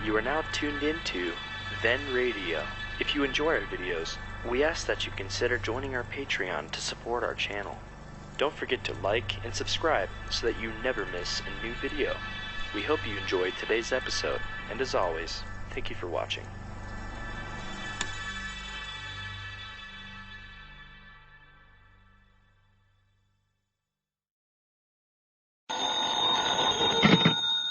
You are now tuned into Then Radio. If you enjoy our videos, we ask that you consider joining our Patreon to support our channel. Don't forget to like and subscribe so that you never miss a new video. We hope you enjoyed today's episode, and as always, thank you for watching.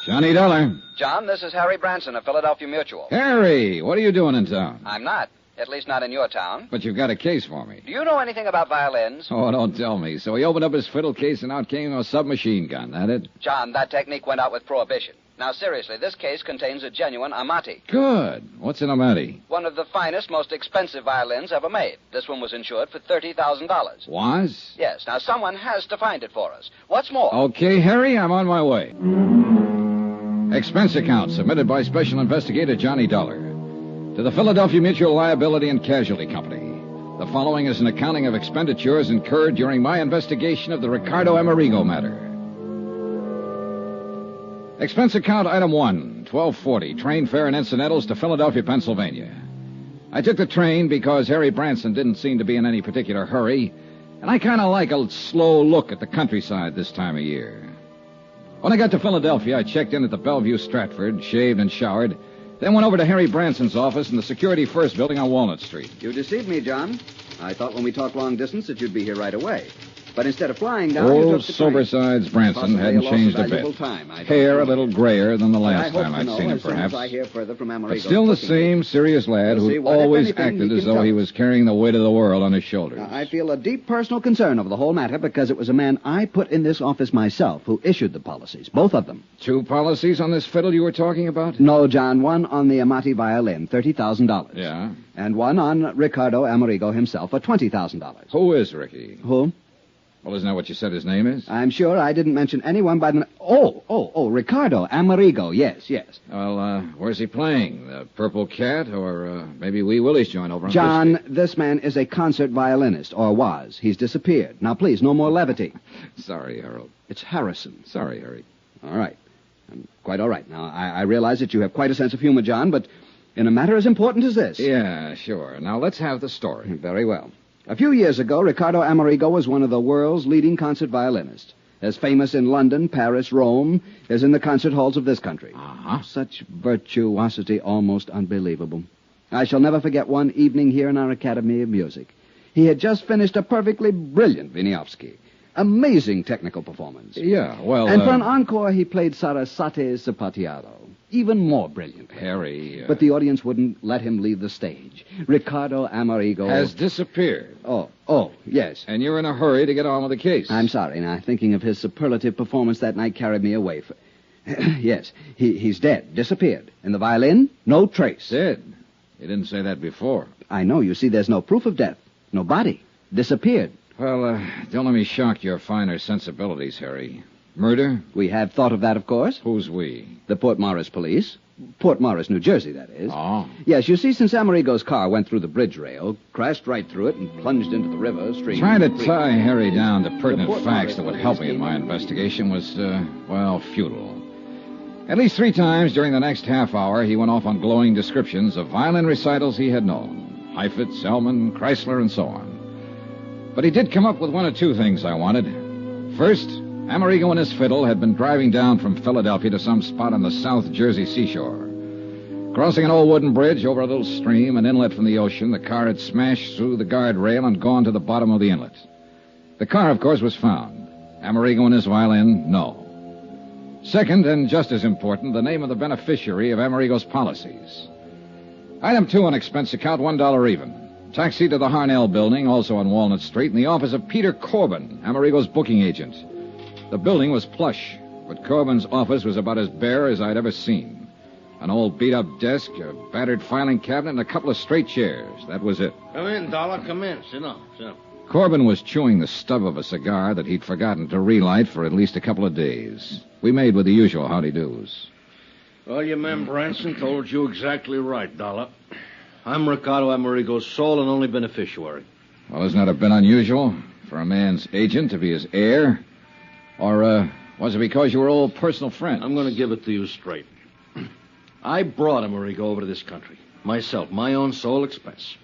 Johnny Dollar. John, this is Harry Branson of Philadelphia Mutual. Harry, what are you doing in town? I'm not. At least not in your town. But you've got a case for me. Do you know anything about violins? Oh, don't tell me. So he opened up his fiddle case and out came a submachine gun, that it? John, that technique went out with Prohibition. Now, seriously, this case contains a genuine Amati. Good. What's an Amati? One of the finest, most expensive violins ever made. This one was insured for $30,000. Was? Yes. Now, someone has to find it for us. What's more... Okay, Harry, I'm on my way. Expense account submitted by Special Investigator Johnny Dollar to the Philadelphia Mutual Liability and Casualty Company. The following is an accounting of expenditures incurred during my investigation of the Ricardo Amerigo Matter. Expense account item 1, $12.40, train fare and incidentals to Philadelphia, Pennsylvania. I took the train because Harry Branson didn't seem to be in any particular hurry, and I kind of like a slow look at the countryside this time of year. When I got to Philadelphia, I checked in at the Bellevue Stratford, shaved and showered, then went over to Harry Branson's office in the Security First building on Walnut Street. You deceived me, John. I thought when we talked long distance that you'd be here right away. But instead of flying down, you took the train. Sober-sides Branson hadn't changed a bit. Hair a little grayer than the last time I'd seen him, perhaps. But still the same serious lad who always acted as though he was carrying the weight of the world on his shoulders. I feel a deep personal concern over the whole matter because it was a man I put in this office myself who issued the policies, both of them. 2 policies on this fiddle you were talking about? No, John. One on the Amati violin, $30,000. Yeah? And one on Ricardo Amerigo himself for $20,000. Who is Ricky? Who? Well, isn't that what you said his name is? I'm sure I didn't mention anyone by the... Ricardo Amerigo, yes. Well, where's he playing? The Purple Cat, or maybe Wee Willie's joint over on John, Fifth Street? this man is a concert violinist, or was. He's disappeared. Now, please, no more levity. Sorry, Harold. It's Harrison. Sorry, Harry. All right. Quite all right. Now, I realize that you have quite a sense of humor, John, but in a matter as important as this... Yeah, sure. Now, let's have the story. Very well. A few years ago, Ricardo Amerigo was one of the world's leading concert violinists, as famous in London, Paris, Rome, as in the concert halls of this country. Uh-huh. Such virtuosity, almost unbelievable. I shall never forget one evening here in our Academy of Music. He had just finished a perfectly brilliant Wieniawski. Amazing technical performance. Yeah, well... And for an encore, he played Sarasate's Zapatiado. Even more brilliant. Harry... But the audience wouldn't let him leave the stage. Ricardo Amerigo... has disappeared. Oh, yes. And you're in a hurry to get on with the case. I'm sorry. Now, thinking of his superlative performance that night carried me away. Yes, he's dead. Disappeared. And the violin? No trace. Dead? You didn't say that before. I know. You see, there's no proof of death. No body. Disappeared. Well, don't let me shock your finer sensibilities, Harry. Murder? We have thought of that, of course. Who's we? The Port Morris police. Port Morris, New Jersey, that is. Oh? Yes, you see, since Amerigo's car went through the bridge rail, crashed right through it, and plunged into the river stream... Trying to tie Harry down to pertinent facts that would help me in my investigation was, futile. At least 3 times during the next half hour, he went off on glowing descriptions of violin recitals he had known. Heifetz, Selman, Chrysler, and so on. But he did come up with 1 or 2 things I wanted. First... Amerigo and his fiddle had been driving down from Philadelphia to some spot on the South Jersey seashore. Crossing an old wooden bridge over a little stream, an inlet from the ocean, the car had smashed through the guardrail and gone to the bottom of the inlet. The car, of course, was found. Amerigo and his violin, no. Second, and just as important, the name of the beneficiary of Amerigo's policies. Item 2 on expense account, $1 even. Taxi to the Harnell building, also on Walnut Street, in the office of Peter Corbin, Amerigo's booking agent. The building was plush, but Corbin's office was about as bare as I'd ever seen. An old beat-up desk, a battered filing cabinet, and a couple of straight chairs. That was it. Come in, Dollar. Come in. Sit down. Corbin was chewing the stub of a cigar that he'd forgotten to relight for at least a couple of days. We made with the usual howdy-do's. Well, your man Branson told you exactly right, Dollar. I'm Ricardo Amerigo's sole and only beneficiary. Well, isn't that a bit unusual for a man's agent to be his heir? Or, was it because you were old personal friends? I'm going to give it to you straight. I brought Amerigo over to this country. Myself, my own sole expense.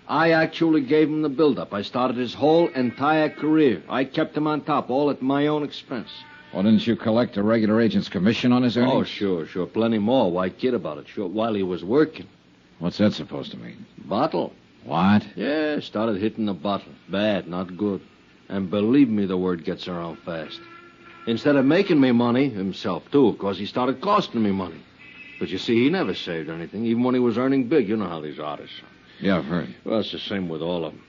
I actually gave him the build-up. I started his whole entire career. I kept him on top, all at my own expense. Well, didn't you collect a regular agent's commission on his earnings? Oh, sure. Plenty more. Why kid about it? Sure, while he was working. What's that supposed to mean? Bottle. What? Yeah, started hitting the bottle. Bad, not good. And believe me, the word gets around fast. Instead of making me money, himself, too, of course, he started costing me money. But you see, he never saved anything, even when he was earning big. You know how these artists are. Yeah, I've heard. Well, it's the same with all of them.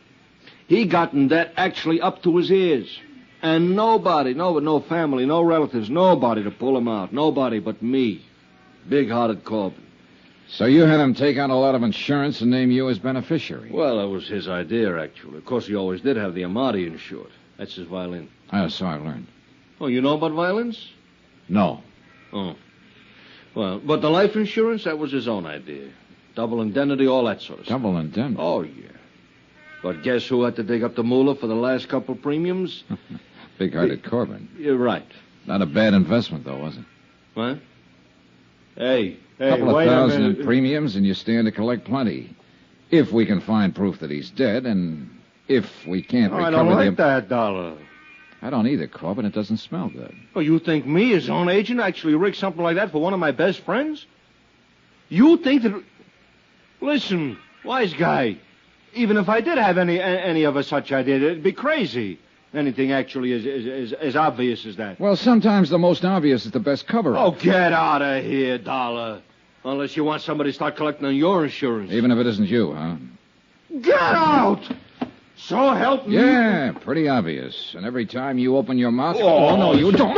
He got in debt actually up to his ears. And nobody, no family, no relatives, nobody to pull him out. Nobody but me. Big-hearted Corbin. So you had him take out a lot of insurance and name you as beneficiary? Well, that was his idea, actually. Of course, he always did have the Amati insured. That's his violin. Oh, so I've learned. Oh, you know about violins? No. Oh. Well, but the life insurance, that was his own idea. Double indemnity, all that sort of stuff. Double indemnity? Oh, yeah. But guess who had to dig up the moolah for the last couple premiums? Big-hearted Corbin. You're right. Not a bad investment, though, was it? What? Hey, Couple of wait a thousand minute. in premiums, and you stand to collect plenty. If we can find proof that he's dead, and if we can't recover I don't like the... that dollar. I don't either, Corbin. It doesn't smell good. Oh, you think me, his own agent, actually rigged something like that for one of my best friends? You think that... Listen, wise guy. Even if I did have any of a such idea, it'd be crazy. Anything actually as obvious as that. Well, sometimes the most obvious is the best cover-up. Oh, get out of here, Dollar. Unless you want somebody to start collecting on your insurance. Even if it isn't you, huh? Get out! So help me. Yeah, pretty obvious. And every time you open your mouth... Oh, no, you don't.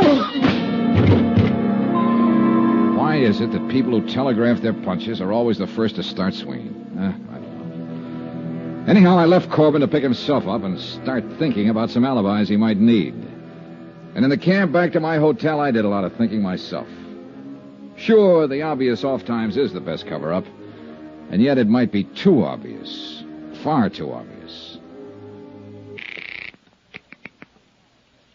Why is it that people who telegraph their punches are always the first to start swinging? I don't know. Anyhow, I left Corbin to pick himself up and start thinking about some alibis he might need. And in the cab back to my hotel, I did a lot of thinking myself. Sure, the obvious off times is the best cover-up. And yet it might be too obvious. Far too obvious.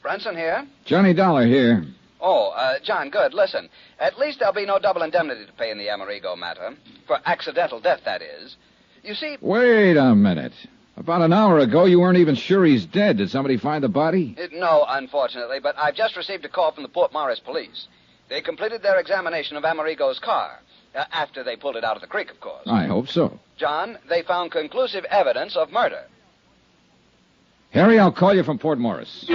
Branson here? Johnny Dollar here. Oh, John, good. Listen, at least there'll be no double indemnity to pay in the Amerigo matter. For accidental death, that is. You see... Wait a minute. About an hour ago, you weren't even sure he's dead. Did somebody find the body? No, unfortunately, but I've just received a call from the Port Morris police. They completed their examination of Amerigo's car. After they pulled it out of the creek, of course. I hope so. John, they found conclusive evidence of murder. Harry, I'll call you from Port Morris.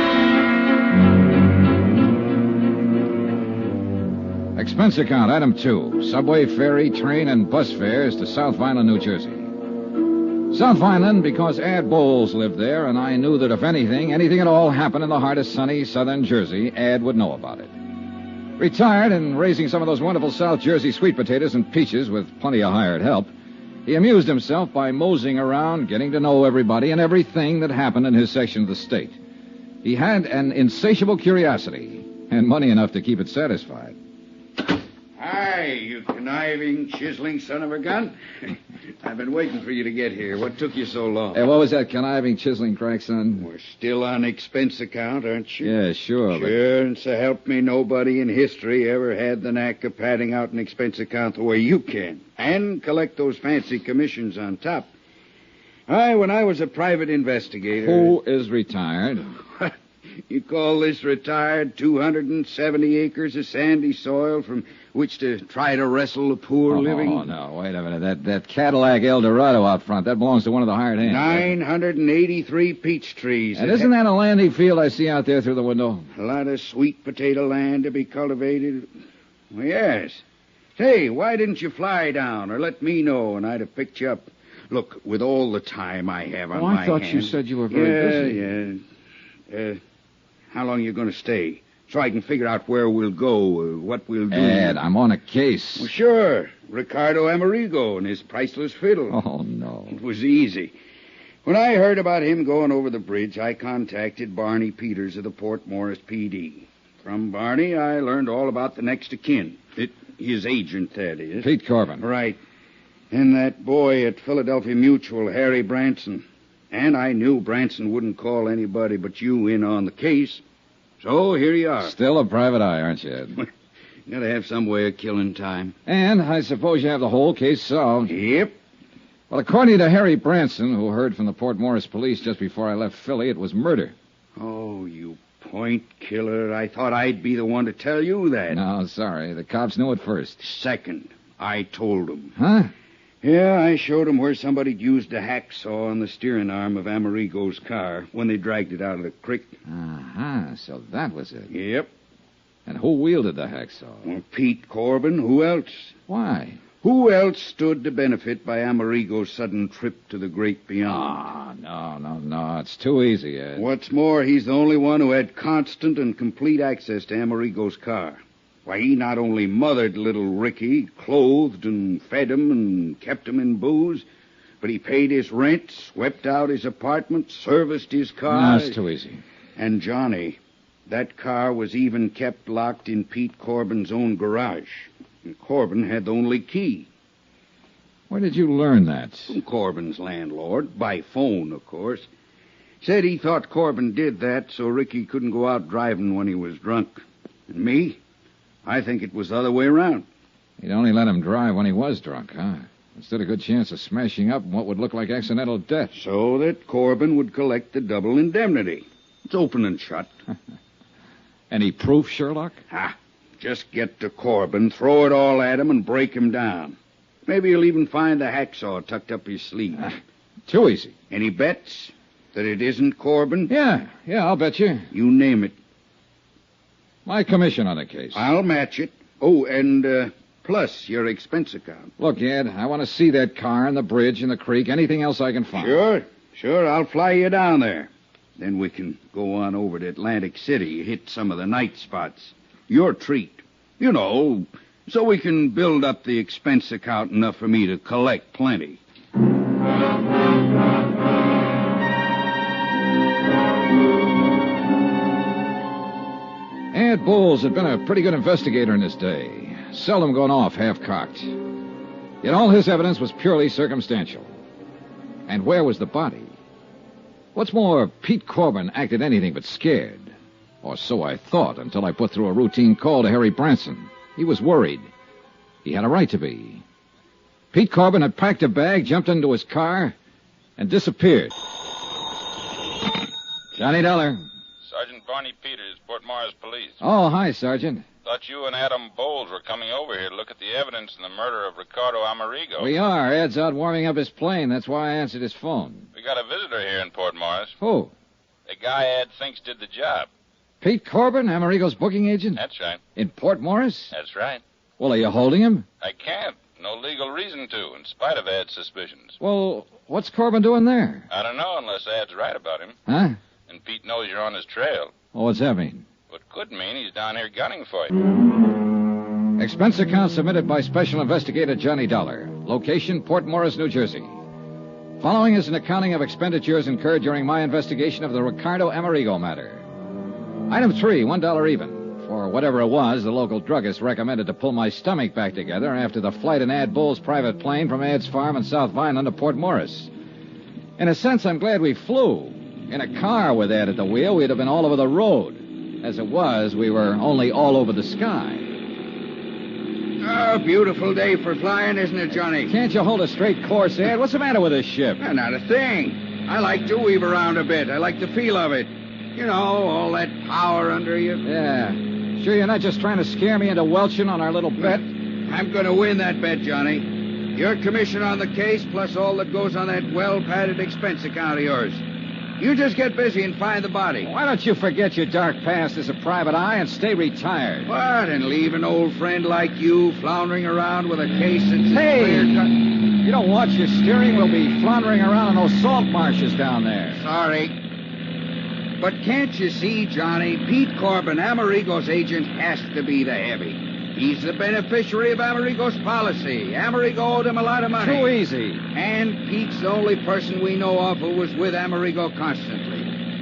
Expense account, item 2. Subway, ferry, train, and bus fares to South Vineland, New Jersey. South Vineland because Ad Bowles lived there, and I knew that if anything at all happened in the heart of sunny southern Jersey, Ad would know about it. Retired and raising some of those wonderful South Jersey sweet potatoes and peaches with plenty of hired help, he amused himself by moseying around, getting to know everybody and everything that happened in his section of the state. He had an insatiable curiosity and money enough to keep it satisfied. Hi, you conniving, chiseling son of a gun. I've been waiting for you to get here. What took you so long? Hey, what was that conniving, chiseling crack, son? We're still on expense account, aren't you? Yeah, sure. Sure, and so help me, nobody in history ever had the knack of padding out an expense account the way you can. And collect those fancy commissions on top. When I was a private investigator... Who is retired? You call this retired 270 acres of sandy soil from which to try to wrestle the poor living? Oh, no, wait a minute. That Cadillac Eldorado out front, that belongs to one of the hired hands. 983 peach trees. And isn't that a landing field I see out there through the window? A lot of sweet potato land to be cultivated. Well, yes. Say, why didn't you fly down or let me know and I'd have picked you up? Look, with all the time I have on my I thought hands... you said you were very busy. Yeah. How long are you going to stay? So I can figure out where we'll go, what we'll do. Ed, I'm on a case. Well, sure. Ricardo Amerigo and his priceless fiddle. Oh, no. It was easy. When I heard about him going over the bridge, I contacted Barney Peters of the Port Morris PD. From Barney, I learned all about the next of kin. His agent, that is. Pete Corbin. Right. And that boy at Philadelphia Mutual, Harry Branson. And I knew Branson wouldn't call anybody but you in on the case. So here you are. Still a private eye, aren't you, Ed? Gotta have some way of killing time. And I suppose you have the whole case solved. Yep. Well, according to Harry Branson, who heard from the Port Morris police just before I left Philly, it was murder. Oh, you point killer. I thought I'd be the one to tell you that. No, sorry. The cops knew it first. Second, I told them. Huh? Yeah, I showed them where somebody'd used a hacksaw on the steering arm of Amerigo's car when they dragged it out of the creek. Uh-huh. So that was it. Yep. And who wielded the hacksaw? Well, Pete Corbin. Who else? Why? Who else stood to benefit by Amerigo's sudden trip to the great beyond? No. It's too easy, Ed. What's more, he's the only one who had constant and complete access to Amerigo's car. Why, he not only mothered little Ricky, clothed and fed him and kept him in booze, but he paid his rent, swept out his apartment, serviced his car. No, it's too easy. And Johnny, that car was even kept locked in Pete Corbin's own garage. And Corbin had the only key. Where did you learn that? From Corbin's landlord, by phone, of course. Said he thought Corbin did that so Ricky couldn't go out driving when he was drunk. And me? I think it was the other way around. He'd only let him drive when he was drunk, huh? Instead of a good chance of smashing up what would look like accidental death. So that Corbin would collect the double indemnity. It's open and shut. Any proof, Sherlock? Just get to Corbin, throw it all at him, and break him down. Maybe you'll even find the hacksaw tucked up his sleeve. Too easy. Any bets that it isn't Corbin? Yeah, I'll bet you. You name it. My commission on the case. I'll match it. Oh, and plus your expense account. Look, Ed, I want to see that car and the bridge and the creek, anything else I can find. Sure, I'll fly you down there. Then we can go on over to Atlantic City, hit some of the night spots. Your treat. You know, so we can build up the expense account enough for me to collect plenty. Ed Bowles had been a pretty good investigator in his day, seldom gone off half-cocked. Yet all his evidence was purely circumstantial. And where was the body? What's more, Pete Corbin acted anything but scared. Or so I thought until I put through a routine call to Harry Branson. He was worried. He had a right to be. Pete Corbin had packed a bag, jumped into his car, and disappeared. Johnny Dollar. Sergeant Barney Peters, Port Morris Police. Oh, hi, Sergeant. Thought you and Adam Bowles were coming over here to look at the evidence in the murder of Ricardo Amerigo. We are. Ed's out warming up his plane. That's why I answered his phone. We got a visitor here in Port Morris. Who? A guy Ed thinks did the job. Pete Corbin, Amerigo's booking agent? That's right. In Port Morris? That's right. Well, are you holding him? I can't. No legal reason to, in spite of Ed's suspicions. Well, what's Corbin doing there? I don't know unless Ed's right about him. Huh? And Pete knows you're on his trail. Well, what's that mean? What could mean he's down here gunning for you. Expense account submitted by Special Investigator Johnny Dollar. Location, Port Morris, New Jersey. Following is an accounting of expenditures incurred during my investigation of the Ricardo Amerigo matter. Item 3, $1 even. For whatever it was, the local druggist recommended to pull my stomach back together after the flight in Ed Bull's private plane from Ed's farm in South Vineland to Port Morris. In a sense, I'm glad we flew. In a car with Ed at the wheel, we'd have been all over the road. As it was, we were only all over the sky. Oh, beautiful day for flying, isn't it, Johnny? Can't you hold a straight course, Ed? What's the matter with this ship? Not a thing. I like to weave around a bit. I like the feel of it. You know, all that power under you. Yeah. Sure you're not just trying to scare me into welching on our little bet? I'm going to win that bet, Johnny. Your commission on the case, plus all that goes on that well-padded expense account of yours. You just get busy and find the body. Why don't you forget your dark past as a private eye and stay retired? What, and leave an old friend like you floundering around with a case that's Hey! clear-cut? You don't watch your steering, we'll be floundering around in those salt marshes down there. Sorry. But can't you see, Johnny, Pete Corbin, Amerigo's agent, has to be the heavy. He's the beneficiary of Amerigo's policy. Amerigo owed him a lot of money. Too easy. And Pete's the only person we know of who was with Amerigo constantly.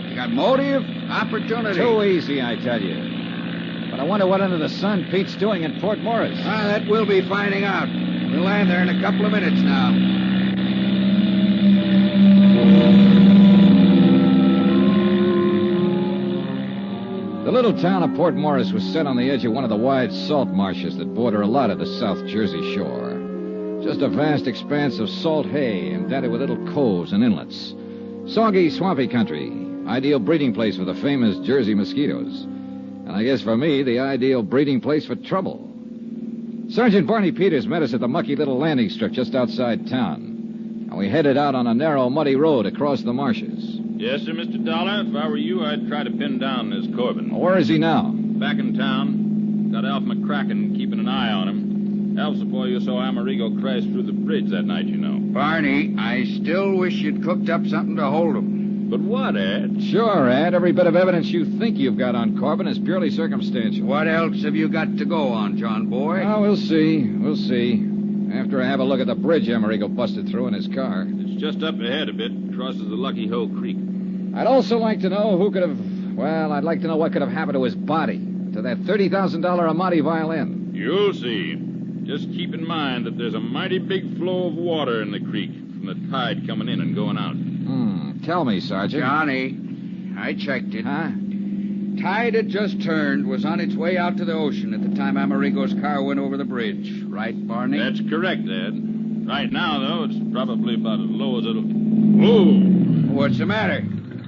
You got motive, opportunity. Too easy, I tell you. But I wonder what under the sun Pete's doing in Port Morris. That we'll be finding out. We'll land there in a couple of minutes now. The little town of Port Morris was set on the edge of one of the wide salt marshes that border a lot of the South Jersey shore. Just a vast expanse of salt hay indented with little coves and inlets. Soggy, swampy country. Ideal breeding place for the famous Jersey mosquitoes. And I guess for me, the ideal breeding place for trouble. Sergeant Barney Peters met us at the mucky little landing strip just outside town. And we headed out on a narrow, muddy road across the marshes. Yes, sir, Mr. Dollar. If I were you, I'd try to pin down this Corbin. Where is he now? Back in town. Got Alf McCracken keeping an eye on him. Alf's the boy you saw Amerigo crash through the bridge that night, you know. Barney, I still wish you'd cooked up something to hold him. But what, Ed? Sure, Ed. Every bit of evidence you think you've got on Corbin is purely circumstantial. What else have you got to go on, John boy? Oh, we'll see. We'll see. After I have a look at the bridge Amerigo busted through in his car. It's just up ahead a bit. Crosses the Lucky Hoe Creek. I'd also like to know who could have... Well, I'd like to know what could have happened to his body. To that $30,000 Amati violin. You'll see. Just keep in mind that there's a mighty big flow of water in the creek from the tide coming in and going out. Tell me, Sergeant. Johnny, I checked it. Huh? Tide had just turned, was on its way out to the ocean at the time Amerigo's car went over the bridge. Right, Barney? That's correct, Ed. Right now, though, it's probably about as low as it'll... Whoa! What's the matter?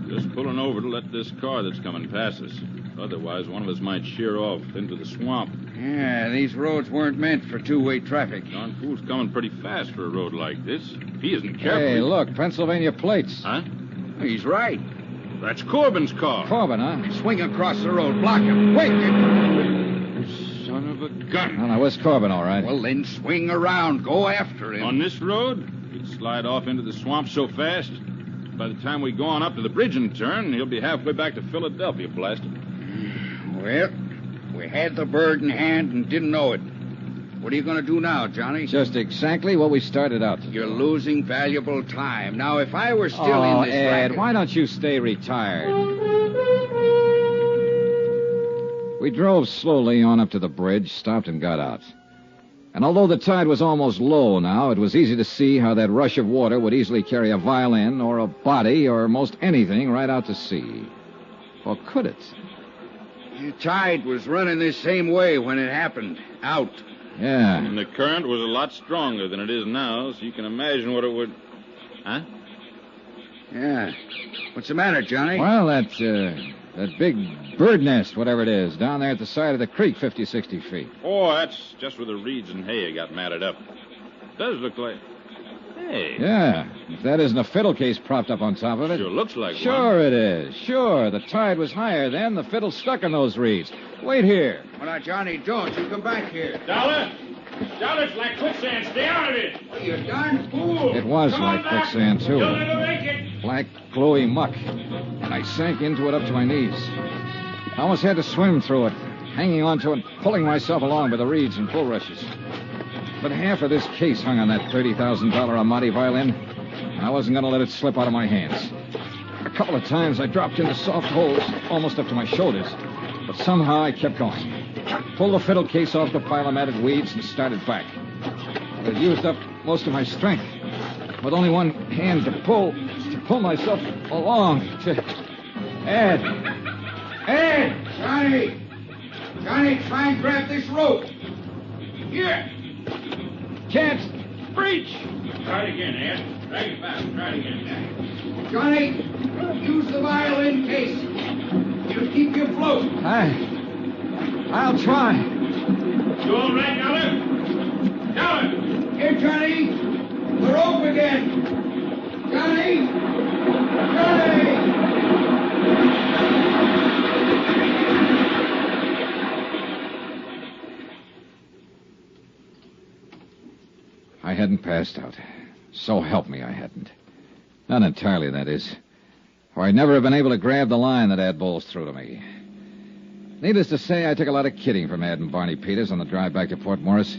Just pulling over to let this car that's coming past us. Otherwise, one of us might sheer off into the swamp. Yeah, these roads weren't meant for two-way traffic. John Fool's coming pretty fast for a road like this. If he isn't careful... Hey, look, Pennsylvania plates. Huh? He's right. That's Corbin's car. Corbin, huh? Swing across the road. Block him. Wait! Son of a gun. Oh, now, where's Corbin, all right? Well, then swing around. Go after him. On this road, he'd slide off into the swamp so fast. By the time we go on up to the bridge and turn, he'll be halfway back to Philadelphia, blast him. Well, we had the bird in hand and didn't know it. What are you going to do now, Johnny? Just exactly what we started out to do. You're losing valuable time. Now, if I were still in this Ed, racket... why don't you stay retired? We drove slowly on up to the bridge, stopped and got out. And although the tide was almost low now, it was easy to see how that rush of water would easily carry a violin or a body or most anything right out to sea. Or could it? The tide was running this same way when it happened. Out. Yeah. And the current was a lot stronger than it is now, so you can imagine what it would... Huh? Yeah. What's the matter, Johnny? Well, that big bird nest, whatever it is, down there at the side of the creek, 50, 60 feet. Oh, that's just where the reeds and hay got matted up. It does look like... Hey. Yeah. If that isn't a fiddle case propped up on top of it. Sure looks like one. Sure it is. Sure. The tide was higher then. The fiddle stuck in those reeds. Wait here. Well, now, Johnny, don't. You come back here. Dollar! Dollar, it's like quicksand. Stay out of it. You darn fool. It was like quicksand, too. You'll never make it. Black, glowy muck. And I sank into it up to my knees. I almost had to swim through it, hanging onto it, pulling myself along by the reeds and bulrushes. But half of this case hung on that $30,000 Amati violin, and I wasn't going to let it slip out of my hands. A couple of times I dropped into soft holes, almost up to my shoulders, but somehow I kept going. Pulled the fiddle case off the pile of matted weeds and started back. I'd used up most of my strength, with only one hand to pull myself along. Ed! Johnny! Johnny, try and grab this rope. Here! Can't reach! Try it again, Ed. Drag it back. Try it again. Johnny, use the violin case. It'll keep you afloat. I'll try. You all right, Dollar? Dollar! Here, Johnny. The rope again. Johnny! Johnny! I hadn't passed out. So help me, I hadn't. Not entirely, that is. Or I'd never have been able to grab the line that Ad bowls through to me. Needless to say, I took a lot of kidding from Ad and Barney Peters on the drive back to Port Morris,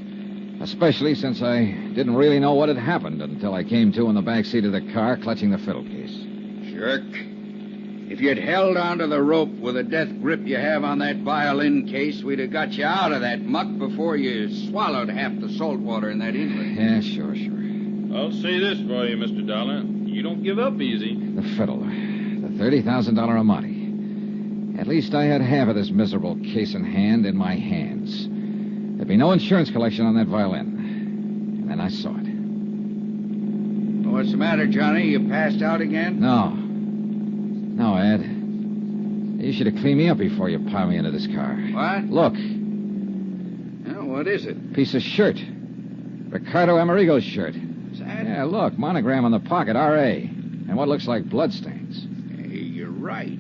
especially since I didn't really know what had happened until I came to in the back seat of the car, clutching the fiddle case. Jerk. If you'd held onto the rope with the death grip you have on that violin case, we'd have got you out of that muck before you swallowed half the salt water in that inlet. Yeah, sure. I'll say this for you, Mr. Dollar. You don't give up easy. The fiddle. The $30,000 Amati. At least I had half of this miserable case in hand in my hands. There'd be no insurance collection on that violin. And then I saw it. What's the matter, Johnny? You passed out again? No, Ed. You should have cleaned me up before you piled me into this car. What? Look. What is it? Piece of shirt. Ricardo Amerigo's shirt. Is that? Yeah, look. Monogram on the pocket, R.A. And what looks like bloodstains. Hey, you're right.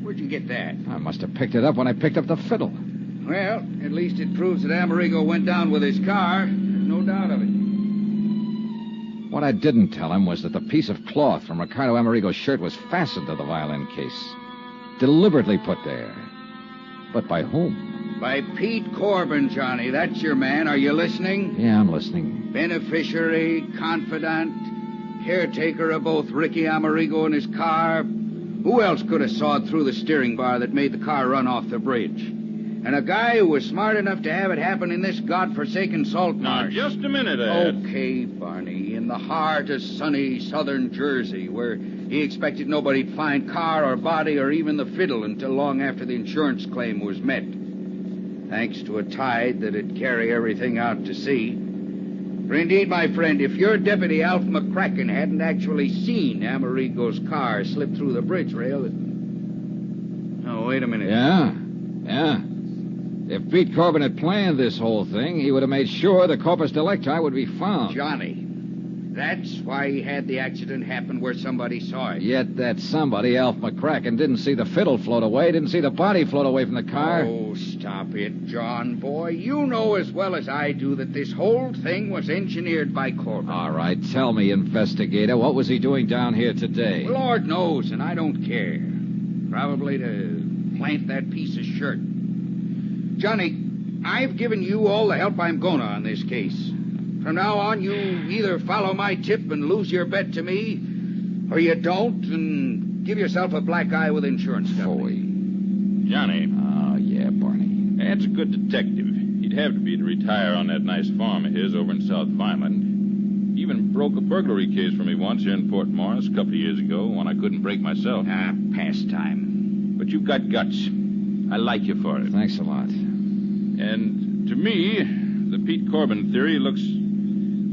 Where'd you get that? I must have picked it up when I picked up the fiddle. Well, at least it proves that Amerigo went down with his car. There's no doubt of it. What I didn't tell him was that the piece of cloth from Ricardo Amerigo's shirt was fastened to the violin case. Deliberately put there. But by whom? By Pete Corbin, Johnny. That's your man. Are you listening? Yeah, I'm listening. Beneficiary, confidant, caretaker of both Ricky Amerigo and his car. Who else could have sawed through the steering bar that made the car run off the bridge? And a guy who was smart enough to have it happen in this godforsaken salt marsh. Now, just a minute, Ed. Okay, Barney. In the heart of sunny southern Jersey, where he expected nobody'd find car or body or even the fiddle until long after the insurance claim was met. Thanks to a tide that'd carry everything out to sea. For indeed, my friend, if your deputy, Alf McCracken, hadn't actually seen Amerigo's car slip through the bridge rail... Oh, wait a minute. Yeah. If Pete Corbin had planned this whole thing, he would have made sure the corpus delicti would be found. Johnny, that's why he had the accident happen where somebody saw it. Yet that somebody, Alf McCracken, didn't see the fiddle float away, didn't see the body float away from the car. Oh, stop it, John, boy. You know as well as I do that this whole thing was engineered by Corbin. All right, tell me, investigator, what was he doing down here today? Lord knows, and I don't care. Probably to plant that piece of shirt. Johnny, I've given you all the help I'm gonna on this case. From now on, you either follow my tip and lose your bet to me, or you don't and give yourself a black eye with insurance company. Johnny. Oh, yeah, Barney. Ed's a good detective. He'd have to be to retire on that nice farm of his over in South Vineland. He even broke a burglary case for me once here in Port Morris a couple of years ago, one I couldn't break myself. Pastime. But you've got guts. I like you for it. Thanks a lot. And to me, the Pete Corbin theory looks,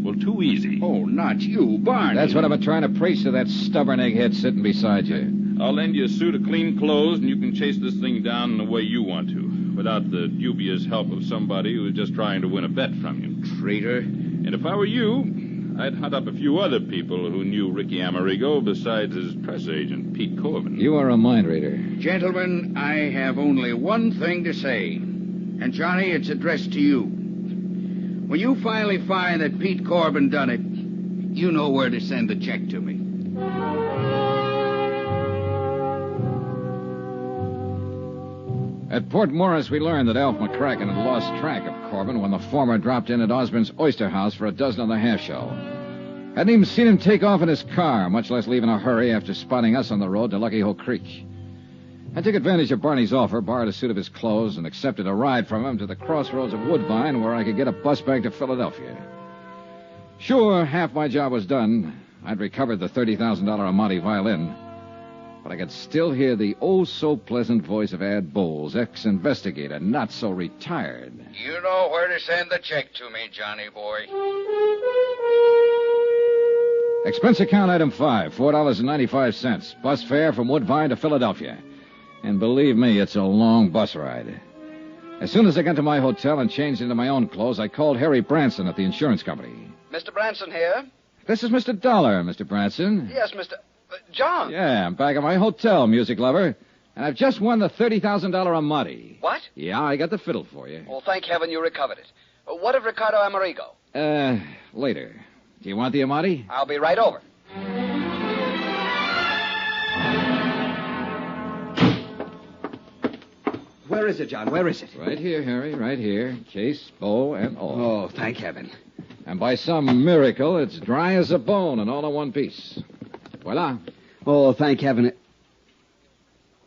well, too easy. Oh, not you, Barney. That's what I've been trying to preach to that stubborn egghead sitting beside you. I'll lend you a suit of clean clothes, and you can chase this thing down in the way you want to, without the dubious help of somebody who's just trying to win a bet from you. Traitor. And if I were you, I'd hunt up a few other people who knew Ricky Amerigo besides his press agent, Pete Corbin. You are a mind reader. Gentlemen, I have only one thing to say. And, Johnny, it's addressed to you. When you finally find that Pete Corbin done it, you know where to send the check to me. At Port Morris, we learned that Alf McCracken had lost track of Corbin when the former dropped in at Osborne's Oyster House for a dozen on the half shell. Hadn't even seen him take off in his car, much less leave in a hurry after spotting us on the road to Lucky Hole Creek. I took advantage of Barney's offer, borrowed a suit of his clothes, and accepted a ride from him to the crossroads of Woodbine where I could get a bus back to Philadelphia. Sure, half my job was done. I'd recovered the $30,000 Amati violin. But I could still hear the oh-so-pleasant voice of Ad Bowles, ex-investigator, not so retired. You know where to send the check to me, Johnny boy. Expense account item 5, $4.95. Bus fare from Woodbine to Philadelphia. And believe me, it's a long bus ride. As soon as I got to my hotel and changed into my own clothes, I called Harry Branson at the insurance company. Mr. Branson here? This is Mr. Dollar, Mr. Branson. Yes, Mr. John. Yeah, I'm back at my hotel, music lover. And I've just won the $30,000 Amati. What? Yeah, I got the fiddle for you. Well, thank heaven you recovered it. What of Ricardo Amerigo? Later. Do you want the Amati? I'll be right over. Where is it, John? Where is it? Right here, Harry, right here. Case, bow, and all. Oh, thank heaven. And by some miracle, it's dry as a bone and all in one piece. Voila. Oh, thank heaven.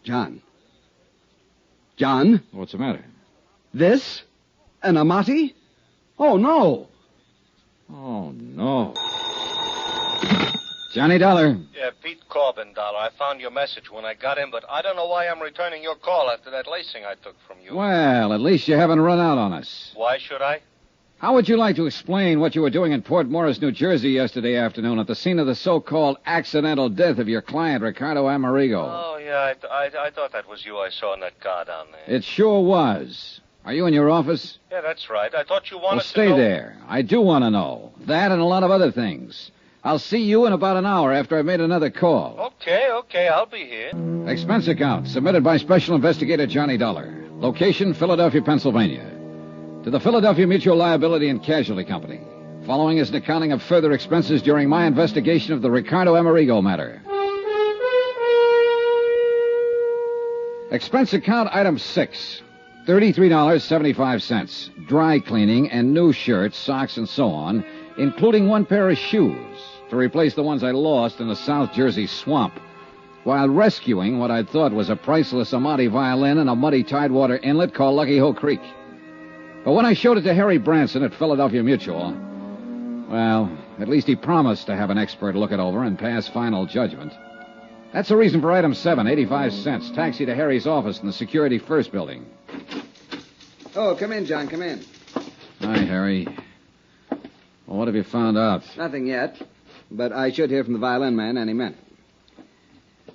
John. John? What's the matter? This? An Amati? Oh, no. Oh, no. Johnny Dollar. Yeah, Pete Corbin, Dollar. I found your message when I got in, but I don't know why I'm returning your call after that lacing I took from you. Well, at least you haven't run out on us. Why should I? How would you like to explain what you were doing in Port Morris, New Jersey yesterday afternoon at the scene of the so-called accidental death of your client, Ricardo Amerigo? Oh, yeah, I thought that was you I saw in that car down there. It sure was. Are you in your office? Yeah, that's right. I thought you wanted Well, stay to know... there. I do want to know. That and a lot of other things. I'll see you in about an hour after I've made another call. Okay, I'll be here. Expense account submitted by Special Investigator Johnny Dollar. Location, Philadelphia, Pennsylvania. To the Philadelphia Mutual Liability and Casualty Company. Following is an accounting of further expenses during my investigation of the Ricardo Amerigo Matter. Expense account item 6. $33.75. Dry cleaning and new shirts, socks, and so on, including one pair of shoes to replace the ones I lost in the South Jersey swamp while rescuing what I thought was a priceless Amati violin in a muddy tidewater inlet called Lucky Hoe Creek. But when I showed it to Harry Branson at Philadelphia Mutual, well, at least he promised to have an expert look it over and pass final judgment. That's the reason for item 7, 85 cents. Taxi to Harry's office in the Security First building. Oh, come in, John, come in. Hi, Harry. Well, what have you found out? Nothing yet, but I should hear from the violin man any minute.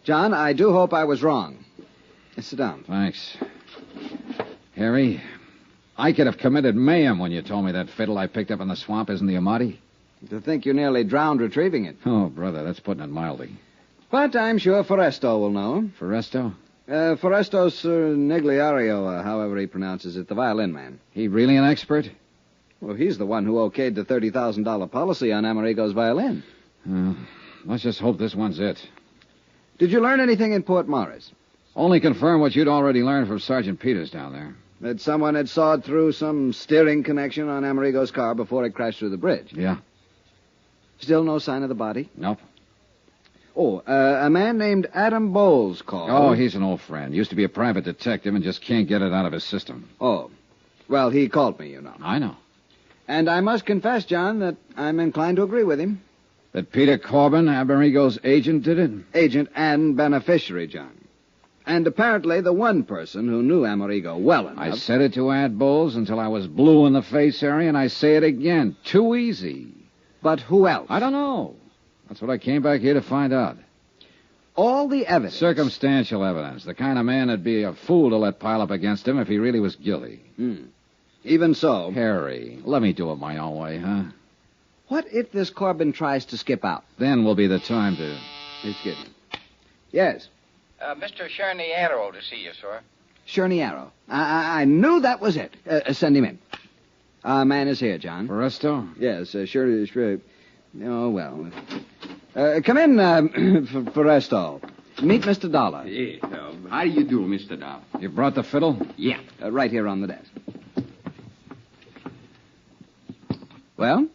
John, I do hope I was wrong. Sit down. Thanks. Harry, I could have committed mayhem when you told me that fiddle I picked up in the swamp isn't the Amati. To think you nearly drowned retrieving it. Oh, brother, that's putting it mildly. But I'm sure Foresto will know. Foresto? Foresto Nigliario, however he pronounces it, the violin man. He really an expert? Well, he's the one who okayed the $30,000 policy on Amerigo's violin. Let's just hope this one's it. Did you learn anything in Port Morris? Only confirm what you'd already learned from Sergeant Peters down there. That someone had sawed through some steering connection on Amerigo's car before it crashed through the bridge. Yeah. Still no sign of the body? Nope. Oh, a man named Adam Bowles called. Oh, he's an old friend. Used to be a private detective and just can't get it out of his system. Oh. Well, he called me, you know. I know. And I must confess, John, that I'm inclined to agree with him. That Peter Corbin, Amerigo's agent, did it? Agent and beneficiary, John. And apparently the one person who knew Amerigo well enough... I said it to Ad Bowles until I was blue in the face, Harry, and I say it again. Too easy. But who else? I don't know. That's what I came back here to find out. All the evidence. Circumstantial evidence. The kind of man that'd be a fool to let pile up against him if he really was guilty. Even so... Harry, let me do it my own way, huh? What if this Corbin tries to skip out? Then will be the time to... Excuse me. Yes. Mr. Cherniero to see you, sir. Cherniero. I knew that was it. Send him in. Our man is here, John. Foresto? Yes, sure. Oh, well. Come in, Foresto. Meet Mr. Dollar. Yes. How do you do, Mr. Dollar? You brought the fiddle? Yeah. Right here on the desk. Well?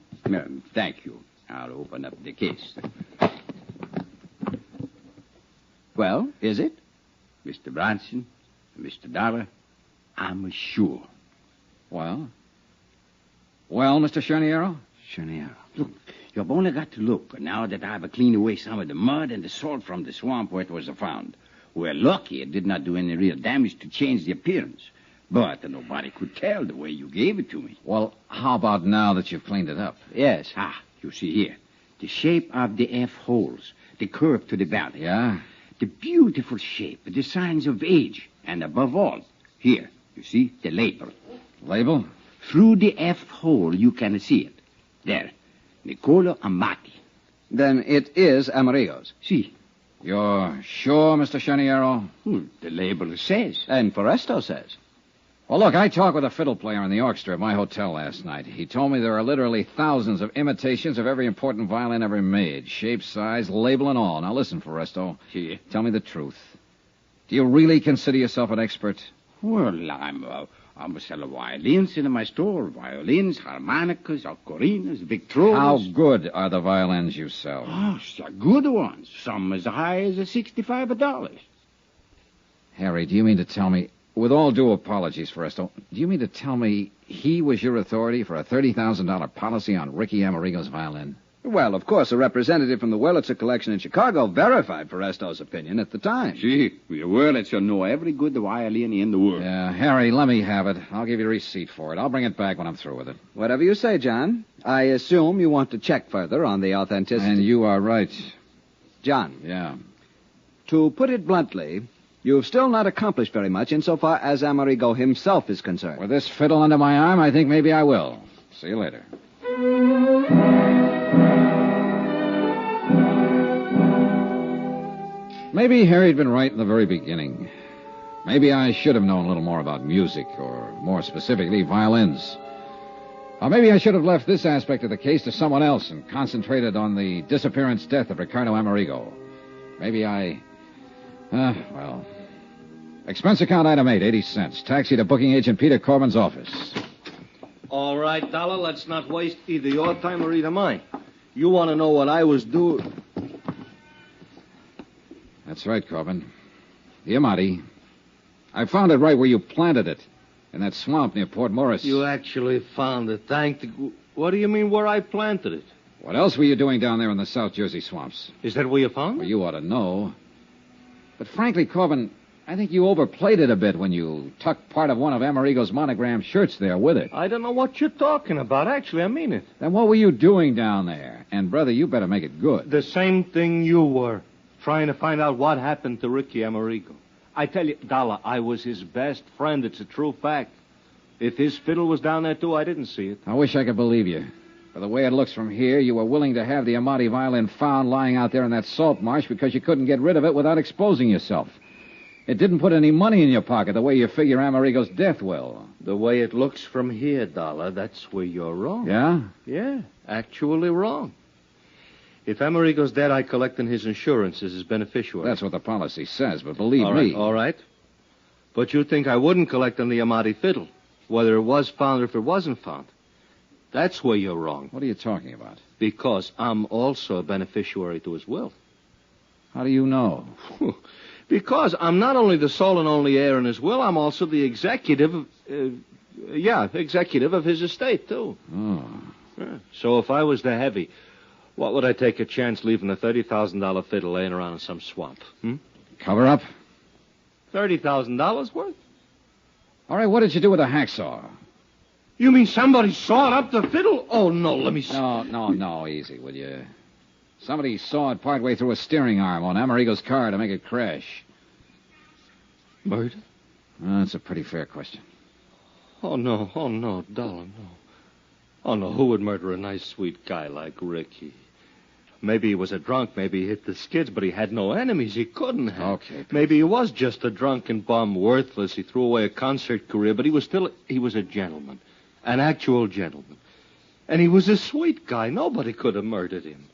Thank you. I'll open up the case. Well, is it? Mr. Bronson, Mr. Dollar, I'm sure. Well, Mr. Cherniero? Cherniero. Look, you've only got to look now that I've cleaned away some of the mud and the salt from the swamp where it was found. We're lucky it did not do any real damage to change the appearance. But nobody could tell the way you gave it to me. Well, how about now that you've cleaned it up? Yes. You see here. The shape of the F holes. The curve to the belly. Yeah? The beautiful shape. The signs of age. And above all, here, you see, the label. Label? Through the F hole, you can see it. There. Niccolo Amati. Then it is Amerigo's. See. You're sure, Mr. Cherniero? The label says. And Foresto says. Well, look, I talked with a fiddle player in the orchestra at my hotel last night. He told me there are literally thousands of imitations of every important violin ever made. Shape, size, label, and all. Now listen, Foresto. Yeah. Tell me the truth. Do you really consider yourself an expert? Well, I'm a seller violins in my store. Violins, harmonicas, ocarinas, victrolas. How good are the violins you sell? Oh, so good ones. Some as high as $65. Harry, do you mean to tell me... With all due apologies, Foresto, do you mean to tell me he was your authority for a $30,000 policy on Ricky Amerigo's violin? Well, of course, a representative from the Wurlitzer collection in Chicago verified Foresto's opinion at the time. See, the Wurlitzer know every good violin in the world. Yeah, Harry, let me have it. I'll give you a receipt for it. I'll bring it back when I'm through with it. Whatever you say, John. I assume you want to check further on the authenticity. And you are right. John. Yeah. To put it bluntly, you've still not accomplished very much insofar as Amerigo himself is concerned. With this fiddle under my arm, I think maybe I will. See you later. Maybe Harry had been right in the very beginning. Maybe I should have known a little more about music, or more specifically, violins. Or maybe I should have left this aspect of the case to someone else and concentrated on the disappearance death of Ricardo Amerigo. Maybe I... well... Expense account item 8, 80 cents. Taxi to booking agent Peter Corbin's office. All right, Dollar, let's not waste either your time or either mine. You want to know what I was doing... That's right, Corbin. The Amati. I found it right where you planted it. In that swamp near Port Morris. You actually found it. What do you mean where I planted it? What else were you doing down there in the South Jersey swamps? Is that where you found it? Well, you ought to know. But frankly, Corbin, I think you overplayed it a bit when you tucked part of one of Amerigo's monogram shirts there with it. I don't know what you're talking about. Actually, I mean it. Then what were you doing down there? And, brother, you better make it good. The same thing you were. Trying to find out what happened to Ricky Amerigo. I tell you, Dollar, I was his best friend. It's a true fact. If his fiddle was down there, too, I didn't see it. I wish I could believe you. For the way it looks from here, you were willing to have the Amati violin found lying out there in that salt marsh because you couldn't get rid of it without exposing yourself. It didn't put any money in your pocket the way you figure Amerigo's death will. The way it looks from here, Dollar, that's where you're wrong. Yeah? Yeah, actually wrong. If Amerigo's dead, I collect on his insurance as his beneficiary. That's what the policy says, but believe me... All right. But you think I wouldn't collect on the Amati fiddle, whether it was found or if it wasn't found. That's where you're wrong. What are you talking about? Because I'm also a beneficiary to his will. How do you know? Because I'm not only the sole and only heir in his will, I'm also the executive of his estate, too. Oh. Yeah. So if I was the heavy... What would I take a chance leaving a $30,000 fiddle laying around in some swamp? Cover up? $30,000 worth? All right, what did you do with a hacksaw? You mean somebody sawed up the fiddle? Oh, no, let me see. No, easy, will you? Somebody sawed partway through a steering arm on Amerigo's car to make it crash. Murder? That's a pretty fair question. Oh, no, Dollar, no. Oh, no, who would murder a nice, sweet guy like Ricky? Maybe he was a drunk, maybe he hit the skids, but he had no enemies. He couldn't have. Okay. Maybe he was just a drunken bum, worthless. He threw away a concert career, but he was a gentleman. An actual gentleman. And he was a sweet guy. Nobody could have murdered him.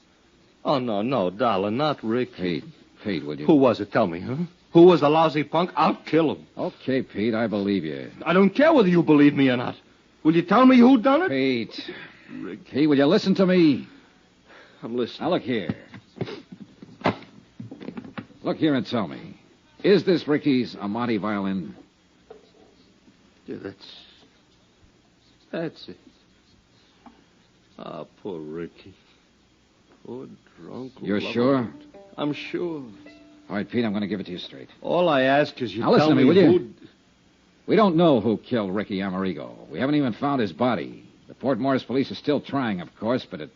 Oh, no, Dollar, not Ricky. Pete, would you? Who was it? Tell me, huh? Who was the lousy punk? I'll kill him. Okay, Pete, I believe you. I don't care whether you believe me or not. Will you tell me who done it? Pete. Pete, will you listen to me? I'm listening. Now, look here. Look here and tell me. Is this Ricky's Amati violin? Yeah, that's it. Ah, poor Ricky. Poor drunk. You're sure? I'm sure. All right, Pete, I'm going to give it to you straight. All I ask is you now, tell listen to me, will who... you? We don't know who killed Ricky Amerigo. We haven't even found his body. The Port Morris police are still trying, of course, but it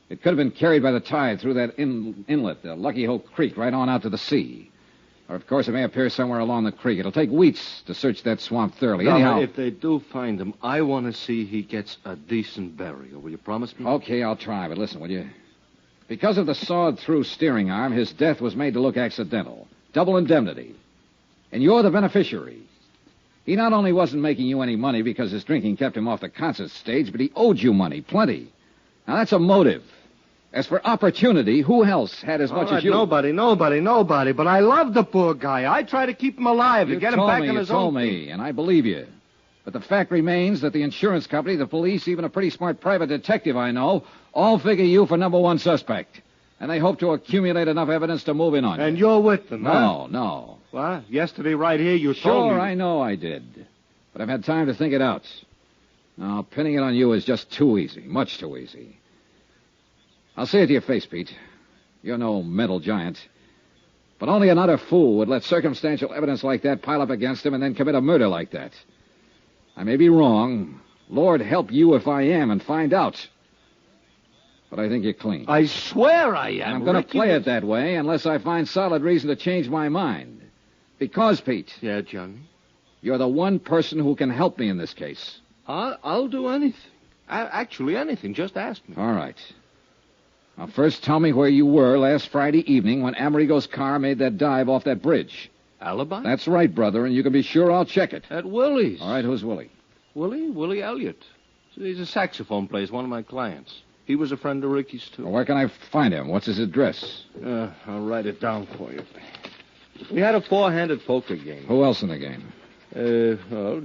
could have been carried by the tide through that inlet, the Lucky Hole Creek, right on out to the sea. Or, of course, it may appear somewhere along the creek. It'll take weeks to search that swamp thoroughly. Anyhow, if they do find him, I want to see he gets a decent burial. Will you promise me? Okay, I'll try, but listen, will you? Because of the sawed-through steering arm, his death was made to look accidental. Double indemnity. And you're the beneficiary. He not only wasn't making you any money because his drinking kept him off the concert stage, but he owed you money, plenty. Now, that's a motive. As for opportunity, who else had as much as you? Nobody. But I love the poor guy. I try to keep him alive to get him back on his own. You told me, and I believe you. But the fact remains that the insurance company, the police, even a pretty smart private detective I know, all figure you for number one suspect. And they hope to accumulate enough evidence to move in on you. And you're with them, huh? No. What? Yesterday right here you told me... Sure, I know I did. But I've had time to think it out. Now, pinning it on you is just too easy. Much too easy. I'll say it to your face, Pete. You're no mental giant. But only an utter fool would let circumstantial evidence like that pile up against him and then commit a murder like that. I may be wrong. Lord help you if I am and find out. But I think you're clean. I swear I am. And I'm going to play it that way unless I find solid reason to change my mind. Because, Pete. Yeah, Johnny? You're the one person who can help me in this case. I'll do anything. Actually, anything. Just ask me. All right. Now, first tell me where you were last Friday evening when Amerigo's car made that dive off that bridge. Alibi? That's right, brother, and you can be sure I'll check it. At Willie's. All right, who's Willie? Willie Elliott. He's a saxophone player, one of my clients. He was a friend of Ricky's, too. Well, where can I find him? What's his address? I'll write it down for you. We had a four-handed poker game. Who else in the game?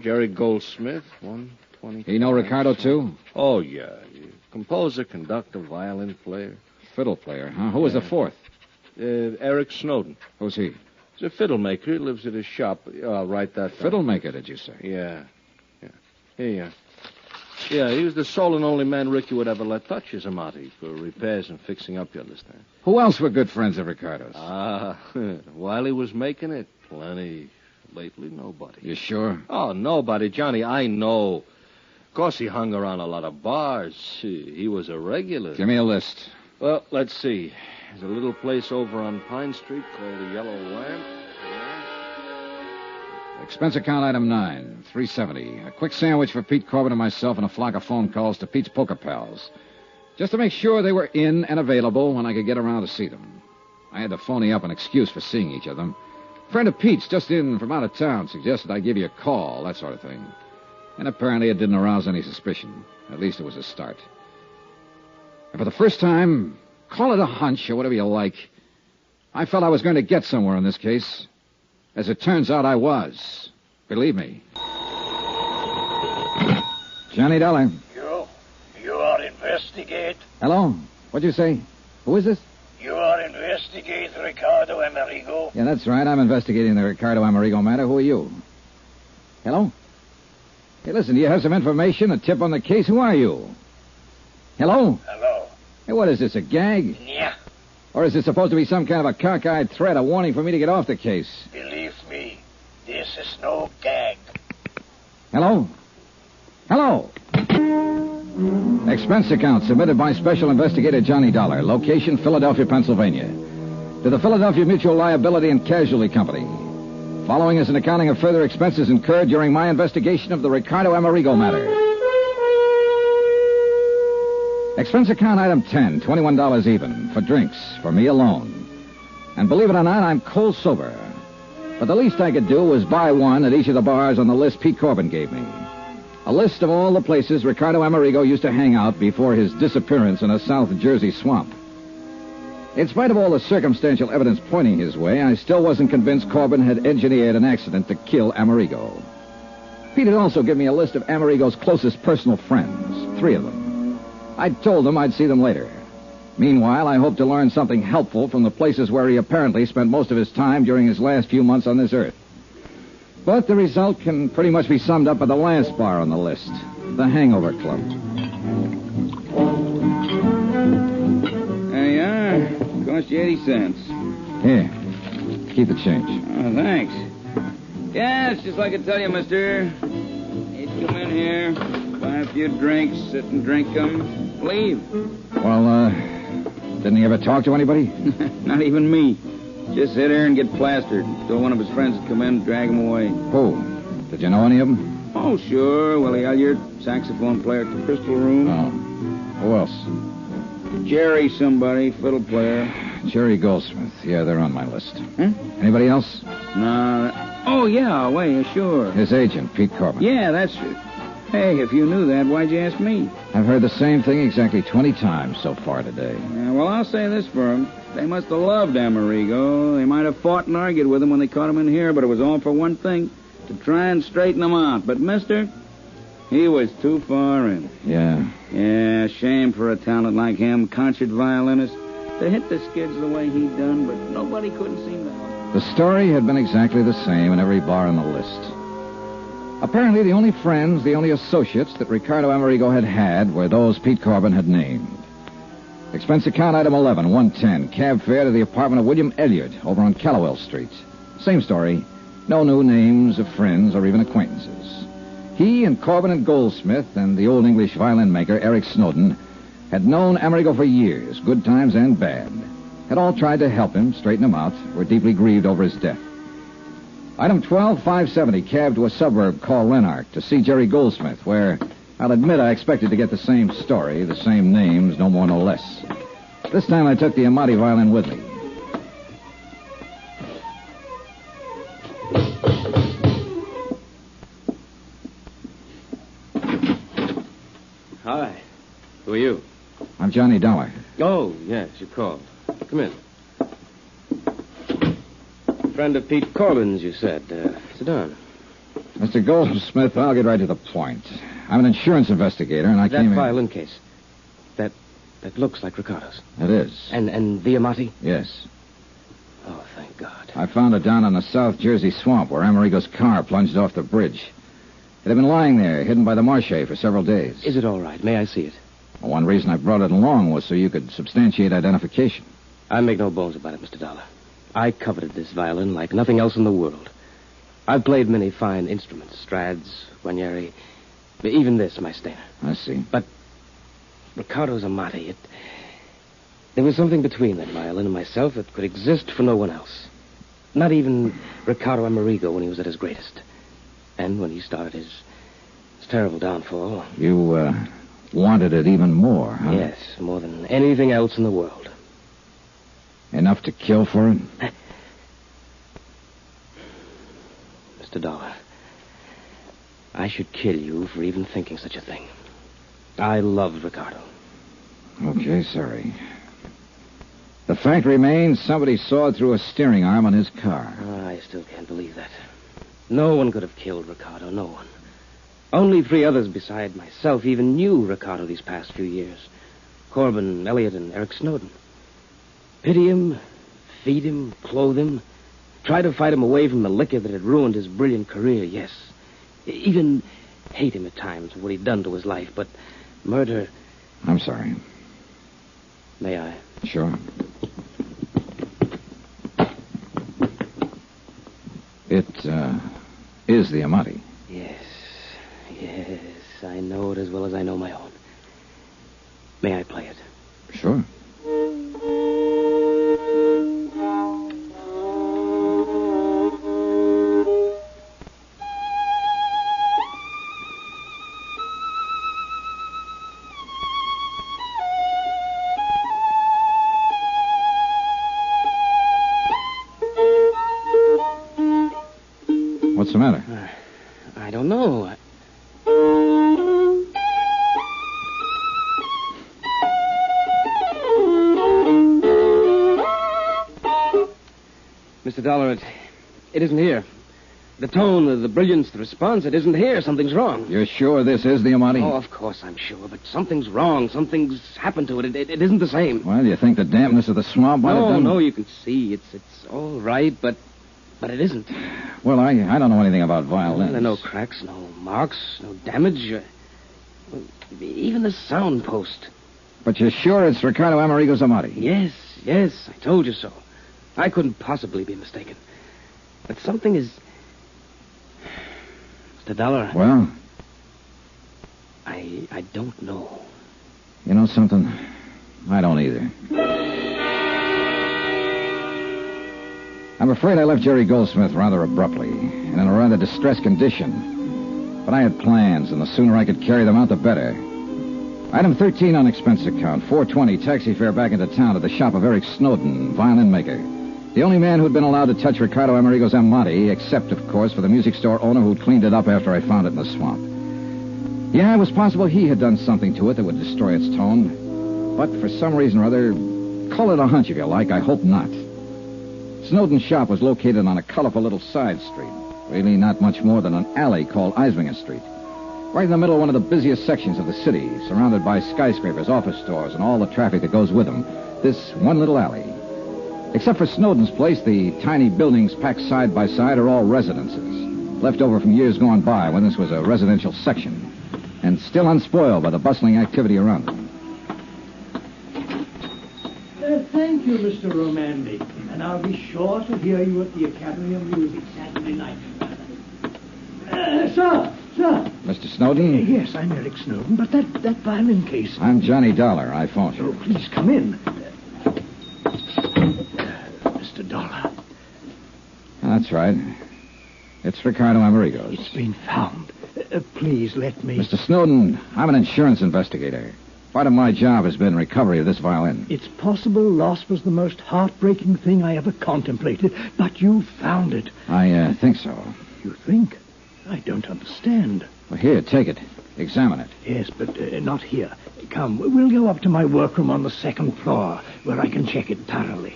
Jerry Goldsmith, 120. He know Ricardo, too? Oh, yeah. Composer, conductor, violin player. Fiddle player, huh? Who was the fourth? Eric Snowden. Who's he? He's a fiddle maker. He lives at his shop. I'll write that down. Fiddle maker, did you say? Yeah. Here you are. Yeah, he was the sole and only man Ricky would ever let touch his amati for repairs and fixing up, you understand? Who else were good friends of Ricardo's? While he was making it, plenty. Lately, nobody. You sure? Oh, nobody, Johnny, I know. Of course, he hung around a lot of bars. He was a regular. Give me a list. Well, let's see. There's a little place over on Pine Street called the Yellow Lamp. Expense account item 9, $370. A quick sandwich for Pete Corbin and myself and a flock of phone calls to Pete's poker pals. Just to make sure they were in and available when I could get around to see them. I had to phony up an excuse for seeing each of them. A friend of Pete's, just in from out of town, suggested I give you a call, that sort of thing. And apparently it didn't arouse any suspicion. At least it was a start. And for the first time, call it a hunch or whatever you like, I felt I was going to get somewhere in this case. As it turns out, I was. Believe me. Johnny Dollar. You are investigate? Hello? What'd you say? Who is this? You are investigate Ricardo Amerigo? Yeah, that's right. I'm investigating the Ricardo Amerigo Matter. Who are you? Hello? Hey, listen, do you have some information, a tip on the case? Who are you? Hello? Hello. Hey, what is this, a gag? Yeah. Or is it supposed to be some kind of a cockeyed threat, a warning for me to get off the case? Believe me, this is no gag. Hello? Hello? Expense account submitted by Special Investigator Johnny Dollar. Location, Philadelphia, Pennsylvania. To the Philadelphia Mutual Liability and Casualty Company. Following is an accounting of further expenses incurred during my investigation of the Ricardo Amerigo Matter. Expense account item 10, $21 even, for drinks, for me alone. And believe it or not, I'm cold sober. But the least I could do was buy one at each of the bars on the list Pete Corbin gave me. A list of all the places Ricardo Amerigo used to hang out before his disappearance in a South Jersey swamp. In spite of all the circumstantial evidence pointing his way, I still wasn't convinced Corbin had engineered an accident to kill Amerigo. Pete had also given me a list of Amerigo's closest personal friends, 3 of them. I'd told them I'd see them later. Meanwhile, I hoped to learn something helpful from the places where he apparently spent most of his time during his last few months on this earth. But the result can pretty much be summed up by the last bar on the list, the Hangover Club. There you are. Cost you 80 cents. Here, keep the change. Oh, thanks. Yeah, it's just like I tell you, mister. You come in here, buy a few drinks, sit and drink them, leave. Well, didn't he ever talk to anybody? Not even me. Just sit here and get plastered. Till one of his friends would come in and drag him away. Who? Did you know any of them? Oh, sure. Willie Elliott, saxophone player at the Crystal Room. Oh. Who else? Jerry somebody, fiddle player. Jerry Goldsmith. Yeah, they're on my list. Huh? Anybody else? No. Oh, yeah, wait, sure. His agent, Pete Corbin. Yeah, that's it. Hey, if you knew that, why'd you ask me? I've heard the same thing exactly 20 times so far today. Yeah, well, I'll say this for him. They must have loved Amerigo. They might have fought and argued with him when they caught him in here, but it was all for one thing, to try and straighten him out. But, mister, he was too far in. Yeah. Yeah, shame for a talent like him, concert violinist, to hit the skids the way he done, but nobody couldn't seem to help him. The story had been exactly the same in every bar on the list. Apparently, the only friends, the only associates that Ricardo Amerigo had were those Pete Corbin had named. Expense account item 11, 110. Cab fare to the apartment of William Elliott over on Callowell Street. Same story. No new names of friends or even acquaintances. He and Corbin and Goldsmith and the old English violin maker, Eric Snowden, had known Amerigo for years, good times and bad. Had all tried to help him, straighten him out, were deeply grieved over his death. Item 12, 570, cab to a suburb called Renark to see Jerry Goldsmith, where, I'll admit, I expected to get the same story, the same names, no more, no less. This time I took the Amati violin with me. Hi. Who are you? I'm Johnny Dollar. Oh, yes, you called. Come in. Friend of Pete Corbin's, you said. Sit down. Mr. Goldsmith, I'll get right to the point. I'm an insurance investigator, and I came in... That violin case. That looks like Ricardo's. It is. And the Amati? Yes. Oh, thank God. I found it down in the South Jersey swamp where Amerigo's car plunged off the bridge. It had been lying there, hidden by the marshe for several days. Is it all right? May I see it? Well, one reason I brought it along was so you could substantiate identification. I make no bones about it, Mr. Dollar. I coveted this violin like nothing else in the world. I've played many fine instruments, Strads, Guarnieri, even this, my Stainer. I see. But Ricardo's Amati, there was something between that violin and myself that could exist for no one else. Not even Ricardo Amerigo when he was at his greatest. And when he started his terrible downfall. You, wanted it even more, huh? Yes, more than anything else in the world. Enough to kill for it? Mr. Dollar, I should kill you for even thinking such a thing. I loved Ricardo. Okay, sorry. The fact remains somebody sawed through a steering arm on his car. I still can't believe that. No one could have killed Ricardo, no one. Only 3 others beside myself even knew Ricardo these past few years. Corbin, Elliott, and Eric Snowden. Pity him, feed him, clothe him, try to fight him away from the liquor that had ruined his brilliant career, yes. Even hate him at times for what he'd done to his life, but murder... I'm sorry. May I? Sure. It, is the Amati. Yes, I know it as well as I know my own. May I play it? Sure. What's the matter? I don't know. Mr. Dollar, it isn't here. The tone, the brilliance, the response, it isn't here. Something's wrong. You're sure this is the Amati? Oh, of course I'm sure, but something's wrong. Something's happened to it. It isn't the same. Well, you think the dampness of the swamp might have done... No, you can see. It's all right, but it isn't. Well, I don't know anything about violins. There are no cracks, no marks, no damage. Even the sound post. But you're sure it's Ricardo Amerigo's Amati? Yes, I told you so. I couldn't possibly be mistaken. But something is... Mr. Dollar... Well? I don't know. You know something? I don't either. I'm afraid I left Jerry Goldsmith rather abruptly, and in a rather distressed condition. But I had plans, and the sooner I could carry them out, the better. Item 13 on expense account, $420, taxi fare back into town to the shop of Eric Snowden, violin maker. The only man who'd been allowed to touch Ricardo Amerigo's Amati, except, of course, for the music store owner who'd cleaned it up after I found it in the swamp. Yeah, it was possible he had done something to it that would destroy its tone. But for some reason or other, call it a hunch if you like, I hope not. Snowden's shop was located on a colorful little side street. Really not much more than an alley called Eisminger Street. Right in the middle of one of the busiest sections of the city, surrounded by skyscrapers, office stores, and all the traffic that goes with them. This one little alley. Except for Snowden's place, the tiny buildings packed side by side are all residences, left over from years gone by when this was a residential section, and still unspoiled by the bustling activity around them. Thank you, Mr. Romandi. And I'll be sure to hear you at the Academy of Music Saturday night. Sir! Mr. Snowden? Yes, I'm Eric Snowden, but that violin case... I'm Johnny Dollar. I phoned you. Oh, please come in. Mr. Dollar. That's right. It's Ricardo Amerigo. It's been found. Please let me... Mr. Snowden, I'm an insurance investigator. Part of my job has been recovery of this violin. It's possible loss was the most heartbreaking thing I ever contemplated, but you found it. I think so. You think? I don't understand. Well, here, take it. Examine it. Yes, but not here. Come, we'll go up to my workroom on the second floor, where I can check it thoroughly.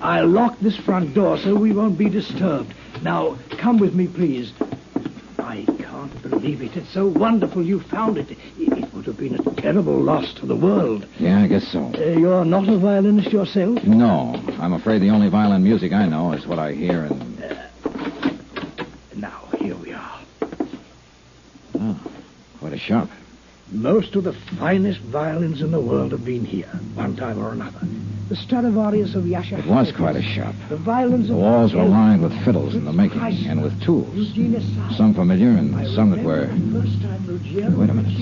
I'll lock this front door so we won't be disturbed. Now, come with me, please. I can't believe it. It's so wonderful you found it. It would have been a terrible loss to the world. Yeah, I guess so. You're not a violinist yourself? No. I'm afraid the only violin music I know is what I hear in... Now, here we are. Oh, quite a shop. Most of the finest violins in the world have been here, one time or another. The Stradivarius of Yasha. It was quite a shop. The violins The of... walls were lined with fiddles in the making, and with tools. Some familiar and some that were... Wait a minute.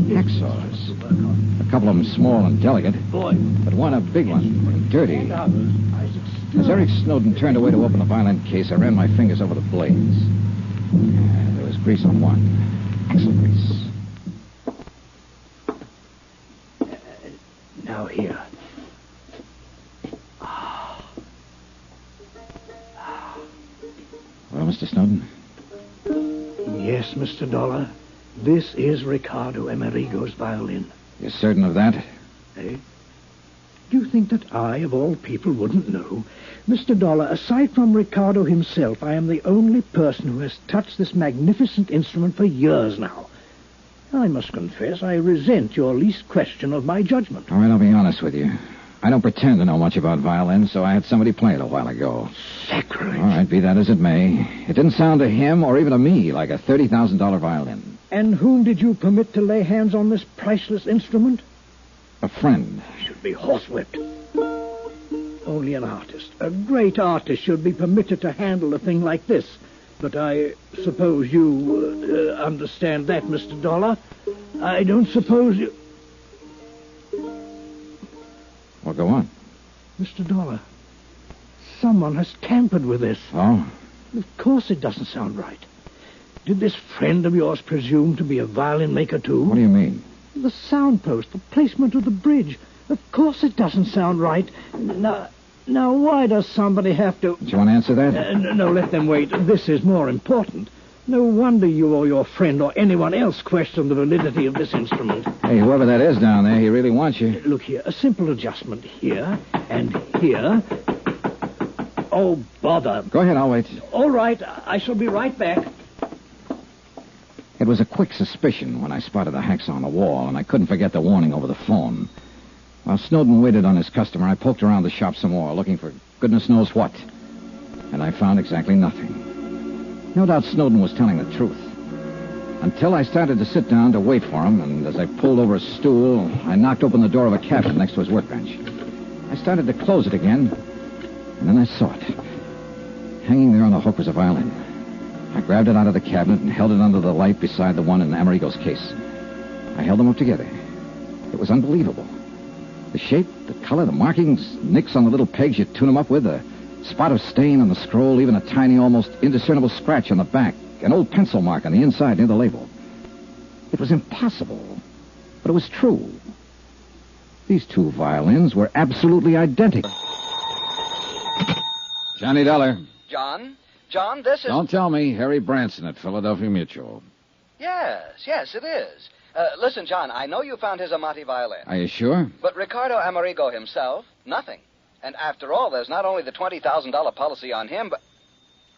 Hacksaws. A couple of them small and delicate, but one a big one, and dirty. As Eric Snowden turned away to open the violin case, I ran my fingers over the blades. There was grease on one. Axle grease. Now here. Well, Mr. Snowden? Yes, Mr. Dollar. This is Ricardo Amerigo's violin. You're certain of that? Eh? Do you think that I, of all people, wouldn't know? Mr. Dollar, aside from Ricardo himself, I am the only person who has touched this magnificent instrument for years now. I must confess I resent your least question of my judgment. All right, I'll be honest with you. I don't pretend to know much about violins, so I had somebody play it a while ago. Sacrilege. All right, be that as it may. It didn't sound to him or even to me like a $30,000 violin. And whom did you permit to lay hands on this priceless instrument? A friend. Should be horsewhipped. Only an artist, a great artist, should be permitted to handle a thing like this. But I suppose you understand that, Mr. Dollar. I don't suppose you... Well, go on. Mr. Dollar, someone has tampered with this. Oh? Of course it doesn't sound right. Did this friend of yours presume to be a violin maker, too? What do you mean? The sound post, the placement of the bridge. Of course it doesn't sound right. Now, why does somebody have to... Do you want to answer that? No, let them wait. This is more important. No wonder you or your friend or anyone else question the validity of this instrument. Hey, whoever that is down there, he really wants you. Look here, a simple adjustment here and here. Oh, bother. Go ahead, I'll wait. All right, I shall be right back. It was a quick suspicion when I spotted the hacksaw on the wall, and I couldn't forget the warning over the phone. While Snowden waited on his customer, I poked around the shop some more, looking for goodness knows what. And I found exactly nothing. No doubt Snowden was telling the truth. Until I started to sit down to wait for him, and as I pulled over a stool, I knocked open the door of a cabinet next to his workbench. I started to close it again, and then I saw it. Hanging there on the hook was a violin. I grabbed it out of the cabinet and held it under the light beside the one in Amerigo's case. I held them up together. It was unbelievable. The shape, the color, the markings, nicks on the little pegs you tune them up with, a spot of stain on the scroll, even a tiny, almost indiscernible scratch on the back, an old pencil mark on the inside near the label. It was impossible, but it was true. These two violins were absolutely identical. Johnny Dollar. John, this is... Don't tell me. Harry Branson at Philadelphia Mutual. Yes, it is. Listen, John, I know you found his Amati violin. Are you sure? But Ricardo Amerigo himself, nothing. And after all, there's not only the $20,000 policy on him, but...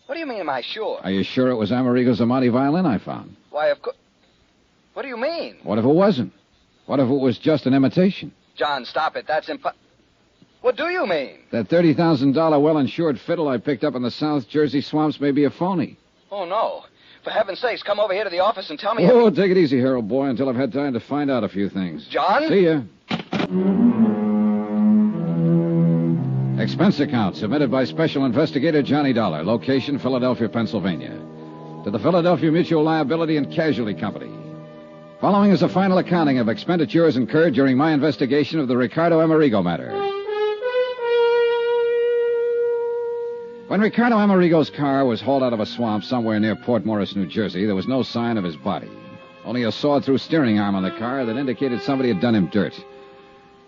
What do you mean, am I sure? Are you sure it was Amerigo's Amati violin I found? Why, of course... What do you mean? What if it wasn't? What if it was just an imitation? John, stop it. That's What do you mean? That $30,000 well-insured fiddle I picked up in the South Jersey swamps may be a phony. Oh, no. For heaven's sakes, come over here to the office and tell me... Oh, take it easy, Harold boy, until I've had time to find out a few things. John? See ya. Expense account submitted by Special Investigator Johnny Dollar. Location, Philadelphia, Pennsylvania. To the Philadelphia Mutual Liability and Casualty Company. Following is a final accounting of expenditures incurred during my investigation of the Ricardo Amerigo matter. When Ricardo Amerigo's car was hauled out of a swamp somewhere near Port Morris, New Jersey, there was no sign of his body. Only a sawed-through steering arm on the car that indicated somebody had done him dirt.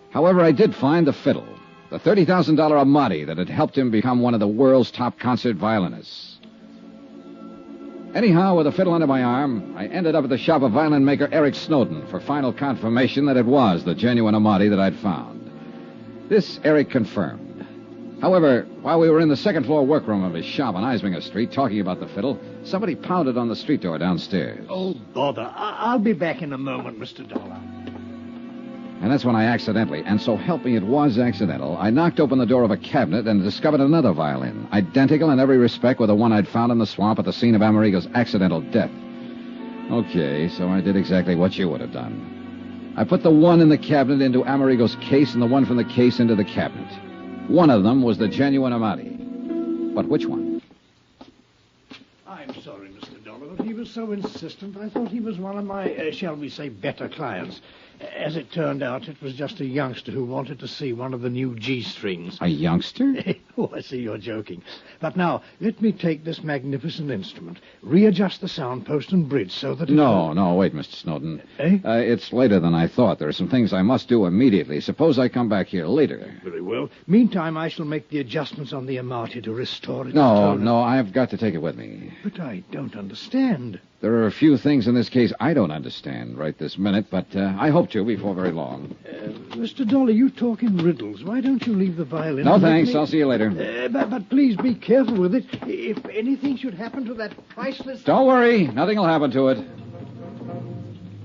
However, I did find the fiddle, the $30,000 Amati that had helped him become one of the world's top concert violinists. Anyhow, with the fiddle under my arm, I ended up at the shop of violin maker Eric Snowden for final confirmation that it was the genuine Amati that I'd found. This Eric confirmed. However, while we were in the second-floor workroom of his shop on Eisminger Street talking about the fiddle, somebody pounded on the street door downstairs. Oh, bother. I'll be back in a moment, Mr. Dollar. And that's when I accidentally, and so help me it was accidental, I knocked open the door of a cabinet and discovered another violin, identical in every respect with the one I'd found in the swamp at the scene of Amerigo's accidental death. Okay, so I did exactly what you would have done. I put the one in the cabinet into Amerigo's case and the one from the case into the cabinet. One of them was the genuine Amati. But which one? I'm sorry, Mr. Dollar, but he was so insistent. I thought he was one of my, shall we say, better clients. As it turned out, it was just a youngster who wanted to see one of the new G-strings. A youngster? Oh, I see you're joking. But now, let me take this magnificent instrument, readjust the sound post and bridge so that... No, wait, Mr. Snowden. Eh? It's later than I thought. There are some things I must do immediately. Suppose I come back here later. Very well. Meantime, I shall make the adjustments on the Amati to restore its tone. No, I've got to take it with me. But I don't understand. There are a few things in this case I don't understand right this minute, but I hope to before very long. Mr. Dollar, you talk in riddles. Why don't you leave the violin? No, thanks. I'll see you later. But please be careful with it. If anything should happen to that priceless... Don't worry. Nothing will happen to it.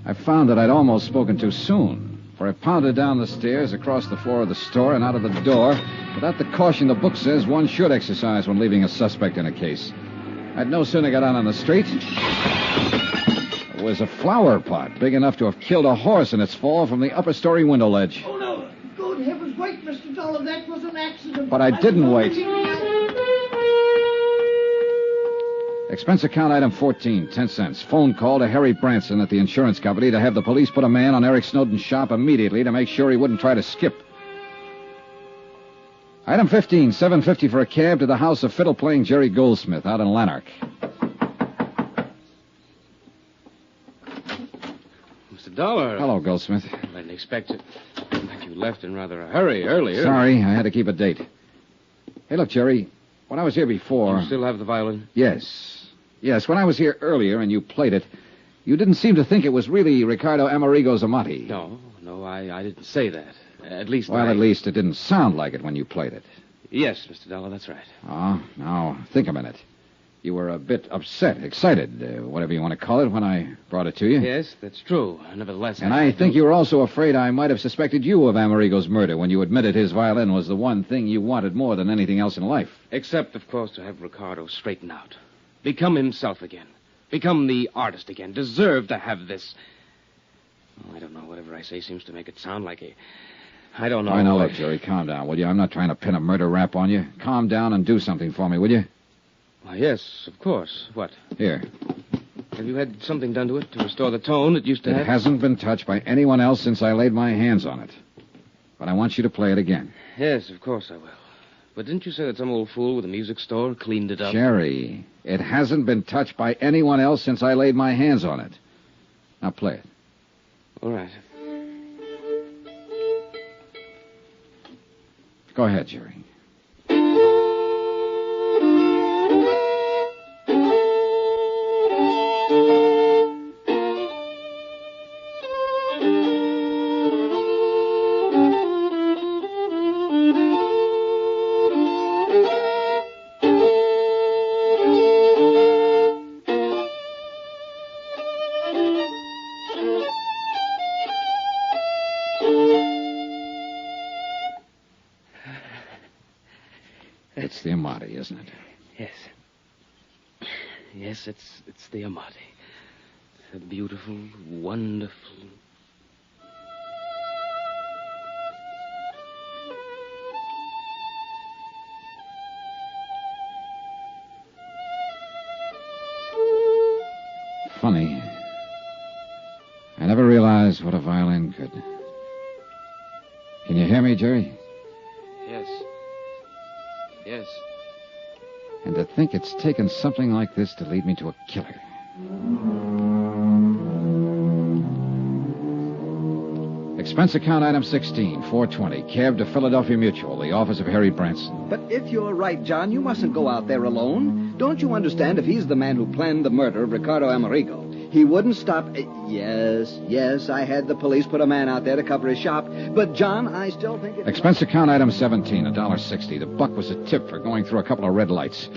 I found that I'd almost spoken too soon, for I pounded down the stairs, across the floor of the store, and out of the door without the caution the book says one should exercise when leaving a suspect in a case. I'd no sooner got out on the street... It was a flower pot big enough to have killed a horse in its fall from the upper story window ledge. Oh, no. Good heavens, wait, Mr. Dollar. That was an accident. But I didn't wait. Expense account item 14, 10 cents. Phone call to Harry Branson at the insurance company to have the police put a man on Eric Snowden's shop immediately to make sure he wouldn't try to skip. Item 15, $7.50 for a cab to the house of fiddle-playing Jerry Goldsmith out in Lanark. Mr. Dollar. Hello, Goldsmith. I didn't expect it. But you left in rather a hurry earlier. Sorry, I had to keep a date. Hey, look, Jerry, when I was here before... You still have the violin? Yes, when I was here earlier and you played it, you didn't seem to think it was really Ricardo Amerigo's Amati. No, I didn't say that. At least at least it didn't sound like it when you played it. Yes, Mr. Dollar, that's right. Oh, now, think a minute. You were a bit upset, excited, whatever you want to call it, when I brought it to you. Yes, that's true. Nevertheless... And I think you were also afraid I might have suspected you of Amerigo's murder when you admitted his violin was the one thing you wanted more than anything else in life. Except, of course, to have Ricardo straighten out. Become himself again. Become the artist again. Deserve to have this... Oh, I don't know. Whatever I say seems to make it sound like a... I don't know. I know. Look, Jerry, calm down, will you? I'm not trying to pin a murder rap on you. Calm down and do something for me, will you? Why, yes, of course. What? Here. Have you had something done to it to restore the tone it used to have? It hasn't been touched by anyone else since I laid my hands on it. But I want you to play it again. Yes, of course I will. But didn't you say that some old fool with a music store cleaned it up? Jerry, it hasn't been touched by anyone else since I laid my hands on it. Now play it. All right. Go ahead, Jerry. It's the Amati, isn't it? Yes. Yes, it's the Amati. It's a beautiful, wonderful... funny. I never realized what a violin could. Can you hear me, Jerry? Yes. Yes. And to think it's taken something like this to lead me to a killer. Expense account item 16, 420. Cab to Philadelphia Mutual, the office of Harry Branson. But if you're right, John, you mustn't go out there alone. Don't you understand if he's the man who planned the murder of Ricardo Amerigo, he wouldn't stop... Yes, I had the police put a man out there to cover his shop. But, John, I still think it... Expense account item 17, $1.60. The buck was a tip for going through a couple of red lights.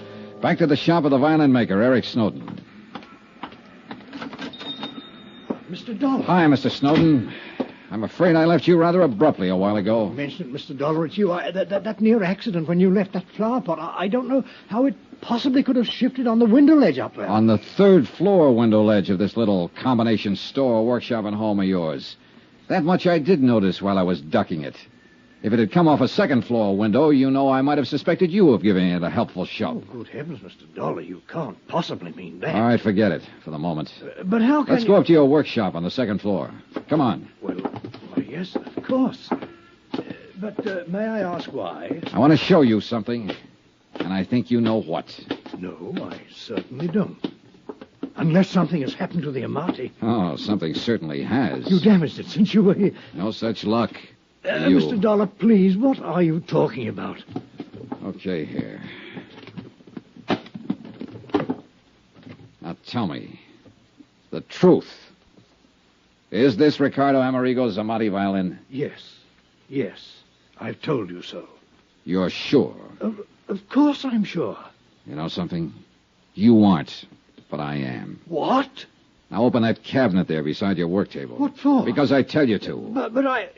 Back to the shop of the violin maker, Eric Snowden. Mr. Dollar. Hi, Mr. Snowden. I'm afraid I left you rather abruptly a while ago. Mention it, Mr. Dollar. It's you. That near accident when you left that flower pot, I don't know how it possibly could have shifted on the window ledge up there. On the third floor window ledge of this little combination store, workshop, and home of yours. That much I did notice while I was ducking it. If it had come off a second floor window, you know I might have suspected you of giving it a helpful shove. Oh, good heavens, Mr. Dollar, you can't possibly mean that. All right, forget it for the moment. But how can Let's go up to your workshop on the second floor. Come on. Well, yes, of course. But may I ask why? I want to show you something, and I think you know what. No, I certainly don't. Unless something has happened to the Amati. Oh, something certainly has. You damaged it since you were here. No such luck. Mr. Dollar, please, what are you talking about? Okay, here. Now tell me, the truth. Is this Ricardo Amerigo's Amati violin? Yes. I've told you so. You're sure? Of course I'm sure. You know something? You aren't, but I am. What? Now open that cabinet there beside your work table. What for? Because I tell you to. But I...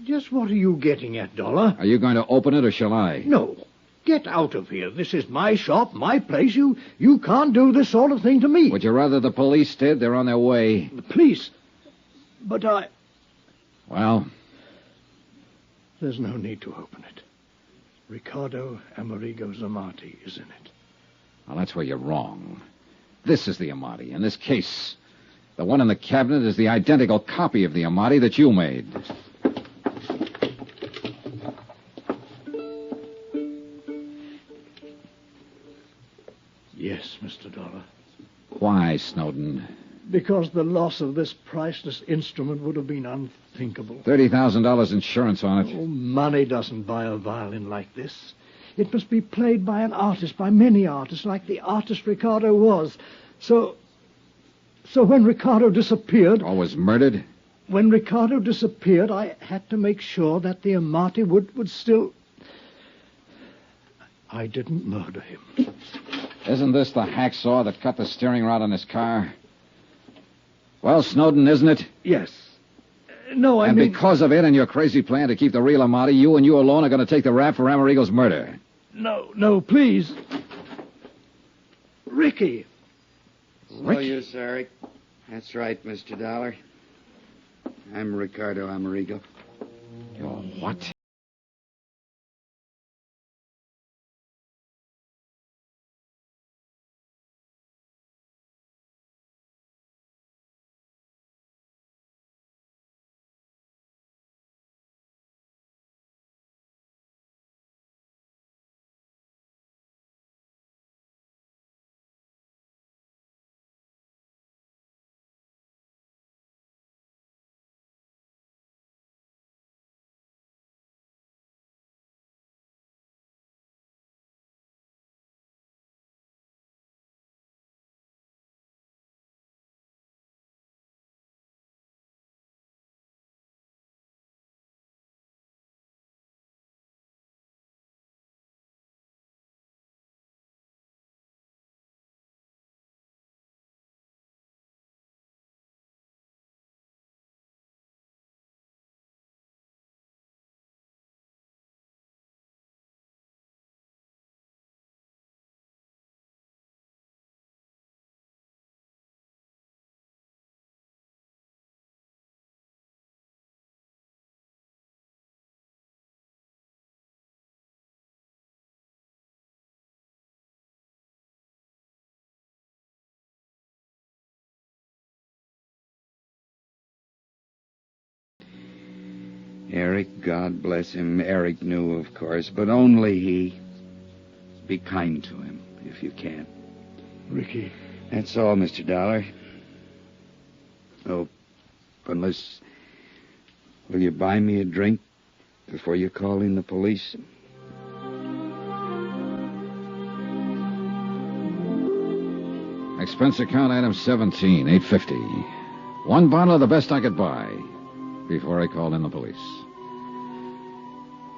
just what are you getting at, Dollar? Are you going to open it or shall I? No. Get out of here. This is my shop, my place. You can't do this sort of thing to me. Would you rather the police did? They're on their way. The police? But I... Well? There's no need to open it. Ricardo Amerigo's Amati is in it. Well, that's where you're wrong. This is the Amati. In this case, the one in the cabinet is the identical copy of the Amati that you made. Yes, Mr. Dollar. Why, Snowden? Because the loss of this priceless instrument would have been unthinkable. $30,000 insurance on it. Oh, money doesn't buy a violin like this. It must be played by an artist, by many artists, like the artist Ricardo was. So when Ricardo disappeared... Or was murdered? When Ricardo disappeared, I had to make sure that the Amati would still... I didn't murder him. Isn't this the hacksaw that cut the steering rod on his car? Well, Snowden, isn't it? Yes. No, I mean... And because of it and your crazy plan to keep the real Amati, you and you alone are going to take the rap for Amerigo's murder. No, please. Ricky. No use, Eric. That's right, Mr. Dollar. I'm Ricardo Amerigo. You're what? Eric, God bless him. Eric knew, of course, but only he. Be kind to him, if you can. Ricky. That's all, Mr. Dollar. Oh, unless... Will you buy me a drink before you call in the police? Expense account item 17, $8.50. One bottle of the best I could buy before I called in the police.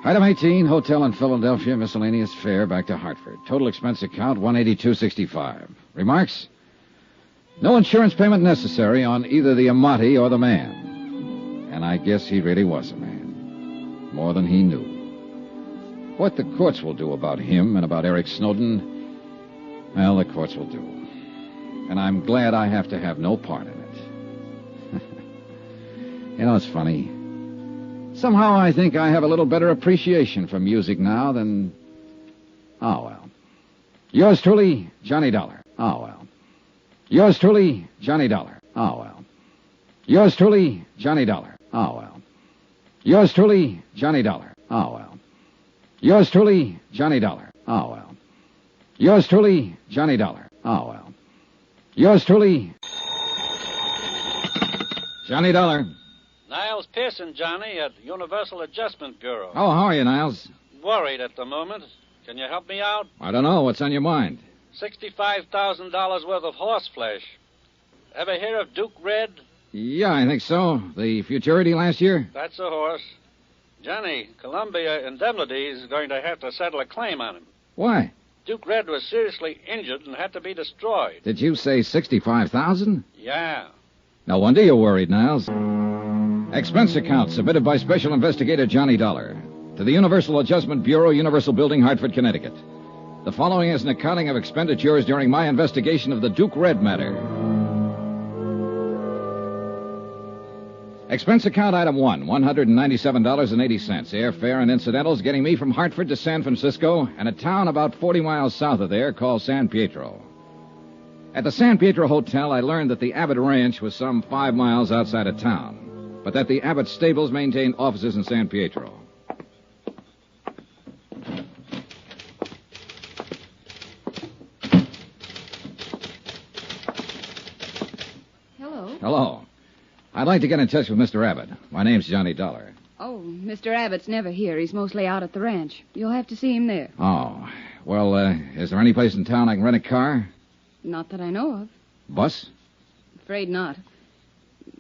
Item 18, hotel in Philadelphia, miscellaneous fare back to Hartford. Total expense account, $182.65. Remarks? No insurance payment necessary on either the Amati or the man. And I guess he really was a man. More than he knew. What the courts will do about him and about Eric Snowden, well, the courts will do. And I'm glad I have to have no part in it. You know, it's funny. Somehow I think I have a little better appreciation for music now than... Oh, well. Yours truly, Johnny Dollar. Oh, well. Yours truly, Johnny Dollar. Oh, well. Yours truly, Johnny Dollar. Oh, well. Yours truly, Johnny Dollar. Oh, well. Yours truly, Johnny Dollar. Oh, well. Yours truly, Johnny Dollar. Oh, well. Yours truly, Johnny Dollar. Niles Pearson, Johnny, at Universal Adjustment Bureau. Oh, how are you, Niles? Worried at the moment. Can you help me out? I don't know. What's on your mind? $65,000 worth of horseflesh. Ever hear of Duke Red? Yeah, I think so. The Futurity last year? That's a horse. Johnny, Columbia Indemnity is going to have to settle a claim on him. Why? Duke Red was seriously injured and had to be destroyed. Did you say $65,000? Yeah. No wonder you're worried, Niles. Expense account submitted by Special Investigator Johnny Dollar to the Universal Adjustment Bureau, Universal Building, Hartford, Connecticut. The following is an accounting of expenditures during my investigation of the Duke Red matter. Expense account item 1, $197.80. Airfare and incidentals getting me from Hartford to San Francisco and a town about 40 miles south of there called San Pietro. At the San Pietro Hotel, I learned that the Abbott Ranch was some 5 miles outside of town, but that the Abbott stables maintained offices in San Pietro. Hello. Hello. I'd like to get in touch with Mr. Abbott. My name's Johnny Dollar. Oh, Mr. Abbott's never here. He's mostly out at the ranch. You'll have to see him there. Oh. Well, is there any place in town I can rent a car? Not that I know of. Bus? Afraid not.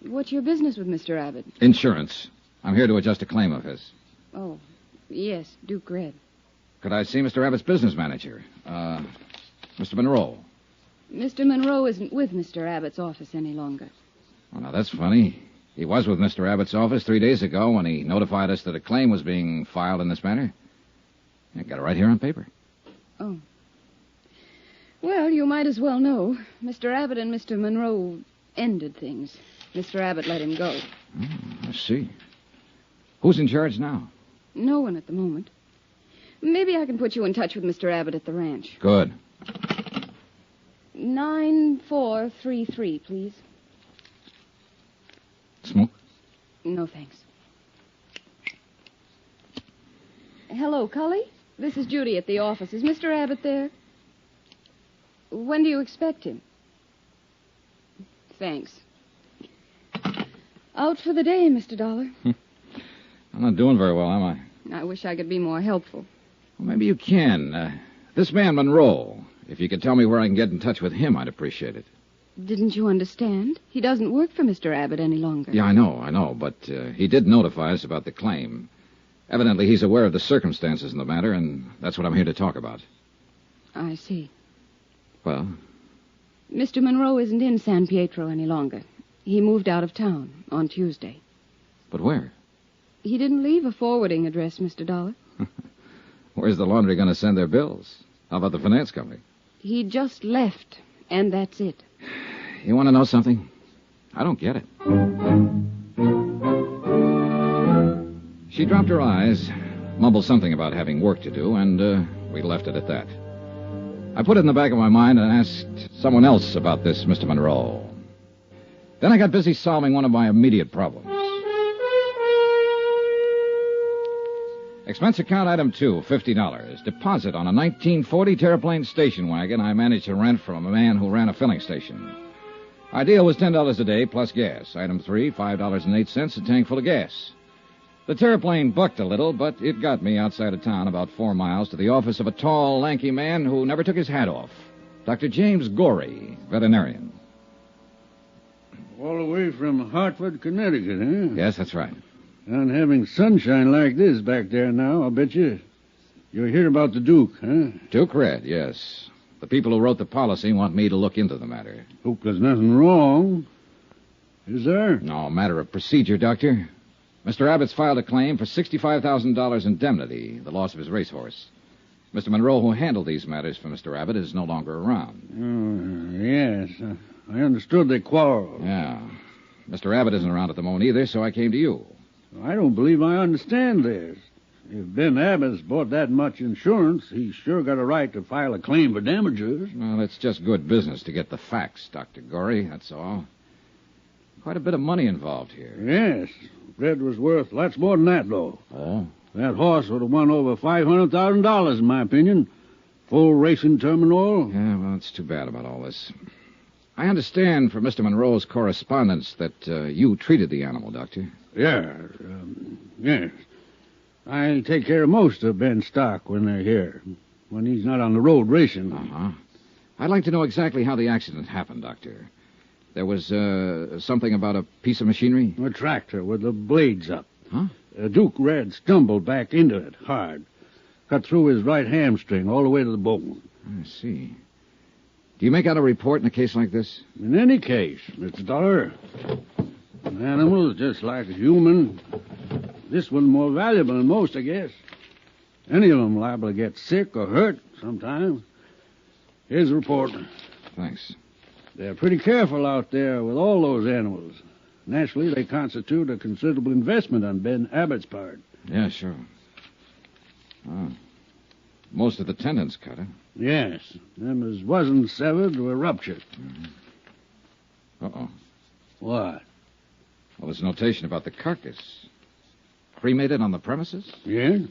What's your business with Mr. Abbott? Insurance. I'm here to adjust a claim of his. Oh, yes, Duke Red. Could I see Mr. Abbott's business manager? Mr. Monroe. Mr. Monroe isn't with Mr. Abbott's office any longer. Oh, now, that's funny. He was with Mr. Abbott's office 3 days ago when he notified us that a claim was being filed in this matter. I got it right here on paper. Oh. Well, you might as well know. Mr. Abbott and Mr. Monroe ended things. Mr. Abbott let him go. I see. Who's in charge now? No one at the moment. Maybe I can put you in touch with Mr. Abbott at the ranch. Good. 9433, please. Smoke? No, thanks. Hello, Cully? This is Judy at the office. Is Mr. Abbott there? When do you expect him? Thanks. Out for the day, Mr. Dollar. I'm not doing very well, am I? I wish I could be more helpful. Well, maybe you can. This man, Monroe, if you could tell me where I can get in touch with him, I'd appreciate it. Didn't you understand? He doesn't work for Mr. Abbott any longer. Yeah, I know, but he did notify us about the claim. Evidently, he's aware of the circumstances in the matter, and that's what I'm here to talk about. I see. Well? Mr. Monroe isn't in San Pietro any longer. He moved out of town on Tuesday. But where? He didn't leave a forwarding address, Mr. Dollar. Where's the laundry going to send their bills? How about the finance company? He just left, and that's it. You want to know something? I don't get it. She dropped her eyes, mumbled something about having work to do, and we left it at that. I put it in the back of my mind and asked someone else about this Mr. Monroe. Then I got busy solving one of my immediate problems. Expense account item 2, $50. Deposit on a 1940 Terraplane station wagon I managed to rent from a man who ran a filling station. Our deal was $10 a day plus gas. Item 3, $5.08, a tank full of gas. The Terraplane bucked a little, but it got me outside of town about 4 miles to the office of a tall, lanky man who never took his hat off. Dr. James Gorey, veterinarian. All the way from Hartford, Connecticut, huh? Yes, that's right. And having sunshine like this back there now, I'll bet you. You hear about the Duke, huh? Duke Red, yes. The people who wrote the policy want me to look into the matter. Hope there's nothing wrong. Is there? No, matter of procedure, Doctor. Mr. Abbott's filed a claim for $65,000 indemnity, the loss of his racehorse. Mr. Monroe, who handled these matters for Mr. Abbott, is no longer around. Yes. I understood they quarreled. Yeah. Mr. Abbott isn't around at the moment either, so I came to you. I don't believe I understand this. If Ben Abbott's bought that much insurance, he's sure got a right to file a claim for damages. Well, it's just good business to get the facts, Dr. Gorey, that's all. Quite a bit of money involved here. Yes. Red was worth lots more than that, though. Oh? That horse would have won over $500,000, in my opinion. Full racing terminal. Yeah, well, it's too bad about all this. I understand from Mr. Monroe's correspondence that you treated the animal, Doctor. Yeah, yes. I take care of most of Ben's stock when they're here, when he's not on the road racing. Uh-huh. I'd like to know exactly how the accident happened, Doctor. There was something about a piece of machinery? A tractor with the blades up. Huh? Duke Red stumbled back into it hard. Cut through his right hamstring all the way to the bone. I see. Do you make out a report in a case like this? In any case, Mr. Dollar. An animal is just like a human. This one's more valuable than most, I guess. Any of them liable to get sick or hurt sometime. Here's the report. Thanks. They're pretty careful out there with all those animals. Naturally, they constitute a considerable investment on Ben Abbott's part. Yeah, sure. Oh. Most of the tendons cut, huh? Yes. Them as wasn't severed were ruptured. Mm-hmm. Uh-oh. What? Well, there's notation about the carcass. Cremated on the premises? Yeah? Well,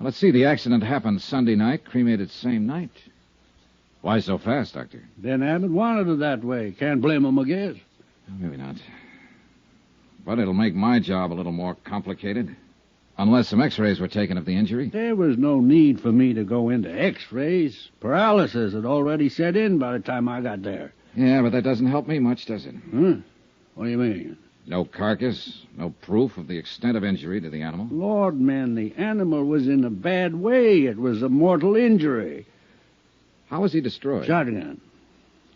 let's see. The accident happened Sunday night, cremated same night. Why so fast, Doctor? Ben Abbott wanted it that way. Can't blame him, I guess. Maybe not. But it'll make my job a little more complicated. Unless some x-rays were taken of the injury. There was no need for me to go into x-rays. Paralysis had already set in by the time I got there. Yeah, but that doesn't help me much, does it? Huh? What do you mean? No carcass, no proof of the extent of injury to the animal. Lord, man, the animal was in a bad way. It was a mortal injury. How was he destroyed? Shotgun.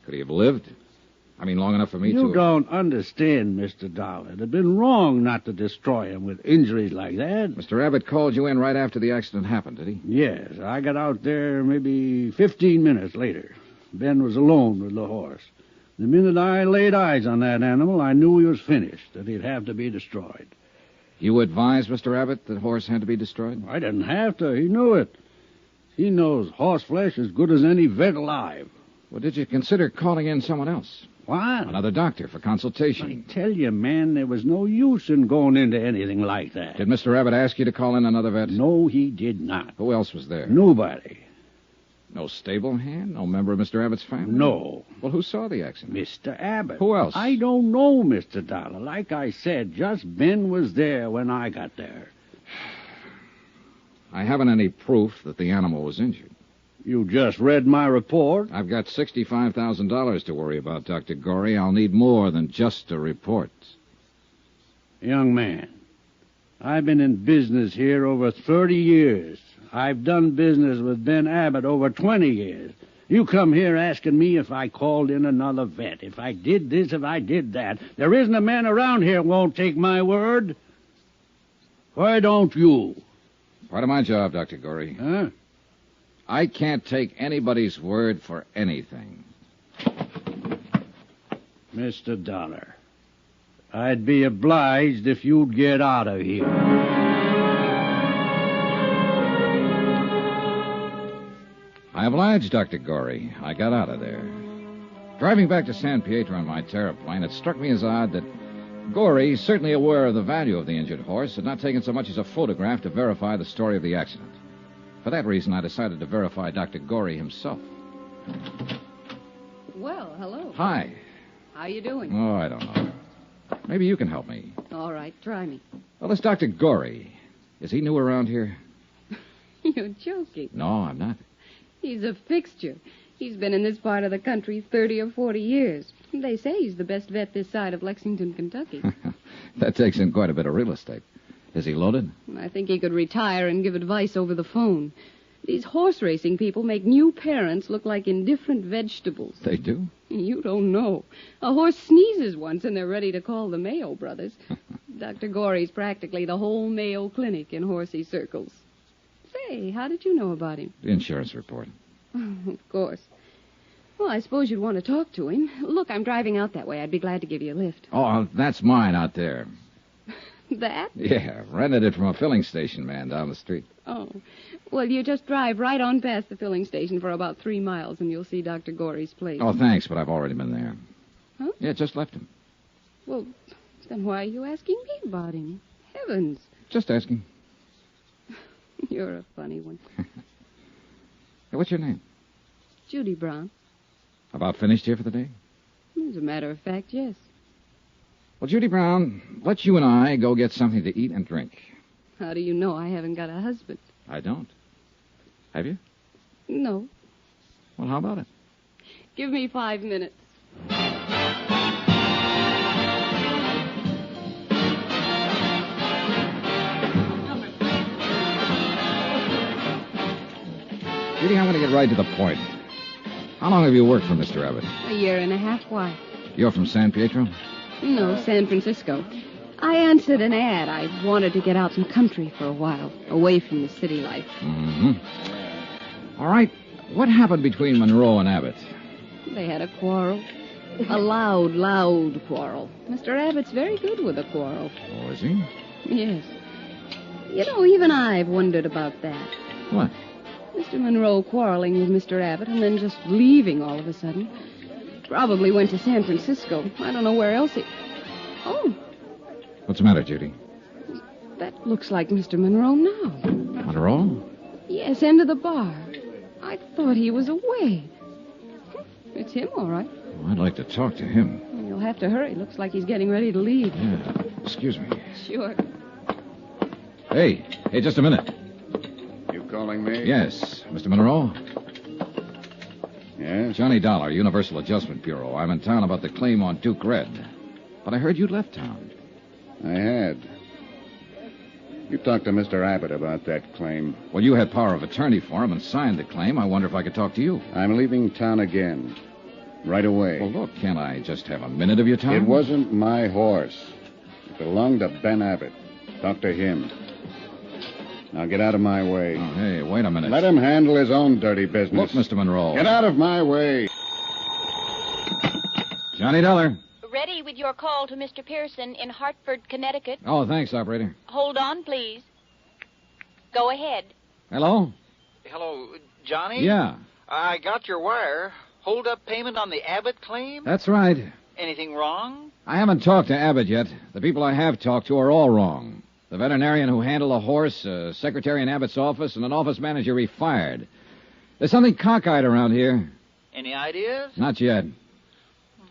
Could he have lived? I mean, long enough for me to... You don't understand, Mr. Dollar. It'd have been wrong not to destroy him with injuries like that. Mr. Abbott called you in right after the accident happened, did he? Yes, I got out there maybe 15 minutes later. Ben was alone with the horse. The minute I laid eyes on that animal, I knew he was finished, that he'd have to be destroyed. You advised Mr. Abbott that the horse had to be destroyed? I didn't have to. He knew it. He knows horse flesh as good as any vet alive. Well, did you consider calling in someone else? What? Another doctor for consultation. I tell you, man, there was no use in going into anything like that. Did Mr. Abbott ask you to call in another vet? No, he did not. Who else was there? Nobody. No stable hand? No member of Mr. Abbott's family? No. Well, who saw the accident? Mr. Abbott. Who else? I don't know, Mr. Dollar. Like I said, just Ben was there when I got there. I haven't any proof that the animal was injured. You just read my report? I've got $65,000 to worry about, Dr. Gorey. I'll need more than just a report. Young man, I've been in business here over 30 years. I've done business with Ben Abbott over 20 years. You come here asking me if I called in another vet, if I did this, if I did that. There isn't a man around here who won't take my word. Why don't you? Part of my job, Dr. Gorey. Huh? I can't take anybody's word for anything. Mr. Dollar, I'd be obliged if you'd get out of here. I obliged, Dr. Gorey. I got out of there. Driving back to San Pietro in my Terraplane, it struck me as odd that Gorey, certainly aware of the value of the injured horse, had not taken so much as a photograph to verify the story of the accident. For that reason, I decided to verify Dr. Gorey himself. Well, hello. Hi. How you doing? Oh, I don't know. Maybe you can help me. All right, try me. Well, it's Dr. Gorey. Is he new around here? You're joking. No, I'm not. He's a fixture. He's been in this part of the country 30 or 40 years. They say he's the best vet this side of Lexington, Kentucky. That takes in quite a bit of real estate. Is he loaded? I think he could retire and give advice over the phone. These horse racing people make new parents look like indifferent vegetables. They do? You don't know. A horse sneezes once and they're ready to call the Mayo brothers. Dr. Gorey's practically the whole Mayo Clinic in horsey circles. Say, how did you know about him? The insurance report. Of course. Well, I suppose you'd want to talk to him. Look, I'm driving out that way. I'd be glad to give you a lift. Oh, that's mine out there. That? Yeah, rented it from a filling station man down the street. Oh. Well, you just drive right on past the filling station for about 3 miles, and you'll see Dr. Gorey's place. Oh, thanks, but I've already been there. Huh? Yeah, just left him. Well, then why are you asking me about him? Heavens. Just asking. You're a funny one. Hey, what's your name? Judy Brown. About finished here for the day? As a matter of fact, yes. Well, Judy Brown, let's you and I go get something to eat and drink. How do you know I haven't got a husband? I don't. Have you? No. Well, how about it? Give me 5 minutes. Judy, I'm going to get right to the point. How long have you worked for Mr. Abbott? A year and a half. Why? You're from San Pietro? No, San Francisco. I answered an ad. I wanted to get out in the country for a while, away from the city life. Mm-hmm. All right. What happened between Monroe and Abbott? They had a quarrel. A loud quarrel. Mr. Abbott's very good with a quarrel. Oh, is he? Yes. You know, even I've wondered about that. What? Mr. Monroe quarreling with Mr. Abbott and then just leaving all of a sudden. Probably went to San Francisco. I don't know where else he... Oh. What's the matter, Judy? That looks like Mr. Monroe now. Monroe? Yes, end of the bar. I thought he was away. It's him, all right. Well, I'd like to talk to him. You'll have to hurry. Looks like he's getting ready to leave. Yeah. Excuse me. Sure. Hey, just a minute. You calling me? Yes. Mr. Monroe? Yes? Johnny Dollar, Universal Adjustment Bureau. I'm in town about the claim on Duke Red. But I heard you'd left town. I had. You talked to Mr. Abbott about that claim. Well, you had power of attorney for him and signed the claim. I wonder if I could talk to you. I'm leaving town again. Right away. Well, look, can't I just have a minute of your time? It wasn't my horse. It belonged to Ben Abbott. Talk to him. Now get out of my way. Oh, hey, wait a minute. Let him handle his own dirty business. Look, Mr. Monroe. Get out of my way. Johnny Dollar. Ready with your call to Mr. Pearson in Hartford, Connecticut. Oh, thanks, operator. Hold on, please. Go ahead. Hello? Hello, Johnny? Yeah. I got your wire. Hold up payment on the Abbott claim? That's right. Anything wrong? I haven't talked to Abbott yet. The people I have talked to are all wrong. The veterinarian who handled a horse, a secretary in Abbott's office, and an office manager he fired. There's something cockeyed around here. Any ideas? Not yet.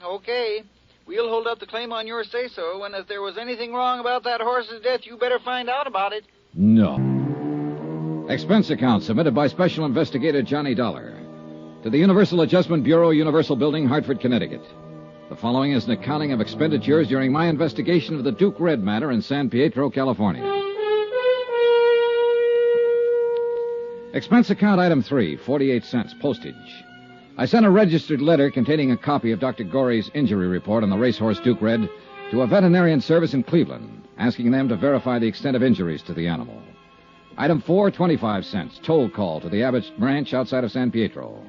Okay. We'll hold up the claim on your say-so, and if there was anything wrong about that horse's death, you better find out about it. No. Expense account submitted by Special Investigator Johnny Dollar to the Universal Adjustment Bureau, Universal Building, Hartford, Connecticut. The following is an accounting of expenditures during my investigation of the Duke Red matter in San Pietro, California. Expense account item 3, 48 cents, postage. I sent a registered letter containing a copy of Dr. Gorey's injury report on the racehorse Duke Red to a veterinarian service in Cleveland, asking them to verify the extent of injuries to the animal. Item 4, 25 cents, toll call to the Abbott ranch outside of San Pietro.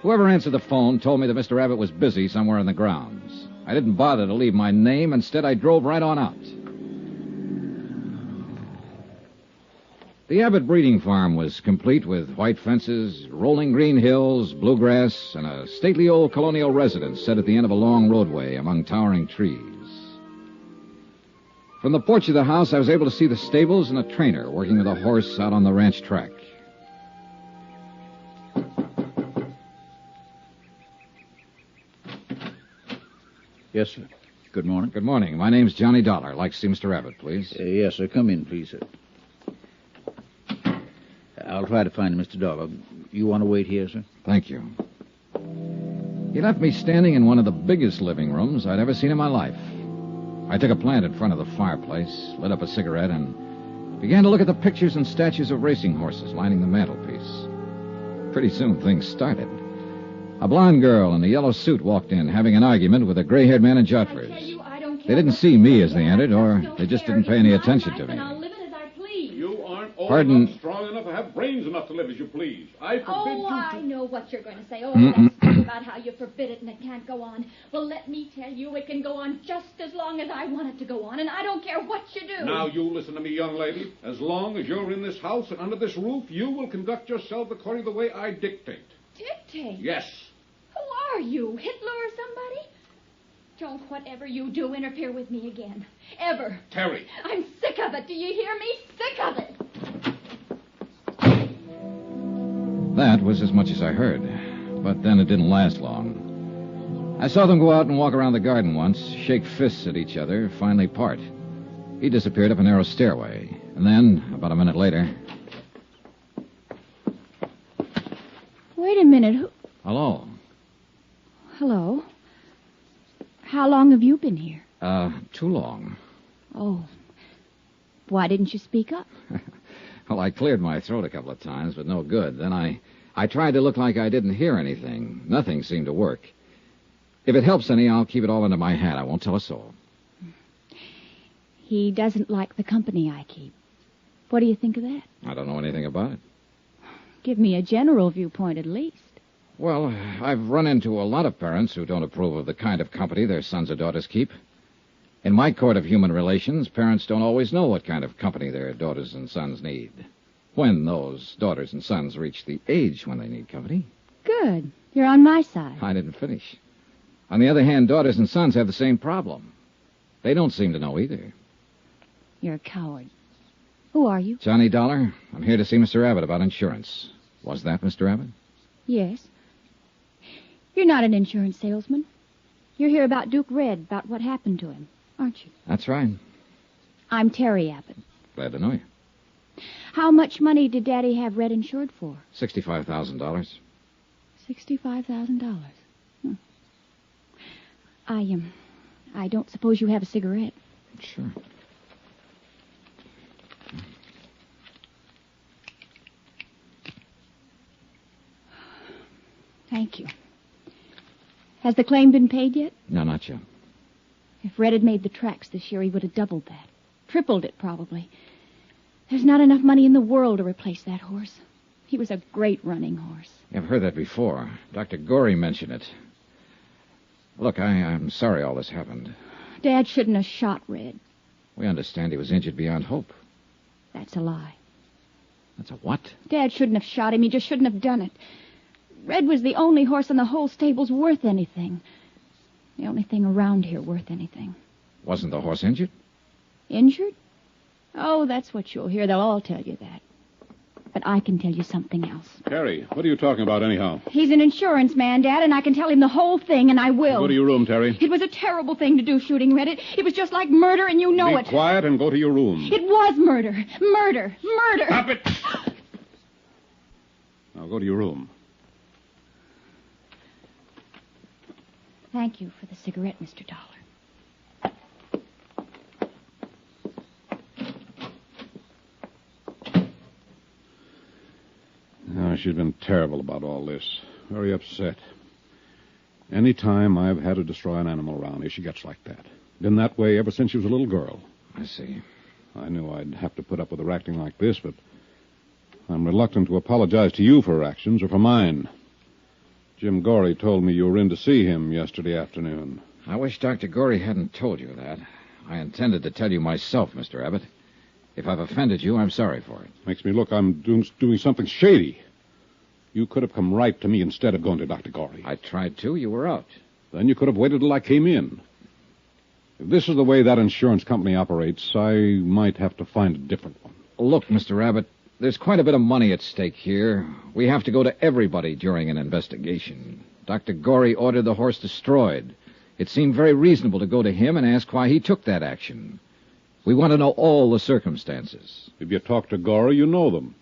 Whoever answered the phone told me that Mr. Abbott was busy somewhere in the grounds. I didn't bother to leave my name. Instead, I drove right on out. The Abbott breeding farm was complete with white fences, rolling green hills, bluegrass, and a stately old colonial residence set at the end of a long roadway among towering trees. From the porch of the house, I was able to see the stables and a trainer working with a horse out on the ranch track. Yes, sir. Good morning. Good morning. My name's Johnny Dollar. I'd like to see Mr. Abbott, please. Yes, sir. Come in, please, sir. I'll try to find Mr. Dollar. You want to wait here, sir? Thank you. He left me standing in one of the biggest living rooms I'd ever seen in my life. I took a plant in front of the fireplace, lit up a cigarette, and began to look at the pictures and statues of racing horses lining the mantelpiece. Pretty soon things started. A blonde girl in a yellow suit walked in, having an argument with a gray-haired man in jotters. They didn't see me as they entered, or they just didn't pay any attention to me. You aren't old Pardon? enough, strong enough, or have brains enough to live as you please. I forbid you to... I know what you're going to say. Oh, that stuff about how you forbid it and it can't go on. Well, let me tell you, it can go on just as long as I want it to go on, and I don't care what you do. Now, you listen to me, young lady. As long as you're in this house and under this roof, you will conduct yourself according to the way I dictate. Dictate? Yes. Who are you, Hitler or somebody? Don't, whatever you do, interfere with me again. Ever. Terry. I'm sick of it. Do you hear me? Sick of it. That was as much as I heard. But then it didn't last long. I saw them go out and walk around the garden once, shake fists at each other, finally part. He disappeared up a narrow stairway. And then, about a minute later... Wait a minute. Hello. Hello. How long have you been here? Too long. Oh. Why didn't you speak up? Well, I cleared my throat a couple of times, but no good. Then I tried to look like I didn't hear anything. Nothing seemed to work. If it helps any, I'll keep it all under my hat. I won't tell a soul. He doesn't like the company I keep. What do you think of that? I don't know anything about it. Give me a general viewpoint at least. Well, I've run into a lot of parents who don't approve of the kind of company their sons or daughters keep. In my court of human relations, parents don't always know what kind of company their daughters and sons need. When those daughters and sons reach the age when they need company. Good. You're on my side. I didn't finish. On the other hand, daughters and sons have the same problem. They don't seem to know either. You're a coward. Who are you? Johnny Dollar. I'm here to see Mr. Abbott about insurance. Was that Mr. Abbott? Yes. You're not an insurance salesman. You're here about Duke Red, about what happened to him, aren't you? That's right. I'm Terry Abbott. Glad to know you. How much money did Daddy have Red insured for? $65,000. $65,000. I don't suppose you have a cigarette. Sure. Thank you. Has the claim been paid yet? No, not yet. If Red had made the tracks this year, he would have doubled that. Tripled it, probably. There's not enough money in the world to replace that horse. He was a great running horse. I've heard that before. Dr. Gorey mentioned it. Look, I'm sorry all this happened. Dad shouldn't have shot Red. We understand he was injured beyond hope. That's a lie. That's a what? Dad shouldn't have shot him. He just shouldn't have done it. Red was the only horse in the whole stable's worth anything. The only thing around here worth anything. Wasn't the horse injured? Injured? Oh, that's what you'll hear. They'll all tell you that. But I can tell you something else. Terry, what are you talking about anyhow? He's an insurance man, Dad, and I can tell him the whole thing, and I will. Go to your room, Terry. It was a terrible thing to do, shooting Red. It was just like murder, and you know it. Be quiet and go to your room. It was murder. Murder. Murder. Stop it! Now go to your room. Thank you for the cigarette, Mr. Dollar. No, she's been terrible about all this. Very upset. Any time I've had to destroy an animal around here, she gets like that. Been that way ever since she was a little girl. I see. I knew I'd have to put up with her acting like this, but I'm reluctant to apologize to you for her actions or for mine. Jim Gorey told me you were in to see him yesterday afternoon. I wish Dr. Gorey hadn't told you that. I intended to tell you myself, Mr. Abbott. If I've offended you, I'm sorry for it. Makes me look I'm doing something shady. You could have come right to me instead of going to Dr. Gorey. I tried to. You were out. Then you could have waited till I came in. If this is the way that insurance company operates, I might have to find a different one. Look, Mr. Abbott, there's quite a bit of money at stake here. We have to go to everybody during an investigation. Dr. Gorey ordered the horse destroyed. It seemed very reasonable to go to him and ask why he took that action. We want to know all the circumstances. If you talk to Gorey, you know them.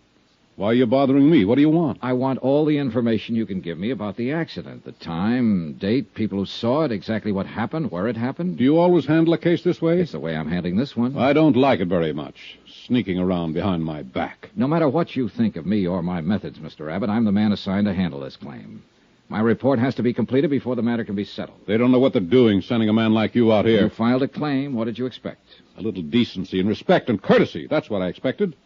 Why are you bothering me? What do you want? I want all the information you can give me about the accident. The time, date, people who saw it, exactly what happened, where it happened. Do you always handle a case this way? It's the way I'm handling this one. I don't like it very much, sneaking around behind my back. No matter what you think of me or my methods, Mr. Abbott, I'm the man assigned to handle this claim. My report has to be completed before the matter can be settled. They don't know what they're doing, sending a man like you out here. You filed a claim. What did you expect? A little decency and respect and courtesy. That's what I expected.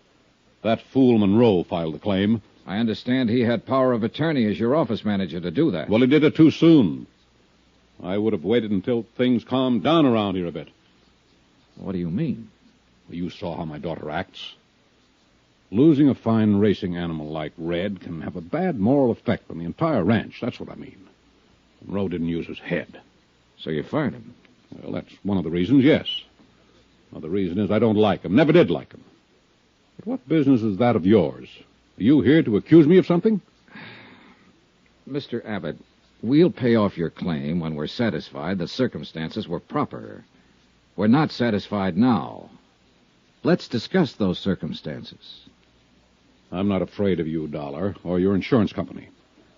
That fool Monroe filed the claim. I understand he had power of attorney as your office manager to do that. Well, he did it too soon. I would have waited until things calmed down around here a bit. What do you mean? Well, you saw how my daughter acts. Losing a fine racing animal like Red can have a bad moral effect on the entire ranch. That's what I mean. Monroe didn't use his head. So you fired him? Well, that's one of the reasons, yes. Another reason is I don't like him. Never did like him. But what business is that of yours? Are you here to accuse me of something? Mr. Abbott, we'll pay off your claim when we're satisfied the circumstances were proper. We're not satisfied now. Let's discuss those circumstances. I'm not afraid of you, Dollar, or your insurance company.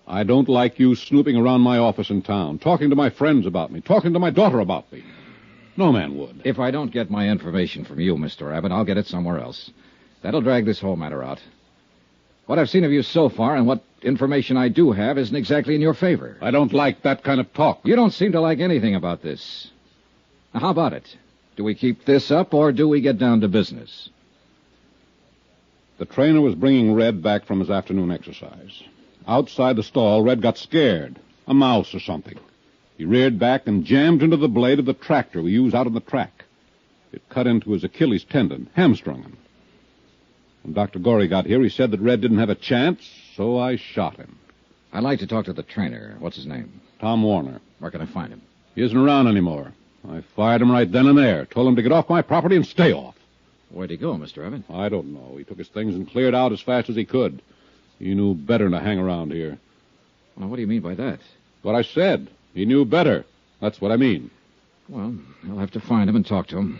I don't like you snooping around my office in town, talking to my friends about me, talking to my daughter about me. No man would. If I don't get my information from you, Mr. Abbott, I'll get it somewhere else. That'll drag this whole matter out. What I've seen of you so far and what information I do have isn't exactly in your favor. I don't like that kind of talk. You don't seem to like anything about this. Now, how about it? Do we keep this up, or do we get down to business? The trainer was bringing Red back from his afternoon exercise. Outside the stall, Red got scared. A mouse or something. He reared back and jammed into the blade of the tractor we use out on the track. It cut into his Achilles tendon, hamstrung him. When Dr. Gorey got here, he said that Red didn't have a chance, so I shot him. I'd like to talk to the trainer. What's his name? Tom Warner. Where can I find him? He isn't around anymore. I fired him right then and there. Told him to get off my property and stay off. Where'd he go, Mr. Abbott? I don't know. He took his things and cleared out as fast as he could. He knew better than to hang around here. Well, what do you mean by that? What I said. He knew better. That's what I mean. Well, I'll have to find him and talk to him.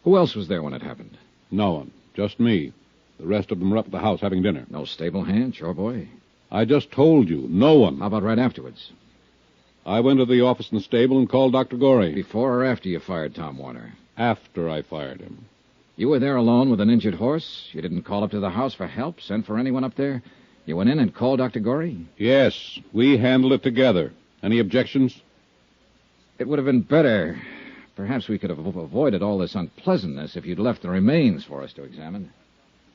Who else was there when it happened? No one. Just me. The rest of them were up at the house having dinner. No stable hand, chore boy? I just told you. No one. How about right afterwards? I went to the office in the stable and called Dr. Gorey. Before or after you fired Tom Warner? After I fired him. You were there alone with an injured horse? You didn't call up to the house for help, send for anyone up there? You went in and called Dr. Gorey? Yes, we handled it together. Any objections? It would have been better. Perhaps we could have avoided all this unpleasantness if you'd left the remains for us to examine.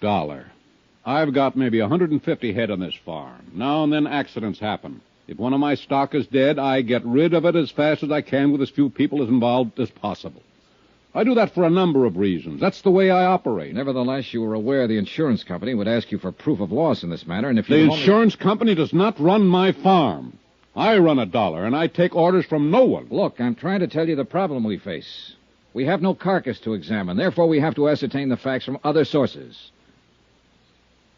Dollar. I've got maybe 150 head on this farm. Now and then accidents happen. If one of my stock is dead, I get rid of it as fast as I can with as few people as involved as possible. I do that for a number of reasons. That's the way I operate. Nevertheless, you were aware the insurance company would ask you for proof of loss in this matter, and if the insurance company does not run my farm. I run a Dollar, and I take orders from no one. Look, I'm trying to tell you the problem we face. We have no carcass to examine. Therefore, we have to ascertain the facts from other sources.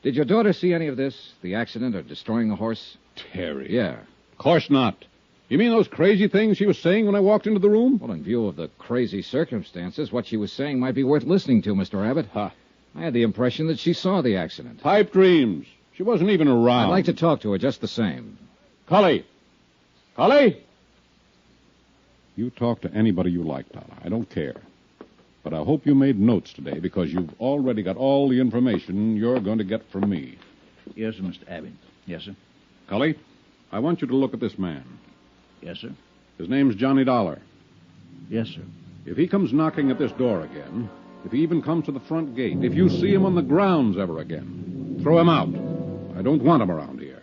Did your daughter see any of this? The accident or destroying the horse? Terry. Yeah. Of course not. You mean those crazy things she was saying when I walked into the room? Well, in view of the crazy circumstances, what she was saying might be worth listening to, Mr. Abbott. Huh. I had the impression that she saw the accident. Pipe dreams. She wasn't even around. I'd like to talk to her just the same. Cully! Cully! You talk to anybody you like, Dollar. I don't care. But I hope you made notes today, because you've already got all the information you're going to get from me. Yes, sir, Mr. Abbott. Yes, sir. Cully, I want you to look at this man. Yes, sir. His name's Johnny Dollar. Yes, sir. If he comes knocking at this door again, if he even comes to the front gate, if you see him on the grounds ever again, throw him out. I don't want him around here.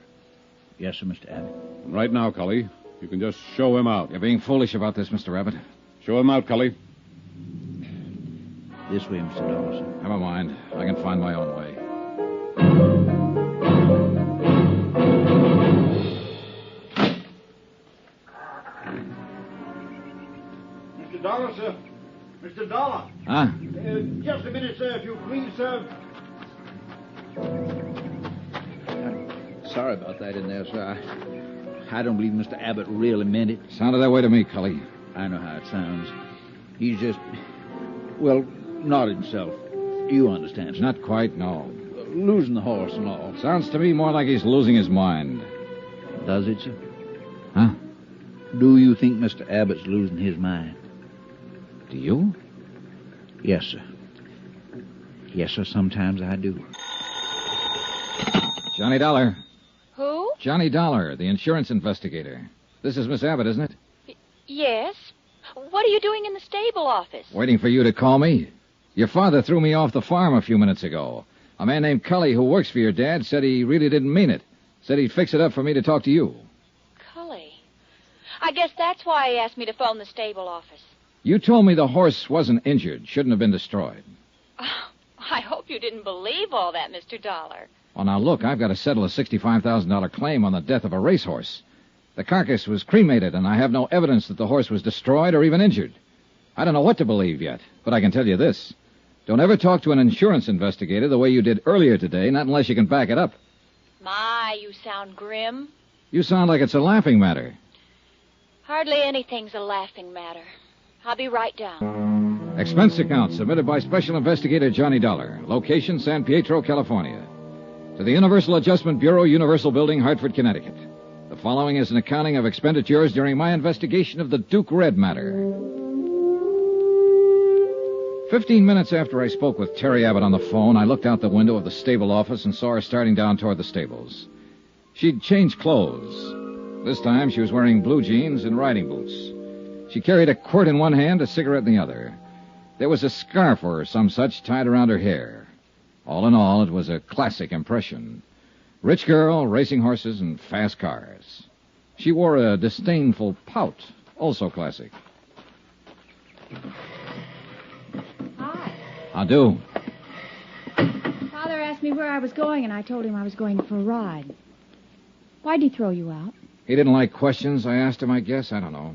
Yes, sir, Mr. Abbott. And right now, Cully, you can just show him out. You're being foolish about this, Mr. Abbott. Show him out, Cully. This way, Mr. Dollar, sir. Never mind. I can find my own way. Mr. Dollar, Dollar, sir. Mr. Dollar. Huh? Just a minute, sir, if you please, sir. Sorry about that in there, sir. I don't believe Mr. Abbott really meant it. Sounded that way to me, Cully. I know how it sounds. He's just, well, not himself. You understand, sir. Not quite, no. Losing the horse and all. Sounds to me more like he's losing his mind. Does it, sir? Huh? Do you think Mr. Abbott's losing his mind? Do you? Yes, sir. Yes, sir, sometimes I do. Johnny Dollar. Who? Johnny Dollar, the insurance investigator. This is Miss Abbott, isn't it? Yes. What are you doing in the stable office? Waiting for you to call me. Your father threw me off the farm a few minutes ago. A man named Cully who works for your dad said he really didn't mean it. Said he'd fix it up for me to talk to you. Cully. I guess that's why he asked me to phone the stable office. You told me the horse wasn't injured, shouldn't have been destroyed. Oh, I hope you didn't believe all that, Mr. Dollar. Well, now look, I've got to settle a $65,000 claim on the death of a racehorse. The carcass was cremated, and I have no evidence that the horse was destroyed or even injured. I don't know what to believe yet, but I can tell you this. Don't ever talk to an insurance investigator the way you did earlier today, not unless you can back it up. My, you sound grim. You sound like it's a laughing matter. Hardly anything's a laughing matter. I'll be right down. Expense account submitted by Special Investigator Johnny Dollar. Location, San Pietro, California. To the Universal Adjustment Bureau, Universal Building, Hartford, Connecticut. The following is an accounting of expenditures during my investigation of the Duke Red matter. 15 minutes after I spoke with Terry Abbott on the phone, I looked out the window of the stable office and saw her starting down toward the stables. She'd changed clothes. This time she was wearing blue jeans and riding boots. She carried a quirt in one hand, a cigarette in the other. There was a scarf or some such tied around her hair. All in all, it was a classic impression. Rich girl, racing horses, and fast cars. She wore a disdainful pout, also classic. Hi. How do? Father asked me where I was going, and I told him I was going for a ride. Why'd he throw you out? He didn't like questions I asked him, I guess. I don't know.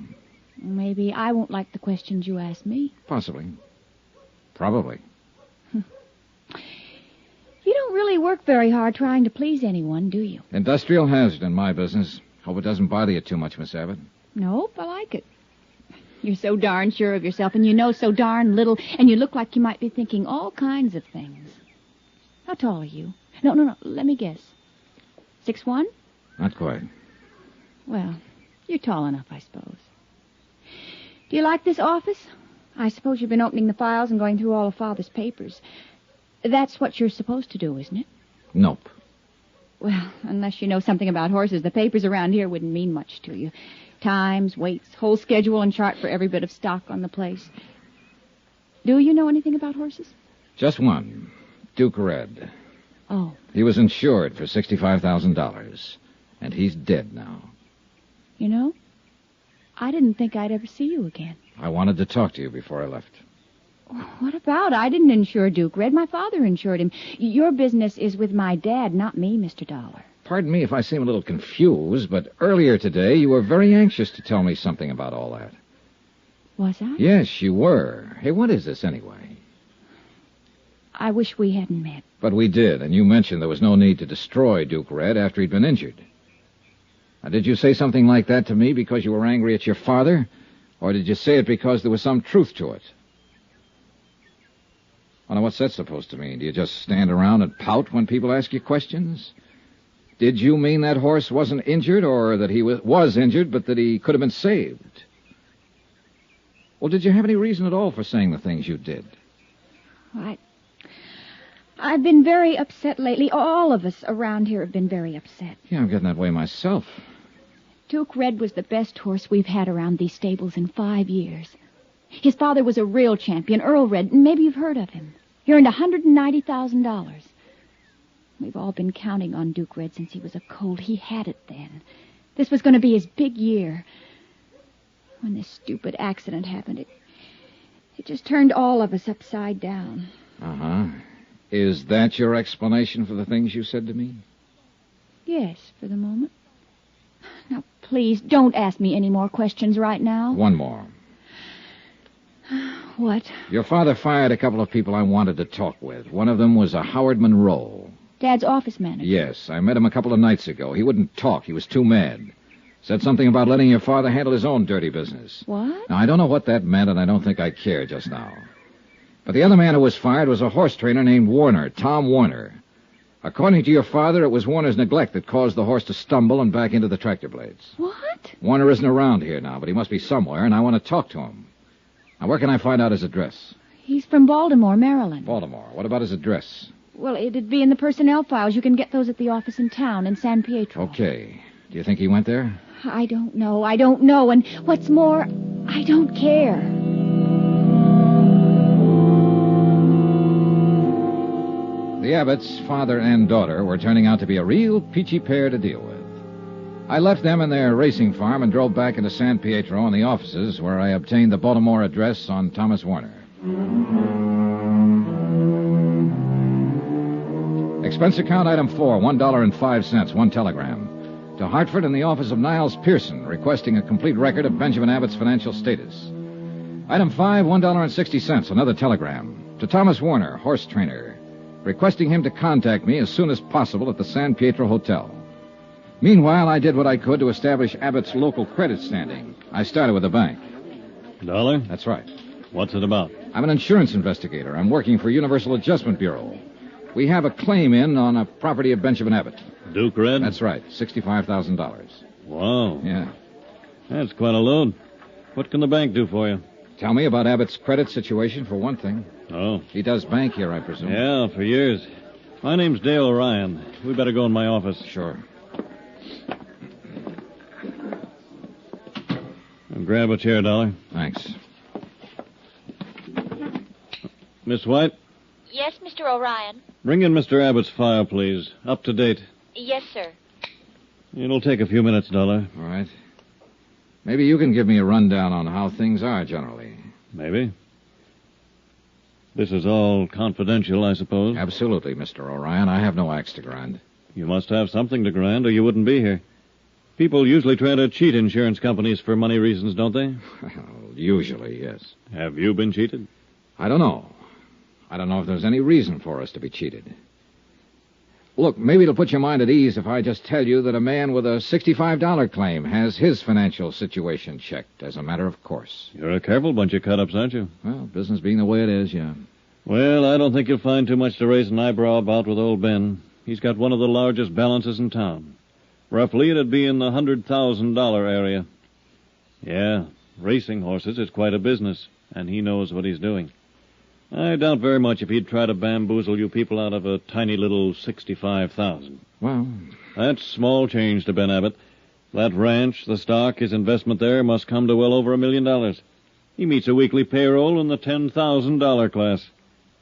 Maybe I won't like the questions you ask me. Possibly. Probably. You don't really work very hard trying to please anyone, do you? Industrial hazard in my business. Hope it doesn't bother you too much, Miss Abbott. Nope, I like it. You're so darn sure of yourself, and you know so darn little, and you look like you might be thinking all kinds of things. How tall are you? No, let me guess. 6'1"? Not quite. Well, you're tall enough, I suppose. Do you like this office? I suppose you've been opening the files and going through all of Father's papers. That's what you're supposed to do, isn't it? Nope. Well, unless you know something about horses, the papers around here wouldn't mean much to you. Times, weights, whole schedule and chart for every bit of stock on the place. Do you know anything about horses? Just one. Duke Red. Oh. He was insured for $65,000. And he's dead now. You know, I didn't think I'd ever see you again. I wanted to talk to you before I left. What about? I didn't insure Duke Red. My father insured him. Your business is with my dad, not me, Mr. Dollar. Pardon me if I seem a little confused, but earlier today you were very anxious to tell me something about all that. Was I? Yes, you were. Hey, what is this anyway? I wish we hadn't met. But we did, and you mentioned there was no need to destroy Duke Red after he'd been injured. Now, did you say something like that to me because you were angry at your father? Or did you say it because there was some truth to it? Well, now, what's that supposed to mean? Do you just stand around and pout when people ask you questions? Did you mean that horse wasn't injured, or that he was injured, but that he could have been saved? Well, did you have any reason at all for saying the things you did? I've been very upset lately. All of us around here have been very upset. Yeah, I'm getting that way myself. Duke Red was the best horse we've had around these stables in 5 years. His father was a real champion, Earl Red. Maybe you've heard of him. He earned $190,000. We've all been counting on Duke Red since he was a colt. He had it then. This was going to be his big year. When this stupid accident happened, it just turned all of us upside down. Uh-huh. Is that your explanation for the things you said to me? Yes, for the moment. Now, please, don't ask me any more questions right now. One more. What? Your father fired a couple of people I wanted to talk with. One of them was a Howard Monroe. Dad's office manager. Yes, I met him a couple of nights ago. He wouldn't talk. He was too mad. Said something about letting your father handle his own dirty business. What? Now, I don't know what that meant, and I don't think I care just now. But the other man who was fired was a horse trainer named Warner, Tom Warner. According to your father, it was Warner's neglect that caused the horse to stumble and back into the tractor blades. What? Warner isn't around here now, but he must be somewhere, and I want to talk to him. Now, where can I find out his address? He's from Baltimore, Maryland. Baltimore. What about his address? Well, it'd be in the personnel files. You can get those at the office in town in San Pietro. Okay. Do you think he went there? I don't know. And what's more, I don't care. The Abbotts, father and daughter, were turning out to be a real peachy pair to deal with. I left them in their racing farm and drove back into San Pietro and the offices where I obtained the Baltimore address on Thomas Warner. Expense account item 4, $1.05, one telegram. To Hartford in the office of Niles Pearson, requesting a complete record of Benjamin Abbott's financial status. Item 5, $1.60, another telegram. To Thomas Warner, horse trainer, requesting him to contact me as soon as possible at the San Pietro Hotel. Meanwhile, I did what I could to establish Abbott's local credit standing. I started with a bank. Dollar? That's right. What's it about? I'm an insurance investigator. I'm working for Universal Adjustment Bureau. We have a claim in on a property of Benjamin Abbott. Duke Red? That's right, $65,000. Wow. Yeah. That's quite a load. What can the bank do for you? Tell me about Abbott's credit situation, for one thing. Oh. He does bank here, I presume. Yeah, for years. My name's Dale Ryan. We better go in my office. Sure. Grab a chair, Dollar. Thanks. Miss White? Yes, Mr. O'Ryan. Bring in Mr. Abbott's file, please. Up to date. Yes, sir. It'll take a few minutes, Dollar. All right. Maybe you can give me a rundown on how things are generally. Maybe. This is all confidential, I suppose? Absolutely, Mr. O'Ryan. I have no axe to grind. You must have something to grind, or you wouldn't be here. People usually try to cheat insurance companies for money reasons, don't they? Well, usually, yes. Have you been cheated? I don't know. I don't know if there's any reason for us to be cheated. Look, maybe it'll put your mind at ease if I just tell you that a man with a $65 claim has his financial situation checked as a matter of course. You're a careful bunch of cut-ups, aren't you? Well, business being the way it is, yeah. Well, I don't think you'll find too much to raise an eyebrow about with old Ben. He's got one of the largest balances in town. Roughly, it'd be in the $100,000 area. Yeah, racing horses is quite a business, and he knows what he's doing. I doubt very much if he'd try to bamboozle you people out of a tiny little $65,000. Well, that's small change to Ben Abbott. That ranch, the stock, his investment there must come to well over $1 million. He meets a weekly payroll in the $10,000 class.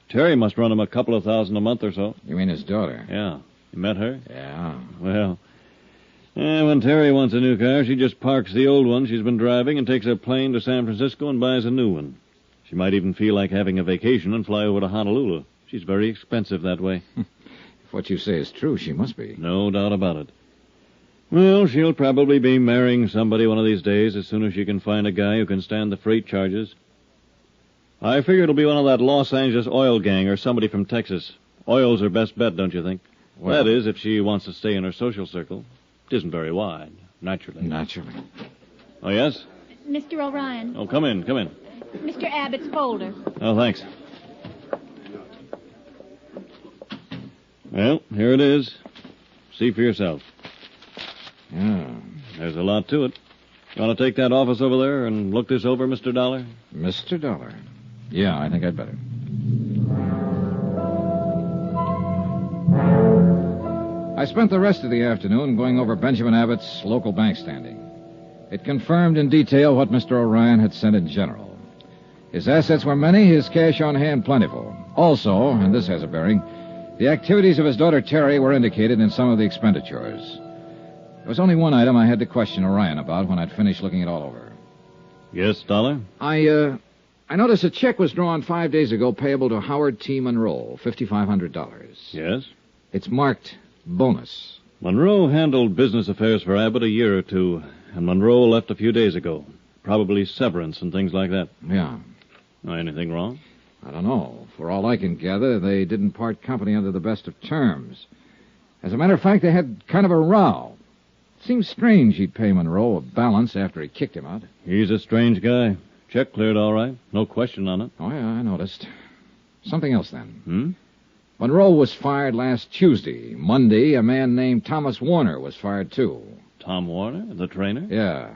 Terry must run him a couple of thousand a month or so. You mean his daughter? Yeah. You met her? Yeah. Well, when Terry wants a new car, she just parks the old one she's been driving and takes a plane to San Francisco and buys a new one. She might even feel like having a vacation and fly over to Honolulu. She's very expensive that way. If what you say is true, she must be. No doubt about it. Well, she'll probably be marrying somebody one of these days as soon as she can find a guy who can stand the freight charges. I figure it'll be one of that Los Angeles oil gang or somebody from Texas. Oil's her best bet, don't you think? Well, that is, if she wants to stay in her social circle. It isn't very wide, naturally. Naturally. Oh, yes? Mr. O'Ryan. Oh, come in, come in. Mr. Abbott's folder. Oh, thanks. Well, here it is. See for yourself. Yeah. There's a lot to it. You want to take that office over there and look this over, Mr. Dollar? Mr. Dollar? Yeah, I think I'd better. I spent the rest of the afternoon going over Benjamin Abbott's local bank standing. It confirmed in detail what Mr. O'Ryan had said in general. His assets were many, his cash on hand plentiful. Also, and this has a bearing, the activities of his daughter Terry were indicated in some of the expenditures. There was only one item I had to question O'Ryan about when I'd finished looking it all over. Yes, Dollar? I noticed a check was drawn 5 days ago payable to Howard T. Monroe, $5,500. Yes? It's marked bonus. Monroe handled business affairs for Abbott a year or two, and Monroe left a few days ago. Probably severance and things like that. Yeah. Anything wrong? I don't know. For all I can gather, they didn't part company under the best of terms. As a matter of fact, they had kind of a row. Seems strange he'd pay Monroe a balance after he kicked him out. He's a strange guy. Check cleared all right. No question on it. Oh, yeah, I noticed. Something else, then. Monroe was fired last Tuesday. Monday, a man named Thomas Warner was fired, too. Tom Warner, the trainer? Yeah.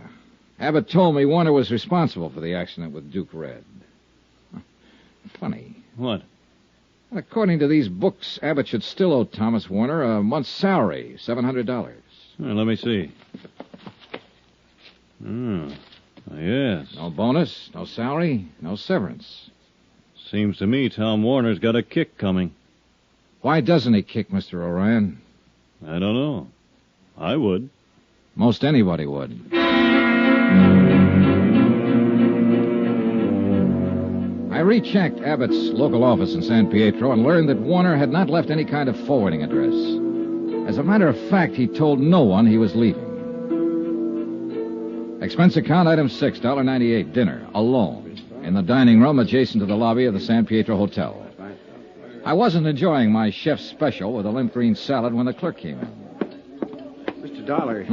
Abbott told me Warner was responsible for the accident with Duke Red. Funny. What? According to these books, Abbott should still owe Thomas Warner a month's salary, $700. Let me see. Yes. No bonus, no salary, no severance. Seems to me Tom Warner's got a kick coming. Why doesn't he kick, Mr. Orion? I don't know. I would. Most anybody would. I rechecked Abbott's local office in San Pietro and learned that Warner had not left any kind of forwarding address. As a matter of fact, he told no one he was leaving. Expense account item 6, $1.98, dinner, alone, in the dining room adjacent to the lobby of the San Pietro Hotel. I wasn't enjoying my chef's special with a limp green salad when the clerk came in. Mr. Dollar.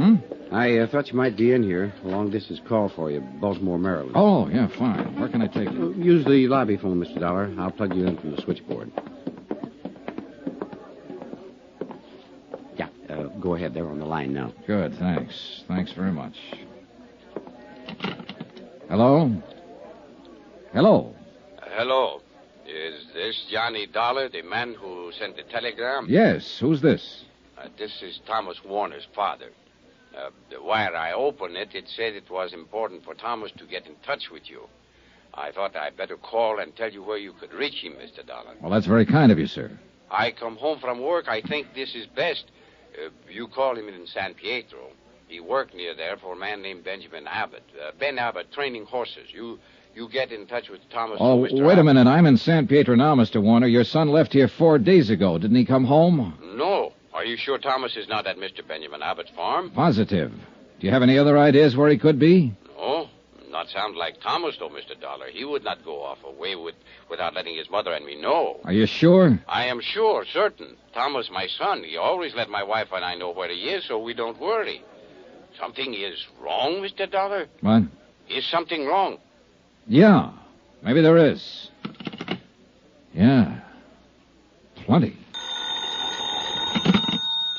I thought you might be in here. A long-distance call for you, Baltimore, Maryland. Oh, yeah, fine. Where can I take you? Use the lobby phone, Mr. Dollar. I'll plug you in from the switchboard. Yeah, go ahead. They're on the line now. Good, thanks. Thanks very much. Hello? Hello? Hello. Is this Johnny Dollar, the man who sent the telegram? Yes, who's this? This is Thomas Warner's father. The wire I opened it said it was important for Thomas to get in touch with you. I thought I'd better call and tell you where you could reach him, Mr. Dollar. Well, that's very kind of you, sir. I come home from work. I think this is best. You call him in San Pietro. He worked near there for a man named Benjamin Abbott. Ben Abbott, training horses. You get in touch with Thomas. Oh, wait a minute. I'm in San Pietro now, Mr. Warner. Your son left here 4 days ago. Didn't he come home? No. Are you sure Thomas is not at Mr. Benjamin Abbott's farm? Positive. Do you have any other ideas where he could be? No. Not sound like Thomas, though, Mr. Dollar. He would not go off away without letting his mother and me know. Are you sure? I am sure, certain. Thomas, my son, he always let my wife and I know where he is, so we don't worry. Something is wrong, Mr. Dollar? What? Is something wrong? Yeah. Maybe there is. Yeah. Plenty.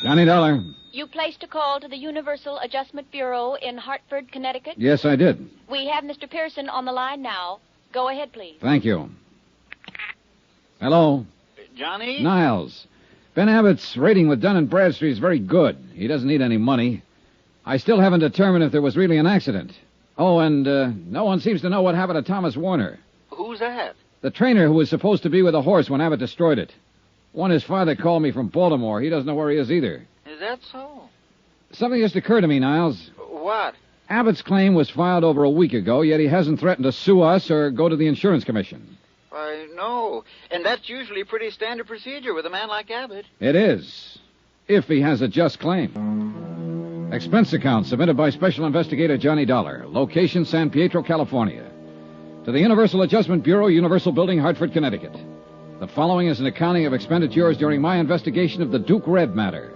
Johnny Dollar. You placed a call to the Universal Adjustment Bureau in Hartford, Connecticut? Yes, I did. We have Mr. Pearson on the line now. Go ahead, please. Thank you. Hello? Johnny? Niles. Ben Abbott's rating with Dun & Bradstreet is very good. He doesn't need any money. I still haven't determined if there was really an accident. Oh, and no one seems to know what happened to Thomas Warner. Who's that? The trainer who was supposed to be with a horse when Abbott destroyed it. His father called me from Baltimore. He doesn't know where he is either. Is that so? Something just occurred to me, Niles. What? Abbott's claim was filed over a week ago, yet he hasn't threatened to sue us or go to the insurance commission. Why, no. And that's usually pretty standard procedure with a man like Abbott. It is. If he has a just claim. Expense account submitted by Special Investigator Johnny Dollar. Location, San Pietro, California. To the Universal Adjustment Bureau, Universal Building, Hartford, Connecticut. The following is an accounting of expenditures during my investigation of the Duke Red matter.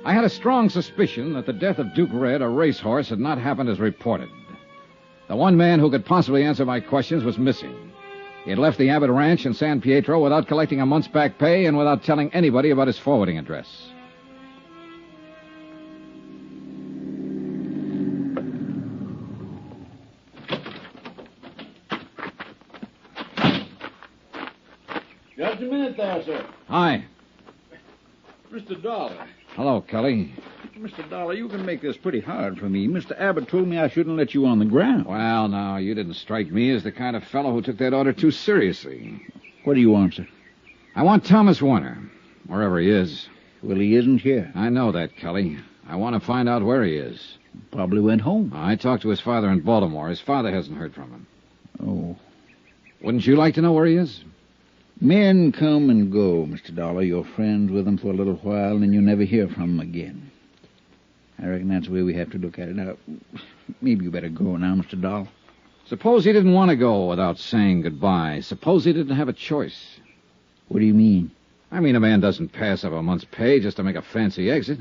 I had a strong suspicion that the death of Duke Red, a racehorse, had not happened as reported. The one man who could possibly answer my questions was missing. He had left the Abbott Ranch in San Pietro without collecting a month's back pay and without telling anybody about his forwarding address. Just a minute there, sir. Hi. Mr. Dollar. Hello, Kelly. Mr. Dollar, you can make this pretty hard for me. Mr. Abbott told me I shouldn't let you on the ground. Well, now, you didn't strike me as the kind of fellow who took that order too seriously. What do you want, sir? I want Thomas Warner, wherever he is. Well, he isn't here. I know that, Kelly. I want to find out where he is. Probably went home. I talked to his father in Baltimore. His father hasn't heard from him. Oh. Wouldn't you like to know where he is? Men come and go, Mr. Dollar. You're friends with them for a little while, and you never hear from them again. I reckon that's the way we have to look at it. Now, maybe you better go now, Mr. Dahl. Suppose he didn't want to go without saying goodbye. Suppose he didn't have a choice. What do you mean? I mean, a man doesn't pass up a month's pay just to make a fancy exit.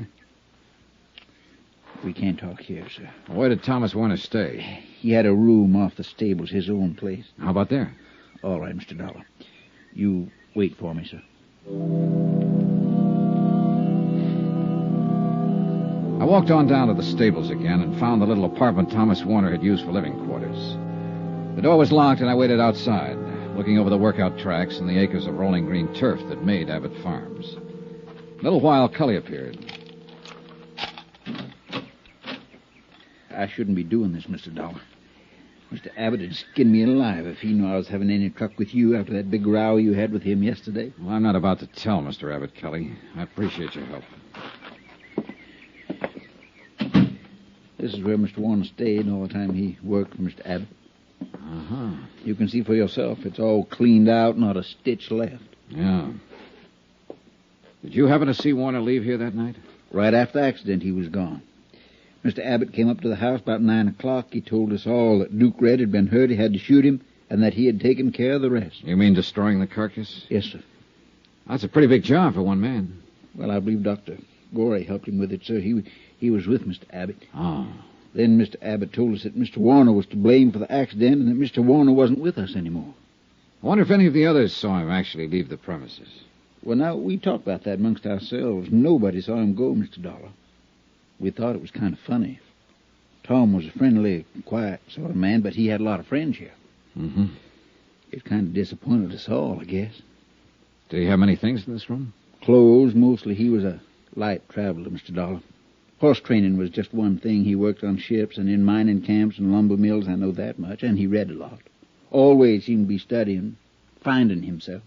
We can't talk here, sir. Where did Thomas Warner stay? He had a room off the stables, his own place. How about there? All right, Mr. Dollar. You wait for me, sir. I walked on down to the stables again and found the little apartment Thomas Warner had used for living quarters. The door was locked, and I waited outside, looking over the workout tracks and the acres of rolling green turf that made Abbott Farms. A little while, Cully appeared. I shouldn't be doing this, Mr. Dollar. Mr. Abbott would skin me alive if he knew I was having any truck with you after that big row you had with him yesterday. Well, I'm not about to tell Mr. Abbott, Cully. I appreciate your help. This is where Mr. Warner stayed all the time he worked for Mr. Abbott. Uh-huh. You can see for yourself. It's all cleaned out, not a stitch left. Yeah. Did you happen to see Warner leave here that night? Right after the accident, he was gone. Mr. Abbott came up to the house about 9 o'clock. He told us all that Duke Red had been hurt, he had to shoot him, and that he had taken care of the rest. You mean destroying the carcass? Yes, sir. That's a pretty big job for one man. Well, I believe Dr. Gorey helped him with it, sir. He was with Mr. Abbott. Oh. Then Mr. Abbott told us that Mr. Warner was to blame for the accident and that Mr. Warner wasn't with us anymore. I wonder if any of the others saw him actually leave the premises. Well, now, we talked about that amongst ourselves. Nobody saw him go, Mr. Dollar. We thought it was kind of funny. Tom was a friendly, quiet sort of man, but he had a lot of friends here. Mm-hmm. It kind of disappointed us all, I guess. Did he have many things in this room? Clothes, mostly. He was a light traveler, Mr. Dollar. Horse training was just one thing. He worked on ships and in mining camps and lumber mills, I know that much, and he read a lot. Always seemed to be studying, finding himself.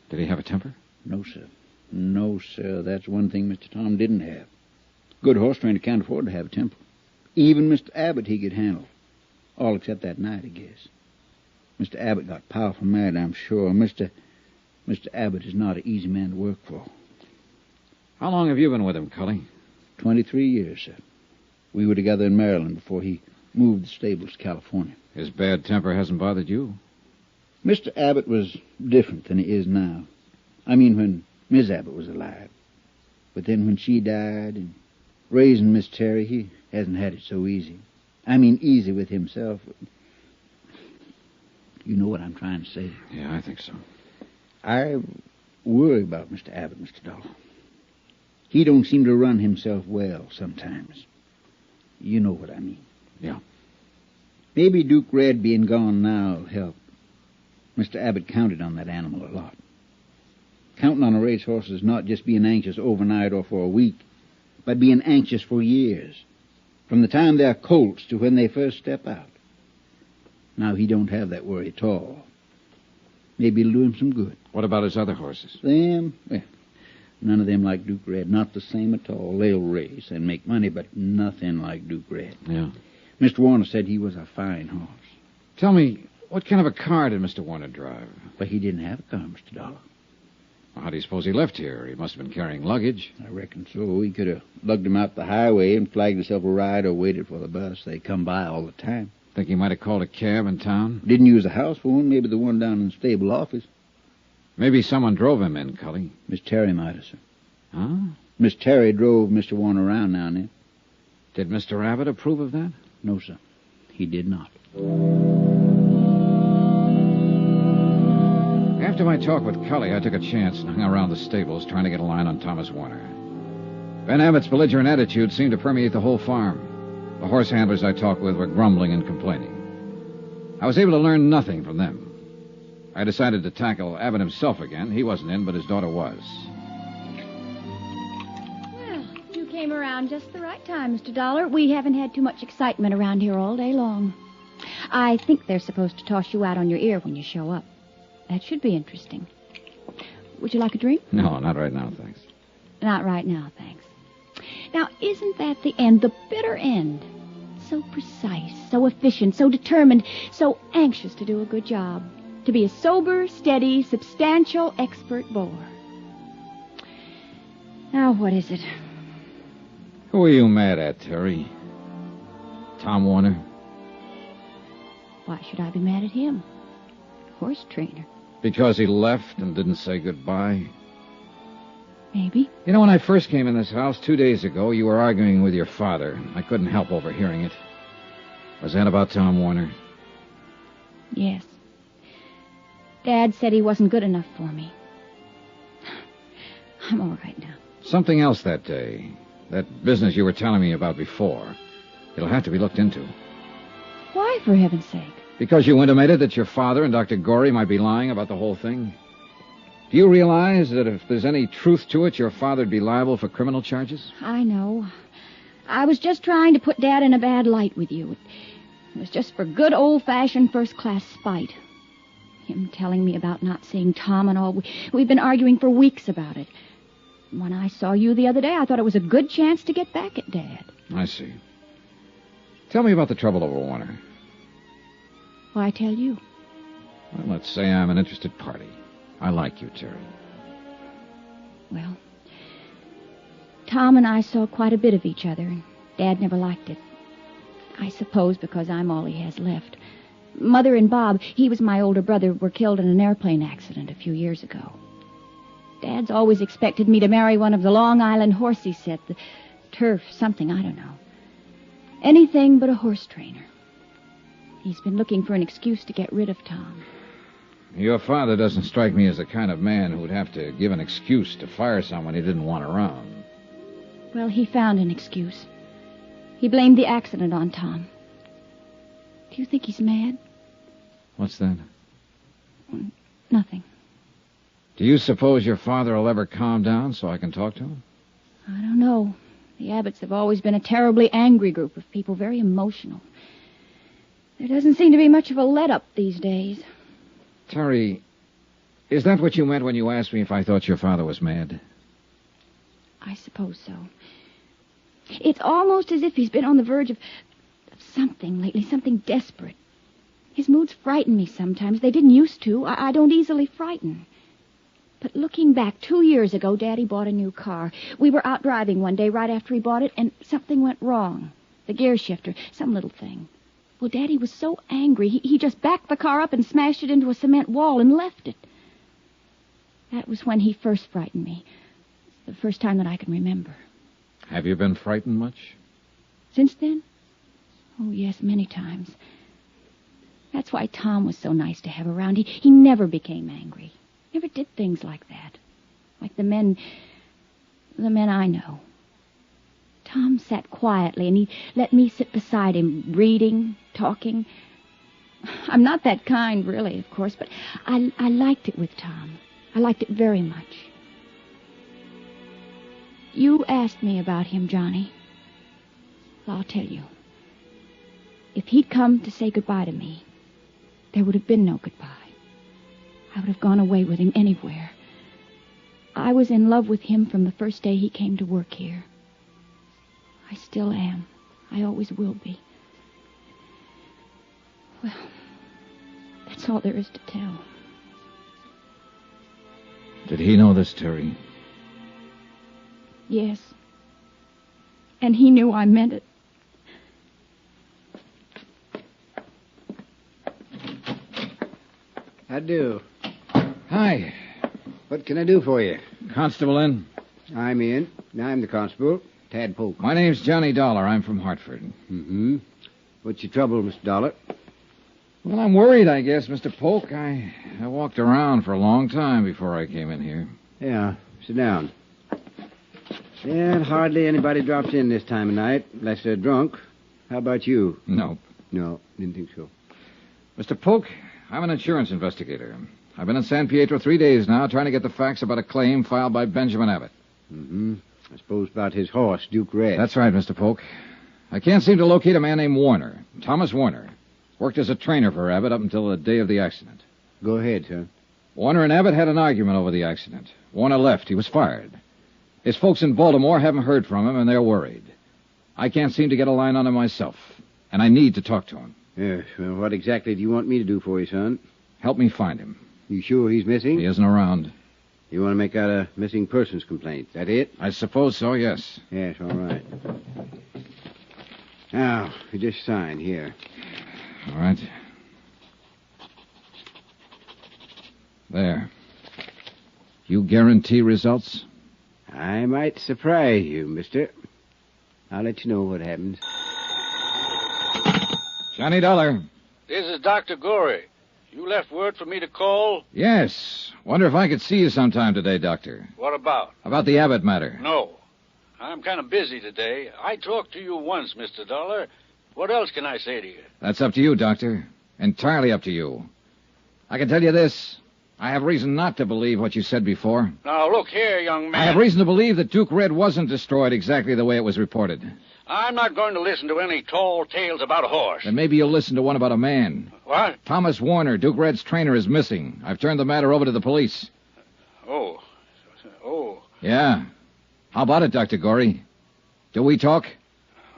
Did he have a temper? No, sir. No, sir. That's one thing Mr. Tom didn't have. Good horse trainer can't afford to have a temper. Even Mr. Abbott he could handle. All except that night, I guess. Mr. Abbott got powerful mad, I'm sure. Mr. Abbott is not an easy man to work for. How long have you been with him, Cully? 23 years, sir. We were together in Maryland before he moved the stables to California. His bad temper hasn't bothered you? Mr. Abbott was different than he is now. I mean, when Miss Abbott was alive. But then when she died and raising Miss Terry, he hasn't had it so easy. I mean, easy with himself. You know what I'm trying to say. Yeah, I think so. I worry about Mr. Abbott, Mr. Dollar. He don't seem to run himself well sometimes. You know what I mean. Yeah. Maybe Duke Red being gone now will help. Mr. Abbott counted on that animal a lot. Counting on a racehorse is not just being anxious overnight or for a week, but being anxious for years, from the time they're colts to when they first step out. Now, he don't have that worry at all. Maybe it'll do him some good. What about his other horses? Them? Well, none of them like Duke Red. Not the same at all. They'll race and make money, but nothing like Duke Red. Yeah. Mr. Warner said he was a fine horse. Tell me, what kind of a car did Mr. Warner drive? But he didn't have a car, Mr. Dollar. Well, how do you suppose he left here? He must have been carrying luggage. I reckon so. He could have lugged him out the highway and flagged himself a ride or waited for the bus. They come by all the time. Think he might have called a cab in town? Didn't use a house phone. Maybe the one down in the stable office. Maybe someone drove him in, Cully. Miss Terry might have, sir. Huh? Miss Terry drove Mr. Warner around now and then. Did Mr. Abbott approve of that? No, sir. He did not. After my talk with Cully, I took a chance and hung around the stables trying to get a line on Thomas Warner. Ben Abbott's belligerent attitude seemed to permeate the whole farm. The horse handlers I talked with were grumbling and complaining. I was able to learn nothing from them. I decided to tackle Abbott himself again. He wasn't in, but his daughter was. Well, you came around just the right time, Mr. Dollar. We haven't had too much excitement around here all day long. I think they're supposed to toss you out on your ear when you show up. That should be interesting. Would you like a drink? No, not right now, thanks. Not right now, thanks. Now, isn't that the end, the bitter end? So precise, so efficient, so determined, so anxious to do a good job. To be a sober, steady, substantial, expert bore. Now, what is it? Who are you mad at, Terry? Tom Warner? Why should I be mad at him? Horse trainer. Because he left and didn't say goodbye? Maybe. You know, when I first came in this house 2 days ago, you were arguing with your father. I couldn't help overhearing it. Was that about Tom Warner? Yes. Dad said he wasn't good enough for me. I'm all right now. Something else that day. That business you were telling me about before. It'll have to be looked into. Why, for heaven's sake? Because you intimated that your father and Dr. Gorey might be lying about the whole thing. Do you realize that if there's any truth to it, your father'd be liable for criminal charges? I know. I was just trying to put Dad in a bad light with you. It was just for good old-fashioned first-class spite. Him telling me about not seeing Tom and all. We've been arguing for weeks about it. When I saw you the other day, I thought it was a good chance to get back at Dad. I see. Tell me about the trouble over Warner. Why tell you? Well, let's say I'm an interested party. I like you, Terry. Well, Tom and I saw quite a bit of each other, and Dad never liked it. I suppose because I'm all he has left. Mother and Bob, he was my older brother, were killed in an airplane accident a few years ago. Dad's always expected me to marry one of the Long Island horsey set, the turf, something, I don't know. Anything but a horse trainer. He's been looking for an excuse to get rid of Tom. Your father doesn't strike me as the kind of man who'd have to give an excuse to fire someone he didn't want around. Well, he found an excuse. He blamed the accident on Tom. Do you think he's mad? What's that? Nothing. Do you suppose your father will ever calm down so I can talk to him? I don't know. The Abbotts have always been a terribly angry group of people, very emotional. There doesn't seem to be much of a let-up these days. Terry, is that what you meant when you asked me if I thought your father was mad? I suppose so. It's almost as if he's been on the verge of something lately, something desperate. His moods frighten me sometimes. They didn't used to. I don't easily frighten. But looking back, 2 years ago, Daddy bought a new car. We were out driving one day right after he bought it, and something went wrong. The gear shifter, some little thing. Well, Daddy was so angry, he just backed the car up and smashed it into a cement wall and left it. That was when he first frightened me. The first time that I can remember. Have you been frightened much? Since then? Oh, yes, many times. That's why Tom was so nice to have around. He never became angry. Never did things like that. Like the men I know. Tom sat quietly, and he let me sit beside him, reading, talking. I'm not that kind, really, of course, but I liked it with Tom. I liked it very much. You asked me about him, Johnny. Well, I'll tell you. If he'd come to say goodbye to me, there would have been no goodbye. I would have gone away with him anywhere. I was in love with him from the first day he came to work here. I still am. I always will be. Well, that's all there is to tell. Did he know this, Terry? Yes. And he knew I meant it. I do. Hi. What can I do for you? Constable in? I'm in. I'm the constable, Tad Polk. My name's Johnny Dollar. I'm from Hartford. Mm-hmm. What's your trouble, Mr. Dollar? Well, I'm worried, I guess, Mr. Polk. I walked around for a long time before I came in here. Yeah, sit down. Yeah, hardly anybody drops in this time of night, unless they're drunk. How about you? Nope. No, didn't think so. Mr. Polk, I'm an insurance investigator. I've been in San Pietro 3 days now trying to get the facts about a claim filed by Benjamin Abbott. Mm-hmm. I suppose about his horse, Duke Red. That's right, Mr. Polk. I can't seem to locate a man named Warner, Thomas Warner. Worked as a trainer for Abbott up until the day of the accident. Go ahead, sir. Warner and Abbott had an argument over the accident. Warner left. He was fired. His folks in Baltimore haven't heard from him, and they're worried. I can't seem to get a line on him myself, and I need to talk to him. Yes, well, what exactly do you want me to do for you, son? Help me find him. You sure he's missing? He isn't around. You want to make out a missing persons complaint. That it? I suppose so, yes. Yes, all right. Now, you just sign here. All right. There. You guarantee results? I might surprise you, mister. I'll let you know what happens. Johnny Dollar. This is Dr. Gorey. You left word for me to call? Yes. Wonder if I could see you sometime today, Doctor. What about? About the Abbott matter. No. I'm kind of busy today. I talked to you once, Mr. Dollar. What else can I say to you? That's up to you, Doctor. Entirely up to you. I can tell you this. I have reason not to believe what you said before. Now, look here, young man. I have reason to believe that Duke Red wasn't destroyed exactly the way it was reported. I'm not going to listen to any tall tales about a horse. Then maybe you'll listen to one about a man. What? Thomas Warner, Duke Red's trainer, is missing. I've turned the matter over to the police. Oh. Yeah. How about it, Dr. Gorey? Do we talk?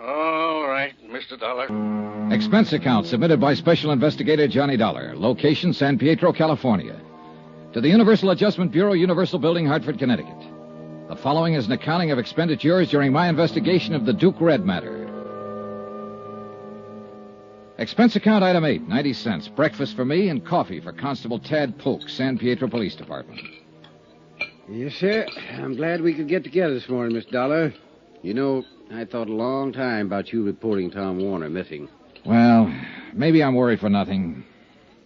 All right, Mr. Dollar. Expense account submitted by Special Investigator Johnny Dollar. Location, San Pietro, California. To the Universal Adjustment Bureau, Universal Building, Hartford, Connecticut. The following is an accounting of expenditures during my investigation of the Duke Red matter. Expense account item 8, 90 cents. Breakfast for me and coffee for Constable Tad Polk, San Pietro Police Department. Yes, sir. I'm glad we could get together this morning, Miss Dollar. You know, I thought a long time about you reporting Tom Warner missing. Well, maybe I'm worried for nothing.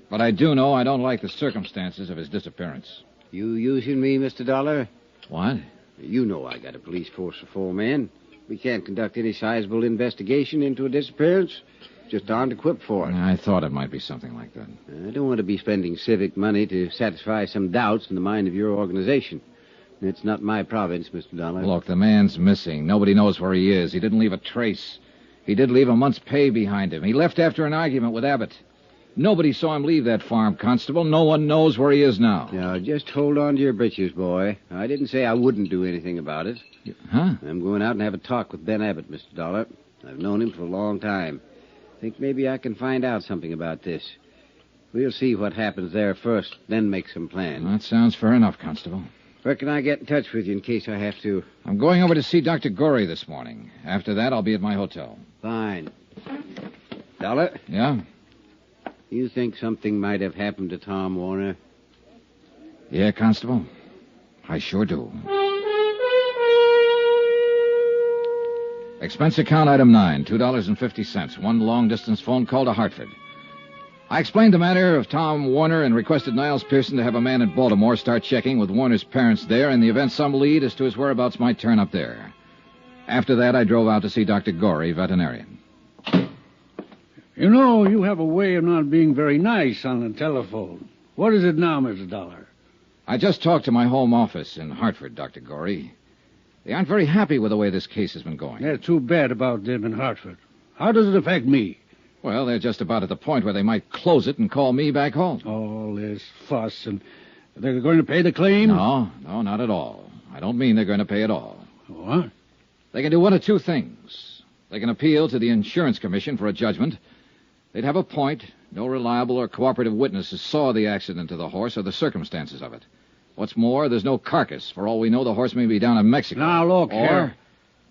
But I do know I don't like the circumstances of his disappearance. You using me, Mr. Dollar? What? You know I got a police force of 4 men. We can't conduct any sizable investigation into a disappearance. Just aren't equipped for it. I thought it might be something like that. I don't want to be spending civic money to satisfy some doubts in the mind of your organization. It's not my province, Mr. Dollar. Look, the man's missing. Nobody knows where he is. He didn't leave a trace. He did leave a month's pay behind him. He left after an argument with Abbott. Nobody saw him leave that farm, Constable. No one knows where he is now. Now, just hold on to your britches, boy. I didn't say I wouldn't do anything about it. Huh? I'm going out and have a talk with Ben Abbott, Mr. Dollar. I've known him for a long time. Think maybe I can find out something about this. We'll see what happens there first, then make some plans. That sounds fair enough, Constable. Where can I get in touch with you in case I have to? I'm going over to see Dr. Gorey this morning. After that, I'll be at my hotel. Fine. Dollar? Yeah? You think something might have happened to Tom Warner? Yeah, Constable. I sure do. Expense account item 9, $2.50. One long-distance phone call to Hartford. I explained the matter of Tom Warner and requested Niles Pearson to have a man in Baltimore start checking with Warner's parents there in the event some lead as to his whereabouts might turn up there. After that, I drove out to see Dr. Gorey, veterinarian. You know, you have a way of not being very nice on the telephone. What is it now, Mr. Dollar? I just talked to my home office in Hartford, Dr. Gorey. They aren't very happy with the way this case has been going. They're too bad about them in Hartford. How does it affect me? Well, they're just about at the point where they might close it and call me back home. All this fuss, and they're going to pay the claim? No, not at all. I don't mean they're going to pay at all. What? They can do one of two things. They can appeal to the Insurance Commission for a judgment. They'd have a point. No reliable or cooperative witnesses saw the accident to the horse or the circumstances of it. What's more, there's no carcass. For all we know, the horse may be down in Mexico. Now, look or here.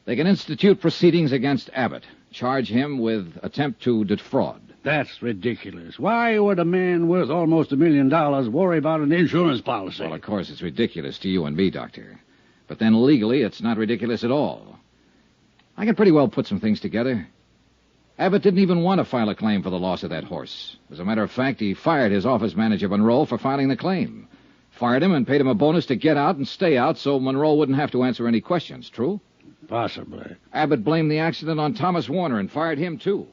They can institute proceedings against Abbott. Charge him with attempt to defraud. That's ridiculous. Why would a man worth almost $1 million worry about an insurance policy? Well, of course, it's ridiculous to you and me, Doctor. But then legally, it's not ridiculous at all. I can pretty well put some things together. Abbott didn't even want to file a claim for the loss of that horse. As a matter of fact, he fired his office manager, Monroe, for filing the claim. Fired him and paid him a bonus to get out and stay out so Monroe wouldn't have to answer any questions. True? Possibly. Abbott blamed the accident on Thomas Warner and fired him, too.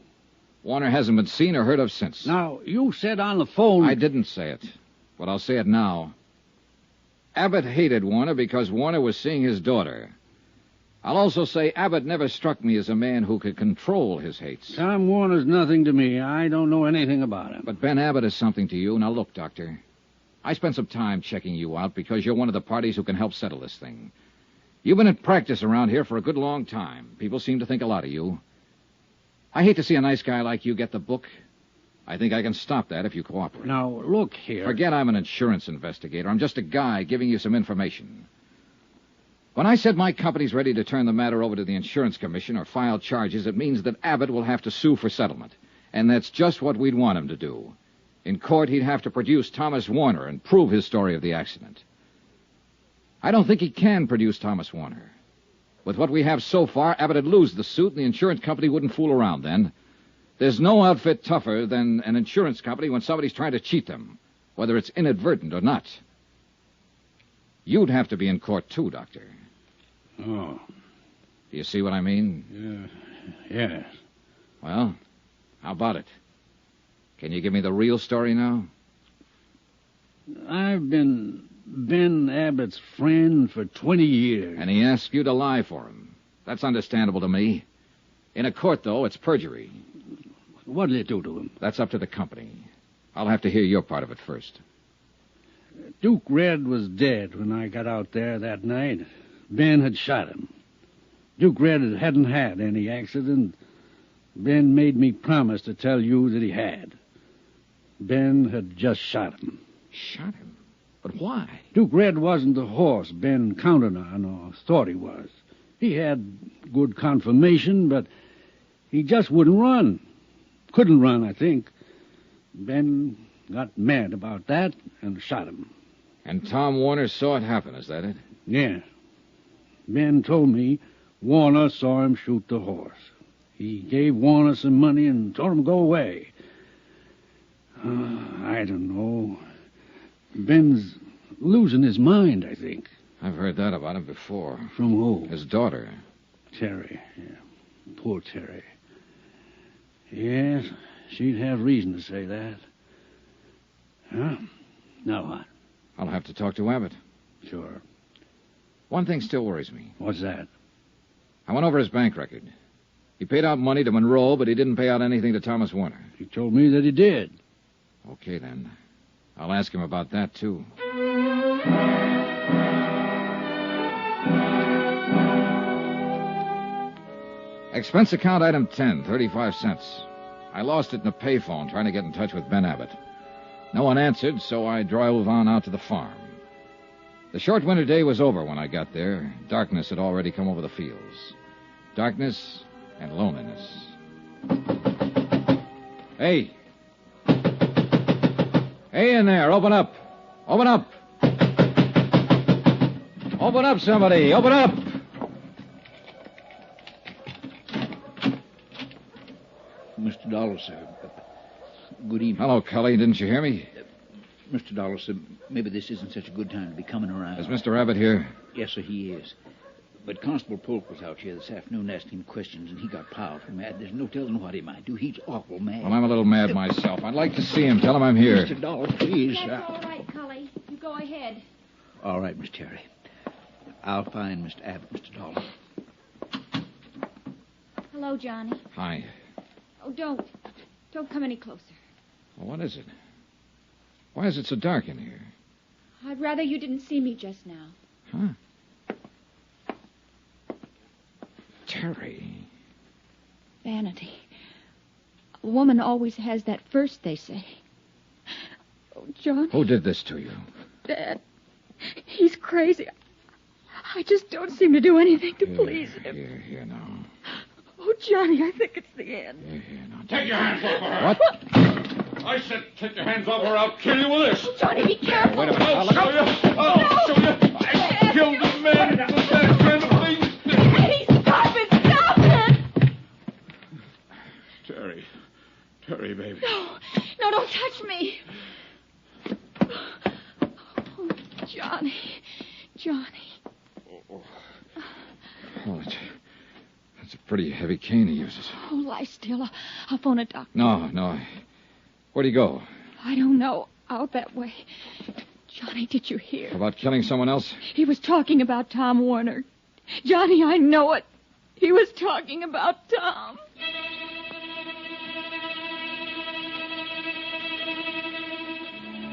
Warner hasn't been seen or heard of since. Now, you said on the phone... I didn't say it, but I'll say it now. Abbott hated Warner because Warner was seeing his daughter. I'll also say Abbott never struck me as a man who could control his hates. Tom Warner's nothing to me. I don't know anything about him. But Ben Abbott is something to you. Now, look, Doctor. I spent some time checking you out because you're one of the parties who can help settle this thing. You've been in practice around here for a good long time. People seem to think a lot of you. I hate to see a nice guy like you get the book. I think I can stop that if you cooperate. Now, look here. Forget I'm an insurance investigator. I'm just a guy giving you some information. When I said my company's ready to turn the matter over to the insurance commission or file charges, it means that Abbott will have to sue for settlement. And that's just what we'd want him to do. In court, he'd have to produce Thomas Warner and prove his story of the accident. I don't think he can produce Thomas Warner. With what we have so far, Abbott would lose the suit, and the insurance company wouldn't fool around then. There's no outfit tougher than an insurance company when somebody's trying to cheat them, whether it's inadvertent or not. You'd have to be in court, too, Doctor. Oh. Do you see what I mean? Yes. Well, how about it? Can you give me the real story now? I've been Ben Abbott's friend for 20 years. And he asked you to lie for him. That's understandable to me. In a court, though, it's perjury. What did it do to him? That's up to the company. I'll have to hear your part of it first. Duke Red was dead when I got out there that night. Ben had shot him. Duke Red hadn't had any accident. Ben made me promise to tell you that he had. Ben had just shot him. Shot him? But why? Duke Red wasn't the horse Ben counted on or thought he was. He had good conformation, but he just wouldn't run. Couldn't run, I think. Ben got mad about that and shot him. And Tom Warner saw it happen, is that it? Yeah. Ben told me Warner saw him shoot the horse. He gave Warner some money and told him to go away. I don't know. Ben's losing his mind, I think. I've heard that about him before. From who? His daughter. Terry. Yeah. Poor Terry. Yes, she'd have reason to say that. Huh? Now what? I'll have to talk to Abbott. Sure. One thing still worries me. What's that? I went over his bank record. He paid out money to Monroe, but he didn't pay out anything to Thomas Warner. He told me that he did. Okay, then. I'll ask him about that, too. Expense account item 10, 35 cents. I lost it in a payphone trying to get in touch with Ben Abbott. No one answered, so I drove on out to the farm. The short winter day was over when I got there. Darkness had already come over the fields. Darkness and loneliness. Hey! Hey in there, open up! Open up! Open up, somebody! Open up! Mr. Dollar, sir. Good evening. Hello, Cully. Didn't you hear me? Mr. Dollar, sir, maybe this isn't such a good time to be coming around. Is Mr. Abbott here? Yes, sir, he is. But Constable Polk was out here this afternoon asking him questions, and he got powerful mad. There's no telling what he might do. He's awful mad. Well, I'm a little mad myself. I'd like to see him. Tell him I'm here. Mr. Dollar, please. That's all right, Cully. You go ahead. All right, Miss Terry. I'll find Mr. Abbott, Mr. Dollar. Hello, Johnny. Hi. Oh, don't. Don't come any closer. Well, what is it? Why is it so dark in here? I'd rather you didn't see me just now. Huh? Terry. Vanity. A woman always has that first, they say. Oh, John. Who did this to you? Dad. He's crazy. I just don't seem to do anything to please him. Here now. Oh, Johnny, I think it's the end. Here now. Take your hands off her. What? I said take your hands off her. I'll kill you with this. Oh, Johnny, be careful. Wait a minute. I'll show you. I'll show you. I killed the man for that kind of thing. Eddie, stop it. Stop it. Terry, baby. No, don't touch me. Oh, Johnny. Oh, that's a pretty heavy cane he uses. Oh, lie still. I'll phone a doctor. No. Where'd he go? I don't know. Out that way. Johnny, did you hear? About killing someone else? He was talking about Tom Warner. Johnny, I know it. He was talking about Tom.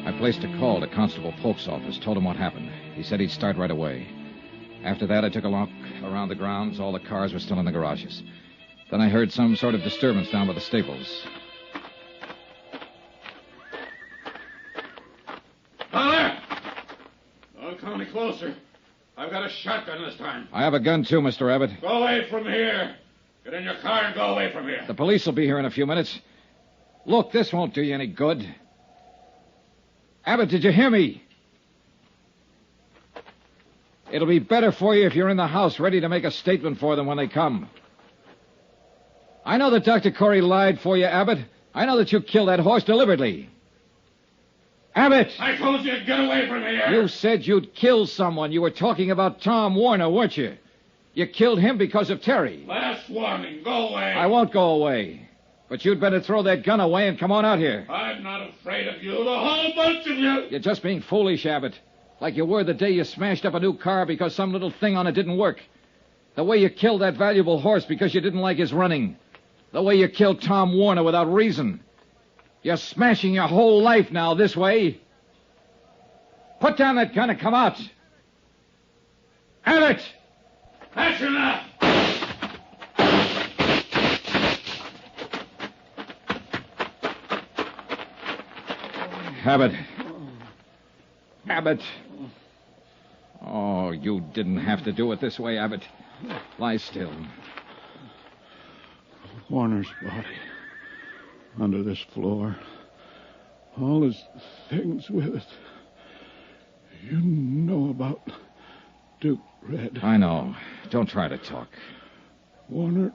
I placed a call to Constable Polk's office, told him what happened. He said he'd start right away. After that, I took a look around the grounds. All the cars were still in the garages. Then I heard some sort of disturbance down by the stables. Come any closer. I've got a shotgun this time. I have a gun, too, Mr. Abbott. Go away from here. Get in your car and go away from here. The police will be here in a few minutes. Look, this won't do you any good. Abbott, did you hear me? It'll be better for you if you're in the house ready to make a statement for them when they come. I know that Dr. Corey lied for you, Abbott. I know that you killed that horse deliberately. Abbott! I told you to get away from here. You said you'd kill someone. You were talking about Tom Warner, weren't you? You killed him because of Terry. Last warning. Go away. I won't go away. But you'd better throw that gun away and come on out here. I'm not afraid of you, the whole bunch of you. You're just being foolish, Abbott. Like you were the day you smashed up a new car because some little thing on it didn't work. The way you killed that valuable horse because you didn't like his running. The way you killed Tom Warner without reason. You're smashing your whole life now this way. Put down that gun and come out. Abbott! That's enough. Abbott. Abbott. Oh, you didn't have to do it this way, Abbott. Lie still. Warner's body. Under this floor. All his things with it. You know about Duke Red. I know. Don't try to talk. Warner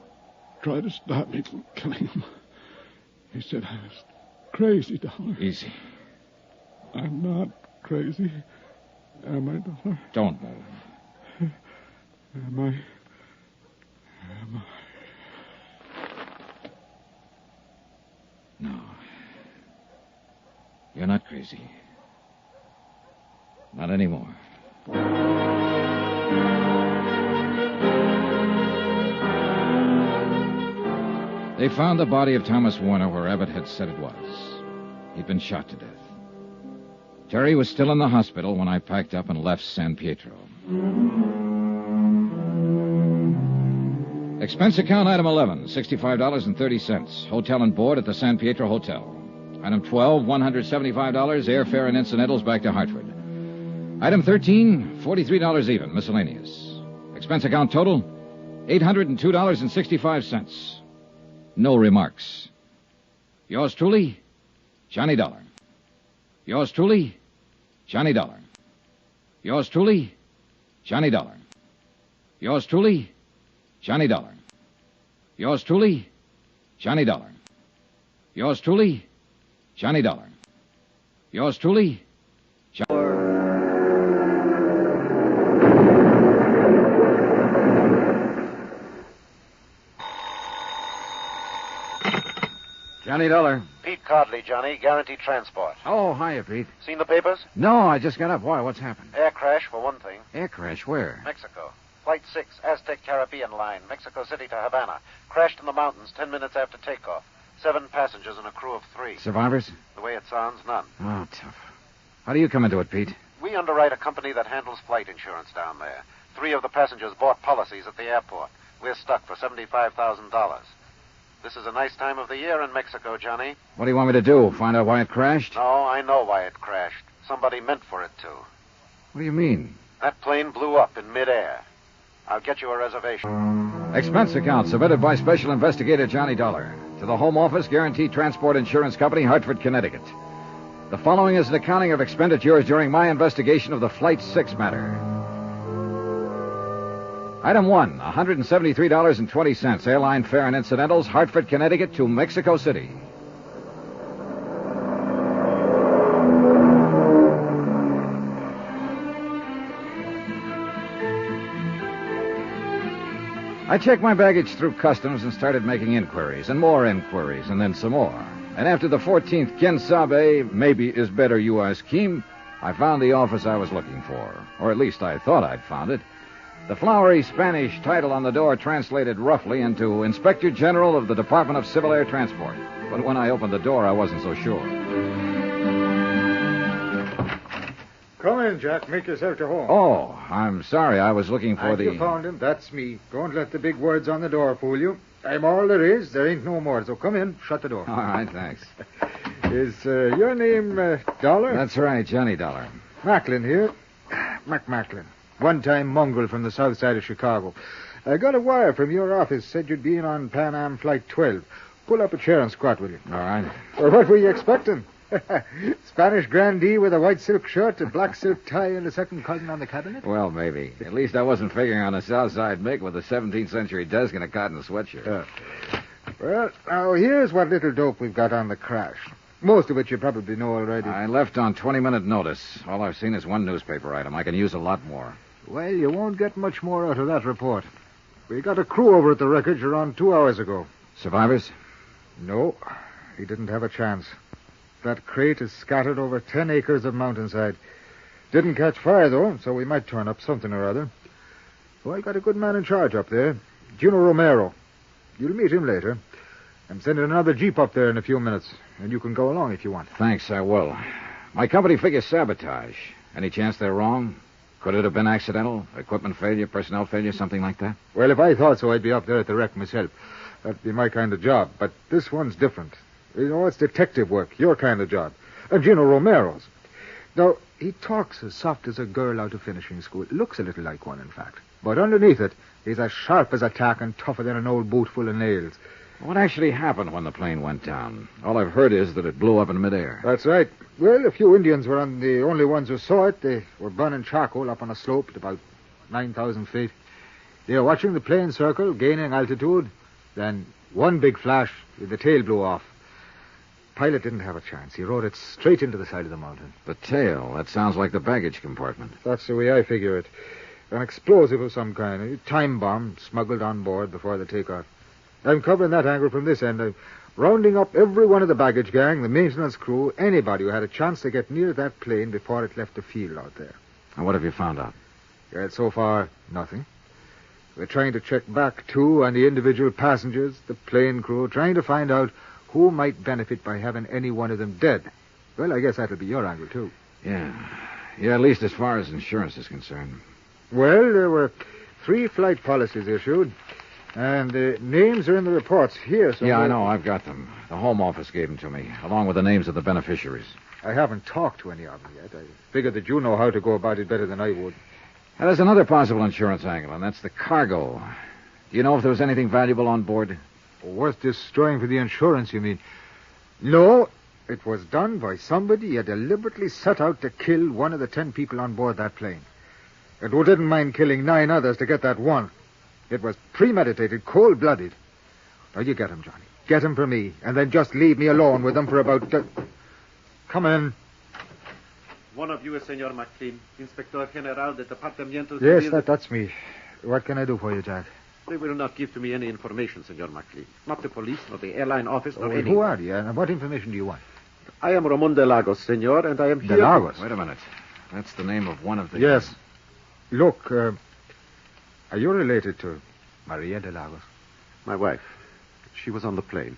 tried to stop me from killing him. He said I was crazy, Dollar. Easy. I'm not crazy. Am I, Dollar? Don't move. Am I? No. You're not crazy. Not anymore. They found the body of Thomas Warner where Abbott had said it was. He'd been shot to death. Terry was still in the hospital when I packed up and left San Pietro. Expense account item 11, $65.30. Hotel and board at the San Pietro Hotel. Item 12, $175, airfare and incidentals back to Hartford. Item 13, $43 even, miscellaneous. Expense account total, $802.65. No remarks. Yours truly, Johnny Dollar. Yours truly, Johnny Dollar. Yours truly, Johnny Dollar. Yours truly, Johnny Dollar. Yours truly, Johnny Dollar. Yours truly, Johnny Dollar. Yours truly, Johnny Dollar. Pete Codley, Johnny. Guaranteed transport. Oh, hiya, Pete. Seen the papers? No, I just got up. Why? What's happened? Air crash, for one thing. Air crash? Where? Mexico. Flight 6, Aztec Caribbean line, Mexico City to Havana. Crashed in the mountains 10 minutes after takeoff. 7 passengers and a crew of 3. Survivors? The way it sounds, none. Oh, tough. How do you come into it, Pete? We underwrite a company that handles flight insurance down there. 3 of the passengers bought policies at the airport. We're stuck for $75,000. This is a nice time of the year in Mexico, Johnny. What do you want me to do? Find out why it crashed? No, I know why it crashed. Somebody meant for it to. What do you mean? That plane blew up in midair. I'll get you a reservation. Expense account submitted by Special Investigator Johnny Dollar to the Home Office Guaranteed Transport Insurance Company, Hartford, Connecticut. The following is an accounting of expenditures during my investigation of the Flight 6 matter. Item 1, $173.20, airline fare and incidentals, Hartford, Connecticut to Mexico City. I checked my baggage through customs and started making inquiries, and more inquiries, and then some more. And after the 14th Quien Sabe, maybe is better you ask him, I found the office I was looking for. Or at least I thought I'd found it. The flowery Spanish title on the door translated roughly into Inspector General of the Department of Civil Air Transport. But when I opened the door, I wasn't so sure. Come in, Jack. Make yourself to home. Oh, I'm sorry. I was looking for You found him. That's me. Don't let the big words on the door fool you. I'm all there is. There ain't no more. So come in. Shut the door. All right, thanks. Is your name Dollar? That's right, Johnny Dollar. Macklin here. McMacklin. One-time mongrel from the south side of Chicago. I got a wire from your office. Said you'd be in on Pan Am Flight 12. Pull up a chair and squat, will you? All right. Well, what were you expecting? Spanish grandee with a white silk shirt, a black silk tie, and a second cousin on the cabinet? Well, maybe. At least I wasn't figuring on a Southside Mick with a 17th century desk and a cotton sweatshirt. Well, now, here's what little dope we've got on the crash. Most of it you probably know already. I left on 20-minute notice. All I've seen is one newspaper item. I can use a lot more. Well, you won't get much more out of that report. We got a crew over at the wreckage around 2 hours ago. Survivors? No, he didn't have a chance. That crate is scattered over 10 acres of mountainside. Didn't catch fire, though, so we might turn up something or other. So I got a good man in charge up there, Gino Romero. You'll meet him later. I'm sending another jeep up there in a few minutes, and you can go along if you want. Thanks, I will. My company figures sabotage. Any chance they're wrong? Could it have been accidental? Equipment failure, personnel failure, something like that? Well, if I thought so, I'd be up there at the wreck myself. That'd be my kind of job. But this one's different. You know, it's detective work, your kind of job. And Gino Romero's. Now, he talks as soft as a girl out of finishing school. Looks a little like one, in fact. But underneath it, he's as sharp as a tack and tougher than an old boot full of nails. What actually happened when the plane went down? All I've heard is that it blew up in midair. That's right. Well, a few Indians were the only ones who saw it. They were burning charcoal up on a slope at about 9,000 feet. They were watching the plane circle, gaining altitude. Then one big flash, the tail blew off. Pilot didn't have a chance. He rode it straight into the side of the mountain. The tail? That sounds like the baggage compartment. That's the way I figure it. An explosive of some kind. A time bomb smuggled on board before the takeoff. I'm covering that angle from this end. I'm rounding up every one of the baggage gang, the maintenance crew, anybody who had a chance to get near that plane before it left the field out there. And what have you found out? Well, so far, nothing. We're trying to check back, too, on the individual passengers, the plane crew, trying to find out who might benefit by having any one of them dead. Well, I guess that'll be your angle, too. Yeah, at least as far as insurance is concerned. Well, there were 3 flight policies issued, and the names are in the reports here. So yeah, I know. I've got them. The Home Office gave them to me, along with the names of the beneficiaries. I haven't talked to any of them yet. I figured that you know how to go about it better than I would. Now, there's another possible insurance angle, and that's the cargo. Do you know if there was anything valuable on board? Worth destroying for the insurance, you mean? No, it was done by somebody who deliberately set out to kill one of the 10 people on board that plane. And who didn't mind killing 9 others to get that one. It was premeditated, cold-blooded. Now, you get him, Johnny. Get him for me, and then just leave me alone with him for about... Come in. One of you is Senor McLean, Inspector General de Departamento... Yes, that's me. What can I do for you, Jack? They will not give to me any information, Senor McLean. Not the police, nor the airline office, nor anyone. Who are you, and what information do you want? I am Ramon de Lagos, Senor, and I am here... De Lagos? Wait a minute. That's the name of one of the... Yes. Look, are you related to Maria de Lagos? My wife. She was on the plane.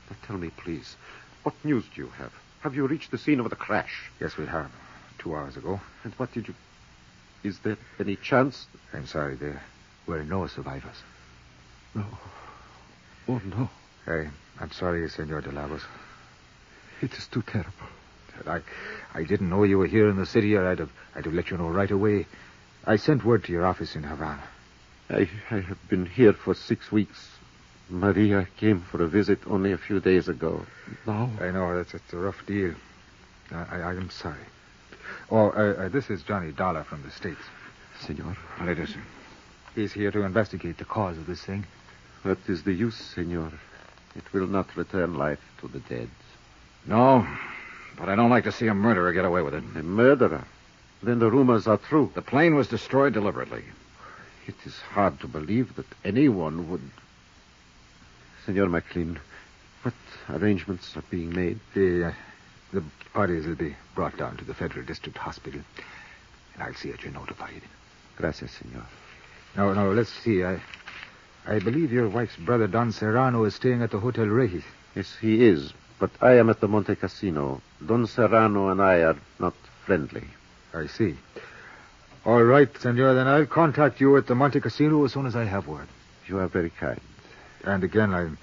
Now tell me, please, what news do you have? Have you reached the scene of the crash? Yes, we have. 2 hours ago. And what did you... Is there any chance? I'm sorry, there were no survivors. No. Oh, no. I'm sorry, Senor de Lagos. It is too terrible. I didn't know you were here in the city, or I'd have let you know right away. I sent word to your office in Havana. I have been here for 6 weeks. Maria came for a visit only a few days ago. Now... I know, it's a rough deal. I am sorry. Oh, this is Johnny Dollar from the States. Senor. How do you do, sir? He's here to investigate the cause of this thing. What is the use, senor? It will not return life to the dead. No, but I don't like to see a murderer get away with it. A murderer? Then the rumors are true. The plane was destroyed deliberately. It is hard to believe that anyone would... Senor McLean, what arrangements are being made? The bodies will be brought down to the Federal District Hospital, and I'll see that you're notified. Gracias, senor. Now, let's see. I believe your wife's brother, Don Serrano, is staying at the Hotel Regis. Yes, he is, but I am at the Monte Casino. Don Serrano and I are not friendly. I see. All right, senor, then I'll contact you at the Monte Casino as soon as I have word. You are very kind. And again, I'm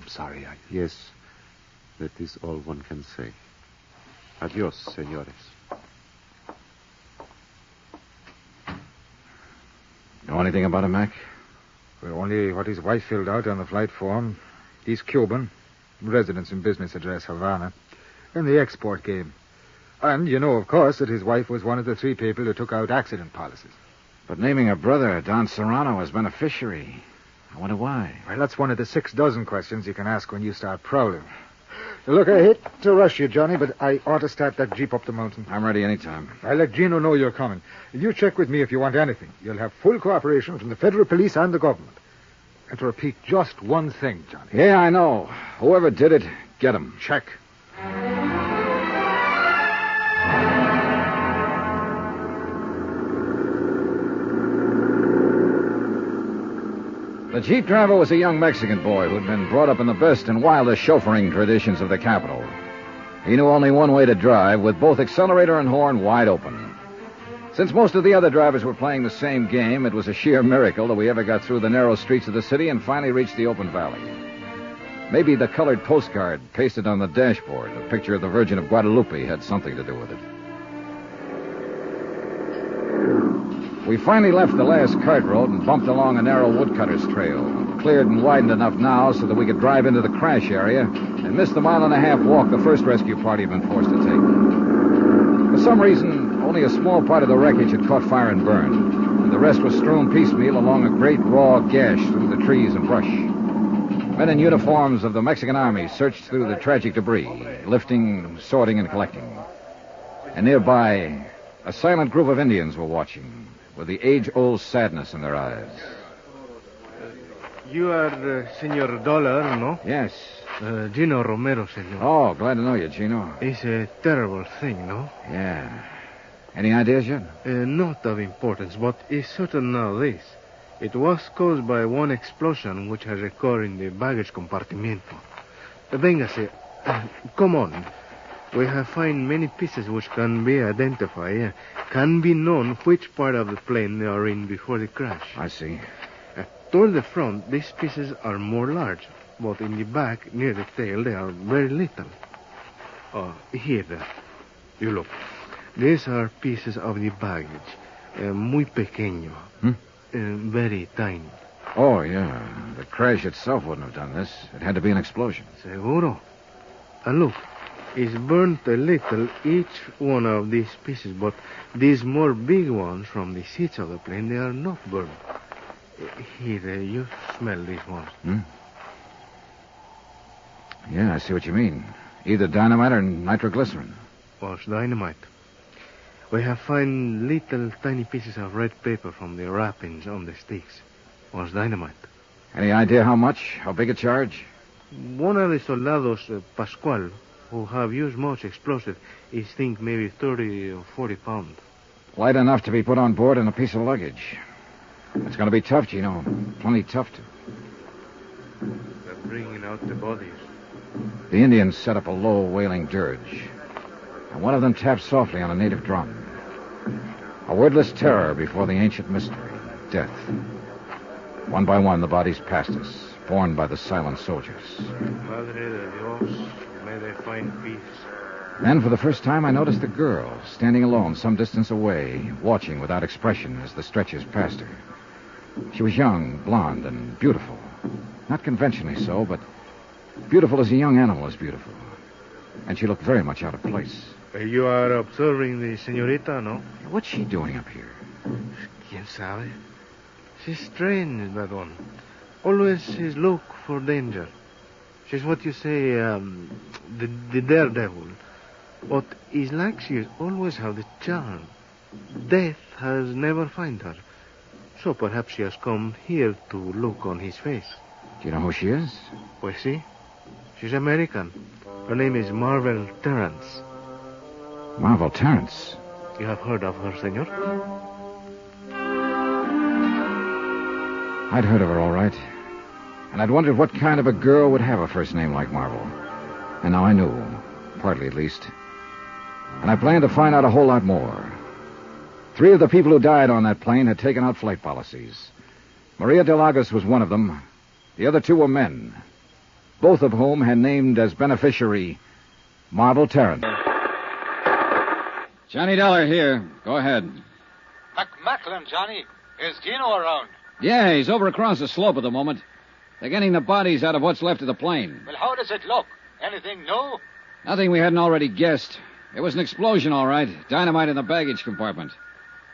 sorry. Yes, that is all one can say. Adios, senores. Know anything about him, Mac? Well, only what his wife filled out on the flight form. He's Cuban. Residence and business address, Havana. In the export game. And you know, of course, that his wife was one of the 3 people who took out accident policies. But naming her brother, Don Serrano, as beneficiary. I wonder why. Well, that's one of the 6 dozen questions you can ask when you start prowling. Look, I hate to rush you, Johnny, but I ought to start that jeep up the mountain. I'm ready anytime. I'll let Gino know you're coming. You check with me if you want anything. You'll have full cooperation from the federal police and the government. And to repeat just one thing, Johnny. Yeah, I know. Whoever did it, get him. Check. The jeep driver was a young Mexican boy who'd been brought up in the best and wildest chauffeuring traditions of the capital. He knew only one way to drive, with both accelerator and horn wide open. Since most of the other drivers were playing the same game, it was a sheer miracle that we ever got through the narrow streets of the city and finally reached the open valley. Maybe the colored postcard pasted on the dashboard, a picture of the Virgin of Guadalupe, had something to do with it. We finally left the last cart road and bumped along a narrow woodcutter's trail, cleared and widened enough now so that we could drive into the crash area and miss the 1.5-mile walk the first rescue party had been forced to take. For some reason, only a small part of the wreckage had caught fire and burned, and the rest was strewn piecemeal along a great raw gash through the trees and brush. Men in uniforms of the Mexican army searched through the tragic debris, lifting, sorting, and collecting. And nearby, a silent group of Indians were watching, with the age-old sadness in their eyes. You are Senor Dollar, no? Yes. Gino Romero, senor. Oh, glad to know you, Gino. It's a terrible thing, no? Yeah. Any ideas yet? Not of importance, but it's certain now this. It was caused by one explosion which has occurred in the baggage compartimento. Véngase. Come on. We have found many pieces which can be identified, can be known which part of the plane they are in before the crash. I see. Toward the front, these pieces are more large, but in the back, near the tail, they are very little. Here. You look. These are pieces of the baggage. Muy pequeño. Very tiny. Oh, yeah. The crash itself wouldn't have done this. It had to be an explosion. Seguro. And look. Is burnt a little, each one of these pieces, but these more big ones from the seats of the plane, they are not burnt. Here, you smell these ones. Yeah, I see what you mean. Either dynamite or nitroglycerin. Was dynamite. We have found little tiny pieces of red paper from the wrappings on the sticks. Was dynamite. Any idea how much? How big a charge? One of the soldados, Pascual, who have used much explosive, is think maybe 30 or 40 pounds. Light enough to be put on board in a piece of luggage. It's going to be tough, Gino. Plenty tough to. They're bringing out the bodies. The Indians set up a low, wailing dirge. And one of them tapped softly on a native drum. A wordless terror before the ancient mystery, death. One by one, the bodies passed us, borne by the silent soldiers. Madre de Dios, may they find peace. Then, for the first time, I noticed the girl, standing alone some distance away, watching without expression as the stretchers passed her. She was young, blonde, and beautiful. Not conventionally so, but beautiful as a young animal is beautiful. And she looked very much out of place. You are observing the señorita, no? What's she doing up here? ¿Quién sabe? She's strange, that one. Always she's look for danger. She's what you say, the daredevil. But it's like she always have the charm. Death has never found her. So perhaps she has come here to look on his face. Do you know who she is? Pues sí. She's American. Her name is Marvel Terrence. Marvel Terrence? You have heard of her, senor? I'd heard of her, all right. And I'd wondered what kind of a girl would have a first name like Marvel. And now I knew. Partly, at least. And I planned to find out a whole lot more. 3 of the people who died on that plane had taken out flight policies. Maria de Lagos was one of them. The other 2 were men, both of whom had named as beneficiary Marvel Terrence. Johnny Dollar here. Go ahead. McMacklin, Johnny. Is Gino around? Yeah, he's over across the slope at the moment. They're getting the bodies out of what's left of the plane. Well, how does it look? Anything new? Nothing we hadn't already guessed. It was an explosion, all right. Dynamite in the baggage compartment.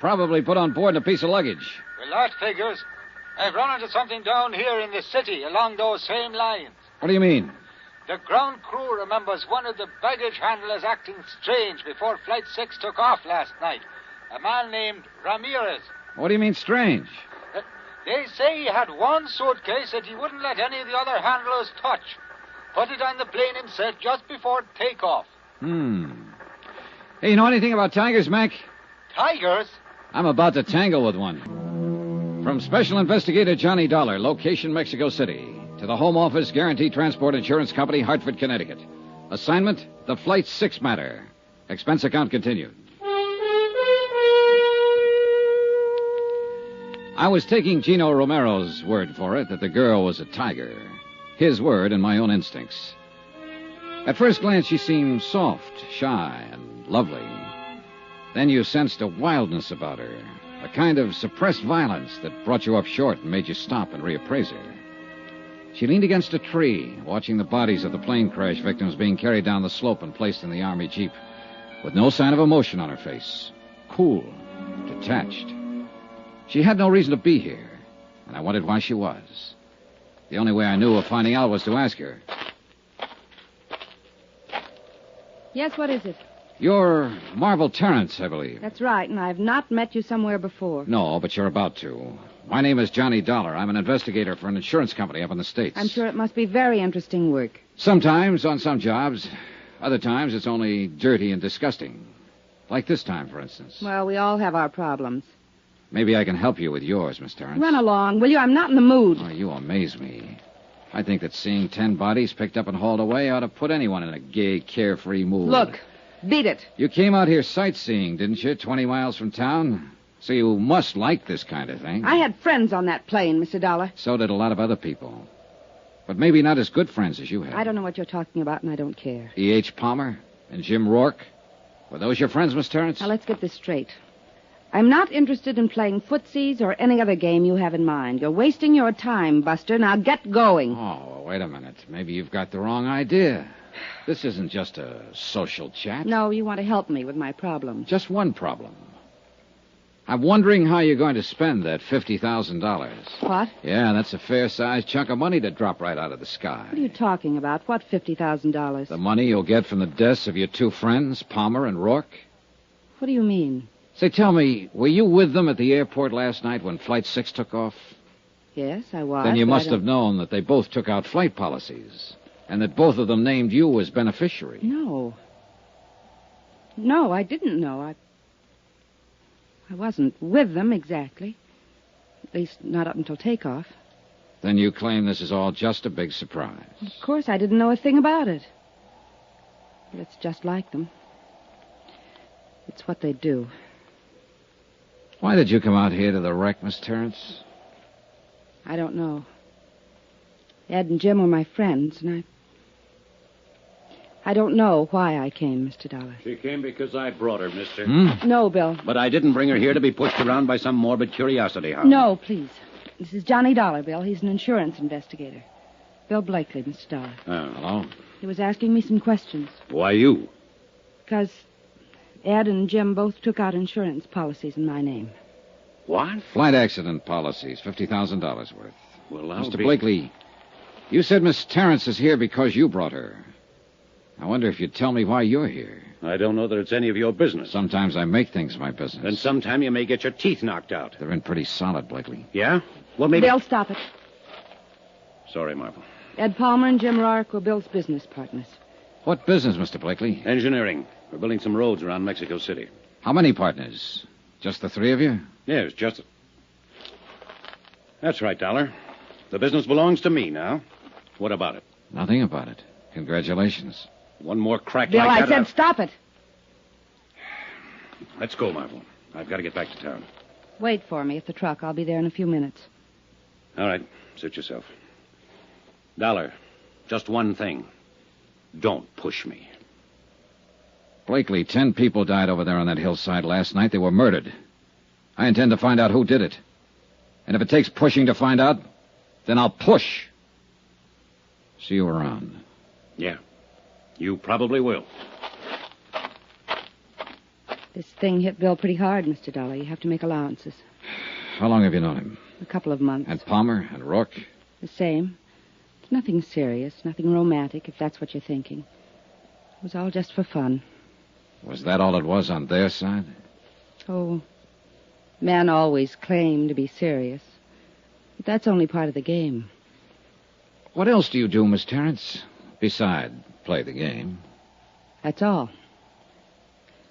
Probably put on board in a piece of luggage. Well, that figures. I've run into something down here in the city along those same lines. What do you mean? The ground crew remembers one of the baggage handlers acting strange before Flight 6 took off last night. A man named Ramirez. What do you mean strange? They say he had one suitcase that he wouldn't let any of the other handlers touch. Put it on the plane himself just before takeoff. Hey, you know anything about tigers, Mac? Tigers? I'm about to tangle with one. From Special Investigator Johnny Dollar, location Mexico City, to the Home Office Guaranteed Transport Insurance Company, Hartford, Connecticut. Assignment, the Flight 6 matter. Expense account continued. I was taking Gino Romero's word for it that the girl was a tiger. His word and my own instincts. At first glance, she seemed soft, shy, and lovely. Then you sensed a wildness about her, a kind of suppressed violence that brought you up short and made you stop and reappraise her. She leaned against a tree, watching the bodies of the plane crash victims being carried down the slope and placed in the Army Jeep, with no sign of emotion on her face. Cool, detached. She had no reason to be here, and I wondered why she was. The only way I knew of finding out was to ask her. Yes, what is it? You're Marvel Terrence, I believe. That's right, and I've not met you somewhere before. No, but you're about to. My name is Johnny Dollar. I'm an investigator for an insurance company up in the States. I'm sure it must be very interesting work. Sometimes, on some jobs. Other times, it's only dirty and disgusting. Like this time, for instance. Well, we all have our problems. Maybe I can help you with yours, Miss Terrence. Run along, will you? I'm not in the mood. Oh, you amaze me. I think that seeing 10 bodies picked up and hauled away ought to put anyone in a gay, carefree mood. Look, beat it. You came out here sightseeing, didn't you, 20 miles from town? So you must like this kind of thing. I had friends on that plane, Mr. Dollar. So did a lot of other people. But maybe not as good friends as you had. I don't know what you're talking about, and I don't care. E.H. Palmer and Jim Rourke? Were those your friends, Miss Terrence? Now, let's get this straight. I'm not interested in playing footsies or any other game you have in mind. You're wasting your time, Buster. Now get going. Oh, well, wait a minute. Maybe you've got the wrong idea. This isn't just a social chat. No, you want to help me with my problem. Just one problem. I'm wondering how you're going to spend that $50,000. What? Yeah, that's a fair-sized chunk of money to drop right out of the sky. What are you talking about? What $50,000? The money you'll get from the deaths of your two friends, Palmer and Rourke. What do you mean? Say, tell me, were you with them at the airport last night when Flight 6 took off? Yes, I was. Then you must have known that they both took out flight policies, and that both of them named you as beneficiary. No. No, I didn't know. I wasn't with them exactly. At least not up until takeoff. Then you claim this is all just a big surprise. Of course, I didn't know a thing about it. But it's just like them. It's what they do. Why did you come out here to the wreck, Miss Terrence? I don't know. Ed and Jim were my friends, and I don't know why I came, Mr. Dollar. She came because I brought her, mister. No, Bill. But I didn't bring her here to be pushed around by some morbid curiosity hound. No, please. This is Johnny Dollar, Bill. He's an insurance investigator. Bill Blakely, Mr. Dollar. Oh, hello. He was asking me some questions. Why you? Because Ed and Jim both took out insurance policies in my name. What? Flight accident policies, $50,000 worth. Well, Mr. Blakely, you said Miss Terrence is here because you brought her. I wonder if you'd tell me why you're here. I don't know that it's any of your business. Sometimes I make things my business. And sometime you may get your teeth knocked out. They're in pretty solid, Blakely. Yeah? Well, maybe... Bill, stop it. Sorry, Marvel. Ed Palmer and Jim Rourke were Bill's business partners. What business, Mr. Blakely? Engineering. We're building some roads around Mexico City. How many partners? Just the three of you? Yes, just... That's right, Dollar. The business belongs to me now. What about it? Nothing about it. Congratulations. One more crack Bill, like that. I said stop it. Let's go, Marvel. I've got to get back to town. Wait for me at the truck. I'll be there in a few minutes. All right. Suit yourself. Dollar, just one thing. Don't push me. Blakely, 10 people died over there on that hillside last night. They were murdered. I intend to find out who did it. And if it takes pushing to find out, then I'll push. See you around. Yeah. You probably will. This thing hit Bill pretty hard, Mr. Dollar. You have to make allowances. How long have you known him? A couple of months. And Palmer and Rourke? The same. It's nothing serious, nothing romantic, if that's what you're thinking. It was all just for fun. Was that all it was on their side? Oh, men always claim to be serious. But that's only part of the game. What else do you do, Miss Terrence, beside play the game? That's all.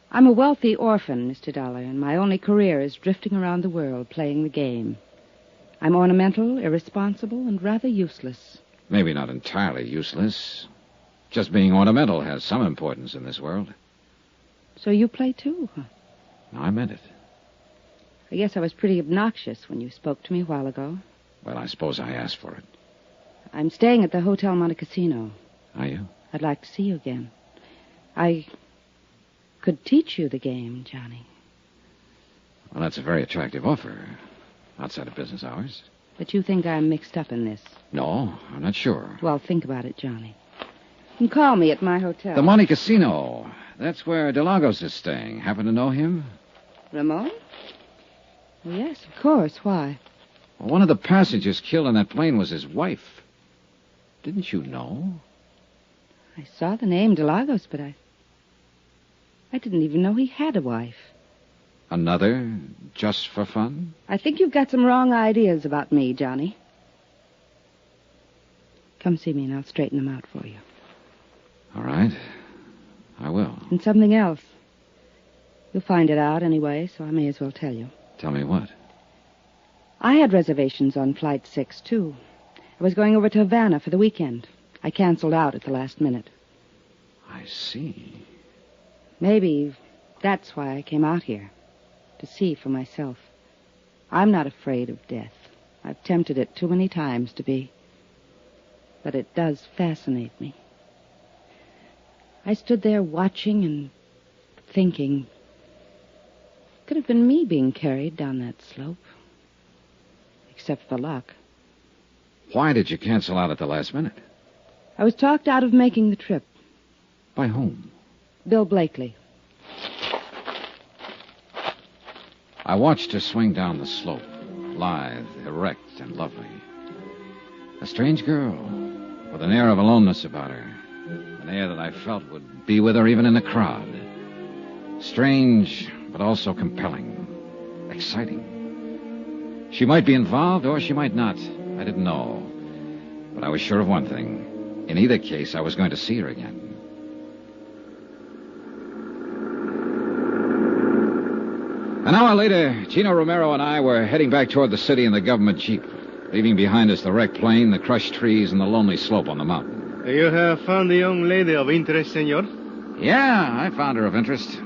I'm a wealthy orphan, Mr. Dollar, and my only career is drifting around the world playing the game. I'm ornamental, irresponsible, and rather useless. Maybe not entirely useless. Just being ornamental has some importance in this world. So you play too, huh? No, I meant it. I guess I was pretty obnoxious when you spoke to me a while ago. Well, I suppose I asked for it. I'm staying at the Hotel Monte Cassino. Are you? I'd like to see you again. I could teach you the game, Johnny. Well, that's a very attractive offer. Outside of business hours. But you think I'm mixed up in this? No, I'm not sure. Well, think about it, Johnny. You can call me at my hotel. The Monte Cassino. That's where DeLagos is staying. Happen to know him? Ramon? Well, yes, of course. Why? Well, one of the passengers killed on that plane was his wife. Didn't you know? I saw the name DeLagos, but I didn't even know he had a wife. Another just for fun? I think you've got some wrong ideas about me, Johnny. Come see me and I'll straighten them out for you. All right. I will. And something else. You'll find it out anyway, so I may as well tell you. Tell me what? I had reservations on Flight 6, too. I was going over to Havana for the weekend. I canceled out at the last minute. I see. Maybe that's why I came out here. To see for myself. I'm not afraid of death. I've tempted it too many times to be. But it does fascinate me. I stood there watching and thinking. Could have been me being carried down that slope. Except for luck. Why did you cancel out at the last minute? I was talked out of making the trip. By whom? Bill Blakely. I watched her swing down the slope, lithe, erect, and lovely. A strange girl, with an air of aloneness about her. An air that I felt would be with her even in a crowd. Strange, but also compelling. Exciting. She might be involved, or she might not. I didn't know. But I was sure of one thing. In either case, I was going to see her again. An hour later, Chino Romero and I were heading back toward the city in the government jeep, leaving behind us the wrecked plane, the crushed trees, and the lonely slope on the mountain. You have found a young lady of interest, senor? Yeah, I found her of interest.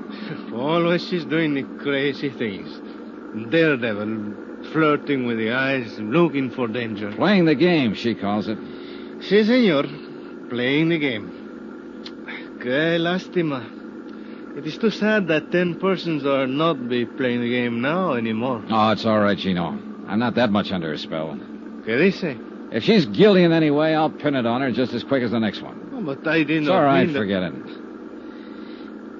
Always she's doing the crazy things. Daredevil, flirting with the eyes, looking for danger. Playing the game, she calls it. Si, senor. Playing the game. Que lástima. It is too sad that 10 persons are not be playing the game now anymore. Oh, it's all right, Chino. I'm not that much under her spell. Que dice? If she's guilty in any way, I'll pin it on her just as quick as the next one. Oh, but I did It's not all right, mean forget it.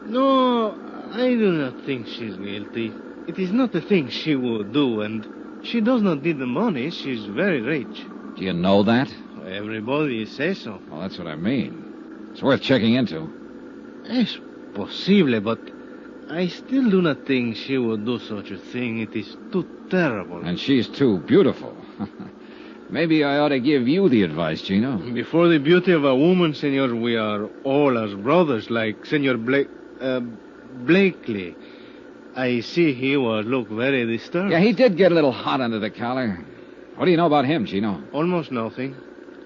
No, I do not think she's guilty. It is not a thing she would do, and she does not need the money. She's very rich. Do you know that? Everybody says so. Well, that's what I mean. It's worth checking into. Es posible, but I still do not think she would do such a thing. It is too terrible. And she's too beautiful. Maybe I ought to give you the advice, Chino. Before the beauty of a woman, senor, we are all as brothers, like Senor Blakely. I see he was look very disturbed. Yeah, he did get a little hot under the collar. What do you know about him, Chino? Almost nothing.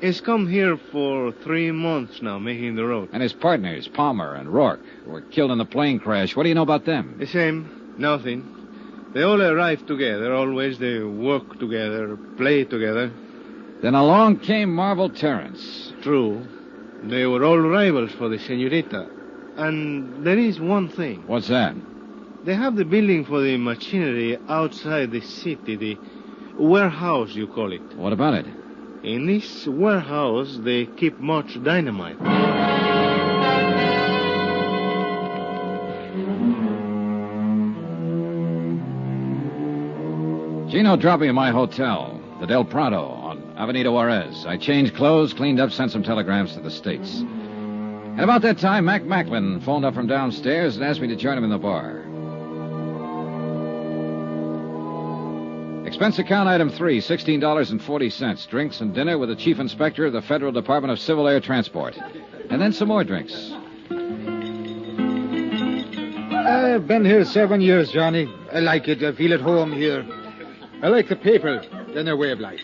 He's come here for 3 months now, making the road. And his partners, Palmer and Rourke, who were killed in the plane crash. What do you know about them? The same. Nothing. They all arrive together. Always they work together, play together. Then along came Marvel Terrence. True. They were all rivals for the senorita. And there is one thing. What's that? They have the building for the machinery outside the city, the warehouse, you call it. What about it? In this warehouse, they keep much dynamite. Gino dropped me at my hotel, the Del Prado, on Avenida Juarez. I changed clothes, cleaned up, sent some telegrams to the States. And about that time, Mac Macklin phoned up from downstairs and asked me to join him in the bar. Expense account item 3, $16.40. Drinks and dinner with the Chief Inspector of the Federal Department of Civil Air Transport. And then some more drinks. I've been here 7 years, Johnny. I like it. I feel at home here. I like the people and their way of life.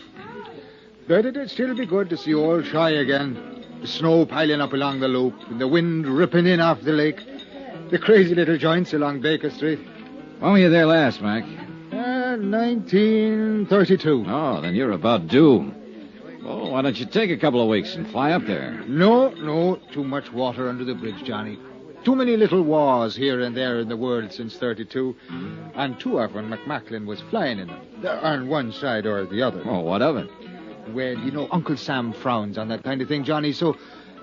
But it'd still be good to see old Shy again. The snow piling up along the loop, and the wind ripping in off the lake. The crazy little joints along Baker Street. When were you there last, Mac? 1932. Oh, then you're about due. Well, why don't you take a couple of weeks and fly up there? No. Too much water under the bridge, Johnny. Too many little wars here and there in the world since 32. And too often McMacklin was flying in them, on one side or the other. Oh, what of it? Well, Uncle Sam frowns on that kind of thing, Johnny, so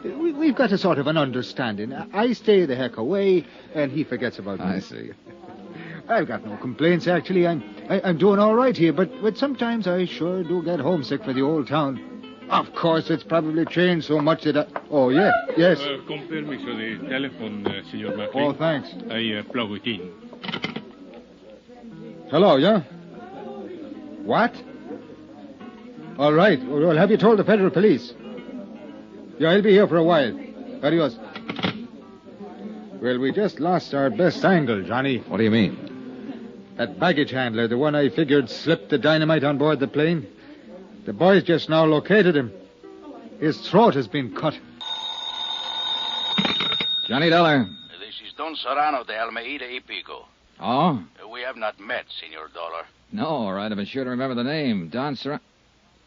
we've got a sort of an understanding. I stay the heck away, and he forgets about me. I see. I've got no complaints, actually. I'm doing all right here, but sometimes I sure do get homesick for the old town. Of course, it's probably changed so much that Oh, yeah, yes. Con permiso de telephone, Senor McLean. Oh, thanks. I plug it in. Hello, yeah? What? All right. Well, have you told the federal police? Yeah, I'll be here for a while. Adios. Well, we just lost our best angle, Johnny. What do you mean? That baggage handler, the one I figured slipped the dynamite on board the plane. The boys just now located him. His throat has been cut. Johnny Dollar. This is Don Serrano de Almeida y Pico. Oh? We have not met, Senor Dollar. No, all right. I've been sure to remember the name. Don Serrano.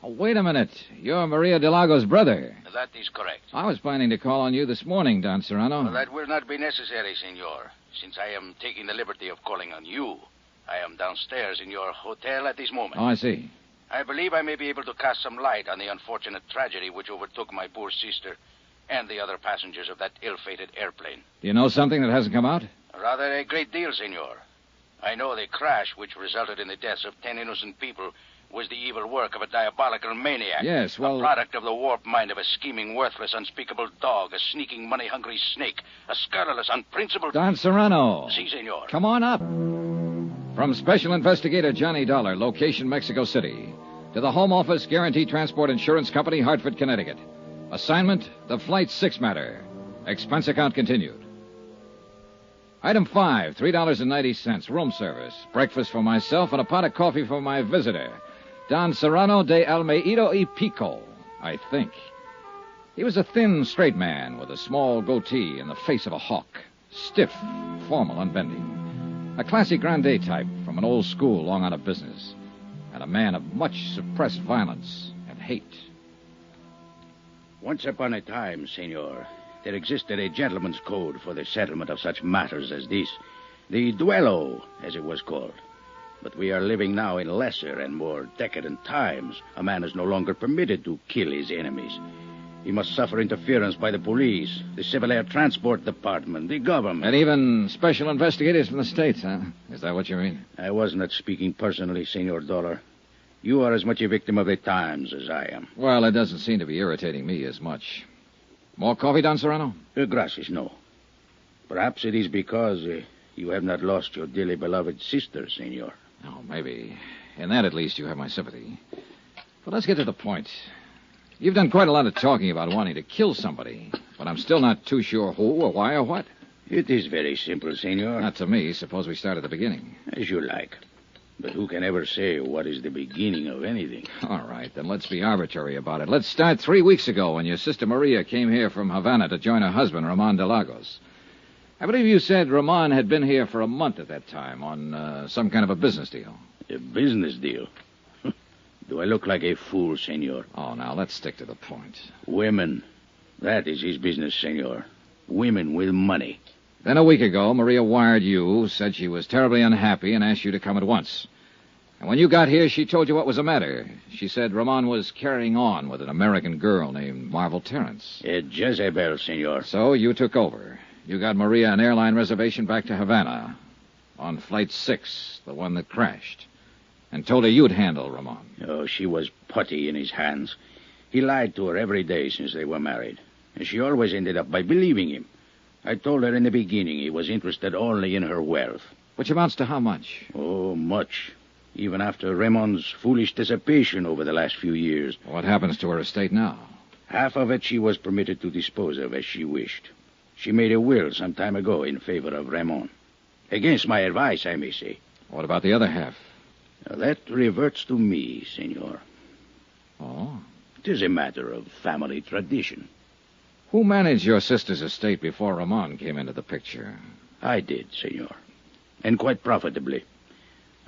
Oh, wait a minute. You're Maria Delago's brother. That is correct. I was planning to call on you this morning, Don Serrano. That will not be necessary, Senor, since I am taking the liberty of calling on you. I am downstairs in your hotel at this moment. Oh, I see. I believe I may be able to cast some light on the unfortunate tragedy which overtook my poor sister and the other passengers of that ill-fated airplane. Do you know something that hasn't come out? Rather a great deal, Senor. I know the crash which resulted in the deaths of 10 innocent people was the evil work of a diabolical maniac. Yes, well... A product of the warped mind of a scheming, worthless, unspeakable dog, a sneaking, money-hungry snake, a scurrilous, unprincipled... Don Serrano. Si, Senor. Come on up. From Special Investigator Johnny Dollar, location Mexico City, to the Home Office Guarantee Transport Insurance Company, Hartford, Connecticut. Assignment, the Flight 6 matter. Expense account continued. Item 5, $3.90, room service. Breakfast for myself and a pot of coffee for my visitor, Don Serrano de Almeida y Pico, I think. He was a thin, straight man with a small goatee and the face of a hawk. Stiff, formal, unbending. A classy grande type from an old school long out of business. And a man of much suppressed violence and hate. Once upon a time, Senor, there existed a gentleman's code for the settlement of such matters as this. The duello, as it was called. But we are living now in lesser and more decadent times. A man is no longer permitted to kill his enemies. He must suffer interference by the police, the Civil Air Transport Department, the government. And even special investigators from the States, huh? Is that what you mean? I was not speaking personally, Senor Dollar. You are as much a victim of the times as I am. Well, it doesn't seem to be irritating me as much. More coffee, Don Serrano? Gracias, no. Perhaps it is because you have not lost your dearly beloved sister, Senor. Oh, maybe. In that, at least, you have my sympathy. But let's get to the point. You've done quite a lot of talking about wanting to kill somebody, but I'm still not too sure who or why or what. It is very simple, Senor. Not to me. Suppose we start at the beginning. As you like. But who can ever say what is the beginning of anything? All right, then let's be arbitrary about it. Let's start 3 weeks ago when your sister Maria came here from Havana to join her husband, Ramon de Lagos. I believe you said Ramon had been here for a month at that time on some kind of a business deal. A business deal? Do I look like a fool, Senor? Oh, now, let's stick to the point. Women. That is his business, Senor. Women with money. Then a week ago, Maria wired you, said she was terribly unhappy, and asked you to come at once. And when you got here, she told you what was the matter. She said Ramon was carrying on with an American girl named Marvel Terrence. Jezebel, senor. So you took over. You got Maria an airline reservation back to Havana on Flight 6, the one that crashed, and told her you'd handle Ramon. Oh, she was putty in his hands. He lied to her every day since they were married, and she always ended up by believing him. I told her in the beginning he was interested only in her wealth. Which amounts to how much? Oh, much. Even after Ramon's foolish dissipation over the last few years. What happens to her estate now? Half of it she was permitted to dispose of as she wished. She made a will some time ago in favor of Ramon. Against my advice, I may say. What about the other half? Now, that reverts to me, senor. Oh? It is a matter of family tradition. Who managed your sister's estate before Ramon came into the picture? I did, senor. And quite profitably.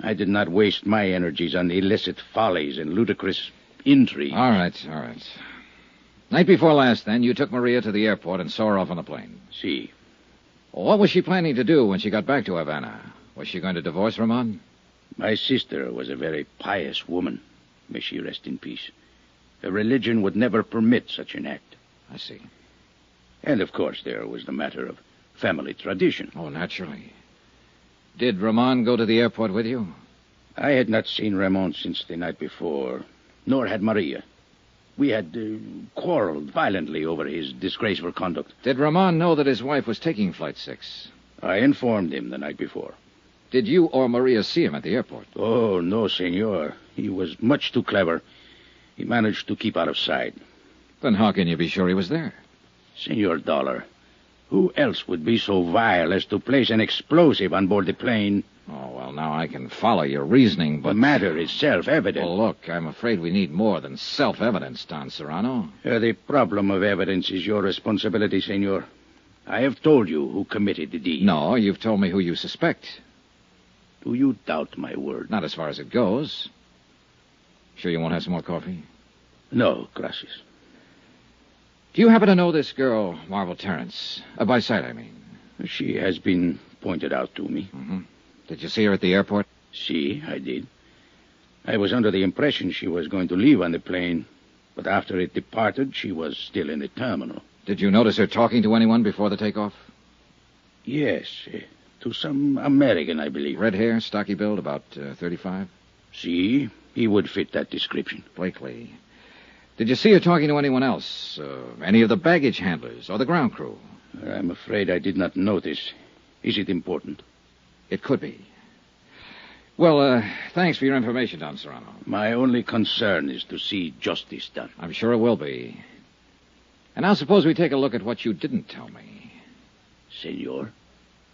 I did not waste my energies on illicit follies and ludicrous intrigue. All right. Night before last, then, you took Maria to the airport and saw her off on the plane. Si. Well, what was she planning to do when she got back to Havana? Was she going to divorce Ramon? My sister was a very pious woman. May she rest in peace. Her religion would never permit such an act. I see. And, of course, there was the matter of family tradition. Oh, naturally. Did Ramon go to the airport with you? I had not seen Ramon since the night before, nor had Maria. We had quarreled violently over his disgraceful conduct. Did Ramon know that his wife was taking Flight 6? I informed him the night before. Did you or Maria see him at the airport? Oh, no, senor. He was much too clever. He managed to keep out of sight. Then how can you be sure he was there? Senor Dollar, who else would be so vile as to place an explosive on board the plane? Oh, well, now I can follow your reasoning, but... The matter is self-evident. Well, look, I'm afraid we need more than self-evidence, Don Serrano. The problem of evidence is your responsibility, senor. I have told you who committed the deed. No, you've told me who you suspect. Do you doubt my word? Not as far as it goes. Sure you won't have some more coffee? No, gracias. Do you happen to know this girl, Marvel Terrence? By sight, I mean. She has been pointed out to me. Mm-hmm. Did you see her at the airport? Si, I did. I was under the impression she was going to leave on the plane, but after it departed, she was still in the terminal. Did you notice her talking to anyone before the takeoff? Yes, to some American, I believe. Red hair, stocky build, about 35? Si, he would fit that description. Blakely. Did you see her talking to anyone else? Any of the baggage handlers or the ground crew? I'm afraid I did not notice. Is it important? It could be. Well, thanks for your information, Don Serrano. My only concern is to see justice done. I'm sure it will be. And now suppose we take a look at what you didn't tell me. Senor?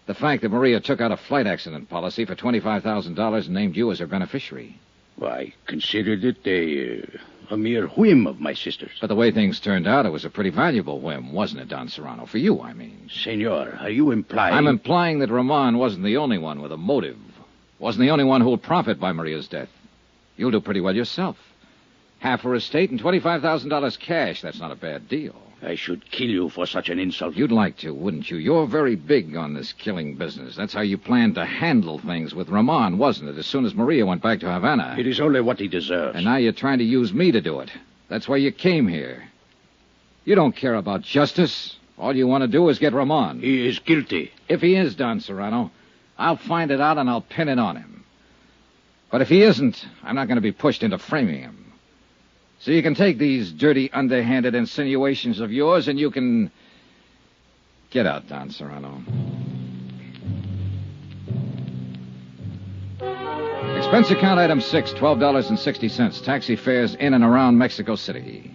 The fact that Maria took out a flight accident policy for $25,000 and named you as her beneficiary. Well, I considered it a mere whim of my sister's. But the way things turned out, it was a pretty valuable whim, wasn't it, Don Serrano? For you, I mean. Senor, are you implying... I'm implying that Ramon wasn't the only one with a motive. Wasn't the only one who'll profit by Maria's death. You'll do pretty well yourself. Half her estate and $25,000 cash. That's not a bad deal. I should kill you for such an insult. You'd like to, wouldn't you? You're very big on this killing business. That's how you planned to handle things with Ramon, wasn't it, as soon as Maria went back to Havana? It is only what he deserves. And now you're trying to use me to do it. That's why you came here. You don't care about justice. All you want to do is get Ramon. He is guilty. If he is, Don Serrano, I'll find it out and I'll pin it on him. But if he isn't, I'm not going to be pushed into framing him. So you can take these dirty, underhanded insinuations of yours and you can... Get out, Don Serrano. Expense account item 6, $12.60. Taxi fares in and around Mexico City.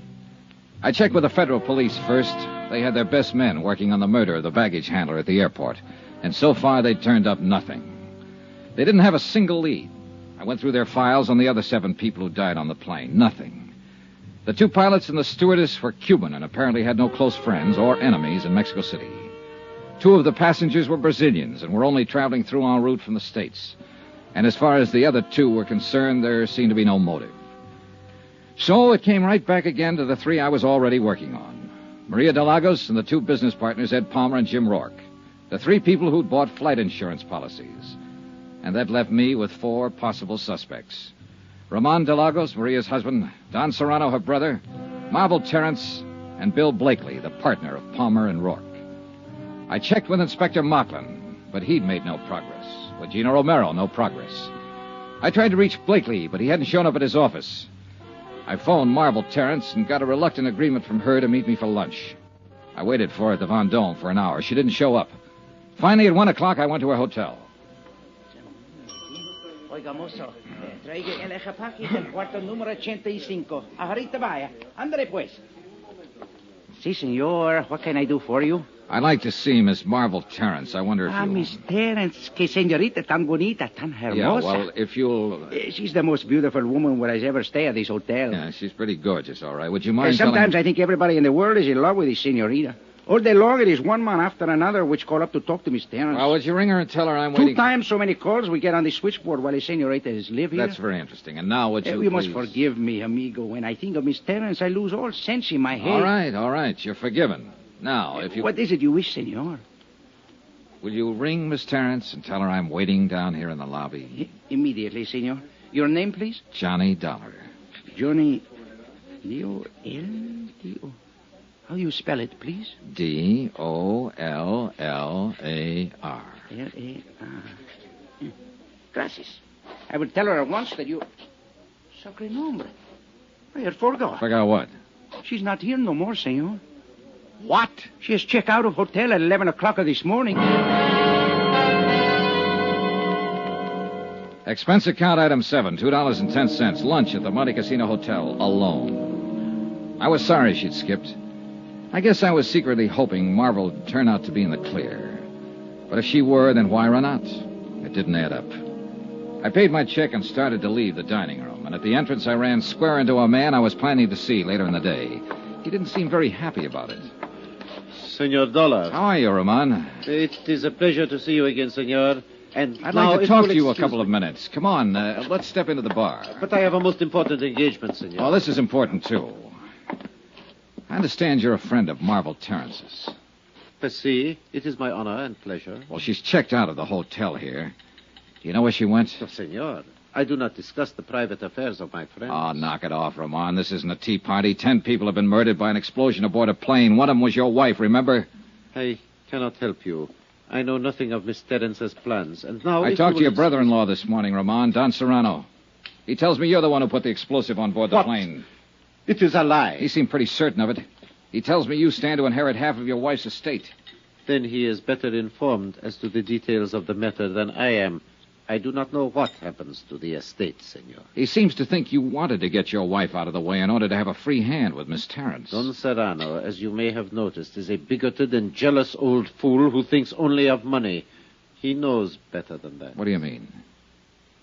I checked with the federal police first. They had their best men working on the murder of the baggage handler at the airport. And so far, they turned up nothing. They didn't have a single lead. I went through their files on the other 7 people who died on the plane. Nothing. The 2 pilots and the stewardess were Cuban and apparently had no close friends or enemies in Mexico City. 2 of the passengers were Brazilians and were only traveling through en route from the States. And as far as the other 2 were concerned, there seemed to be no motive. So it came right back again to the 3 I was already working on. Maria de Lagos and the 2 business partners, Ed Palmer and Jim Rourke. The 3 people who'd bought flight insurance policies. And that left me with 4 possible suspects. Ramon de Lagos, Maria's husband, Don Serrano, her brother, Marvel Terrence, and Bill Blakely, the partner of Palmer and Rourke. I checked with Inspector Mocklin, but he'd made no progress. With Gino Romero, no progress. I tried to reach Blakely, but he hadn't shown up at his office. I phoned Marvel Terrence and got a reluctant agreement from her to meet me for lunch. I waited for her at the Vendôme for an hour. She didn't show up. Finally, at 1 o'clock, I went to her hotel. Oiga, mozo, traiga el equipaje del cuarto número 85. Ahorita vaya. Ándale, pues. Si, senor. What can I do for you? I'd like to see Miss Marvel Terrence. I wonder if you... Miss Terrence. Que señorita tan bonita, tan hermosa. Yeah, well, if you'll... She's the most beautiful woman who has ever stayed at this hotel. Yeah, she's pretty gorgeous, all right. Would you mind Sometimes I think everybody in the world is in love with this señorita. All day long, it is one man after another which call up to talk to Miss Terrence. Well, would you ring her and tell her I'm waiting... 2 times so many calls we get on the switchboard while the señorita is live here. That's very interesting. And now would you You please... must forgive me, amigo. When I think of Miss Terrence, I lose all sense in my head. All right. You're forgiven. Now, if you... What is it you wish, senor? Will you ring Miss Terrence and tell her I'm waiting down here in the lobby? Immediately, senor. Your name, please? Johnny Dollar. Johnny... D-O-L-D-O... How do you spell it, please? D-O-L-L-A-R. L-A-R. Gracias. I will tell her at once that you... Sacre nombre. I had forgot. Forgot what? She's not here no more, senor. What? She has checked out of hotel at 11 o'clock of this morning. Expense account item 7, $2.10. Lunch at the Monte Casino Hotel, alone. I was sorry she'd skipped. I guess I was secretly hoping Marvel would turn out to be in the clear. But if she were, then why run out? It didn't add up. I paid my check and started to leave the dining room. And at the entrance, I ran square into a man I was planning to see later in the day. He didn't seem very happy about it. Senor Dollar. How are you, Ramon? It is a pleasure to see you again, senor. And I'd now, like to talk to you a excuse couple of minutes. Come on, let's step into the bar. But I have a most important engagement, senor. Oh, this is important, too. I understand you're a friend of Marvel Terrence's. Si, it is my honor and pleasure. Well, she's checked out of the hotel here. Do you know where she went? Oh, senor, I do not discuss the private affairs of my friends. Oh, knock it off, Ramon. This isn't a tea party. 10 people have been murdered by an explosion aboard a plane. One of them was your wife, remember? I cannot help you. I know nothing of Miss Terrence's plans, and now... I talked to your brother-in-law this morning, Ramon, Don Serrano. He tells me you're the one who put the explosive on board the plane. It is a lie. He seemed pretty certain of it. He tells me you stand to inherit half of your wife's estate. Then he is better informed as to the details of the matter than I am. I do not know what happens to the estate, senor. He seems to think you wanted to get your wife out of the way in order to have a free hand with Miss Terrence. Don Serrano, as you may have noticed, is a bigoted and jealous old fool who thinks only of money. He knows better than that. What do you mean?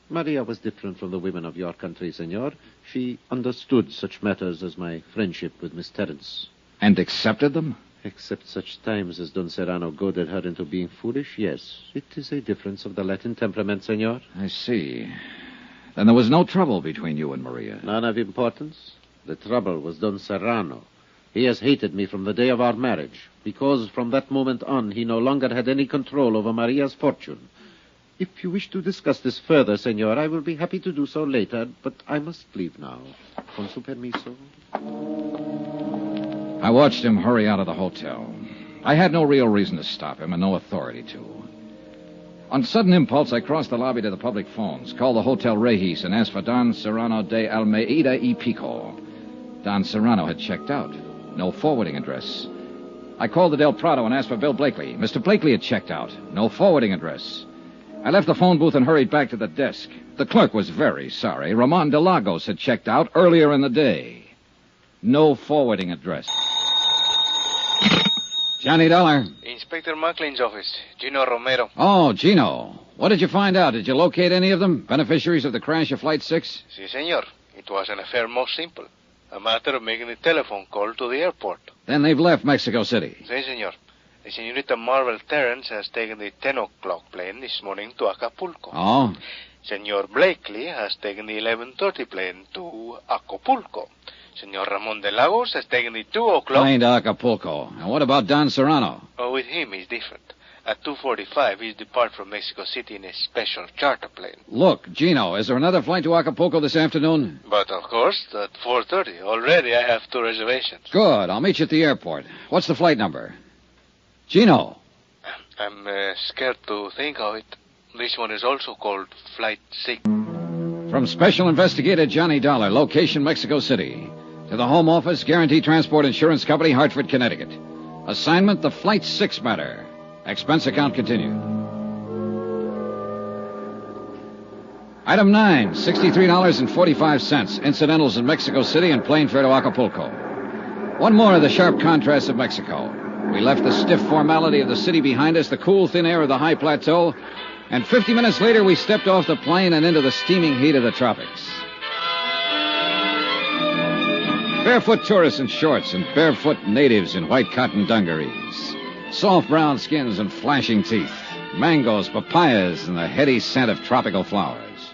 Maria was different from the women of your country, senor. She understood such matters as my friendship with Miss Terrence. And accepted them? Except such times as Don Serrano goaded her into being foolish, yes. It is a difference of the Latin temperament, senor. I see. Then there was no trouble between you and Maria? None of importance. The trouble was Don Serrano. He has hated me from the day of our marriage, because from that moment on he no longer had any control over Maria's fortune. If you wish to discuss this further, senor, I will be happy to do so later, but I must leave now. Con su permiso. I watched him hurry out of the hotel. I had no real reason to stop him and no authority to. On sudden impulse, I crossed the lobby to the public phones, called the Hotel Regis, and asked for Don Serrano de Almeida y Pico. Don Serrano had checked out. No forwarding address. I called the Del Prado and asked for Bill Blakely. Mr. Blakely had checked out. No forwarding address. I left the phone booth and hurried back to the desk. The clerk was very sorry. Ramon de Lagos had checked out earlier in the day. No forwarding address. Johnny Dollar. Inspector Macklin's office. Gino Romero. Oh, Gino. What did you find out? Did you locate any of them? Beneficiaries of the crash of Flight 6? Si, senor. It was an affair most simple. A matter of making a telephone call to the airport. Then they've left Mexico City. Si, senor. The señorita Marvel Terrence has taken the 10 o'clock plane this morning to Acapulco. Oh? Senor Blakely has taken the 11:30 plane to Acapulco. Senor Ramon de Lagos has taken the 2 o'clock... Plane to Acapulco. And what about Don Serrano? Oh, with him, it's different. At 2:45, we depart from Mexico City in a special charter plane. Look, Gino, is there another flight to Acapulco this afternoon? But, of course, at 4:30. Already I have 2 reservations. Good. I'll meet you at the airport. What's the flight number? Gino. I'm scared to think of it. This one is also called Flight 6. From Special Investigator Johnny Dollar, location Mexico City. To the Home Office, Guaranty Transport Insurance Company, Hartford, Connecticut. Assignment, the Flight 6 matter. Expense account continued. Item 9, $63.45. Incidentals in Mexico City and plane fare to Acapulco. One more of the sharp contrasts of Mexico. We left the stiff formality of the city behind us, the cool, thin air of the high plateau, and 50 minutes later we stepped off the plane and into the steaming heat of the tropics. Barefoot tourists in shorts and barefoot natives in white cotton dungarees. Soft brown skins and flashing teeth. Mangoes, papayas, and the heady scent of tropical flowers.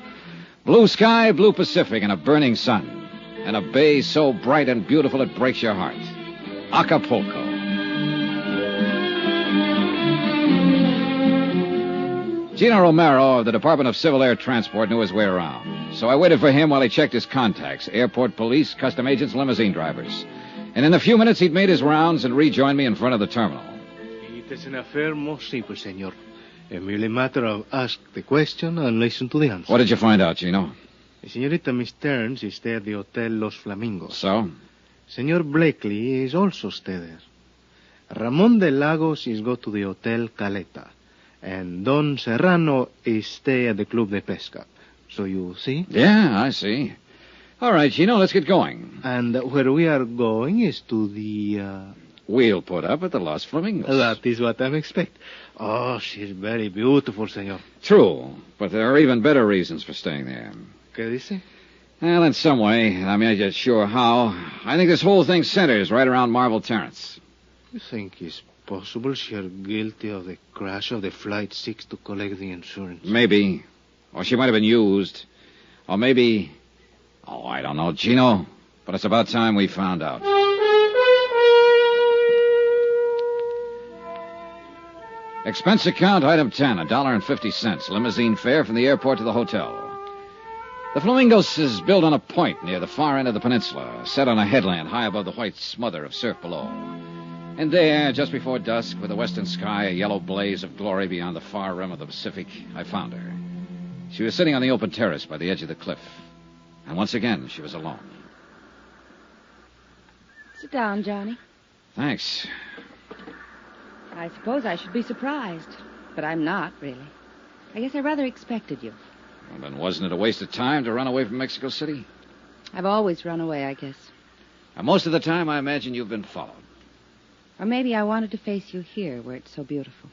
Blue sky, blue Pacific, and a burning sun. And a bay so bright and beautiful it breaks your heart. Acapulco. Gino Romero of the Department of Civil Air Transport knew his way around. So I waited for him while he checked his contacts, airport police, custom agents, limousine drivers. And in a few minutes, he'd made his rounds and rejoined me in front of the terminal. It is an affair most simple, senor. A merely matter of ask the question and listen to the answer. What did you find out, Gino? Señorita Miss Stearns is stay at the Hotel Los Flamingos. So? Senor Blakely is also stay there. Ramon de Lagos is go to the Hotel Caleta. And Don Serrano is stay at the Club de Pesca. So you see? Yeah, I see. All right, Gino, let's get going. And where we are going is to the... We'll put up at the Los Flamingos. That is what I expect. Oh, she's very beautiful, senor. True, but there are even better reasons for staying there. ¿Qué dice? Well, in some way, I'm not yet sure how. I think this whole thing centers right around Marble Terrace. You think it's possible she's guilty of the crash of the Flight 6 to collect the insurance? Maybe. Or she might have been used. Or maybe... Oh, I don't know, Gino. But it's about time we found out. Expense account, item 10, $1.50. Limousine fare from the airport to the hotel. The Flamingos is built on a point near the far end of the peninsula, set on a headland high above the white smother of surf below. And there, just before dusk, with the western sky a yellow blaze of glory beyond the far rim of the Pacific, I found her. She was sitting on the open terrace by the edge of the cliff. And once again, she was alone. Sit down, Johnny. Thanks. I suppose I should be surprised, but I'm not, really. I guess I rather expected you. Well, then wasn't it a waste of time to run away from Mexico City? I've always run away, I guess. And most of the time, I imagine you've been followed. Or maybe I wanted to face you here, where it's so beautiful.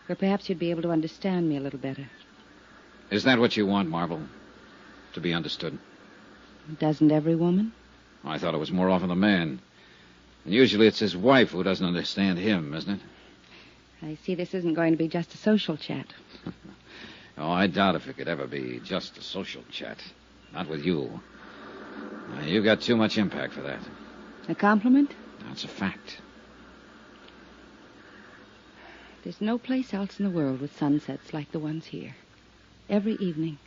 Where perhaps you'd be able to understand me a little better. Is that what you want, Marble? To be understood? Doesn't every woman? I thought it was more often the man. And usually it's his wife who doesn't understand him, isn't it? I see this isn't going to be just a social chat. Oh, I doubt if it could ever be just a social chat. Not with you. You've got too much impact for that. A compliment? That's a fact. There's no place else in the world with sunsets like the ones here. Every evening.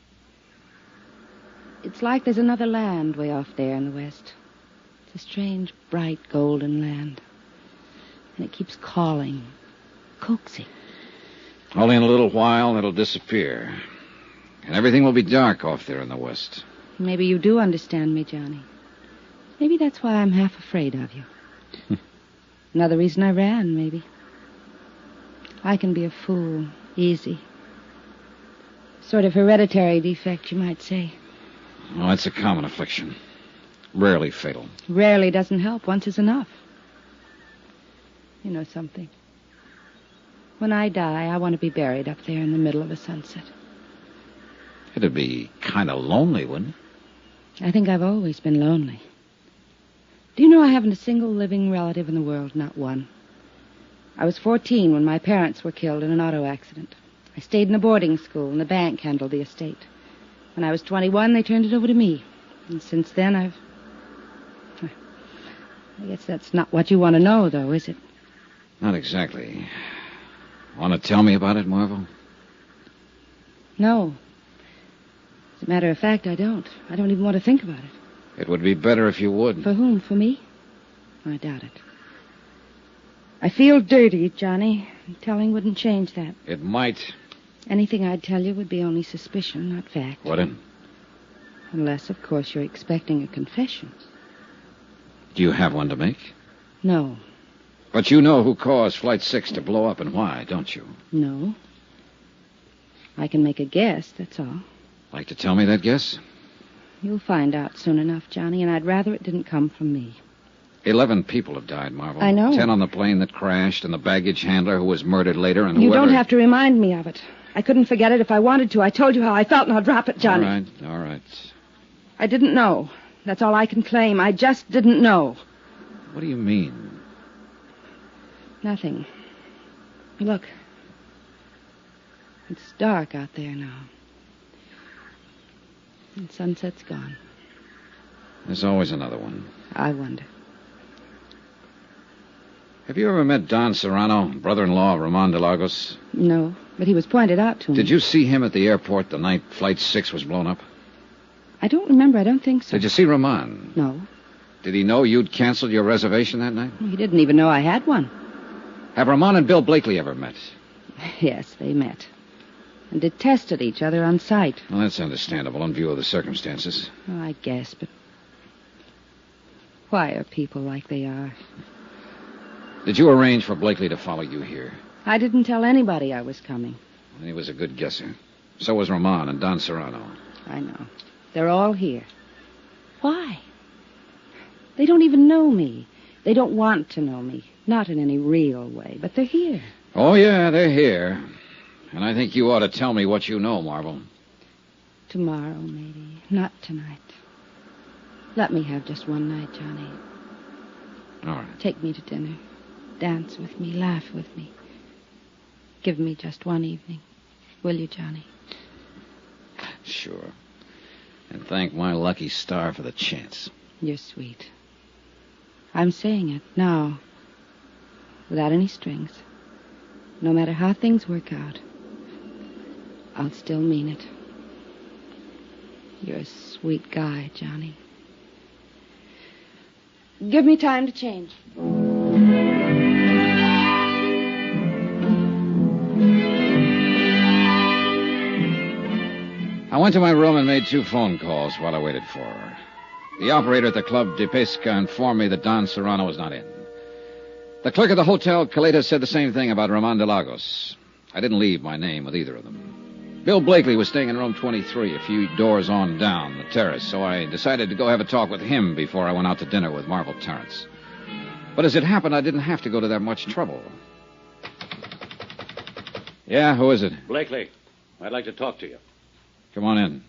It's like there's another land way off there in the west. It's a strange, bright, golden land. And it keeps calling, coaxing. Only in a little while it'll disappear. And everything will be dark off there in the west. Maybe you do understand me, Johnny. Maybe that's why I'm half afraid of you. Another reason I ran, maybe. I can be a fool, easy. Sort of hereditary defect, you might say. Oh, it's a common affliction. Rarely fatal. Rarely doesn't help. Once is enough. You know something? When I die, I want to be buried up there in the middle of a sunset. It'd be kind of lonely, wouldn't it? I think I've always been lonely. Do you know I haven't a single living relative in the world? Not one. I was 14 when my parents were killed in an auto accident. I stayed in a boarding school, and the bank handled the estate. When I was 21, they turned it over to me. And since then, I guess that's not what you want to know, though, is it? Not exactly. Want to tell me about it, Marvel? No. As a matter of fact, I don't. I don't even want to think about it. It would be better if you would. For whom? For me? I doubt it. I feel dirty, Johnny. Telling wouldn't change that. It might. Anything I'd tell you would be only suspicion, not fact. Wouldn't? Unless, of course, you're expecting a confession. Do you have one to make? No. But you know who caused Flight 6 to blow up and why, don't you? No. I can make a guess, that's all. Like to tell me that guess? You'll find out soon enough, Johnny, and I'd rather it didn't come from me. 11 people have died, Marvel. I know. 10 on the plane that crashed, and the baggage handler who was murdered later, and You whoever... don't have to remind me of it. I couldn't forget it if I wanted to. I told you how I felt, and I'll drop it, Johnny. All right. I didn't know. That's all I can claim. I just didn't know. What do you mean? Nothing. Look. It's dark out there now. And sunset's gone. There's always another one. I wonder. Have you ever met Don Serrano, brother-in-law of Ramon de Lagos? No, but he was pointed out to me. Did you see him at the airport the night Flight 6 was blown up? I don't remember. I don't think so. Did you see Ramon? No. Did he know you'd canceled your reservation that night? He didn't even know I had one. Have Ramon and Bill Blakely ever met? Yes, they met. And detested each other on sight. Well, that's understandable in view of the circumstances. Oh, I guess, but why are people like they are? Did you arrange for Blakely to follow you here? I didn't tell anybody I was coming. Well, he was a good guesser. So was Ramon and Don Serrano. I know. They're all here. Why? They don't even know me. They don't want to know me. Not in any real way, but they're here. Oh, yeah, they're here. And I think you ought to tell me what you know, Marvel. Tomorrow, maybe. Not tonight. Let me have just one night, Johnny. All right. Take me to dinner. Dance with me. Laugh with me. Give me just one evening. Will you, Johnny? Sure. And thank my lucky star for the chance. You're sweet. I'm saying it now. Without any strings. No matter how things work out. I'll still mean it. You're a sweet guy, Johnny. Give me time to change. I went to my room and made 2 phone calls while I waited for her. The operator at the Club de Pesca informed me that Don Serrano was not in. The clerk at the Hotel Caleta said the same thing about Ramon de Lagos. I didn't leave my name with either of them. Bill Blakely was staying in room 23, a few doors on down the terrace, so I decided to go have a talk with him before I went out to dinner with Marvel Terrence. But as it happened, I didn't have to go to that much trouble. Yeah, who is it? Blakely, I'd like to talk to you. Come on in.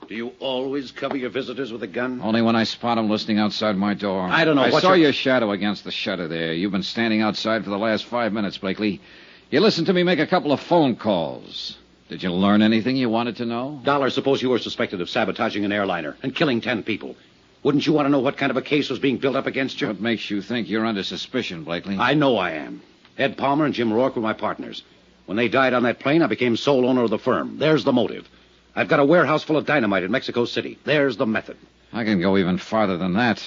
Do you always cover your visitors with a gun? Only when I spot them listening outside my door. I don't know I what saw your shadow against the shutter there. You've been standing outside for the last 5 minutes, Blakely. You listened to me make a couple of phone calls. Did you learn anything you wanted to know? Dollar, suppose you were suspected of sabotaging an airliner and killing 10 people. Wouldn't you want to know what kind of a case was being built up against you? What makes you think you're under suspicion, Blakely? I know I am. Ed Palmer and Jim Rourke were my partners. When they died on that plane, I became sole owner of the firm. There's the motive. I've got a warehouse full of dynamite in Mexico City. There's the method. I can go even farther than that.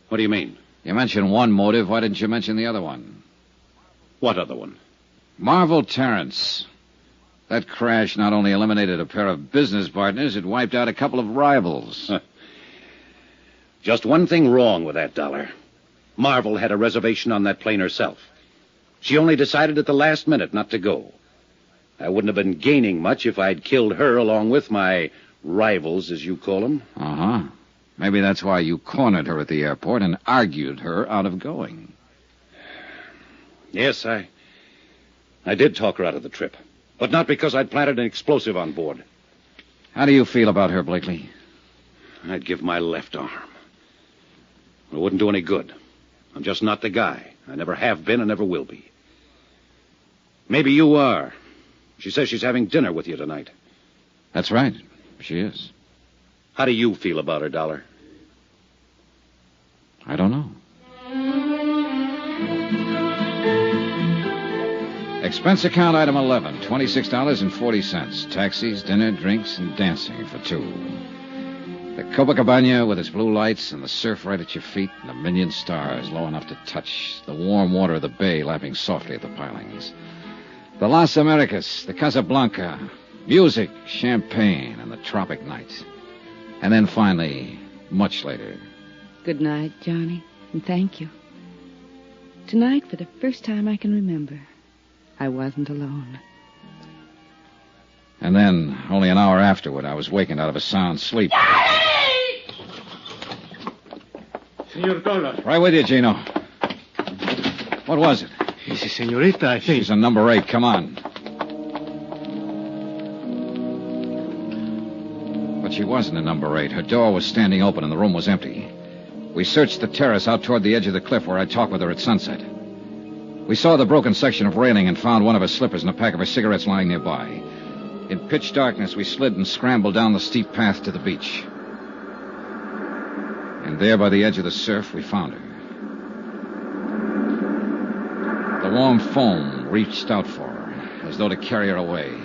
What do you mean? You mentioned one motive. Why didn't you mention the other one? What other one? Marvel Terrence. That crash not only eliminated a pair of business partners, it wiped out a couple of rivals. Just one thing wrong with that, Dollar. Marvel had a reservation on that plane herself. She only decided at the last minute not to go. I wouldn't have been gaining much if I'd killed her along with my rivals, as you call them. Uh-huh. Maybe that's why you cornered her at the airport and argued her out of going. Yes, I did talk her out of the trip. But not because I'd planted an explosive on board. How do you feel about her, Blakely? I'd give my left arm. It wouldn't do any good. I'm just not the guy. I never have been and never will be. Maybe you are. She says she's having dinner with you tonight. That's right. She is. How do you feel about her, Dollar? I don't know. Expense account item 11, $26.40. Taxis, dinner, drinks, and dancing for two. The Copacabana with its blue lights and the surf right at your feet and a million stars low enough to touch. The warm water of the bay lapping softly at the pilings. The Las Americas, the Casablanca, music, champagne, and the tropic night. And then finally, much later. Good night, Johnny, and thank you. Tonight, for the first time I can remember, I wasn't alone. And then, only an hour afterward, I was wakened out of a sound sleep. Senor Dollar. Right with you, Gino. What was it? It's a senorita, I think. She's a number 8. Come on. But she wasn't a number 8. Her door was standing open and the room was empty. We searched the terrace out toward the edge of the cliff where I talked with her at sunset. We saw the broken section of railing and found one of her slippers and a pack of her cigarettes lying nearby. In pitch darkness, we slid and scrambled down the steep path to the beach. And there by the edge of the surf, we found her. The warm foam reached out for her, as though to carry her away,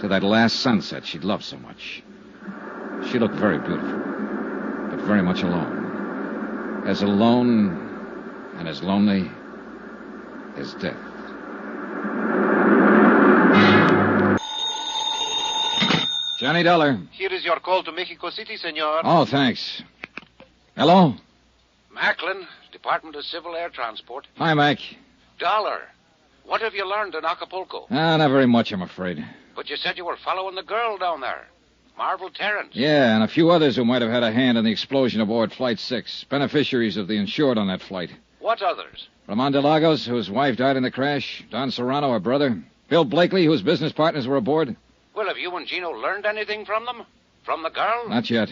to that last sunset she'd loved so much. She looked very beautiful, but very much alone. As alone and as lonely as death. Johnny Dollar. Here is your call to Mexico City, senor. Oh, thanks. Hello? Macklin, Department of Civil Air Transport. Hi, Mac. Dollar, what have you learned in Acapulco? Not very much, I'm afraid. But you said you were following the girl down there. Marvel Terrence. Yeah, and a few others who might have had a hand in the explosion aboard Flight 6. Beneficiaries of the insured on that flight. What others? Ramon de Lagos, whose wife died in the crash. Don Serrano, her brother. Bill Blakely, whose business partners were aboard. Well, have you and Gino learned anything from them? From the girl? Not yet.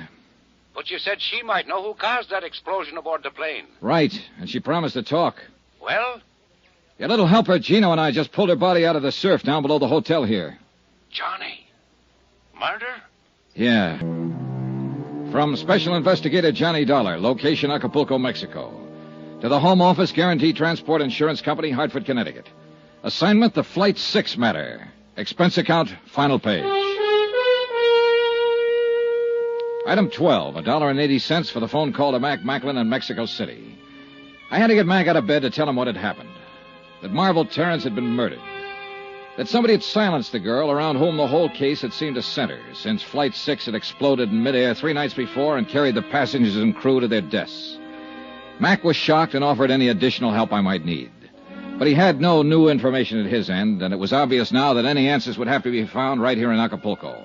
But you said she might know who caused that explosion aboard the plane. Right, and she promised to talk. Well? Your little helper, Gino, and I just pulled her body out of the surf down below the hotel here. Johnny? Murder? Yeah. From Special Investigator Johnny Dollar, location Acapulco, Mexico. To the Home Office, Guaranteed Transport Insurance Company, Hartford, Connecticut. Assignment, the Flight 6 matter. Expense account, final page. Item 12, $1.80 for the phone call to Mac Macklin in Mexico City. I had to get Mac out of bed to tell him what had happened. That Marvel Terrence had been murdered. That somebody had silenced the girl around whom the whole case had seemed to center, since Flight 6 had exploded in midair 3 nights before and carried the passengers and crew to their deaths. Mac was shocked and offered any additional help I might need. But he had no new information at his end, and it was obvious now that any answers would have to be found right here in Acapulco.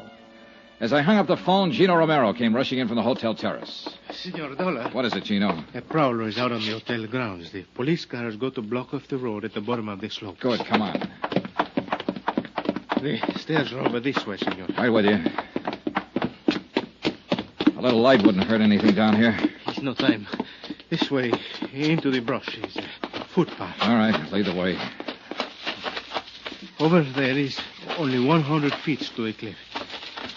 As I hung up the phone, Gino Romero came rushing in from the hotel terrace. Senor Dollar. What is it, Gino? A prowler is out on the hotel grounds. The police cars go to block off the road at the bottom of the slope. Good, come on. The stairs are over this way, senor. Right with you. A little light wouldn't hurt anything down here. There's no time. This way, into the brush, is a footpath. All right, lead the way. Over there is only 100 feet to the cliff.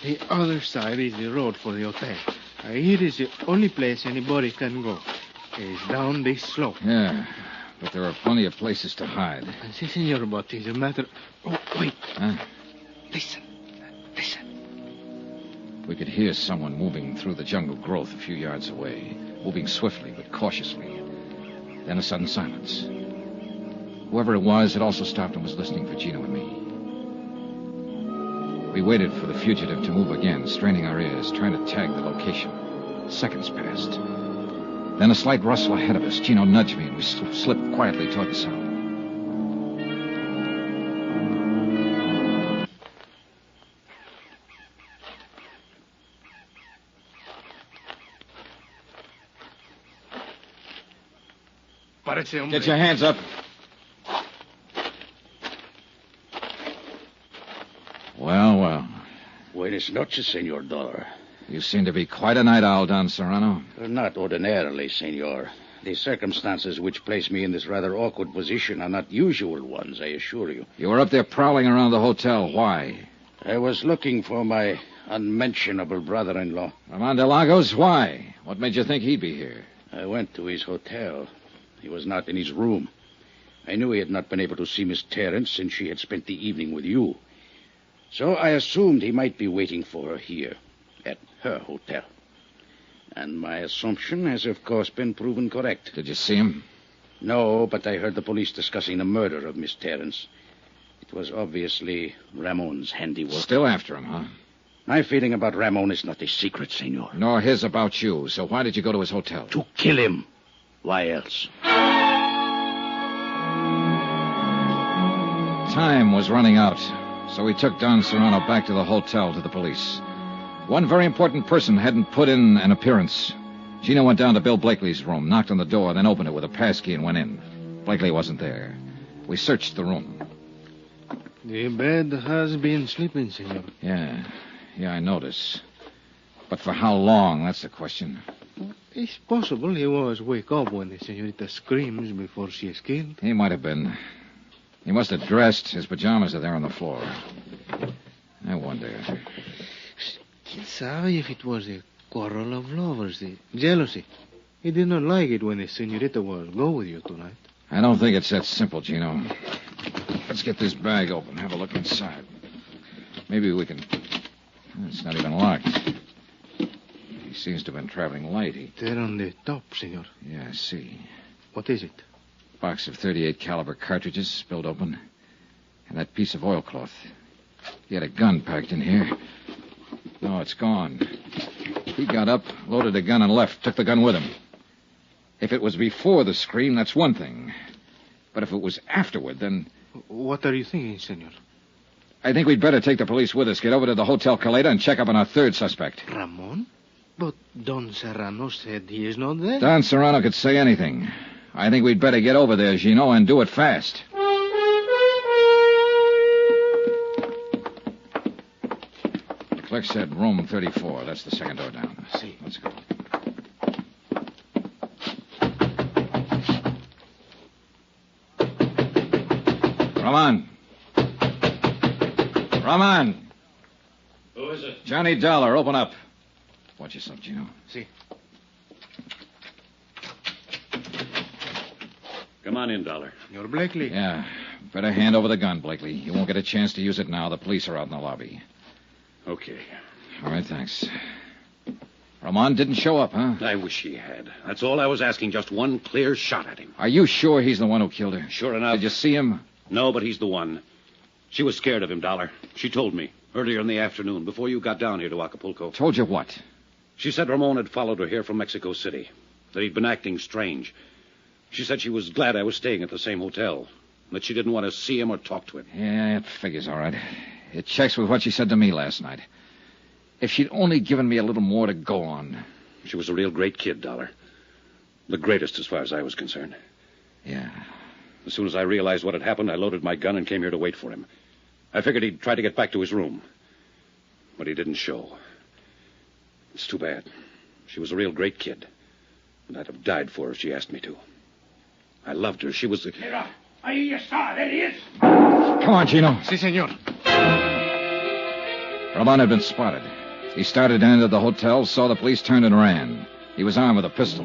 The other side is the road for the hotel. Here is the only place anybody can go. It's down this slope. Yeah, but there are plenty of places to hide. Si, senor, but it's a matter... Oh, wait. Huh? Listen. We could hear someone moving through the jungle growth a few yards away, moving swiftly but cautiously. Then a sudden silence. Whoever it was had also stopped and was listening for Gino and me. We waited for the fugitive to move again, straining our ears, trying to tag the location. Seconds passed. Then a slight rustle ahead of us. Gino nudged me, and we slipped quietly toward the sound. Get your hands up. Well. Buenas noches, Senor Dollar. You seem to be quite a night owl, Don Serrano. Not ordinarily, Senor. The circumstances which place me in this rather awkward position are not usual ones, I assure you. You were up there prowling around the hotel. Why? I was looking for my unmentionable brother-in-law. Ramon de Lagos? Why? What made you think he'd be here? I went to his hotel. He was not in his room. I knew he had not been able to see Miss Terrence since she had spent the evening with you. So I assumed he might be waiting for her here, at her hotel. And my assumption has, of course, been proven correct. Did you see him? No, but I heard the police discussing the murder of Miss Terrence. It was obviously Ramon's handiwork. Still after him, huh? My feeling about Ramon is not a secret, senor. Nor his about you. So why did you go to his hotel? To kill him. Why else? Time was running out, so we took Don Serrano back to the hotel to the police. One very important person hadn't put in an appearance. Gino went down to Bill Blakely's room, knocked on the door, then opened it with a passkey and went in. Blakely wasn't there. We searched the room. The bed has been sleeping, senor. Yeah, I notice. But for how long, that's the question. It's possible he was wake up when the senorita screams before she is killed. He might have been. He must have dressed. His pajamas are there on the floor. I wonder. Quien sabe if it was a quarrel of lovers, the jealousy. He did not like it when the senorita was go with you tonight. I don't think it's that simple, Gino. Let's get this bag open, have a look inside. Maybe we can... It's not even locked. He seems to have been traveling light. There on the top, senor. Yeah, I see. What is it? Box of 38 caliber cartridges spilled open. And that piece of oilcloth. He had a gun packed in here. No, it's gone. He got up, loaded a gun, and left. Took the gun with him. If it was before the scream, that's one thing. But if it was afterward, then... What are you thinking, senor? I think we'd better take the police with us, get over to the Hotel Caleta, and check up on our third suspect. Ramon? But Don Serrano said he is not there. Don Serrano could say anything. I think we'd better get over there, Gino, and do it fast. The clerk said room 34. That's the second door down. See. Let's go. Roman. Roman. Who is it? Johnny Dollar, open up. Watch yourself, Gino. See. Come on in, Dollar. You're Blakely. Yeah. Better hand over the gun, Blakely. You won't get a chance to use it now. The police are out in the lobby. Okay. All right, thanks. Roman didn't show up, huh? I wish he had. That's all I was asking, just one clear shot at him. Are you sure he's the one who killed her? Sure enough. Did you see him? No, but he's the one. She was scared of him, Dollar. She told me earlier in the afternoon, before you got down here to Acapulco. Told you what? She said Ramon had followed her here from Mexico City, that he'd been acting strange. She said she was glad I was staying at the same hotel, that she didn't want to see him or talk to him. Yeah, it figures all right. It checks with what she said to me last night. If she'd only given me a little more to go on. She was a real great kid, Dollar. The greatest as far as I was concerned. Yeah. As soon as I realized what had happened, I loaded my gun and came here to wait for him. I figured he'd try to get back to his room. But he didn't show. It's too bad. She was a real great kid. And I'd have died for her if she asked me to. I loved her. She was the... Mira, ahí está. There he is. Come on, Gino. Si, senor. Ramon had been spotted. He started and entered the hotel, saw the police, turned and ran. He was armed with a pistol.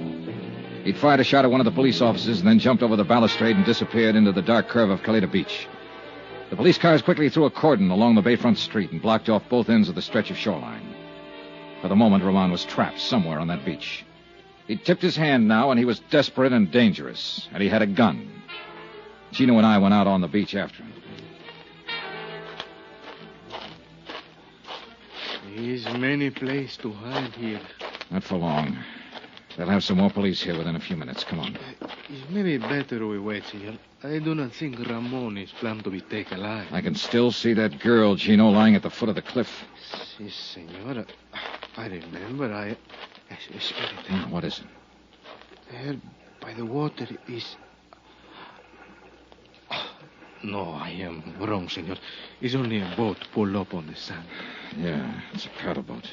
He'd fired a shot at one of the police officers and then jumped over the balustrade and disappeared into the dark curve of Caleta Beach. The police cars quickly threw a cordon along the bayfront street and blocked off both ends of the stretch of shoreline. For the moment, Ramon was trapped somewhere on that beach. He'd tipped his hand now, and he was desperate and dangerous, and he had a gun. Gino and I went out on the beach after him. There's many places to hide here. Not for long. They'll have some more police here within a few minutes. Come on. It's maybe better we wait, senor. I do not think Ramon is planned to be taken alive. I can still see that girl, Gino, lying at the foot of the cliff. Si, senor. I remember. What is it? There by the water is... No, I am wrong, senor. It's only a boat pulled up on the sand. Yeah, it's a paddle boat.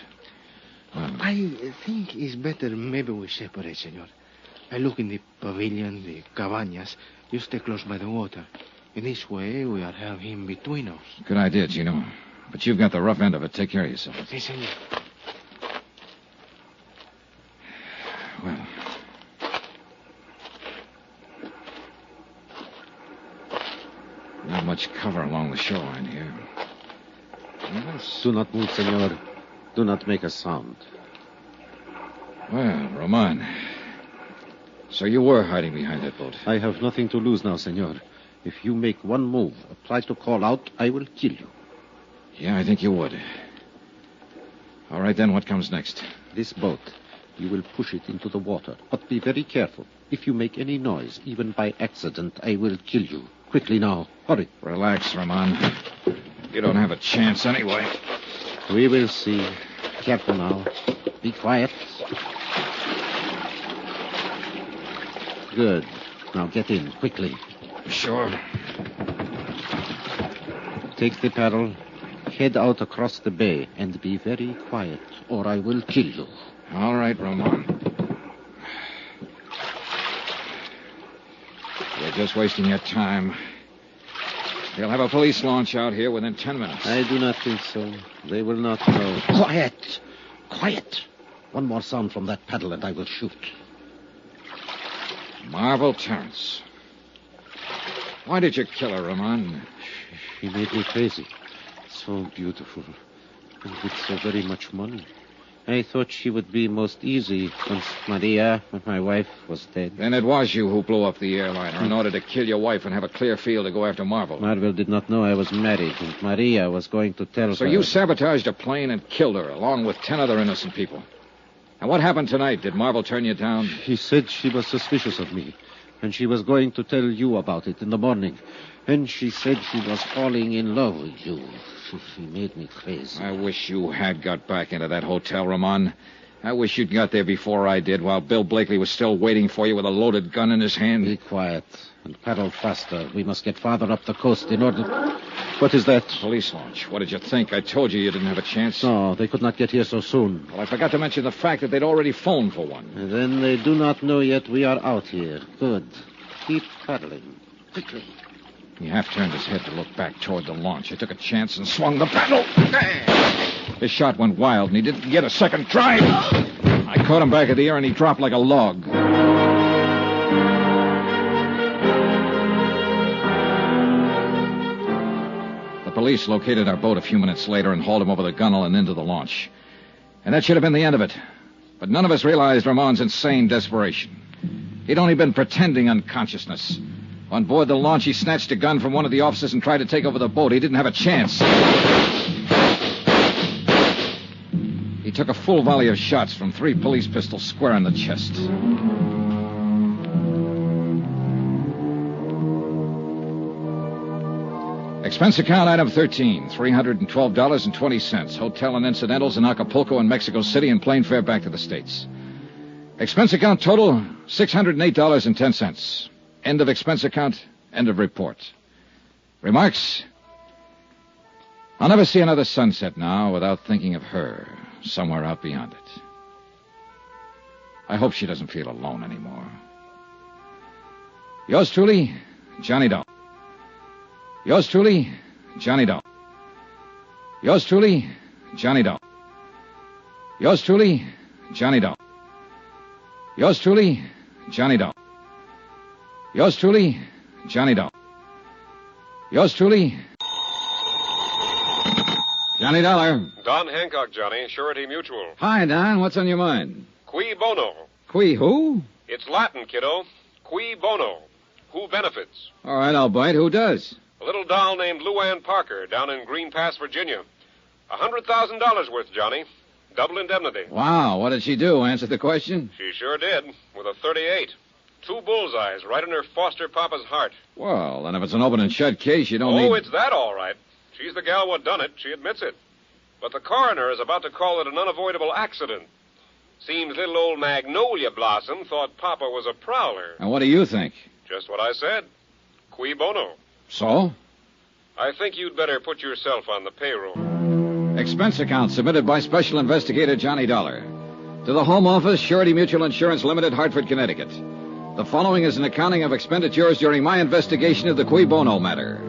Well, I think it's better maybe we separate, senor. I look in the pavilion, the cabañas. You stay close by the water. In this way, we'll have him between us. Good idea, Gino. But you've got the rough end of it. Take care of yourself. Si, senor. Well. much cover along the shoreline here. Yes. Do not move, senor. Do not make a sound. Well, Roman. So you were hiding behind that boat. I have nothing to lose now, senor. If you make one move or try to call out, I will kill you. Yeah, I think you would. All right, then, what comes next? This boat. You will push it into the water. But be very careful. If you make any noise, even by accident, I will kill you. Quickly now. Hurry. Relax, Roman. You don't have a chance anyway. We will see. Careful now. Be quiet. Good. Now get in, quickly. Sure. Take the paddle, head out across the bay, and be very quiet, or I will kill you. All right, Roman. You're just wasting your time. They'll have a police launch out here within 10 minutes. I do not think so. They will not know. Quiet! Quiet! One more sound from that paddle and I will shoot. Marvel Terrence. Why did you kill her, Roman? She made me crazy. So beautiful. And with so very much money. I thought she would be most easy once Maria, my wife, was dead. Then it was you who blew up the airliner in order to kill your wife and have a clear field to go after Marvel. Marvel did not know I was married, and Maria was going to tell her. So you sabotaged a plane and killed her, along with 10 other innocent people. And what happened tonight? Did Marvel turn you down? She said she was suspicious of me, and she was going to tell you about it in the morning. And she said she was falling in love with you. She made me crazy. I wish you had got back into that hotel, Ramon. I wish you'd got there before I did, while Bill Blakely was still waiting for you with a loaded gun in his hand. Be quiet and paddle faster. We must get farther up the coast in order... What is that? Police launch. What did you think? I told you didn't have a chance. No, they could not get here so soon. Well, I forgot to mention the fact that they'd already phoned for one. And then they do not know yet we are out here. Good. Keep paddling. Quickly. He half turned his head to look back toward the launch. I took a chance and swung the paddle. His shot went wild, and he didn't get a second try. I caught him back in the air, and he dropped like a log. The police located our boat a few minutes later and hauled him over the gunwale and into the launch. And that should have been the end of it. But none of us realized Ramon's insane desperation. He'd only been pretending unconsciousness. On board the launch, he snatched a gun from one of the officers and tried to take over the boat. He didn't have a chance. He took a full volley of shots from 3 police pistols square in the chest. Expense account item 13, $312.20. Hotel and incidentals in Acapulco and Mexico City and plane fare back to the States. Expense account total, $608.10. End of expense account, end of report. Remarks? I'll never see another sunset now without thinking of her somewhere out beyond it. I hope she doesn't feel alone anymore. Yours truly, Johnny Dollar. Yours truly, Johnny Dollar. Yours truly, Johnny Dollar. Yours truly, Johnny Dollar. Yours truly, Johnny Dollar. Yours truly, Johnny Dollar. Yours truly, Johnny Dollar. Don Hancock, Johnny, Surety Mutual. Hi, Don. What's on your mind? Qui Bono. Qui who? It's Latin, kiddo. Qui Bono. Who benefits? All right, I'll bite. Who does? A little doll named Luann Parker down in Green Pass, Virginia. $100,000 worth, Johnny. Double indemnity. Wow, what did she do? Answer the question? She sure did, with a .38. 2 bullseyes right in her foster papa's heart. Well, then if it's an open and shut case, you don't need... Oh, it's that all right. She's the gal what done it. She admits it. But the coroner is about to call it an unavoidable accident. Seems little old Magnolia Blossom thought Papa was a prowler. And what do you think? Just what I said. Qui bono. So? I think you'd better put yourself on the payroll. Expense account submitted by Special Investigator Johnny Dollar. To the Home Office, Surety Mutual Insurance Limited, Hartford, Connecticut. The following is an accounting of expenditures during my investigation of the Qui Bono matter.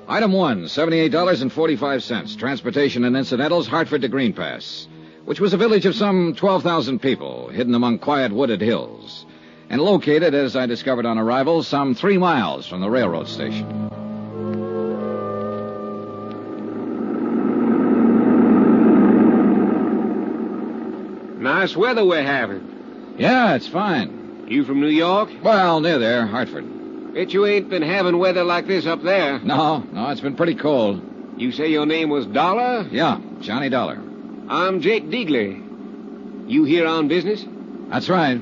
Item 1, $78.45. Transportation and incidentals, Hartford to Green Pass, which was a village of some 12,000 people, hidden among quiet wooded hills. and located, as I discovered on arrival, some 3 miles from the railroad station. Nice weather we're having. Yeah, it's fine. You from New York? Well, near there, Hartford. Bet you ain't been having weather like this up there. No, it's been pretty cold. You say your name was Dollar? Yeah, Johnny Dollar. I'm Jake Deagley. You here on business? That's right.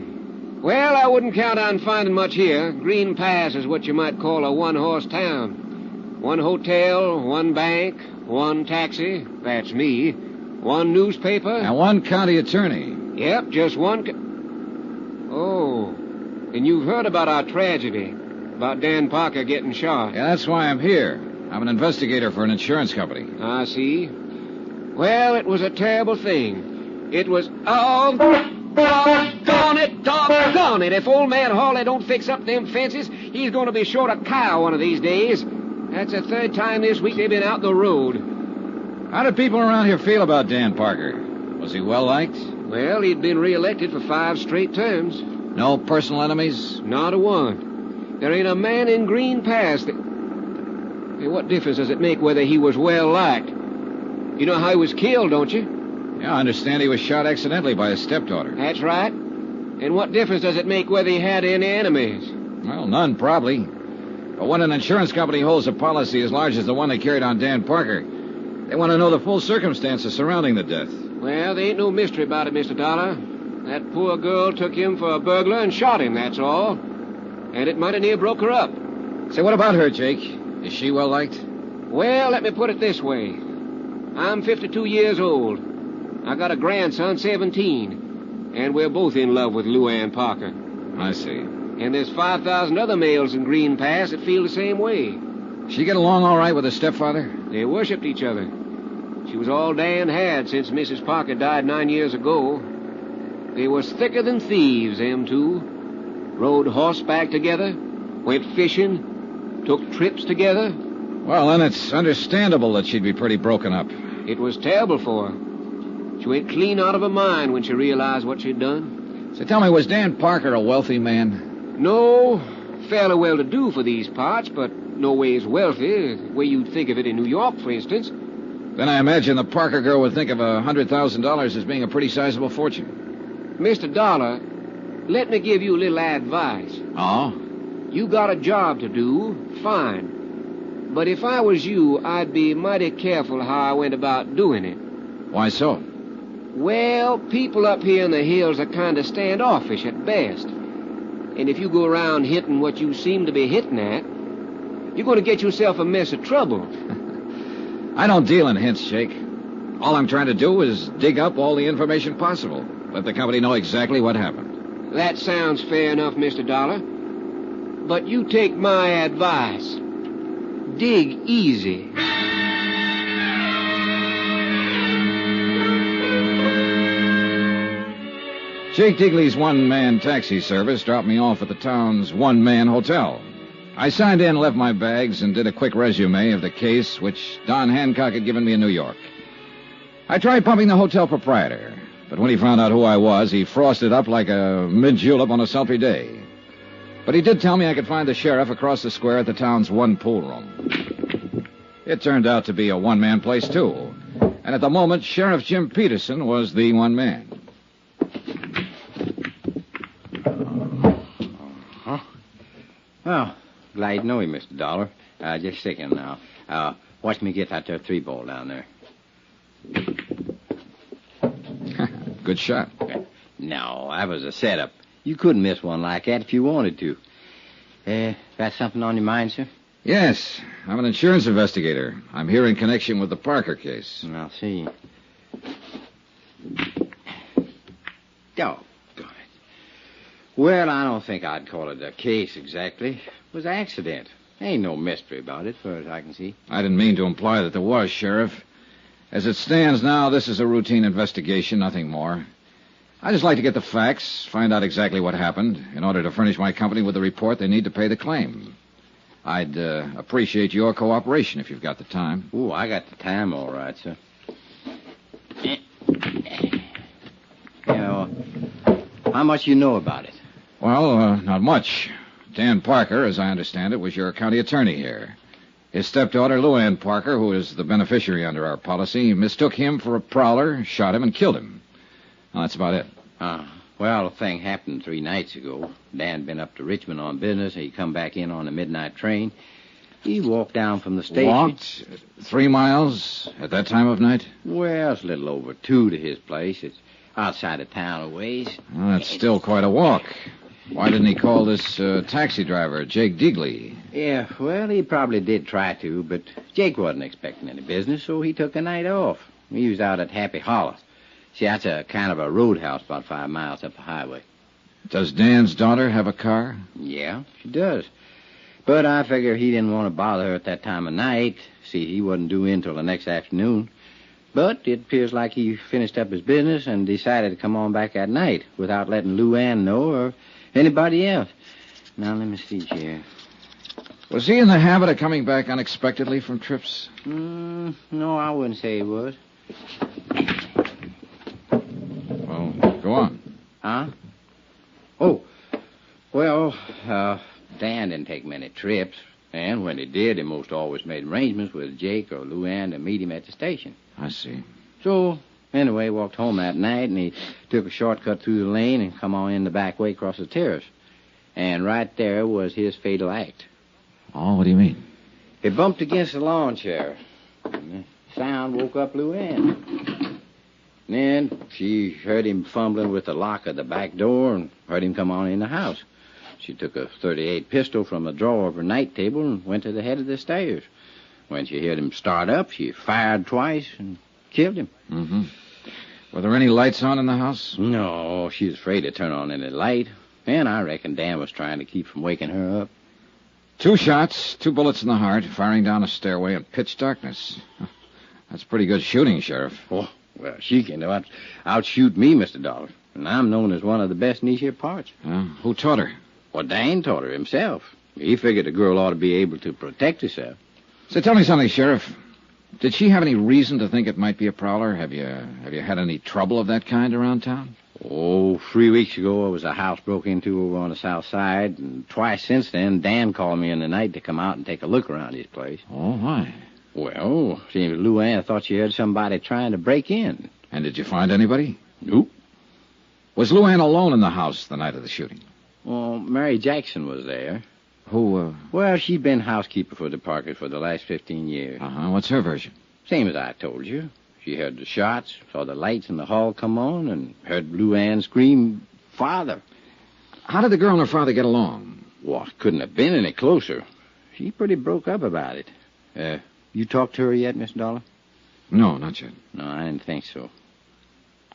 Well, I wouldn't count on finding much here. Green Pass is what you might call a one-horse town. 1 hotel, 1 bank, 1 taxi, that's me, 1 newspaper. And 1 county attorney. Yep, just 1... Oh, and you've heard about our tragedy, about Dan Parker getting shot. Yeah, that's why I'm here. I'm an investigator for an insurance company. I see. Well, it was a terrible thing. It was... Oh, doggone it. If old man Hawley don't fix up them fences, he's going to be short a cow one of these days. That's the 3rd time this week they've been out the road. How did people around here feel about Dan Parker? Was he well-liked? Well, he'd been reelected for 5 straight terms. No personal enemies? Not a one. There ain't a man in Green Pass that... Hey, what difference does it make whether he was well-liked? You know how he was killed, don't you? Yeah, I understand he was shot accidentally by his stepdaughter. That's right. And what difference does it make whether he had any enemies? Well, none, probably. But when an insurance company holds a policy as large as the one they carried on Dan Parker, they want to know the full circumstances surrounding the death. Well, there ain't no mystery about it, Mr. Dollar. That poor girl took him for a burglar and shot him, that's all. And it might have near broke her up. Say, what about her, Jake? Is she well-liked? Well, let me put it this way. I'm 52 years old. I got a grandson, 17. And we're both in love with Lou Ann Parker. I see. And there's 5,000 other males in Green Pass that feel the same way. She get along all right with her stepfather? They worshipped each other. She was all Dan had since Mrs. Parker died 9 years ago. They was thicker than thieves, them two. Rode horseback together, went fishing, took trips together. Well, then it's understandable that she'd be pretty broken up. It was terrible for her. She went clean out of her mind when she realized what she'd done. So tell me, was Dan Parker a wealthy man? No, fairly well-to-do for these parts, but no ways wealthy, the way you'd think of it in New York, for instance. Then I imagine the Parker girl would think of $100,000 as being a pretty sizable fortune. Mr. Dollar, let me give you a little advice. Oh? You got a job to do, fine. But if I was you, I'd be mighty careful how I went about doing it. Why so? Well, people up here in the hills are kind of standoffish at best. And if you go around hitting what you seem to be hitting at, you're going to get yourself a mess of trouble. I don't deal in hints, Jake. All I'm trying to do is dig up all the information possible. Let the company know exactly what happened. That sounds fair enough, Mr. Dollar. But you take my advice. Dig easy. Jake Digley's one-man taxi service dropped me off at the town's one-man hotel. I signed in, left my bags, and did a quick resume of the case which Don Hancock had given me in New York. I tried pumping the hotel proprietor, but when he found out who I was, he frosted up like a mid-julep on a sultry day. But he did tell me I could find the sheriff across the square at the town's one pool room. It turned out to be a one-man place, too. And at the moment, Sheriff Jim Peterson was the one man. Oh, glad to know you, Mr. Dollar. Just a second now. Watch me get that there 3-ball down there. Good shot. No, that was a setup. You couldn't miss one like that if you wanted to. Got something on your mind, sir? Yes, I'm an insurance investigator. I'm here in connection with the Parker case. I'll see. Doggone it. Well, I don't think I'd call it a case exactly. It was an accident. Ain't no mystery about it, far as I can see. I didn't mean to imply that there was, Sheriff. As it stands now, this is a routine investigation, nothing more. I just like to get the facts, find out exactly what happened, in order to furnish my company with the report they need to pay the claim. I'd appreciate your cooperation if you've got the time. Ooh, I got the time, all right, sir. How much you know about it? Well, not much. Dan Parker, as I understand it, was your county attorney here. His stepdaughter, Luann Parker, who is the beneficiary under our policy, mistook him for a prowler, shot him, and killed him. Well, that's about it. Well, the thing happened 3 nights ago. Dan been up to Richmond on business. He come back in on a midnight train. He walked down from the station. Walked 3 miles at that time of night? Well, it's a little over 2 to his place. It's outside of town a ways. Well, that's still quite a walk. Why didn't he call this taxi driver, Jake Deagley? Yeah, well, he probably did try to, but Jake wasn't expecting any business, so he took a night off. He was out at Happy Hollow. See, that's a kind of a roadhouse about 5 miles up the highway. Does Dan's daughter have a car? Yeah, she does. But I figure he didn't want to bother her at that time of night. See, he wasn't due in till the next afternoon. But it appears like he finished up his business and decided to come on back at night without letting Luann know or anybody else. Now, let me see here. Was he in the habit of coming back unexpectedly from trips? No, I wouldn't say he was. Well, go on. Huh? Oh, well, Dan didn't take many trips. And when he did, he most always made arrangements with Jake or Luann to meet him at the station. I see. So, anyway, walked home that night, and he took a shortcut through the lane and come on in the back way across the terrace. And right there was his fatal act. Oh, what do you mean? He bumped against the lawn chair. And the sound woke up Luann. Then she heard him fumbling with the lock of the back door and heard him come on in the house. She took a .38 pistol from a drawer of her night table and went to the head of the stairs. When she heard him start up, she fired twice and killed him. Mm-hmm. Were there any lights on in the house? No, she was afraid to turn on any light. And I reckon Dan was trying to keep from waking her up. 2 shots, 2 bullets in the heart, firing down a stairway in pitch darkness. That's pretty good shooting, Sheriff. Oh, well, she can outshoot me, Mr. Dollar. And I'm known as one of the best in these here parts. Who taught her? Well, Dan taught her himself. He figured a girl ought to be able to protect herself. So tell me something, Sheriff. Did she have any reason to think it might be a prowler? Have you had any trouble of that kind around town? Oh, 3 weeks ago, there was a house broke into over on the south side, and twice since then, Dan called me in the night to come out and take a look around his place. Oh, why? Well, seems Luann thought she heard somebody trying to break in. And did you find anybody? Nope. Was Luann alone in the house the night of the shooting? Well, Mary Jackson was there. Who, Well, she'd been housekeeper for the Parkers for the last 15 years. What's her version? Same as I told you. She heard the shots, saw the lights in the hall come on, and heard Luann scream, "Father." How did the girl and her father get along? Well, couldn't have been any closer. She pretty broke up about it. You talked to her yet, Miss Dollar? No, not yet. No, I didn't think so.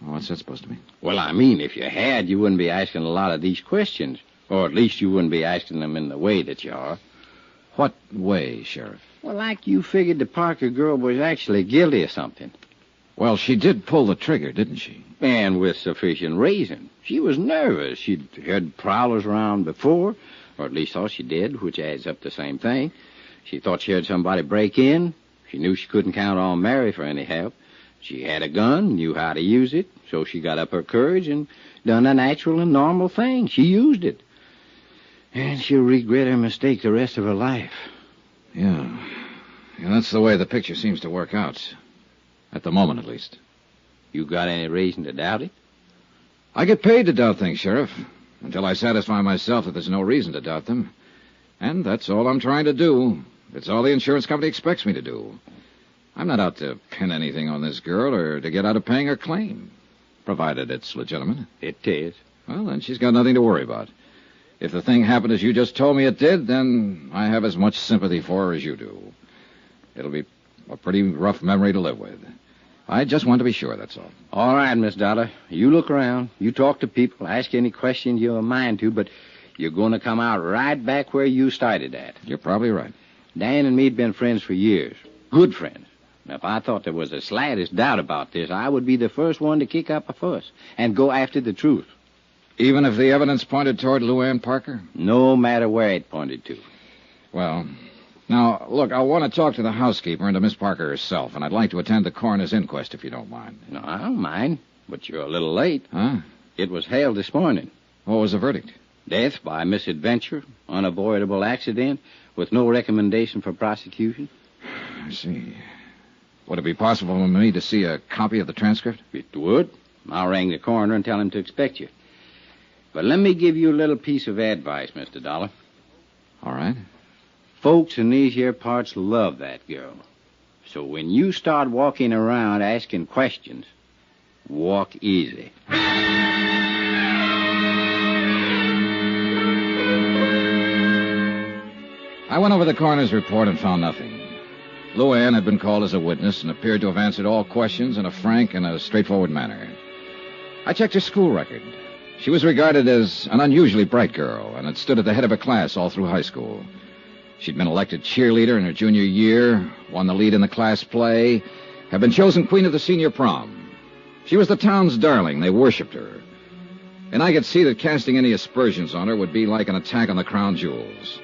Well, what's that supposed to mean? Well, I mean, if you had, you wouldn't be asking a lot of these questions. Or at least you wouldn't be asking them in the way that you are. What way, Sheriff? Well, like you figured the Parker girl was actually guilty of something. Well, she did pull the trigger, didn't she? And with sufficient reason. She was nervous. She'd heard prowlers around before, or at least thought she did, which adds up the same thing. She thought she heard somebody break in. She knew she couldn't count on Mary for any help. She had a gun, knew how to use it, so she got up her courage and done a natural and normal thing. She used it. And she'll regret her mistake the rest of her life. Yeah, that's the way the picture seems to work out. At the moment, at least. You got any reason to doubt it? I get paid to doubt things, Sheriff, until I satisfy myself that there's no reason to doubt them. And that's all I'm trying to do. It's all the insurance company expects me to do. I'm not out to pin anything on this girl or to get out of paying her claim, provided it's legitimate. It is. Well, then she's got nothing to worry about. If the thing happened as you just told me it did, then I have as much sympathy for her as you do. It'll be a pretty rough memory to live with. I just want to be sure, that's all. All right, Miss Dollar. You look around. You talk to people. Ask any questions you have a mind to, but you're going to come out right back where you started at. You're probably right. Dan and me had been friends for years. Good friends. Now, if I thought there was the slightest doubt about this, I would be the first one to kick up a fuss and go after the truth. Even if the evidence pointed toward Luann Parker? No matter where it pointed to. Well, now, look, I want to talk to the housekeeper and to Miss Parker herself, and I'd like to attend the coroner's inquest if you don't mind. No, I don't mind, but you're a little late. Huh? It was held this morning. What was the verdict? Death by misadventure, unavoidable accident, with no recommendation for prosecution. I see. Would it be possible for me to see a copy of the transcript? It would. I'll ring the coroner and tell him to expect you. But let me give you a little piece of advice, Mr. Dollar. All right. Folks in these here parts love that girl. So when you start walking around asking questions, walk easy. I went over the coroner's report and found nothing. Luann had been called as a witness and appeared to have answered all questions in a frank and a straightforward manner. I checked her school record. She was regarded as an unusually bright girl and had stood at the head of her class all through high school. She'd been elected cheerleader in her junior year, won the lead in the class play, had been chosen queen of the senior prom. She was the town's darling. They worshipped her. And I could see that casting any aspersions on her would be like an attack on the crown jewels.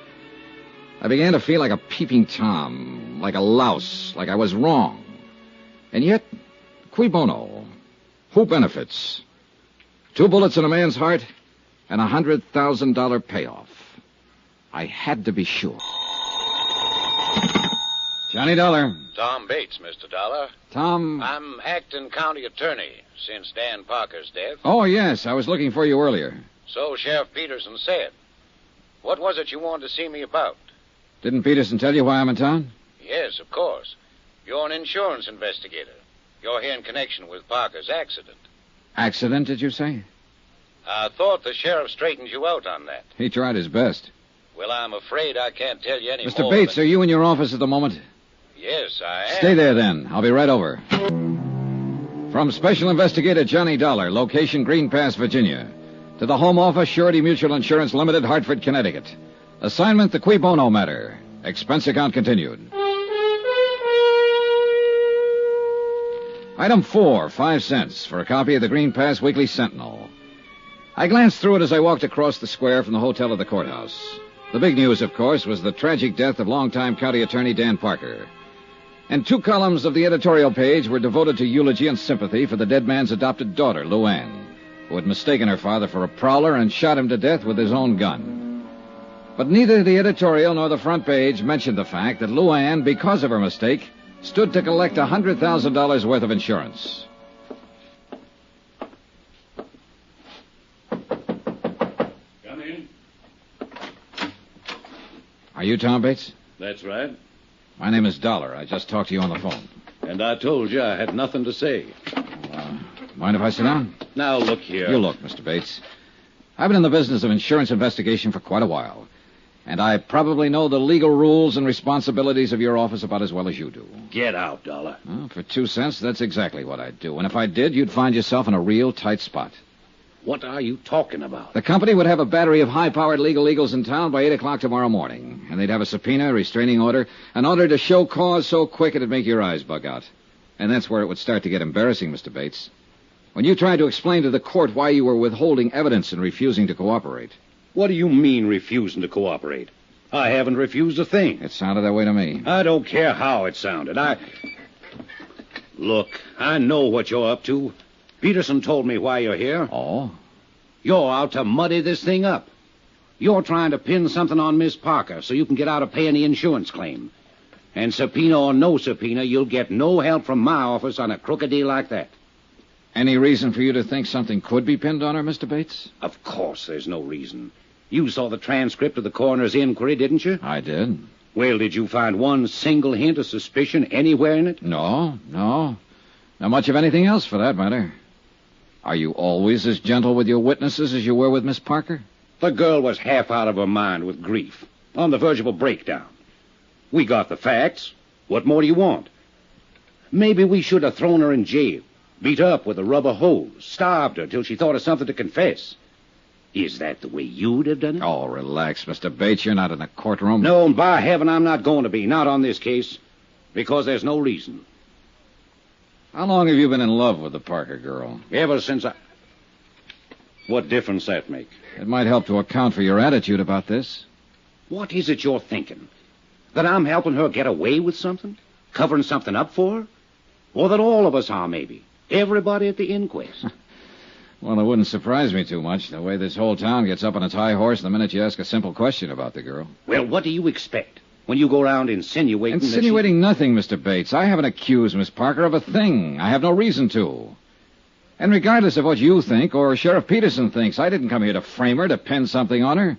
I began to feel like a peeping Tom, like a louse, like I was wrong. And yet, Qui Bono? Who benefits? 2 bullets in a man's heart and a $100,000 payoff. I had to be sure. Johnny Dollar. Tom Bates, Mr. Dollar. Tom. I'm acting county attorney since Dan Parker's death. Oh, yes. I was looking for you earlier. So Sheriff Peterson said. What was it you wanted to see me about? Didn't Peterson tell you why I'm in town? Yes, of course. You're an insurance investigator. You're here in connection with Parker's accident. Accident, did you say? I thought the sheriff straightened you out on that. He tried his best. Well, I'm afraid I can't tell you any more. Mr. Bates, are you in your office at the moment? Yes, I am. Stay there, then. I'll be right over. From Special Investigator Johnny Dollar, location Green Pass, Virginia, to the Home Office, Surety Mutual Insurance Limited, Hartford, Connecticut. Assignment, the Qui Bono Matter. Expense account continued. Item 4, 5 cents for a copy of the Green Pass Weekly Sentinel. I glanced through it as I walked across the square from the hotel to the courthouse. The big news, of course, was the tragic death of longtime county attorney Dan Parker. And 2 columns of the editorial page were devoted to eulogy and sympathy for the dead man's adopted daughter, Luann, who had mistaken her father for a prowler and shot him to death with his own gun. But neither the editorial nor the front page mentioned the fact that Luann, because of her mistake, stood to collect $100,000 worth of insurance. Come in. Are you Tom Bates? That's right. My name is Dollar. I just talked to you on the phone. And I told you I had nothing to say. Mind if I sit down? Now, look here. You look, Mr. Bates. I've been in the business of insurance investigation for quite a while. And I probably know the legal rules and responsibilities of your office about as well as you do. Get out, Dollar. Well, for 2 cents, that's exactly what I'd do. And if I did, you'd find yourself in a real tight spot. What are you talking about? The company would have a battery of high-powered legal eagles in town by 8 o'clock tomorrow morning. And they'd have a subpoena, a restraining order, an order to show cause so quick it'd make your eyes bug out. And that's where it would start to get embarrassing, Mr. Bates. When you tried to explain to the court why you were withholding evidence and refusing to cooperate. What do you mean, refusing to cooperate? I haven't refused a thing. It sounded that way to me. I don't care how it sounded. Look, I know what you're up to. Peterson told me why you're here. Oh? You're out to muddy this thing up. You're trying to pin something on Miss Parker so you can get out of paying the insurance claim. And subpoena or no subpoena, you'll get no help from my office on a crooked deal like that. Any reason for you to think something could be pinned on her, Mr. Bates? Of course there's no reason. You saw the transcript of the coroner's inquiry, didn't you? I did. Well, did you find one single hint of suspicion anywhere in it? No. Not much of anything else, for that matter. Are you always as gentle with your witnesses as you were with Miss Parker? The girl was half out of her mind with grief, on the verge of a breakdown. We got the facts. What more do you want? Maybe we should have thrown her in jail, beat her up with a rubber hose, starved her till she thought of something to confess. Is that the way you'd have done it? Oh, relax, Mr. Bates. You're not in a courtroom. No, and by heaven, I'm not going to be. Not on this case. Because there's no reason. How long have you been in love with the Parker girl? Ever since I... What difference that make? It might help to account for your attitude about this. What is it you're thinking? That I'm helping her get away with something? Covering something up for her? Or that all of us are, maybe? Everybody at the inquest? Well, it wouldn't surprise me too much, the way this whole town gets up on its high horse the minute you ask a simple question about the girl. Well, what do you expect? When you go around insinuating Insinuating nothing, Mr. Bates. I haven't accused Miss Parker of a thing. I have no reason to. And regardless of what you think or Sheriff Peterson thinks, I didn't come here to frame her, to pin something on her.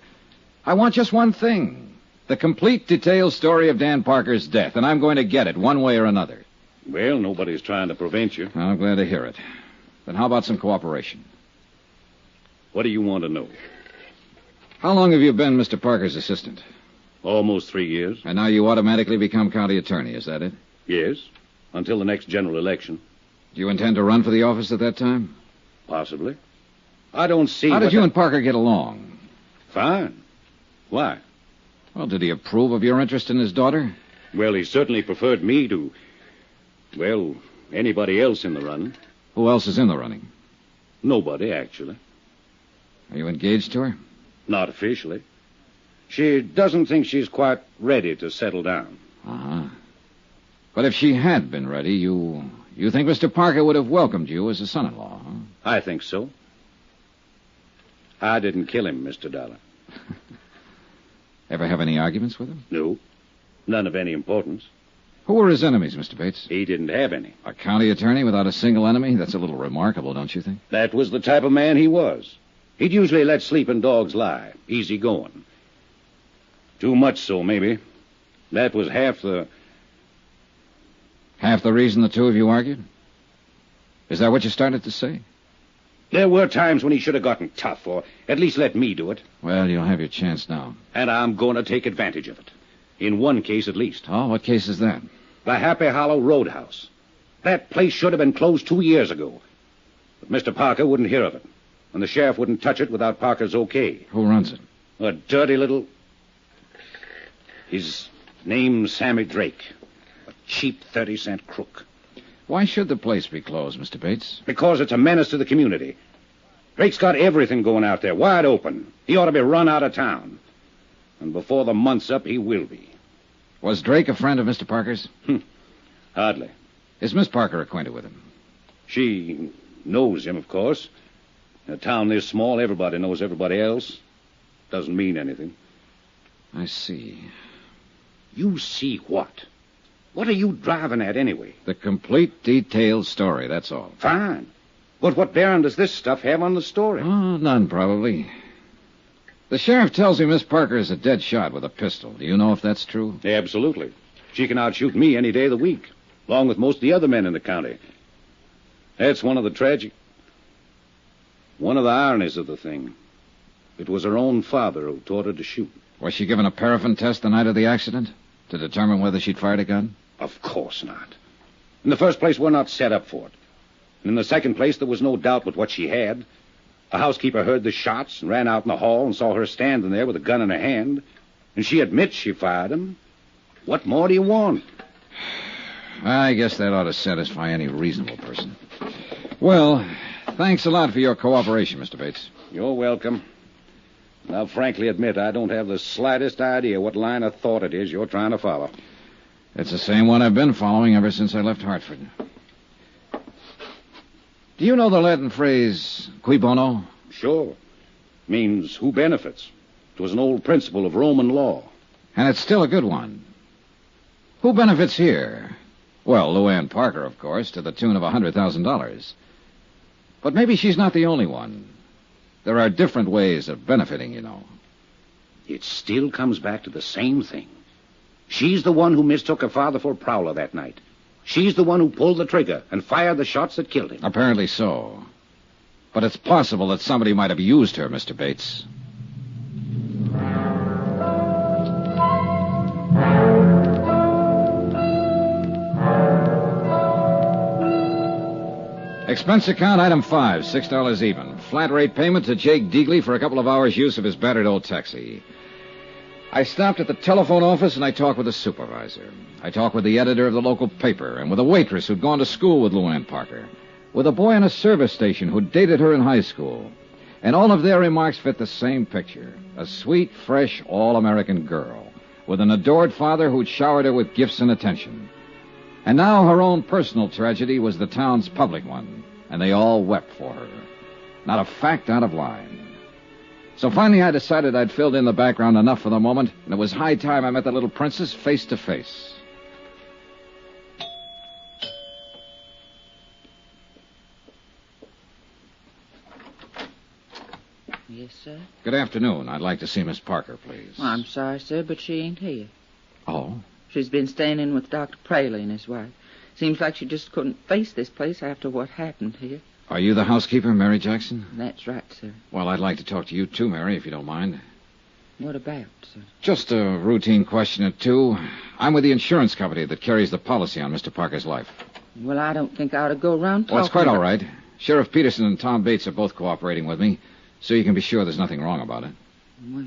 I want just one thing. The complete detailed story of Dan Parker's death, and I'm going to get it one way or another. Well, nobody's trying to prevent you. I'm glad to hear it. Then how about some cooperation? What do you want to know? How long have you been Mr. Parker's assistant? Almost 3 years. And now you automatically become county attorney, is that it? Yes, until the next general election. Do you intend to run for the office at that time? Possibly. I don't see... How did you and Parker get along? Fine. Why? Well, did he approve of your interest in his daughter? Well, he certainly preferred me to... well, anybody else in the running. Who else is in the running? Nobody, actually. Are you engaged to her? Not officially. She doesn't think she's quite ready to settle down. Uh-huh. But if she had been ready, you think Mr. Parker would have welcomed you as a son-in-law, huh? I think so. I didn't kill him, Mr. Dollar. Ever have any arguments with him? No. None of any importance. Who were his enemies, Mr. Bates? He didn't have any. A county attorney without a single enemy? That's a little remarkable, don't you think? That was the type of man he was. He'd usually let sleeping dogs lie. Easy going. Too much so, maybe. That was half the... Half the reason the two of you argued? Is that what you started to say? There were times when he should have gotten tough, or at least let me do it. Well, you'll have your chance now. And I'm going to take advantage of it. In one case, at least. Oh, what case is that? The Happy Hollow Roadhouse. That place should have been closed 2 years ago. But Mr. Parker wouldn't hear of it. And the sheriff wouldn't touch it without Parker's okay. Who runs it? A dirty little... His name's Sammy Drake. A cheap 30-cent crook. Why should the place be closed, Mr. Bates? Because it's a menace to the community. Drake's got everything going out there, wide open. He ought to be run out of town. And before the month's up, he will be. Was Drake a friend of Mr. Parker's? Hardly. Is Miss Parker acquainted with him? She knows him, of course. In a town this small, everybody knows everybody else. Doesn't mean anything. I see. You see what? What are you driving at, anyway? The complete, detailed story, that's all. Fine. But what bearing does this stuff have on the story? Oh, none, probably. The sheriff tells me Miss Parker is a dead shot with a pistol. Do you know if that's true? Absolutely. She can outshoot me any day of the week, along with most of the other men in the county. That's one of the ironies of the thing. It was her own father who taught her to shoot. Was she given a paraffin test the night of the accident to determine whether she'd fired a gun? Of course not. In the first place, we're not set up for it. And in the second place, there was no doubt but what she had. The housekeeper heard the shots and ran out in the hall and saw her standing there with a gun in her hand. And she admits she fired them. What more do you want? I guess that ought to satisfy any reasonable person. Well, thanks a lot for your cooperation, Mr. Bates. You're welcome. I'll frankly admit I don't have the slightest idea what line of thought it is you're trying to follow. It's the same one I've been following ever since I left Hartford. Do you know the Latin phrase, Qui Bono? Sure. Means who benefits. It was an old principle of Roman law. And it's still a good one. Who benefits here? Well, Luann Parker, of course, to the tune of $100,000. But maybe she's not the only one. There are different ways of benefiting, you know. It still comes back to the same thing. She's the one who mistook her father for a prowler that night. She's the one who pulled the trigger and fired the shots that killed him. Apparently so. But it's possible that somebody might have used her, Mr. Bates. Expense account, item 5, $6 even. Flat rate payment to Jake Deagley for a couple of hours' use of his battered old taxi. I stopped at the telephone office and I talked with the supervisor. I talked with the editor of the local paper and with a waitress who'd gone to school with Luann Parker. With a boy in a service station who'd dated her in high school. And all of their remarks fit the same picture. A sweet, fresh, all-American girl with an adored father who'd showered her with gifts and attention. And now her own personal tragedy was the town's public one, and they all wept for her. Not a fact out of line. So finally I decided I'd filled in the background enough for the moment, and it was high time I met the little princess face to face. Yes, sir? Good afternoon. I'd like to see Miss Parker, please. Well, I'm sorry, sir, but she ain't here. Oh? She's been staying in with Dr. Praley and his wife. Seems like she just couldn't face this place after what happened here. Are you the housekeeper, Mary Jackson? That's right, sir. Well, I'd like to talk to you too, Mary, if you don't mind. What about, sir? Just a routine question or two. I'm with the insurance company that carries the policy on Mr. Parker's life. Well, I don't think I ought to go around talking Well, it's quite all about... right. Sheriff Peterson and Tom Bates are both cooperating with me, so you can be sure there's nothing wrong about it. Well,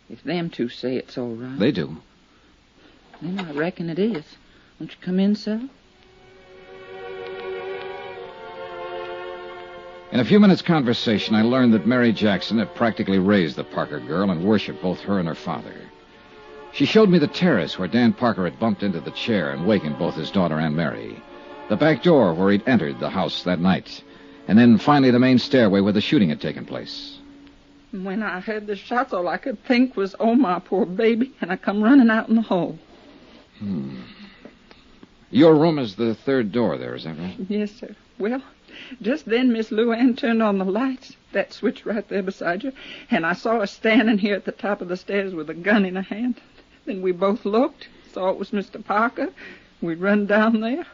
if them two say it's all right... They do. Then I reckon it is. Won't you come in, sir? In a few minutes' conversation, I learned that Mary Jackson had practically raised the Parker girl and worshipped both her and her father. She showed me the terrace where Dan Parker had bumped into the chair and wakened both his daughter and Mary, the back door where he'd entered the house that night, and then finally the main stairway where the shooting had taken place. When I heard the shots, all I could think was, oh, my poor baby, and I come running out in the hall. Your room is the third door there, is that right? Yes, sir. Well, just then Miss Luann turned on the lights, that switch right there beside you, and I saw her standing here at the top of the stairs with a gun in her hand. Then we both looked, saw it was Mr. Parker. We run down there.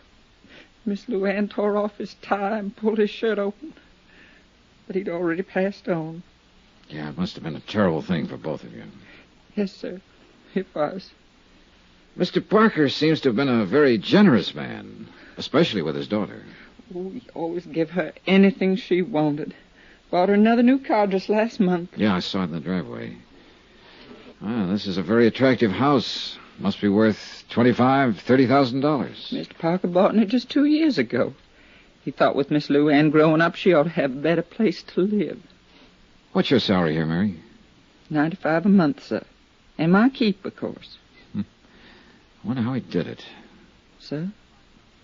Miss Luann tore off his tie and pulled his shirt open, but he'd already passed on. Yeah, it must have been a terrible thing for both of you. Yes, sir, it was. Mr. Parker seems to have been a very generous man, especially with his daughter. Oh, he always gave her anything she wanted. Bought her another new car just last month. Yeah, I saw it in the driveway. Ah, this is a very attractive house. Must be worth $25,000, $30,000. Mr. Parker bought it just 2 years ago. He thought with Miss Luann growing up, she ought to have a better place to live. What's your salary here, Mary? $95 a month, sir. And my keep, of course. I wonder how he did it. Sir?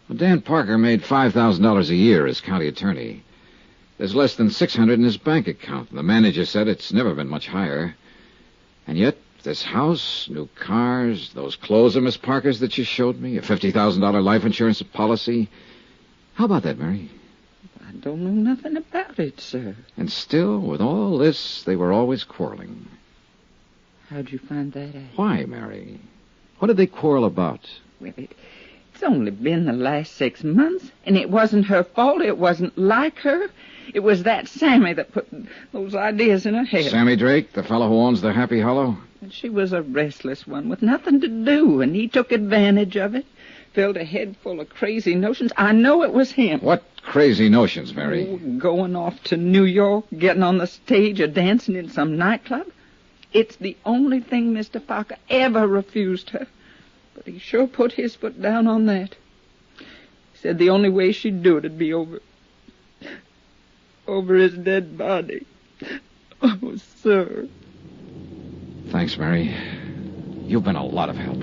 Well, Dan Parker made $5,000 a year as county attorney. There's less than $600 in his bank account. The manager said it's never been much higher. And yet, this house, new cars, those clothes of Miss Parker's that you showed me, a $50,000 life insurance policy. How about that, Mary? I don't know nothing about it, sir. And still, with all this, they were always quarreling. How'd you find that out? Why, Mary? What did they quarrel about? Well, it's only been the last 6 months, and it wasn't her fault. It wasn't like her. It was that Sammy that put those ideas in her head. Sammy Drake, the fellow who owns the Happy Hollow? And she was a restless one with nothing to do, and he took advantage of it. Filled her head full of crazy notions. I know it was him. What crazy notions, Mary? Oh, going off to New York, getting on the stage, or dancing in some nightclub. It's the only thing Mr. Parker ever refused her. But he sure put his foot down on that. He said the only way she'd do it would be over his dead body. Oh, sir. Thanks, Mary. You've been a lot of help.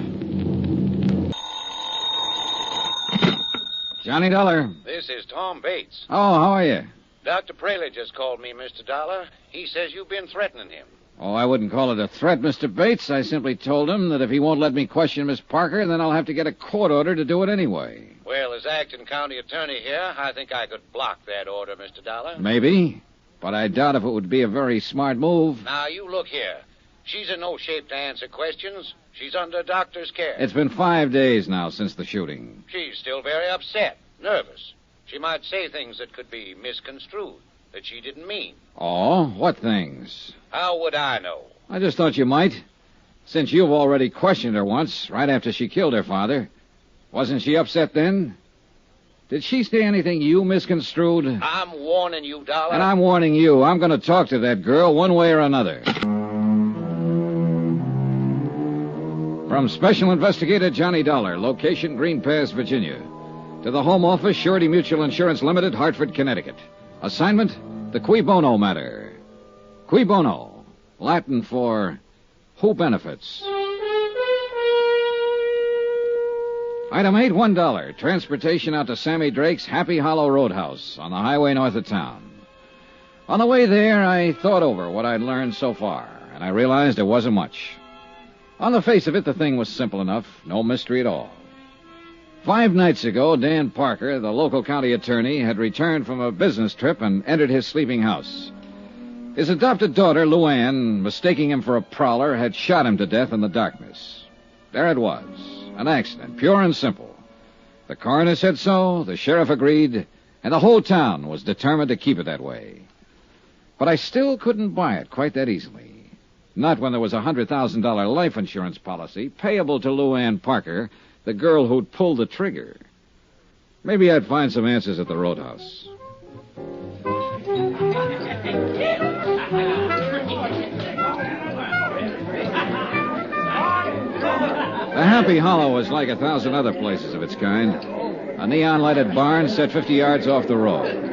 Johnny Dollar. This is Tom Bates. Oh, how are you? Dr. Praley just called me, Mr. Dollar. He says you've been threatening him. Oh, I wouldn't call it a threat, Mr. Bates. I simply told him that if he won't let me question Miss Parker, then I'll have to get a court order to do it anyway. Well, as acting county attorney here, I think I could block that order, Mr. Dollar. Maybe, but I doubt if it would be a very smart move. Now, you look here. She's in no shape to answer questions. She's under doctor's care. It's been 5 days now since the shooting. She's still very upset, nervous. She might say things that could be misconstrued, that she didn't mean. Oh, what things? How would I know? I just thought you might. Since you've already questioned her once, right after she killed her father. Wasn't she upset then? Did she say anything you misconstrued? I'm warning you, Dollar. And I'm warning you. I'm going to talk to that girl one way or another. From Special Investigator Johnny Dollar, location Green Pass, Virginia. To the Home Office, Surety Mutual Insurance Limited, Hartford, Connecticut. Assignment, the Qui Bono Matter. Qui Bono, Latin for who benefits. Item 8, $1. Transportation out to Sammy Drake's Happy Hollow Roadhouse on the highway north of town. On the way there, I thought over what I'd learned so far, and I realized there wasn't much. On the face of it, the thing was simple enough, no mystery at all. 5 nights ago, Dan Parker, the local county attorney, had returned from a business trip and entered his sleeping house. His adopted daughter, Luann, mistaking him for a prowler, had shot him to death in the darkness. There it was, an accident, pure and simple. The coroner said so, the sheriff agreed, and the whole town was determined to keep it that way. But I still couldn't buy it quite that easily. Not when there was a $100,000 life insurance policy payable to Luann Parker, the girl who'd pulled the trigger. Maybe I'd find some answers at the roadhouse. The Happy Hollow was like 1,000 other places of its kind. A neon-lighted barn set 50 yards off the road.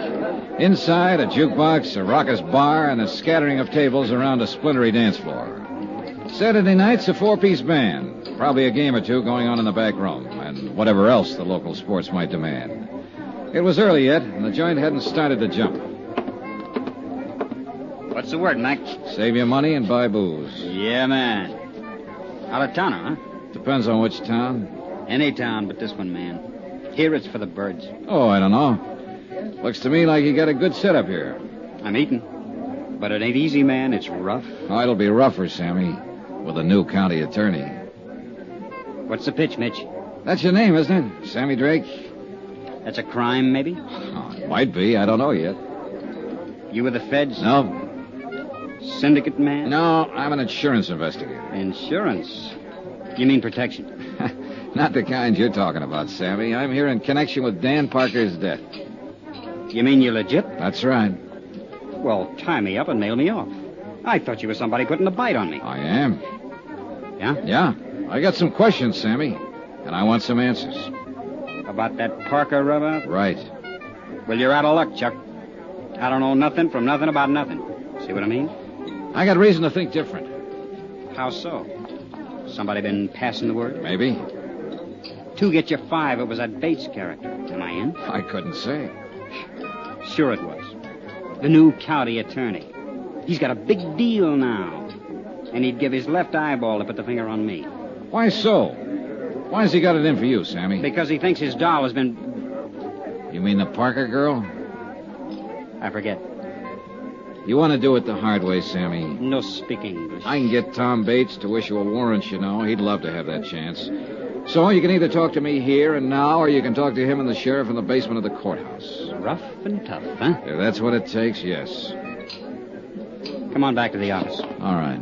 Inside, a jukebox, a raucous bar, and a scattering of tables around a splintery dance floor. Saturday nights, a 4-piece band, probably a game or two going on in the back room, and whatever else the local sports might demand. It was early yet, and the joint hadn't started to jump. What's the word, Mac? Save your money and buy booze. Yeah, man. Out of towner, huh? Depends on which town. Any town but this one, man. Here it's for the birds. Oh, I don't know. Looks to me like you got a good setup here. I'm eating. But it ain't easy, man. It's rough. Oh, it'll be rougher, Sammy, with a new county attorney. What's the pitch, Mitch? That's your name, isn't it? Sammy Drake? That's a crime, maybe? Oh, it might be. I don't know yet. You with the feds? No. Syndicate man? No, I'm an insurance investigator. Insurance? You mean protection? Not the kind you're talking about, Sammy. I'm here in connection with Dan Parker's death. You mean you're legit? That's right. Well, tie me up and nail me off. I thought you were somebody putting a bite on me. I am. Yeah? Yeah. I got some questions, Sammy, and I want some answers. About that Parker rub-out? Right. Well, you're out of luck, Chuck. I don't know nothing from nothing about nothing. See what I mean? I got reason to think different. How so? Somebody been passing the word? Maybe. 2 get you 5. It was that Bates character. Am I in? I couldn't say. Sure it was. The new county attorney. He's got a big deal now. And he'd give his left eyeball to put the finger on me. Why so? Why's he got it in for you, Sammy? Because he thinks his doll has been... You mean the Parker girl? I forget. You want to do it the hard way, Sammy? No speak English. I can get Tom Bates to issue a warrant, you know. He'd love to have that chance. So you can either talk to me here and now, or you can talk to him and the sheriff in the basement of the courthouse. Rough and tough, huh? If that's what it takes, yes. Come on back to the office. All right.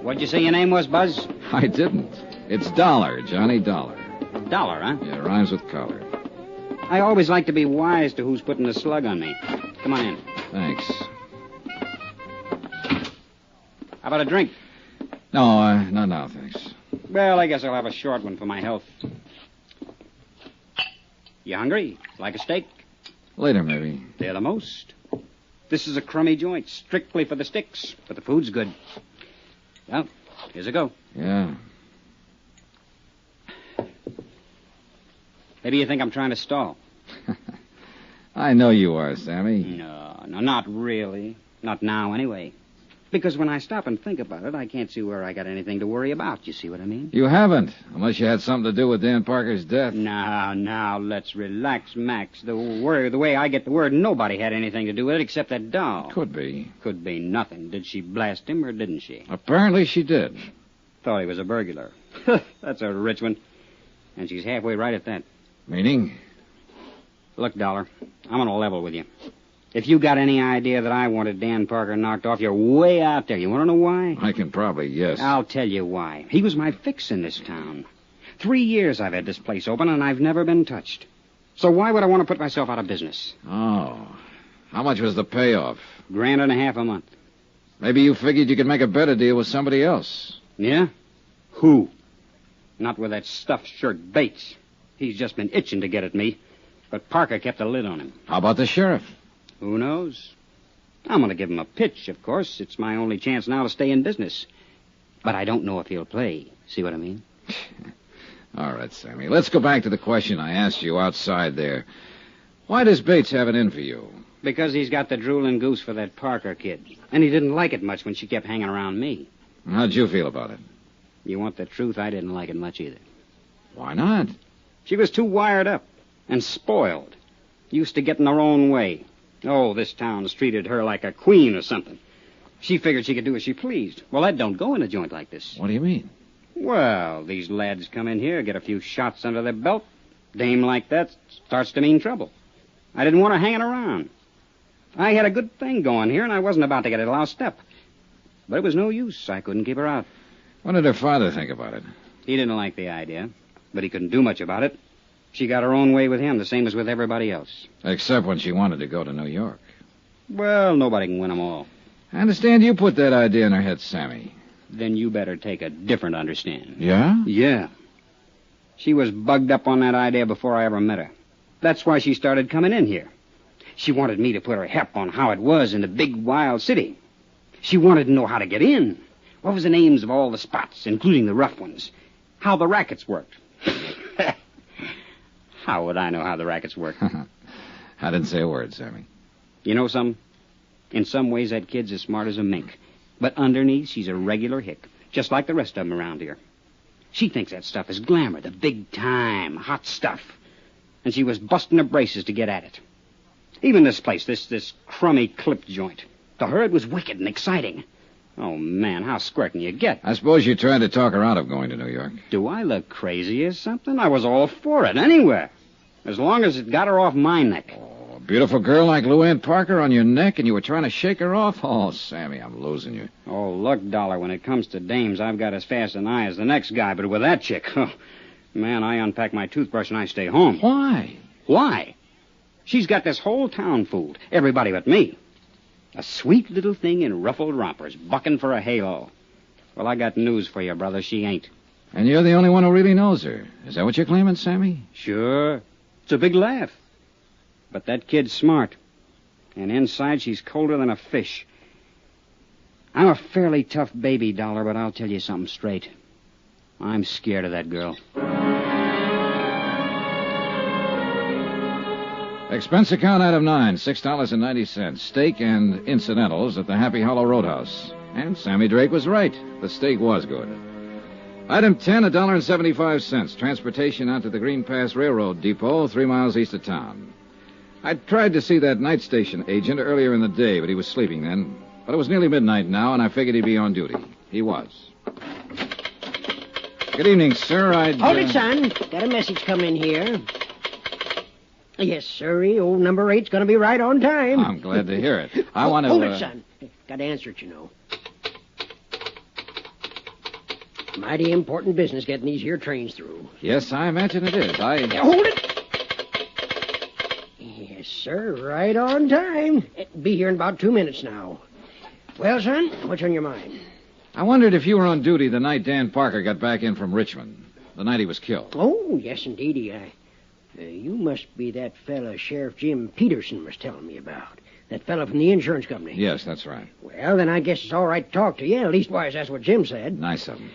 What'd you say your name was, Buzz? I didn't. It's Dollar, Johnny Dollar. Dollar, huh? Yeah, it rhymes with collar. I always like to be wise to who's putting the slug on me. Come on in. Thanks. How about a drink? No, no, thanks. Well, I guess I'll have a short one for my health. You hungry? Like a steak? Later, maybe. They're the most. This is a crummy joint, strictly for the sticks, but the food's good. Well, here's a go. Yeah. Maybe you think I'm trying to stall. I know you are, Sammy. No, not really. Not now, anyway. Because when I stop and think about it, I can't see where I got anything to worry about. You see what I mean? You haven't, unless you had something to do with Dan Parker's death. Now, let's relax, Max. The way I get the word, nobody had anything to do with it except that doll. Could be. Could be nothing. Did she blast him or didn't she? Apparently she did. Thought he was a burglar. That's a rich one. And she's halfway right at that. Meaning? Look, Dollar, I'm on a level with you. If you got any idea that I wanted Dan Parker knocked off, you're way out there. You want to know why? I can probably guess. I'll tell you why. He was my fix in this town. 3 years I've had this place open, and I've never been touched. So why would I want to put myself out of business? Oh. How much was the payoff? $1.50 a month. Maybe you figured you could make a better deal with somebody else. Yeah? Who? Not with that stuffed shirt Bates. He's just been itching to get at me. But Parker kept a lid on him. How about the sheriff? Who knows? I'm going to give him a pitch, of course. It's my only chance now to stay in business. But I don't know if he'll play. See what I mean? All right, Sammy. Let's go back to the question I asked you outside there. Why does Bates have it in for you? Because he's got the drooling goose for that Parker kid. And he didn't like it much when she kept hanging around me. How'd you feel about it? You want the truth? I didn't like it much either. Why not? She was too wired up and spoiled. Used to get in her own way. Oh, this town's treated her like a queen or something. She figured she could do as she pleased. Well, that don't go in a joint like this. What do you mean? Well, these lads come in here, get a few shots under their belt. Dame like that starts to mean trouble. I didn't want her hanging around. I had a good thing going here, and I wasn't about to get it lost up. But it was no use. I couldn't keep her out. What did her father think about it? He didn't like the idea, but he couldn't do much about it. She got her own way with him, the same as with everybody else. Except when she wanted to go to New York. Well, nobody can win them all. I understand you put that idea in her head, Sammy. Then you better take a different understanding. Yeah? Yeah. She was bugged up on that idea before I ever met her. That's why she started coming in here. She wanted me to put her hep on how it was in the big, wild city. She wanted to know how to get in. What was the names of all the spots, including the rough ones? How the rackets worked. How would I know how the rackets worked? I didn't say a word, Sammy. You know something? In some ways, that kid's as smart as a mink. But underneath, she's a regular hick, just like the rest of them around here. She thinks that stuff is glamour, the big time, hot stuff. And she was busting her braces to get at it. Even this place, this crummy clip joint. To her, it was wicked and exciting. Oh, man, how square can you get? I suppose you tried to talk her out of going to New York. Do I look crazy or something? I was all for it, anywhere. As long as it got her off my neck. Oh, a beautiful girl like Luann Parker on your neck, and you were trying to shake her off? Oh, Sammy, I'm losing you. Oh, look, Dollar, when it comes to dames, I've got as fast an eye as the next guy. But with that chick, oh, man, I unpack my toothbrush and I stay home. Why? Why? She's got this whole town fooled. Everybody but me. A sweet little thing in ruffled rompers, bucking for a halo. Well, I got news for you, brother. She ain't. And you're the only one who really knows her. Is that what you're claiming, Sammy? Sure. It's a big laugh. But that kid's smart. And inside, she's colder than a fish. I'm a fairly tough baby, Dollar, but I'll tell you something straight. I'm scared of that girl. Expense account item 9, $6.90. Steak and incidentals at the Happy Hollow Roadhouse. And Sammy Drake was right. The steak was good. Item 10, $1.75. Transportation out to the Green Pass Railroad Depot, 3 miles east of town. I tried to see that night station agent earlier in the day, but he was sleeping then. But it was nearly midnight now, and I figured he'd be on duty. He was. Good evening, sir. Hold it, son. Got a message coming here. Yes, sirree. Old number 8's going to be right on time. I'm glad to hear it. I want to... Hold it, son. Got to answer it, you know. Mighty important business getting these here trains through. Yes, I imagine it is. Hold it! Yes, sir. Right on time. It'll be here in about 2 minutes now. Well, son, what's on your mind? I wondered if you were on duty the night Dan Parker got back in from Richmond. The night he was killed. Oh, yes, indeedy. You must be that fella Sheriff Jim Peterson was telling me about. That fella from the insurance company. Yes, that's right. Well, then I guess it's all right to talk to you. Leastwise, that's what Jim said. Nice of him.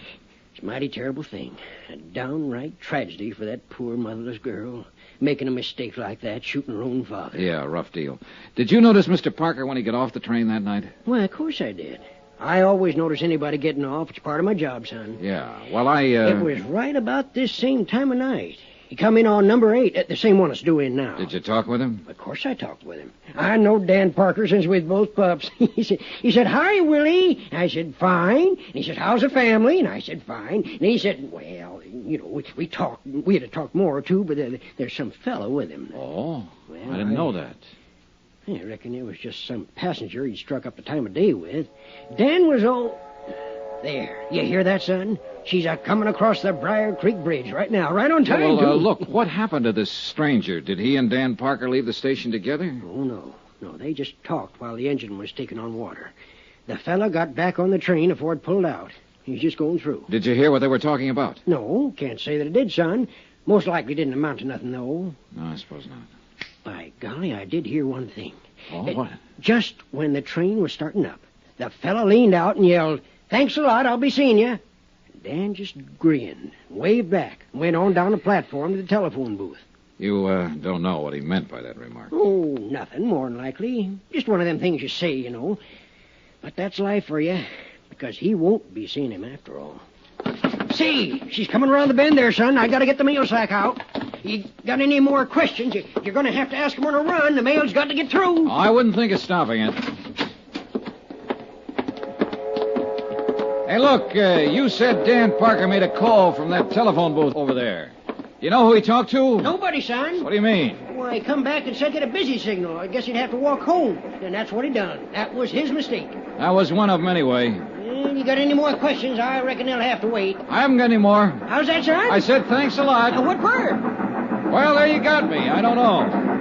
It's a mighty terrible thing. A downright tragedy for that poor motherless girl. Making a mistake like that, shooting her own father. Yeah, rough deal. Did you notice Mr. Parker when he got off the train that night? Why, of course I did. I always notice anybody getting off. It's part of my job, son. Yeah, well, It was right about this same time of night. He come in on number 8, the same one that's due in now. Did you talk with him? Of course I talked with him. I know Dan Parker since we was both pups. He said, "Hi, Willie." I said, "Fine." And he said, "How's the family?" And I said, "Fine." And he said, "Well, you know, we talked. We had to talk more, too, but there's some fellow with him." Oh, well, I didn't know that. I reckon it was just some passenger he'd struck up the time of day with. Dan was all... There. You hear that, son? She's coming across the Briar Creek Bridge right now, right on time, Well, too. look, what happened to this stranger? Did he and Dan Parker leave the station together? Oh, no. No, they just talked while the engine was taking on water. The fella got back on the train before it pulled out. He's just going through. Did you hear what they were talking about? No, can't say that it did, son. Most likely didn't amount to nothing, though. No, I suppose not. By golly, I did hear one thing. Oh, what? Just when the train was starting up, the fella leaned out and yelled, "Thanks a lot, I'll be seeing you." Dan just grinned, waved back, and went on down the platform to the telephone booth. You don't know what he meant by that remark. Oh, nothing, more than likely. Just one of them things you say, you know. But that's life for you, because he won't be seeing him after all. See, she's coming around the bend there, son. I got to get the mail sack out. You got any more questions? You're going to have to ask him on a run. The mail's got to get through. I wouldn't think of stopping it. Hey, look, you said Dan Parker made a call from that telephone booth over there. You know who he talked to? Nobody, son. What do you mean? Why, he come back and said get a busy signal. I guess he'd have to walk home. And that's what he done. That was his mistake. That was one of them anyway. You got any more questions? I reckon they'll have to wait. I haven't got any more. How's that, son? I said thanks a lot. What for? Well, there you got me. I don't know.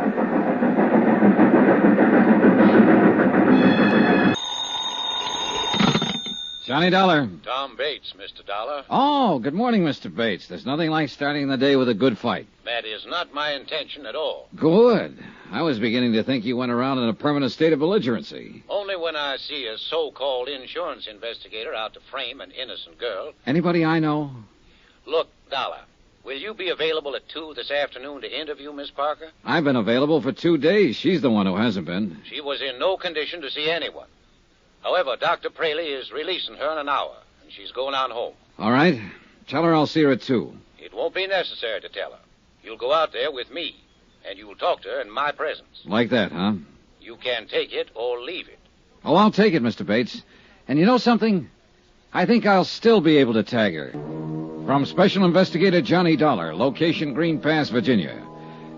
Johnny Dollar. Tom Bates, Mr. Dollar. Oh, good morning, Mr. Bates. There's nothing like starting the day with a good fight. That is not my intention at all. Good. I was beginning to think you went around in a permanent state of belligerency. Only when I see a so-called insurance investigator out to frame an innocent girl. Anybody I know? Look, Dollar, will you be available at 2 this afternoon to interview Miss Parker? I've been available for 2 days. She's the one who hasn't been. She was in no condition to see anyone. However, Dr. Praley is releasing her in an hour, and she's going on home. All right. Tell her I'll see her at 2. It won't be necessary to tell her. You'll go out there with me, and you'll talk to her in my presence. Like that, huh? You can take it or leave it. Oh, I'll take it, Mr. Bates. And you know something? I think I'll still be able to tag her. From Special Investigator Johnny Dollar, location Green Pass, Virginia,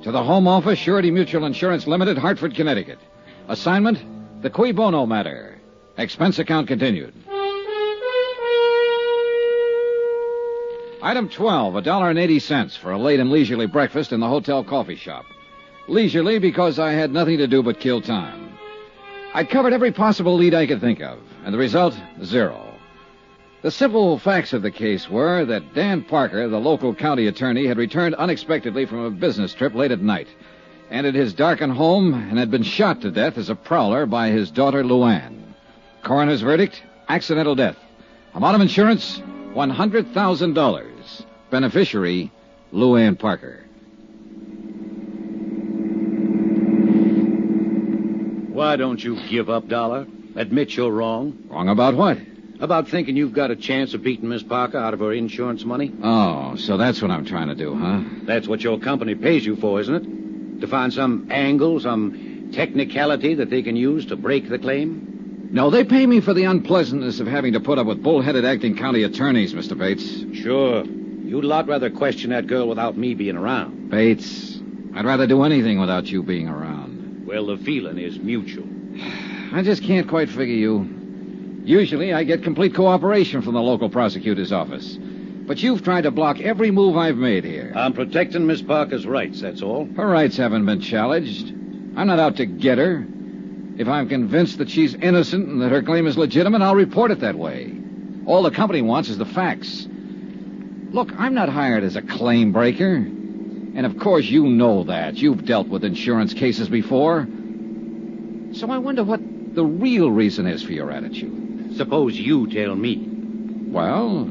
to the Home Office, Surety Mutual Insurance Limited, Hartford, Connecticut. Assignment, the Qui Bono Matter. Expense account continued. Item 12, $1.80 for a late and leisurely breakfast in the hotel coffee shop. Leisurely because I had nothing to do but kill time. I covered every possible lead I could think of, and the result, 0. The simple facts of the case were that Dan Parker, the local county attorney, had returned unexpectedly from a business trip late at night, entered his darkened home, and had been shot to death as a prowler by his daughter, Luann. Coroner's verdict, accidental death. Amount of insurance, $100,000. Beneficiary, Luann Parker. Why don't you give up, Dollar? Admit you're wrong. Wrong about what? About thinking you've got a chance of beating Miss Parker out of her insurance money? Oh, so that's what I'm trying to do, huh? That's what your company pays you for, isn't it? To find some angle, some technicality that they can use to break the claim? No, they pay me for the unpleasantness of having to put up with bull-headed acting county attorneys, Mr. Bates. Sure. You'd a lot rather question that girl without me being around. Bates, I'd rather do anything without you being around. Well, the feeling is mutual. I just can't quite figure you. Usually I get complete cooperation from the local prosecutor's office. But you've tried to block every move I've made here. I'm protecting Miss Parker's rights, that's all. Her rights haven't been challenged. I'm not out to get her. If I'm convinced that she's innocent and that her claim is legitimate, I'll report it that way. All the company wants is the facts. Look, I'm not hired as a claim breaker. And of course you know that. You've dealt with insurance cases before. So I wonder what the real reason is for your attitude. Suppose you tell me. Well,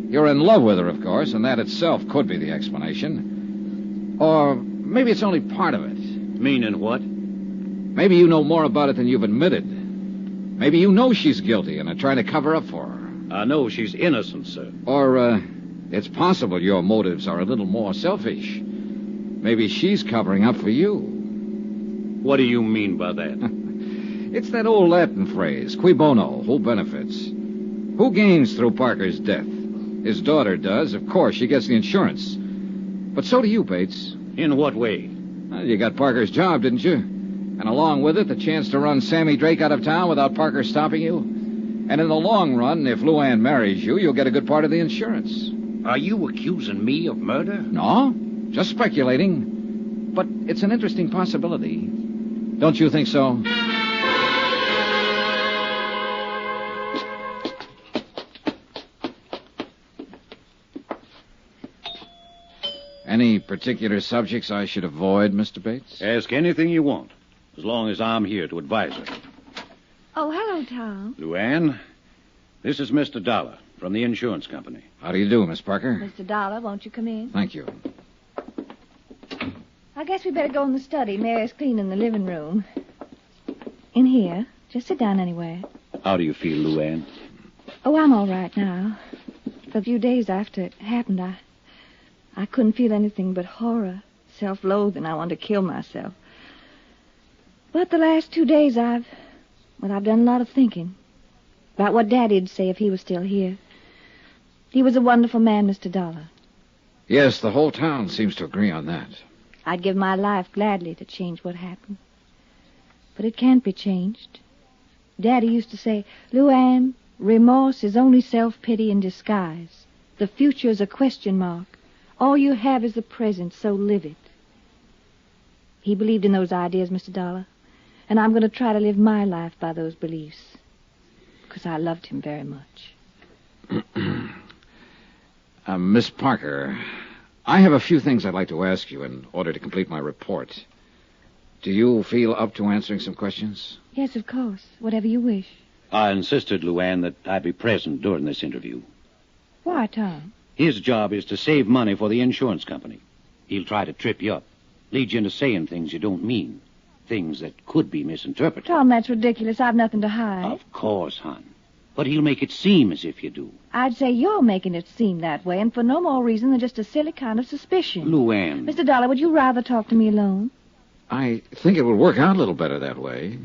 you're in love with her, of course, and that itself could be the explanation. Or maybe it's only part of it. Meaning what? Maybe you know more about it than you've admitted. Maybe you know she's guilty and are trying to cover up for her. I know she's innocent, sir. Or, it's possible your motives are a little more selfish. Maybe she's covering up for you. What do you mean by that? It's that old Latin phrase, Qui Bono, who benefits? Who gains through Parker's death? His daughter does. Of course, she gets the insurance. But so do you, Bates. In what way? Well, you got Parker's job, didn't you? And along with it, the chance to run Sammy Drake out of town without Parker stopping you. And in the long run, if Luann marries you, you'll get a good part of the insurance. Are you accusing me of murder? No, just speculating. But it's an interesting possibility. Don't you think so? Any particular subjects I should avoid, Mr. Bates? Ask anything you want, as long as I'm here to advise her. Oh, hello, Tom. Luann, this is Mr. Dollar from the insurance company. How do you do, Miss Parker? Mr. Dollar, won't you come in? Thank you. I guess we better go in the study. Mary's cleaning the living room. In here. Just sit down anywhere. How do you feel, Luann? Oh, I'm all right now. For a few days after it happened, I couldn't feel anything but horror, self-loathing. I wanted to kill myself. But the last 2 days, I've done a lot of thinking about what Daddy'd say if he was still here. He was a wonderful man, Mr. Dollar. Yes, the whole town seems to agree on that. I'd give my life gladly to change what happened. But it can't be changed. Daddy used to say, Luann, remorse is only self-pity in disguise. The future is a question mark. All you have is the present, so live it. He believed in those ideas, Mr. Dollar, and I'm going to try to live my life by those beliefs, because I loved him very much. Miss Parker, I have a few things I'd like to ask you in order to complete my report. Do you feel up to answering some questions? Yes, of course. Whatever you wish. I insisted, Luann, that I be present during this interview. Why, Tom? His job is to save money for the insurance company. He'll try to trip you up, lead you into saying things you don't mean, things that could be misinterpreted. Tom, that's ridiculous. I've nothing to hide. Of course, hon. But he'll make it seem as if you do. I'd say you're making it seem that way, and for no more reason than just a silly kind of suspicion. Luann. Mr. Dollar, would you rather talk to me alone? I think it will work out a little better that way.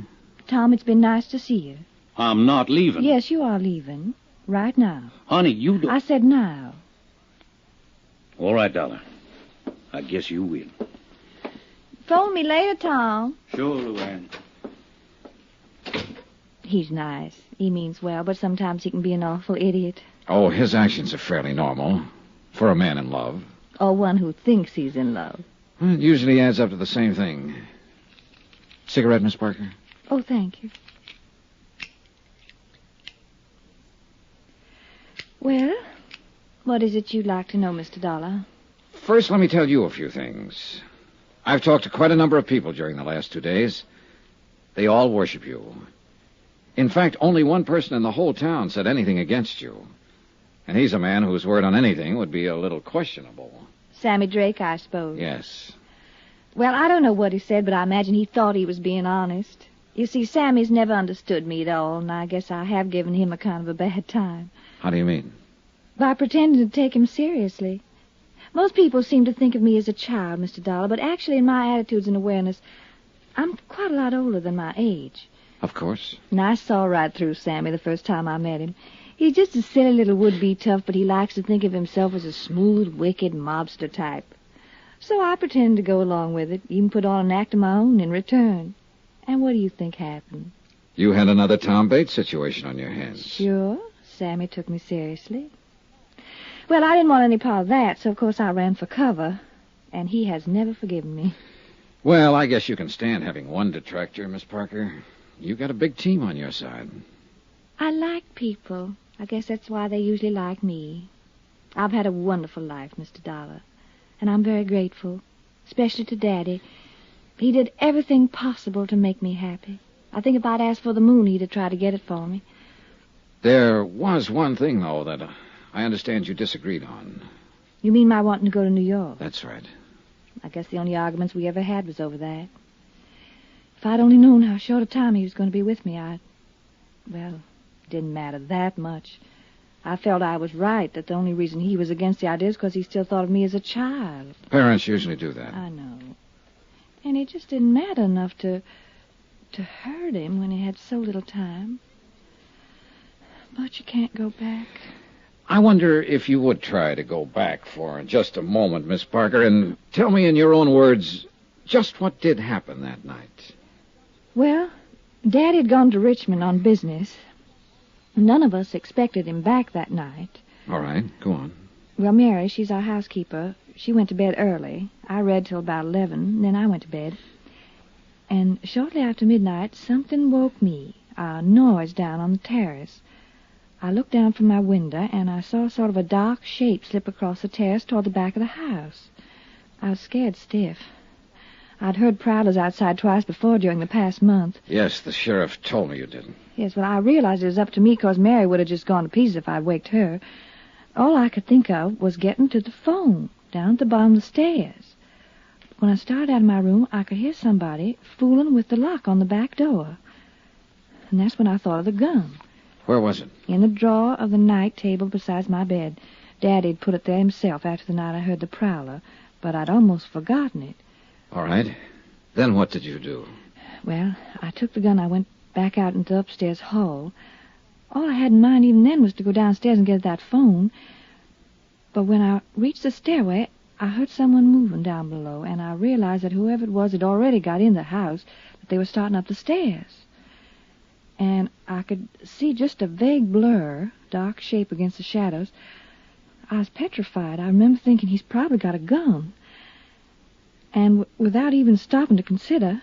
Tom, it's been nice to see you. I'm not leaving. Yes, you are leaving. Right now. Honey, you don't... I said now. All right, Dollar. I guess you will. Phone me later, Tom. Sure, Luann. He's nice. He means well, but sometimes he can be an awful idiot. Oh, his actions are fairly normal for a man in love. Or one who thinks he's in love. It usually adds up to the same thing. Cigarette, Miss Parker? Oh, thank you. Well, what is it you'd like to know, Mr. Dollar? First, let me tell you a few things. I've talked to quite a number of people during the last 2 days. They all worship you. In fact, only one person in the whole town said anything against you. And he's a man whose word on anything would be a little questionable. Sammy Drake, I suppose. Yes. Well, I don't know what he said, but I imagine he thought he was being honest. You see, Sammy's never understood me at all, and I guess I have given him a kind of a bad time. How do you mean? By pretending to take him seriously. Most people seem to think of me as a child, Mr. Dollar, but actually in my attitudes and awareness, I'm quite a lot older than my age. Of course. And I saw right through Sammy the first time I met him. He's just a silly little would-be tough, but he likes to think of himself as a smooth, wicked mobster type. So I pretended to go along with it, even put on an act of my own in return. And what do you think happened? You had another Tom Bates situation on your hands. Sure. Sammy took me seriously. Well, I didn't want any part of that, so of course I ran for cover. And he has never forgiven me. Well, I guess you can stand having one detractor, Miss Parker. You've got a big team on your side. I like people. I guess that's why they usually like me. I've had a wonderful life, Mr. Dollar. And I'm very grateful, especially to Daddy. He did everything possible to make me happy. I think if I'd asked for the moon, he'd have tried to get it for me. There was one thing, though, that I understand you disagreed on. You mean my wanting to go to New York? That's right. I guess the only arguments we ever had was over that. If I'd only known how short a time he was going to be with me, well, it didn't matter that much. I felt I was right, that the only reason he was against the idea is because he still thought of me as a child. Parents usually do that. I know. And it just didn't matter enough to hurt him when he had so little time. But you can't go back. I wonder if you would try to go back for just a moment, Miss Parker, and tell me in your own words just what did happen that night. Well, Daddy had gone to Richmond on business. None of us expected him back that night. All right, go on. Well, Mary, she's our housekeeper. She went to bed early. I read till about 11, then I went to bed. And shortly after midnight, something woke me, a noise down on the terrace. I looked down from my window, and I saw sort of a dark shape slip across the terrace toward the back of the house. I was scared stiff. I'd heard prowlers outside twice before during the past month. Yes, the sheriff told me you didn't. Yes, well, I realized it was up to me because Mary would have just gone to pieces if I'd waked her. All I could think of was getting to the phone down at the bottom of the stairs. when I started out of my room, I could hear somebody fooling with the lock on the back door. And that's when I thought of the gun. Where was it? In the drawer of the night table beside my bed. Daddy'd put it there himself after the night I heard the prowler, but I'd almost forgotten it. All right. Then what did you do? Well, I took the gun. I went back out into the upstairs hall. All I had in mind even then was to go downstairs and get that phone. But when I reached the stairway, I heard someone moving down below, and I realized that whoever it was had already got in the house, that they were starting up the stairs. And I could see just a vague blur, dark shape against the shadows. I was petrified. I remember thinking he's probably got a gun. And without even stopping to consider,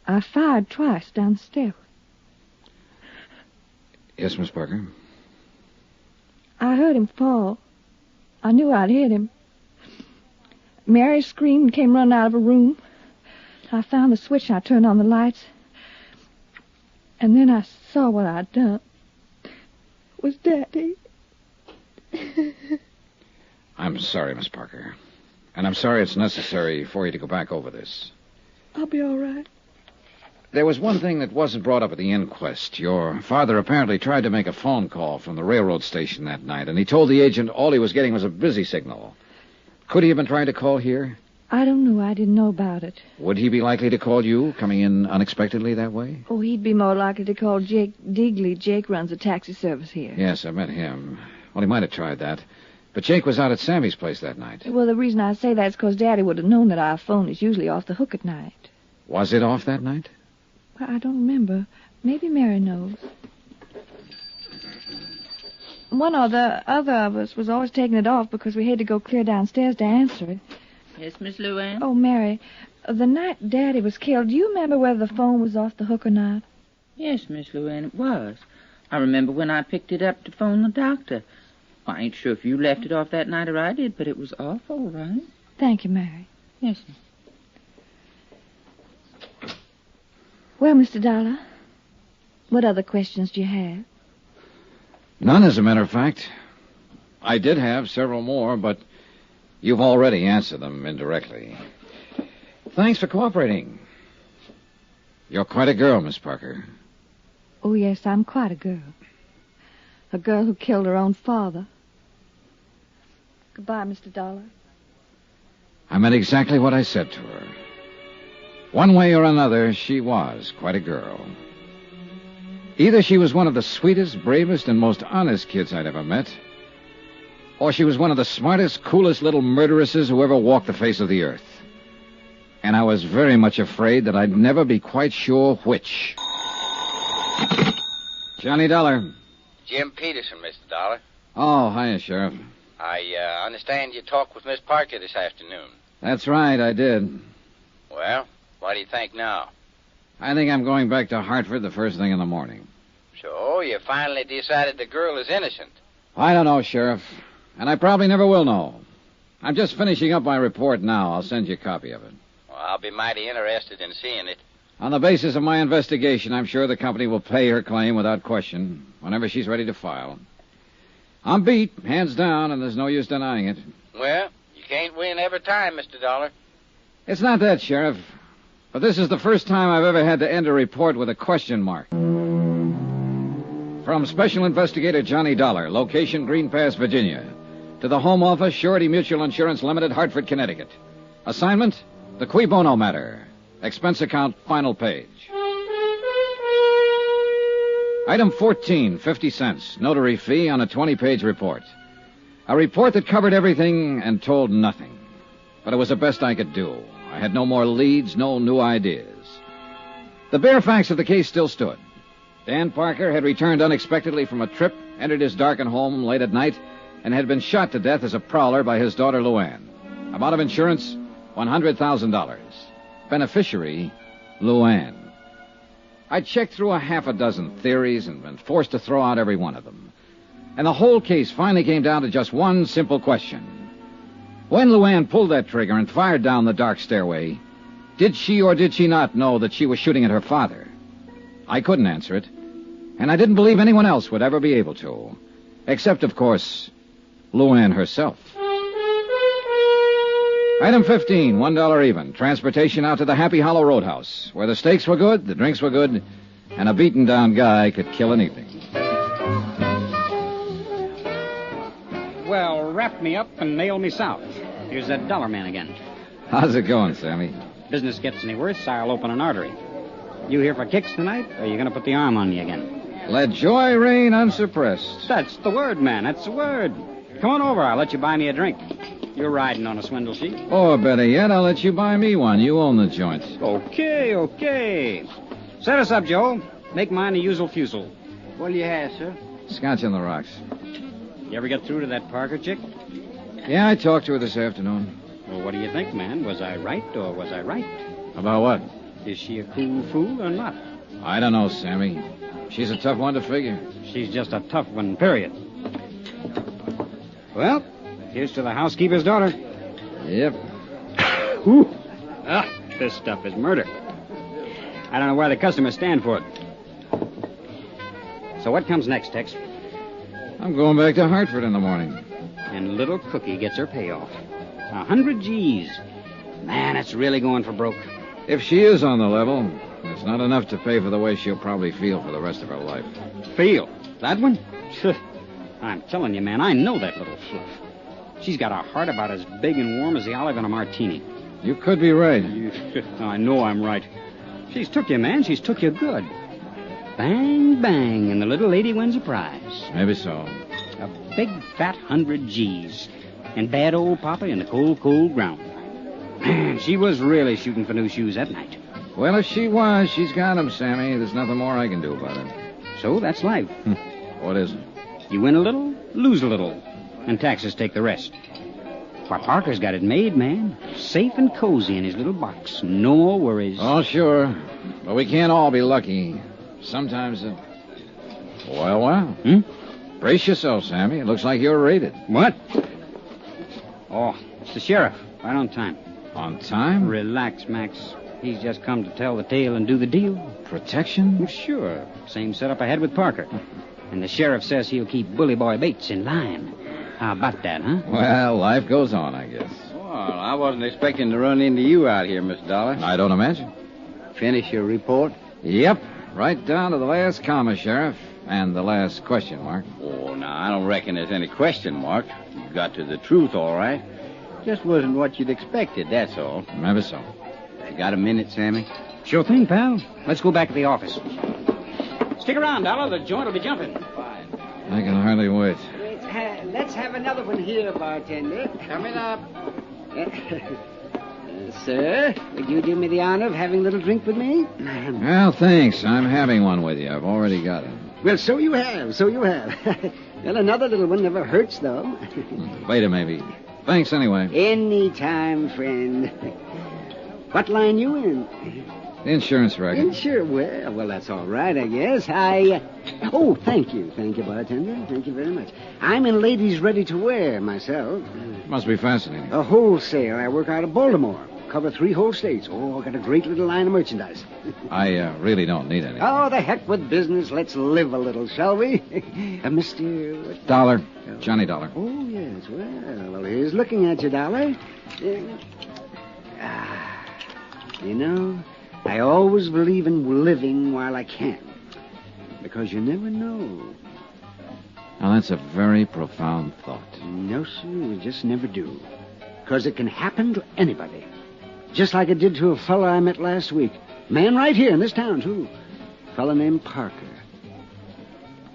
I fired twice down the stairway. Yes, Miss Parker? I heard him fall. I knew I'd hit him. Mary screamed and came running out of her room. I found the switch and I turned on the lights. And then I saw what I'd done. It was Daddy. I'm sorry, Miss Parker. And I'm sorry it's necessary for you to go back over this. I'll be all right. There was one thing that wasn't brought up at the inquest. Your father apparently tried to make a phone call from the railroad station that night, and he told the agent all he was getting was a busy signal. Could he have been trying to call here? I don't know. I didn't know about it. Would he be likely to call you, coming in unexpectedly that way? Oh, he'd be more likely to call Jake Digley. Jake runs a taxi service here. Yes, I met him. Well, he might have tried that. But Jake was out at Sammy's place that night. Well, the reason I say that is because Daddy would have known that our phone is usually off the hook at night. Was it off that night? Well, I don't remember. Maybe Mary knows. One or the other of us was always taking it off because we had to go clear downstairs to answer it. Yes, Miss Luann? Oh, Mary, the night Daddy was killed, do you remember whether the phone was off the hook or not? Yes, Miss Luann, it was. I remember when I picked it up to phone the doctor. I ain't sure if you left it off that night or I did, but it was off all right. Thank you, Mary. Yes, sir. Well, Mr. Dollar, what other questions do you have? None, as a matter of fact. I did have several more, but you've already answered them indirectly. Thanks for cooperating. You're quite a girl, Miss Parker. Oh, yes, I'm quite a girl. A girl who killed her own father. Goodbye, Mr. Dollar. I meant exactly what I said to her. One way or another, she was quite a girl. Either she was one of the sweetest, bravest, and most honest kids I'd ever met, or she was one of the smartest, coolest little murderesses who ever walked the face of the earth. And I was very much afraid that I'd never be quite sure which. Johnny Dollar. Jim Peterson, Mr. Dollar. Oh, hiya, Sheriff. I understand you talked with Miss Parker this afternoon. That's right, I did. Well, what do you think now? I think I'm going back to Hartford the first thing in the morning. So, you finally decided the girl is innocent? I don't know, Sheriff. And I probably never will know. I'm just finishing up my report now. I'll send you a copy of it. Well, I'll be mighty interested in seeing it. On the basis of my investigation, I'm sure the company will pay her claim without question whenever she's ready to file. I'm beat, hands down, and there's no use denying it. Well, you can't win every time, Mr. Dollar. It's not that, Sheriff. But this is the first time I've ever had to end a report with a question mark. From Special Investigator Johnny Dollar, location Green Pass, Virginia, to the Home Office, Surety Mutual Insurance Limited, Hartford, Connecticut. Assignment, the Qui Bono Matter. Expense account, final page. Item 14, 50 cents. Notary fee on a 20-page report. A report that covered everything and told nothing. But it was the best I could do. I had no more leads, no new ideas. The bare facts of the case still stood. Dan Parker had returned unexpectedly from a trip, entered his darkened home late at night, and had been shot to death as a prowler by his daughter Luann. Amount of insurance, $100,000. Beneficiary, Luann. I checked through a half a dozen theories and been forced to throw out every one of them. And the whole case finally came down to just one simple question. When Luann pulled that trigger and fired down the dark stairway, did she or did she not know that she was shooting at her father? I couldn't answer it, and I didn't believe anyone else would ever be able to. Except, of course, Luann herself. Item 15, $1 even. Transportation out to the Happy Hollow Roadhouse, where the steaks were good, the drinks were good, and a beaten-down guy could kill an evening. Well, wrap me up and nail me south. Here's that dollar man again. How's it going, Sammy? Business gets any worse, I'll open an artery. You here for kicks tonight, or are you going to put the arm on me again? Let joy reign unsuppressed. That's the word, man. That's the word. Come on over. I'll let you buy me a drink. You're riding on a swindle sheet. Or better yet, I'll let you buy me one. You own the joint. Okay. Set us up, Joe. Make mine a usual fusel. What do you have, sir? Scotch on the rocks. You ever get through to that Parker chick? Yeah, I talked to her this afternoon. Well, what do you think, man? Was I right or was I right? About what? Is she a cool fool or not? I don't know, Sammy. She's a tough one to figure. She's just a tough one, period. Well, here's to the housekeeper's daughter. Yep. Whew. This stuff is murder. I don't know why the customers stand for it. So what comes next, Tex? I'm going back to Hartford in the morning. And little Cookie gets her payoff. 100 G's. Man, it's really going for broke. If she is on the level, it's not enough to pay for the way she'll probably feel for the rest of her life. Feel? That one? I'm telling you, man, I know that little fluff. She's got a heart about as big and warm as the olive in a martini. You could be right. I know I'm right. She's took you, man. She's took you good. Bang, bang, and the little lady wins a prize. Maybe so. A big, fat 100 G's. And bad old Papa in the cold, cold ground. Man, she was really shooting for new shoes that night. Well, if she was, she's got 'em, Sammy. There's nothing more I can do about it. So that's life. What is it? You win a little, lose a little, and taxes take the rest. Why, Parker's got it made, man. Safe and cozy in his little box. No more worries. Oh, sure. But we can't all be lucky. Sometimes Well. Brace yourself, Sammy. It looks like you're raided. What? Oh, it's the sheriff. Right on time. On time? Relax, Max. He's just come to tell the tale and do the deal. Protection? Well, sure. Same setup I had with Parker. And the sheriff says he'll keep Bully Boy Bates in line. How about that, huh? Well, life goes on, I guess. Well, I wasn't expecting to run into you out here, Miss Dollar. I don't imagine. Finish your report? Yep. Right down to the last comma, Sheriff. And the last question mark. Oh, now, I don't reckon there's any question mark. You got to the truth, all right. Just wasn't what you'd expected, that's all. Maybe so. You got a minute, Sammy? Sure thing, pal. Let's go back to the office. Stick around, Dollar. The joint will be jumping. I can hardly wait. Let's have another one here, bartender. Coming up. Sir, would you do me the honor of having a little drink with me? Well, thanks. I'm having one with you. I've already got it. Well, so you have. Well, another little one never hurts, though. Later, maybe. Thanks anyway. Any time, friend. What line you in? Insurance record. Well, that's all right, I guess. Oh, thank you, bartender. Thank you very much. I'm in ladies' ready-to-wear myself. Must be fascinating. A wholesale. I work out of Baltimore. Cover 3 whole states. Oh, I got a great little line of merchandise. I really don't need any. Oh, the heck with business. Let's live a little, shall we? Mr. What? Dollar. Johnny Dollar. Oh, yes. Well, here's looking at you, Dollar. You know, I always believe in living while I can. Because you never know. Now, that's a very profound thought. No, sir, you just never do. Because it can happen to anybody. Just like it did to a fellow I met last week. Man right here in this town, too. A fellow named Parker.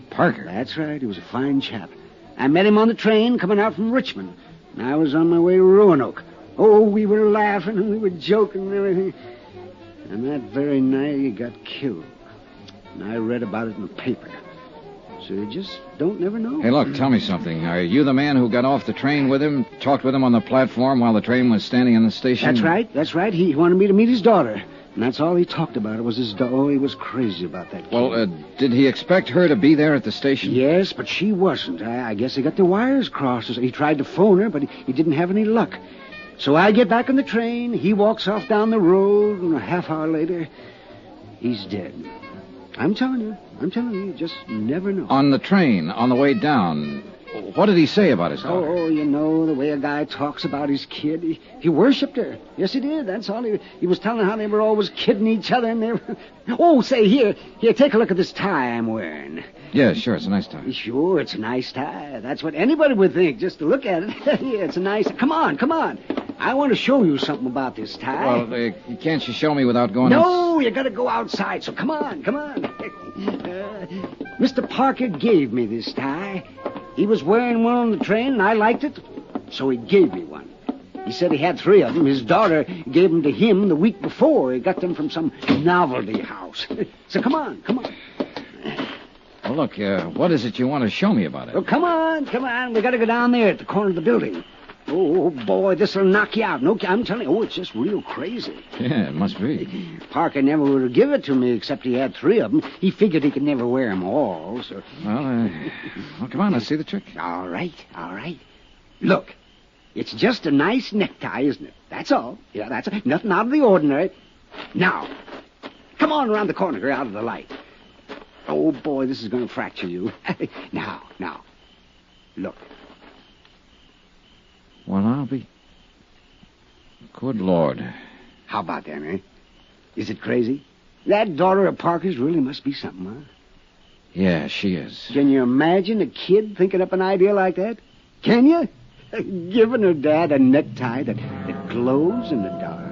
Parker? That's right. He was a fine chap. I met him on the train coming out from Richmond. And I was on my way to Roanoke. Oh, we were laughing and we were joking and everything. And that very night he got killed. And I read about it in the paper. So you just don't never know. Hey, look, tell me something. Are you the man who got off the train with him, talked with him on the platform while the train was standing in the station? That's right. He wanted me to meet his daughter. And that's all he talked about. It was his daughter. Oh, he was crazy about that kid. Well, did he expect her to be there at the station? Yes, but she wasn't. I guess he got the wires crossed. He tried to phone her, but he didn't have any luck. So I get back on the train. He walks off down the road, and a half hour later, he's dead. I'm telling you, you just never know. On the train, on the way down, What did he say about his daughter? Oh, you know, the way a guy talks about his kid. He worshipped her. Yes, he did. That's all. He was telling how they were always kidding each other. And they were... Oh, say, here, take a look at this tie I'm wearing. Yeah, sure, it's a nice tie. Sure, it's a nice tie. That's what anybody would think, just to look at it. Yeah, it's a nice... Come on. I want to show you something about this tie. Well, can't you show me without going... No, you got to go outside, so come on. Mr. Parker gave me this tie. He was wearing one on the train, and I liked it, so he gave me one. He said he had 3 of them. His daughter gave them to him the week before. He got them from some novelty house. So come on. Well, look, what is it you want to show me about it? Oh, come on. We got to go down there at the corner of the building. Oh, boy, this will knock you out. No, I'm telling you, it's just real crazy. Yeah, it must be. Parker never would have given it to me, except he had 3 of them. He figured he could never wear them all, so... Well, come on, let's see the trick. All right. Look, it's just a nice necktie, isn't it? That's all. Yeah, that's all. Nothing out of the ordinary. Now, come on around the corner here, out of the light. Oh, boy, this is going to fracture you. Now, look. Well, I'll be... Good Lord. How about that, eh? Is it crazy? That daughter of Parker's really must be something, huh? Yeah, she is. Can you imagine a kid thinking up an idea like that? Can you? Giving her dad a necktie that glows in the dark.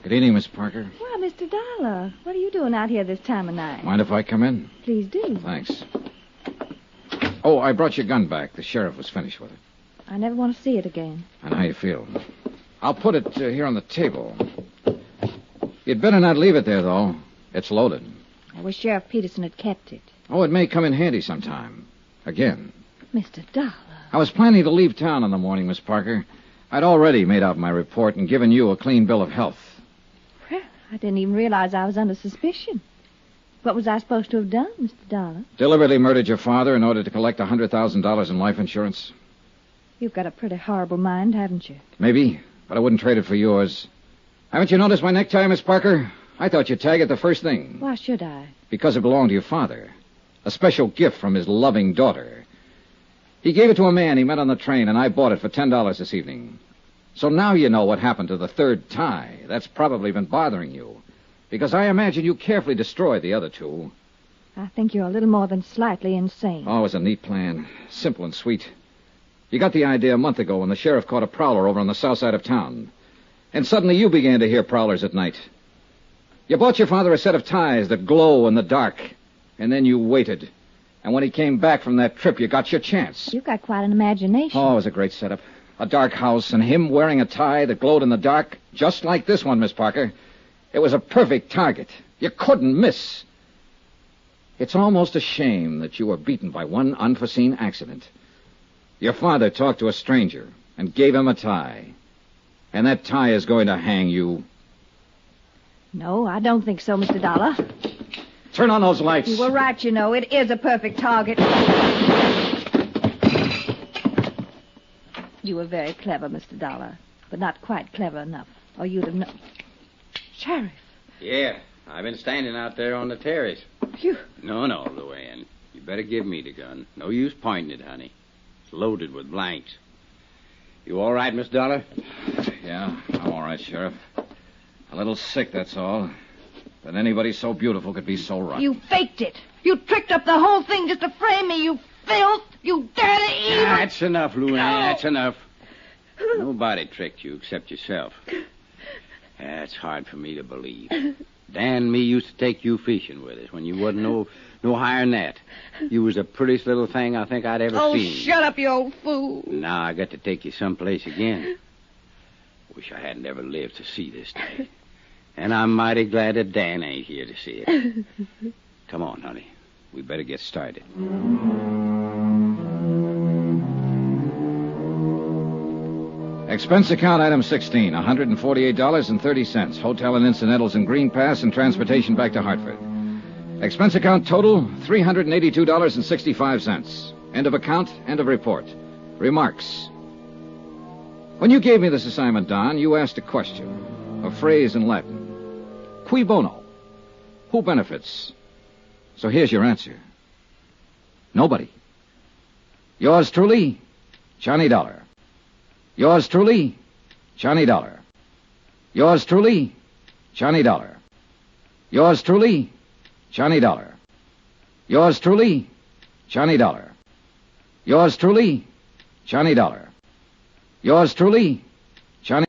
Good evening, Miss Parker. Well, Mr. Dollar, what are you doing out here this time of night? Mind if I come in? Please do. Thanks. Oh, I brought your gun back. The sheriff was finished with it. I never want to see it again. And how you feel? I'll put it here on the table. You'd better not leave it there, though. It's loaded. I wish Sheriff Peterson had kept it. Oh, it may come in handy sometime. Again. Mr. Dollar. I was planning to leave town in the morning, Miss Parker. I'd already made out my report and given you a clean bill of health. Well, I didn't even realize I was under suspicion. What was I supposed to have done, Mr. Dollar? Deliberately murdered your father in order to collect $100,000 in life insurance? You've got a pretty horrible mind, haven't you? Maybe, but I wouldn't trade it for yours. Haven't you noticed my necktie, Miss Parker? I thought you'd tag it the first thing. Why should I? Because it belonged to your father. A special gift from his loving daughter. He gave it to a man he met on the train, and I bought it for $10 this evening. So now you know what happened to the third tie. That's probably been bothering you. Because I imagine you carefully destroyed the other 2. I think you're a little more than slightly insane. Oh, it was a neat plan. Simple and sweet. You got the idea a month ago when the sheriff caught a prowler over on the south side of town. And suddenly you began to hear prowlers at night. You bought your father a set of ties that glow in the dark. And then you waited. And when he came back from that trip, you got your chance. You've got quite an imagination. Oh, it was a great setup. A dark house and him wearing a tie that glowed in the dark, just like this one, Miss Parker. It was a perfect target. You couldn't miss. It's almost a shame that you were beaten by one unforeseen accident. Your father talked to a stranger and gave him a tie. And that tie is going to hang you. No, I don't think so, Mr. Dollar. Turn on those lights. You were right, you know. It is a perfect target. You were very clever, Mr. Dollar, but not quite clever enough, or you'd have known. Sheriff. Yeah, I've been standing out there on the terrace. You... No, Luann. You better give me the gun. No use pointing it, honey. It's loaded with blanks. You all right, Miss Dollar? Yeah, I'm all right, Sheriff. A little sick, that's all. That anybody so beautiful could be so rotten. You faked it. You tricked up the whole thing just to frame me, you filth. You dirty evil. That's enough, Luann. No. That's enough. Nobody tricked you except yourself. That's hard for me to believe. Dan and me used to take you fishing with us when you wasn't no higher than that. You was the prettiest little thing I think I'd ever seen. Oh, shut up, you old fool. Now I got to take you someplace again. Wish I hadn't ever lived to see this day. And I'm mighty glad that Dan ain't here to see it. Come on, honey. We better get started. Expense account item 16, $148.30. Hotel and incidentals in Green Pass and transportation back to Hartford. Expense account total, $382.65. End of account, end of report. Remarks. When you gave me this assignment, Don, you asked a question, a phrase in Latin. Qui bono? Who benefits? So here's your answer. Nobody. Yours truly, Johnny Dollar. Yours truly, Johnny Dollar. Yours truly, Johnny Dollar. Yours truly, Johnny Dollar. Yours truly, Johnny Dollar. Yours truly, Johnny Dollar. Yours truly, Johnny...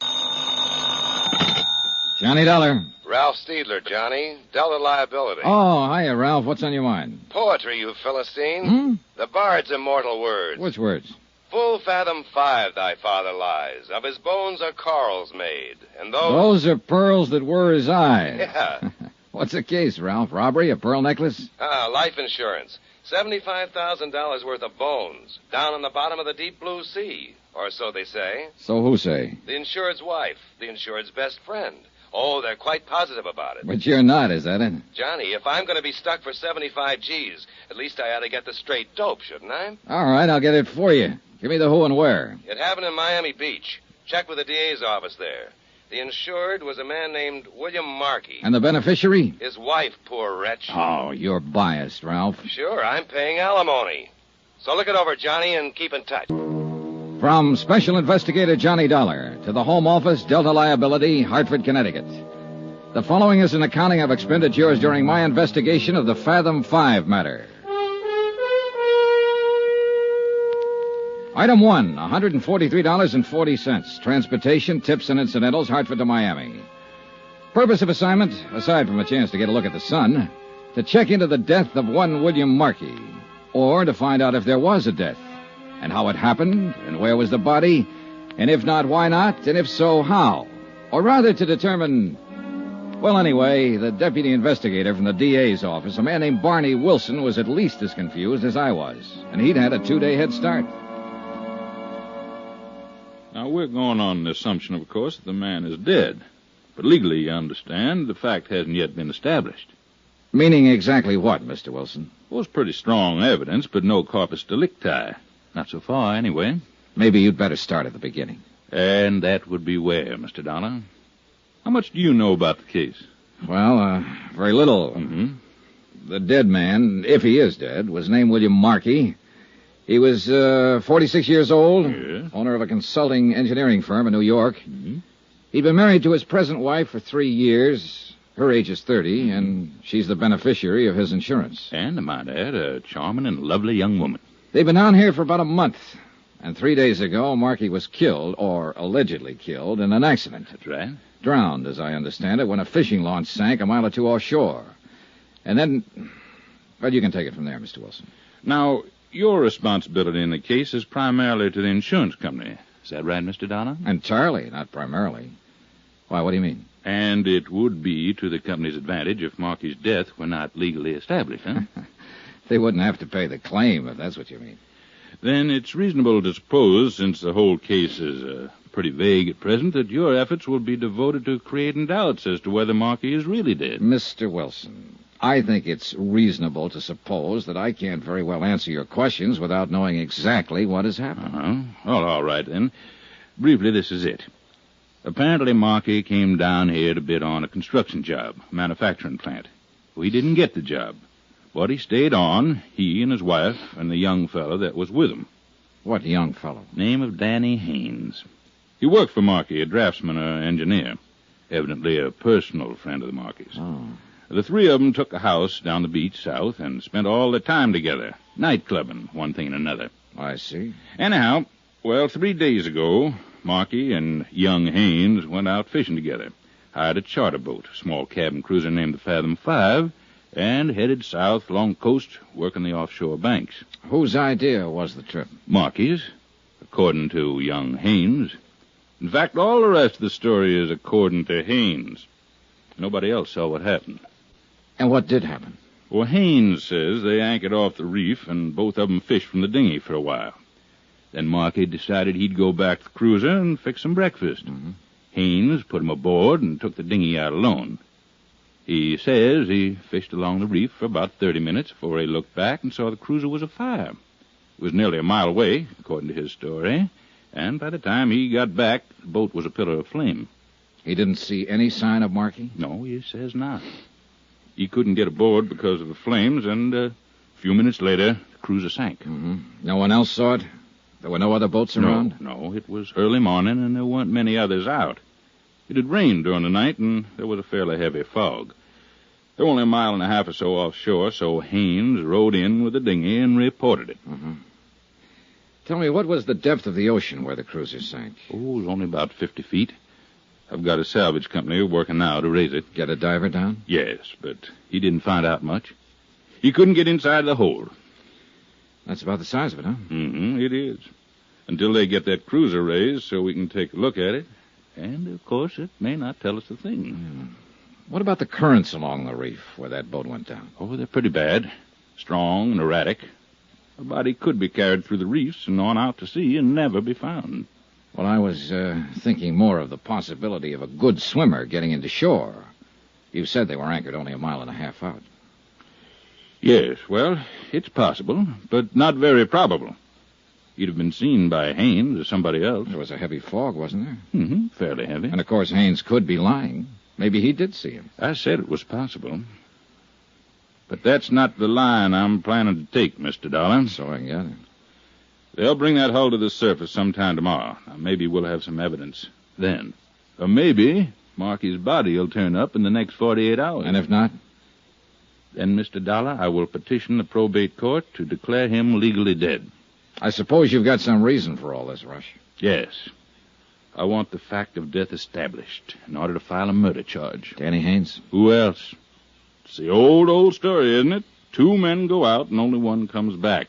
Johnny Dollar. Ralph Steedler, Johnny. Delta Liability. Oh, hiya, Ralph. What's on your mind? Poetry, you Philistine. The bard's immortal words. Which words? Full fathom 5 thy father lies. Of his bones are corals made. And those... Those are pearls that were his eyes. Yeah. What's the case, Ralph? Robbery? A pearl necklace? Life insurance. $75,000 worth of bones. Down in the bottom of the deep blue sea. Or so they say. So who say? The insured's wife. The insured's best friend. Oh, they're quite positive about it. But you're not, is that it? Johnny, if I'm going to be stuck for 75 G's, at least I ought to get the straight dope, shouldn't I? All right, I'll get it for you. Give me the who and where. It happened in Miami Beach. Check with the DA's office there. The insured was a man named William Markey. And the beneficiary? His wife, poor wretch. Oh, you're biased, Ralph. Sure, I'm paying alimony. So look it over, Johnny, and keep in touch. From Special Investigator Johnny Dollar to the Home Office, Delta Liability, Hartford, Connecticut. The following is an accounting of expenditures during my investigation of the Fathom Five Matter. Item 1, $143.40. Transportation, tips, and incidentals, Hartford to Miami. Purpose of assignment, aside from a chance to get a look at the sun, to check into the death of one William Markey, or to find out if there was a death, and how it happened, and where was the body, and if not, why not, and if so, how. Or rather to determine... Well, anyway, the deputy investigator from the DA's office, a man named Barney Wilson, was at least as confused as I was, and he'd had a 2-day head start. Now, we're going on the assumption, of course, that the man is dead. But legally, you understand, the fact hasn't yet been established. Meaning exactly what, Mr. Wilson? Well, it's pretty strong evidence, but no corpus delicti. Not so far, anyway. Maybe you'd better start at the beginning. And that would be where, Mr. Dollar? How much do you know about the case? Well, very little. The dead man, if he is dead, was named William Markey. He was 46 years old, owner of a consulting engineering firm in New York. He'd been married to his present wife for 3 years. Her age is 30, and she's the beneficiary of his insurance. And, I might add, a charming and lovely young woman. They've been down here for about a month. And 3 days ago, Markey was killed, or allegedly killed, in an accident. That's right. Drowned, as I understand it, when a fishing launch sank a mile or two offshore. And then... Well, you can take it from there, Mr. Wilson. Now, your responsibility in the case is primarily to the insurance company. Is that right, Mr. Dollar? Entirely, not primarily. Why, what do you mean? And it would be to the company's advantage if Markey's death were not legally established, huh? They wouldn't have to pay the claim, if that's what you mean. Then it's reasonable to suppose, since the whole case is pretty vague at present, that your efforts will be devoted to creating doubts as to whether Markey is really dead. Mr. Wilson, I think it's reasonable to suppose that I can't very well answer your questions without knowing exactly what has happened. Well, all right, then. Briefly, this is it. Apparently, Markey came down here to bid on a construction job, manufacturing plant. Well, he didn't get the job. But he stayed on, he and his wife and the young fellow that was with him. What young fellow? Name of Danny Haynes. He worked for Markey, a draftsman or engineer. Evidently a personal friend of the Markeys. The three of them took a house down the beach south and spent all their time together, night clubbing, one thing and another. I see. Anyhow, well, 3 days ago, Markey and young Haynes went out fishing together, hired a charter boat, a small cabin cruiser named the Fathom Five, and headed south along the coast, working the offshore banks. Whose idea was the trip? Markey's, according to young Haynes. In fact, all the rest of the story is according to Haynes. Nobody else saw what happened. And what did happen? Well, Haynes says they anchored off the reef and both of them fished from the dinghy for a while. Then Markey decided he'd go back to the cruiser and fix some breakfast. Haynes put him aboard and took the dinghy out alone. He says he fished along the reef for about 30 minutes before he looked back and saw the cruiser was afire. It was nearly a mile away, according to his story, and by the time he got back, the boat was a pillar of flame. He didn't see any sign of Marky? No, he says not. He couldn't get aboard because of the flames, and a few minutes later, the cruiser sank. Mm-hmm. No one else saw it? There were no other boats around? No, it was early morning, and there weren't many others out. It had rained during the night, and there was a fairly heavy fog. They were only a mile and a half or so offshore, so Haynes rode in with the dinghy and reported it. Mm-hmm. Tell me, what was the depth of the ocean where the cruiser sank? Oh, it was only about 50 feet. I've got a salvage company working now to raise it. Get a diver down? Yes, but he didn't find out much. He couldn't get inside the hold. That's about the size of it, huh? Mm-hmm, it is. Until they get that cruiser raised so we can take a look at it. And, of course, it may not tell us a thing. What about the currents along the reef where that boat went down? Oh, they're pretty bad. Strong and erratic. A body could be carried through the reefs and on out to sea and never be found. Well, I was thinking more of the possibility of a good swimmer getting into shore. You said they were anchored only a mile and a half out. Yes, well, it's possible, but not very probable. He'd have been seen by Haynes or somebody else. There was a heavy fog, wasn't there? Mm-hmm, fairly heavy. And, of course, Haynes could be lying. Maybe he did see him. I said it was possible. But that's not the line I'm planning to take, Mr. Dollar. So I gather. They'll bring that hull to the surface sometime tomorrow. Now, maybe we'll have some evidence then. Or maybe Marky's body will turn up in the next 48 hours. And if not? Then, Mr. Dollar, I will petition the probate court to declare him legally dead. I suppose you've got some reason for all this, Rush. Yes. I want the fact of death established in order to file a murder charge. Danny Haynes? Who else? It's the old story, isn't it? 2 men go out and only one comes back.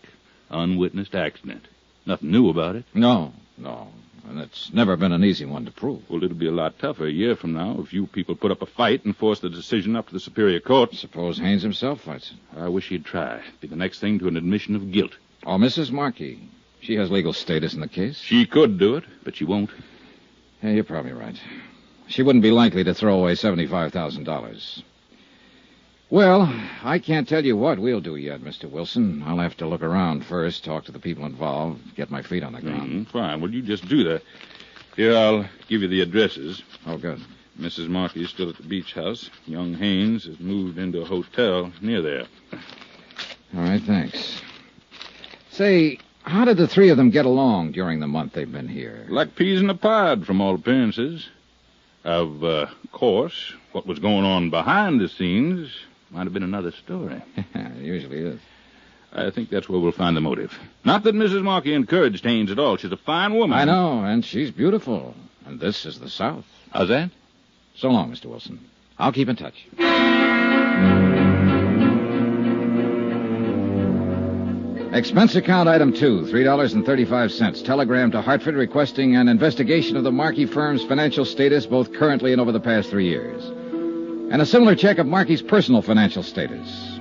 Unwitnessed accident. Nothing new about it. No. And it's never been an easy one to prove. Well, it'll be a lot tougher a year from now if you people put up a fight and force the decision up to the Superior Court. Suppose Haynes himself fights it. I wish he'd try. Be the next thing to an admission of guilt. Oh, Mrs. Markey. She has legal status in the case. She could do it, but she won't. Yeah, you're probably right. She wouldn't be likely to throw away $75,000. Well, I can't tell you what we'll do yet, Mr. Wilson. I'll have to look around first, talk to the people involved, get my feet on the ground. Fine. Well, you just do that. Here, I'll give you the addresses. Oh, good. Mrs. Markey is still at the beach house. Young Haynes has moved into a hotel near there. All right, thanks. Say, how did the 3 of them get along during the month they've been here? Like peas in a pod, from all appearances. Of course, what was going on behind the scenes might have been another story. It usually is. I think that's where we'll find the motive. Not that Mrs. Markey encouraged Haynes at all. She's a fine woman. I know, and she's beautiful. And this is the South. How's that? So long, Mr. Wilson. I'll keep in touch. Expense account item 2, $3.35. Telegram to Hartford requesting an investigation of the Markey firm's financial status, both currently and over the past 3 years. And a similar check of Markey's personal financial status.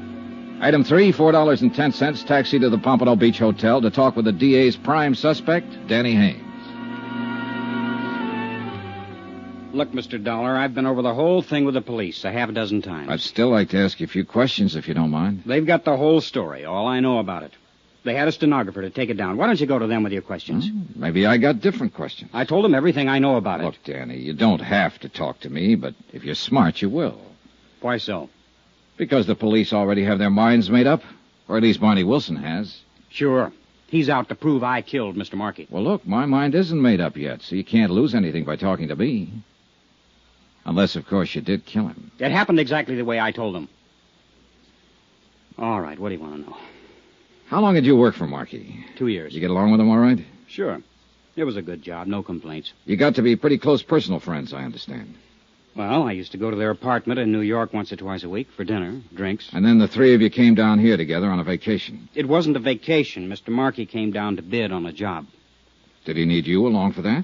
Item 3, $4.10. Taxi to the Pompano Beach Hotel to talk with the DA's prime suspect, Danny Haynes. Look, Mr. Dollar, I've been over the whole thing with the police a half a dozen times. I'd still like to ask you a few questions, if you don't mind. They've got the whole story, all I know about it. They had a stenographer to take it down. Why don't you go to them with your questions? Maybe I got different questions. I told them everything I know about it. Look, Danny, you don't have to talk to me, but if you're smart, you will. Why so? Because the police already have their minds made up. Or at least Barney Wilson has. Sure. He's out to prove I killed Mr. Markey. Well, look, my mind isn't made up yet, so you can't lose anything by talking to me. Unless, of course, you did kill him. It happened exactly the way I told them. All right, what do you want to know? How long did you work for Markey? 2 years. Did you get along with him all right? Sure. It was a good job, no complaints. You got to be pretty close personal friends, I understand. Well, I used to go to their apartment in New York once or twice a week for dinner, drinks. And then the 3 of you came down here together on a vacation. It wasn't a vacation. Mr. Markey came down to bid on a job. Did he need you along for that?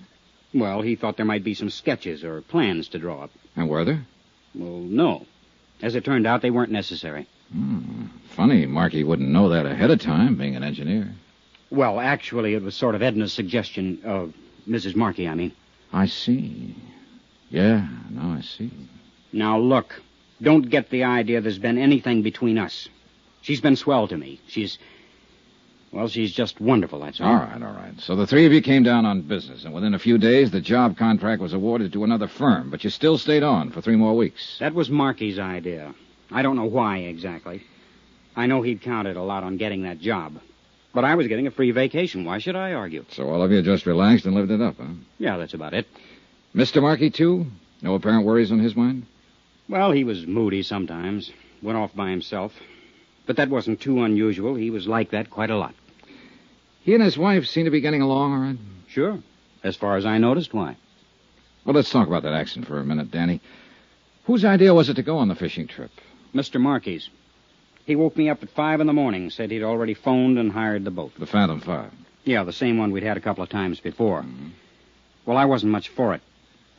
Well, he thought there might be some sketches or plans to draw up. And were there? Well, no. As it turned out, they weren't necessary. Funny, Markey wouldn't know that ahead of time, being an engineer. Well, actually, it was sort of Edna's suggestion of Mrs. Markey, I mean. I see. Yeah, no, I see. Now, look, don't get the idea there's been anything between us. She's been swell to me. Well, she's just wonderful, that's all. All right. So the three of you came down on business, and within a few days, the job contract was awarded to another firm, but you still stayed on for 3 more weeks. That was Marky's idea. I don't know why exactly. I know he'd counted a lot on getting that job. But I was getting a free vacation. Why should I argue? So all of you just relaxed and lived it up, huh? Yeah, that's about it. Mr. Markey, too? No apparent worries on his mind? Well, he was moody sometimes. Went off by himself. But that wasn't too unusual. He was like that quite a lot. He and his wife seem to be getting along all right? Sure. As far as I noticed, why? Well, let's talk about that accident for a minute, Danny. Whose idea was it to go on the fishing trip? Mr. Markey's. He woke me up at 5 a.m, said he'd already phoned and hired the boat. The Fathom Five? Yeah, the same one we'd had a couple of times before. Mm-hmm. Well, I wasn't much for it.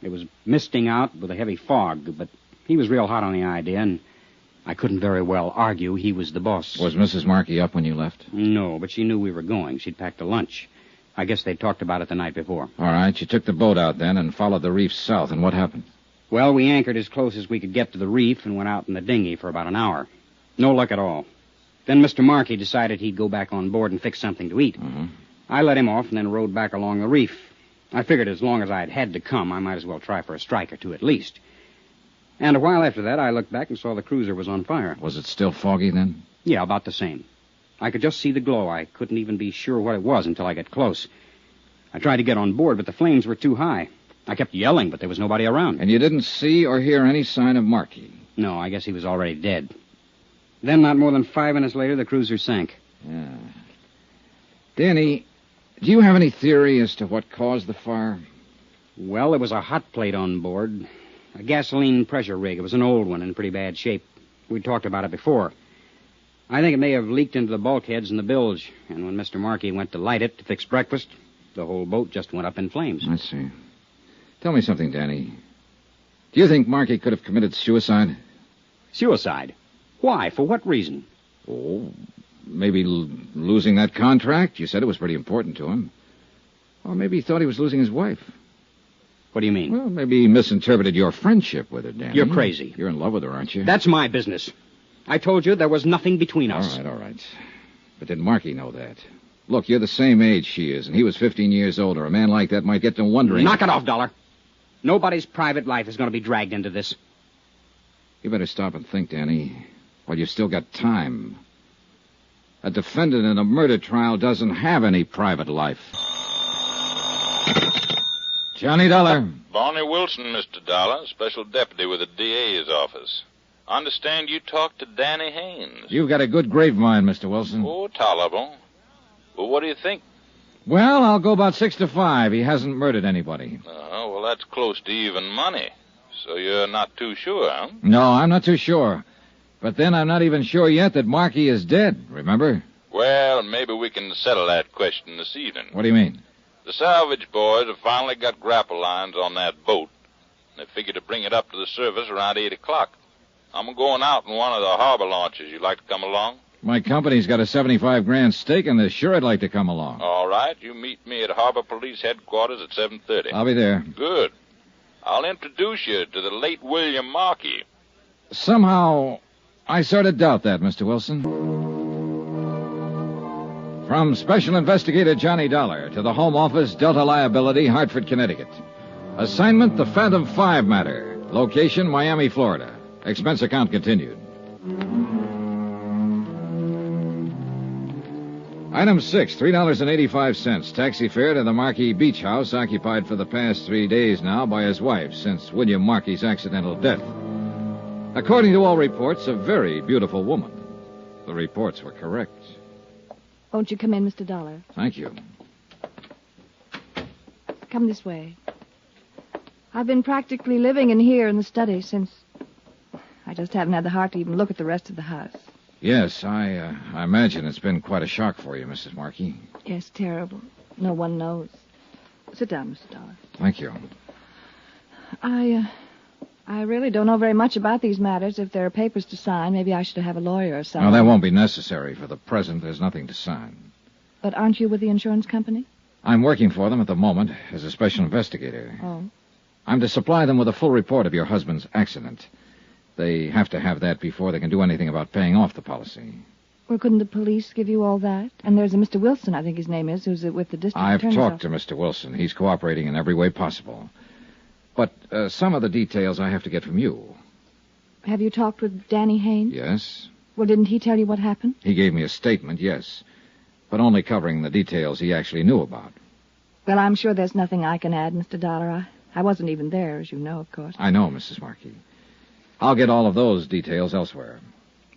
It was misting out with a heavy fog, but he was real hot on the idea, and I couldn't very well argue he was the boss. Was Mrs. Markey up when you left? No, but she knew we were going. She'd packed a lunch. I guess they'd talked about it the night before. All right, you took the boat out then and followed the reef south, and what happened? Well, we anchored as close as we could get to the reef and went out in the dinghy for about an hour. No luck at all. Then Mr. Markey decided he'd go back on board and fix something to eat. Mm-hmm. I let him off and then rowed back along the reef. I figured as long as I'd had to come, I might as well try for a strike or two at least. And a while after that, I looked back and saw the cruiser was on fire. Was it still foggy then? Yeah, about the same. I could just see the glow. I couldn't even be sure what it was until I got close. I tried to get on board, but the flames were too high. I kept yelling, but there was nobody around. And you didn't see or hear any sign of Markey? No, I guess he was already dead. Then, not more than 5 minutes later, the cruiser sank. Yeah. Danny, do you have any theory as to what caused the fire? Well, there was a hot plate on board. A gasoline pressure rig. It was an old one in pretty bad shape. We'd talked about it before. I think it may have leaked into the bulkheads in the bilge. And when Mr. Markey went to light it to fix breakfast, the whole boat just went up in flames. I see. Tell me something, Danny. Do you think Markey could have committed suicide? Suicide? Why? For what reason? Oh, maybe losing that contract. You said it was pretty important to him. Or maybe he thought he was losing his wife. What do you mean? Well, maybe he misinterpreted your friendship with her, Danny. You're crazy. You're in love with her, aren't you? That's my business. I told you there was nothing between us. All right. But did Markey know that? Look, you're the same age she is, and he was 15 years older. A man like that might get to wondering... Knock it off, Dollar. Nobody's private life is going to be dragged into this. You better stop and think, Danny, while you've still got time. A defendant in a murder trial doesn't have any private life. Johnny Dollar. Barney Wilson, Mr. Dollar, special deputy with the DA's office. I understand you talked to Danny Haynes. You've got a good grapevine, Mr. Wilson. Oh, tolerable. Well, what do you think? Well, I'll go about 6 to 5. He hasn't murdered anybody. Well, that's close to even money. So you're not too sure, huh? No, I'm not too sure. But then I'm not even sure yet that Markey is dead, remember? Well, maybe we can settle that question this evening. What do you mean? The salvage boys have finally got grapple lines on that boat. They figure to bring it up to the surface around 8 o'clock. I'm going out in one of the harbor launches. You'd like to come along? My company's got a $75,000 stake in this. Sure, I'd like to come along. All right. You meet me at Harbor Police Headquarters at 7:30. I'll be there. Good. I'll introduce you to the late William Markey. Somehow, I sort of doubt that, Mr. Wilson. From Special Investigator Johnny Dollar to the Home Office, Delta Liability, Hartford, Connecticut. Assignment, the Fathom Five Matter. Location, Miami, Florida. Expense account continued. Item 6, $3.85. Taxi fare to the Markey Beach House, occupied for the past 3 days now by his wife since William Markey's accidental death. According to all reports, a very beautiful woman. The reports were correct. Won't you come in, Mr. Dollar? Thank you. Come this way. I've been practically living in here in the study since... I just haven't had the heart to even look at the rest of the house. Yes, I imagine it's been quite a shock for you, Mrs. Markey. Yes, terrible. No one knows. Sit down, Mr. Dollar. Thank you. I really don't know very much about these matters. If there are papers to sign, maybe I should have a lawyer or something. No, that won't be necessary. For the present, there's nothing to sign. But aren't you with the insurance company? I'm working for them at the moment as a special investigator. Oh. I'm to supply them with a full report of your husband's accident. They have to have that before they can do anything about paying off the policy. Well, couldn't the police give you all that? And there's a Mr. Wilson, I think his name is, who's with the district I've attorney's talked office. to Mr. Wilson. He's cooperating in every way possible. But some of the details I have to get from you. Have you talked with Danny Haynes? Yes. Well, didn't he tell you what happened? He gave me a statement, yes. But only covering the details he actually knew about. Well, I'm sure there's nothing I can add, Mr. Dollar. I wasn't even there, as you know, of course. I know, Mrs. Markey. I'll get all of those details elsewhere.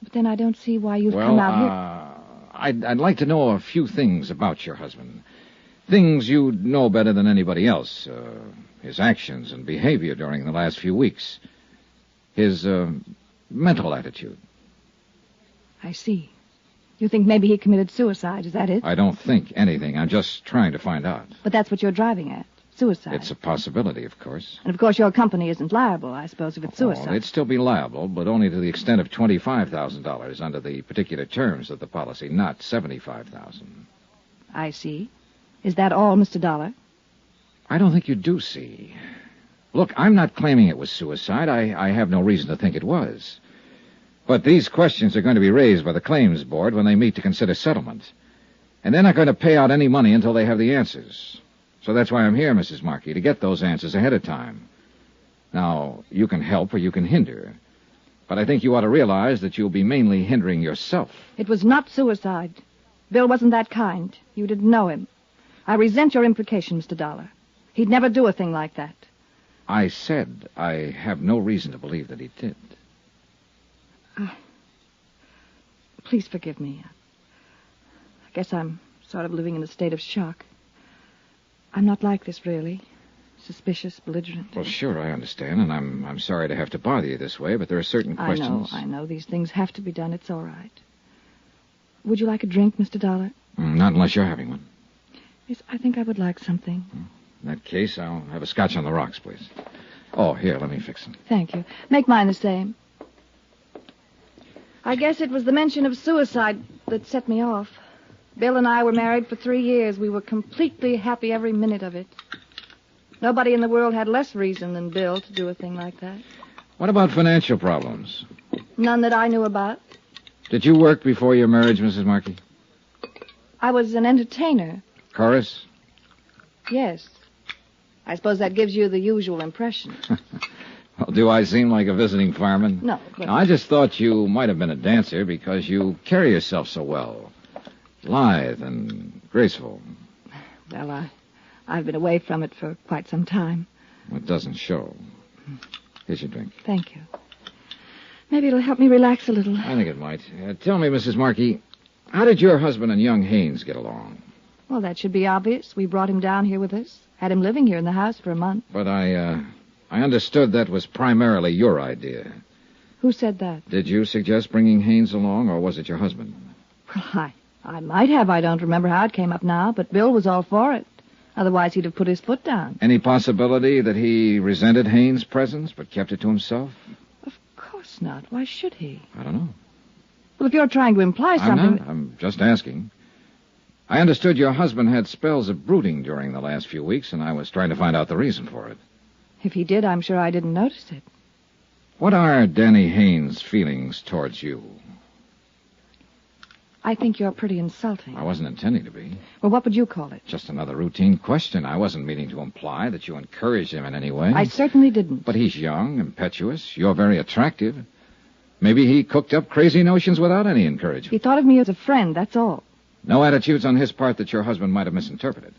But then I don't see why you've Well, come out here. I'd like to know a few things about your husband. Things you know better than anybody else. His actions and behavior during the last few weeks. His mental attitude. I see. You think maybe he committed suicide, is that it? I don't think anything. I'm just trying to find out. But that's what you're driving at. Suicide. It's a possibility, of course. And of course your company isn't liable, I suppose, if it's suicide. Oh, they'd still be liable, but only to the extent of $25,000 under the particular terms of the policy, not $75,000. I see. Is that all, Mr. Dollar? I don't think you do see. Look, I'm not claiming it was suicide. I have no reason to think it was. But these questions are going to be raised by the claims board when they meet to consider settlement. And they're not going to pay out any money until they have the answers. So that's why I'm here, Mrs. Markey, to get those answers ahead of time. Now, you can help or you can hinder. But I think you ought to realize that you'll be mainly hindering yourself. It was not suicide. Bill wasn't that kind. You didn't know him. I resent your implication, Mr. Dollar. He'd never do a thing like that. I said I have no reason to believe that he did. Please forgive me. I guess I'm sort of living in a state of shock. I'm not like this, really. Suspicious, belligerent. Well, sure, I understand, and I'm sorry to have to bother you this way, but there are certain questions... I know. These things have to be done. It's all right. Would you like a drink, Mr. Dollar? Not unless you're having one. Yes, I think I would like something. In that case, I'll have a scotch on the rocks, please. Oh, here, let me fix it. Thank you. Make mine the same. I guess it was the mention of suicide that set me off. Bill and I were married for 3 years. We were completely happy every minute of it. Nobody in the world had less reason than Bill to do a thing like that. What about financial problems? None that I knew about. Did you work before your marriage, Mrs. Markey? I was an entertainer. Chorus? Yes. I suppose that gives you the usual impression. Well, do I seem like a visiting fireman? No. But... I just thought you might have been a dancer because you carry yourself so well. Lithe and graceful. Well, I've been away from it for quite some time. It doesn't show. Here's your drink. Thank you. Maybe it'll help me relax a little. I think it might. Tell me, Mrs. Markey, how did your husband and young Haynes get along? Well, that should be obvious. We brought him down here with us. Had him living here in the house for a month. But I understood that was primarily your idea. Who said that? Did you suggest bringing Haynes along, or was it your husband? Well, I might have. I don't remember how it came up now, but Bill was all for it. Otherwise, he'd have put his foot down. Any possibility that he resented Haynes' presence but kept it to himself? Of course not. Why should he? I don't know. Well, if you're trying to imply something... I'm not. I'm just asking. I understood your husband had spells of brooding during the last few weeks, and I was trying to find out the reason for it. If he did, I'm sure I didn't notice it. What are Danny Haynes' feelings towards you? I think you're pretty insulting. I wasn't intending to be. Well, what would you call it? Just another routine question. I wasn't meaning to imply that you encouraged him in any way. I certainly didn't. But he's young, impetuous. You're very attractive. Maybe he cooked up crazy notions without any encouragement. He thought of me as a friend, that's all. No attitudes on his part that your husband might have misinterpreted.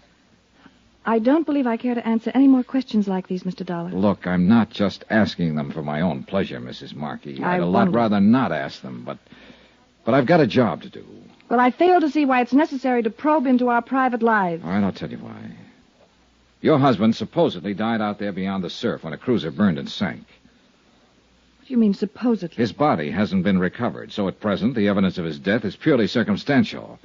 I don't believe I care to answer any more questions like these, Mr. Dollar. Look, I'm not just asking them for my own pleasure, Mrs. Markey. I'd a lot rather not ask them, but I've got a job to do. Well, I fail to see why it's necessary to probe into our private lives. All right, I'll tell you why. Your husband supposedly died out there beyond the surf when a cruiser burned and sank. What do you mean, supposedly? His body hasn't been recovered, so at present the evidence of his death is purely circumstantial.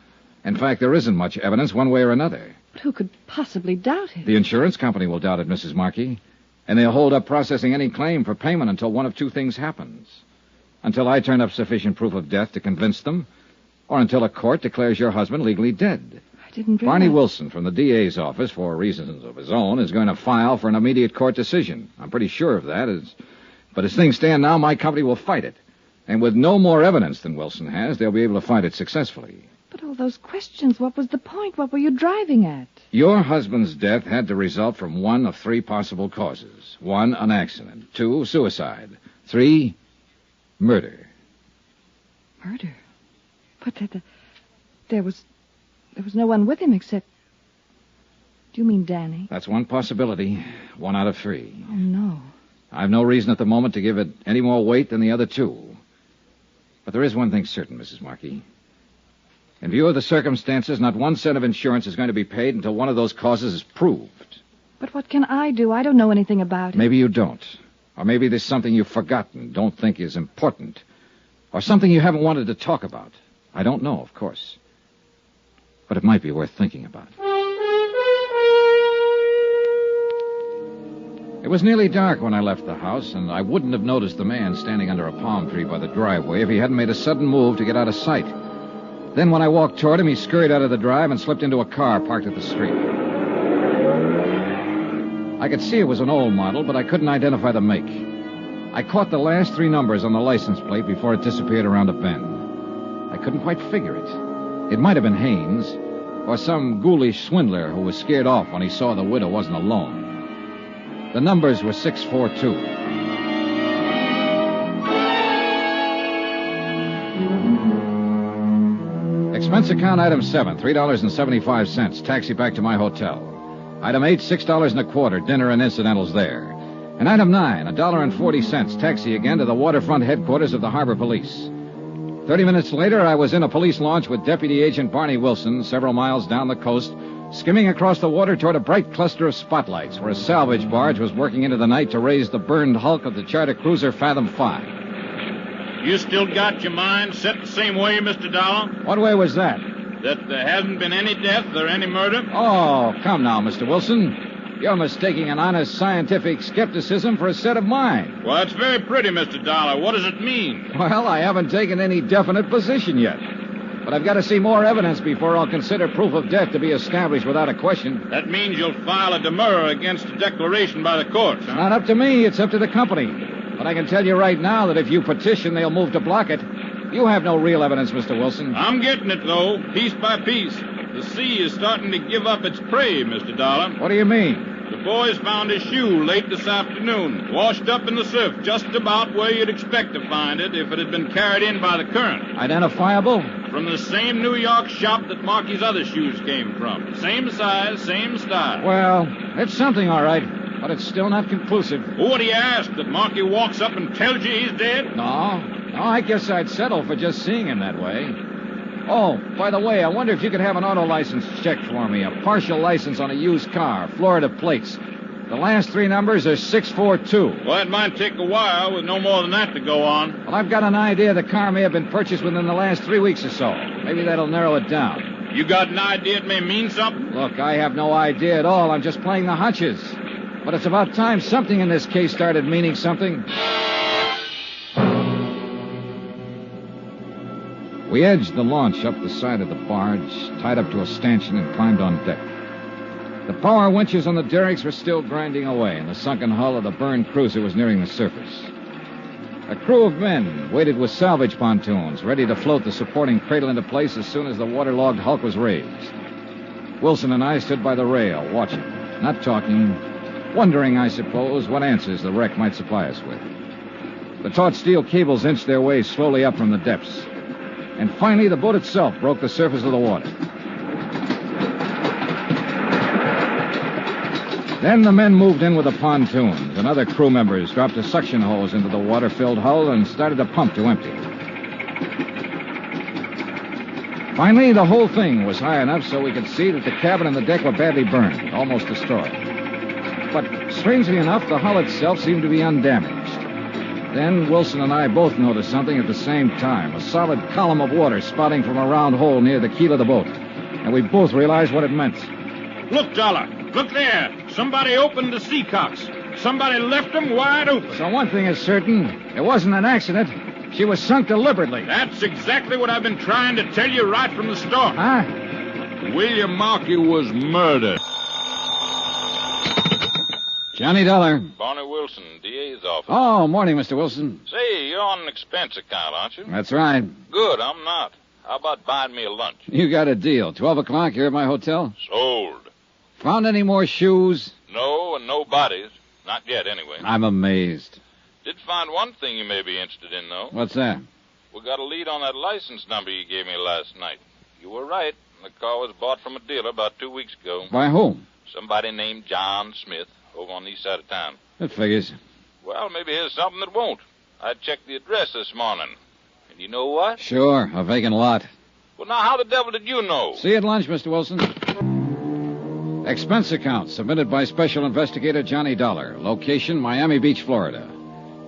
In fact, there isn't much evidence one way or another. But who could possibly doubt him? The insurance company will doubt it, Mrs. Markey. And they'll hold up processing any claim for payment until one of two things happens. Until I turn up sufficient proof of death to convince them, or until a court declares your husband legally dead. I didn't realize... Barney Wilson from the DA's office, for reasons of his own, is going to file for an immediate court decision. I'm pretty sure of that. But as things stand now, my company will fight it. And with no more evidence than Wilson has, they'll be able to find it successfully. But all those questions, what was the point? What were you driving at? Your husband's death had to result from one of three possible causes. 1, an accident. 2, suicide. 3, murder. Murder? But there was no one with him except... Do you mean Danny? That's one possibility. 1 out of 3. Oh, no. I've no reason at the moment to give it any more weight than the other 2. But there is one thing certain, Mrs. Markey. In view of the circumstances, not 1 cent of insurance is going to be paid until one of those causes is proved. But what can I do? I don't know anything about it. Maybe you don't. Or maybe there's something you've forgotten, don't think is important. Or something you haven't wanted to talk about. I don't know, of course. But it might be worth thinking about. It was nearly dark when I left the house, and I wouldn't have noticed the man standing under a palm tree by the driveway if he hadn't made a sudden move to get out of sight. Then when I walked toward him, he scurried out of the drive and slipped into a car parked at the street. I could see it was an old model, but I couldn't identify the make. I caught the last 3 numbers on the license plate before it disappeared around a bend. I couldn't quite figure it. It might have been Haynes, or some ghoulish swindler who was scared off when he saw the widow wasn't alone. The numbers were 642. Expense account item 7, $3.75. Taxi back to my hotel. Item 8, $6.25. Dinner and incidentals there. And item 9, $1.40. Taxi again to the waterfront headquarters of the Harbor Police. 30 minutes later, I was in a police launch with Deputy Agent Barney Wilson, several miles down the coast, skimming across the water toward a bright cluster of spotlights where a salvage barge was working into the night to raise the burned hulk of the charter cruiser Fathom 5. You still got your mind set the same way, Mr. Dollar? What way was that? That there hasn't been any death or any murder? Oh, come now, Mr. Wilson. You're mistaking an honest scientific skepticism for a set of mind. Well, that's very pretty, Mr. Dollar. What does it mean? Well, I haven't taken any definite position yet. But I've got to see more evidence before I'll consider proof of death to be established without a question. That means you'll file a demurrer against a declaration by the courts, huh? It's not up to me. It's up to the company. But I can tell you right now that if you petition, they'll move to block it. You have no real evidence, Mr. Wilson. I'm getting it, though, piece by piece. The sea is starting to give up its prey, Mr. Dollar. What do you mean? The boys found his shoe late this afternoon, washed up in the surf, just about where you'd expect to find it if it had been carried in by the current. Identifiable? From the same New York shop that Marky's other shoes came from. Same size, same style. Well, it's something, all right, but it's still not conclusive. Well, what do you ask, that Marky walks up and tells you he's dead? No, I guess I'd settle for just seeing him that way. Oh, by the way, I wonder if you could have an auto license checked for me. A partial license on a used car, Florida plates. The last 3 numbers are 642. Well, it might take a while with no more than that to go on. Well, I've got an idea the car may have been purchased within the last 3 weeks or so. Maybe that'll narrow it down. You got an idea it may mean something? Look, I have no idea at all. I'm just playing the hunches. But it's about time something in this case started meaning something. We edged the launch up the side of the barge, tied up to a stanchion, and climbed on deck. The power winches on the derricks were still grinding away, and the sunken hull of the burned cruiser was nearing the surface. A crew of men waited with salvage pontoons, ready to float the supporting cradle into place as soon as the waterlogged hulk was raised. Wilson and I stood by the rail, watching, not talking, wondering, I suppose, what answers the wreck might supply us with. The taut steel cables inched their way slowly up from the depths. And finally, the boat itself broke the surface of the water. Then the men moved in with the pontoons, and other crew members dropped a suction hose into the water-filled hull and started to pump to empty it. Finally, the whole thing was high enough so we could see that the cabin and the deck were badly burned, almost destroyed. But strangely enough, the hull itself seemed to be undamaged. Then Wilson and I both noticed something at the same time, a solid column of water spouting from a round hole near the keel of the boat. And we both realized what it meant. Look, Dollar. Look there. Somebody opened the sea cocks. Somebody left them wide open. So one thing is certain. It wasn't an accident. She was sunk deliberately. That's exactly what I've been trying to tell you right from the start. Huh? William Markey was murdered. Johnny Dollar. Barney Wilson, DA's office. Oh, morning, Mr. Wilson. Say, you're on an expense account, aren't you? That's right. Good, I'm not. How about buying me a lunch? You got a deal. 12 o'clock here at my hotel? Sold. Found any more shoes? No, and no bodies. Not yet, anyway. I'm amazed. Did find one thing you may be interested in, though. What's that? We got a lead on that license number you gave me last night. You were right. The car was bought from a dealer about 2 weeks ago. By whom? Somebody named John Smith over on the east side of town. That figures. Well, maybe here's something that won't. I checked the address this morning. And you know what? Sure, a vacant lot. Well, now, how the devil did you know? See you at lunch, Mr. Wilson. Expense account submitted by Special Investigator Johnny Dollar. Location, Miami Beach, Florida.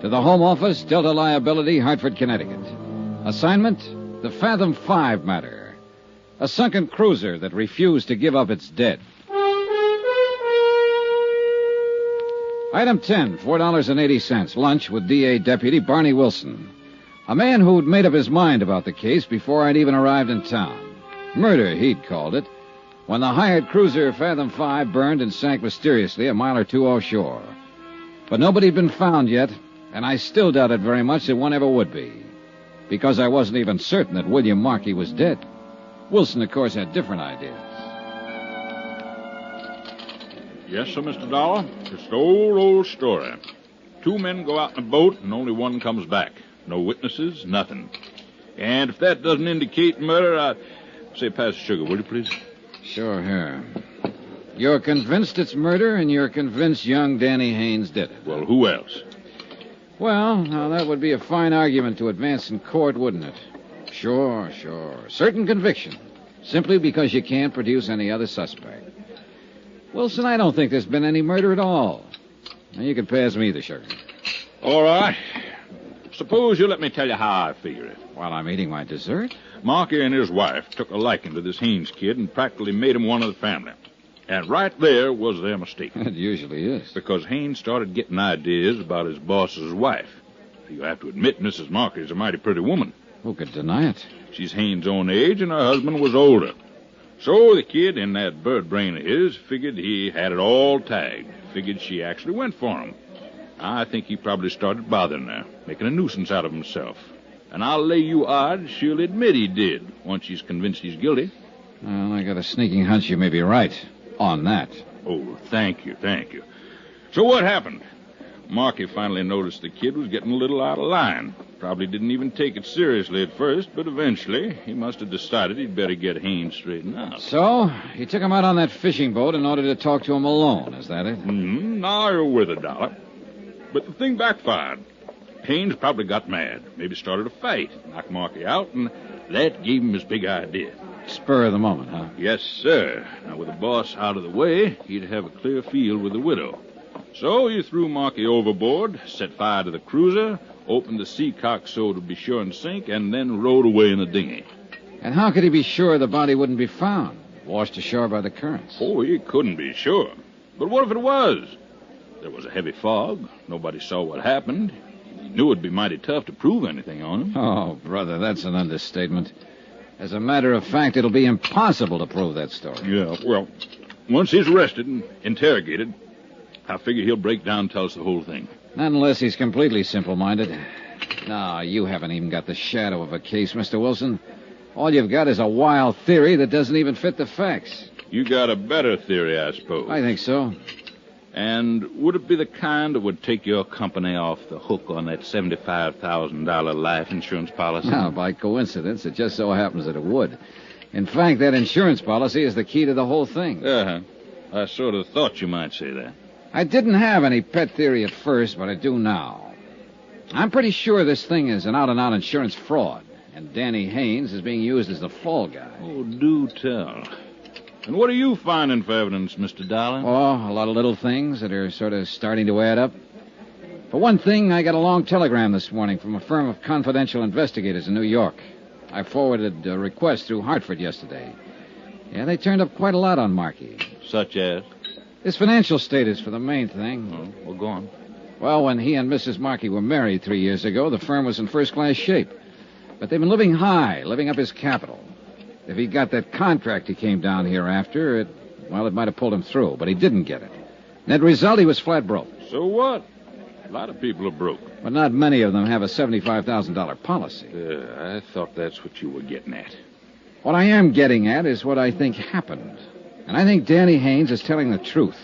To the Home Office, Delta Liability, Hartford, Connecticut. Assignment, the Fathom Five Matter. A sunken cruiser that refused to give up its dead. Item 10, $4.80. Lunch with DA Deputy Barney Wilson. A man who'd made up his mind about the case before I'd even arrived in town. Murder, he'd called it, when the hired cruiser Fathom 5 burned and sank mysteriously a mile or two offshore. But nobody'd been found yet, and I still doubted very much that one ever would be, because I wasn't even certain that William Markey was dead. Wilson, of course, had different ideas. Yes, sir, Mr. Dollar. It's the old story. 2 men go out in a boat, and only one comes back. No witnesses, nothing. And if that doesn't indicate murder, I'd say pass the sugar, will you, please? Sure, here. You're convinced it's murder, and you're convinced young Danny Haynes did it. Well, who else? Well, now that would be a fine argument to advance in court, wouldn't it? Sure. Certain conviction. Simply because you can't produce any other suspect. Wilson, I don't think there's been any murder at all. Now, you can pass me the sugar. All right. Suppose you let me tell you how I figure it. While I'm eating my dessert? Markey and his wife took a liking to this Haynes kid and practically made him one of the family. And right there was their mistake. It usually is. Because Haynes started getting ideas about his boss's wife. You have to admit Mrs. Markey's a mighty pretty woman. Who could deny it? She's Haynes' own age, and her husband was older. So the kid, in that bird brain of his, figured he had it all tagged. Figured she actually went for him. I think he probably started bothering her, making a nuisance out of himself. And I'll lay you odds she'll admit he did, once she's convinced he's guilty. Well, I got a sneaking hunch you may be right on that. Oh, thank you. So what happened? Markey finally noticed the kid was getting a little out of line. Probably didn't even take it seriously at first, but eventually he must have decided he'd better get Haynes straightened out. So, he took him out on that fishing boat in order to talk to him alone, is that it? Mm-hmm. Now you're with a dollar. But the thing backfired. Haynes probably got mad, maybe started a fight, knocked Markey out, and that gave him his big idea. Spur of the moment, huh? Yes, sir. Now, with the boss out of the way, he'd have a clear field with the widow. So he threw Markey overboard, set fire to the cruiser, opened the seacock so to be sure and sink, and then rowed away in the dinghy. And how could he be sure the body wouldn't be found, washed ashore by the currents? Oh, he couldn't be sure. But what if it was? There was a heavy fog. Nobody saw what happened. He knew it'd be mighty tough to prove anything on him. Oh, brother, that's an understatement. As a matter of fact, it'll be impossible to prove that story. Yeah, well, once he's arrested and interrogated, I figure he'll break down and tell us the whole thing. Not unless he's completely simple-minded. No, you haven't even got the shadow of a case, Mr. Wilson. All you've got is a wild theory that doesn't even fit the facts. You got a better theory, I suppose. I think so. And would it be the kind that would take your company off the hook on that $75,000 life insurance policy? Now, by coincidence, it just so happens that it would. In fact, that insurance policy is the key to the whole thing. Uh-huh. I sort of thought you might say that. I didn't have any pet theory at first, but I do now. I'm pretty sure this thing is an out-and-out insurance fraud, and Danny Haynes is being used as the fall guy. Oh, do tell. And what are you finding for evidence, Mr. Dollar? Oh, a lot of little things that are sort of starting to add up. For one thing, I got a long telegram this morning from a firm of confidential investigators in New York. I forwarded a request through Hartford yesterday. Yeah, they turned up quite a lot on Markey. Such as? His financial status for the main thing. Oh, well, go on. Well, when he and Mrs. Markey were married 3 years ago, the firm was in first-class shape. But they've been living high, living up his capital. If he got that contract he came down here after, it might have pulled him through, but he didn't get it. Net result, he was flat broke. So what? A lot of people are broke. But not many of them have a $75,000 policy. I thought that's what you were getting at. What I am getting at is what I think happened. And I think Danny Haynes is telling the truth.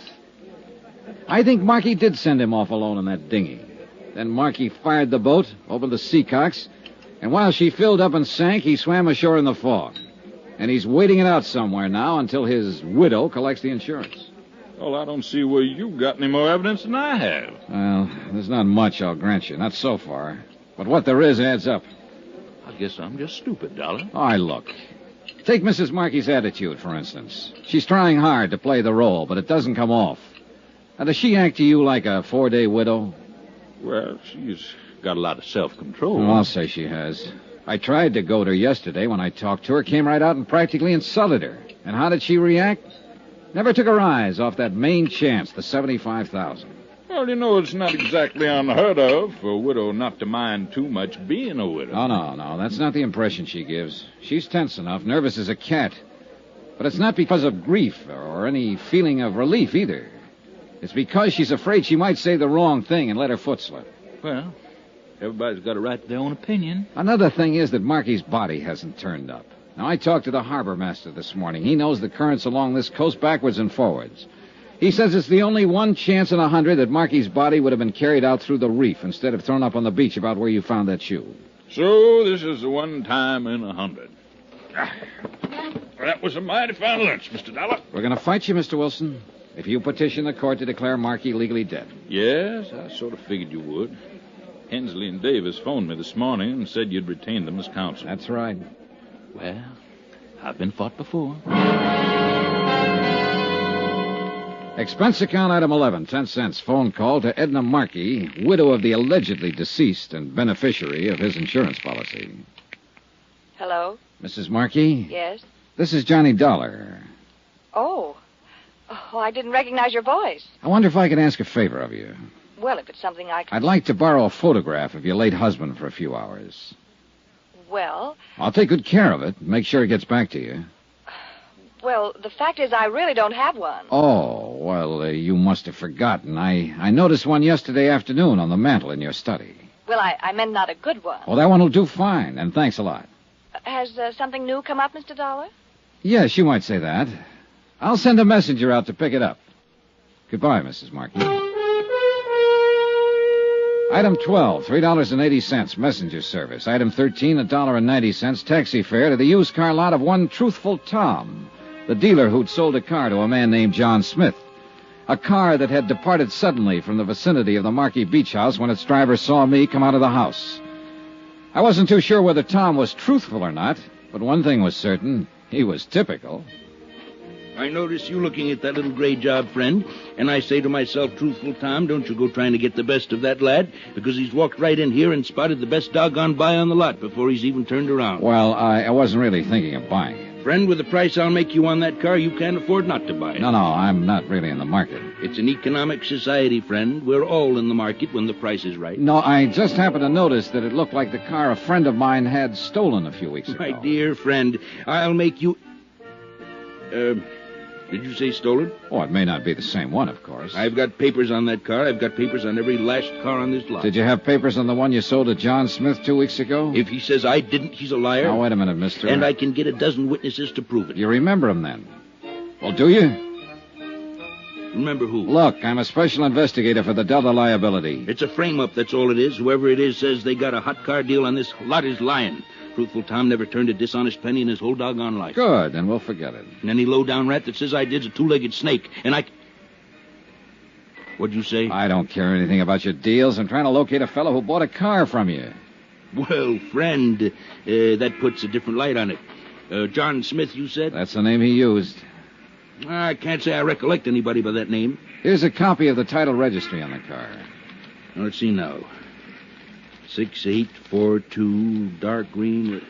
I think Marky did send him off alone in that dinghy. Then Marky fired the boat, opened the seacocks, and while she filled up and sank, he swam ashore in the fog. And he's waiting it out somewhere now until his widow collects the insurance. Well, I don't see where you've got any more evidence than I have. Well, there's not much, I'll grant you. Not so far. But what there is adds up. I guess I'm just stupid, Dollar. All right, look. Take Mrs. Markey's attitude, for instance. She's trying hard to play the role, but it doesn't come off. Now, does she act to you like a 4-day widow? Well, she's got a lot of self-control. Oh, I'll say she has. I tried to goad her yesterday when I talked to her, came right out and practically insulted her. And how did she react? Never took her eyes off that main chance, the $75,000. Well, you know, it's not exactly unheard of for a widow not to mind too much being a widow. Oh, no, that's not the impression she gives. She's tense enough, nervous as a cat. But it's not because of grief or any feeling of relief either. It's because she's afraid she might say the wrong thing and let her foot slip. Well, everybody's got a right to their own opinion. Another thing is that Marky's body hasn't turned up. Now, I talked to the harbor master this morning. He knows the currents along this coast backwards and forwards. He says it's the only one chance in 100 that Marky's body would have been carried out through the reef instead of thrown up on the beach about where you found that shoe. So this is the one time in 100. That was a mighty fine lunch, Mr. Dollar. We're going to fight you, Mr. Wilson, if you petition the court to declare Marky legally dead. Yes, I sort of figured you would. Hensley and Davis phoned me this morning and said you'd retained them as counsel. That's right. Well, I've been fought before. Expense account item 11, 10 cents. Phone call to Edna Markey, widow of the allegedly deceased and beneficiary of his insurance policy. Hello? Mrs. Markey? Yes? This is Johnny Dollar. Oh, I didn't recognize your voice. I wonder if I could ask a favor of you. Well, if it's something I can... I'd like to borrow a photograph of your late husband for a few hours. Well... I'll take good care of it. Make sure it gets back to you. Well, the fact is I really don't have one. Oh, well, you must have forgotten. I noticed one yesterday afternoon on the mantel in your study. Well, I meant not a good one. Oh, that one will do fine, and thanks a lot. Has something new come up, Mr. Dollar? Yes, you might say that. I'll send a messenger out to pick it up. Goodbye, Mrs. Markey. Item 12, $3.80, messenger service. Item 13, $1.90, taxi fare to the used car lot of one Truthful Tom, the dealer who'd sold a car to a man named John Smith. A car that had departed suddenly from the vicinity of the Markey Beach House when its driver saw me come out of the house. I wasn't too sure whether Tom was truthful or not, but one thing was certain. He was typical. I notice you looking at that little gray job, friend, and I say to myself, Truthful Tom, don't you go trying to get the best of that lad, because he's walked right in here and spotted the best doggone buy on the lot before he's even turned around. Well, I wasn't really thinking of buying it. Friend, with the price I'll make you on that car, you can't afford not to buy it. No, I'm not really in the market. It's an economic society, friend. We're all in the market when the price is right. No, I just happened to notice that it looked like the car a friend of mine had stolen a few weeks ago. My dear friend, I'll make you... Did you say stolen? Oh, it may not be the same one, of course. I've got papers on that car. I've got papers on every last car on this lot. Did you have papers on the one you sold to John Smith 2 weeks ago? If he says I didn't, he's a liar. Now, wait a minute, mister. And I can get a dozen witnesses to prove it. You remember him, then? Well, do you? Remember who? Look, I'm a special investigator for the Delta liability. It's a frame-up, that's all it is. Whoever it is says they got a hot car deal on this lot is lying. Truthful Tom never turned a dishonest penny in his whole doggone life. Good, then we'll forget it. And any low-down rat that says I did's a two-legged snake, and I... What'd you say? I don't care anything about your deals. I'm trying to locate a fellow who bought a car from you. Well, friend, that puts a different light on it. John Smith, you said? That's the name he used. I can't say I recollect anybody by that name. Here's a copy of the title registry on the car. Now, let's see now. 6842, dark green.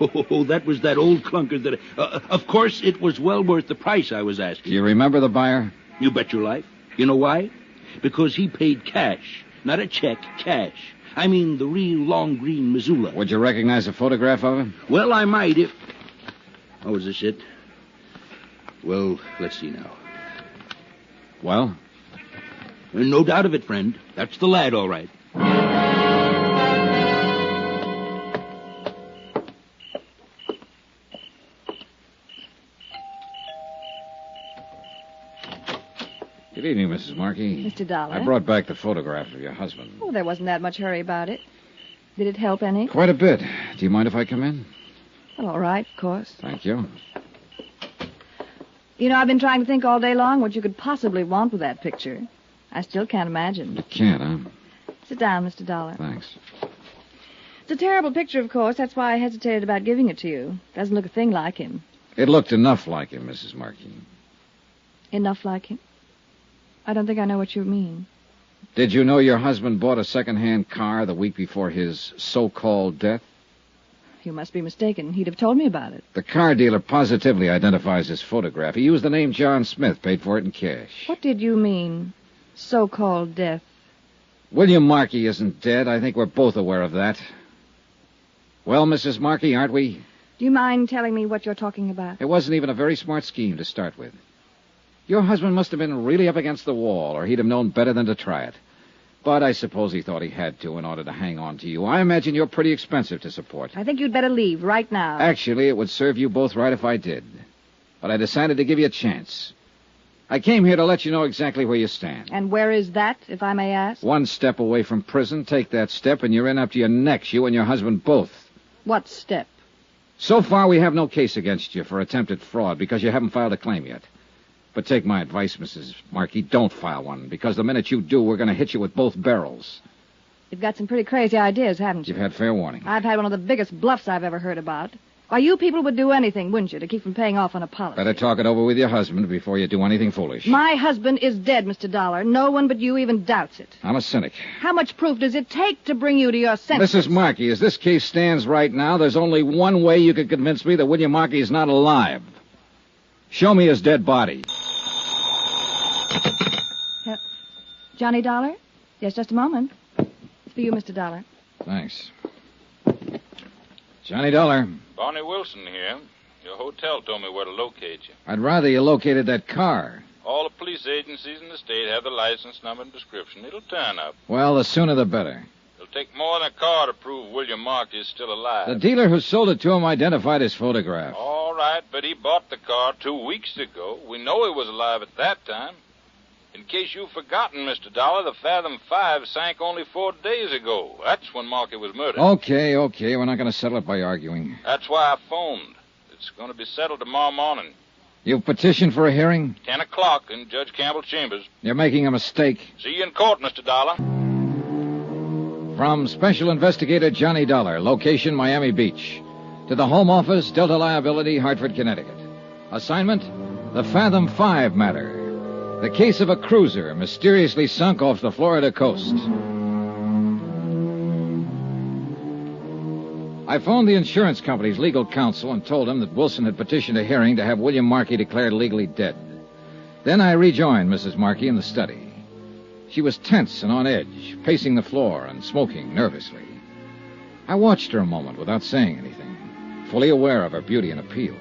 Oh, that was that old clunker that... of course, it was well worth the price I was asking. Do you remember the buyer? You bet your life. You know why? Because he paid cash. Not a check, cash. I mean the real long green Missoula. Would you recognize a photograph of him? Well, I might if... Oh, is this it? Well, let's see now. Well? No doubt of it, friend. That's the lad, all right. Good evening, Mrs. Markey. Mr. Dollar. I brought back the photograph of your husband. Oh, there wasn't that much hurry about it. Did it help any? Quite a bit. Do you mind if I come in? Well, all right, of course. Thank you. You know, I've been trying to think all day long what you could possibly want with that picture. I still can't imagine. You can't, huh? Sit down, Mr. Dollar. Thanks. It's a terrible picture, of course. That's why I hesitated about giving it to you. Doesn't look a thing like him. It looked enough like him, Mrs. Markey. Enough like him? I don't think I know what you mean. Did you know your husband bought a second-hand car the week before his so-called death? You must be mistaken. He'd have told me about it. The car dealer positively identifies his photograph. He used the name John Smith, paid for it in cash. What did you mean, so-called death? William Markey isn't dead. I think we're both aware of that. Well, Mrs. Markey, aren't we? Do you mind telling me what you're talking about? It wasn't even a very smart scheme to start with. Your husband must have been really up against the wall, or he'd have known better than to try it. But I suppose he thought he had to in order to hang on to you. I imagine you're pretty expensive to support. I think you'd better leave right now. Actually, it would serve you both right if I did. But I decided to give you a chance. I came here to let you know exactly where you stand. And where is that, if I may ask? 1 step away from prison. Take that step, and you're in up to your necks, you and your husband both. What step? So far, we have no case against you for attempted fraud because you haven't filed a claim yet. But take my advice, Mrs. Markey, don't file one, because the minute you do, we're going to hit you with both barrels. You've got some pretty crazy ideas, haven't you? You've had fair warning. I've had one of the biggest bluffs I've ever heard about. Why, you people would do anything, wouldn't you, to keep from paying off on a policy? Better talk it over with your husband before you do anything foolish. My husband is dead, Mr. Dollar. No one but you even doubts it. I'm a cynic. How much proof does it take to bring you to your senses? Mrs. Markey, as this case stands right now, there's only one way you could convince me that William Markey is not alive. Show me his dead body. Johnny Dollar? Yes, just a moment. It's for you, Mr. Dollar. Thanks. Johnny Dollar. Barney Wilson here. Your hotel told me where to locate you. I'd rather you located that car. All the police agencies in the state have the license number and description. It'll turn up. Well, the sooner the better. It'll take more than a car to prove William Markey is still alive. The dealer who sold it to him identified his photograph. All right, but he bought the car 2 weeks ago. We know he was alive at that time. In case you've forgotten, Mr. Dollar, the Fathom Five sank only 4 days ago. That's when Markey was murdered. Okay. We're not going to settle it by arguing. That's why I phoned. It's going to be settled tomorrow morning. You've petitioned for a hearing? 10 o'clock in Judge Campbell's chambers. You're making a mistake. See you in court, Mr. Dollar. From Special Investigator Johnny Dollar, location Miami Beach, to the Home Office, Delta Liability, Hartford, Connecticut. Assignment, the Fathom Five Matter. The case of a cruiser mysteriously sunk off the Florida coast. I phoned the insurance company's legal counsel and told him that Wilson had petitioned a hearing to have William Markey declared legally dead. Then I rejoined Mrs. Markey in the study. She was tense and on edge, pacing the floor and smoking nervously. I watched her a moment without saying anything, fully aware of her beauty and appeal.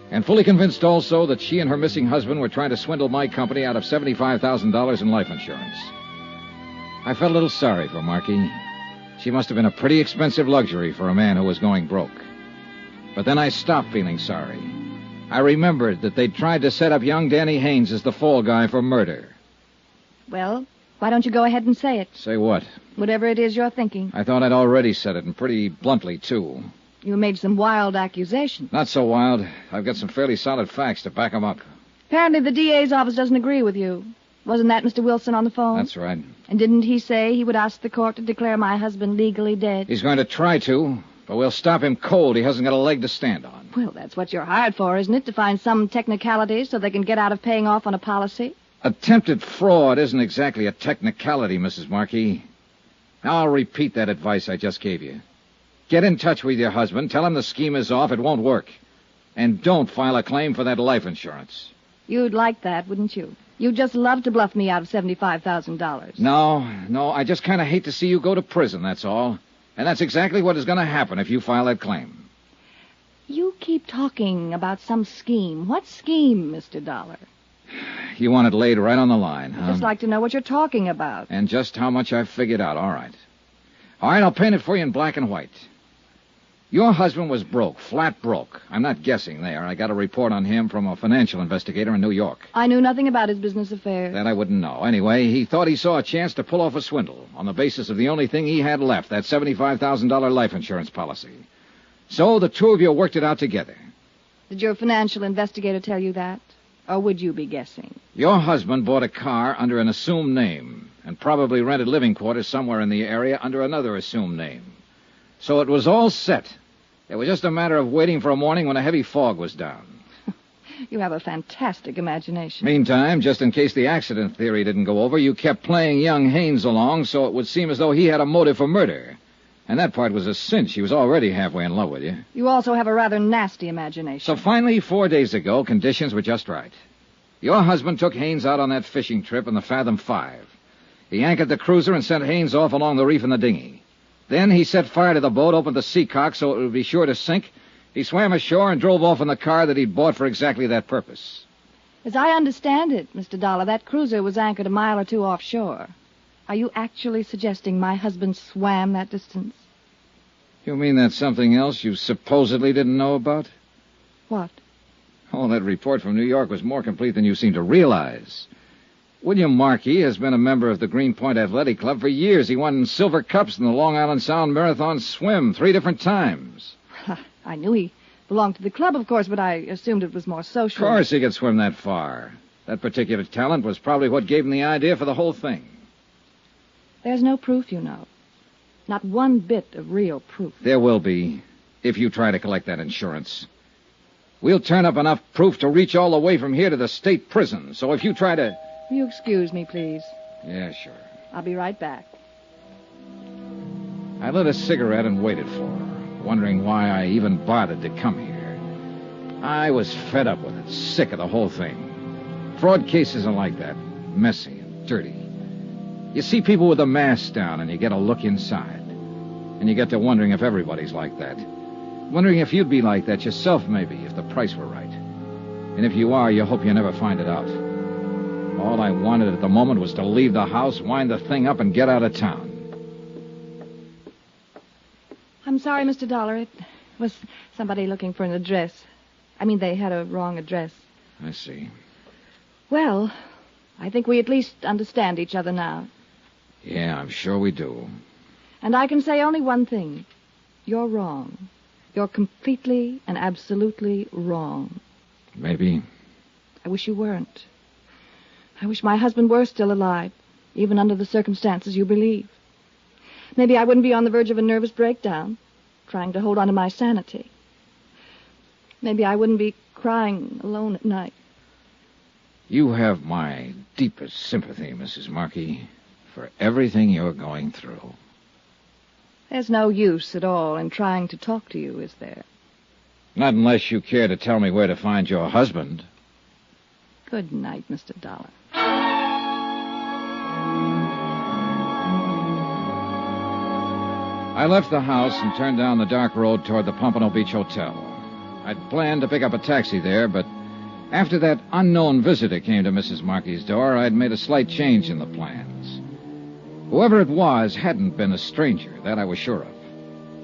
And fully convinced also that she and her missing husband were trying to swindle my company out of $75,000 in life insurance. I felt a little sorry for Markey. She must have been a pretty expensive luxury for a man who was going broke. But then I stopped feeling sorry. I remembered that they'd tried to set up young Danny Haynes as the fall guy for murder. Well, why don't you go ahead and say it? Say what? Whatever it is you're thinking. I thought I'd already said it, and pretty bluntly, too. You made some wild accusations. Not so wild. I've got some fairly solid facts to back them up. Apparently the DA's office doesn't agree with you. Wasn't that Mr. Wilson on the phone? That's right. And didn't he say he would ask the court to declare my husband legally dead? He's going to try to, but we'll stop him cold. He hasn't got a leg to stand on. Well, that's what you're hired for, isn't it? To find some technicalities so they can get out of paying off on a policy? Attempted fraud isn't exactly a technicality, Mrs. Markey. Now I'll repeat that advice I just gave you. Get in touch with your husband. Tell him the scheme is off. It won't work. And don't file a claim for that life insurance. You'd like that, wouldn't you? You'd just love to bluff me out of $75,000. No. I just kind of hate to see you go to prison, that's all. And that's exactly what is going to happen if you file that claim. You keep talking about some scheme. What scheme, Mr. Dollar? You want it laid right on the line, huh? I'd just like to know what you're talking about. And just how much I've figured out. All right. All right, I'll paint it for you in black and white. Your husband was broke, flat broke. I'm not guessing there. I got a report on him from a financial investigator in New York. I knew nothing about his business affairs. That I wouldn't know. Anyway, he thought he saw a chance to pull off a swindle on the basis of the only thing he had left, that $75,000 life insurance policy. So the two of you worked it out together. Did your financial investigator tell you that? Or would you be guessing? Your husband bought a car under an assumed name and probably rented living quarters somewhere in the area under another assumed name. So it was all set. It was just a matter of waiting for a morning when a heavy fog was down. You have a fantastic imagination. Meantime, just in case the accident theory didn't go over, you kept playing young Haynes along so it would seem as though he had a motive for murder. And that part was a cinch. He was already halfway in love with you. You also have a rather nasty imagination. So finally, 4 days ago, conditions were just right. Your husband took Haynes out on that fishing trip in the Fathom Five. He anchored the cruiser and sent Haynes off along the reef in the dinghy. Then he set fire to the boat, opened the seacock so it would be sure to sink. He swam ashore and drove off in the car that he'd bought for exactly that purpose. As I understand it, Mr. Dollar, that cruiser was anchored a mile or two offshore. Are you actually suggesting my husband swam that distance? You mean that's something else you supposedly didn't know about? What? Oh, that report from New York was more complete than you seem to realize. William Markey has been a member of the Greenpoint Athletic Club for years. He won silver cups in the Long Island Sound Marathon swim 3 different times. I knew he belonged to the club, of course, but I assumed it was more social. Of course he could swim that far. That particular talent was probably what gave him the idea for the whole thing. There's no proof, you know. Not one bit of real proof. There will be, if you try to collect that insurance. We'll turn up enough proof to reach all the way from here to the state prison. So if you try to... Will you excuse me, please? Yeah, sure. I'll be right back. I lit a cigarette and waited for her, wondering why I even bothered to come here. I was fed up with it, sick of the whole thing. Fraud cases are like that, messy and dirty. You see people with the masks down and you get a look inside. And you get to wondering if everybody's like that. Wondering if you'd be like that yourself, maybe, if the price were right. And if you are, you hope you never find it out. All I wanted at the moment was to leave the house, wind the thing up, and get out of town. I'm sorry, Mr. Dollar. It was somebody looking for an address. I mean, they had a wrong address. I see. Well, I think we at least understand each other now. Yeah, I'm sure we do. And I can say only one thing. You're wrong. You're completely and absolutely wrong. Maybe. I wish you weren't. I wish my husband were still alive, even under the circumstances you believe. Maybe I wouldn't be on the verge of a nervous breakdown, trying to hold on to my sanity. Maybe I wouldn't be crying alone at night. You have my deepest sympathy, Mrs. Markey, for everything you're going through. There's no use at all in trying to talk to you, is there? Not unless you care to tell me where to find your husband. Good night, Mr. Dollar. I left the house and turned down the dark road toward the Pompano Beach Hotel. I'd planned to pick up a taxi there, but after that unknown visitor came to Mrs. Markey's door, I'd made a slight change in the plans. Whoever it was hadn't been a stranger, that I was sure of.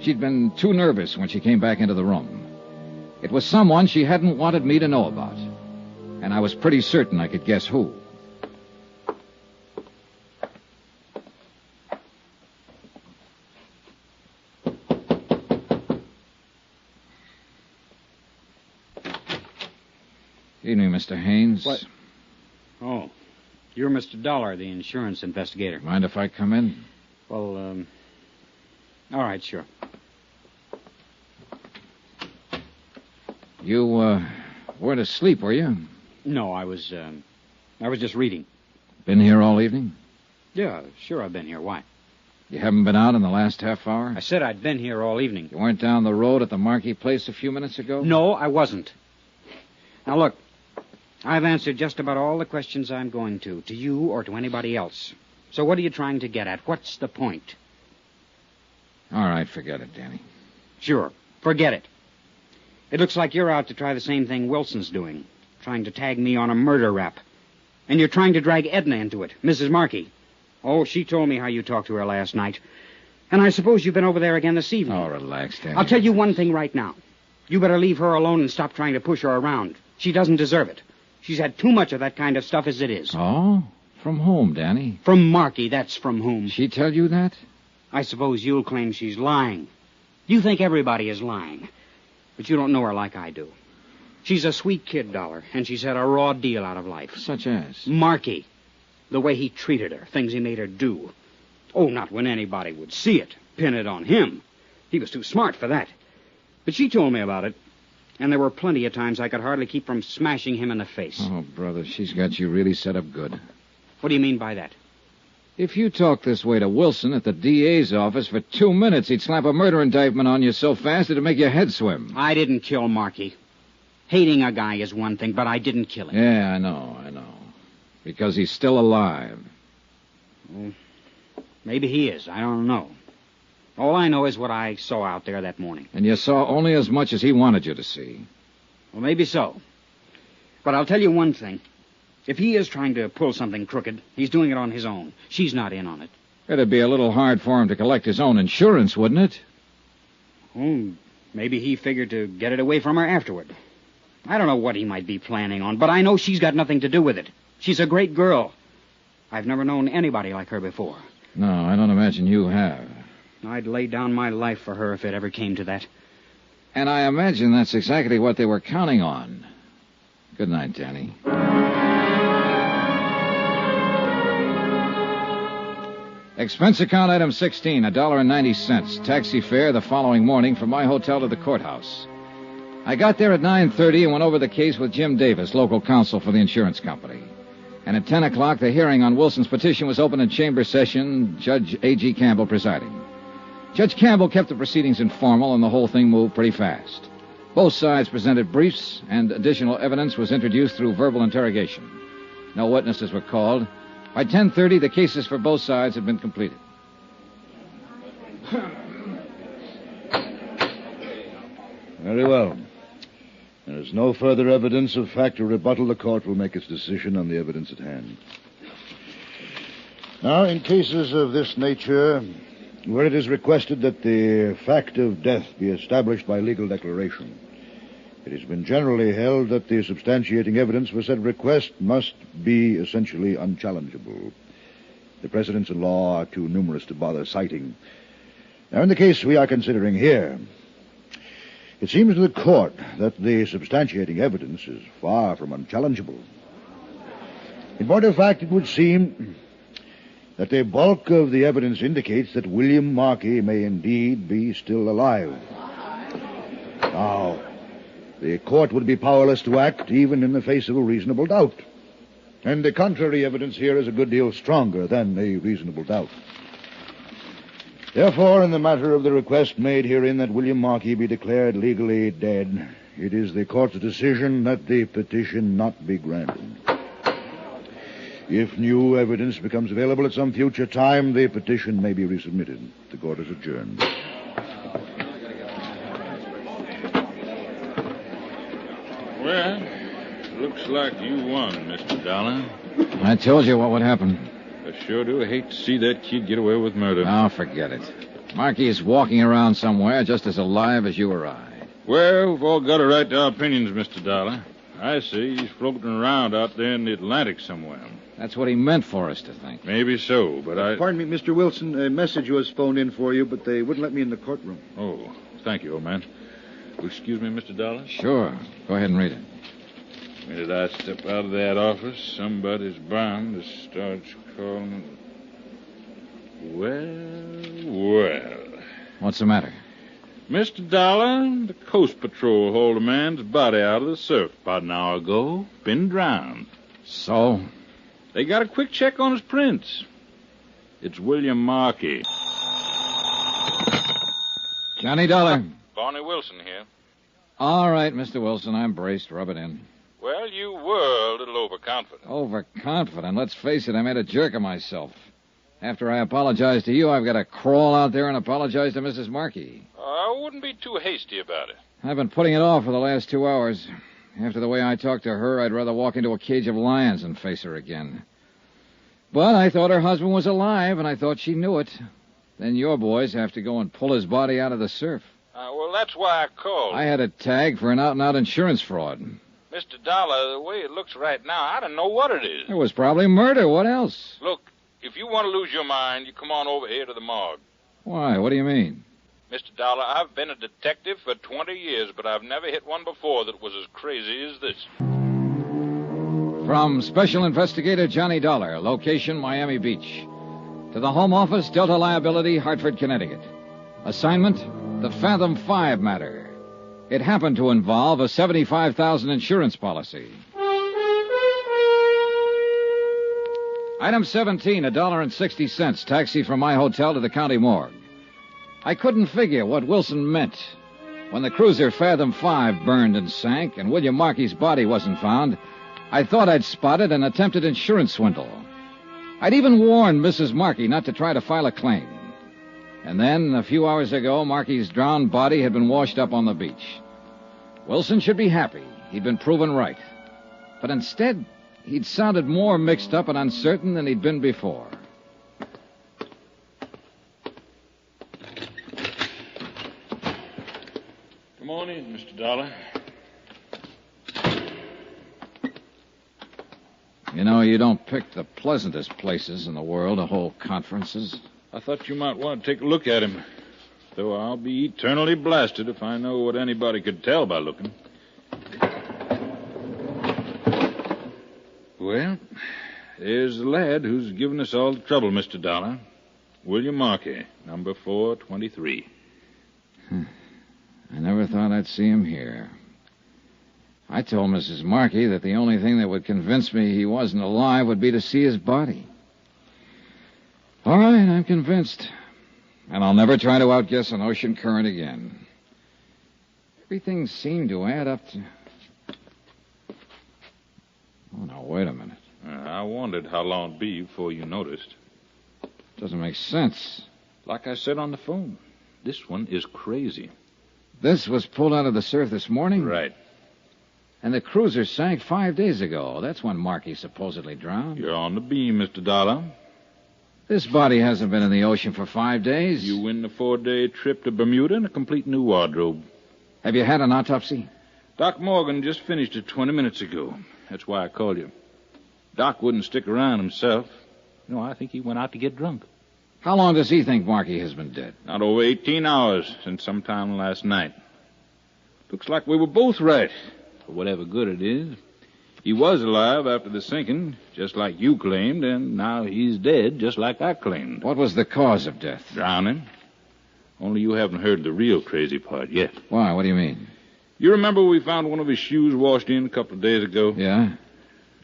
She'd been too nervous when she came back into the room. It was someone she hadn't wanted me to know about. And I was pretty certain I could guess who. Evening, Mr. Haynes. What? Oh, you're Mr. Dollar, the insurance investigator. Mind if I come in? Well, all right, sure. You, weren't asleep, were you? No, I was just reading. Been here all evening? Yeah, sure I've been here. Why? You haven't been out in the last half hour? I said I'd been here all evening. You weren't down the road at the Markey place a few minutes ago? No, I wasn't. Now, look, I've answered just about all the questions I'm going to you or to anybody else. So what are you trying to get at? What's the point? All right, forget it, Danny. Sure, forget it. It looks like you're out to try the same thing Wilson's doing, trying to tag me on a murder rap. And you're trying to drag Edna into it, Mrs. Markey. Oh, she told me how you talked to her last night. And I suppose you've been over there again this evening. Oh, relax, Danny. I'll tell you one thing right now. You better leave her alone and stop trying to push her around. She doesn't deserve it. She's had too much of that kind of stuff as it is. Oh? From whom, Danny? From Markey, that's from whom. She tell you that? I suppose you'll claim she's lying. You think everybody is lying. But you don't know her like I do. She's a sweet kid, Dollar, and she's had a raw deal out of life. Such as? Markey. The way he treated her, things he made her do. Oh, not when anybody would see it. Pin it on him. He was too smart for that. But she told me about it. And there were plenty of times I could hardly keep from smashing him in the face. Oh, brother, she's got you really set up good. What do you mean by that? If you talk this way to Wilson at the DA's office for 2 minutes, he'd slap a murder indictment on you so fast it'd make your head swim. I didn't kill Markey. Hating a guy is one thing, but I didn't kill him. Yeah, I know. Because he's still alive. Well, maybe he is. I don't know. All I know is what I saw out there that morning. And you saw only as much as he wanted you to see. Well, maybe so. But I'll tell you one thing. If he is trying to pull something crooked, he's doing it on his own. She's not in on it. It'd be a little hard for him to collect his own insurance, wouldn't it? Oh, maybe he figured to get it away from her afterward. I don't know what he might be planning on, but I know she's got nothing to do with it. She's a great girl. I've never known anybody like her before. No, I don't imagine you have. I'd lay down my life for her if it ever came to that. And I imagine that's exactly what they were counting on. Good night, Danny. Expense account item 16, $1.90. Taxi fare the following morning from my hotel to the courthouse. I got there at 9:30 and went over the case with Jim Davis, local counsel for the insurance company. And at 10 o'clock, the hearing on Wilson's petition was opened in chamber session, Judge A.G. Campbell presiding. Judge Campbell kept the proceedings informal, and the whole thing moved pretty fast. Both sides presented briefs, and additional evidence was introduced through verbal interrogation. No witnesses were called. By 10:30, the cases for both sides had been completed. Very well. There is no further evidence of fact or rebuttal. The court will make its decision on the evidence at hand. Now, in cases of this nature, where it is requested that the fact of death be established by legal declaration, it has been generally held that the substantiating evidence for said request must be essentially unchallengeable. The precedents in law are too numerous to bother citing. Now, in the case we are considering here, it seems to the court that the substantiating evidence is far from unchallengeable. In point of fact, it would seem that the bulk of the evidence indicates that William Markey may indeed be still alive. Now, the court would be powerless to act even in the face of a reasonable doubt. And the contrary evidence here is a good deal stronger than a reasonable doubt. Therefore, in the matter of the request made herein that William Markey be declared legally dead, it is the court's decision that the petition not be granted. If new evidence becomes available at some future time, the petition may be resubmitted. The court is adjourned. Well, looks like you won, Mr. Dollar. I told you what would happen. I sure do hate to see that kid get away with murder. Oh, forget it. Markey is walking around somewhere just as alive as you or I. Well, we've all got a right to our opinions, Mr. Dollar. I say he's floating around out there in the Atlantic somewhere. That's what he meant for us to think. Maybe so, but Pardon me, Mr. Wilson. A message was phoned in for you, but they wouldn't let me in the courtroom. Oh, thank you, old man. Will you excuse me, Mr. Dollar? Sure. Go ahead and read it. The minute I step out of that office, somebody's bound to start calling. Well. What's the matter? Mr. Dollar, the Coast Patrol hauled a man's body out of the surf about an hour ago. Been drowned. So? They got a quick check on his prints. It's William Markey. Johnny Dollar. Barney Wilson here. All right, Mr. Wilson, I'm braced. Rub it in. Well, you were a little overconfident. Overconfident? Let's face it, I made a jerk of myself. After I apologize to you, I've got to crawl out there and apologize to Mrs. Markey. I wouldn't be too hasty about it. I've been putting it off for the last 2 hours. After the way I talked to her, I'd rather walk into a cage of lions than face her again. But I thought her husband was alive, and I thought she knew it. Then your boys have to go and pull his body out of the surf. Well, that's why I called. I had a tag for an out-and-out insurance fraud. Mr. Dollar, the way it looks right now, I don't know what it is. It was probably murder. What else? Look, if you want to lose your mind, you come on over here to the morgue. Why? What do you mean? Mr. Dollar, I've been a detective for 20 years, but I've never hit one before that was as crazy as this. From Special Investigator Johnny Dollar, location Miami Beach. To the Home Office, Delta Liability, Hartford, Connecticut. Assignment, the Fathom Five Matter. It happened to involve a $75,000 insurance policy. Item 17, $1.60, taxi from my hotel to the county morgue. I couldn't figure what Wilson meant. When the cruiser Fathom 5 burned and sank and William Markey's body wasn't found, I thought I'd spotted an attempted insurance swindle. I'd even warned Mrs. Markey not to try to file a claim. And then, a few hours ago, Markey's drowned body had been washed up on the beach. Wilson should be happy. He'd been proven right. But instead, he'd sounded more mixed up and uncertain than he'd been before. Good morning, Mr. Dollar. You know, you don't pick the pleasantest places in the world to hold conferences. I thought you might want to take a look at him. Though I'll be eternally blasted if I know what anybody could tell by looking. Well, there's the lad who's given us all the trouble, Mr. Dollar. William Markey, number 423. I never thought I'd see him here. I told Mrs. Markey that the only thing that would convince me he wasn't alive would be to see his body. All right, I'm convinced. And I'll never try to outguess an ocean current again. Everything seemed to add up to... Oh, now, wait a minute. I wondered how long it'd be before you noticed. Doesn't make sense. Like I said on the phone, this one is crazy. This was pulled out of the surf this morning? Right. And the cruiser sank 5 days ago. That's when Markey supposedly drowned. You're on the beam, Mr. Dollar. This body hasn't been in the ocean for 5 days. You win the 4-day trip to Bermuda and a complete new wardrobe. Have you had an autopsy? Doc Morgan just finished it 20 minutes ago. That's why I called you. Doc wouldn't stick around himself. No, I think he went out to get drunk. How long does he think Markey has been dead? Not over 18 hours, since sometime last night. Looks like we were both right, for whatever good it is. He was alive after the sinking, just like you claimed, and now he's dead, just like I claimed. What was the cause of death? Drowning. Only you haven't heard the real crazy part yet. Why? What do you mean? You remember we found one of his shoes washed in a couple of days ago? Yeah?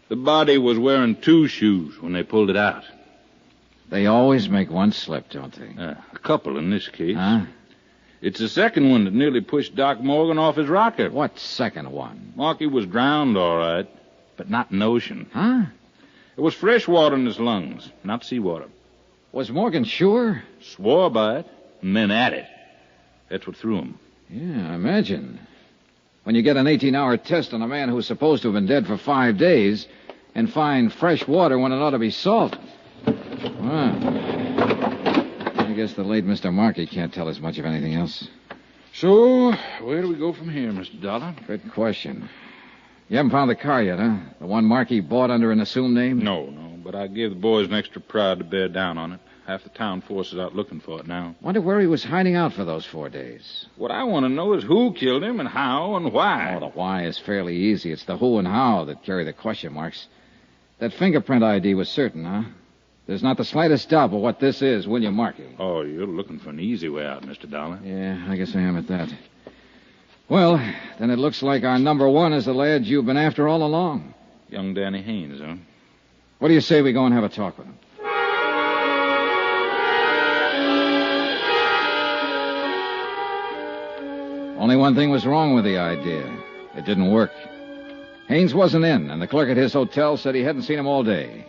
The body was wearing 2 shoes when they pulled it out. They always make one slip, don't they? A couple in this case. Huh? It's the second one that nearly pushed Doc Morgan off his rocket. What second one? Markey was drowned, all right, but not in the ocean. Huh? It was fresh water in his lungs, not seawater. Was Morgan sure? Swore by it, and then at it. That's what threw him. Yeah, I imagine. When you get an 18-hour test on a man who's supposed to have been dead for 5 days and find fresh water when it ought to be salt. Well, I guess the late Mr. Markey can't tell us much of anything else. So, where do we go from here, Mr. Dollar? Good question. You haven't found the car yet, huh? The one Markey bought under an assumed name? No, but I gave the boys an extra prod to bear down on it. Half the town force is out looking for it now. Wonder where he was hiding out for those 4 days. What I want to know is who killed him and how and why. Oh, the why is fairly easy. It's the who and how that carry the question marks. That fingerprint ID was certain, huh? There's not the slightest doubt but what this is William Markey. Oh, you're looking for an easy way out, Mr. Dollar. Yeah, I guess I am at that. Well, then it looks like our number one is the lad you've been after all along. Young Danny Haynes, huh? What do you say we go and have a talk with him? Only one thing was wrong with the idea. It didn't work. Haynes wasn't in, and the clerk at his hotel said he hadn't seen him all day.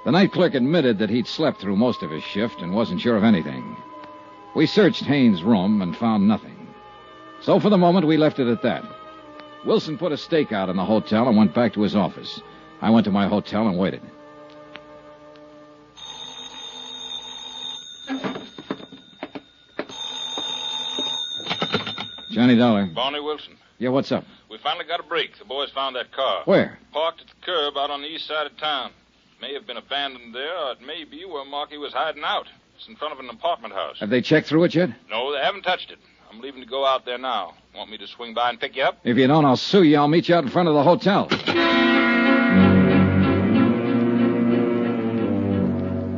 The night clerk admitted that he'd slept through most of his shift and wasn't sure of anything. We searched Haynes' room and found nothing. So for the moment, we left it at that. Wilson put a stake out in the hotel and went back to his office. I went to my hotel and waited. Johnny Dollar. Barney Wilson. Yeah, what's up? We finally got a break. The boys found that car. Where? Parked at the curb out on the east side of town. May have been abandoned there, or it may be where Marky was hiding out. It's in front of an apartment house. Have they checked through it yet? No, they haven't touched it. I'm leaving to go out there now. Want me to swing by and pick you up? If you don't, I'll sue you. I'll meet you out in front of the hotel.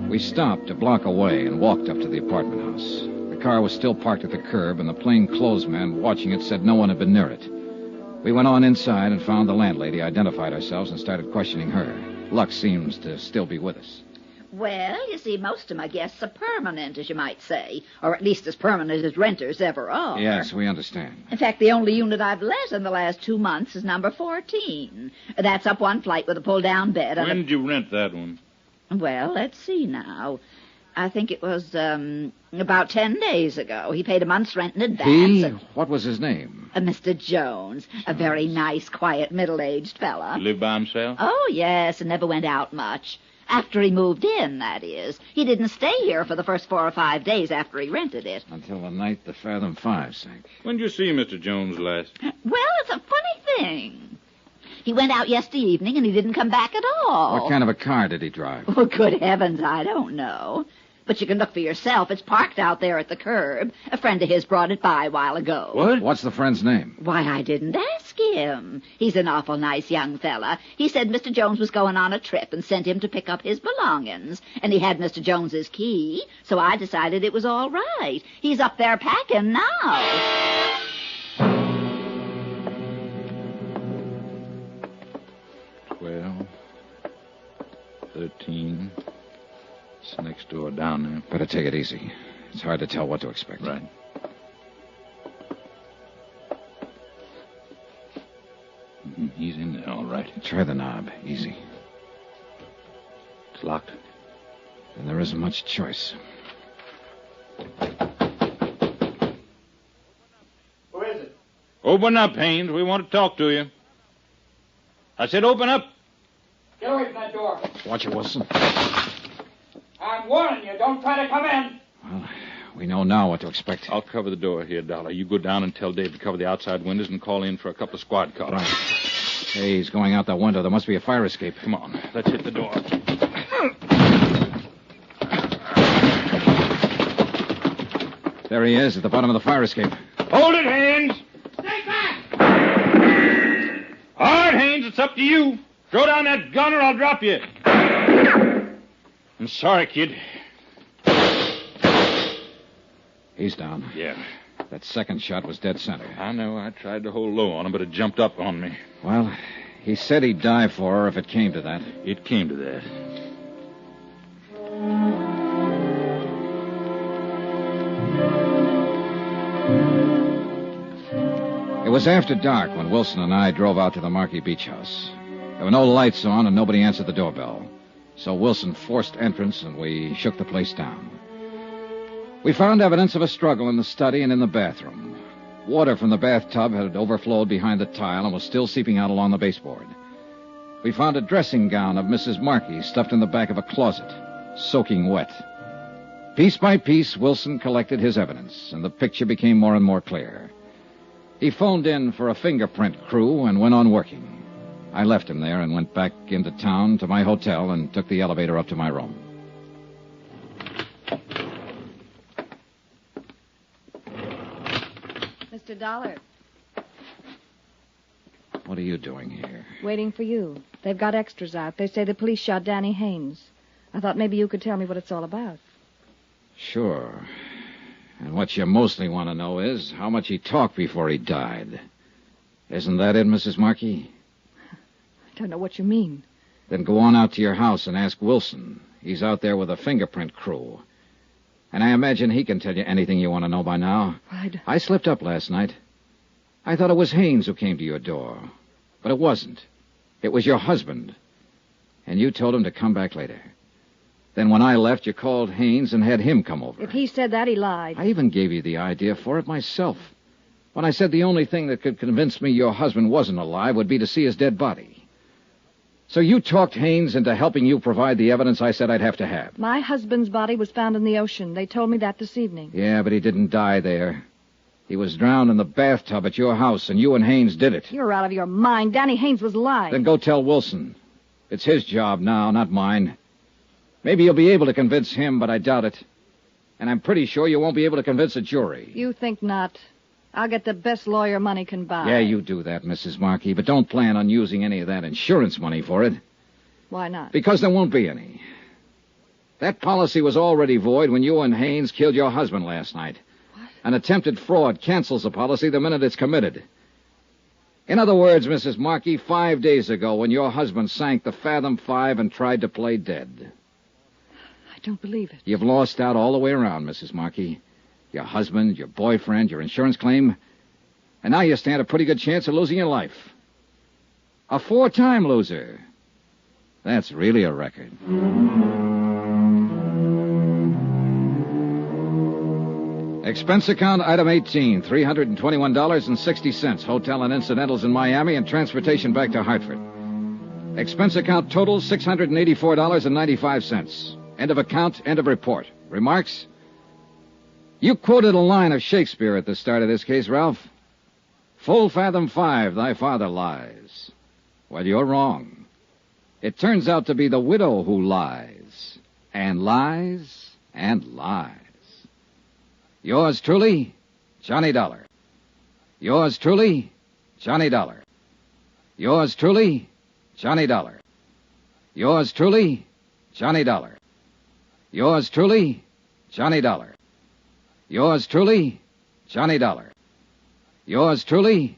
We stopped a block away and walked up to the apartment house. The car was still parked at the curb, and the plainclothes man watching it said no one had been near it. We went on inside and found the landlady, identified ourselves, and started questioning her. Luck seems to still be with us. Well, you see, most of my guests are permanent, as you might say, or at least as permanent as renters ever are. Yes, we understand. In fact, the only unit I've let in the last 2 months is number 14. That's up one flight with a pull-down bed. When did you rent that one? Well, let's see now. I think it was, about 10 days ago. He paid a month's rent in advance. What was his name? Mr. Jones. A very nice, quiet, middle-aged fella. He lived by himself? Oh, yes, and never went out much. After he moved in, that is. He didn't stay here for the first 4 or 5 days after he rented it. Until the night the Fathom Five sank. When did you see Mr. Jones last? Well, it's a funny thing. He went out yesterday evening, and he didn't come back at all. What kind of a car did he drive? Well, good heavens, I don't know. But you can look for yourself. It's parked out there at the curb. A friend of his brought it by a while ago. What? What's the friend's name? Why, I didn't ask him. He's an awful nice young fella. He said Mr. Jones was going on a trip and sent him to pick up his belongings. And he had Mr. Jones's key, so I decided it was all right. He's up there packing now. 12, 13... It's next door down there. Better take it easy. It's hard to tell what to expect. Right. He's in there, all right. Try the knob. Easy. It's locked. And there isn't much choice. Who is it? Open up, Haynes. We want to talk to you. I said open up. Get away from that door. Watch it, Wilson. I'm warning you. Don't try to come in. Well, we know now what to expect. I'll cover the door here, Dollar. You go down and tell Dave to cover the outside windows and call in for a couple of squad cars. Right. Hey, he's going out that window. There must be a fire escape. Come on. Let's hit the door. There he is at the bottom of the fire escape. Hold it, Haynes. Stay back. All right, Haynes. It's up to you. Throw down that gun or I'll drop you. I'm sorry, kid. He's down. Yeah. That second shot was dead center. I know. I tried to hold low on him, but it jumped up on me. Well, he said he'd die for her if it came to that. It came to that. It was after dark when Wilson and I drove out to the Marquis Beach House. There were no lights on and nobody answered the doorbell. So Wilson forced entrance and we shook the place down. We found evidence of a struggle in the study and in the bathroom. Water from the bathtub had overflowed behind the tile and was still seeping out along the baseboard. We found a dressing gown of Mrs. Markey stuffed in the back of a closet, soaking wet. Piece by piece, Wilson collected his evidence, and the picture became more and more clear. He phoned in for a fingerprint crew and went on working. I left him there and went back into town to my hotel and took the elevator up to my room. Mr. Dollar, What are you doing here? waiting for you. They've got extras out. They say the police shot Danny Haynes. I thought maybe you could tell me what it's all about. Sure. And what you mostly want to know is how much he talked before he died. Isn't that it, Mrs. Markey? I don't know what you mean. Then go on out to your house and ask Wilson. He's out there with a fingerprint crew. And I imagine he can tell you anything you want to know by now. I slipped up last night. I thought it was Haynes who came to your door. But it wasn't. It was your husband. And you told him to come back later. Then when I left, you called Haynes and had him come over. If he said that, he lied. I even gave you the idea for it myself. when I said the only thing that could convince me your husband wasn't alive would be to see his dead body. So you talked Haynes into helping you provide the evidence I said I'd have to have. My husband's body was found in the ocean. They told me that this evening. Yeah, but he didn't die there. He was drowned in the bathtub at your house, and you and Haynes did it. You're out of your mind. Danny Haynes was lying. Then go tell Wilson. It's his job now, not mine. Maybe you'll be able to convince him, but I doubt it. And I'm pretty sure you won't be able to convince a jury. You think not. I'll get the best lawyer money can buy. Yeah, you do that, Mrs. Markey, but don't plan on using any of that insurance money for it. Why not? Because there won't be any. That policy was already void when you and Haynes killed your husband last night. What? An attempted fraud cancels the policy the minute it's committed. In other words, Mrs. Markey, 5 days ago when your husband sank the Fathom Five and tried to play dead. I don't believe it. You've lost out all the way around, Mrs. Markey. Your husband, your boyfriend, your insurance claim. And now you stand a pretty good chance of losing your life. A 4-time loser. That's really a record. Expense account item 18, $321.60. Hotel and incidentals in Miami and transportation back to Hartford. Expense account total, $684.95. End of account, end of report. Remarks? You quoted a line of Shakespeare at the start of this case, Ralph. Full fathom five, thy father lies. Well, you're wrong. It turns out to be the widow who lies, and lies, and lies. Yours truly, Johnny Dollar. Yours truly, Johnny Dollar. Yours truly, Johnny Dollar. Yours truly, Johnny Dollar. Yours truly, Johnny Dollar. Yours truly, Johnny Dollar. Yours truly,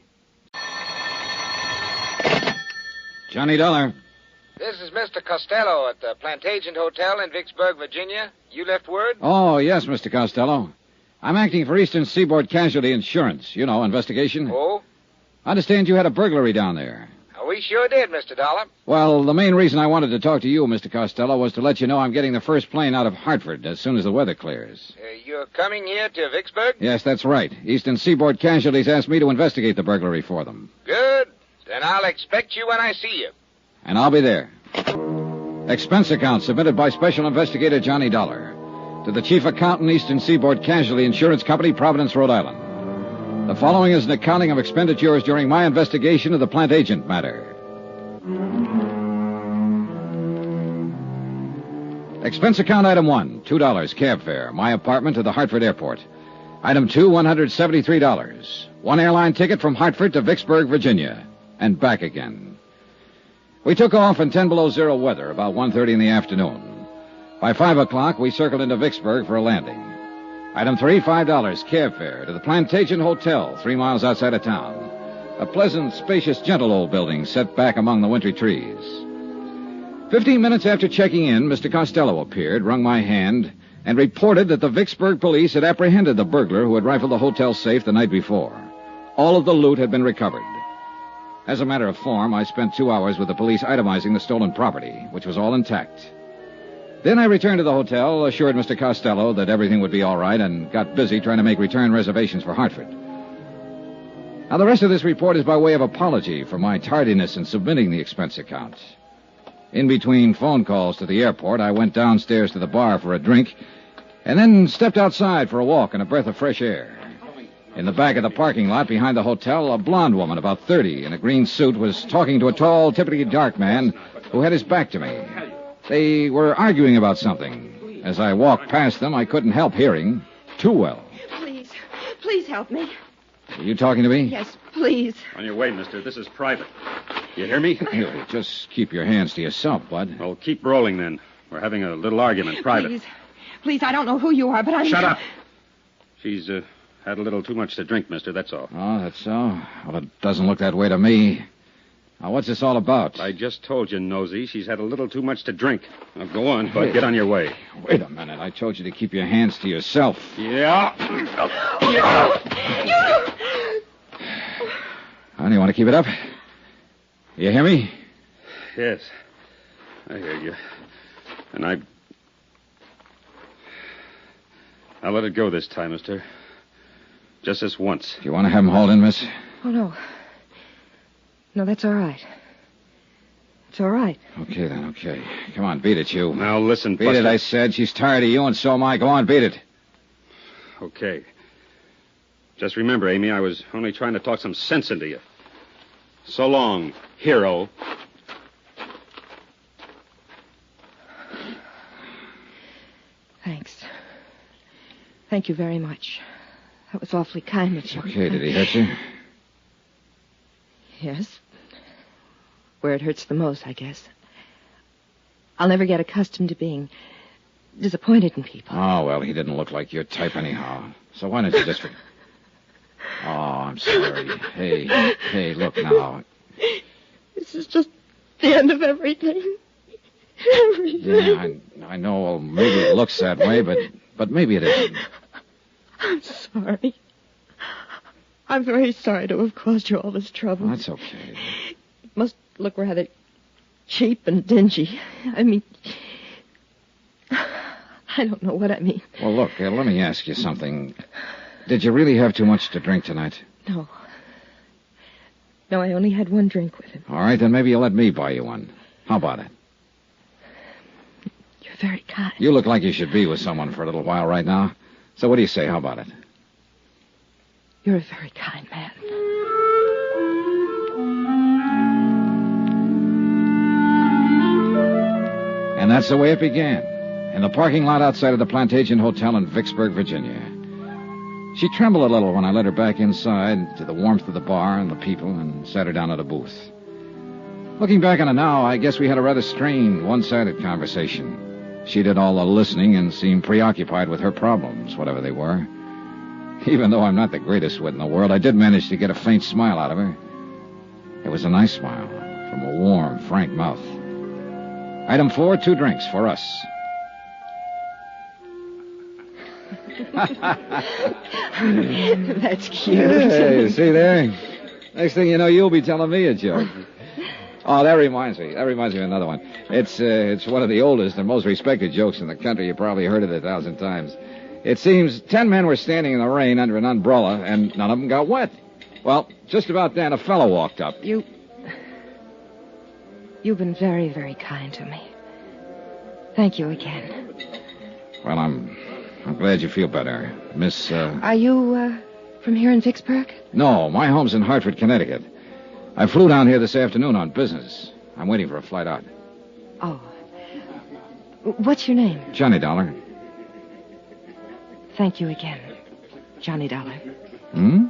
Johnny Dollar. This is Mr. Costello at the Plantagent Hotel in Vicksburg, Virginia. You left word? Oh, yes, Mr. Costello. I'm acting for Eastern Seaboard Casualty Insurance. You know, investigation. Oh? I understand you had a burglary down there. We sure did, Mr. Dollar. Well, the main reason I wanted to talk to you, Mr. Costello, was to let you know I'm getting the first plane out of Hartford as soon as the weather clears. You're coming here to Vicksburg? Yes, that's right. Eastern Seaboard Casualties asked me to investigate the burglary for them. Good. Then I'll expect you when I see you. And I'll be there. Expense account submitted by Special Investigator Johnny Dollar to the Chief Accountant, Eastern Seaboard Casualty Insurance Company, Providence, Rhode Island. The following is an accounting of expenditures during my investigation of the Plantagent Matter. Expense account item 1, $2 cab fare, my apartment to the Hartford Airport. Item 2, $173. One airline ticket from Hartford to Vicksburg, Virginia, and back again. We took off in 10 below zero weather about 1:30 in the afternoon. By 5 o'clock, we circled into Vicksburg for a landing. Item 3, $5 cab fare to the Plantagent Hotel, 3 miles outside of town. A pleasant, spacious, gentle old building set back among the wintry trees. 15 minutes after checking in, Mr. Costello appeared, wrung my hand, and reported that the Vicksburg police had apprehended the burglar who had rifled the hotel safe the night before. All of the loot had been recovered. As a matter of form, I spent 2 hours with the police itemizing the stolen property, which was all intact. Then I returned to the hotel, assured Mr. Costello that everything would be all right, and got busy trying to make return reservations for Hartford. Now, the rest of this report is by way of apology for my tardiness in submitting the expense account. In between phone calls to the airport, I went downstairs to the bar for a drink, and then stepped outside for a walk and a breath of fresh air. In the back of the parking lot behind the hotel, a blonde woman about 30 in a green suit was talking to a tall, typically dark man who had his back to me. They were arguing about something. As I walked past them, I couldn't help hearing too well. Please help me. Are you talking to me? Yes, please. On your way, mister. This is private. You hear me? Here, just keep your hands to yourself, bud. Well, keep rolling, then. We're having a little argument, private. Please, I don't know who you are, but I'm... Shut up. She's had a little too much to drink, mister, that's all. Oh, that's so? Well, it doesn't look that way to me. Now, what's this all about? I just told you, Nosy, she's had a little too much to drink. Now, go on, bud. Get on your way. Wait a minute. I told you to keep your hands to yourself. Yeah. Honey, you want to keep it up? You hear me? Yes. I hear you. And I'll let it go this time, mister. Just this once. Do you want to have him hauled in, miss? Oh, no. No, that's all right. It's all right. Okay, then, okay. Come on, beat it, you. Now, listen, Beat Buster. it, I said. She's tired of you, and so am I. Go on, beat it. Okay. Just remember, Amy, I was only trying to talk some sense into you. So long, hero. Thanks. Thank you very much. That was awfully kind of you. Okay, did he hurt you? Yes. Where it hurts the most, I guess. I'll never get accustomed to being disappointed in people. Oh, well, he didn't look like your type anyhow. So why don't you just... Oh, I'm sorry. Hey, look now. This is just the end of everything. Everything. Yeah, I know. Well, maybe it looks that way, but maybe it isn't. I'm sorry. I'm very sorry to have caused you all this trouble. That's okay. It must look rather cheap and dingy. I mean, I don't know what I mean. Well, look, let me ask you something. Did you really have too much to drink tonight? No. No, I only had one drink with him. All right, then maybe you'll let me buy you one. How about it? You're very kind. You look like you should be with someone for a little while right now. So what do you say? How about it? You're a very kind man. And that's the way it began. In the parking lot outside of the Plantagent Hotel in Vicksburg, Virginia. She trembled a little when I led her back inside to the warmth of the bar and the people and sat her down at a booth. Looking back on it now, I guess we had a rather strained, one-sided conversation. She did all the listening and seemed preoccupied with her problems, whatever they were. Even though I'm not the greatest wit in the world, I did manage to get a faint smile out of her. It was a nice smile from a warm, frank mouth. Item 4, 2 drinks for us. That's cute. Hey, see there? Next thing you know, you'll be telling me a joke. Oh, that reminds me. That reminds me of another one. It's one of the oldest and most respected jokes in the country. You probably heard it 1,000 times. It seems 10 men were standing in the rain under an umbrella, and none of them got wet. Well, just about then, a fellow walked up. You've been very, very kind to me. Thank you again. Well, I'm glad you feel better. Miss, Are you, from here in Vicksburg? No, my home's in Hartford, Connecticut. I flew down here this afternoon on business. I'm waiting for a flight out. Oh. What's your name? Johnny Dollar. Thank you again, Johnny Dollar. Hmm?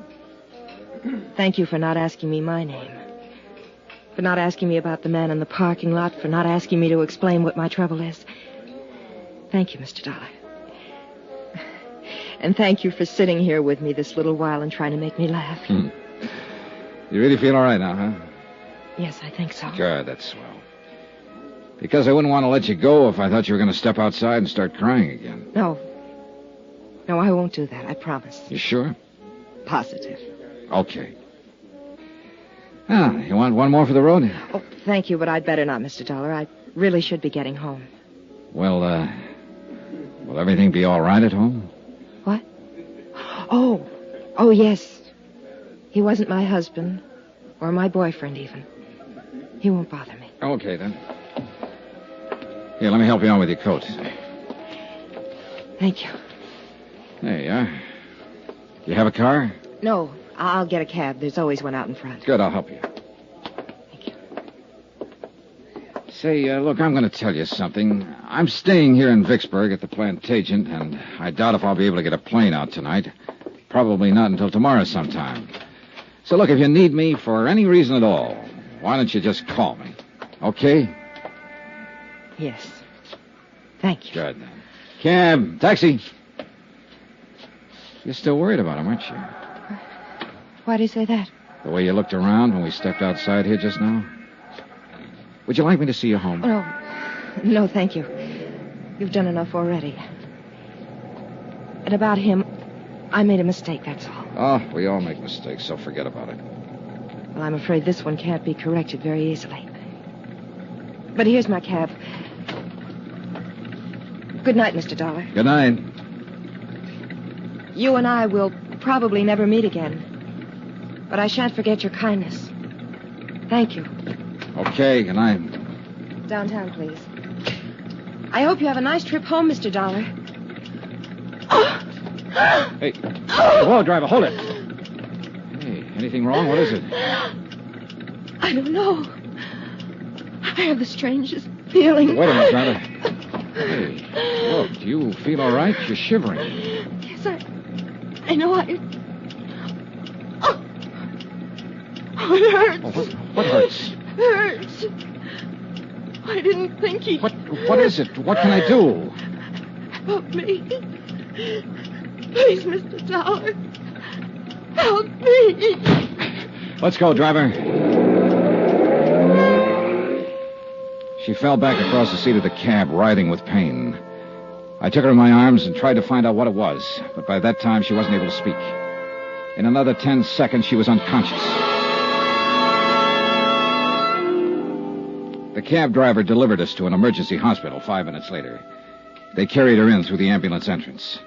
Thank you for not asking me my name. For not asking me about the man in the parking lot. For not asking me to explain what my trouble is. Thank you, Mr. Dollar. And thank you for sitting here with me this little while and trying to make me laugh. You really feel all right now, huh? Yes, I think so. Good, that's swell. Because I wouldn't want to let you go if I thought you were going to step outside and start crying again. No. No, I won't do that, I promise. You sure? Positive. Okay. Ah, you want one more for the road? Oh, thank you, but I'd better not, Mr. Dollar. I really should be getting home. Well, will everything be all right at home? What? Oh, yes. He wasn't my husband, or my boyfriend, even. He won't bother me. Okay, then. Here, let me help you on with your coat. Thank you. There you are. You have a car? No, I'll get a cab. There's always one out in front. Good, I'll help you. Thank you. Say, look, I'm going to tell you something. I'm staying here in Vicksburg at the Plantagent, and I doubt if I'll be able to get a plane out tonight. Probably not until tomorrow sometime. So, look, if you need me for any reason at all, why don't you just call me? Okay? Yes. Thank you. Good. Cab, taxi. You're still worried about him, aren't you? Why do you say that? The way you looked around when we stepped outside here just now? Would you like me to see you home? No, thank you. You've done enough already. And about him, I made a mistake, that's all. Oh, we all make mistakes, so forget about it. Well, I'm afraid this one can't be corrected very easily. But here's my cab. Good night, Mr. Dollar. Good night. You and I will probably never meet again. But I shan't forget your kindness. Thank you. Okay, good night. Downtown, please. I hope you have a nice trip home, Mr. Dollar. Hey, whoa, driver, hold it. Hey, anything wrong? What is it? I don't know. I have the strangest feeling. Wait a minute, driver. Hey, look, do you feel all right? You're shivering. Yes, I know I... Oh, it hurts. Oh, what hurts? It hurts. I didn't think he... What is it? What can I do? Help me. Please, Mr. Dollar. Help me. Let's go, driver. She fell back across the seat of the cab, writhing with pain. I took her in my arms and tried to find out what it was, but by that time she wasn't able to speak. In another 10 seconds, she was unconscious. The cab driver delivered us to an emergency hospital 5 minutes later. They carried her in through the ambulance entrance.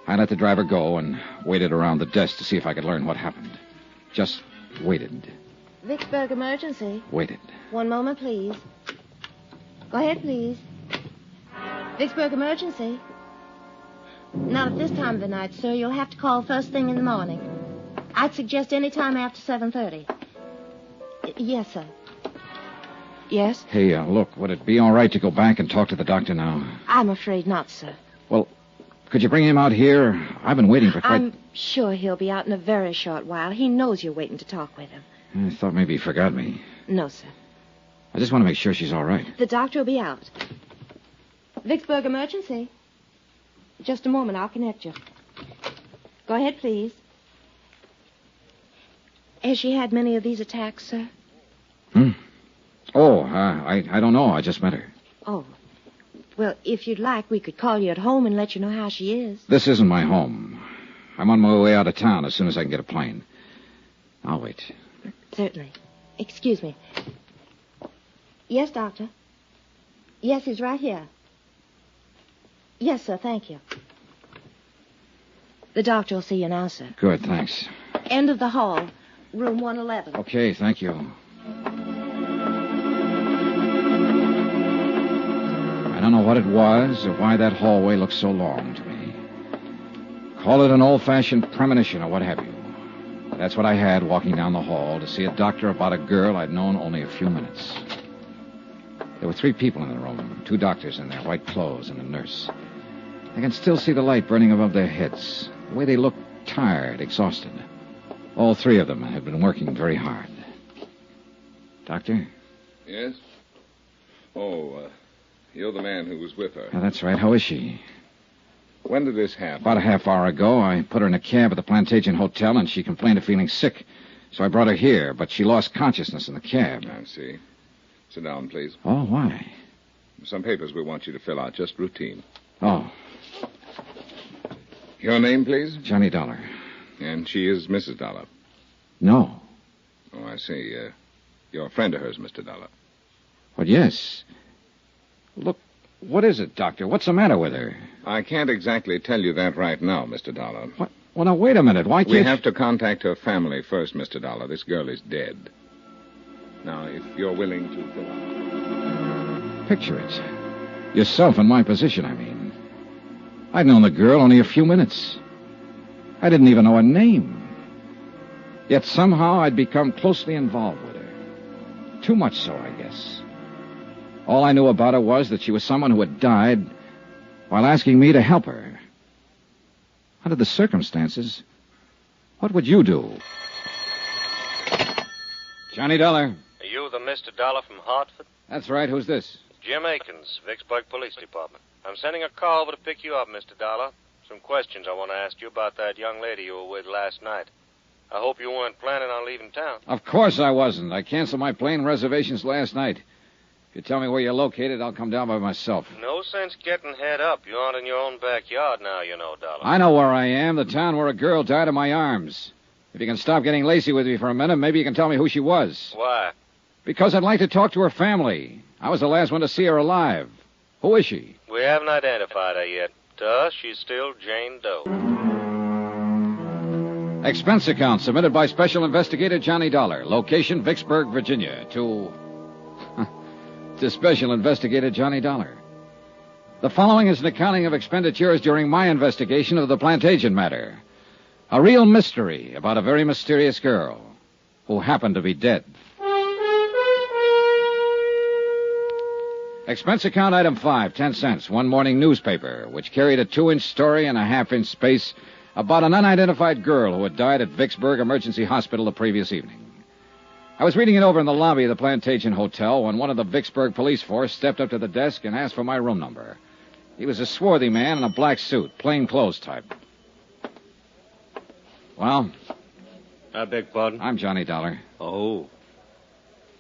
I let the driver go and waited around the desk to see if I could learn what happened. Just waited. Vicksburg emergency. Waited. One moment, please. Go ahead, please. Vicksburg emergency. Not at this time of the night, sir. You'll have to call first thing in the morning. I'd suggest any time after 7:30. Yes, sir. Yes? Hey, look, would it be all right to go back and talk to the doctor now? I'm afraid not, sir. Well, could you bring him out here? I've been waiting for quite... I'm sure he'll be out in a very short while. He knows you're waiting to talk with him. I thought maybe he forgot me. No, sir. I just want to make sure she's all right. The doctor will be out. Vicksburg emergency. Just a moment. I'll connect you. Go ahead, please. Has she had many of these attacks, sir? Oh, I don't know. I just met her. Oh. Well, if you'd like, we could call you at home and let you know how she is. This isn't my home. I'm on my way out of town as soon as I can get a plane. I'll wait. Certainly. Excuse me. Yes, doctor. Yes, he's right here. Yes, sir, thank you. The doctor will see you now, sir. Good, thanks. End of the hall, room 111. Okay, thank you. I don't know what it was or why that hallway looked so long to me. Call it an old-fashioned premonition or what have you. But that's what I had walking down the hall to see a doctor about a girl I'd known only a few minutes. There were 3 people in the room, 2 doctors in their white clothes and a nurse. I can still see the light burning above their heads, the way they looked tired, exhausted. All 3 of them had been working very hard. Doctor? Yes? Oh, you're the man who was with her. Yeah, that's right. How is she? When did this happen? About a half hour ago. I put her in a cab at the Plantagent Hotel, and she complained of feeling sick. So I brought her here, but she lost consciousness in the cab. I see. Sit down, please. Oh, why? Some papers we want you to fill out, just routine. Oh. Your name, please? Johnny Dollar. And she is Mrs. Dollar? No. Oh, I see. You're a friend of hers, Mr. Dollar. Well, yes. Look, what is it, Doctor? What's the matter with her? I can't exactly tell you that right now, Mr. Dollar. What? Well, now, wait a minute. Why can't... We have to contact her family first, Mr. Dollar. This girl is dead. Now, if you're willing to fill out... Picture it. Yourself in my position, I mean. I'd known the girl only a few minutes. I didn't even know her name. Yet somehow I'd become closely involved with her. Too much so, I guess. All I knew about her was that she was someone who had died while asking me to help her. Under the circumstances, what would you do? Johnny Dollar. Are you the Mr. Dollar from Hartford? That's right. Who's this? Jim Akins, Vicksburg Police Department. I'm sending a car over to pick you up, Mr. Dollar. Some questions I want to ask you about that young lady you were with last night. I hope you weren't planning on leaving town. Of course I wasn't. I canceled my plane reservations last night. If you tell me where you're located, I'll come down by myself. No sense getting head up. You aren't in your own backyard now, you know, Dollar. I know where I am, the town where a girl died in my arms. If you can stop getting lazy with me for a minute, maybe you can tell me who she was. Why? Because I'd like to talk to her family. I was the last one to see her alive. Who is she? We haven't identified her yet. To us, she's still Jane Doe. Expense account submitted by Special Investigator Johnny Dollar. Location, Vicksburg, Virginia. To Special Investigator Johnny Dollar. The following is an accounting of expenditures during my investigation of the Plantagent Matter. A real mystery about a very mysterious girl who happened to be dead. Expense account item 5, 10 cents. One morning newspaper, which carried a 2-inch story and a half-inch space about an unidentified girl who had died at Vicksburg Emergency Hospital the previous evening. I was reading it over in the lobby of the Plantagent Hotel when one of the Vicksburg police force stepped up to the desk and asked for my room number. He was a swarthy man in a black suit, plain clothes type. Well? I beg pardon? I'm Johnny Dollar. Oh.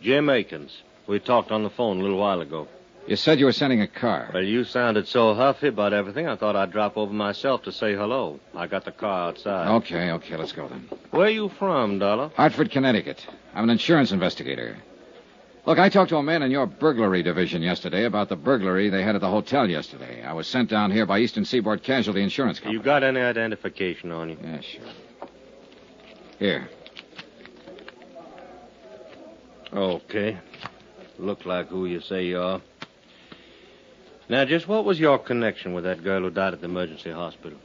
Jim Akins. We talked on the phone a little while ago. You said you were sending a car. Well, you sounded so huffy about everything, I thought I'd drop over myself to say hello. I got the car outside. Okay, let's go then. Where are you from, Dollar? Hartford, Connecticut. I'm an insurance investigator. Look, I talked to a man in your burglary division yesterday about the burglary they had at the hotel yesterday. I was sent down here by Eastern Seaboard Casualty Insurance Company. You got any identification on you? Yeah, sure. Here. Okay. Look like who you say you are. Now, just what was your connection with that girl who died at the emergency hospital?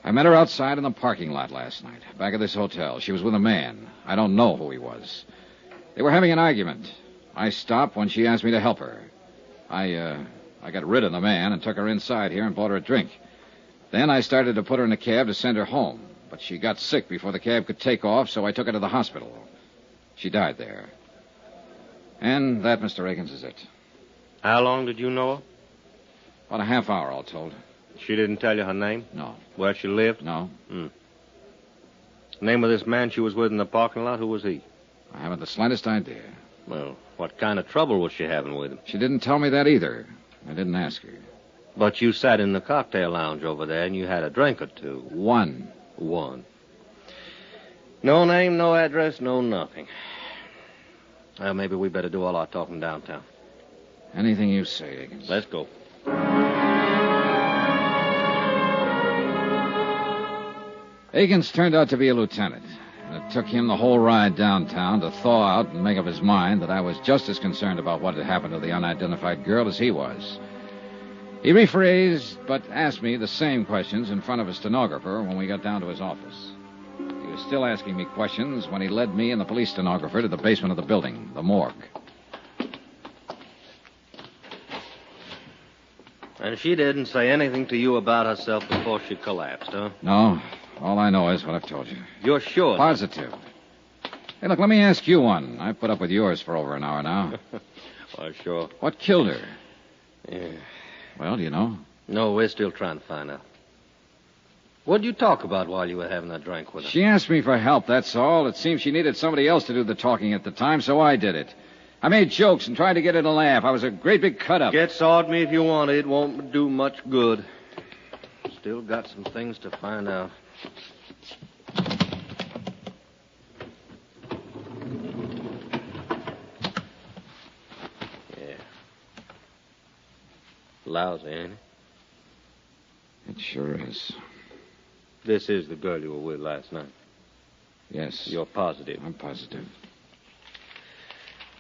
I met her outside in the parking lot last night, back of this hotel. She was with a man. I don't know who he was. They were having an argument. I stopped when she asked me to help her. I got rid of the man and took her inside here and bought her a drink. Then I started to put her in a cab to send her home. But she got sick before the cab could take off, so I took her to the hospital. She died there. And that, Mr. Akins, is it. How long did you know her? About a half hour, all told. She didn't tell you her name? No. Where she lived? No. Name of this man she was with in the parking lot, who was he? I haven't the slightest idea. Well, what kind of trouble was she having with him? She didn't tell me that either. I didn't ask her. But you sat in the cocktail lounge over there and you had a drink or two. One. No name, no address, no nothing. Well, maybe we better do all our talking downtown. Anything you say, Akins. Let's go. Akins turned out to be a lieutenant. And it took him the whole ride downtown to thaw out and make up his mind that I was just as concerned about what had happened to the unidentified girl as he was. He rephrased, but asked me the same questions in front of a stenographer when we got down to his office. He was still asking me questions when he led me and the police stenographer to the basement of the building, the morgue. And she didn't say anything to you about herself before she collapsed, huh? No. All I know is what I've told you. You're sure? Positive. Hey, look, let me ask you one. I've put up with yours for over an hour now. Well, sure. What killed her? Yeah. Well, do you know? No, we're still trying to find out. What'd you talk about while you were having that drink with her? She asked me for help, that's all. It seems she needed somebody else to do the talking at the time, so I did it. I made jokes and tried to get her to laugh. I was a great big cut-up. Get sawed me if you want it. It won't do much good. Still got some things to find out. Yeah. Lousy, ain't it? It sure is. This is the girl you were with last night. Yes. You're positive? I'm positive.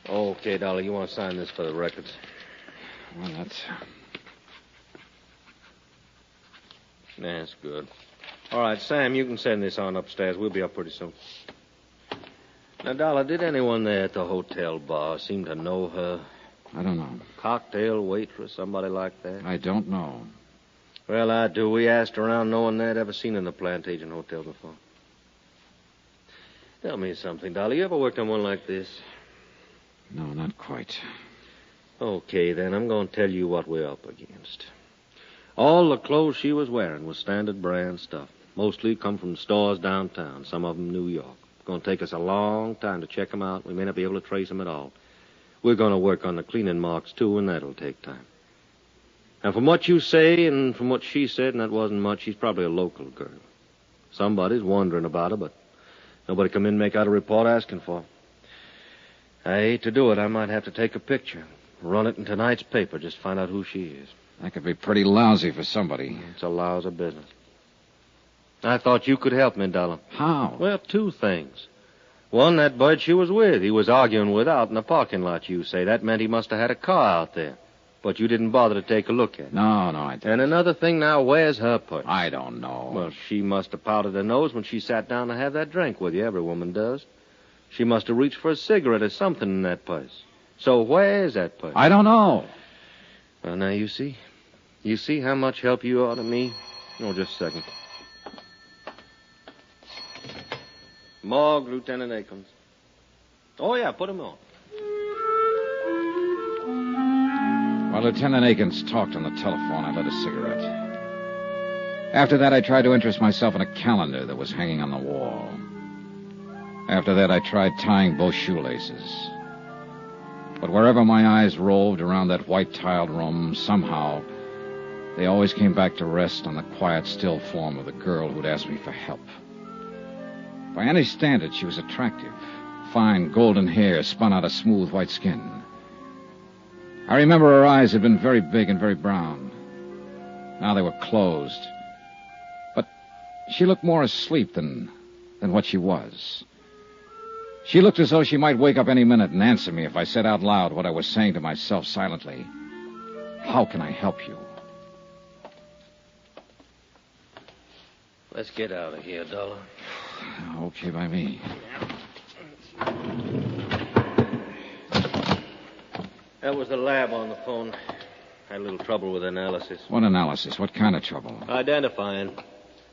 Okay, Dolly, you want to sign this for the records? Well, that's good. All right, Sam, you can send this on upstairs. We'll be up pretty soon. Now, Dollar, did anyone there at the hotel bar seem to know her? I don't know. Cocktail waitress, somebody like that? I don't know. Well, I do. We asked around. No one there had ever seen her in the Plantagent Hotel before. Tell me something, Dolly. You ever worked on one like this? No, not quite. Okay, then. I'm going to tell you what we're up against. All the clothes she was wearing was standard brand stuff. Mostly come from stores downtown, some of them New York. It's going to take us a long time to check them out. We may not be able to trace them at all. We're going to work on the cleaning marks, too, and that'll take time. Now, from what you say and from what she said, and that wasn't much, she's probably a local girl. Somebody's wondering about her, but nobody come in and make out a report asking for her. I hate to do it. I might have to take a picture, run it in tonight's paper, just find out who she is. That could be pretty lousy for somebody. It's a lousy business. I thought you could help me, Dollar. How? Well, two things. One, that bird she was with. He was arguing with out in the parking lot, you say. That meant he must have had a car out there. But you didn't bother to take a look at it. No, I didn't. And another thing now, where's her purse? I don't know. Well, she must have powdered her nose when she sat down to have that drink with you. Every woman does. She must have reached for a cigarette or something in that purse. So where's that purse? I don't know. Well, now, you see? You see how much help you are to me? Oh, just a second. Morgue, Lieutenant Akins. Oh, yeah, put him on. While Lieutenant Akins talked on the telephone, I lit a cigarette. After that, I tried to interest myself in a calendar that was hanging on the wall. After that, I tried tying both shoelaces. But wherever my eyes roved around that white-tiled room, somehow, they always came back to rest on the quiet, still form of the girl who'd asked me for help. By any standard, she was attractive. Fine golden hair spun out of smooth white skin. I remember her eyes had been very big and very brown. Now they were closed. But she looked more asleep than what she was. She looked as though she might wake up any minute and answer me if I said out loud what I was saying to myself silently. How can I help you? Let's get out of here, Dollar. Okay by me. That was the lab on the phone. Had a little trouble with analysis. What analysis? What kind of trouble? Identifying.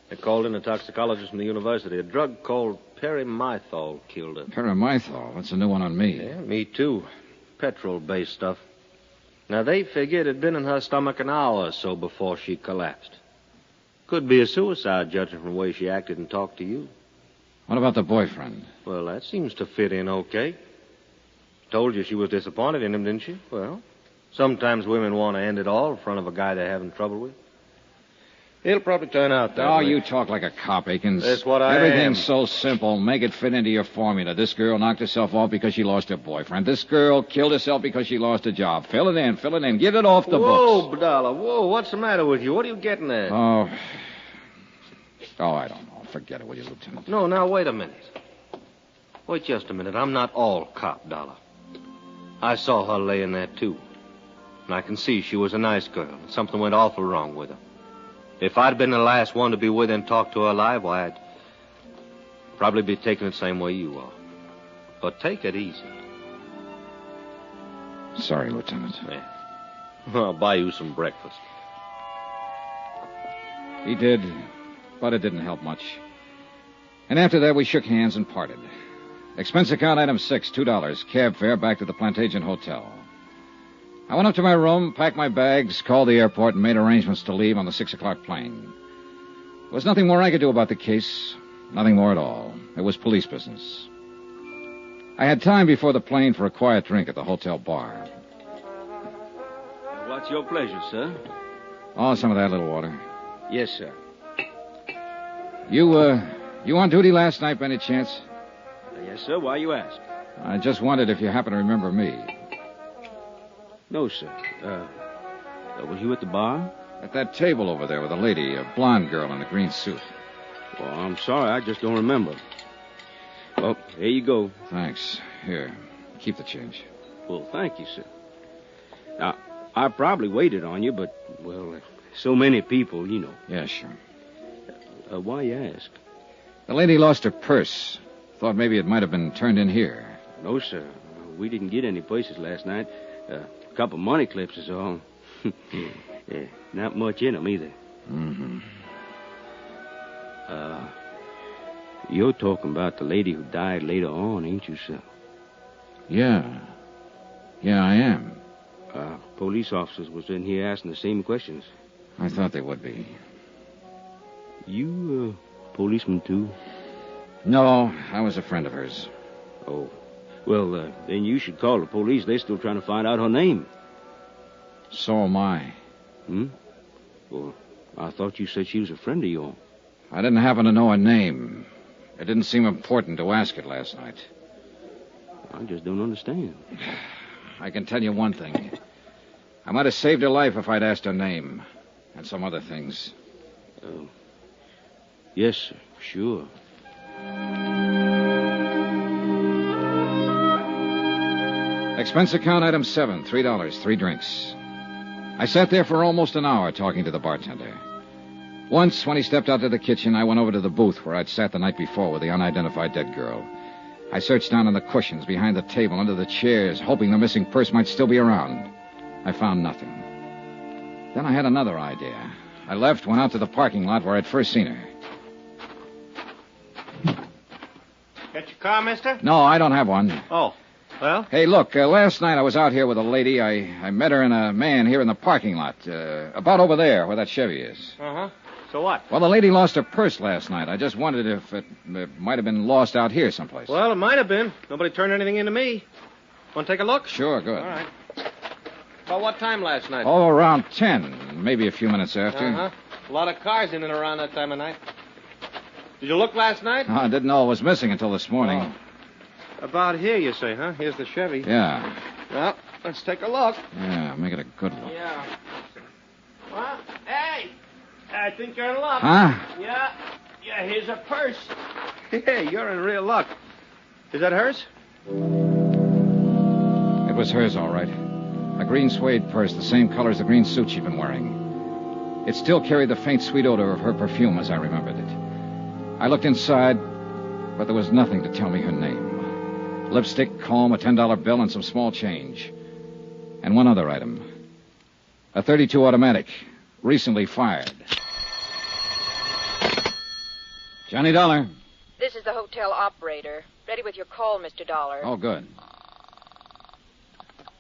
They called in a toxicologist from the university. A drug called perimethol killed her. Perimethol? That's a new one on me. Yeah, me too. Petrol-based stuff. Now, they figured it had been in her stomach an hour or so before she collapsed. Could be a suicide, judging from the way she acted and talked to you. What about the boyfriend? Well, that seems to fit in okay. Told you she was disappointed in him, didn't she? Well, sometimes women want to end it all in front of a guy they're having trouble with. It'll probably turn out that way. You talk like a cop, Akins. That's what I Everything's am. so simple. Make it fit into your formula. This girl knocked herself off because she lost her boyfriend. This girl killed herself because she lost a job. Fill it in. Get it off the books. Whoa, Dollar, whoa. What's the matter with you? What are you getting at? Oh, I don't know. Forget it, will you, Lieutenant? No, now, wait a minute. Wait just a minute. I'm not all cop, Dollar. I saw her laying there, too. And I can see she was a nice girl, and something went awful wrong with her. If I'd been the last one to be with her and talk to her alive, why, I'd probably be taking it the same way you are. But take it easy. Sorry, Lieutenant. Yeah. I'll buy you some breakfast. He did, but it didn't help much. And after that, we shook hands and parted. Expense account item 6, $2. Cab fare back to the Plantagent Hotel. I went up to my room, packed my bags, called the airport, and made arrangements to leave on the 6 o'clock plane. There was nothing more I could do about the case. Nothing more at all. It was police business. I had time before the plane for a quiet drink at the hotel bar. What's your pleasure, sir? Oh, some of that little water. Yes, sir. You on duty last night by any chance? Yes, sir. Why you ask? I just wondered if you happen to remember me. No, sir. Was you at the bar? At that table over there with a lady, a blonde girl in a green suit. Well, I'm sorry. I just don't remember. Well, here you go. Thanks. Here, keep the change. Well, thank you, sir. Now, I probably waited on you, but, well, so many people, you know. Yeah, sure. Why you ask? The lady lost her purse. Thought maybe it might have been turned in here. No, sir. We didn't get any places last night. A couple money clips is all. Yeah, not much in them either. Mm-hmm. You're talking about the lady who died later on, ain't you, sir? Yeah. Yeah, I am. Police officers was in here asking the same questions. I thought they would be. You, policeman, too? No, I was a friend of hers. Oh. Well, then you should call the police. They're still trying to find out her name. So am I. Hmm? Well, I thought you said she was a friend of yours. I didn't happen to know her name. It didn't seem important to ask it last night. I just don't understand. I can tell you one thing. I might have saved her life if I'd asked her name. And some other things. Yes, sir. Sure. Expense account item 7, $3, 3 drinks. I sat there for almost an hour talking to the bartender. Once, when he stepped out to the kitchen, I went over to the booth where I'd sat the night before with the unidentified dead girl. I searched down on the cushions, behind the table, under the chairs, hoping the missing purse might still be around. I found nothing. Then I had another idea. I left, went out to the parking lot where I'd first seen her. Got your car, mister? No, I don't have one. Oh, well? Hey, look, last night I was out here with a lady. I met her and a man here in the parking lot, about over there where that Chevy is. Uh-huh. So what? Well, the lady lost her purse last night. I just wondered if it might have been lost out here someplace. Well, it might have been. Nobody turned anything into me. Want to take a look? Sure, good. All right. About what time last night? Oh, around 10, maybe a few minutes after. Uh-huh. A lot of cars in and around that time of night. Did you look last night? I didn't know it was missing until this morning. Oh. About here, you say, huh? Here's the Chevy. Yeah. Well, let's take a look. Yeah, make it a good look. Yeah. Well, hey! I think you're in luck. Huh? Yeah, here's a purse. Hey, you're in real luck. Is that hers? It was hers, all right. A green suede purse, the same color as the green suit she'd been wearing. It still carried the faint, sweet odor of her perfume as I remembered it. I looked inside, but there was nothing to tell me her name. Lipstick, comb, a $10 bill, and some small change. And one other item. A .32 automatic, recently fired. Johnny Dollar. This is the hotel operator. Ready with your call, Mr. Dollar. Oh, good.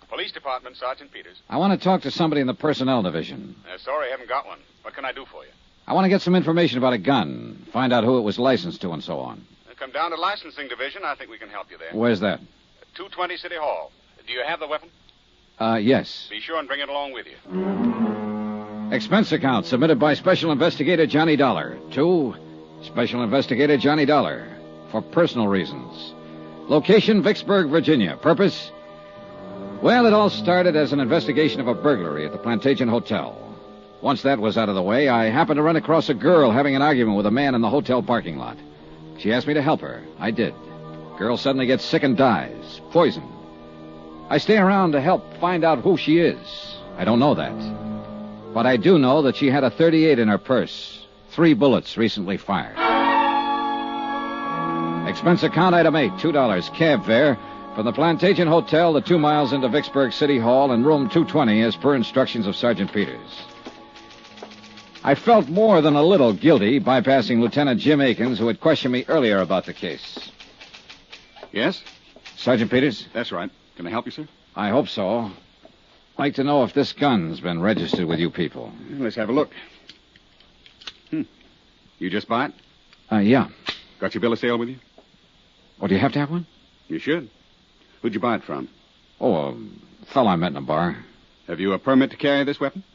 Police Department, Sergeant Peters. I want to talk to somebody in the personnel division. Sorry, I haven't got one. What can I do for you? I want to get some information about a gun, find out who it was licensed to and so on. Come down to licensing division. I think we can help you there. Where's that? 220 City Hall. Do you have the weapon? Yes. Be sure and bring it along with you. Expense account submitted by Special Investigator Johnny Dollar to Special Investigator Johnny Dollar for personal reasons. Location, Vicksburg, Virginia. Purpose? Well, it all started as an investigation of a burglary at the Plantagent Hotel. Once that was out of the way, I happened to run across a girl having an argument with a man in the hotel parking lot. She asked me to help her. I did. Girl suddenly gets sick and dies. Poison. I stay around to help find out who she is. I don't know that. But I do know that she had a .38 in her purse. 3 bullets recently fired. Expense account item 8, $2. Cab fare from the Plantagent Hotel, the 2 miles into Vicksburg City Hall, and room 220 as per instructions of Sergeant Peters. I felt more than a little guilty bypassing Lieutenant Jim Akins, who had questioned me earlier about the case. Yes? Sergeant Peters? That's right. Can I help you, sir? I hope so. I'd like to know if this gun's been registered with you people. Let's have a look. You just buy it? Yeah. Got your bill of sale with you? Oh, do you have to have one? You should. Who'd you buy it from? Oh, a fellow I met in a bar. Have you a permit to carry this weapon?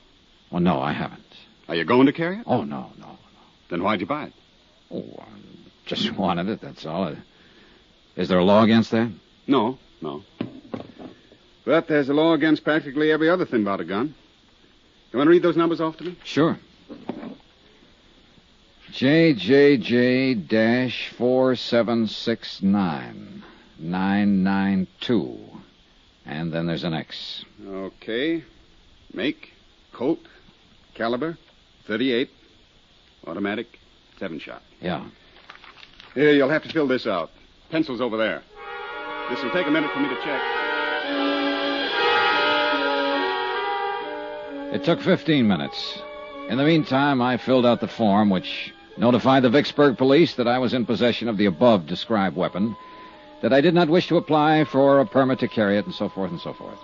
Oh, no, I haven't. Are you going to carry it? Oh, no. Then why'd you buy it? Oh, I just wanted it, that's all. Is there a law against that? No. But there's a law against practically every other thing about a gun. You want to read those numbers off to me? Sure. JJJ-4769-992. And then there's an X. Okay. Make, Colt, caliber, .38, automatic, 7-shot. Yeah. Here, you'll have to fill this out. Pencil's over there. This will take a minute for me to check. It took 15 minutes. In the meantime, I filled out the form which notified the Vicksburg police that I was in possession of the above-described weapon, that I did not wish to apply for a permit to carry it, and so forth and so forth.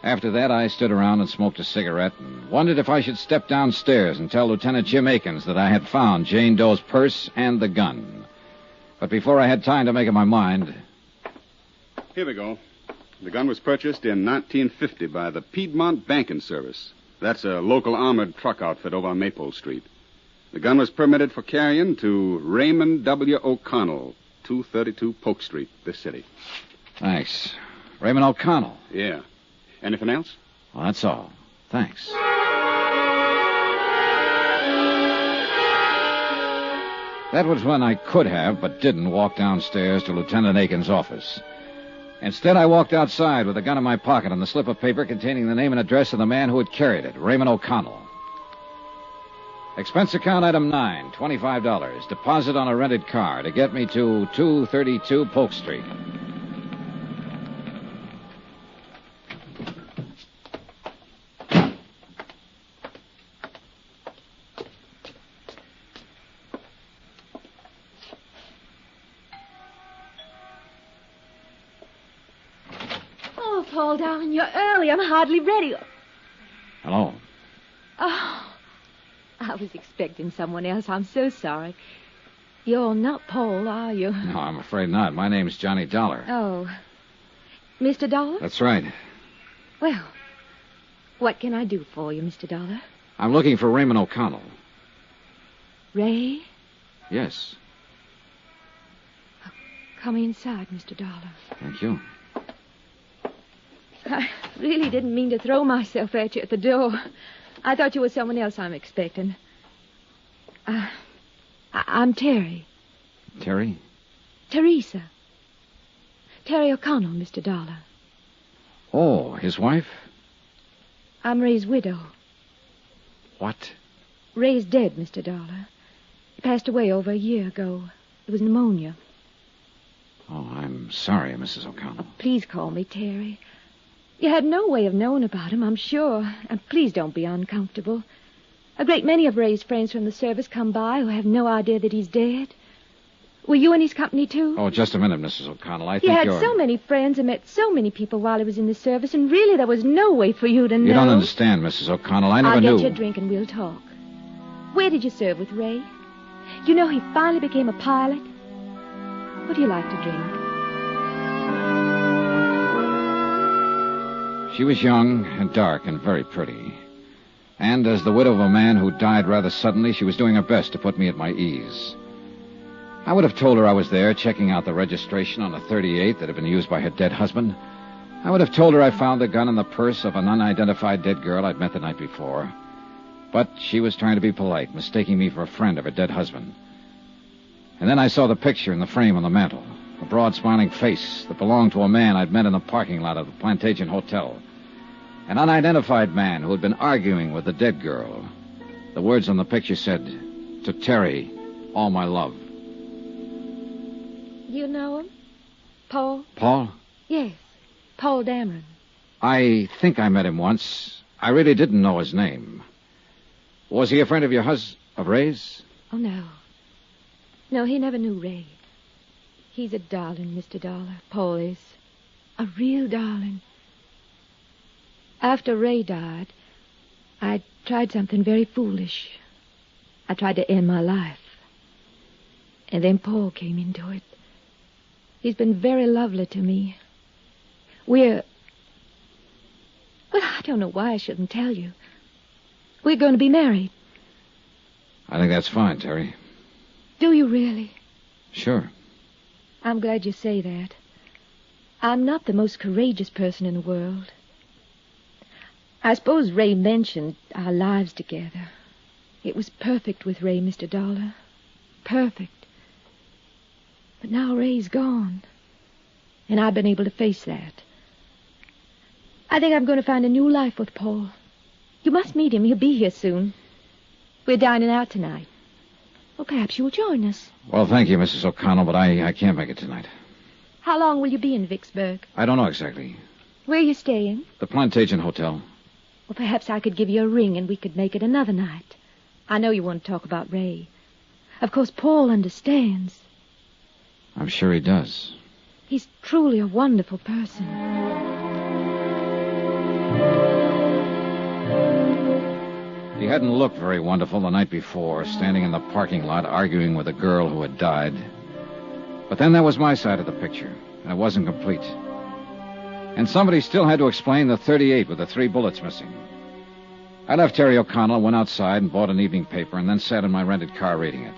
After that, I stood around and smoked a cigarette and wondered if I should step downstairs and tell Lieutenant Jim Akins that I had found Jane Doe's purse and the gun. But before I had time to make up my mind... Here we go. The gun was purchased in 1950 by the Piedmont Banking Service. That's a local armored truck outfit over on Maple Street. The gun was permitted for carrying to Raymond W. O'Connell, 232 Polk Street, this city. Thanks. Raymond O'Connell? Yeah. Anything else? Well, that's all. Thanks. That was when I could have, but didn't, walk downstairs to Lieutenant Aiken's office. Instead, I walked outside with a gun in my pocket and the slip of paper containing the name and address of the man who had carried it, Raymond O'Connell. Expense account item 9, $25. Deposit on a rented car to get me to 232 Polk Street. Oh, Paul, darling, you're early. I'm hardly ready. Hello. Oh, I was expecting someone else. I'm so sorry. You're not Paul, are you? No, I'm afraid not. My name's Johnny Dollar. Oh. Mr. Dollar? That's right. Well, what can I do for you, Mr. Dollar? I'm looking for Raymond O'Connell. Ray? Yes. Come inside, Mr. Dollar. Thank you. I really didn't mean to throw myself at you at the door. I thought you were someone else I'm expecting. I'm Terry. Terry? Teresa. Terry O'Connell, Mr. Dollar. Oh, his wife? I'm Ray's widow. What? Ray's dead, Mr. Dollar. He passed away over a year ago. It was pneumonia. Oh, I'm sorry, Mrs. O'Connell. Please call me Terry. You had no way of knowing about him, I'm sure. And please don't be uncomfortable. A great many of Ray's friends from the service come by who have no idea that he's dead. Were you in his company, too? Oh, just a minute, Mrs. O'Connell. I He think had you're... so many friends and met so many people while he was in the service, and really there was no way for you to know. You don't understand, Mrs. O'Connell. I never I'll knew. get you a drink and we'll talk. Where did you serve with Ray? You know he finally became a pilot. What do you like to drink? She was young and dark and very pretty. And as the widow of a man who died rather suddenly, she was doing her best to put me at my ease. I would have told her I was there checking out the registration on a 38 that had been used by her dead husband. I would have told her I found the gun in the purse of an unidentified dead girl I'd met the night before. But she was trying to be polite, mistaking me for a friend of her dead husband. And then I saw the picture in the frame on the mantel, a broad, smiling face that belonged to a man I'd met in the parking lot of the Plantagent Hotel. An unidentified man who had been arguing with the dead girl. The words on the picture said, "To Terry, all my love." You know him? Paul? Paul? Yes, Paul Dameron. I think I met him once. I really didn't know his name. Was he a friend of your of Ray's? Oh, no. No, he never knew Ray. He's a darling, Mr. Dollar. Paul is. A real darling. After Ray died, I tried something very foolish. I tried to end my life. And then Paul came into it. He's been very lovely to me. Well, I don't know why I shouldn't tell you. We're going to be married. I think that's fine, Terry. Do you really? Sure. I'm glad you say that. I'm not the most courageous person in the world. I suppose Ray mentioned our lives together. It was perfect with Ray, Mr. Dollar. Perfect. But now Ray's gone. And I've been able to face that. I think I'm going to find a new life with Paul. You must meet him. He'll be here soon. We're dining out tonight. Well, perhaps you'll join us. Well, thank you, Mrs. O'Connell, but I can't make it tonight. How long will you be in Vicksburg? I don't know exactly. Where are you staying? The Plantagent Hotel. Well, perhaps I could give you a ring and we could make it another night. I know you want to talk about Ray. Of course, Paul understands. I'm sure he does. He's truly a wonderful person. He hadn't looked very wonderful the night before, standing in the parking lot arguing with a girl who had died. But then there was my side of the picture, and it wasn't complete. And somebody still had to explain the 38 with the 3 bullets missing. I left Terry O'Connell, went outside and bought an evening paper, and then sat in my rented car reading it.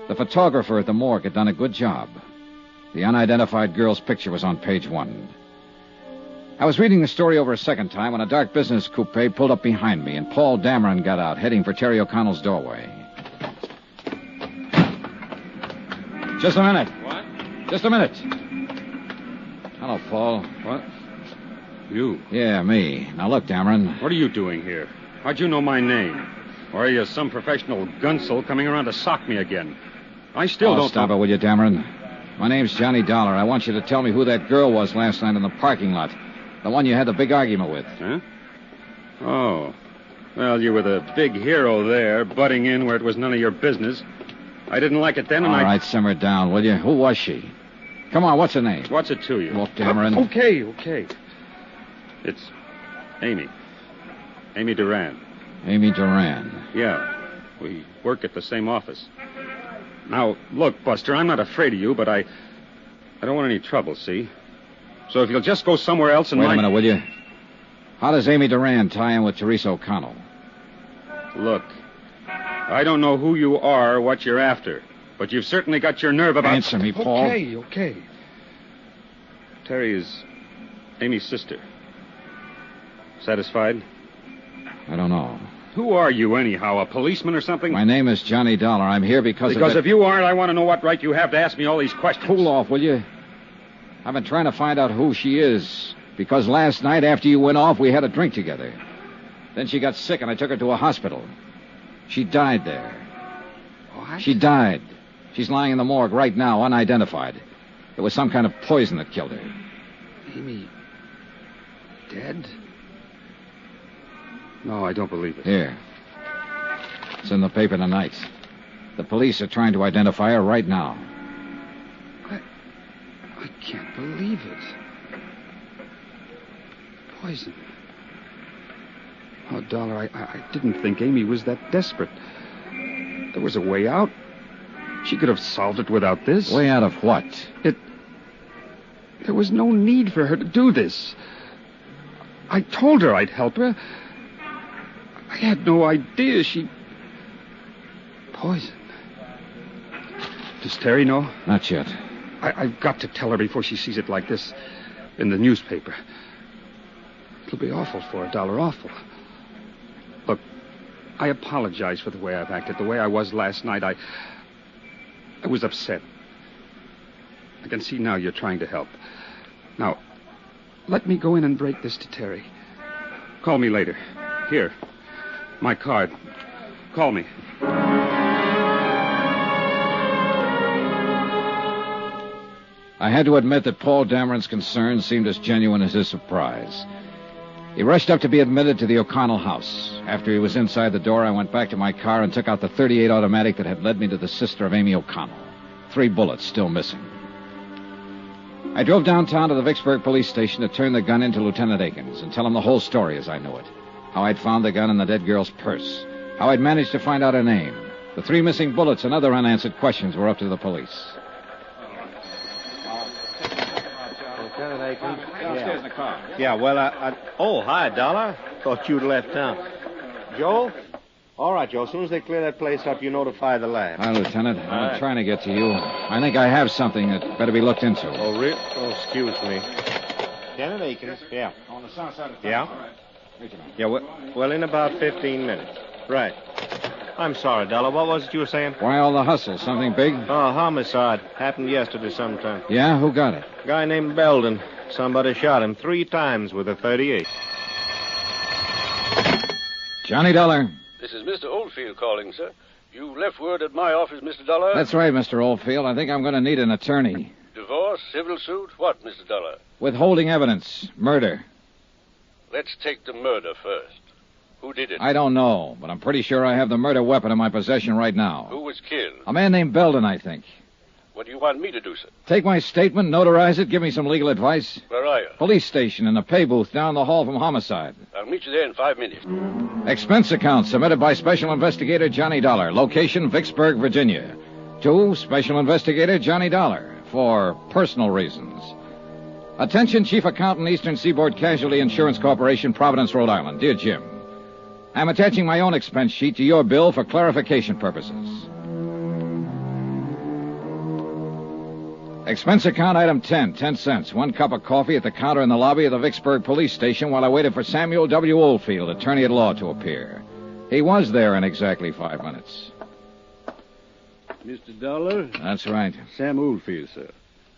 The photographer at the morgue had done a good job. The unidentified girl's picture was on page 1. I was reading the story over a second time when a dark business coupe pulled up behind me, and Paul Dameron got out, heading for Terry O'Connell's doorway. Just a minute. What? Just a minute. Hello, Paul. What? You? Yeah, me. Now, look, Dameron. What are you doing here? How'd you know my name? Or are you some professional gunsel coming around to sock me again? I still don't... Stop it, will you, Dameron? My name's Johnny Dollar. I want you to tell me who that girl was last night in the parking lot. The one you had the big argument with. Huh? Oh. Well, you were the big hero there, butting in where it was none of your business. I didn't like it then, and All right, simmer down, will you? Who was she? Come on, what's her name? What's it to you? Look, Dameron. Okay. It's Amy. Amy Duran. Amy Duran. Yeah. We work at the same office. Now, look, Buster, I'm not afraid of you, but I don't want any trouble, see? So if you'll just go somewhere else and... Wait a minute, will you? How does Amy Duran tie in with Teresa O'Connell? Look, I don't know who you are or what you're after, but you've certainly got your nerve about... Answer me, Paul. Okay. Terry is Amy's sister. Satisfied? I don't know. Who are you, anyhow? A policeman or something? My name is Johnny Dollar. I'm here because if you aren't, I want to know what right you have to ask me all these questions. Cool off, will you? I've been trying to find out who she is, because last night after you went off, we had a drink together. Then she got sick, and I took her to a hospital. She died there. What? She died. She's lying in the morgue right now, unidentified. It was some kind of poison that killed her. Amy... dead? No, I don't believe it. Here. It's in the paper tonight. The police are trying to identify her right now. I can't believe it. Poison. Oh, Dollar, I didn't think Amy was that desperate. There was a way out. She could have solved it without this. Way out of what? There was no need for her to do this. I told her I'd help her. I had no idea she... Poison. Does Terry know? Not yet. I've got to tell her before she sees it like this in the newspaper. It'll be awful for her, Dollar, awful. Look, I apologize for the way I've acted, the way I was last night. I was upset. I can see now you're trying to help. Now, let me go in and break this to Terry. Call me later. Here, my card. Call me. I had to admit that Paul Dameron's concern seemed as genuine as his surprise. He rushed up to be admitted to the O'Connell house. After he was inside the door, I went back to my car and took out the .38 automatic that had led me to the sister of Amy O'Connell. 3 bullets still missing. I drove downtown to the Vicksburg police station to turn the gun into Lieutenant Akins and tell him the whole story as I knew it. How I'd found the gun in the dead girl's purse. How I'd managed to find out her name. The 3 missing bullets and other unanswered questions were up to the police. Lieutenant Akins? Downstairs in the car. Yeah, well, Oh, hi, Dollar. Thought you'd left town. Joel? All right, Joe. As soon as they clear that place up, you notify the lab. Hi, Lieutenant. I've been trying to get to you. I think I have something that better be looked into. Oh, really? Oh, excuse me. Lieutenant Akins? Yeah. On the south side of town. Yeah? All right. Reach him. Yeah, well, in about 15 minutes. Right. I'm sorry, Dollar. What was it you were saying? Why all the hustle? Something big? Oh, homicide. Happened yesterday sometime. Yeah? Who got it? Guy named Belden. Somebody shot him 3 times with a .38. Johnny Dollar. This is Mr. Oldfield calling, sir. You left word at my office, Mr. Dollar? That's right, Mr. Oldfield. I think I'm going to need an attorney. Divorce, civil suit, what, Mr. Dollar? Withholding evidence. Murder. Let's take the murder first. Who did it? I don't know, but I'm pretty sure I have the murder weapon in my possession right now. Who was killed? A man named Belden, I think. What do you want me to do, sir? Take my statement, notarize it, give me some legal advice. Where are you? Police station in the pay booth down the hall from homicide. I'll meet you there in 5 minutes. Expense account submitted by Special Investigator Johnny Dollar. Location, Vicksburg, Virginia. To Special Investigator Johnny Dollar for personal reasons. Attention, Chief Accountant, Eastern Seaboard Casualty Insurance Corporation, Providence, Rhode Island. Dear Jim, I'm attaching my own expense sheet to your bill for clarification purposes. Expense account item 10, 10 cents. 1 cup of coffee at the counter in the lobby of the Vicksburg police station while I waited for Samuel W. Oldfield, attorney at law, to appear. He was there in exactly 5 minutes. Mr. Dollar? That's right. Sam Oldfield, sir.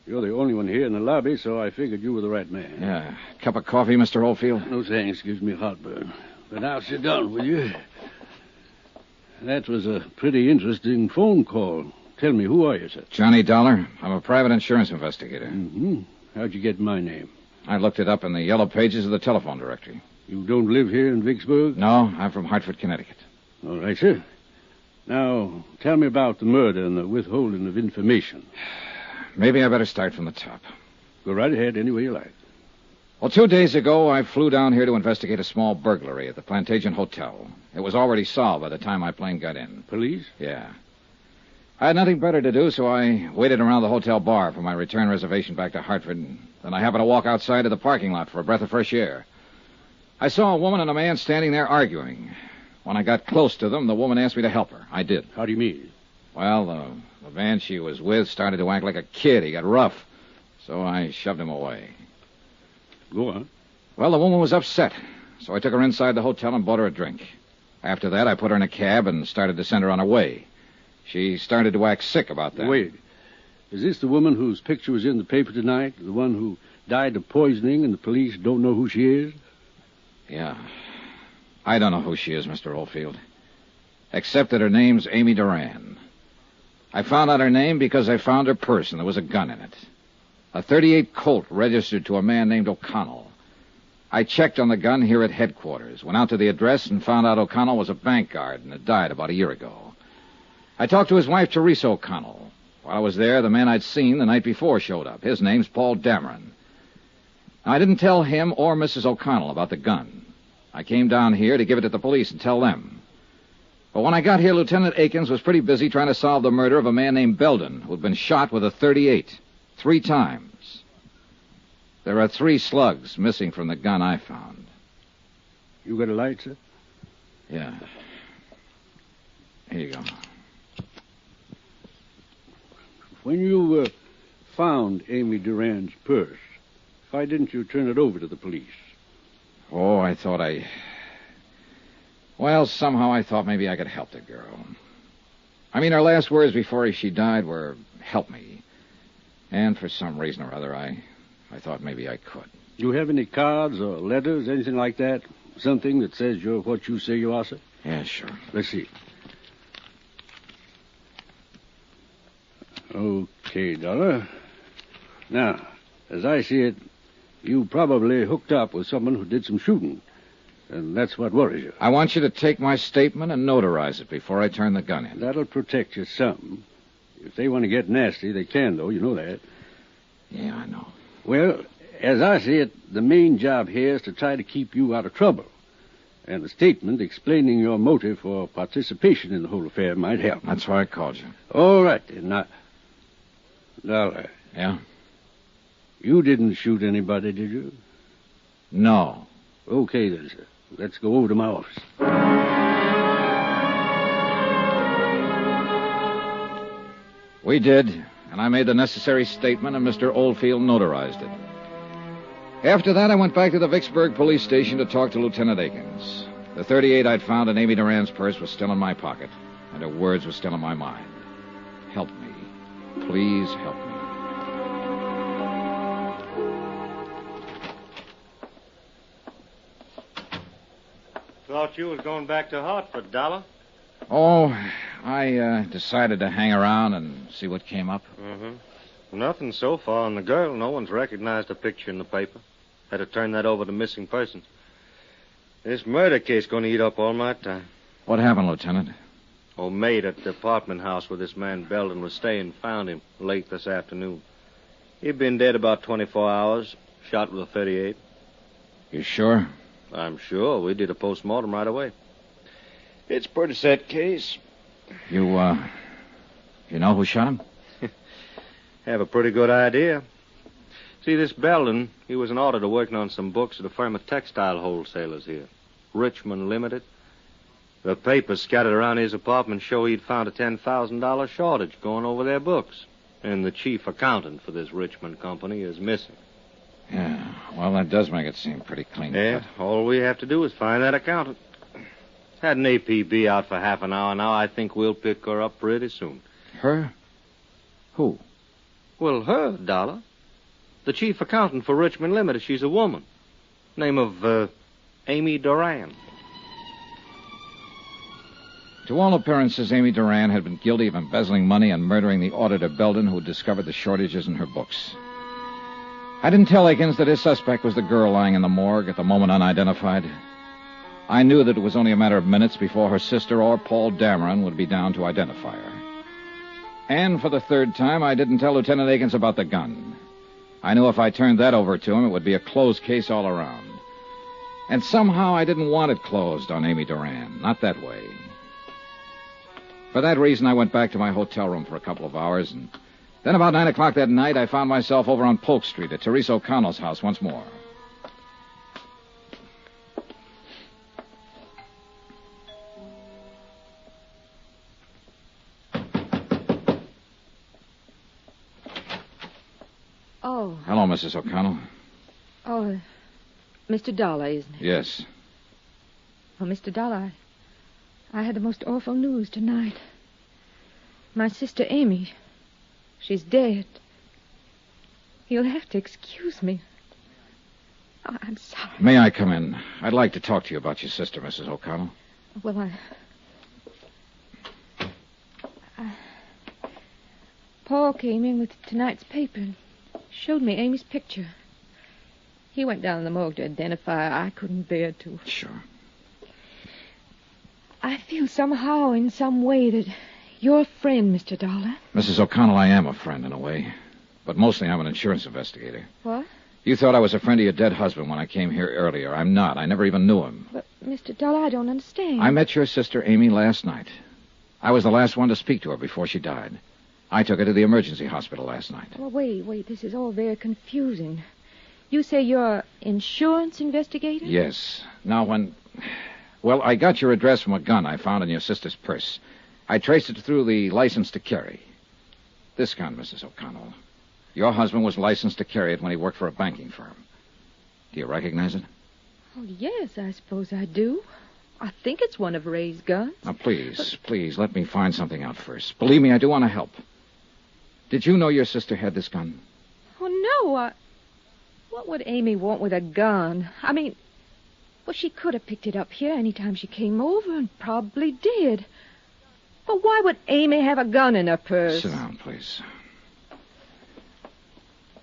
You're the only one here in the lobby, so I figured you were the right man. Yeah. Cup of coffee, Mr. Oldfield? No thanks. Gives me heartburn. But now sit down, will you? That was a pretty interesting phone call. Tell me, who are you, sir? Johnny Dollar. I'm a private insurance investigator. Mm-hmm. How'd you get my name? I looked it up in the yellow pages of the telephone directory. You don't live here in Vicksburg? No, I'm from Hartford, Connecticut. All right, sir. Now, tell me about the murder and the withholding of information. Maybe I better start from the top. Go right ahead any way you like. Well, 2 days ago, I flew down here to investigate a small burglary at the Plantagent Hotel. It was already solved by the time my plane got in. Police? Yeah. I had nothing better to do, so I waited around the hotel bar for my return reservation back to Hartford. Then I happened to walk outside to the parking lot for a breath of fresh air. I saw a woman and a man standing there arguing. When I got close to them, the woman asked me to help her. I did. How do you mean? Well, the man she was with started to act like a kid. He got rough. So I shoved him away. Go on. Well, the woman was upset. So I took her inside the hotel and bought her a drink. After that, I put her in a cab and started to send her on her way. She started to act sick about that. Wait. Is this the woman whose picture was in the paper tonight? The one who died of poisoning and the police don't know who she is? Yeah. I don't know who she is, Mr. Oldfield. Except that her name's Amy Duran. I found out her name because I found her purse and there was a gun in it. A .38 Colt registered to a man named O'Connell. I checked on the gun here at headquarters, went out to the address and found out O'Connell was a bank guard and had died about a year ago. I talked to his wife, Teresa O'Connell. While I was there, the man I'd seen the night before showed up. His name's Paul Dameron. Now, I didn't tell him or Mrs. O'Connell about the gun. I came down here to give it to the police and tell them. But when I got here, Lieutenant Akins was pretty busy trying to solve the murder of a man named Belden, who'd been shot with a .38 3 times. There are 3 slugs missing from the gun I found. You got a light, sir? Yeah. Here you go. When you found Amy Duran's purse, why didn't you turn it over to the police? Oh, I thought Well, somehow I thought maybe I could help the girl. I mean, her last words before she died were, help me. And for some reason or other, I thought maybe I could. You have any cards or letters, anything like that? Something that says you're what you say you are, sir? Yeah, sure. Let's see. Okay, Dollar. Now, as I see it, you probably hooked up with someone who did some shooting. And that's what worries you. I want you to take my statement and notarize it before I turn the gun in. That'll protect you some. If they want to get nasty, they can, though. You know that. Yeah, I know. Well, as I see it, the main job here is to try to keep you out of trouble. And the statement explaining your motive for participation in the whole affair might help. That's why I called you. All right, then. Now, Dollar. Yeah? You didn't shoot anybody, did you? No. Okay, then, sir. Let's go over to my office. We did, and I made the necessary statement, and Mr. Oldfield notarized it. After that, I went back to the Vicksburg police station to talk to Lieutenant Akins. The .38 I'd found in Amy Duran's purse was still in my pocket, and her words were still in my mind. Help me. Please help me. Thought you was going back to Hartford, Dollar. Oh, I decided to hang around and see what came up. Mm-hmm. Nothing so far on the girl. No one's recognized a picture in the paper. Had to turn that over to missing persons. This murder case going to eat up all my time. What happened, Lieutenant? Old maid at the apartment house where this man Belden was staying found him late this afternoon. He'd been dead about 24 hours, shot with a .38. You sure? I'm sure. We did a postmortem right away. It's a pretty set case. You know who shot him? Have a pretty good idea. See, this Belden, he was an auditor working on some books at a firm of textile wholesalers here. Richmond Limited. The papers scattered around his apartment show he'd found a $10,000 shortage going over their books. And the chief accountant for this Richmond company is missing. Yeah, well, that does make it seem pretty clean. Yeah, all we have to do is find that accountant. Had an APB out for half an hour now. I think we'll pick her up pretty soon. Her? Who? Well, her, Dollar. The chief accountant for Richmond Limited. She's a woman. Name of, Amy Duran. To all appearances, Amy Duran had been guilty of embezzling money and murdering the auditor Belden who had discovered the shortages in her books. I didn't tell Akins that his suspect was the girl lying in the morgue at the moment unidentified. I knew that it was only a matter of minutes before her sister or Paul Dameron would be down to identify her. And for the third time, I didn't tell Lieutenant Akins about the gun. I knew if I turned that over to him, it would be a closed case all around. And somehow I didn't want it closed on Amy Duran. Not that way. For that reason, I went back to my hotel room for a couple of hours, and then about 9 o'clock that night, I found myself over on Polk Street at Teresa O'Connell's house once more. Oh. Hello, Mrs. O'Connell. Oh, Mr. Dollar, isn't it? Yes. Oh, Mr. Dollar, I had the most awful news tonight. My sister Amy, she's dead. You'll have to excuse me. Oh, I'm sorry. May I come in? I'd like to talk to you about your sister, Mrs. O'Connell. Well, Paul came in with tonight's paper and showed me Amy's picture. He went down to the morgue to identify her. I couldn't bear to. Sure. I feel somehow, in some way, that you're a friend, Mr. Dollar. Mrs. O'Connell, I am a friend in a way. But mostly I'm an insurance investigator. What? You thought I was a friend of your dead husband when I came here earlier. I'm not. I never even knew him. But, Mr. Dollar, I don't understand. I met your sister Amy last night. I was the last one to speak to her before she died. I took her to the emergency hospital last night. Well, wait. This is all very confusing. You say you're an insurance investigator? Yes. Now, Well, I got your address from a gun I found in your sister's purse. I traced it through the license to carry. This gun, Mrs. O'Connell. Your husband was licensed to carry it when he worked for a banking firm. Do you recognize it? Oh, yes, I suppose I do. I think it's one of Ray's guns. Now, please, let me find something out first. Believe me, I do want to help. Did you know your sister had this gun? Oh, no, what would Amy want with a gun? I mean, well, she could have picked it up here any time she came over, and probably did. But why would Amy have a gun in her purse? Sit down, please.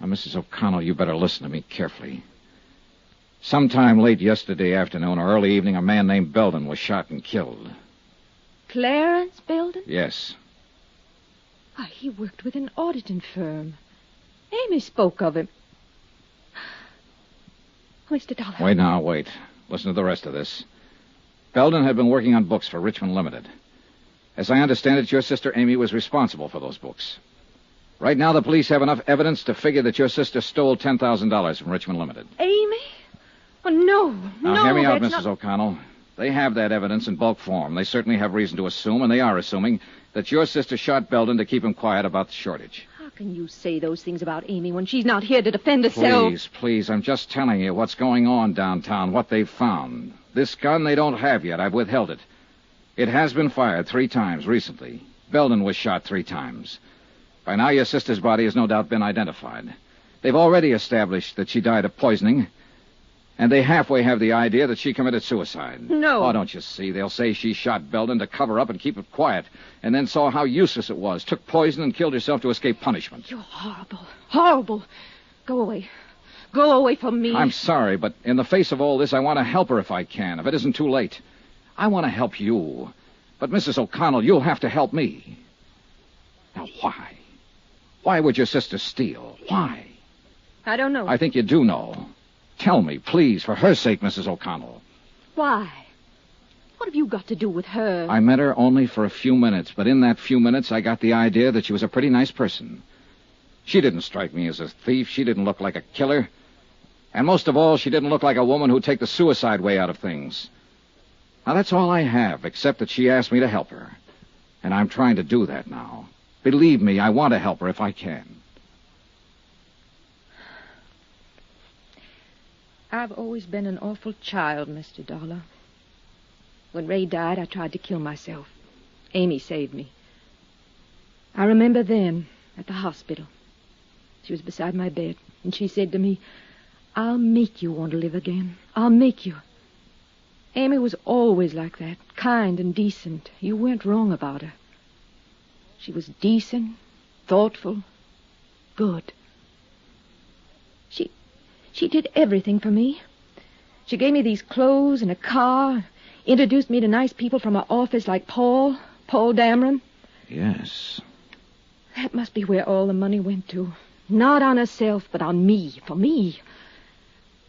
Now, Mrs. O'Connell, you better listen to me carefully. Sometime late yesterday afternoon or early evening, a man named Belden was shot and killed. Clarence Belden? Yes. Why, he worked with an auditing firm. Amy spoke of him. Mr. Dollar. Wait. Listen to the rest of this. Belden had been working on books for Richmond Limited. As I understand it, your sister Amy was responsible for those books. Right now, the police have enough evidence to figure that your sister stole $10,000 from Richmond Limited. Amy? Oh, no. Now, hear me out, that's Mrs. O'Connell. They have that evidence in bulk form. They certainly have reason to assume, and they are assuming, that your sister shot Belden to keep him quiet about the shortage. How can you say those things about Amy when she's not here to defend herself? Please, I'm just telling you what's going on downtown, what they've found. This gun they don't have yet. I've withheld it. It has been fired 3 times recently. Belden was shot 3 times. By now, your sister's body has no doubt been identified. They've already established that she died of poisoning, and they halfway have the idea that she committed suicide. No. Oh, don't you see? They'll say she shot Belden to cover up and keep it quiet, and then saw how useless it was, took poison and killed herself to escape punishment. You're horrible. Horrible. Go away. Go away from me. I'm sorry, but in the face of all this, I want to help her if I can, if it isn't too late. I want to help you. But, Mrs. O'Connell, you'll have to help me. Now, why? Why would your sister steal? Why? I don't know. I think you do know. Tell me, please, for her sake, Mrs. O'Connell. Why? What have you got to do with her? I met her only for a few minutes, but in that few minutes, I got the idea that she was a pretty nice person. She didn't strike me as a thief. She didn't look like a killer. And most of all, she didn't look like a woman who'd take the suicide way out of things. Now, that's all I have, except that she asked me to help her. And I'm trying to do that now. Believe me, I want to help her if I can. I've always been an awful child, Mr. Dollar. When Ray died, I tried to kill myself. Amy saved me. I remember then, at the hospital. She was beside my bed, and she said to me, I'll make you want to live again. I'll make you. Amy was always like that, kind and decent. You weren't wrong about her. She was decent, thoughtful, good. She did everything for me. She gave me these clothes and a car, introduced me to nice people from her office like Paul Dameron. Yes. That must be where all the money went to. Not on herself, but on me, for me.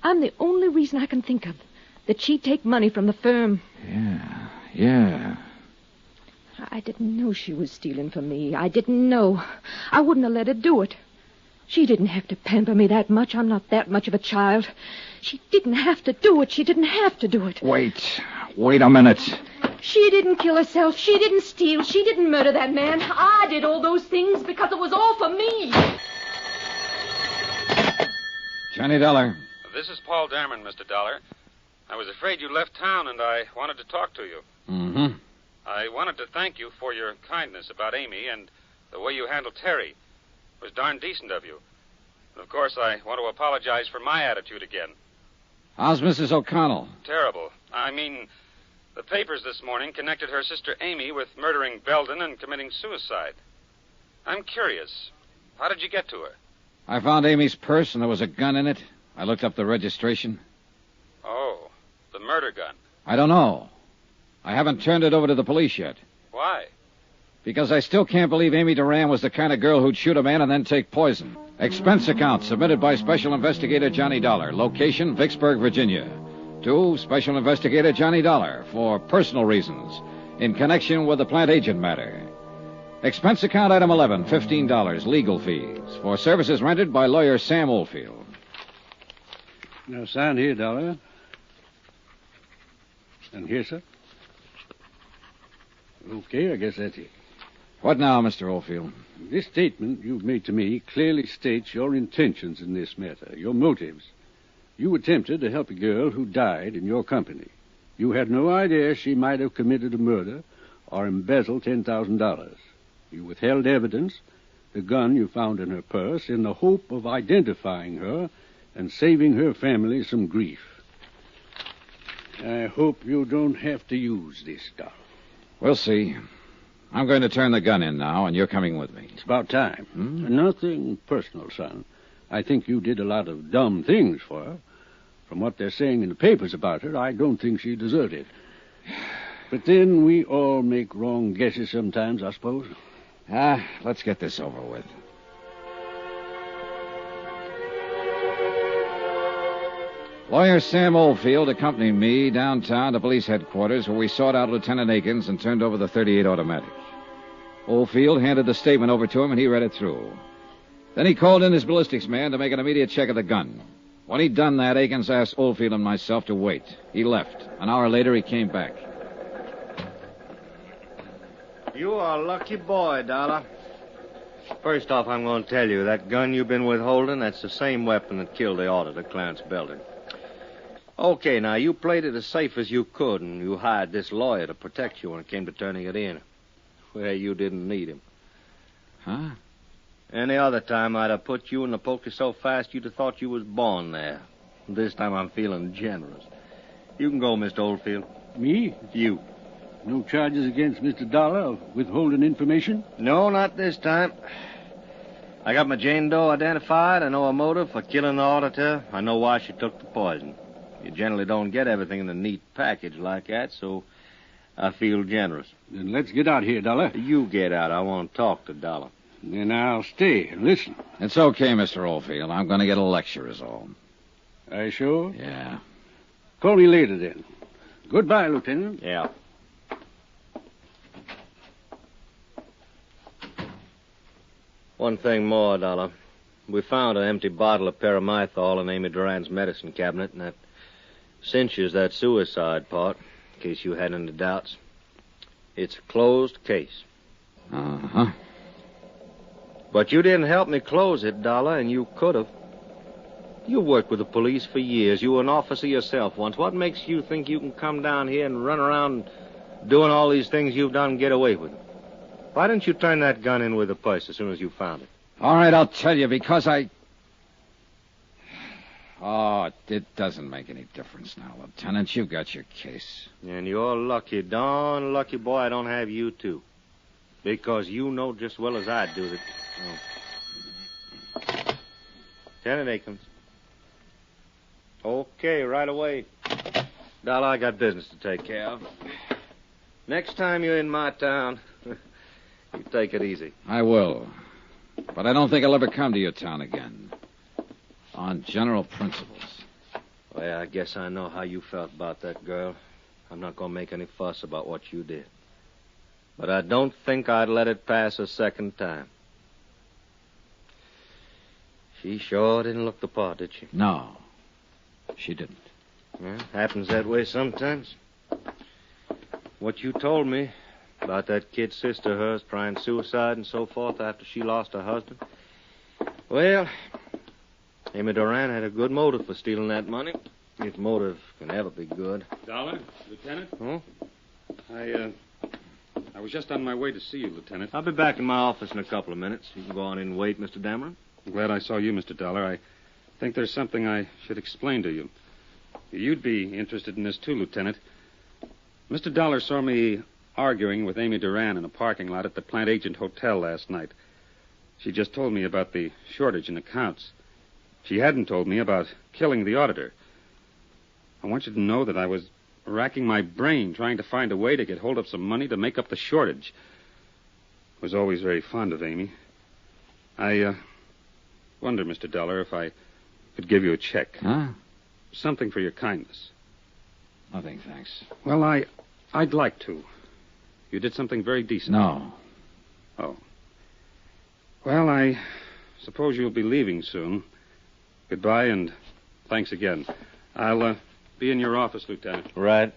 I'm the only reason I can think of that she'd take money from the firm. Yeah. I didn't know she was stealing from me. I didn't know. I wouldn't have let her do it. She didn't have to pamper me that much. I'm not that much of a child. She didn't have to do it. She didn't have to do it. Wait a minute. She didn't kill herself. She didn't steal. She didn't murder that man. I did all those things because it was all for me. Johnny Dollar. This is Paul Dameron, Mr. Dollar. I was afraid you left town, and I wanted to talk to you. Mm-hmm. I wanted to thank you for your kindness about Amy and the way you handled Terry. It was darn decent of you. And of course, I want to apologize for my attitude again. How's Mrs. O'Connell? Terrible. I mean, the papers this morning connected her sister Amy with murdering Belden and committing suicide. I'm curious. How did you get to her? I found Amy's purse, and there was a gun in it. I looked up the registration. Oh, the murder gun. I don't know. I haven't turned it over to the police yet. Why? Because I still can't believe Amy Duran was the kind of girl who'd shoot a man and then take poison. Expense account submitted by Special Investigator Johnny Dollar. Location, Vicksburg, Virginia. To Special Investigator Johnny Dollar for personal reasons in connection with the Plantagent Matter. Expense account item 11, $15, legal fees for services rendered by lawyer Sam Oldfield. Now, sign here, Dollar. And here, sir. Okay, I guess that's it. What now, Mr. Oldfield? This statement you've made to me clearly states your intentions in this matter, your motives. You attempted to help a girl who died in your company. You had no idea she might have committed a murder or embezzled $10,000. You withheld evidence, the gun you found in her purse, in the hope of identifying her and saving her family some grief. I hope you don't have to use this stuff. We'll see. I'm going to turn the gun in now, and you're coming with me. It's about time. Nothing personal, son. I think you did a lot of dumb things for her. From what they're saying in the papers about her, I don't think she deserved it. But then we all make wrong guesses sometimes, I suppose. Let's get this over with. Lawyer Sam Oldfield accompanied me downtown to police headquarters where we sought out Lieutenant Akins and turned over the .38 automatic. Oldfield handed the statement over to him and he read it through. Then he called in his ballistics man to make an immediate check of the gun. When he'd done that, Akins asked Oldfield and myself to wait. He left. An hour later, he came back. You are a lucky boy, Dollar. First off, I'm going to tell you, that gun you've been withholding, that's the same weapon that killed the auditor, Clarence Belden. Okay, now, you played it as safe as you could, and you hired this lawyer to protect you when it came to turning it in. Well, you didn't need him. Huh? Any other time, I'd have put you in the poker so fast you'd have thought you was born there. This time I'm feeling generous. You can go, Mr. Oldfield. Me? You. No charges against Mr. Dollar of withholding information? No, not this time. I got my Jane Doe identified. I know her motive for killing the auditor. I know why she took the poison. You generally don't get everything in a neat package like that, so I feel generous. Then let's get out here, Dollar. You get out. I want to talk to Dollar. Then I'll stay and listen. It's okay, Mr. Oldfield. I'm going to get a lecture is all. Are you sure? Yeah. Call me later, then. Goodbye, Lieutenant. Yeah. One thing more, Dollar. We found an empty bottle of paramythol in Amy Duran's medicine cabinet, and that cinches that suicide part, in case you had any doubts. It's a closed case. Uh-huh. But you didn't help me close it, Dollar, and you could have. You worked with the police for years. You were an officer yourself once. What makes you think you can come down here and run around doing all these things you've done and get away with them? Why didn't you turn that gun in with the purse as soon as you found it? All right, I'll tell you, because I... Oh, it doesn't make any difference now, Lieutenant. You've got your case. And you're lucky, darn lucky boy I don't have you, too. Because you know just as well as I do that... Oh. Lieutenant Akins. Okay, right away. Dollar, I got business to take care of. Next time you're in my town, you take it easy. I will. But I don't think I'll ever come to your town again. On general principles. Well, I guess I know how you felt about that girl. I'm not going to make any fuss about what you did. But I don't think I'd let it pass a second time. She sure didn't look the part, did she? No, she didn't. Well, happens that way sometimes. What you told me about that kid sister of hers trying suicide and so forth after she lost her husband. Well, Amy Duran had a good motive for stealing that money. If motive can ever be good. Dollar, Lieutenant? Huh? I was just on my way to see you, Lieutenant. I'll be back in my office in a couple of minutes. You can go on in and wait, Mr. Dameron. I'm glad I saw you, Mr. Dollar. I think there's something I should explain to you. You'd be interested in this, too, Lieutenant. Mr. Dollar saw me arguing with Amy Duran in a parking lot at the Plantagent Hotel last night. She just told me about the shortage in accounts. She hadn't told me about killing the auditor. I want you to know that I was racking my brain trying to find a way to get hold of some money to make up the shortage. I was always very fond of Amy. I wonder, Mr. Dollar, if I could give you a check. Huh? Something for your kindness. Nothing, thanks. Well, I'd like to. You did something very decent. No. Oh. Well, I suppose you'll be leaving soon. Goodbye, and thanks again. I'll be in your office, Lieutenant. Right.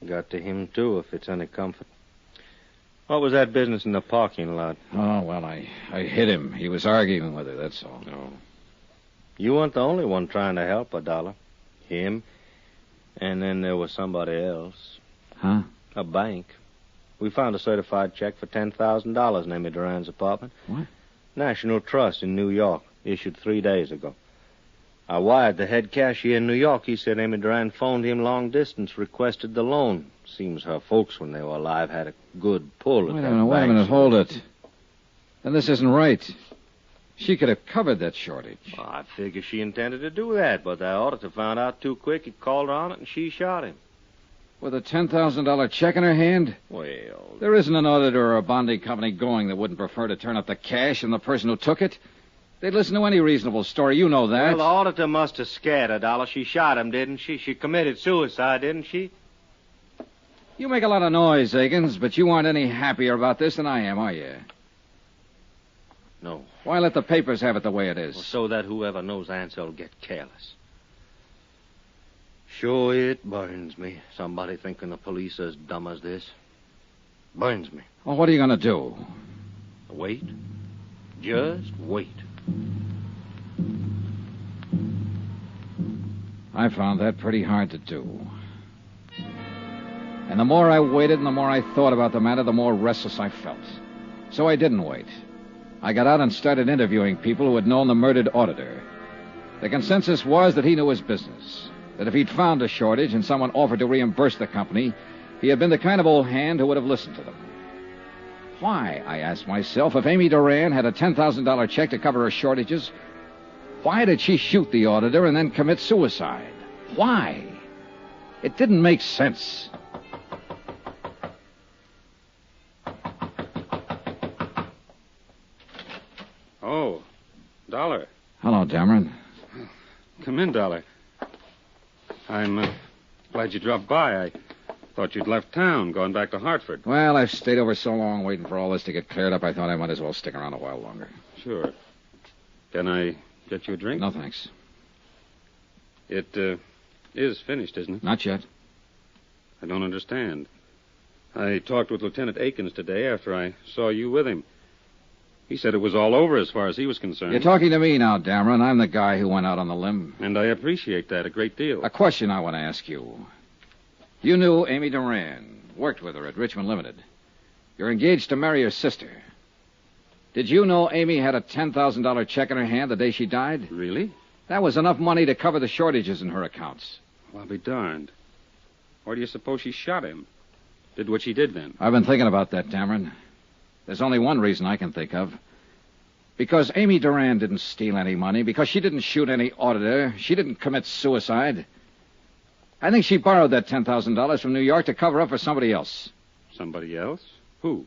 Got to him, too, if it's any comfort. What was that business in the parking lot? Oh, well, I hit him. He was arguing with her, that's all. No. You weren't the only one trying to help her, Dollar. Him. And then there was somebody else. Huh? A bank. We found a certified check for $10,000 in Amy Duran's apartment. What? National Trust in New York, issued 3 days ago. I wired the head cashier in New York. He said Amy Duran phoned him long distance, requested the loan. Seems her folks, when they were alive, had a good pull at that Wait a minute, bank. hold it. Then this isn't right. She could have covered that shortage. Well, I figure she intended to do that, but the auditor found out too quick. He called her on it, and she shot him. With a $10,000 check in her hand? Well... There isn't an auditor or a bonding company going that wouldn't prefer to turn up the cash and the person who took it. They'd listen to any reasonable story. You know that. Well, the auditor must have scared her, Dollar. She shot him, didn't she? She committed suicide, didn't she? You make a lot of noise, Akins, but you aren't any happier about this than I am, are you? No. Why let the papers have it the way it is? Well, so that whoever knows answer will get careless. Sure, it burns me. Somebody thinking the police are as dumb as this. Burns me. Well, what are you going to do? Wait. Just wait. I found that pretty hard to do. And the more I waited and the more I thought about the matter, the more restless I felt. So I didn't wait. I got out and started interviewing people who had known the murdered auditor. The consensus was that he knew his business, that if he'd found a shortage and someone offered to reimburse the company, he had been the kind of old hand who would have listened to them. Why, I asked myself, if Amy Duran had a $10,000 check to cover her shortages, why did she shoot the auditor and then commit suicide? Why? It didn't make sense. Oh, Dollar. Hello, Dameron. Come in, Dollar. I'm glad you dropped by. I thought you'd left town, gone back to Hartford. Well, I've stayed over so long waiting for all this to get cleared up, I thought I might as well stick around a while longer. Sure. Can I get you a drink? No, thanks. It is finished, isn't it? Not yet. I don't understand. I talked with Lieutenant Akins today after I saw you with him. He said it was all over as far as he was concerned. You're talking to me now, Dameron. I'm the guy who went out on the limb. And I appreciate that a great deal. A question I want to ask you. You knew Amy Duran, worked with her at Richmond Limited. You're engaged to marry her sister. Did you know Amy had a $10,000 check in her hand the day she died? Really? That was enough money to cover the shortages in her accounts. Well, I'll be darned. Why do you suppose she shot him? Did what she did then? I've been thinking about that, Dameron. There's only one reason I can think of. Because Amy Duran didn't steal any money, because she didn't shoot any auditor, she didn't commit suicide. I think she borrowed that $10,000 from New York to cover up for somebody else. Somebody else? Who?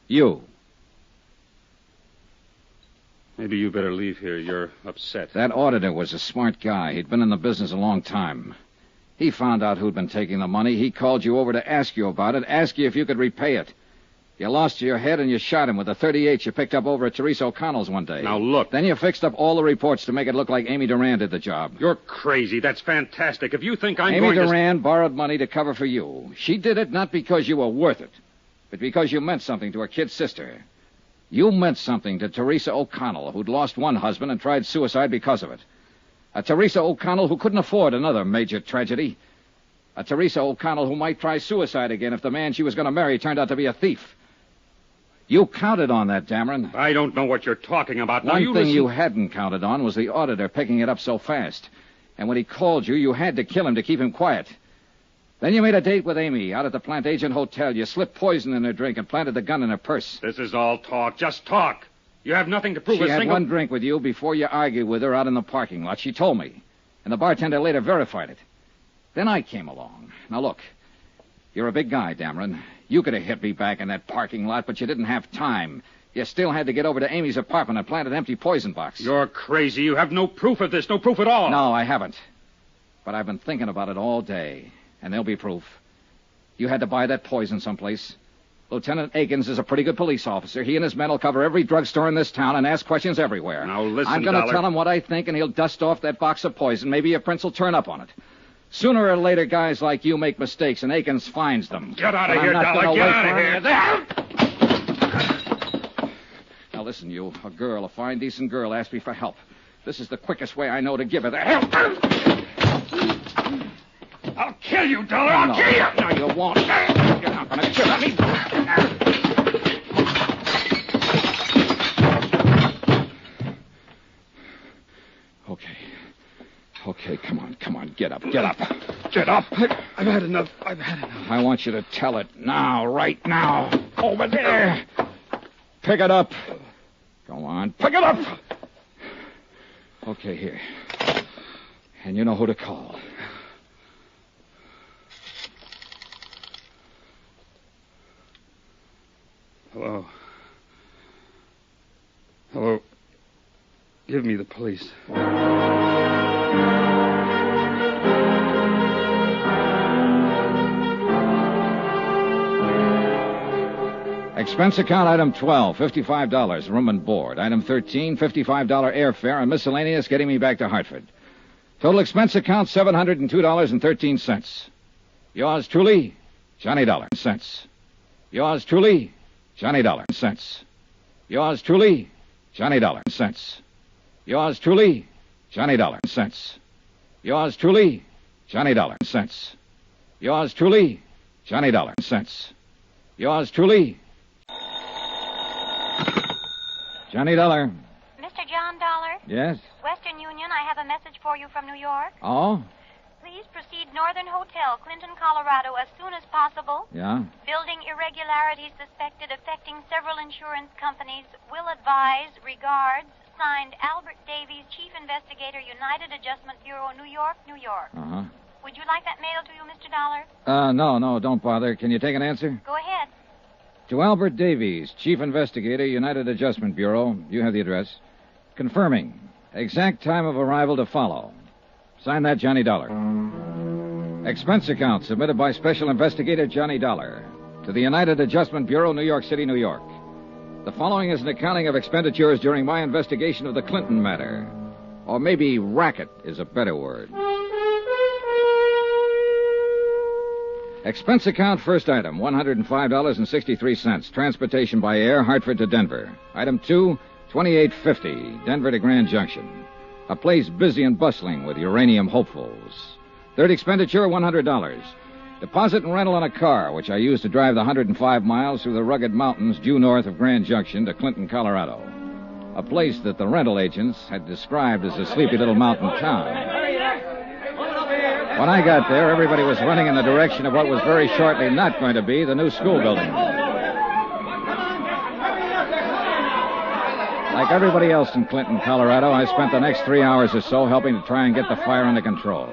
You. Maybe you better leave here. You're upset. That auditor was a smart guy. He'd been in the business a long time. He found out who'd been taking the money. He called you over to ask you about it, ask you if you could repay it. You lost your head and you shot him with a .38 you picked up over at Teresa O'Connell's one day. Now, look. Then you fixed up all the reports to make it look like Amy Duran did the job. You're crazy. That's fantastic. If you think I'm Amy going Duran borrowed money to cover for you. She did it not because you were worth it, but because you meant something to her kid sister. You meant something to Teresa O'Connell, who'd lost one husband and tried suicide because of it. A Teresa O'Connell who couldn't afford another major tragedy. A Teresa O'Connell who might try suicide again if the man she was going to marry turned out to be a thief. You counted on that, Dameron. I don't know what you're talking about. Now, One thing you hadn't counted on was the auditor picking it up so fast. And when he called you, you had to kill him to keep him quiet. Then you made a date with Amy out at the Plantagent Hotel. You slipped poison in her drink and planted the gun in her purse. This is all talk. Just talk. You have nothing to prove She had one drink with you before you argued with her out in the parking lot. She told me. And the bartender later verified it. Then I came along. Now, look. You're a big guy, Dameron. You could have hit me back in that parking lot, but you didn't have time. You still had to get over to Amy's apartment and plant an empty poison box. You're crazy. You have no proof of this. No proof at all. No, I haven't. But I've been thinking about it all day, and there'll be proof. You had to buy that poison someplace. Lieutenant Akins is a pretty good police officer. He and his men will cover every drugstore in this town and ask questions everywhere. Now, listen, I'm going to tell him what I think, and he'll dust off that box of poison. Maybe your prints will turn up on it. Sooner or later, guys like you make mistakes, and Akins finds them. Get out of here, Dollar. Get out of here. Now, listen, you. A girl, a fine, decent girl, asked me for help. This is the quickest way I know to give her the help. I'll kill you, Dollar. I'll kill you. No, you won't. You're not going to kill me. Okay, come on. Get up. Get up. I've had enough. I want you to tell it now, right now. Over there. Pick it up. Go on, pick it up. Okay, here. And you know who to call. Hello. Give me the police. Expense account item 12, $55, room and board. Item 13, $55 airfare and miscellaneous getting me back to Hartford. Total expense account, $702.13. Yours truly, Johnny Dollar. Cents. Yours truly, Johnny Dollar. Cents. Yours truly, Johnny Dollar. Cents. Yours truly, Johnny Dollar. Cents. Yours truly, Johnny Dollar. Cents. Yours truly, Johnny Dollar. Cents. Yours truly, Johnny Dollar. Mr. John Dollar? Yes? Western Union, I have a message for you from New York. Oh? Please proceed Northern Hotel, Clinton, Colorado, as soon as possible. Yeah? Building irregularities suspected affecting several insurance companies. Will advise. Regards. Signed, Albert Davies, Chief Investigator, United Adjustment Bureau, New York, New York. Uh-huh. Would you like that mailed to you, Mr. Dollar? No, don't bother. Can you take an answer? Go ahead. To Albert Davies, Chief Investigator, United Adjustment Bureau. You have the address. Confirming. Exact time of arrival to follow. Sign that, Johnny Dollar. Expense account submitted by Special Investigator Johnny Dollar to the United Adjustment Bureau, New York City, New York. The following is an accounting of expenditures during my investigation of the Clinton matter. Or maybe racket is a better word. Expense account, first item, $105.63. Transportation by air, Hartford to Denver. Item 2, $28.50, Denver to Grand Junction. A place busy and bustling with uranium hopefuls. Third expenditure, $100. Deposit and rental on a car, which I used to drive the 105 miles through the rugged mountains due north of Grand Junction to Clinton, Colorado. A place that the rental agents had described as a sleepy little mountain town. When I got there, everybody was running in the direction of what was very shortly not going to be the new school building. Like everybody else in Clinton, Colorado, I spent the next 3 hours or so helping to try and get the fire under control.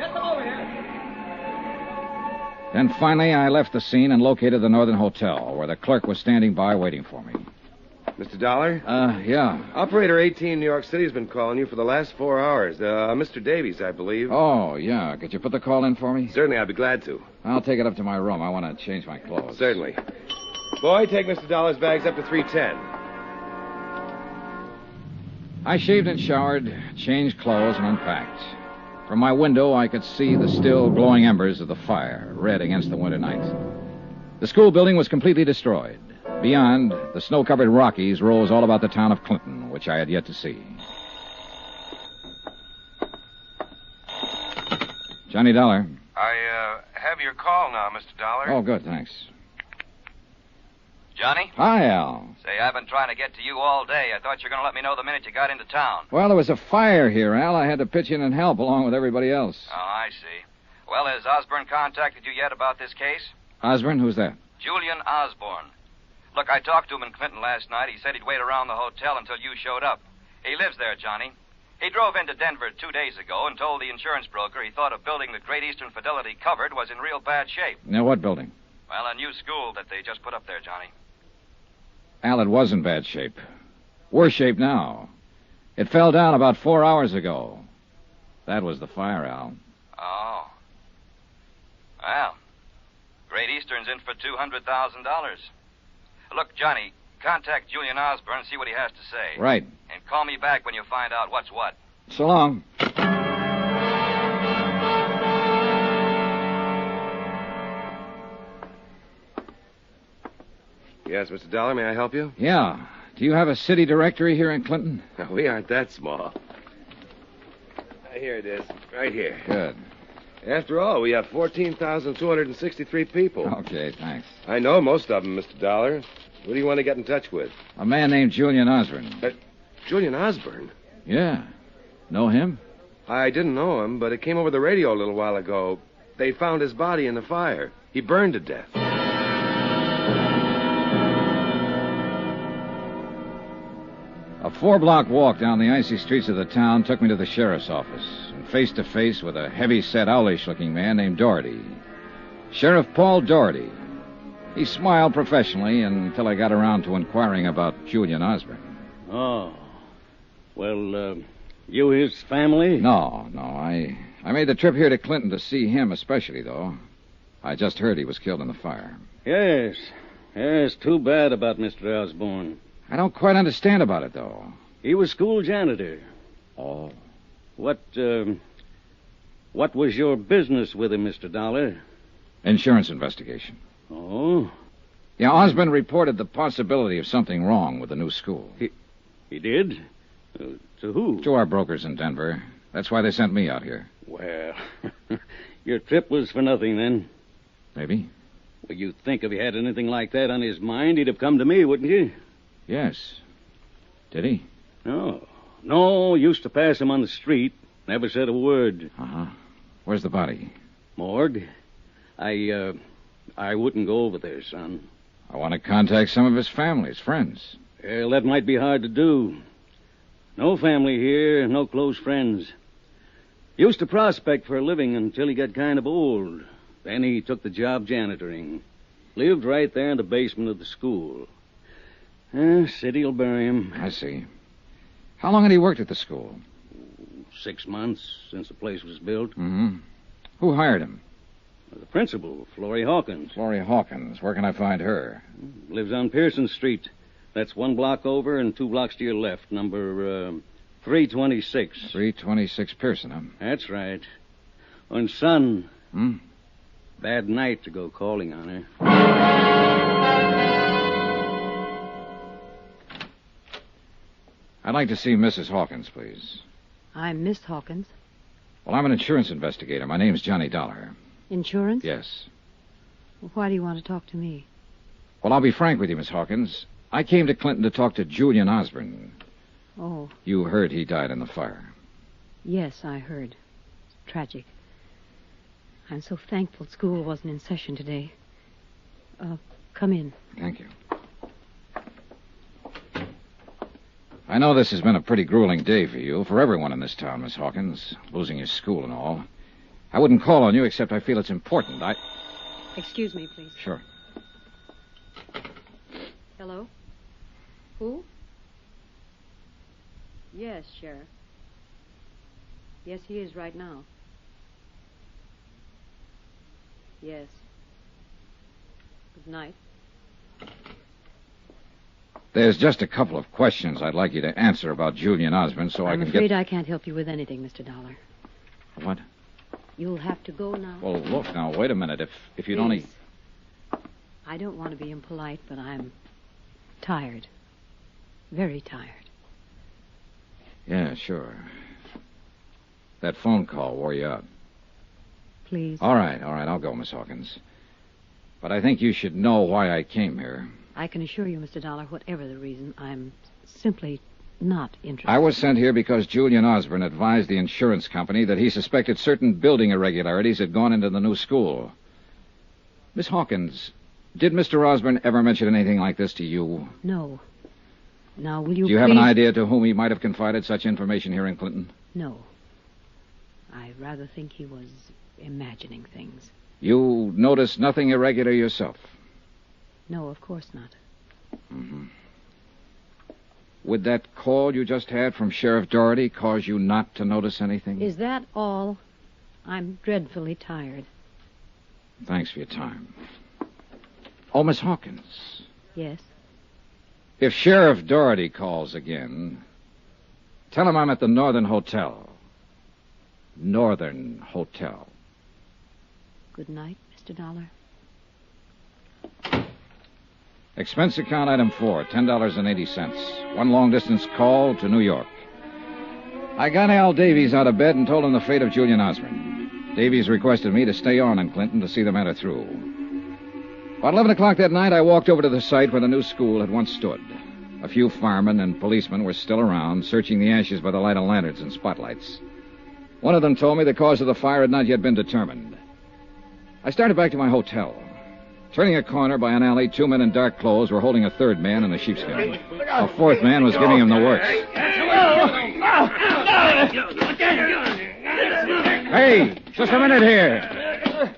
Then finally, I left the scene and located the Northern Hotel, where the clerk was standing by waiting for me. Mr. Dollar? Yeah. Operator 18 New York City has been calling you for the last 4 hours. Mr. Davies, I believe. Oh, yeah. Could you put the call in for me? Certainly, I'd be glad to. I'll take it up to my room. I want to change my clothes. Certainly. Boy, take Mr. Dollar's bags up to 310. I shaved and showered, changed clothes, and unpacked. From my window, I could see the still glowing embers of the fire, red against the winter night. The school building was completely destroyed. Beyond, the snow-covered Rockies rose all about the town of Clinton, which I had yet to see. Johnny Dollar. I have your call now, Mr. Dollar. Oh, good, thanks. Johnny? Hi, Al. Say, I've been trying to get to you all day. I thought you were going to let me know the minute you got into town. Well, there was a fire here, Al. I had to pitch in and help along with everybody else. Oh, I see. Well, has Osborne contacted you yet about this case? Osborne? Who's that? Julian Osborne. Look, I talked to him in Clinton last night. He said he'd wait around the hotel until you showed up. He lives there, Johnny. He drove into Denver 2 days ago and told the insurance broker he thought a building that Great Eastern Fidelity covered was in real bad shape. Now, what building? Well, a new school that they just put up there, Johnny. Al, it was in bad shape. Worse shape now. It fell down about 4 hours ago. That was the fire, Al. Oh. Well, Great Eastern's in for $200,000. Look, Johnny, contact Julian Osborne and see what he has to say. Right. And call me back when you find out what's what. So long. Yes, Mr. Dollar, may I help you? Yeah. Do you have a city directory here in Clinton? No, we aren't that small. Here it is, right here. Good. After all, we have 14,263 people. Okay, thanks. I know most of them, Mr. Dollar. Who do you want to get in touch with? A man named Julian Osborne. Julian Osborne? Yeah. Know him? I didn't know him, but it came over the radio a little while ago. They found his body in the fire. He burned to death. A 4-block walk down the icy streets of the town took me to the sheriff's office, and face to face with a heavy-set, owlish-looking man named Doherty. Sheriff Paul Doherty. He smiled professionally until I got around to inquiring about Julian Osborne. Oh. Well, you his family? No. I made the trip here to Clinton to see him especially, though. I just heard he was killed in the fire. Yes. Yes, too bad about Mr. Osborne. I don't quite understand about it, though. He was school janitor. Oh. What was your business with him, Mr. Dollar? Insurance investigation. Oh? Yeah, Osborne reported the possibility of something wrong with the new school. He did? To who? To our brokers in Denver. That's why they sent me out here. Well, your trip was for nothing, then. Maybe. Well, you'd think if he had anything like that on his mind, he'd have come to me, wouldn't you? Yes. Did he? No, used to pass him on the street. Never said a word. Uh-huh. Where's the body? Morgue. I wouldn't go over there, son. I want to contact some of his family, his friends. Well, that might be hard to do. No family here, no close friends. Used to prospect for a living until he got kind of old. Then he took the job janitoring. Lived right there in the basement of the school. City'll bury him. I see. How long had he worked at the school? 6 months since the place was built. Mm-hmm. Who hired him? The principal, Florrie Hawkins. Florrie Hawkins. Where can I find her? Lives on Pearson Street. That's 1 block over and 2 blocks to your left. Number 326. 326 Pearson, huh? That's right. And son. Hmm? Bad night to go calling on her. I'd like to see Mrs. Hawkins, please. I'm Miss Hawkins. Well, I'm an insurance investigator. My name's Johnny Dollar. Insurance? Yes. Well, why do you want to talk to me? Well, I'll be frank with you, Miss Hawkins. I came to Clinton to talk to Julian Osborne. Oh, You heard he died in the fire. yes, I heard. Tragic. I'm so thankful school wasn't in session today. Come in. Thank you. I know this has been a pretty grueling day for you, for everyone in this town, Miss Hawkins, losing your school and all. I wouldn't call on you except I feel it's important. Excuse me, please. Sure. Hello? Who? Yes, Sheriff. Yes, he is right now. Yes. Good night. There's just a couple of questions I'd like you to answer about Julian Osborne so I I'm can afraid get... I can't help you with anything, Mr. Dollar. What? You'll have to go now. Well, look, now, wait a minute. If you'd only... I don't want to be impolite, but I'm tired. Very tired. Yeah, sure. That phone call wore you out. Please. All right, I'll go, Miss Hawkins. But I think you should know why I came here. I can assure you, Mr. Dollar, whatever the reason, I'm simply not interested. I was sent here because Julian Osborne advised the insurance company that he suspected certain building irregularities had gone into the new school. Miss Hawkins, did Mr. Osborne ever mention anything like this to you? No. Now, will you Do you have an idea to whom he might have confided such information here in Clinton? No. I rather think he was imagining things. You noticed nothing irregular yourself? No, of course not. Mm-hmm. Would that call you just had from Sheriff Doherty cause you not to notice anything? Is that all? I'm dreadfully tired. Thanks for your time. Oh, Miss Hawkins. Yes? If Sheriff Doherty calls again, tell him I'm at the Northern Hotel. Northern Hotel. Good night, Mr. Dollar. Expense account item 4, $10.80. One long-distance call to New York. I got Al Davies out of bed and told him the fate of Julian Osborne. Davies requested me to stay on in Clinton to see the matter through. About 11 o'clock that night, I walked over to the site where the new school had once stood. A few firemen and policemen were still around, searching the ashes by the light of lanterns and spotlights. One of them told me the cause of the fire had not yet been determined. I started back to my hotel. Turning a corner by an alley, 2 men in dark clothes were holding a third man in a sheepskin. A fourth man was giving him the works. Hey, just a minute here.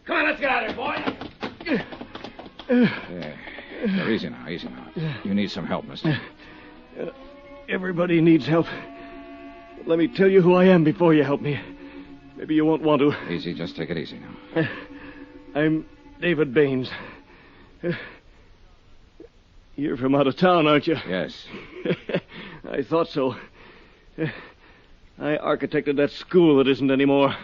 Come on, let's get out of here, boy. There, easy now. You need some help, mister. Everybody needs help. Let me tell you who I am before you help me. Maybe you won't want to. Easy, just take it easy now. I'm David Baines. You're from out of town, aren't you? Yes. I thought so. I architected that school that isn't anymore.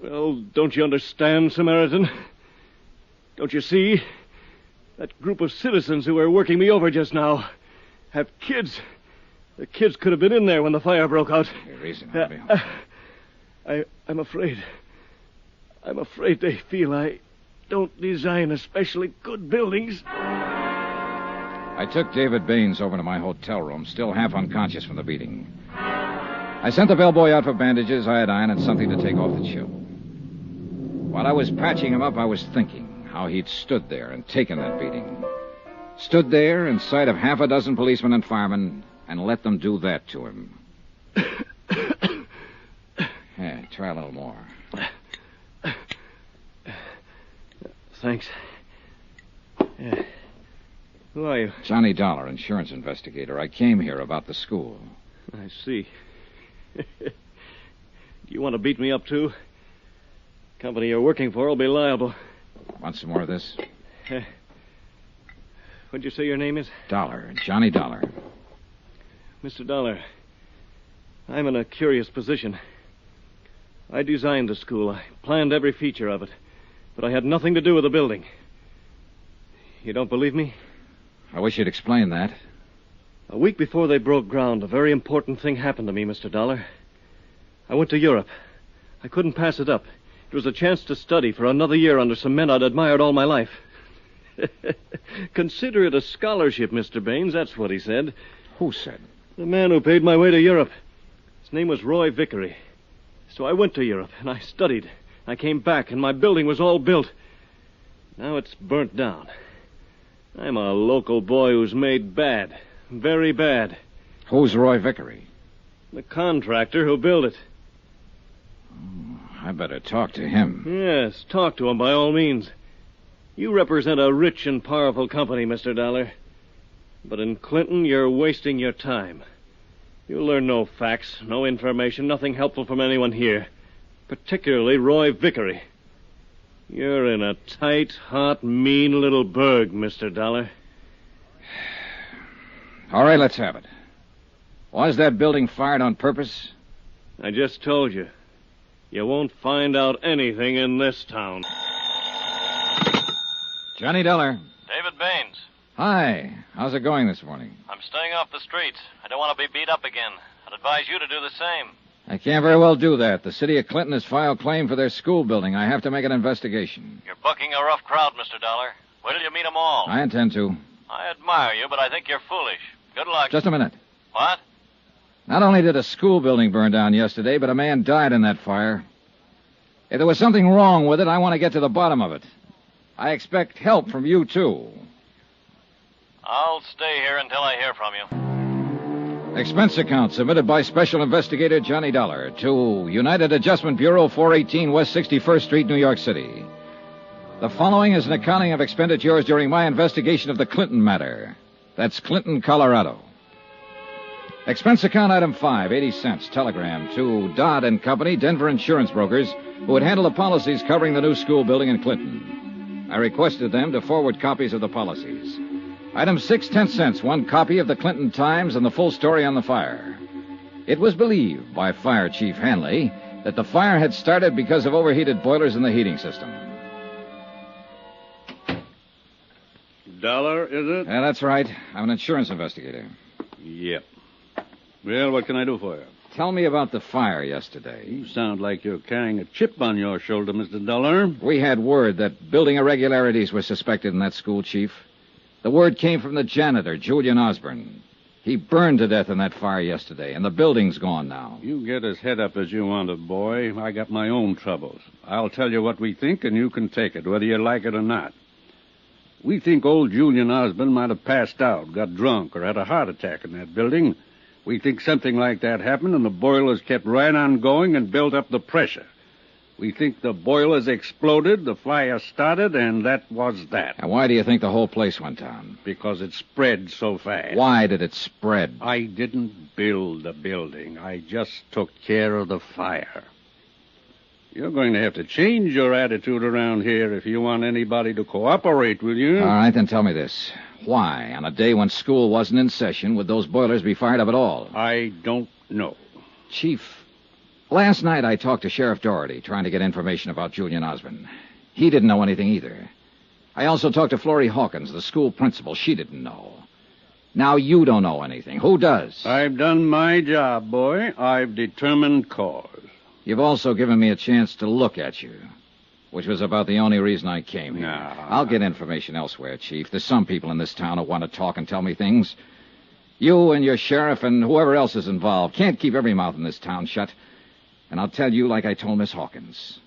Well, don't you understand, Samaritan? Don't you see? That group of citizens who were working me over just now have kids. The kids could have been in there when the fire broke out. You're easy now, I'm afraid. I'm afraid they feel I don't design especially good buildings. I took David Baines over to my hotel room, still half unconscious from the beating. I sent the bellboy out for bandages, iodine, and something to take off the chill. While I was patching him up, I was thinking how he'd stood there and taken that beating. Stood there in sight of half a dozen policemen and firemen and let them do that to him. Yeah, try a little more. Thanks. Who are you? Johnny Dollar, insurance investigator. I came here about the school. I see. Do you want to beat me up, too? Company you're working for will be liable. Want some more of this? What'd you say your name is? Dollar. Johnny Dollar. Mr. Dollar, I'm in a curious position. I designed the school. I planned every feature of it. But I had nothing to do with the building. You don't believe me? I wish you'd explain that. A week before they broke ground, a very important thing happened to me, Mr. Dollar. I went to Europe. I couldn't pass it up. It was a chance to study for another year under some men I'd admired all my life. Consider it a scholarship, Mr. Baines. That's what he said. Who said? The man who paid my way to Europe. His name was Roy Vickery. So I went to Europe, and I studied. I came back, and my building was all built. Now it's burnt down. I'm a local boy who's made bad. Very bad. Who's Roy Vickery? The contractor who built it. I better talk to him. Yes, talk to him by all means. You represent a rich and powerful company, Mr. Dollar. But in Clinton, you're wasting your time. You'll learn no facts, no information, nothing helpful from anyone here. Particularly Roy Vickery. You're in a tight, hot, mean little burg, Mr. Dollar. All right, let's have it. Was that building fired on purpose? I just told you. You won't find out anything in this town. Johnny Dollar. David Baines. Hi. How's it going this morning? I'm staying off the streets. I don't want to be beat up again. I'd advise you to do the same. I can't very well do that. The city of Clinton has filed claim for their school building. I have to make an investigation. You're bucking a rough crowd, Mr. Dollar. Wait till you meet 'em all. I intend to. I admire you, but I think you're foolish. Good luck. Just a minute. What? Not only did a school building burn down yesterday, but a man died in that fire. If there was something wrong with it, I want to get to the bottom of it. I expect help from you, too. I'll stay here until I hear from you. Expense account submitted by Special Investigator Johnny Dollar to United Adjustment Bureau, 418 West 61st Street, New York City. The following is an accounting of expenditures during my investigation of the Clinton matter. That's Clinton, Colorado. Expense account item 5, 80 cents, telegram to Dodd and Company, Denver insurance brokers, who would handle the policies covering the new school building in Clinton. I requested them to forward copies of the policies. Item 6, 10 cents, one copy of the Clinton Times and the full story on the fire. It was believed by Fire Chief Hanley that the fire had started because of overheated boilers in the heating system. Dollar, is it? Yeah, that's right. I'm an insurance investigator. Yep. Well, what can I do for you? Tell me about the fire yesterday. You sound like you're carrying a chip on your shoulder, Mr. Dollar. We had word that building irregularities were suspected in that school, Chief. The word came from the janitor, Julian Osborne. He burned to death in that fire yesterday, and the building's gone now. You get as head up as you want it, boy. I got my own troubles. I'll tell you what we think, and you can take it, whether you like it or not. We think old Julian Osborne might have passed out, got drunk, or had a heart attack in that building. We think something like that happened, and the boilers kept right on going and built up the pressure. We think the boilers exploded, the fire started, and that was that. And why do you think the whole place went down? Because it spread so fast. Why did it spread? I didn't build the building. I just took care of the fire. You're going to have to change your attitude around here if you want anybody to cooperate with you. All right, then tell me this. Why, on a day when school wasn't in session, would those boilers be fired up at all? I don't know. Chief, last night I talked to Sheriff Doherty, trying to get information about Julian Osborne. He didn't know anything either. I also talked to Florrie Hawkins, the school principal. She didn't know. Now you don't know anything. Who does? I've done my job, boy. I've determined cause. You've also given me a chance to look at you, which was about the only reason I came here. I'll get information elsewhere, Chief. There's some people in this town who want to talk and tell me things. You and your sheriff and whoever else is involved can't keep every mouth in this town shut. And I'll tell you like I told Miss Hawkins.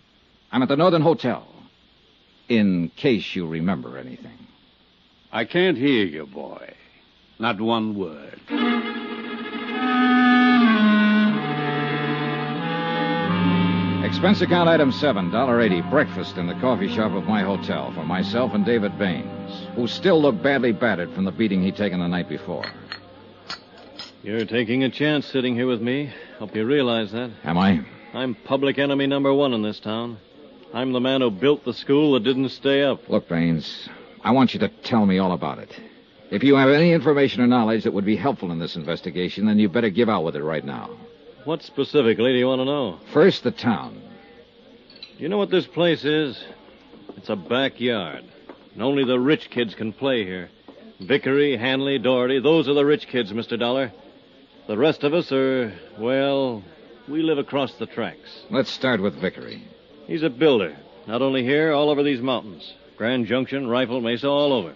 I'm at the Northern Hotel, in case you remember anything. I can't hear you, boy. Not one word. Expense account item 7, $1.80, breakfast in the coffee shop of my hotel for myself and David Baines, who still looked badly battered from the beating he'd taken the night before. You're taking a chance sitting here with me. Hope you realize that. Am I? I'm public enemy number 1 in this town. I'm the man who built the school that didn't stay up. Look, Baines, I want you to tell me all about it. If you have any information or knowledge that would be helpful in this investigation, then you better give out with it right now. What specifically do you want to know? First, the town. You know what this place is? It's a backyard. And only the rich kids can play here. Vickery, Hanley, Doherty, those are the rich kids, Mr. Dollar. The rest of us are, well, We live across the tracks. Let's start with Vickery. He's a builder. Not only here, all over these mountains. Grand Junction, Rifle Mesa, all over.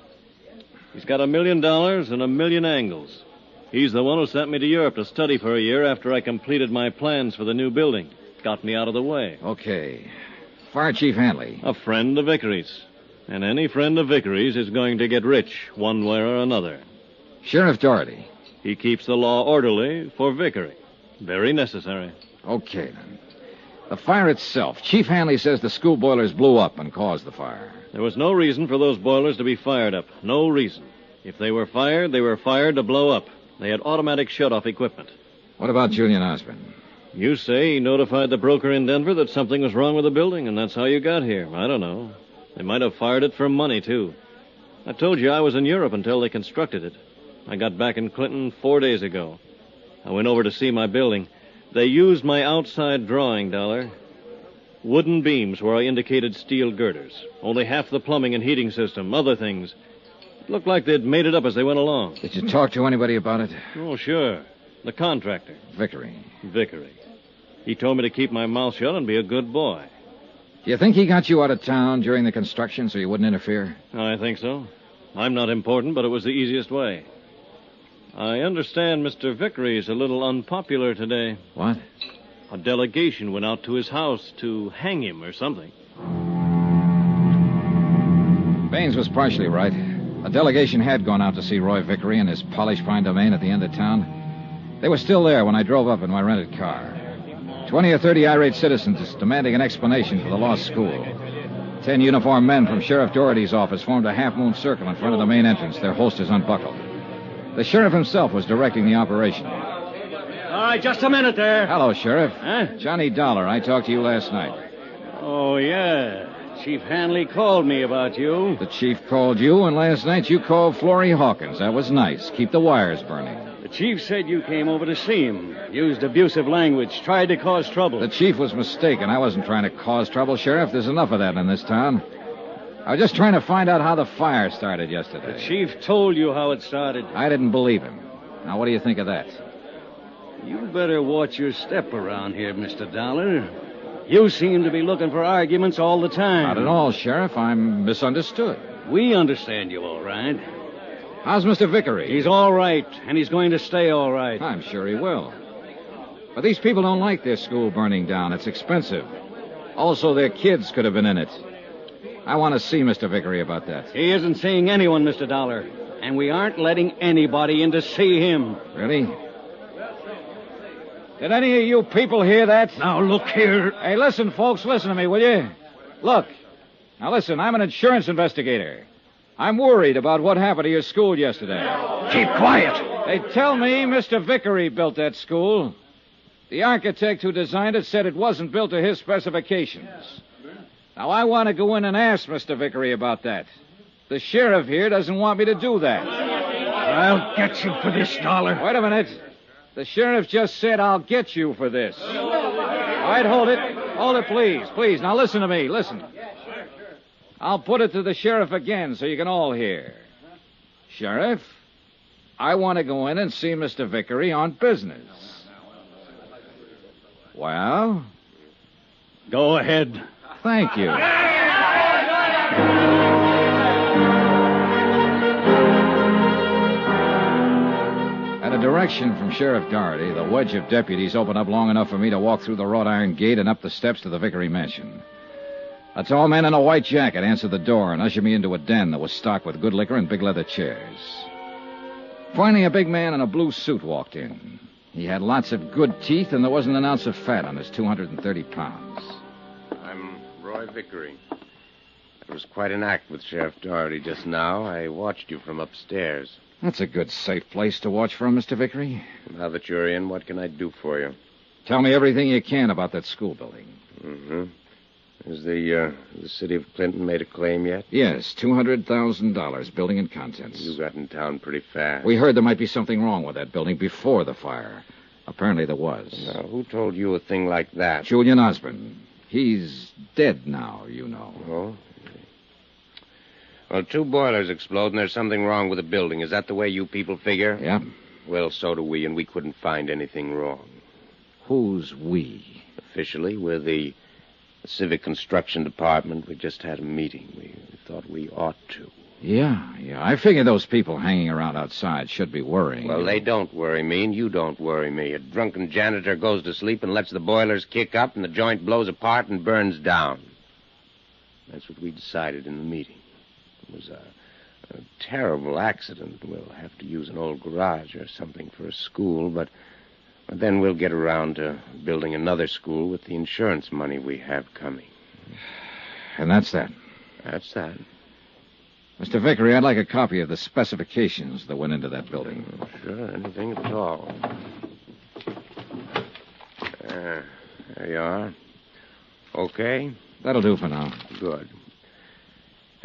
He's got $1 million and 1,000,000 angles. He's the one who sent me to Europe to study for a year after I completed my plans for the new building. Got me out of the way. Okay. Fire Chief Hanley. A friend of Vickery's. And any friend of Vickery's is going to get rich, one way or another. Sheriff Doherty. He keeps the law orderly for Vickery. Very necessary. Okay, then. The fire itself. Chief Hanley says the school boilers blew up and caused the fire. There was no reason for those boilers to be fired up. No reason. If they were fired to blow up. They had automatic shut-off equipment. What about Julian Osborne? You say he notified the broker in Denver that something was wrong with the building, and that's how you got here. I don't know. They might have fired it for money, too. I told you I was in Europe until they constructed it. I got back in Clinton 4 days ago. I went over to see my building. They used my outside drawing, Dollar. Wooden beams where I indicated steel girders. Only half the plumbing and heating system, other things. It looked like they'd made it up as they went along. Did you talk to anybody about it? Oh, sure. The contractor. Vickery. He told me to keep my mouth shut and be a good boy. Do you think he got you out of town during the construction so you wouldn't interfere? I think so. I'm not important, but it was the easiest way. I understand Mr. Vickery is a little unpopular today. What? A delegation went out to his house to hang him or something. Baines was partially right. A delegation had gone out to see Roy Vickery and his polished pine domain at the end of town. They were still there when I drove up in my rented car. 20 or 30 irate citizens demanding an explanation for the lost school. 10 uniformed men from Sheriff Doherty's office formed a half-moon circle in front of the main entrance, their holsters unbuckled. The sheriff himself was directing the operation. All right, just a minute there. Hello, Sheriff. Huh? Johnny Dollar. I talked to you last night. Oh, yeah. Chief Hanley called me about you. The chief called you, and last night you called Florrie Hawkins. That was nice. Keep the wires burning. The chief said you came over to see him. Used abusive language. Tried to cause trouble. The chief was mistaken. I wasn't trying to cause trouble, Sheriff. There's enough of that in this town. I was just trying to find out how the fire started yesterday. The chief told you how it started. I didn't believe him. Now, what do you think of that? You better watch your step around here, Mr. Dollar. You seem to be looking for arguments all the time. Not at all, Sheriff. I'm misunderstood. We understand you all right. How's Mr. Vickery? He's all right, and he's going to stay all right. I'm sure he will. But these people don't like their school burning down. It's expensive. Also, their kids could have been in it. I want to see Mr. Vickery about that. He isn't seeing anyone, Mr. Dollar. And we aren't letting anybody in to see him. Really? Did any of you people hear that? Now, look here. Hey, listen, folks. Listen to me, will you? Look. Now, listen. I'm an insurance investigator. I'm worried about what happened to your school yesterday. Keep quiet. They tell me Mr. Vickery built that school. The architect who designed it said it wasn't built to his specifications. Now, I want to go in and ask Mr. Vickery about that. The sheriff here doesn't want me to do that. I'll get you for this, Dollar. Wait a minute. The sheriff just said I'll get you for this. All right, hold it. Hold it, please. Please, now listen to me. Listen. I'll put it to the sheriff again so you can all hear. Sheriff, I want to go in and see Mr. Vickery on business. Well? Go ahead. Thank you. At a direction from Sheriff Doherty, the wedge of deputies opened up long enough for me to walk through the wrought iron gate and up the steps to the Vickery mansion. A tall man in a white jacket answered the door and ushered me into a den that was stocked with good liquor and big leather chairs. Finally, a big man in a blue suit walked in. He had lots of good teeth, and there wasn't an ounce of fat on his 230 pounds. I'm Roy Vickery. It was quite an act with Sheriff Doherty just now. I watched you from upstairs. That's a good, safe place to watch from, Mr. Vickery. Now that you're in, what can I do for you? Tell me everything you can about that school building. Mm-hmm. Has the city of Clinton made a claim yet? Yes, $200,000, building and contents. You got in town pretty fast. We heard there might be something wrong with that building before the fire. Apparently there was. Now, who told you a thing like that? Julian Osborne. He's dead now, you know. Oh? Well, 2 boilers explode, and there's something wrong with the building. Is that the way you people figure? Yeah. Well, so do we, and we couldn't find anything wrong. Who's we? Officially, we're the Civic Construction Department. We just had a meeting. We thought we ought to. Yeah. I figure those people hanging around outside should be worrying. Well, they don't worry me, and you don't worry me. A drunken janitor goes to sleep and lets the boilers kick up, and the joint blows apart and burns down. That's what we decided in the meeting. It was a terrible accident. We'll have to use an old garage or something for a school, but then we'll get around to building another school with the insurance money we have coming. And that's that? That's that. Mr. Vickery, I'd like a copy of the specifications that went into that building. Sure, anything at all. There you are. Okay? That'll do for now. Good.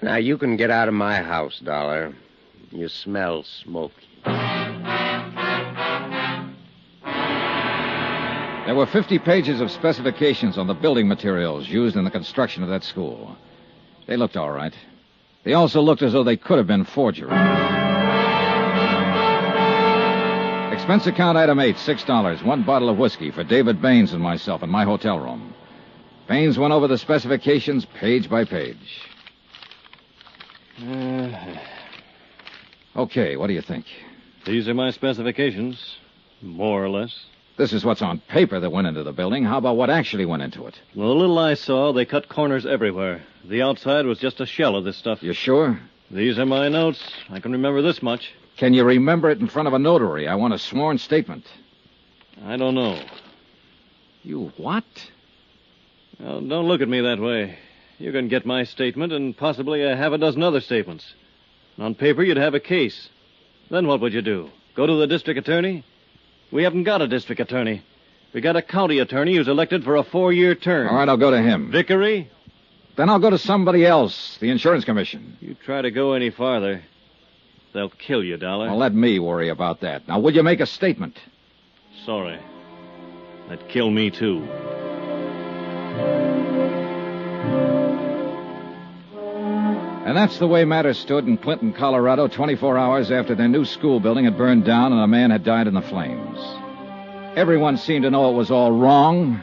Now, you can get out of my house, Dollar. You smell smoky. There were 50 pages of specifications on the building materials used in the construction of that school. They looked all right. They also looked as though they could have been forgeries. Expense account item 8, $6. 1 bottle of whiskey for David Baines and myself in my hotel room. Baines went over the specifications page by page. Okay, what do you think? These are my specifications, more or less. This is what's on paper that went into the building. How about what actually went into it? Well, the little I saw, they cut corners everywhere. The outside was just a shell of this stuff. You sure? These are my notes. I can remember this much. Can you remember it in front of a notary? I want a sworn statement. I don't know. You what? Well, don't look at me that way. You can get my statement and possibly a half a dozen other statements. On paper, you'd have a case. Then what would you do? Go to the district attorney? We haven't got a district attorney. We got a county attorney who's elected for a 4-year term. All right, I'll go to him. Vickery? Then I'll go to somebody else, the insurance commission. You try to go any farther, they'll kill you, Dollar. Well, let me worry about that. Now, will you make a statement? Sorry. That'd kill me, too. And that's the way matters stood in Clinton, Colorado, 24 hours after their new school building had burned down and a man had died in the flames. Everyone seemed to know it was all wrong,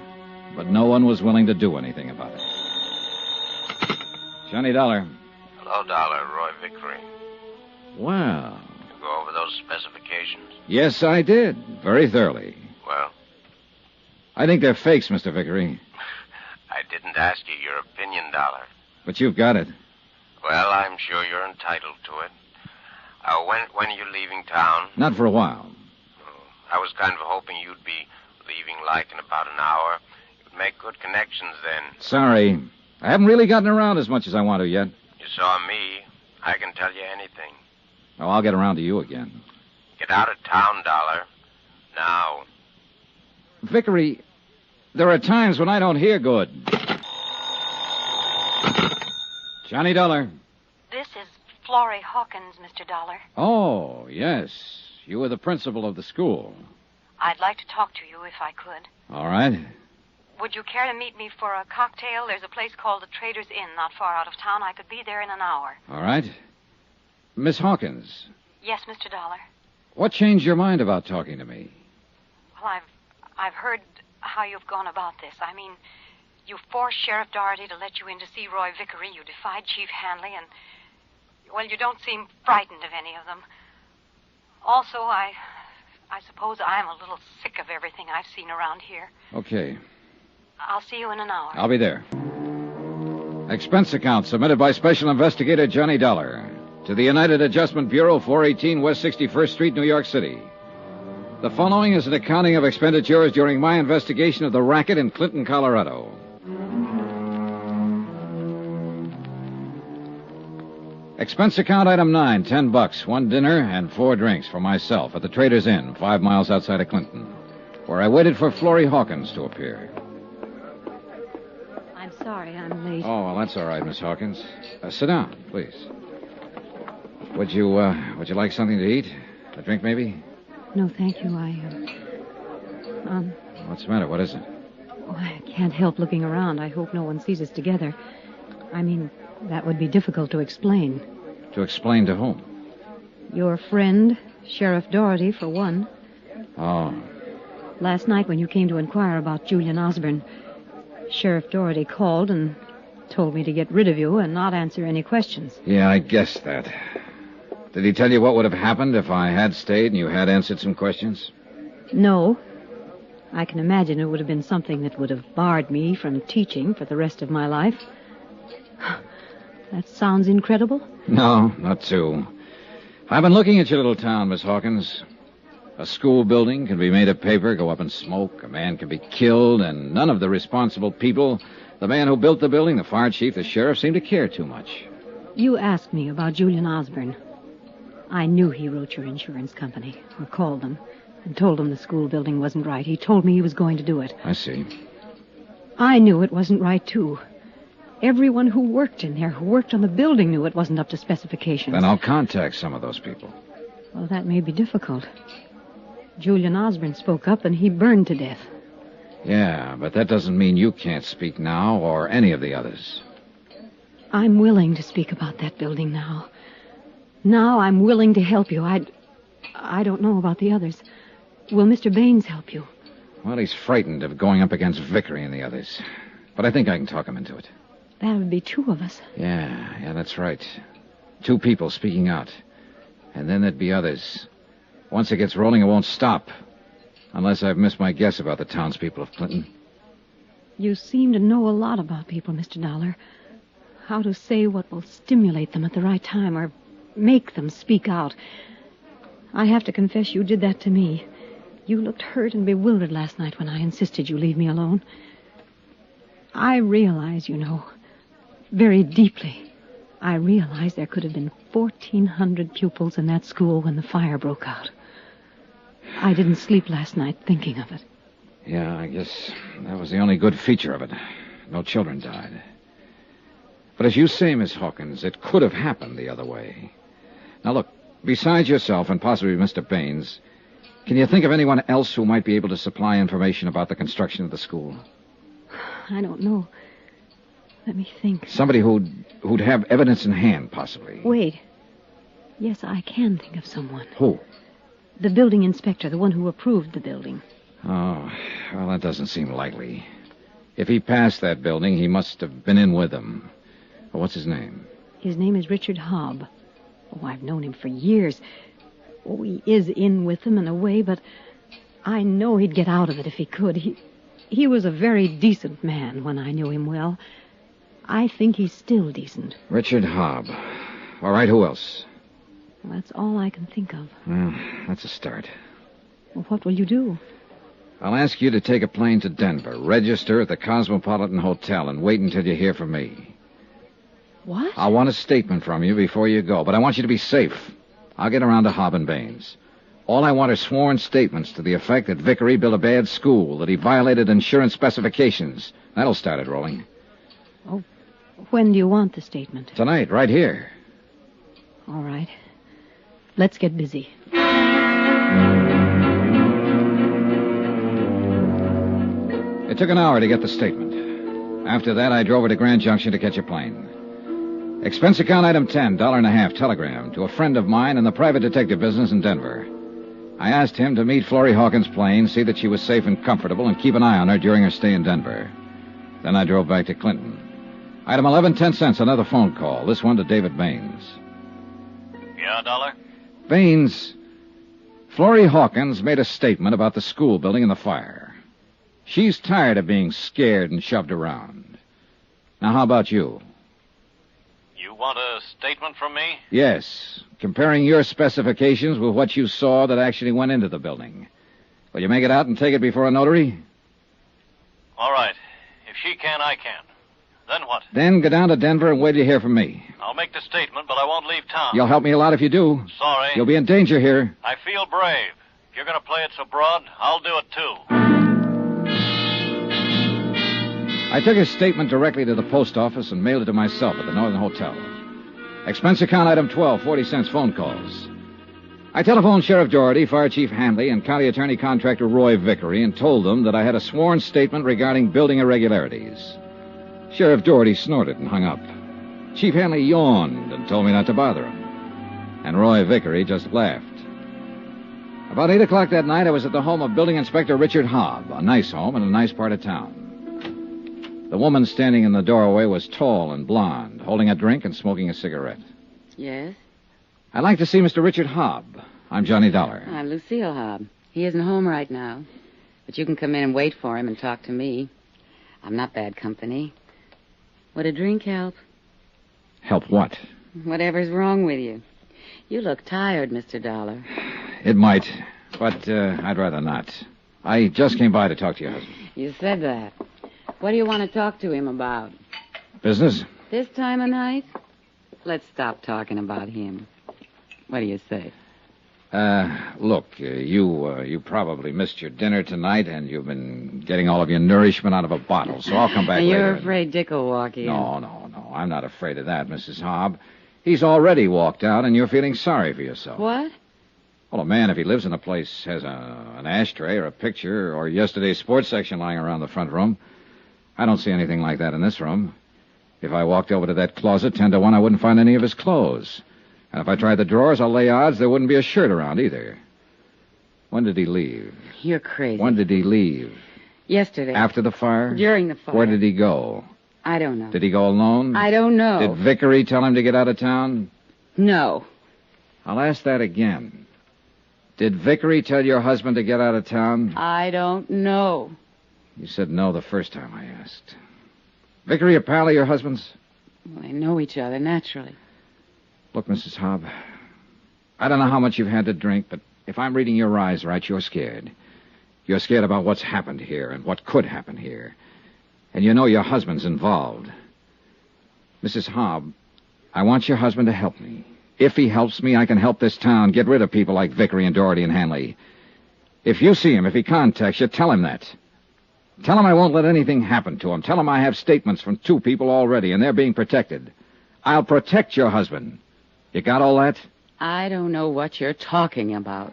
but no one was willing to do anything about it. Johnny Dollar. Hello, Dollar. Roy Vickery. Well. You go over those specifications? Yes, I did. Very thoroughly. Well? I think they're fakes, Mr. Vickery. I didn't ask you your opinion, Dollar. But you've got it. Well, I'm sure you're entitled to it. When are you leaving town? Not for a while. I was kind of hoping you'd be leaving like in about an hour. You'd make good connections then. Sorry. I haven't really gotten around as much as I want to yet. You saw me. I can tell you anything. Oh, I'll get around to you again. Get out of town, Dollar. Now. Vickery, there are times when I don't hear good. Johnny Dollar. This is Florrie Hawkins, Mr. Dollar. Oh, yes. You were the principal of the school. I'd like to talk to you if I could. All right. Would you care to meet me for a cocktail? There's a place called the Trader's Inn not far out of town. I could be there in an hour. All right. Miss Hawkins. Yes, Mr. Dollar. What changed your mind about talking to me? Well, I've heard how you've gone about this. I mean, you forced Sheriff Doherty to let you in to see Roy Vickery. You defied Chief Hanley, and, well, you don't seem frightened of any of them. Also, I suppose I'm a little sick of everything I've seen around here. Okay. I'll see you in an hour. I'll be there. Expense account submitted by Special Investigator Johnny Dollar to the United Adjustment Bureau, 418 West 61st Street, New York City. The following is an accounting of expenditures during my investigation of the racket in Clinton, Colorado. Expense account item 9, $10, 1 dinner and 4 drinks for myself at the Trader's Inn, 5 miles outside of Clinton, where I waited for Florrie Hawkins to appear. I'm sorry I'm late. Oh, well, that's all right, Miss Hawkins. Sit down, please. Would you like something to eat? A drink, maybe? No, thank you. What's the matter? What is it? Oh, I can't help looking around. I hope no one sees us together. I mean, that would be difficult to explain. To explain to whom? Your friend, Sheriff Doherty, for one. Oh. Last night when you came to inquire about Julian Osborne, Sheriff Doherty called and told me to get rid of you and not answer any questions. Yeah, I guessed that. Did he tell you what would have happened if I had stayed and you had answered some questions? No. I can imagine it would have been something that would have barred me from teaching for the rest of my life. That sounds incredible? No, not too. I've been looking at your little town, Miss Hawkins. A school building can be made of paper, go up in smoke, a man can be killed, and none of the responsible people, the man who built the building, the fire chief, the sheriff, seem to care too much. You asked me about Julian Osborne. I knew he wrote your insurance company, or called them, and told them the school building wasn't right. He told me he was going to do it. I see. I knew it wasn't right, too. Everyone who worked in there, who worked on the building, knew it wasn't up to specifications. Then I'll contact some of those people. Well, that may be difficult. Julian Osborne spoke up, and he burned to death. Yeah, but that doesn't mean you can't speak now, or any of the others. I'm willing to speak about that building now. Now I'm willing to help you. I don't know about the others. Will Mr. Baines help you? Well, he's frightened of going up against Vickery and the others. But I think I can talk him into it. That would be two of us. Yeah, that's right. 2 people speaking out. And then there'd be others. Once it gets rolling, it won't stop. Unless I've missed my guess about the townspeople of Clinton. You seem to know a lot about people, Mr. Dollar. How to say what will stimulate them at the right time or make them speak out. I have to confess you did that to me. You looked hurt and bewildered last night when I insisted you leave me alone. I realize, you know, very deeply, I realize there could have been 1,400 pupils in that school when the fire broke out. I didn't sleep last night thinking of it. Yeah, I guess that was the only good feature of it. No children died. But as you say, Miss Hawkins, it could have happened the other way. Now, look, besides yourself and possibly Mr. Baines, can you think of anyone else who might be able to supply information about the construction of the school? I don't know. Let me think. Somebody who'd have evidence in hand, possibly. Wait. Yes, I can think of someone. Who? The building inspector, the one who approved the building. Oh, well, that doesn't seem likely. If he passed that building, he must have been in with them. Well, what's his name? His name is Richard Hobb. Oh, I've known him for years. Oh, he is in with them in a way, but I know he'd get out of it if he could. He was a very decent man when I knew him well. I think he's still decent. Richard Hobb. All right, who else? Well, that's all I can think of. Well, that's a start. Well, what will you do? I'll ask you to take a plane to Denver, register at the Cosmopolitan Hotel, and wait until you hear from me. What? I want a statement from you before you go, but I want you to be safe. I'll get around to Hobb and Baines. All I want are sworn statements to the effect that Vickery built a bad school, that he violated insurance specifications. That'll start it rolling. Oh, when do you want the statement? Tonight, right here. All right. Let's get busy. It took an hour to get the statement. After that, I drove her to Grand Junction to catch a plane. Expense account item 10, $1.50, telegram to a friend of mine in the private detective business in Denver. I asked him to meet Florrie Hawkins' plane, see that she was safe and comfortable, and keep an eye on her during her stay in Denver. Then I drove back to Clinton. Item 11, 10 cents, another phone call. This one to David Baines. Yeah, Dollar? Baines, Florrie Hawkins made a statement about the school building and the fire. She's tired of being scared and shoved around. Now, how about you? You want a statement from me? Yes, comparing your specifications with what you saw that actually went into the building. Will you make it out and take it before a notary? All right. If she can, I can. Then what? Then go down to Denver and wait to hear from me. I'll make the statement, but I won't leave town. You'll help me a lot if you do. Sorry. You'll be in danger here. I feel brave. If you're going to play it so broad, I'll do it too. I took his statement directly to the post office and mailed it to myself at the Northern Hotel. Expense account item 12, 40 cents phone calls. I telephoned Sheriff Doherty, Fire Chief Handley, and County Attorney Contractor Roy Vickery and told them that I had a sworn statement regarding building irregularities. Sheriff Doherty snorted and hung up. Chief Handley yawned and told me not to bother him. And Roy Vickery just laughed. About 8 o'clock that night, I was at the home of Building Inspector Richard Hobb, a nice home in a nice part of town. The woman standing in the doorway was tall and blonde, holding a drink and smoking a cigarette. Yes? I'd like to see Mr. Richard Hobb. I'm Johnny Dollar. I'm Lucille Hobb. He isn't home right now. But you can come in and wait for him and talk to me. I'm not bad company. Would a drink help? Help what? Whatever's wrong with you. You look tired, Mr. Dollar. It might, but I'd rather not. I just came by to talk to your husband. You said that. What do you want to talk to him about? Business? This time of night? Let's stop talking about him. What do you say? Look, you probably missed your dinner tonight, and you've been getting all of your nourishment out of a bottle, so I'll come back later. You're afraid Dick will walk in. No. I'm not afraid of that, Mrs. Hobb. He's already walked out, and you're feeling sorry for yourself. What? Well, a man, if he lives in a place, has an ashtray or a picture or yesterday's sports section lying around the front room. I don't see anything like that in this room. If I walked over to that closet 10 to 1, I wouldn't find any of his clothes. And if I tried the drawers, I'll lay odds there wouldn't be a shirt around either. When did he leave? You're crazy. When did he leave? Yesterday. After the fire? During the fire. Where did he go? I don't know. Did he go alone? I don't know. Did Vickery tell him to get out of town? No. I'll ask that again. Did Vickery tell your husband to get out of town? I don't know. You said no the first time I asked. Vickery a pal of your husband's? Well, they know each other, naturally. Look, Mrs. Hobb, I don't know how much you've had to drink, but if I'm reading your eyes right, you're scared. You're scared about what's happened here and what could happen here. And you know your husband's involved. Mrs. Hobb, I want your husband to help me. If he helps me, I can help this town get rid of people like Vickery and Doherty and Hanley. If you see him, if he contacts you, tell him that. Tell him I won't let anything happen to him. Tell him I have statements from 2 people already, and they're being protected. I'll protect your husband. You got all that? I don't know what you're talking about.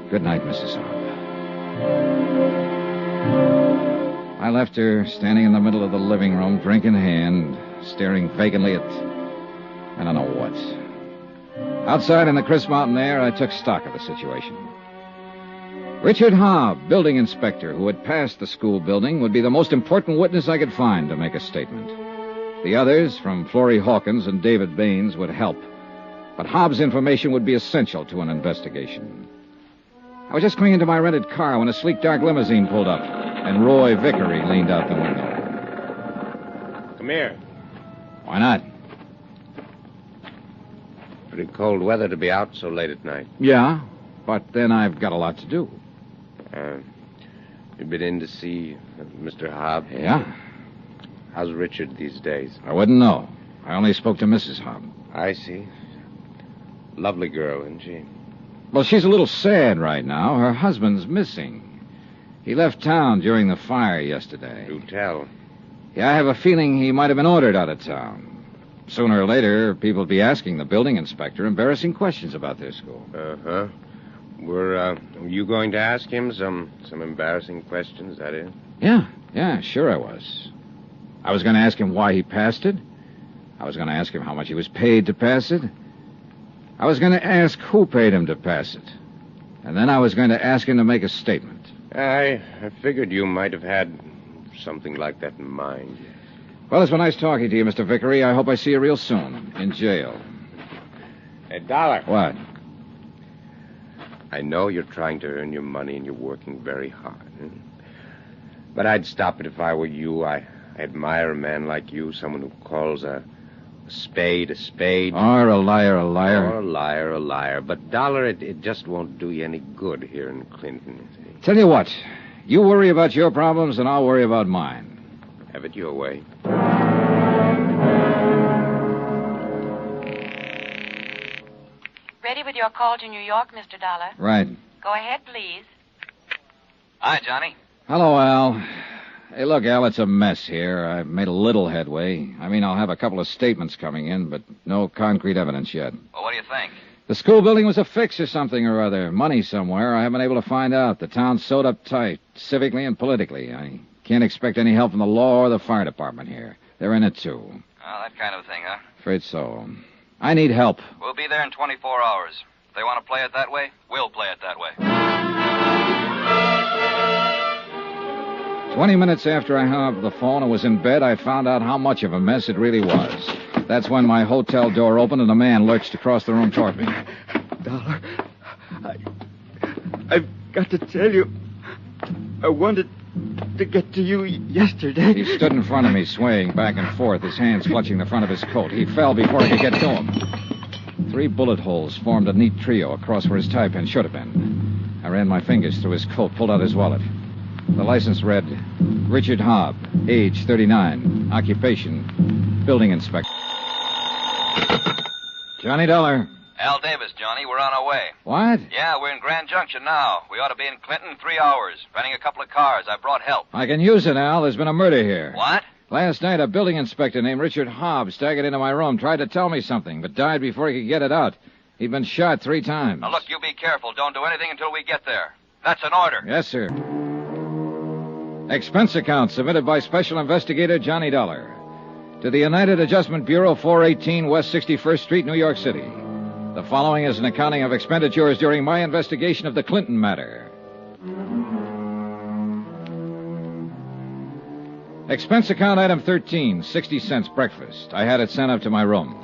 Good night, Mrs. Hobb. I left her standing in the middle of the living room, drink in hand, staring vacantly at I don't know what. Outside in the crisp mountain air, I took stock of the situation. Richard Hobb, building inspector, who had passed the school building, would be the most important witness I could find to make a statement. The others, from Florrie Hawkins and David Baines, would help. But Hobbs' information would be essential to an investigation. I was just going into my rented car when a sleek, dark limousine pulled up, and Roy Vickery leaned out the window. Come here. Why not? Pretty cold weather to be out so late at night. Yeah, but then I've got a lot to do. You've been in to see Mr. Hobb? Yeah. How's Richard these days? I wouldn't know. I only spoke to Mrs. Hobb. I see. Lovely girl, isn't she? Well, she's a little sad right now. Her husband's missing. He left town during the fire yesterday. Do tell. Yeah, I have a feeling he might have been ordered out of town. Sooner or later, people will be asking the building inspector embarrassing questions about their school. Uh-huh. Were you going to ask him some embarrassing questions, that is? Yeah, sure I was. I was going to ask him why he passed it. I was going to ask him how much he was paid to pass it. I was going to ask who paid him to pass it. And then I was going to ask him to make a statement. I figured you might have had something like that in mind. Well, it's been nice talking to you, Mr. Vickery. I hope I see you real soon. In jail. Hey, Dollar. What? I know you're trying to earn your money and you're working very hard. But I'd stop it if I were you. I admire a man like you, someone who calls a spade a spade. Or a liar a liar. Or a liar a liar. But, Dollar, it just won't do you any good here in Clinton. Tell you what, you worry about your problems and I'll worry about mine. Have it your way. Ready with your call to New York, Mr. Dollar? Right. Go ahead, please. Hi, Johnny. Hello, Al. Hey, look, Al, it's a mess here. I've made a little headway. I mean, I'll have a couple of statements coming in, but no concrete evidence yet. Well, what do you think? The school building was a fix or something or other. Money somewhere. I haven't been able to find out. The town's sewed up tight, civically and politically. I can't expect any help from the law or the fire department here. They're in it, too. Oh, that kind of thing, huh? Afraid so. I need help. We'll be there in 24 hours. they want to play it that way, we'll play it that way. 20 minutes after I hung up the phone and was in bed, I found out how much of a mess it really was. That's when my hotel door opened and a man lurched across the room toward me. Dollar, I've got to tell you, I wanted to get to you yesterday. He stood in front of me, swaying back and forth, his hands clutching the front of his coat. He fell before I could get to him. 3 bullet holes formed a neat trio across where his tie pin should have been. I ran my fingers through his coat, pulled out his wallet. The license read, Richard Hobb, age 39, occupation, building inspector. Johnny Dollar. Al Davis, Johnny. We're on our way. What? Yeah, we're in Grand Junction now. We ought to be in Clinton in 3 hours. Renting a couple of cars. I brought help. I can use it, Al. There's been a murder here. What? Last night, a building inspector named Richard Hobb staggered into my room, tried to tell me something, but died before he could get it out. He'd been shot 3 times. Now, look, you be careful. Don't do anything until we get there. That's an order. Yes, sir. Expense account submitted by Special Investigator Johnny Dollar to the United Adjustment Bureau, 418 West 61st Street, New York City. The following is an accounting of expenditures during my investigation of the Clinton matter. Expense account item 13, 60 cents breakfast. I had it sent up to my room.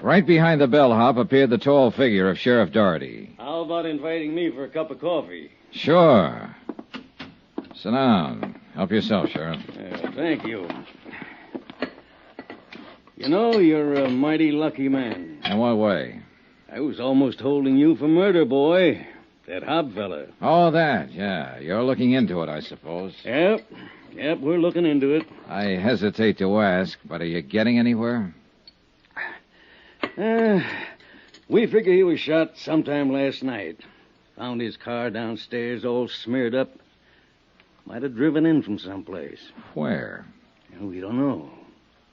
Right behind the bellhop appeared the tall figure of Sheriff Doherty. How about inviting me for a cup of coffee? Sure. Sit down. Help yourself, Sheriff. Thank you. You know, you're a mighty lucky man. In what way? I was almost holding you for murder, boy. That Hobb fella. Oh, that, yeah. You're looking into it, I suppose. Yep, we're looking into it. I hesitate to ask, but are you getting anywhere? We figure he was shot sometime last night. Found his car downstairs all smeared up. Might have driven in from someplace. Where? We don't know.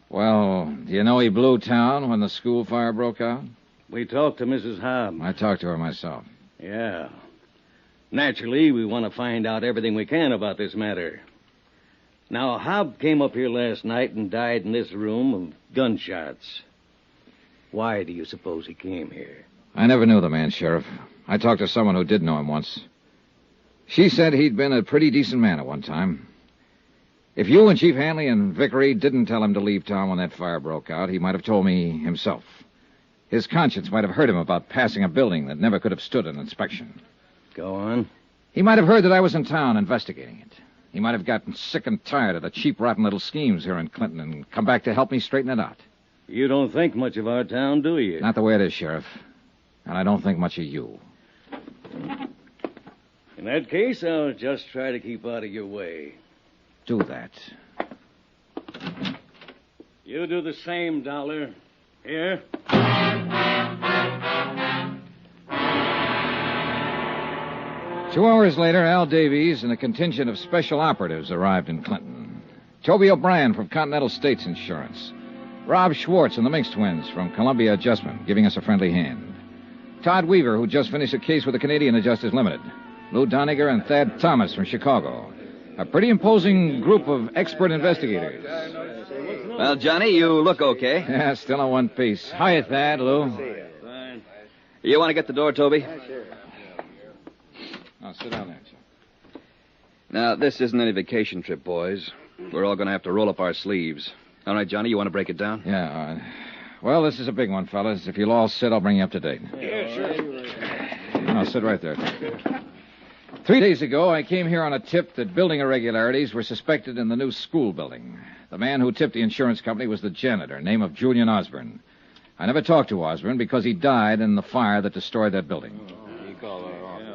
Well, do you know he blew town when the school fire broke out? We talked to Mrs. Hobb. I talked to her myself. Yeah. Naturally, we want to find out everything we can about this matter. Now, Hobb came up here last night and died in this room of gunshots. Why do you suppose he came here? I never knew the man, Sheriff. I talked to someone who did know him once. She said he'd been a pretty decent man at one time. If you and Chief Hanley and Vickery didn't tell him to leave town when that fire broke out, he might have told me himself. His conscience might have hurt him about passing a building that never could have stood an inspection. Go on. He might have heard that I was in town investigating it. He might have gotten sick and tired of the cheap, rotten little schemes here in Clinton and come back to help me straighten it out. You don't think much of our town, do you? Not the way it is, Sheriff. And I don't think much of you. In that case, I'll just try to keep out of your way. Do that. You do the same, Dollar. Here. 2 hours later, Al Davies and a contingent of special operatives arrived in Clinton. Toby O'Brien from Continental States Insurance. Rob Schwartz and the Minx twins from Columbia Adjustment, giving us a friendly hand. Todd Weaver, who just finished a case with the Canadian Adjusters Limited. Lou Doniger and Thad Thomas from Chicago. A pretty imposing group of expert investigators. Well, Johnny, you look okay. Yeah, still in one piece. Hiya, Thad, Lou. Fine. You want to get the door, Toby? Now, sit down there, sir. Now, this isn't any vacation trip, boys. We're all going to have to roll up our sleeves. All right, Johnny, you want to break it down? Yeah, all right. Well, this is a big one, fellas. If you'll all sit, I'll bring you up to date. Yeah, sure. No, sit right there. 3 days ago, I came here on a tip that building irregularities were suspected in the new school building. The man who tipped the insurance company was the janitor, name of Julian Osborne. I never talked to Osborne because he died in the fire that destroyed that building.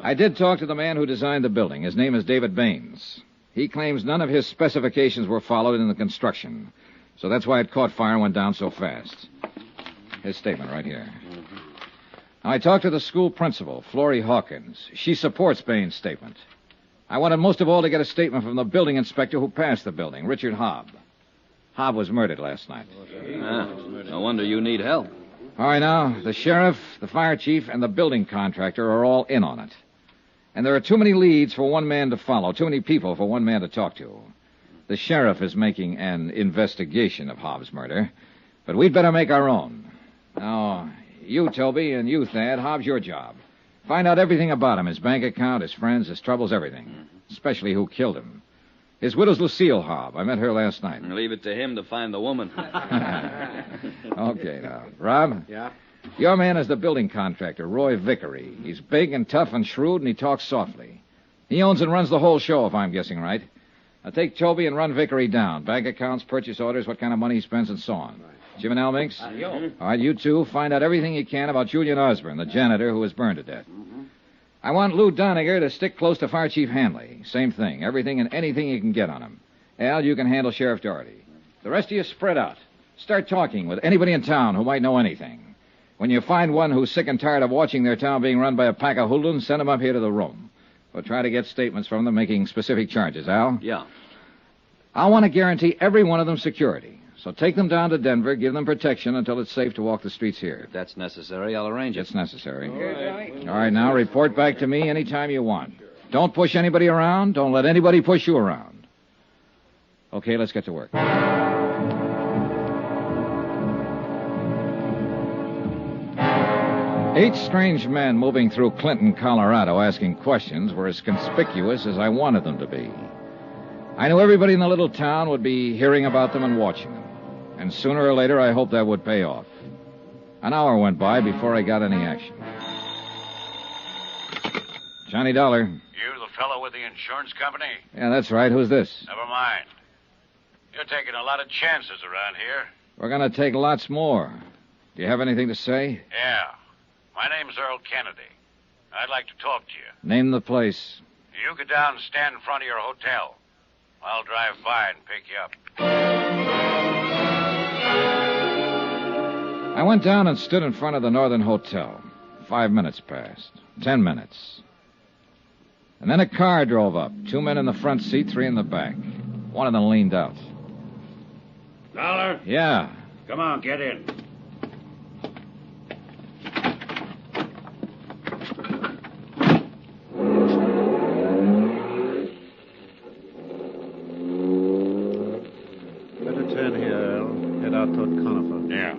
I did talk to the man who designed the building. His name is David Baines. He claims none of his specifications were followed in the construction. So that's why it caught fire and went down so fast. His statement right here. Now, I talked to the school principal, Florrie Hawkins. She supports Baines' statement. I wanted most of all to get a statement from the building inspector who passed the building, Richard Hobb. Hobb was murdered last night. No wonder you need help. All right, now, the sheriff, the fire chief, and the building contractor are all in on it. And there are too many leads for one man to follow, too many people for one man to talk to. The sheriff is making an investigation of Hobbs' murder, but we'd better make our own. Now, You, Toby, and you, Thad, Hobbs, your job. Find out everything about him, his bank account, his friends, his troubles, everything. Especially who killed him. His widow's Lucille Hobb. I met her last night. Leave it to him to find the woman. Okay, now. Rob? Yeah? Your man is the building contractor, Roy Vickery. He's big and tough and shrewd, and he talks softly. He owns and runs the whole show, if I'm guessing right. Now take Toby and run Vickery down. Bank accounts, purchase orders, what kind of money he spends, and so on. Jim and Al Minks? Yo. All right, you two, find out everything you can about Julian Osborne, the janitor who was burned to death. I want Lou Doniger to stick close to Fire Chief Hanley. Same thing. Everything and anything you can get on him. Al, you can handle Sheriff Doherty. The rest of you spread out. Start talking with anybody in town who might know anything. When you find one who's sick and tired of watching their town being run by a pack of hoodlums, send them up here to the room. We'll try to get statements from them making specific charges, Al? Yeah. I want to guarantee every one of them security. So take them down to Denver, give them protection until it's safe to walk the streets here. If that's necessary, I'll arrange it. It's necessary. All right, now report back to me anytime you want. Don't push anybody around. Don't let anybody push you around. Okay, let's get to work. 8 strange men moving through Clinton, Colorado, asking questions were as conspicuous as I wanted them to be. I knew everybody in the little town would be hearing about them and watching them. And sooner or later, I hoped that would pay off. An hour went by before I got any action. Johnny Dollar. You the fellow with the insurance company? Yeah, that's right. Who's this? Never mind. You're taking a lot of chances around here. We're going to take lots more. Do you have anything to say? Yeah. My name's Earl Kennedy. I'd like to talk to you. Name the place. You go down and stand in front of your hotel. I'll drive by and pick you up. I went down and stood in front of the Northern Hotel. 5 minutes passed. 10 minutes. And then a car drove up. 2 men in the front seat, 3 in the back. One of them leaned out. Dollar? Yeah. Come on, get in. Better turn here, Earl. Head out toward Conifer. Yeah.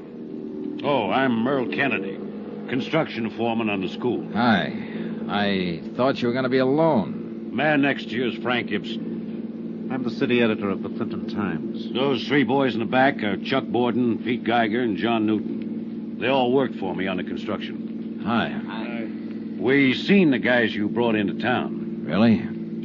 Oh, I'm Earl Kennedy, construction foreman on the school. Hi. I thought you were going to be alone. Man next to you is Frank Gibson. I'm the city editor of the Clinton Times. Those 3 boys in the back are Chuck Borden, Pete Geiger, and John Newton. They all worked for me on the construction. Hi. We seen the guys you brought into town. Really?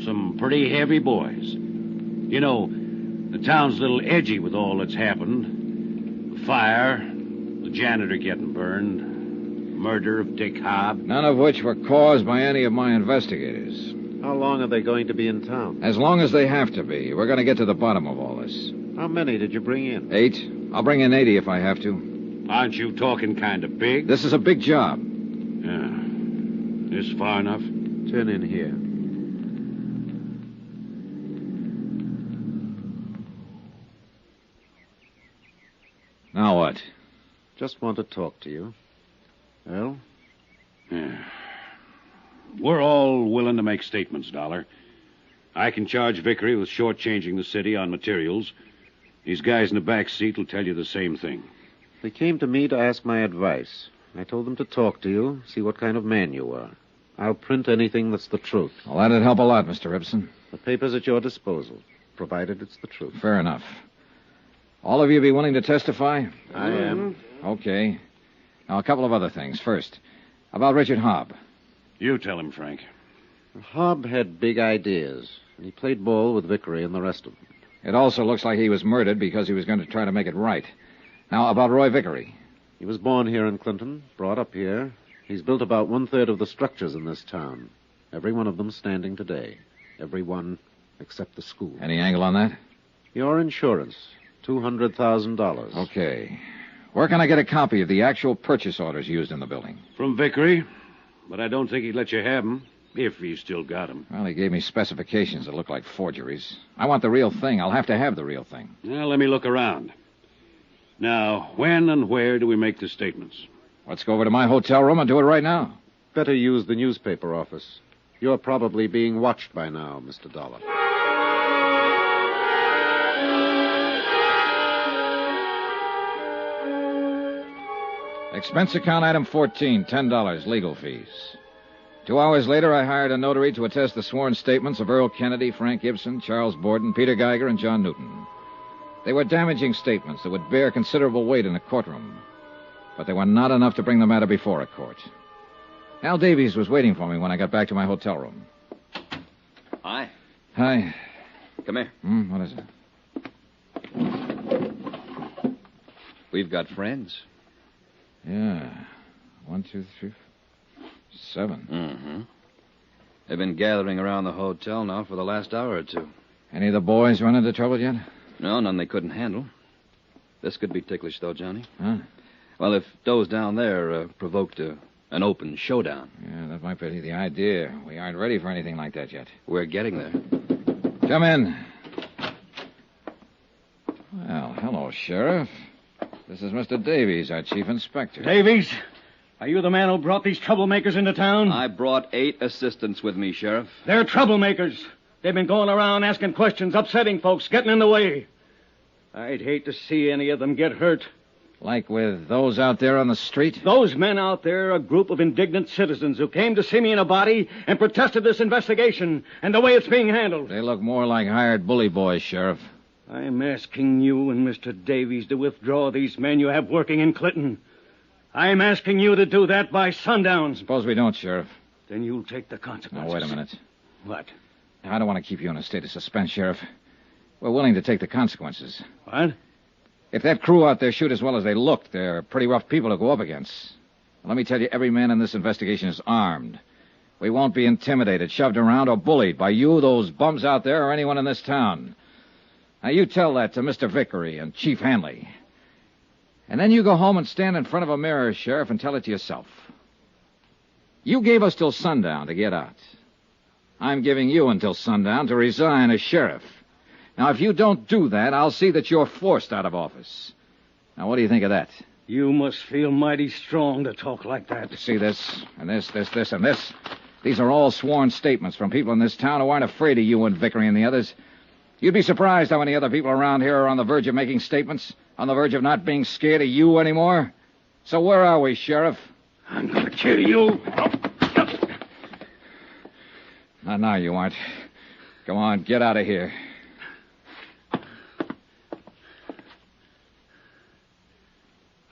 Some pretty heavy boys. You know, the town's a little edgy with all that's happened. The fire, the janitor getting burned, murder of Dick Hobb. None of which were caused by any of my investigators. How long are they going to be in town? As long as they have to be. We're going to get to the bottom of all this. How many did you bring in? 8. I'll bring in 80 if I have to. Aren't you talking kind of big? This is a big job. Yeah. This far enough? Turn in here. Now what? Just want to talk to you. Earl? Yeah. We're all willing to make statements, Dollar. I can charge Vickery with shortchanging the city on materials. These guys in the back seat will tell you the same thing. They came to me to ask my advice. I told them to talk to you, see what kind of man you are. I'll print anything that's the truth. Well, that'd help a lot, Mr. Ibsen. The paper's at your disposal, provided it's the truth. Fair enough. All of you be willing to testify? I am. Okay. Now, a couple of other things. First, about Richard Hobb. You tell him, Frank. Hobb had big ideas, and he played ball with Vickery and the rest of them. It also looks like he was murdered because he was going to try to make it right. Now, about Roy Vickery. He was born here in Clinton, brought up here. He's built about 1/3 of the structures in this town. Every one of them standing today. Every one except the school. Any angle on that? Your insurance, $200,000. Okay. Where can I get a copy of the actual purchase orders used in the building? From Vickery, but I don't think he'd let you have them, if he's still got them. Well, he gave me specifications that look like forgeries. I want the real thing. I'll have to have the real thing. Well, let me look around. Now, when and where do we make the statements? Let's go over to my hotel room and do it right now. Better use the newspaper office. You're probably being watched by now, Mr. Dollar. Expense account item 14, $10, legal fees. 2 hours later, I hired a notary to attest the sworn statements of Earl Kennedy, Frank Gibson, Charles Borden, Peter Geiger, and John Newton. They were damaging statements that would bear considerable weight in a courtroom, but they were not enough to bring the matter before a court. Al Davies was waiting for me when I got back to my hotel room. Hi. Hi. Come here. What is it? We've got friends. Yeah. 1, 2, 3, 7. Mm-hmm. They've been gathering around the hotel now for the last hour or two. Any of the boys run into trouble yet? No, none they couldn't handle. This could be ticklish, though, Johnny. Huh? Well, if those down there provoked an open showdown. Yeah, that might be the idea. We aren't ready for anything like that yet. We're getting there. Come in. Well, hello, Sheriff. This is Mr. Davies, our chief inspector. Davies, are you the man who brought these troublemakers into town? I brought 8 assistants with me, Sheriff. They're troublemakers. They've been going around asking questions, upsetting folks, getting in the way. I'd hate to see any of them get hurt. Like with those out there on the street? Those men out there are a group of indignant citizens who came to see me in a body and protested this investigation and the way it's being handled. They look more like hired bully boys, Sheriff. I'm asking you and Mr. Davies to withdraw these men you have working in Clinton. I'm asking you to do that by sundown. Suppose we don't, Sheriff. Then you'll take the consequences. Now, wait a minute. What? I don't want to keep you in a state of suspense, Sheriff. We're willing to take the consequences. What? If that crew out there shoot as well as they look, they're pretty rough people to go up against. Let me tell you, every man in this investigation is armed. We won't be intimidated, shoved around, or bullied by you, those bums out there, or anyone in this town. Now, you tell that to Mr. Vickery and Chief Hanley. And then you go home and stand in front of a mirror, Sheriff, and tell it to yourself. You gave us till sundown to get out. I'm giving you until sundown to resign as sheriff. Now, if you don't do that, I'll see that you're forced out of office. Now, what do you think of that? You must feel mighty strong to talk like that. See this, and this, and this. These are all sworn statements from people in this town who aren't afraid of you and Vickery and the others. You'd be surprised how many other people around here are on the verge of making statements, on the verge of not being scared of you anymore. So where are we, Sheriff? I'm going to kill you. Not now, you aren't. Come on, get out of here.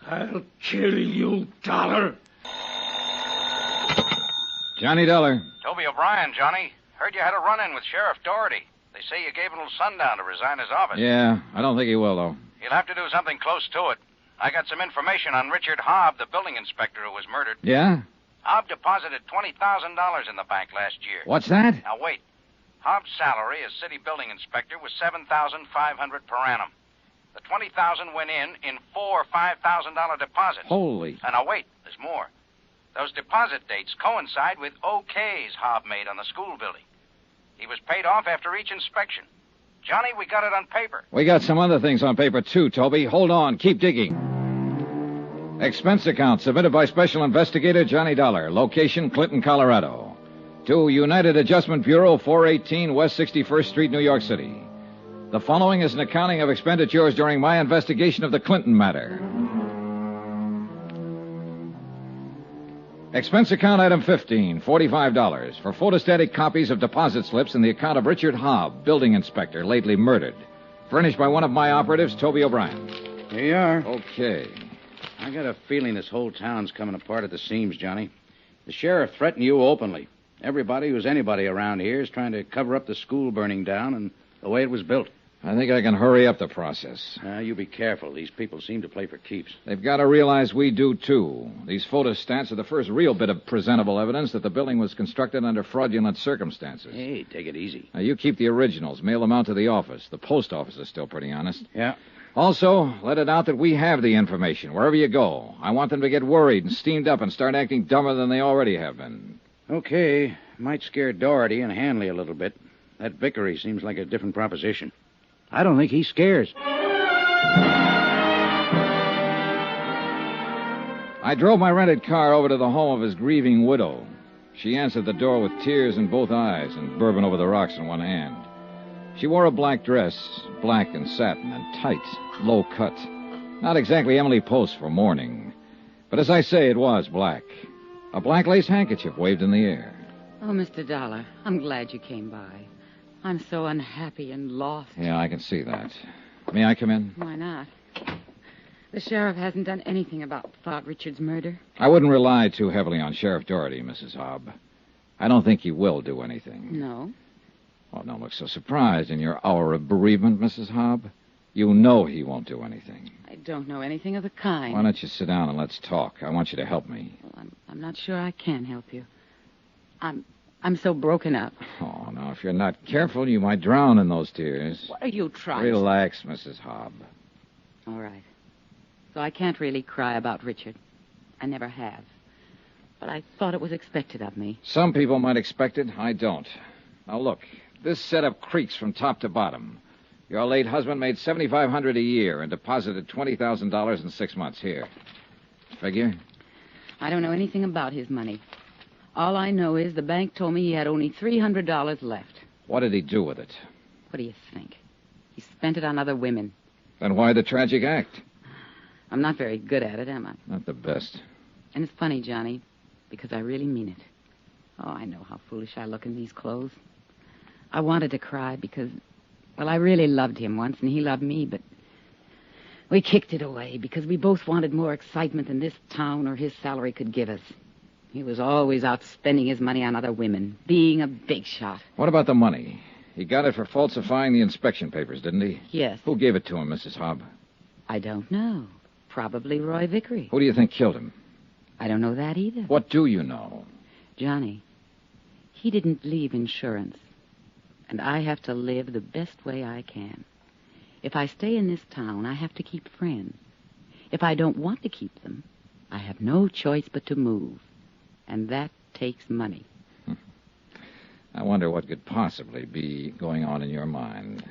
I'll kill you, Dollar. Johnny Dollar. Toby O'Brien, Johnny. Heard you had a run-in with Sheriff Doherty. They say you gave him till sundown to resign his office. Yeah, I don't think he will, though. He'll have to do something close to it. I got some information on Richard Hobb, the building inspector who was murdered. Yeah? Hobb deposited $20,000 in the bank last year. What's that? Now, wait. Hobb's salary as city building inspector was $7,500 per annum. The $20,000 went in 4 $5,000 deposits. Holy. And now, wait. There's more. Those deposit dates coincide with OKs Hobb made on the school building. He was paid off after each inspection. Johnny, we got it on paper. We got some other things on paper, too, Toby. Hold on. Keep digging. Expense account submitted by Special Investigator Johnny Dollar. Location, Clinton, Colorado. To United Adjustment Bureau, 418 West 61st Street, New York City. The following is an accounting of expenditures during my investigation of the Clinton matter. Expense account item 15, $45 for photostatic copies of deposit slips in the account of Richard Hobb, building inspector, lately murdered. Furnished by one of my operatives, Toby O'Brien. Here you are. Okay. I got a feeling this whole town's coming apart at the seams, Johnny. The sheriff threatened you openly. Everybody who's anybody around here is trying to cover up the school burning down and the way it was built. I think I can hurry up the process. You be careful. These people seem to play for keeps. They've got to realize we do, too. These photostats are the first real bit of presentable evidence that the building was constructed under fraudulent circumstances. Hey, take it easy. Now, you keep the originals. Mail them out to the office. The post office is still pretty honest. Yeah. Also, let it out that we have the information wherever you go. I want them to get worried and steamed up and start acting dumber than they already have been. Okay. Might scare Doherty and Hanley a little bit. That Vickery seems like a different proposition. I don't think he scares. I drove my rented car over to the home of his grieving widow. She answered the door with tears in both eyes and bourbon over the rocks in one hand. She wore a black dress, black and satin and tight, low cut. Not exactly Emily Post for mourning. But as I say, it was black. A black lace handkerchief waved in the air. Oh, Mr. Dollar, I'm glad you came by. I'm so unhappy and lost. Yeah, I can see that. May I come in? Why not? The sheriff hasn't done anything about Richard's murder. I wouldn't rely too heavily on Sheriff Doherty, Mrs. Hobb. I don't think he will do anything. No? Well, don't look so surprised in your hour of bereavement, Mrs. Hobb. You know he won't do anything. I don't know anything of the kind. Why don't you sit down and let's talk? I want you to help me. Well, I'm not sure I can help you. I'm so broken up. Oh, now, if you're not careful, you might drown in those tears. What are you trying Relax, Mrs. Hobb. All right. So I can't really cry about Richard. I never have. But I thought it was expected of me. Some people might expect it. I don't. Now, look. This setup creaks from top to bottom. Your late husband made $7,500 a year and deposited $20,000 in 6 months. Here. Figure? I don't know anything about his money. All I know is the bank told me he had only $300 left. What did he do with it? What do you think? He spent it on other women. Then why the tragic act? I'm not very good at it, am I? Not the best. And it's funny, Johnny, because I really mean it. Oh, I know how foolish I look in these clothes. I wanted to cry because, well, I really loved him once, and he loved me, but we kicked it away because we both wanted more excitement than this town or his salary could give us. He was always out spending his money on other women, being a big shot. What about the money? He got it for falsifying the inspection papers, didn't he? Yes. Who gave it to him, Mrs. Hobb? I don't know. Probably Roy Vickery. Who do you think killed him? I don't know that either. What do you know? Johnny, he didn't leave insurance. And I have to live the best way I can. If I stay in this town, I have to keep friends. If I don't want to keep them, I have no choice but to move. And that takes money. I wonder what could possibly be going on in your mind.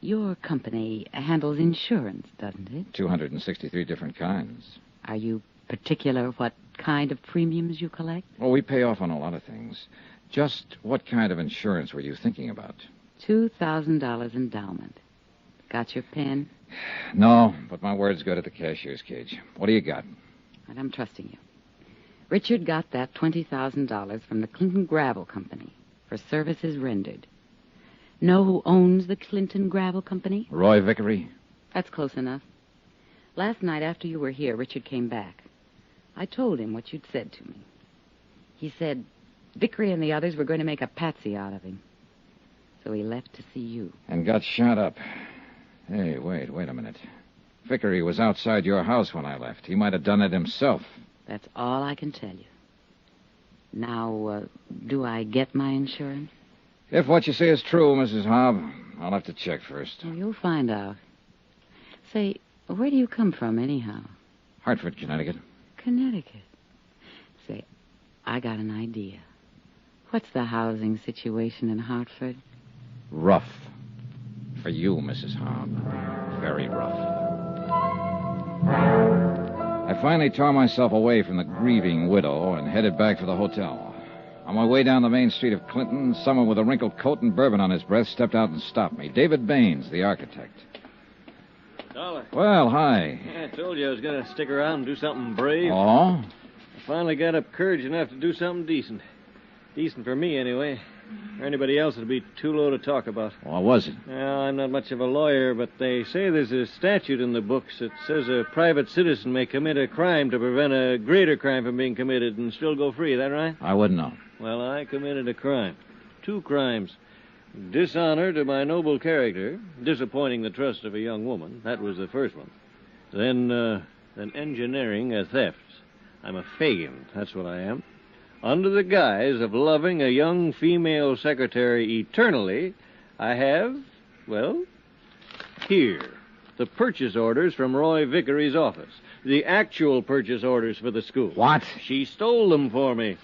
Your company handles insurance, doesn't it? 263 different kinds. Are you particular what kind of premiums you collect? Well, we pay off on a lot of things. Just what kind of insurance were you thinking about? $2,000 endowment. Got your pen? No, but my word's good at the cashier's cage. What do you got? And I'm trusting you. Richard got that $20,000 from the Clinton Gravel Company for services rendered. Know who owns the Clinton Gravel Company? Roy Vickery? That's close enough. Last night after you were here, Richard came back. I told him what you'd said to me. He said Vickery and the others were going to make a patsy out of him. So he left to see you. And got shot up. Hey, wait a minute. Vickery was outside your house when I left. He might have done it himself. That's all I can tell you. Now, do I get my insurance? If what you say is true, Mrs. Hobb, I'll have to check first. Well, you'll find out. Say, where do you come from, anyhow? Hartford, Connecticut. Connecticut. Say, I got an idea. What's the housing situation in Hartford? Rough. For you, Mrs. Hobb. Very rough. I finally tore myself away from the grieving widow and headed back for the hotel. On my way down the main street of Clinton, someone with a wrinkled coat and bourbon on his breath stepped out and stopped me. David Baines, the architect. Dollar. Well, hi. I told you I was going to stick around and do something brave. Oh? I finally got up courage enough to do something decent. Decent for me, anyway. For anybody else, it'd be too low to talk about. What was it? Well, I'm not much of a lawyer, but they say there's a statute in the books that says a private citizen may commit a crime to prevent a greater crime from being committed and still go free. Is that right? I wouldn't know. Well, I committed a crime. 2 crimes. Dishonor to my noble character, disappointing the trust of a young woman. That was the first one. Then engineering a theft. I'm a Fagin. That's what I am. Under the guise of loving a young female secretary eternally, I have, well, here, the purchase orders from Roy Vickery's office. The actual purchase orders for the school. What? She stole them for me.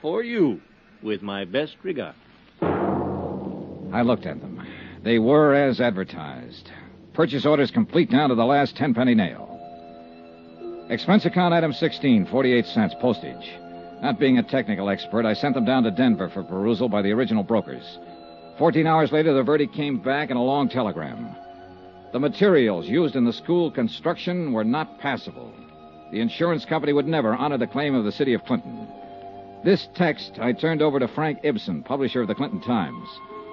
For you, with my best regard. I looked at them. They were as advertised. Purchase orders complete down to the last 10-penny nail. Expense account item 16, 48 cents, postage. Not being a technical expert, I sent them down to Denver for perusal by the original brokers. 14 hours later, the verdict came back in a long telegram. The materials used in the school construction were not passable. The insurance company would never honor the claim of the city of Clinton. This text I turned over to Frank Ibsen, publisher of the Clinton Times.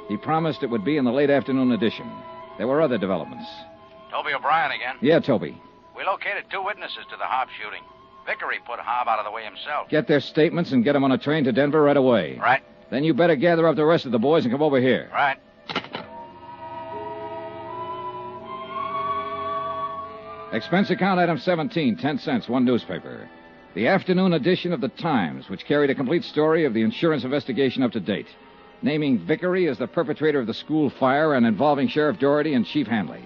He promised it would be in the late afternoon edition. There were other developments. Toby O'Brien again. Yeah, Toby. We located 2 witnesses to the Hobbs shooting. Vickery put Hobb out of the way himself. Get their statements and get them on a train to Denver right away. Right. Then you better gather up the rest of the boys and come over here. Right. Expense account item 17, 10 cents, one newspaper. The afternoon edition of the Times, which carried a complete story of the insurance investigation up to date, naming Vickery as the perpetrator of the school fire and involving Sheriff Doherty and Chief Hanley.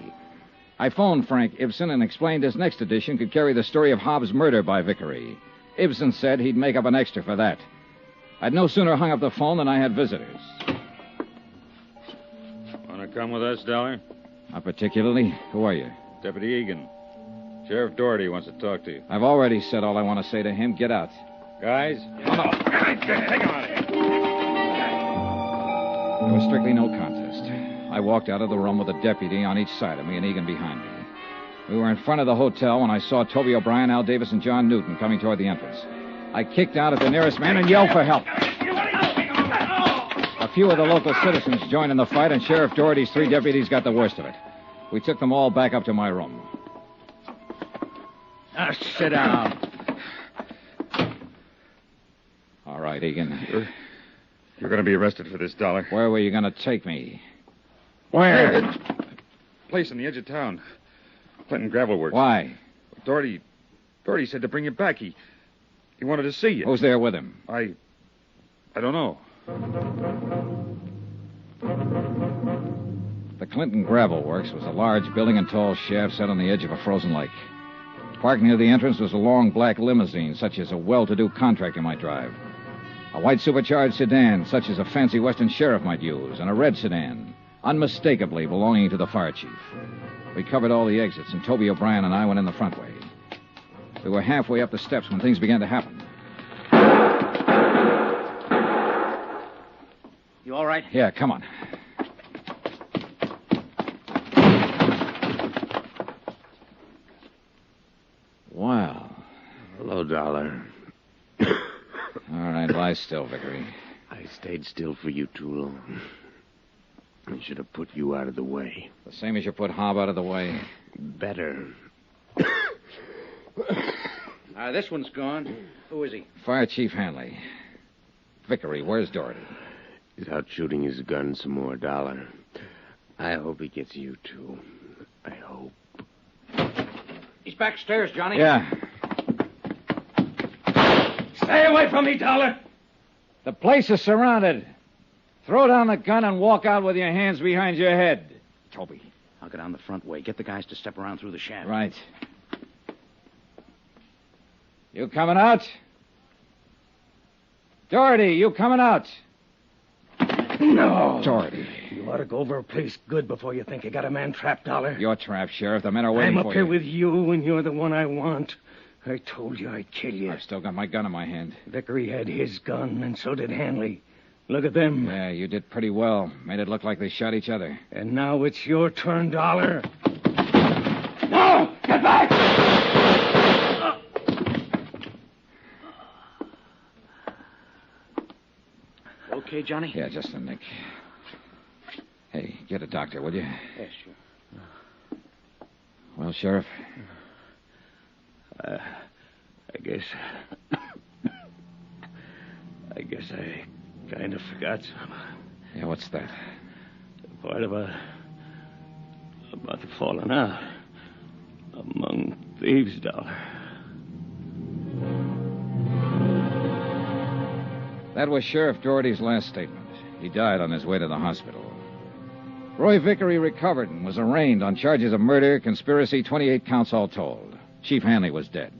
I phoned Frank Ibsen and explained his next edition could carry the story of Hobbs' murder by Vickery. Ibsen said he'd make up an extra for that. I'd no sooner hung up the phone than I had visitors. Want to come with us, Dollar? Not particularly. Who are you? Deputy Egan. Sheriff Doherty wants to talk to you. I've already said all I want to say to him. Get out. Guys? Oh, no. Take him out of here. There was strictly no contest. I walked out of the room with a deputy on each side of me and Egan behind me. We were in front of the hotel when I saw Toby O'Brien, Al Davis, and John Newton coming toward the entrance. I kicked out at the nearest man and yelled for help. A few of the local citizens joined in the fight, and Sheriff Doherty's 3 deputies got the worst of it. We took them all back up to my room. Now, sit down. All right, Egan. You're going to be arrested for this, Dollar. Where were you going to take me? Where? Place on the edge of town. Clinton Gravel Works. Why? Doherty said to bring you back. He wanted to see you. Who's there with him? I don't know. The Clinton Gravel Works was a large building and tall shaft set on the edge of a frozen lake. Parked near the entrance was a long black limousine, such as a well-to-do contractor might drive. A white supercharged sedan, such as a fancy Western sheriff might use, and a red sedan, unmistakably belonging to the fire chief. We covered all the exits, and Toby O'Brien and I went in the front way. We were halfway up the steps when things began to happen. You all right? Yeah, come on. Wow. Hello, Dollar. All right, lie still, Vickery. I stayed still for you too long. I should have put you out of the way. The same as you put Hobb out of the way. Better. This one's gone. Who is he? Fire Chief Hanley. Vickery, where's Doherty? He's out shooting his gun some more, Dollar. I hope he gets you, too. I hope. He's backstairs, Johnny. Yeah. Stay away from me, Dollar. The place is surrounded. Throw down the gun and walk out with your hands behind your head. Toby. I'll go down the front way. Get the guys to step around through the shaft. Right. You coming out? Doherty, you coming out? No. Doherty. You ought to go over a place good before you think you got a man trapped, Dollar. You're trapped, Sheriff. The men are waiting I'm for up you. here with you, and you're the one I want. I told you I'd kill you. I've still got my gun in my hand. Vickery had his gun, and so did Hanley. Look at them. Yeah, you did pretty well. Made it look like they shot each other. And now it's your turn, Dollar. No! Get back! Okay, Johnny? Yeah, just a nick. Hey, get a doctor, will you? Yeah, sure. Well, Sheriff? I guess I kind of forgot some. Yeah, what's that? Part about the falling out among thieves, Dollar. That was Sheriff Doherty's last statement. He died on his way to the hospital. Roy Vickery recovered and was arraigned on charges of murder, conspiracy, 28 counts all told. Chief Hanley was dead.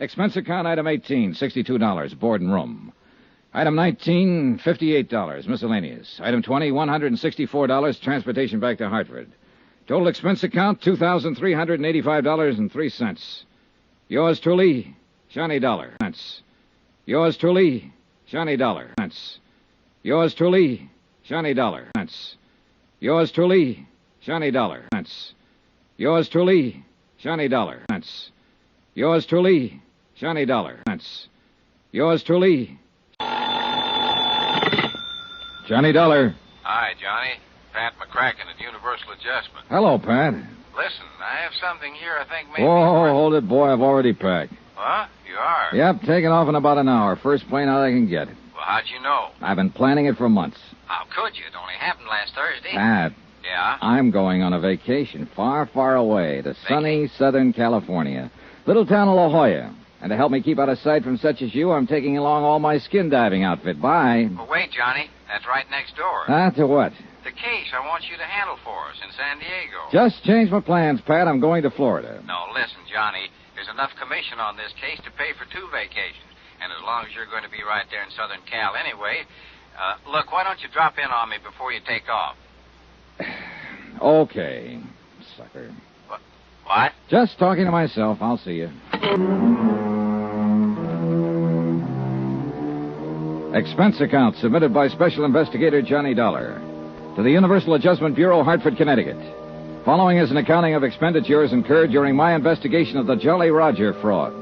Expense account item 18, $62, board and room. Item 19, $58, miscellaneous. Item 20, $164, transportation back to Hartford. Total expense account, $2,385.03. Yours truly, Johnny Dollar. Yours truly, Johnny Dollar. Yours truly, Johnny Dollar. Yours truly, Johnny Dollar. Yours truly, Johnny Dollar. Yours truly, Johnny Dollar. That's yours truly, Johnny Dollar. Hi, Johnny. Pat McCracken at Universal Adjustment. Hello, Pat. Listen, I have something here I think maybe... Whoa, hold it, boy. I've already packed. Huh? You are? Yep, taking off in about an hour. First plane out I can get. Well, how'd you know? I've been planning it for months. How could you? It only happened last Thursday. Pat, Yeah? I'm going on a vacation far, far away to sunny Southern California. Little town of La Jolla. And to help me keep out of sight from such as you, I'm taking along all my skin diving outfit. Bye. Well, wait, Johnny. That's right next door. To what? The case I want you to handle for us in San Diego. Just changed my plans, Pat. I'm going to Florida. No, listen, Johnny. There's enough commission on this case to pay for 2 vacations. And as long as you're going to be right there in Southern Cal anyway, look, why don't you drop in on me before you take off? Okay, sucker. What? Just talking to myself. I'll see you. Expense account submitted by Special Investigator Johnny Dollar to the Universal Adjustment Bureau, Hartford, Connecticut. Following is an accounting of expenditures incurred during my investigation of the Jolly Roger fraud.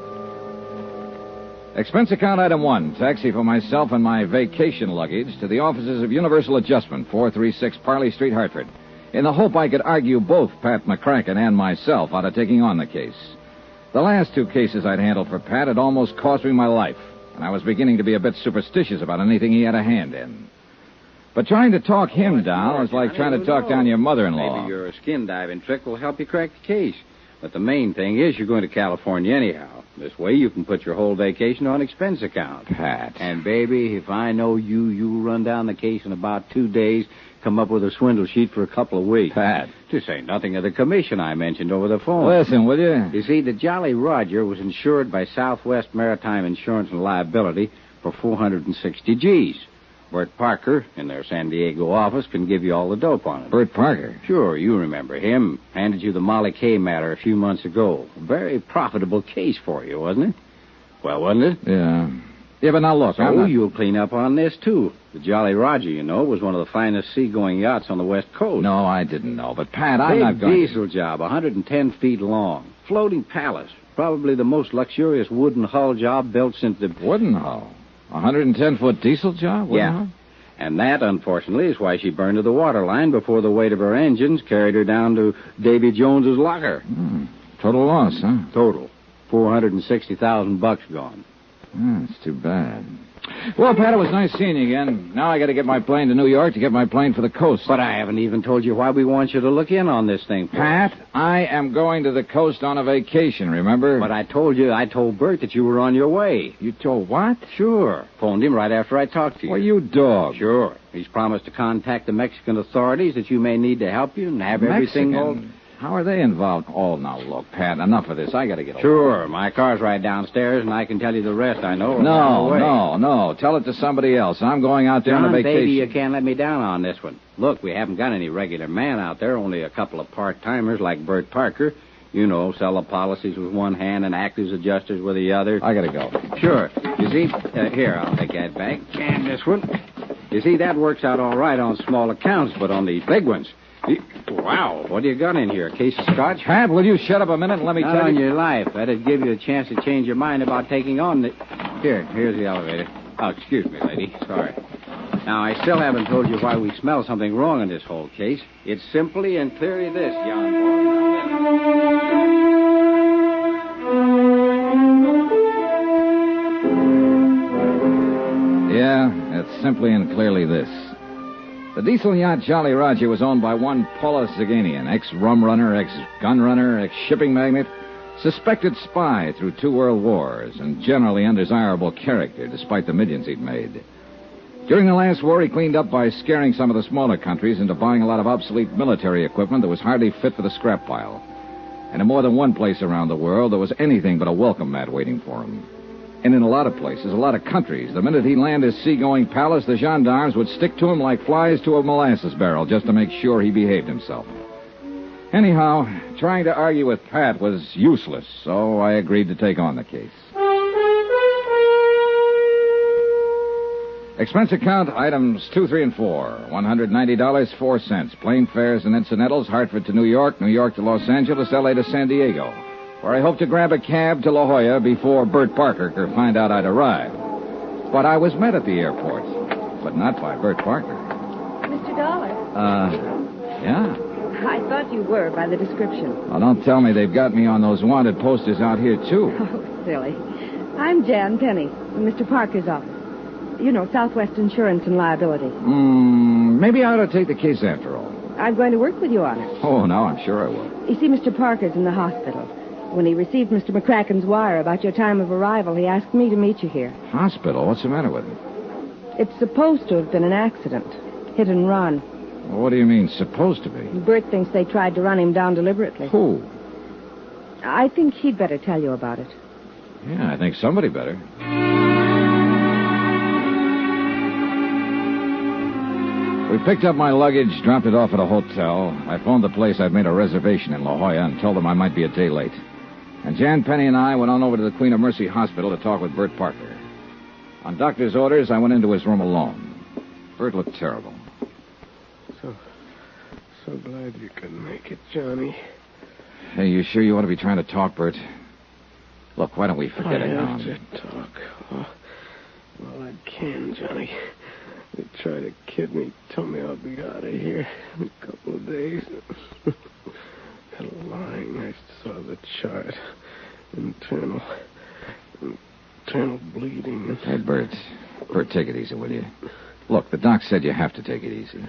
Expense account item 1, taxi for myself and my vacation luggage to the offices of Universal Adjustment, 436 Parley Street, Hartford, in the hope I could argue both Pat McCracken and myself out of taking on the case. The last 2 cases I'd handled for Pat had almost cost me my life, and I was beginning to be a bit superstitious about anything he had a hand in. But trying to talk him down was like trying to talk down your mother-in-law. Maybe your skin diving trick will help you crack the case. But the main thing is you're going to California anyhow. This way you can put your whole vacation on expense account. Pat. And, baby, if I know you run down the case in about 2 days, come up with a swindle sheet for a couple of weeks. Pat. To say nothing of the commission I mentioned over the phone. Listen, will you? You see, the Jolly Roger was insured by Southwest Maritime Insurance and Liability for 460 G's. Bert Parker, in their San Diego office, can give you all the dope on it. Bert Parker? Sure, you remember him. Handed you the Molly K matter a few months ago. A very profitable case for you, wasn't it? Well, wasn't it? Yeah. Yeah, but now look, So you'll clean up on this, too. The Jolly Roger, you know, was one of the finest seagoing yachts on the West Coast. No, I didn't know. But, Pat, I'm not going Big diesel job, 110 feet long. Floating palace. Probably the most luxurious wooden hull job built since the... Wooden hull? 110-foot diesel job? Yeah. Hull? And that, unfortunately, is why she burned to the waterline before the weight of her engines carried her down to Davy Jones's locker. Total loss, huh? Total. $460,000 gone. That's too bad. Well, Pat, it was nice seeing you again. Now I got to get my plane to New York to get my plane for the coast. But I haven't even told you why we want you to look in on this thing, Pat, I am going to the coast on a vacation, remember? But I told Bert that you were on your way. You told what? Sure. Phoned him right after I talked to you. Well, you dog. Sure. He's promised to contact the Mexican authorities that you may need to help you and have everything all... How are they involved? Oh, now, look, Pat, enough of this. I got to get along. Sure. My car's right downstairs, and I can tell you the rest I know. No. Tell it to somebody else. I'm going out there on a vacation. Baby, you can't let me down on this one. Look, we haven't got any regular man out there, only a couple of part-timers like Bert Parker. You know, sell the policies with one hand and act as adjusters with the other. I got to go. Sure. You see, here, I'll take that back. And this one. You see, that works out all right on small accounts, but on these big ones... Wow, what do you got in here? A case of scotch? Pat, will you shut up a minute and let me Not tell on you... your life. That'd give you a chance to change your mind about taking on the... Here's the elevator. Oh, excuse me, lady. Sorry. Now, I still haven't told you why we smell something wrong in this whole case. It's simply and clearly this, young boy. Yeah, it's simply and clearly this. The diesel yacht Jolly Roger was owned by one Paula Zaganian, ex-rum runner, ex-gun runner, ex-shipping magnate, suspected spy through 2 world wars, and generally undesirable character despite the millions he'd made. During the last war, he cleaned up by scaring some of the smaller countries into buying a lot of obsolete military equipment that was hardly fit for the scrap pile. And in more than one place around the world, there was anything but a welcome mat waiting for him. And in a lot of places, a lot of countries, the minute he landed his seagoing palace, the gendarmes would stick to him like flies to a molasses barrel just to make sure he behaved himself. Anyhow, trying to argue with Pat was useless, so I agreed to take on the case. Expense account, items 2, 3, and 4. $190, 4 cents. Plane fares and incidentals, Hartford to New York, New York to Los Angeles, L.A. to San Diego. where I hoped to grab a cab to La Jolla before Bert Parker could find out I'd arrived. But I was met at the airport, but not by Bert Parker. Mr. Dollar. Yeah? I thought you were by the description. Well, don't tell me they've got me on those wanted posters out here, too. Oh, silly. I'm Jan Penny from Mr. Parker's office. You know, Southwest Insurance and Liability. Maybe I ought to take the case after all. I'm going to work with you on it. Oh, no, I'm sure I will. You see, Mr. Parker's in the hospital. When he received Mr. McCracken's wire about your time of arrival, he asked me to meet you here. Hospital? What's the matter with him? It's supposed to have been an accident. Hit and run. Well, what do you mean, supposed to be? Bert thinks they tried to run him down deliberately. Who? I think he'd better tell you about it. Yeah, I think somebody better. We picked up my luggage, dropped it off at a hotel. I phoned the place I'd made a reservation in La Jolla and told them I might be a day late. And Jan Penny and I went on over to the Queen of Mercy Hospital to talk with Bert Parker. On doctor's orders, I went into his room alone. Bert looked terrible. So glad you could make it, Johnny. Hey, you sure you ought to be trying to talk, Bert? Look, why don't we forget it now? I have to talk. Oh, well, I can, Johnny. They try to kid me, tell me I'll be out of here in a couple of days. And lying, I saw the chart. Internal bleeding. Hey, Bert. Bert, take it easy, will you? Look, the doc said you have to take it easy.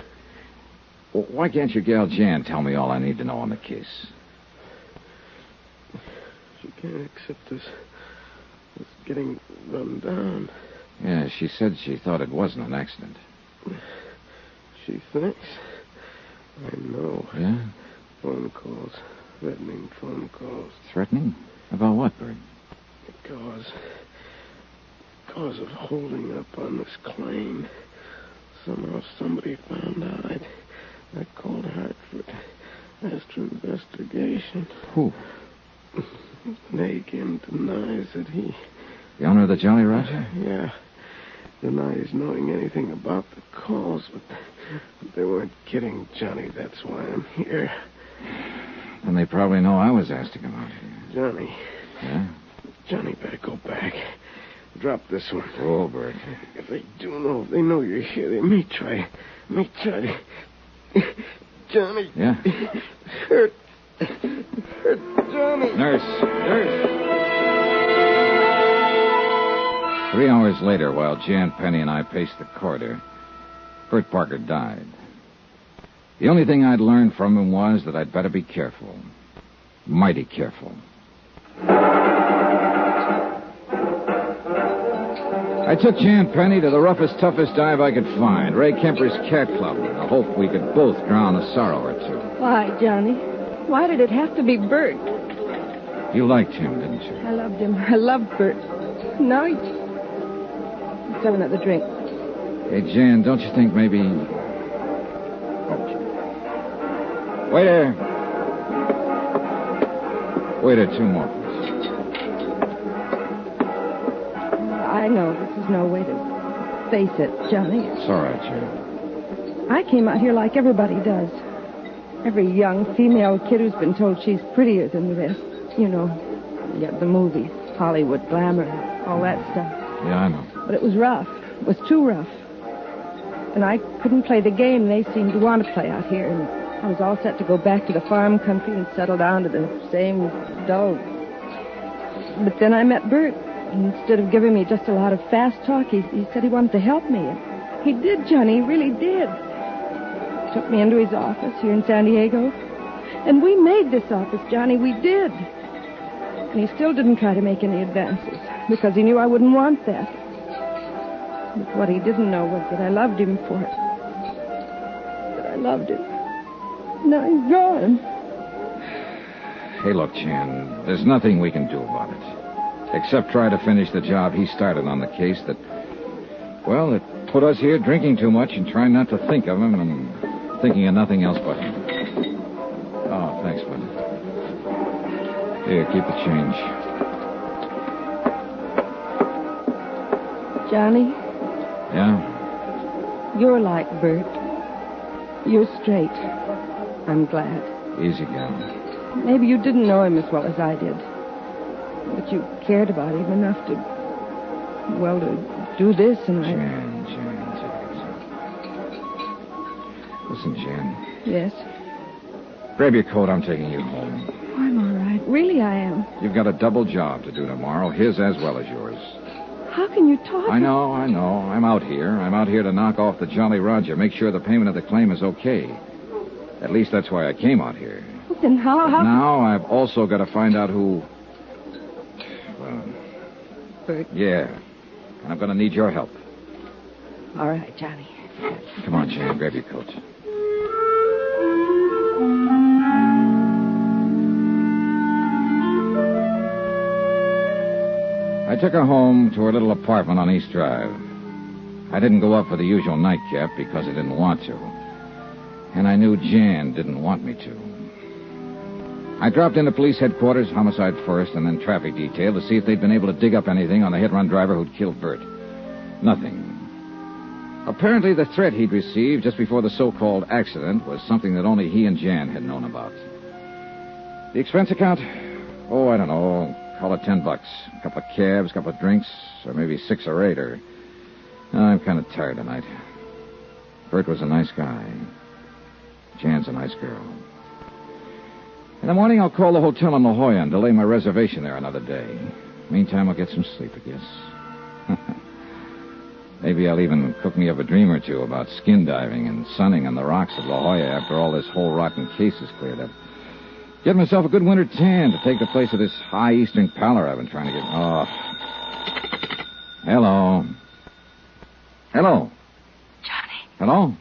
Well, why can't your gal Jan tell me all I need to know on the case? She can't accept this getting run down. Yeah, she said she thought it wasn't an accident. She thinks. I know. Yeah? Phone calls. Threatening phone calls. Threatening? About what, Bert? Because of holding up on this claim. Somehow somebody found out. I called Hartford. Asked for investigation. Who? Nagin denies that he... The owner of the Jolly Roger? Yeah. Denies knowing anything about the calls, but they weren't kidding, Johnny. That's why I'm here. And they probably know I was asked to come out here. Johnny. Yeah? Johnny, better go back. Drop this one. Oh, Bert. If they know you're here, they may try to... Johnny. Yeah? Hurt, Johnny. Nurse. 3 hours later, while Jan Penny and I paced the corridor, Bert Parker died. The only thing I'd learned from him was that I'd better be careful. Mighty careful. I took Jan Penny to the roughest, toughest dive I could find, Ray Kemper's Cat Club, in the hope we could both drown a sorrow or two. Why, Johnny? Why did it have to be Bert? You liked him, didn't you? I loved him. I loved Bert. Now he's... Let's have another drink. Hey, Jan, don't you think maybe... Waiter. Waiter, 2 more, please. I know this is no way to face it, Johnny. It's all right, Jan. I came out here like everybody does. Every young female kid who's been told she's prettier than the rest. You know, you got the movies, Hollywood glamour, all that stuff. Yeah, I know. But it was rough. It was too rough. And I couldn't play the game they seemed to want to play out here. And I was all set to go back to the farm country and settle down to the same dull... But then I met Bert. And instead of giving me just a lot of fast talk, he said he wanted to help me. And he did, Johnny. He really did. Took me into his office here in San Diego. And we made this office, Johnny. We did. And he still didn't try to make any advances because he knew I wouldn't want that. But what he didn't know was that I loved him for it. That I loved him. Now he's gone. Hey, look, Jan, there's nothing we can do about it. Except try to finish the job he started on the case that, well, that put us here drinking too much and trying not to think of him and thinking of nothing else but him. Oh, thanks, bud. Here, keep the change. Johnny? Yeah? You're like Bert. You're straight. I'm glad. Easy, gal. Maybe you didn't know him as well as I did. But you cared about him enough to, well, to do this, and Jan. Listen, Jan. Yes? Grab your coat. I'm taking you home. Oh, I'm all right. Really, I am. You've got a double job to do tomorrow, his as well as yours. How can you talk? I know. I'm out here. I'm out here to knock off the Jolly Roger, make sure the payment of the claim is okay. At least that's why I came out here. Well, then how... Now I've also got to find out who... Well... Bert. Yeah. And I'm going to need your help. All right, Johnny. Come on, Jan. Grab your coat. I took her home to her little apartment on East Drive. I didn't go up for the usual nightcap because I didn't want to. And I knew Jan didn't want me to. I dropped into police headquarters, homicide first, and then traffic detail to see if they'd been able to dig up anything on the hit-run driver who'd killed Bert. Nothing. Apparently, the threat he'd received just before the so-called accident was something that only he and Jan had known about. The expense account? Oh, I don't know. Call it $10. A couple of cabs, a couple of drinks, or maybe 6 or 8, or... I'm kind of tired tonight. Bert was a nice guy. Jan's a nice girl. In the morning, I'll call the hotel in La Jolla and delay my reservation there another day. Meantime, I'll get some sleep, I guess. Maybe I'll even cook me up a dream or two about skin diving and sunning on the rocks of La Jolla after all this whole rotten case is cleared up. Get myself a good winter tan to take the place of this high eastern pallor I've been trying to get... Oh. Hello. Hello. Johnny. Hello?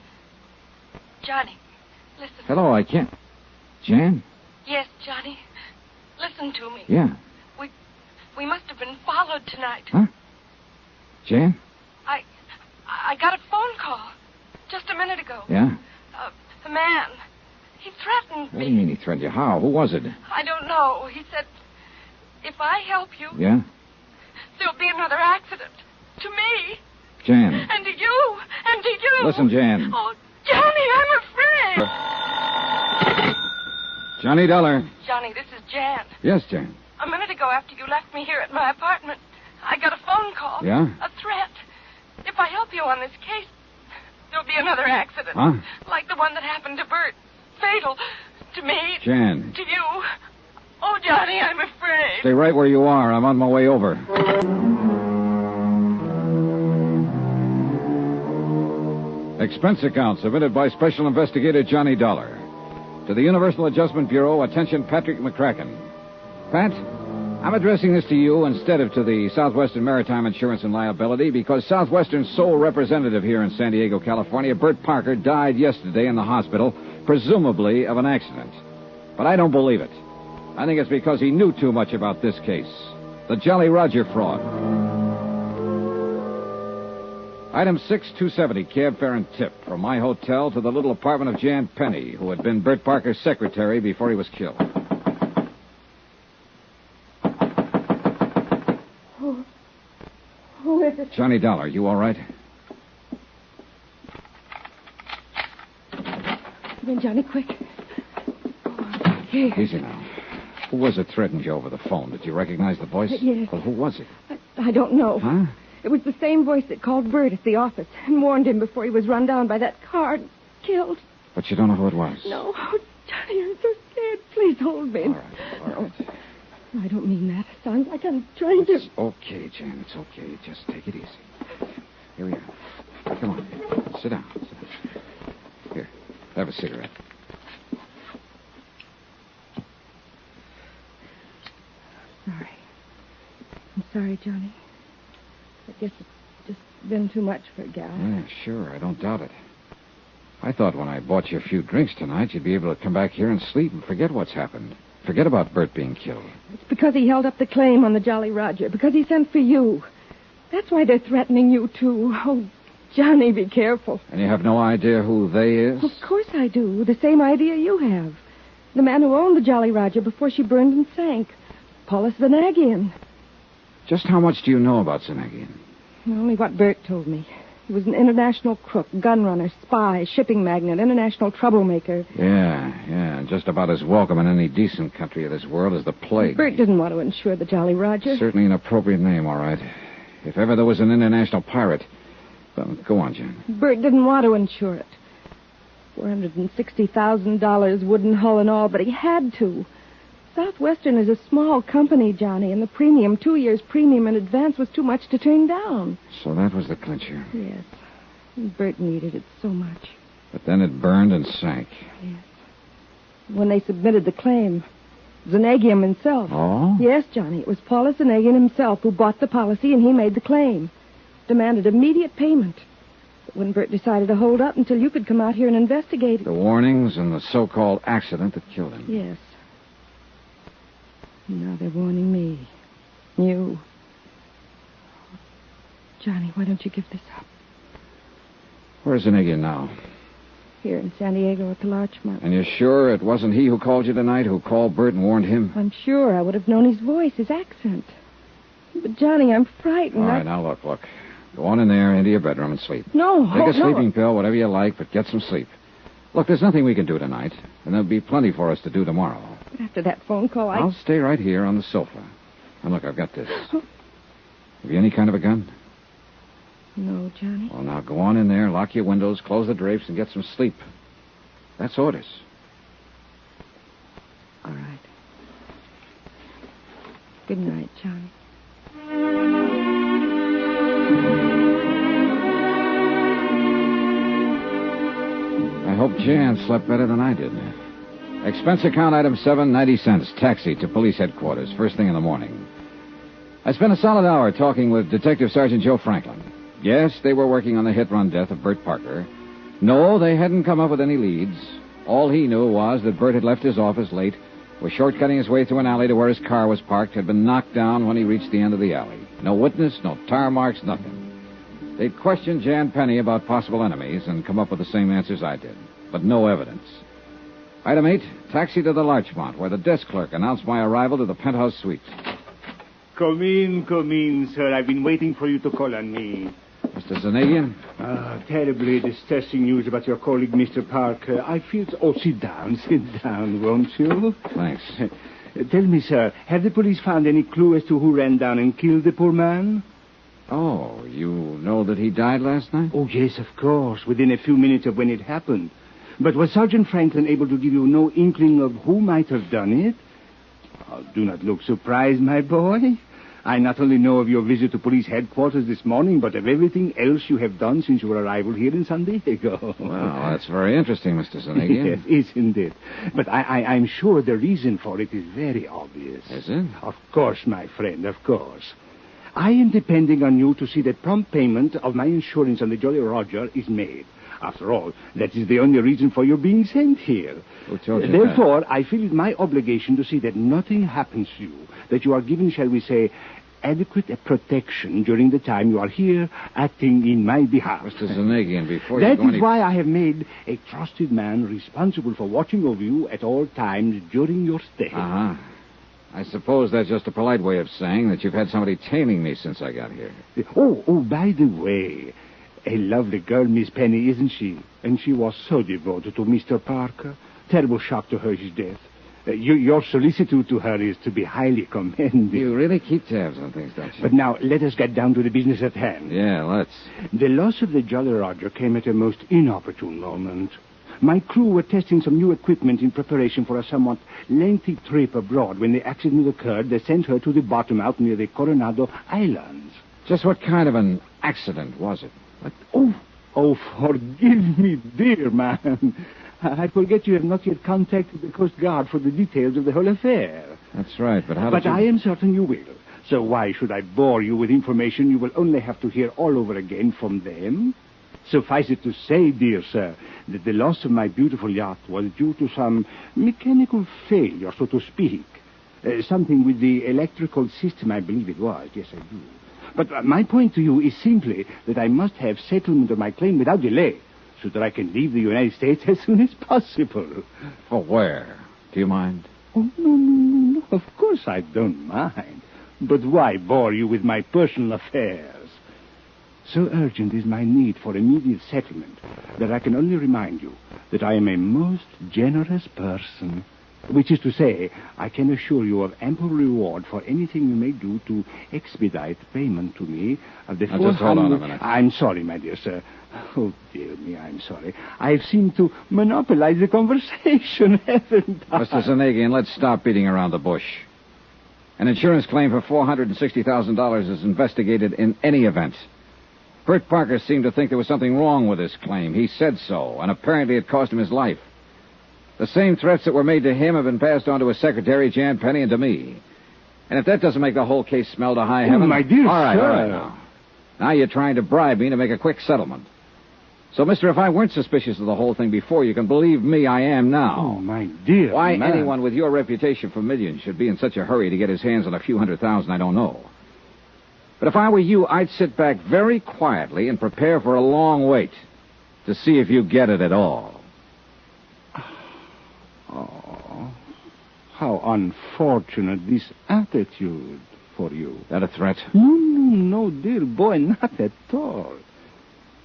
Johnny, listen. Hello, I can't... Jan? Yes, Johnny. Listen to me. Yeah. We must have been followed tonight. Huh? Jan? I got a phone call just a minute ago. Yeah? A man. He threatened me. What do you mean he threatened you? How? Who was it? I don't know. He said, if I help you, Yeah? there'll be another accident. To me. Jan. And to you. And to you. Listen, Jan. Oh, Johnny, I'm afraid. Johnny Dollar. Johnny, this is Jan. Yes, Jan. A minute ago, after you left me here at my apartment, I got a phone call. Yeah? A threat. If I help you on this case, there'll be another accident. Huh? Like the one that happened to Bert. Fatal. To me. Jan. To you. Oh, Johnny, I'm afraid. Stay right where you are. I'm on my way over. Expense account submitted by Special Investigator Johnny Dollar. To the Universal Adjustment Bureau, attention Patrick McCracken. Pat, I'm addressing this to you instead of to the Southwestern Maritime Insurance and Liability because Southwestern's sole representative here in San Diego, California, Bert Parker, died yesterday in the hospital, presumably of an accident. But I don't believe it. I think it's because he knew too much about this case. The Jolly Roger fraud. Item 6270, cab fare and tip from my hotel to the little apartment of Jan Penny, who had been Bert Parker's secretary before he was killed. Who is it? Johnny Dollar, you all right? Come in, Johnny, quick. Okay. Easy now. Who was it threatened you over the phone? Did you recognize the voice? Yes. Well, who was it? I don't know. Huh? It was the same voice that called Bert at the office and warned him before he was run down by that car and killed. But you don't know who it was? No. Oh, Johnny, I'm so scared. Please hold me. All right. No, I don't mean that. It sounds like I'm trying to... It's okay, Jan. It's okay. Just take it easy. Here we are. Come on. Sit down. Here. Have a cigarette. Sorry. I'm sorry, Johnny. I guess it's just been too much for a gal. Yeah, sure. I don't doubt it. I thought when I bought you a few drinks tonight, you'd be able to come back here and sleep and forget what's happened. Forget about Bert being killed. It's because he held up the claim on the Jolly Roger. Because he sent for you. That's why they're threatening you, too. Oh, Johnny, be careful. And you have no idea who they is? Of course I do. The same idea you have. The man who owned the Jolly Roger before she burned and sank. Paulus Vanagian. Just how much do you know about Zanagian? Only what Bert told me. He was an international crook, gun runner, spy, shipping magnate, international troublemaker. Yeah. Just about as welcome in any decent country of this world as the plague. Bert didn't want to insure the Jolly Roger. Certainly an appropriate name, all right. If ever there was an international pirate. Well, go on, Jen. Bert didn't want to insure it. $460,000 wooden hull and all, but he had to. Southwestern is a small company, Johnny, and the premium, 2 years premium in advance, was too much to turn down. So that was the clincher. Yes. And Bert needed it so much. But then it burned and sank. Yes. When they submitted the claim, Zanagian himself. Oh? Yes, Johnny. It was Paulus Zanagian himself who bought the policy, and he made the claim. Demanded immediate payment. But when Bert decided to hold up until you could come out here and investigate it. The warnings and the so-called accident that killed him. Yes. Now they're warning me. You. Johnny, why don't you give this up? Where's Zanagian now? Here in San Diego at the Larchmont. And you're sure it wasn't he who called you tonight, who called Bert and warned him? I'm sure. I would have known his voice, his accent. But, Johnny, I'm frightened. All right, now look. Go on in there, into your bedroom and sleep. No, Take a sleeping pill, whatever you like, but get some sleep. Look, there's nothing we can do tonight, and there'll be plenty for us to do tomorrow. After that phone call, I'll stay right here on the sofa. And look, I've got this. Have you any kind of a gun? No, Johnny. Well, now go on in there, lock your windows, close the drapes, and get some sleep. That's orders. All right. Good night, Johnny. I hope Jan slept better than I did. Expense account item 7, 90 cents. Taxi to police headquarters, first thing in the morning. I spent a solid hour talking with Detective Sergeant Joe Franklin. Yes, they were working on the hit-run death of Bert Parker. No, they hadn't come up with any leads. All he knew was that Bert had left his office late, was shortcutting his way through an alley to where his car was parked, had been knocked down when he reached the end of the alley. No witness, no tar marks, nothing. They'd questioned Jan Penny about possible enemies and come up with the same answers I did, but no evidence. Item 8, taxi to the Larchmont, where the desk clerk announced my arrival to the penthouse suite. Come in, sir. I've been waiting for you to call on me. Mr. Zanagian? Terribly distressing news about your colleague, Mr. Parker. I feel... Oh, sit down, won't you? Thanks. Tell me, sir, have the police found any clue as to who ran down and killed the poor man? Oh, you know that he died last night? Oh, yes, of course, within a few minutes of when it happened. But was Sergeant Franklin able to give you no inkling of who might have done it? Oh, do not look surprised, my boy. I not only know of your visit to police headquarters this morning, but of everything else you have done since your arrival here in San Diego. Well, that's very interesting, Mr. Zanagian. Yes, isn't it? But I'm sure the reason for it is very obvious. Is it? Of course, my friend, of course. I am depending on you to see that prompt payment of my insurance on the Jolly Roger is made. After all, that is the only reason for your being sent here. Who told you Therefore, that? I feel it my obligation to see that nothing happens to you, that you are given, shall we say, adequate protection during the time you are here acting in my behalf. Mr. Zanagian, before you That go is any... why I have made a trusted man responsible for watching over you at all times during your stay. Uh-huh. I suppose that's just a polite way of saying that you've had somebody tailing me since I got here. Oh, by the way, a lovely girl, Miss Penny, isn't she? And she was so devoted to Mr. Parker. Terrible shock to her, his death. Your solicitude to her is to be highly commended. You really keep tabs on things, don't you? But now, let us get down to the business at hand. Yeah, let's. The loss of the Jolly Roger came at a most inopportune moment. My crew were testing some new equipment in preparation for a somewhat lengthy trip abroad. When the accident occurred, they sent her to the bottom out near the Coronado Islands. Just what kind of an accident was it? Oh, forgive me, dear man. I forget you have not yet contacted the Coast Guard for the details of the whole affair. That's right, but how did you... But I am certain you will. So why should I bore you with information you will only have to hear all over again from them? Suffice it to say, dear sir, that the loss of my beautiful yacht was due to some mechanical failure, so to speak. Something with the electrical system, I believe it was. Yes, I do. But my point to you is simply that I must have settlement of my claim without delay, so that I can leave the United States as soon as possible. For where? Do you mind? Oh, no. Of course I don't mind. But why bore you with my personal affairs? So urgent is my need for immediate settlement that I can only remind you that I am a most generous person. Which is to say, I can assure you of ample reward for anything you may do to expedite payment to me of the Now, just hold on a minute. I'm sorry, my dear sir. Oh, dear me, I'm sorry. I've seemed to monopolize the conversation, haven't I? Mr. Zanagian, let's stop beating around the bush. An insurance claim for $460,000 is investigated in any event. Bert Parker seemed to think there was something wrong with this claim. He said so, and apparently it cost him his life. The same threats that were made to him have been passed on to his secretary, Jan Penny, and to me. And if that doesn't make the whole case smell to high heaven... Oh, my dear all right, sir. all right, now. Now you're trying to bribe me to make a quick settlement. So, mister, if I weren't suspicious of the whole thing before, you can believe me, I am now. Oh, my dear Why man. anyone with your reputation for millions should be in such a hurry to get his hands on a few $100,000, I don't know. But if I were you, I'd sit back very quietly and prepare for a long wait to see if you get it at all. Oh, how unfortunate this attitude for you. That a threat? No, dear boy, not at all.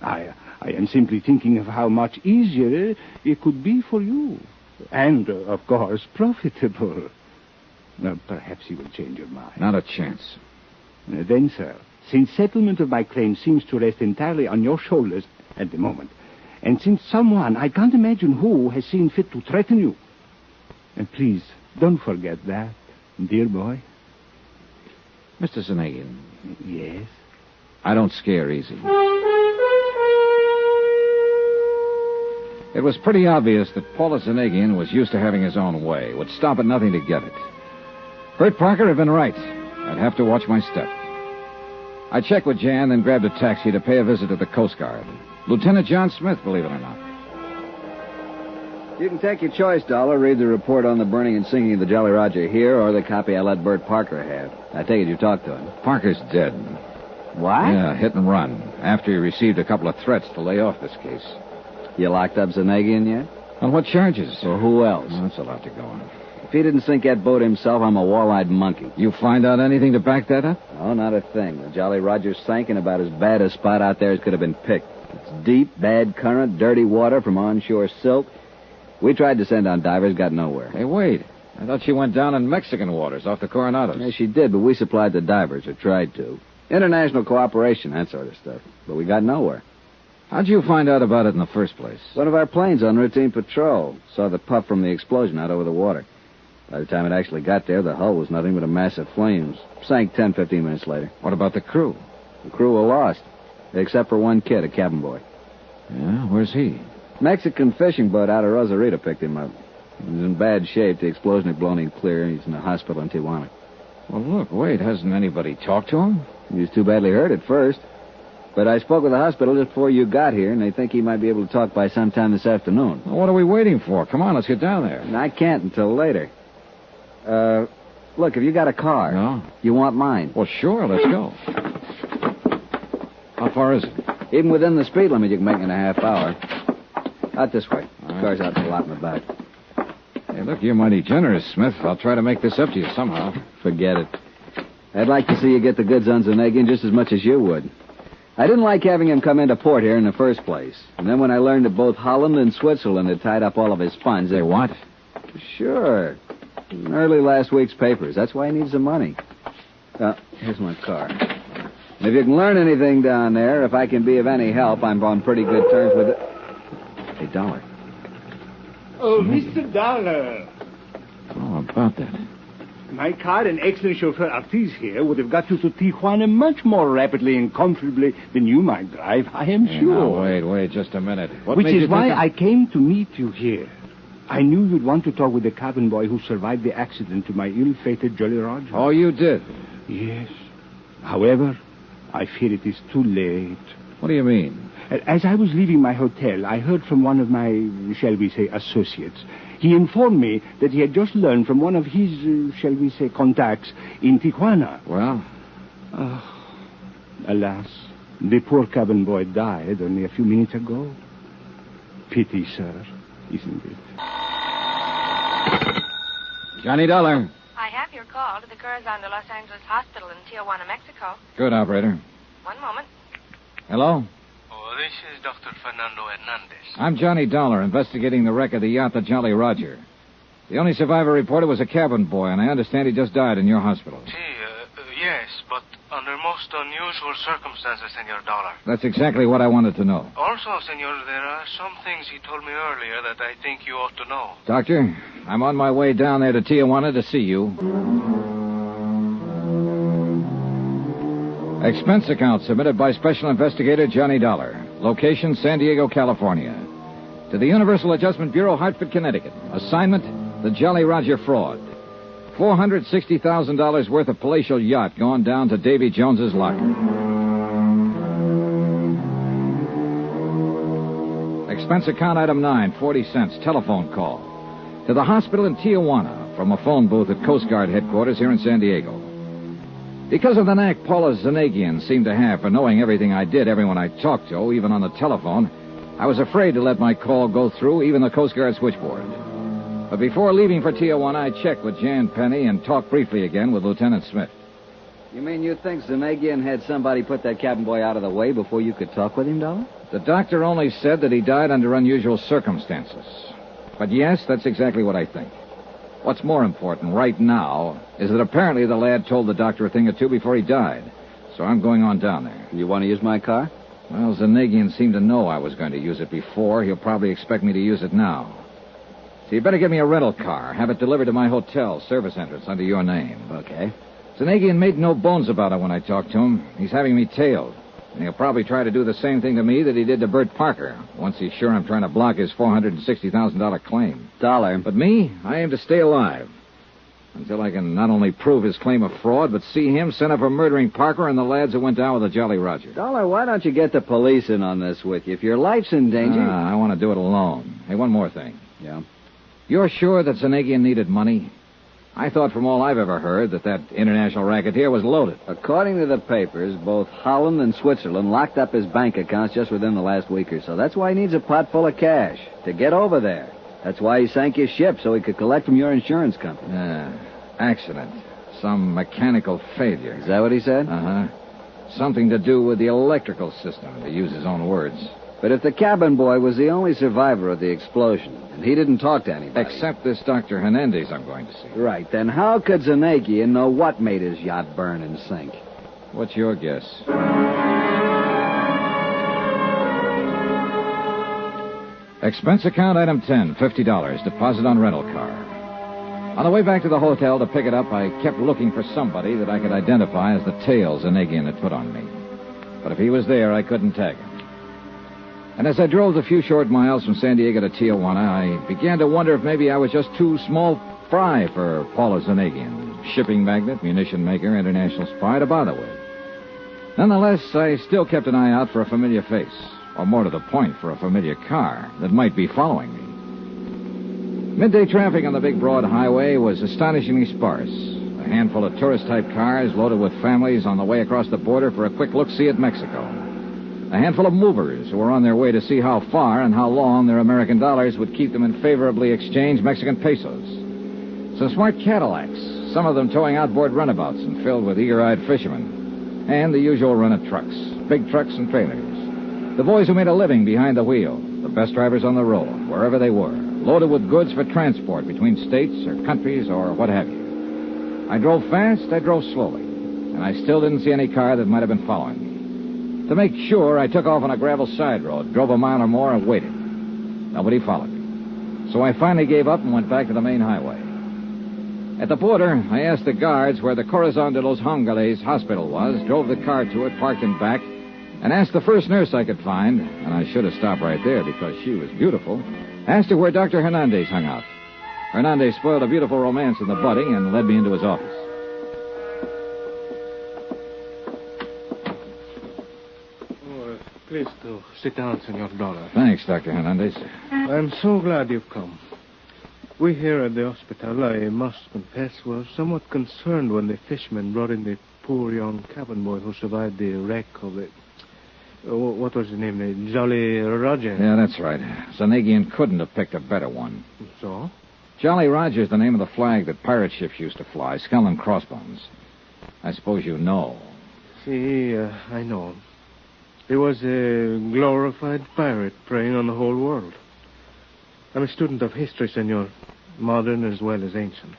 I am simply thinking of how much easier it could be for you. And, of course, profitable. Now, perhaps you will change your mind. Not a chance. Then, sir, since settlement of my claim seems to rest entirely on your shoulders at the moment, and since someone, I can't imagine who, has seen fit to threaten you, and please, don't forget that, dear boy. Mr. Zanagian. Yes? I don't scare easy. It was pretty obvious that Paula Zanagian was used to having his own way, would stop at nothing to get it. Bert Parker had been right. I'd have to watch my step. I checked with Jan, then grabbed a taxi to pay a visit to the Coast Guard. Lieutenant John Smith, believe it or not. You can take your choice, Dollar. Read the report on the burning and sinking of the Jolly Roger here, or the copy I let Bert Parker have. I take it you talked to him. Parker's dead. What? Yeah, hit and run, after he received a couple of threats to lay off this case. You locked up Zanagian yet? On what charges? Well, who else? Oh, that's a lot to go on. If he didn't sink that boat himself, I'm a wall-eyed monkey. You find out anything to back that up? Oh, not a thing. The Jolly Roger sank in about as bad a spot out there as could have been picked. It's deep, bad current, dirty water from onshore silt. We tried to send on divers, got nowhere. Hey, wait. I thought she went down in Mexican waters off the Coronados. Yeah, she did, but we supplied the divers, or tried to. International cooperation, that sort of stuff. But we got nowhere. How'd you find out about it in the first place? One of our planes on routine patrol saw the puff from the explosion out over the water. By the time it actually got there, the hull was nothing but a mass of flames. Sank 10, 15 minutes later. What about the crew? The crew were lost, except for one kid, a cabin boy. Yeah, where's he? Mexican fishing boat out of Rosarito picked him up. He was in bad shape. The explosion had blown him clear. He's in a hospital in Tijuana. Well, look, wait. Hasn't anybody talked to him? He was too badly hurt at first. But I spoke with the hospital just before you got here, and they think he might be able to talk by sometime this afternoon. Well, what are we waiting for? Come on, let's get down there. And I can't until later. Look, have you got a car? No. You want mine? Well, sure, let's go. How far is it? Even within the speed limit, you can make it in a half hour. Out this way. The car's out in the lot in the back. Hey, look, you're mighty generous, Smith. I'll try to make this up to you somehow. Forget it. I'd like to see you get the goods on Zanagian just as much as you would. I didn't like having him come into port here in the first place. And then when I learned that both Holland and Switzerland had tied up all of his funds... They what? Sure. In early last week's papers. That's why he needs the money. Here's my car. If you can learn anything down there, if I can be of any help, I'm on pretty good terms with it. Hey, Dollar. Oh, Mr. Dollar. Oh, about that. My car and excellent chauffeur Ortiz here would have got you to Tijuana much more rapidly and comfortably than you might drive, I am sure. Now, wait, just a minute. Which is why I came to meet you here. I knew you'd want to talk with the cabin boy who survived the accident to my ill-fated Jolly Roger. Oh, you did? Yes. However, I fear it is too late. What do you mean? As I was leaving my hotel, I heard from one of my, shall we say, associates. He informed me that he had just learned from one of his, shall we say, contacts in Tijuana. Well? Alas, the poor cabin boy died only a few minutes ago. Pity, sir, isn't it? Johnny Dollar. I have your call to the Corazon de Los Angeles Hospital in Tijuana, Mexico. Good, operator. One moment. Hello? Oh, this is Dr. Fernando Hernandez. I'm Johnny Dollar, investigating the wreck of the yacht, the Jolly Roger. The only survivor reported was a cabin boy, and I understand he just died in your hospital. Yes, but under most unusual circumstances, Senor Dollar. That's exactly what I wanted to know. Also, Senor, there are some things he told me earlier that I think you ought to know. Doctor, I'm on my way down there to Tijuana to see you. Expense account submitted by Special Investigator Johnny Dollar. Location, San Diego, California. To the Universal Adjustment Bureau, Hartford, Connecticut. Assignment, the Jolly Roger fraud. $460,000 worth of palatial yacht gone down to Davy Jones's locker. Expense account item 9, 40 cents, telephone call. To the hospital in Tijuana from a phone booth at Coast Guard headquarters here in San Diego. Because of the knack Paula Zanagian seemed to have for knowing everything I did, everyone I talked to, even on the telephone, I was afraid to let my call go through, even the Coast Guard switchboard. But before leaving for Tijuana, I checked with Jan Penny and talked briefly again with Lieutenant Smith. You mean you think Zanagian had somebody put that cabin boy out of the way before you could talk with him, Dollar? The doctor only said that he died under unusual circumstances. But yes, that's exactly what I think. What's more important right now is that apparently the lad told the doctor a thing or two before he died. So I'm going on down there. You want to use my car? Well, Zanagian seemed to know I was going to use it before. He'll probably expect me to use it now. So you better give me a rental car. Have it delivered to my hotel, service entrance, under your name. Okay. Zanagian made no bones about it when I talked to him. He's having me tailed. And he'll probably try to do the same thing to me that he did to Bert Parker, once he's sure I'm trying to block his $460,000 claim. Dollar. But me, I aim to stay alive. Until I can not only prove his claim of fraud, but see him sent up for murdering Parker and the lads who went down with the Jolly Roger. Dollar, why don't you get the police in on this with you? If your life's in danger... I want to do it alone. Hey, one more thing. Yeah? You're sure that Zanagian needed money? I thought from all I've ever heard that international racketeer was loaded. According to the papers, both Holland and Switzerland locked up his bank accounts just within the last week or so. That's why he needs a pot full of cash to get over there. That's why he sank his ship, so he could collect from your insurance company. Accident. Some mechanical failure. Is that what he said? Uh-huh. Something to do with the electrical system, to use his own words. But if the cabin boy was the only survivor of the explosion, and he didn't talk to anybody... Except this Dr. Hernandez I'm going to see. Right, then how could Zanagian know what made his yacht burn and sink? What's your guess? Expense account item 10, $50, deposit on rental car. On the way back to the hotel to pick it up, I kept looking for somebody that I could identify as the tail Zanagian had put on me. But if he was there, I couldn't tag him. And as I drove the few short miles from San Diego to Tijuana, I began to wonder if maybe I was just too small fry for Paula Zanagian, shipping magnate, munition maker, international spy to bother with. Nonetheless, I still kept an eye out for a familiar face, or more to the point, for a familiar car that might be following me. Midday traffic on the big broad highway was astonishingly sparse. A handful of tourist-type cars loaded with families on the way across the border for a quick look-see at Mexico. A handful of movers who were on their way to see how far and how long their American dollars would keep them in favorably exchanged Mexican pesos. Some smart Cadillacs, some of them towing outboard runabouts and filled with eager-eyed fishermen. And the usual run of trucks, big trucks and trailers. The boys who made a living behind the wheel, the best drivers on the road, wherever they were, loaded with goods for transport between states or countries or what have you. I drove fast, I drove slowly, and I still didn't see any car that might have been following me. To make sure, I took off on a gravel side road, drove a mile or more, and waited. Nobody followed me. So I finally gave up and went back to the main highway. At the border, I asked the guards where the Corazon de los Hongales hospital was, drove the car to it, parked in back, and asked the first nurse I could find, and I should have stopped right there because she was beautiful, asked her where Dr. Hernandez hung out. Hernandez spoiled a beautiful romance in the budding and led me into his office. Please do. Sit down, Senor Dollar. Thanks, Dr. Hernandez. I'm so glad you've come. We here at the hospital, I must confess, were somewhat concerned when the fishermen brought in the poor young cabin boy who survived the wreck of the... what was his name? The Jolly Roger. Yeah, that's right. Zanagian couldn't have picked a better one. So? Jolly Roger's the name of the flag that pirate ships used to fly, skull and crossbones. I suppose you know. See, I know. He was a glorified pirate preying on the whole world. I'm a student of history, senor, modern as well as ancient.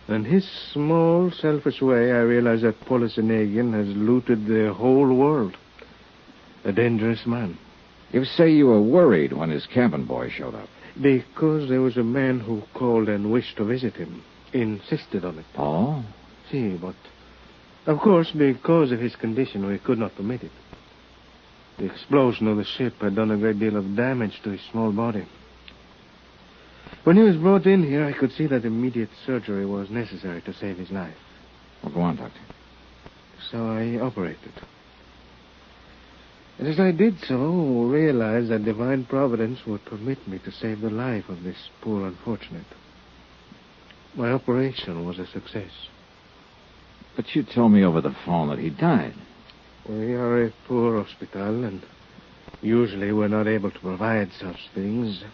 In his small, selfish way, I realize that Polisanegian has looted the whole world. A dangerous man. You say you were worried when his cabin boy showed up. Because there was a man who called and wished to visit him. Insisted on it. Oh? See, but... Of course, because of his condition, we could not permit it. The explosion of the ship had done a great deal of damage to his small body. When he was brought in here, I could see that immediate surgery was necessary to save his life. Well, go on, Doctor. So I operated. And as I did so, realized that divine providence would permit me to save the life of this poor unfortunate. My operation was a success. But you told me over the phone that he died. We are a poor hospital, and usually we're not able to provide such things.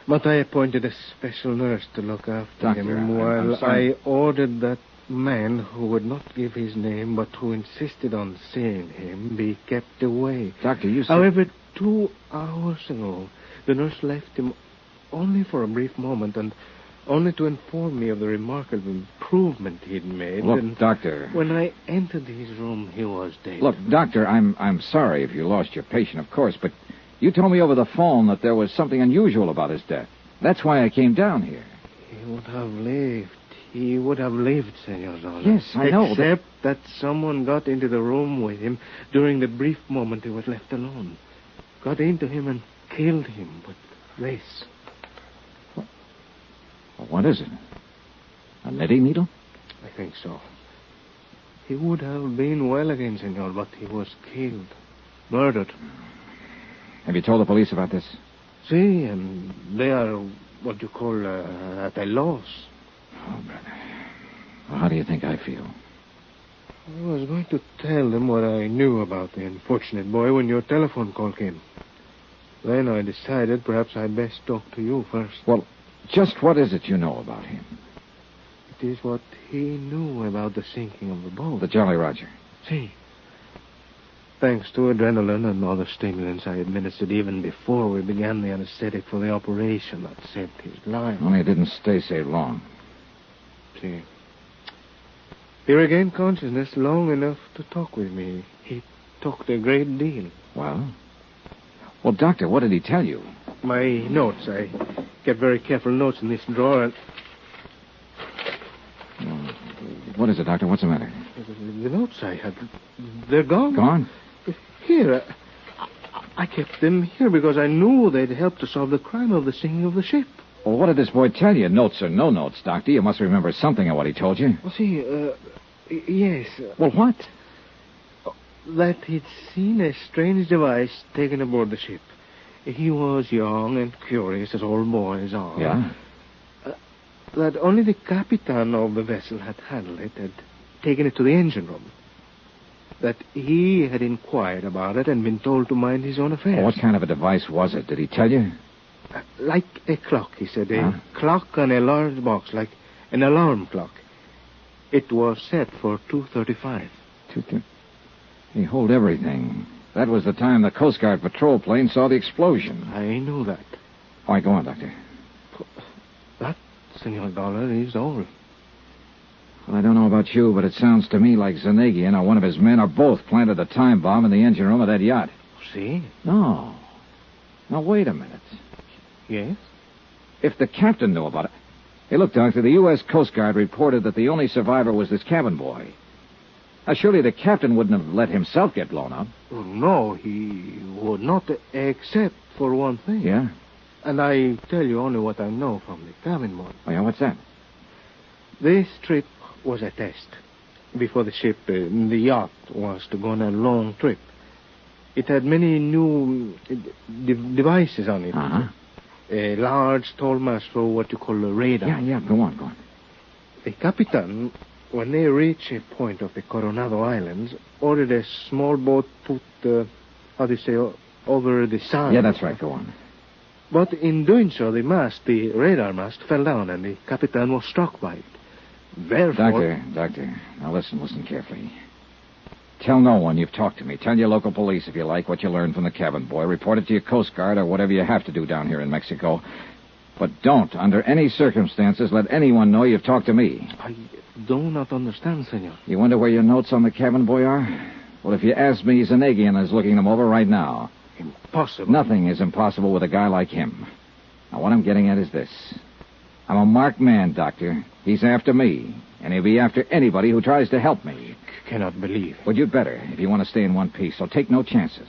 But I appointed a special nurse to look after Doctor, him while I ordered that man who would not give his name but who insisted on seeing him be kept away. Doctor, you said... However, 2 hours ago, the nurse left him only for a brief moment and only to inform me of the remarkable improvement he'd made. Look, and Doctor... when I entered his room, he was dead. Look, Doctor, I'm sorry if you lost your patient, of course, but you told me over the phone that there was something unusual about his death. That's why I came down here. He would have lived. He would have lived, Senor Dollar. Yes, I know. Except that someone got into the room with him during the brief moment he was left alone. Got into him and killed him with this. Well, what is it? A knitting needle? I think so. He would have been well again, Senor, but he was killed. Murdered. Have you told the police about this? See, and they are what you call at a loss. Oh, brother. Well, how do you think I feel? I was going to tell them what I knew about the unfortunate boy when your telephone call came. Then I decided perhaps I'd best talk to you first. Well, just what is it you know about him? It is what he knew about the sinking of the boat. The Jolly Roger. See. Thanks to adrenaline and other stimulants I administered even before we began the anesthetic for the operation that saved his life. Only it didn't stay saved long. See. He regained consciousness long enough to talk with me. He talked a great deal. Well, Doctor, what did he tell you? My notes. I kept very careful notes in this drawer. And... What is it, Doctor? What's the matter? The notes I had, they're gone. Gone? Here. I kept them here because I knew they'd help to solve the crime of the sinking of the ship. Well, what did this boy tell you? Notes or no notes, Doctor? You must remember something of what he told you. Well, see, yes. Well, what? That he'd seen a strange device taken aboard the ship. He was young and curious, as all boys are. Yeah? That only the captain of the vessel had handled it, had taken it to the engine room. That he had inquired about it and been told to mind his own affairs. Well, what kind of a device was it? Did he tell you? Like a clock, he said. A clock on a large box, like an alarm clock. It was set for 2:35. He hold everything. That was the time the Coast Guard patrol plane saw the explosion. I knew that. All right, go on, Doctor. That, Senor Dollar, is all. Well, I don't know about you, but it sounds to me like Zanegian or one of his men or both planted a time bomb in the engine room of that yacht. See? No. Now, wait a minute. Yes? If the captain knew about it... Hey, look, Doctor, the U.S. Coast Guard reported that the only survivor was this cabin boy. Now, surely the captain wouldn't have let himself get blown up. Oh, no, he would not, except for one thing. Yeah? And I tell you only what I know from the cabin boy. Oh, yeah, what's that? This trip was a test. Before the ship, the yacht, was to go on a long trip. It had many new devices on it. Uh-huh. A large, tall mast for what you call a radar. Yeah, go on. The captain, when they reached a point of the Coronado Islands, ordered a small boat put, over the sand. Yeah, that's right, go on. But in doing so, the radar mast, fell down, and the captain was struck by it. Therefore... Doctor, now listen carefully. Tell no one you've talked to me. Tell your local police if you like what you learned from the cabin boy. Report it to your Coast Guard or whatever you have to do down here in Mexico. But don't, under any circumstances, let anyone know you've talked to me. I do not understand, senor. You wonder where your notes on the cabin boy are? Well, if you ask me, Zanegian is looking them over right now. Impossible. Nothing is impossible with a guy like him. Now, what I'm getting at is this. I'm a marked man, Doctor. He's after me, and he'll be after anybody who tries to help me. Cannot believe. Well, you'd better, if you want to stay in one piece, so take no chances.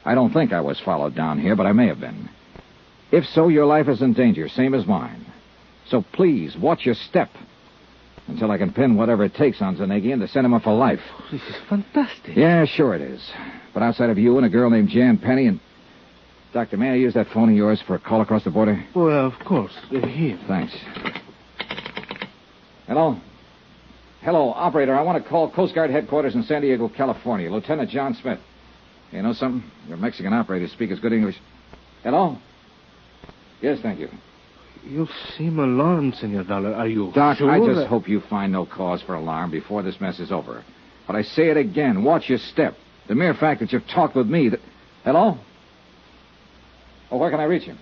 I don't think I was followed down here, but I may have been. If so, your life is in danger, same as mine. So please, watch your step. Until I can pin whatever it takes on Zanegian to send him up for life. This is fantastic. Yeah, sure it is. But outside of you and a girl named Jan Penny and... Doctor, may I use that phone of yours for a call across the border? Well, of course. Here. Thanks. Hello? Hello, operator. I want to call Coast Guard headquarters in San Diego, California. Lieutenant John Smith. You know something? Your Mexican operators speak as good English. Hello? Yes, thank you. You seem alarmed, Senor Dollar. Are you Doc, sure I just hope you find no cause for alarm before this mess is over. But I say it again. Watch your step. The mere fact that you've talked with me... Hello? Oh, where can I reach him?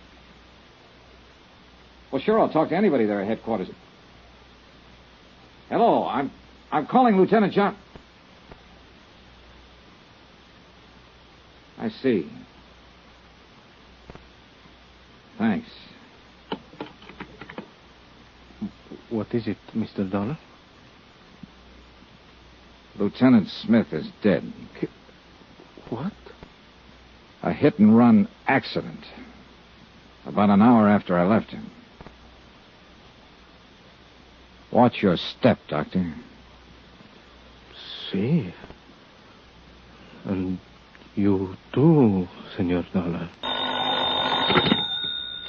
Well, sure, I'll talk to anybody there at headquarters. Hello, I'm calling Lieutenant John... I see. Thanks. What is it, Mr. Dollar? Lieutenant Smith is dead. What? A hit-and-run accident. About an hour after I left him. Watch your step, Doctor. See. And you too, Senor Dollar.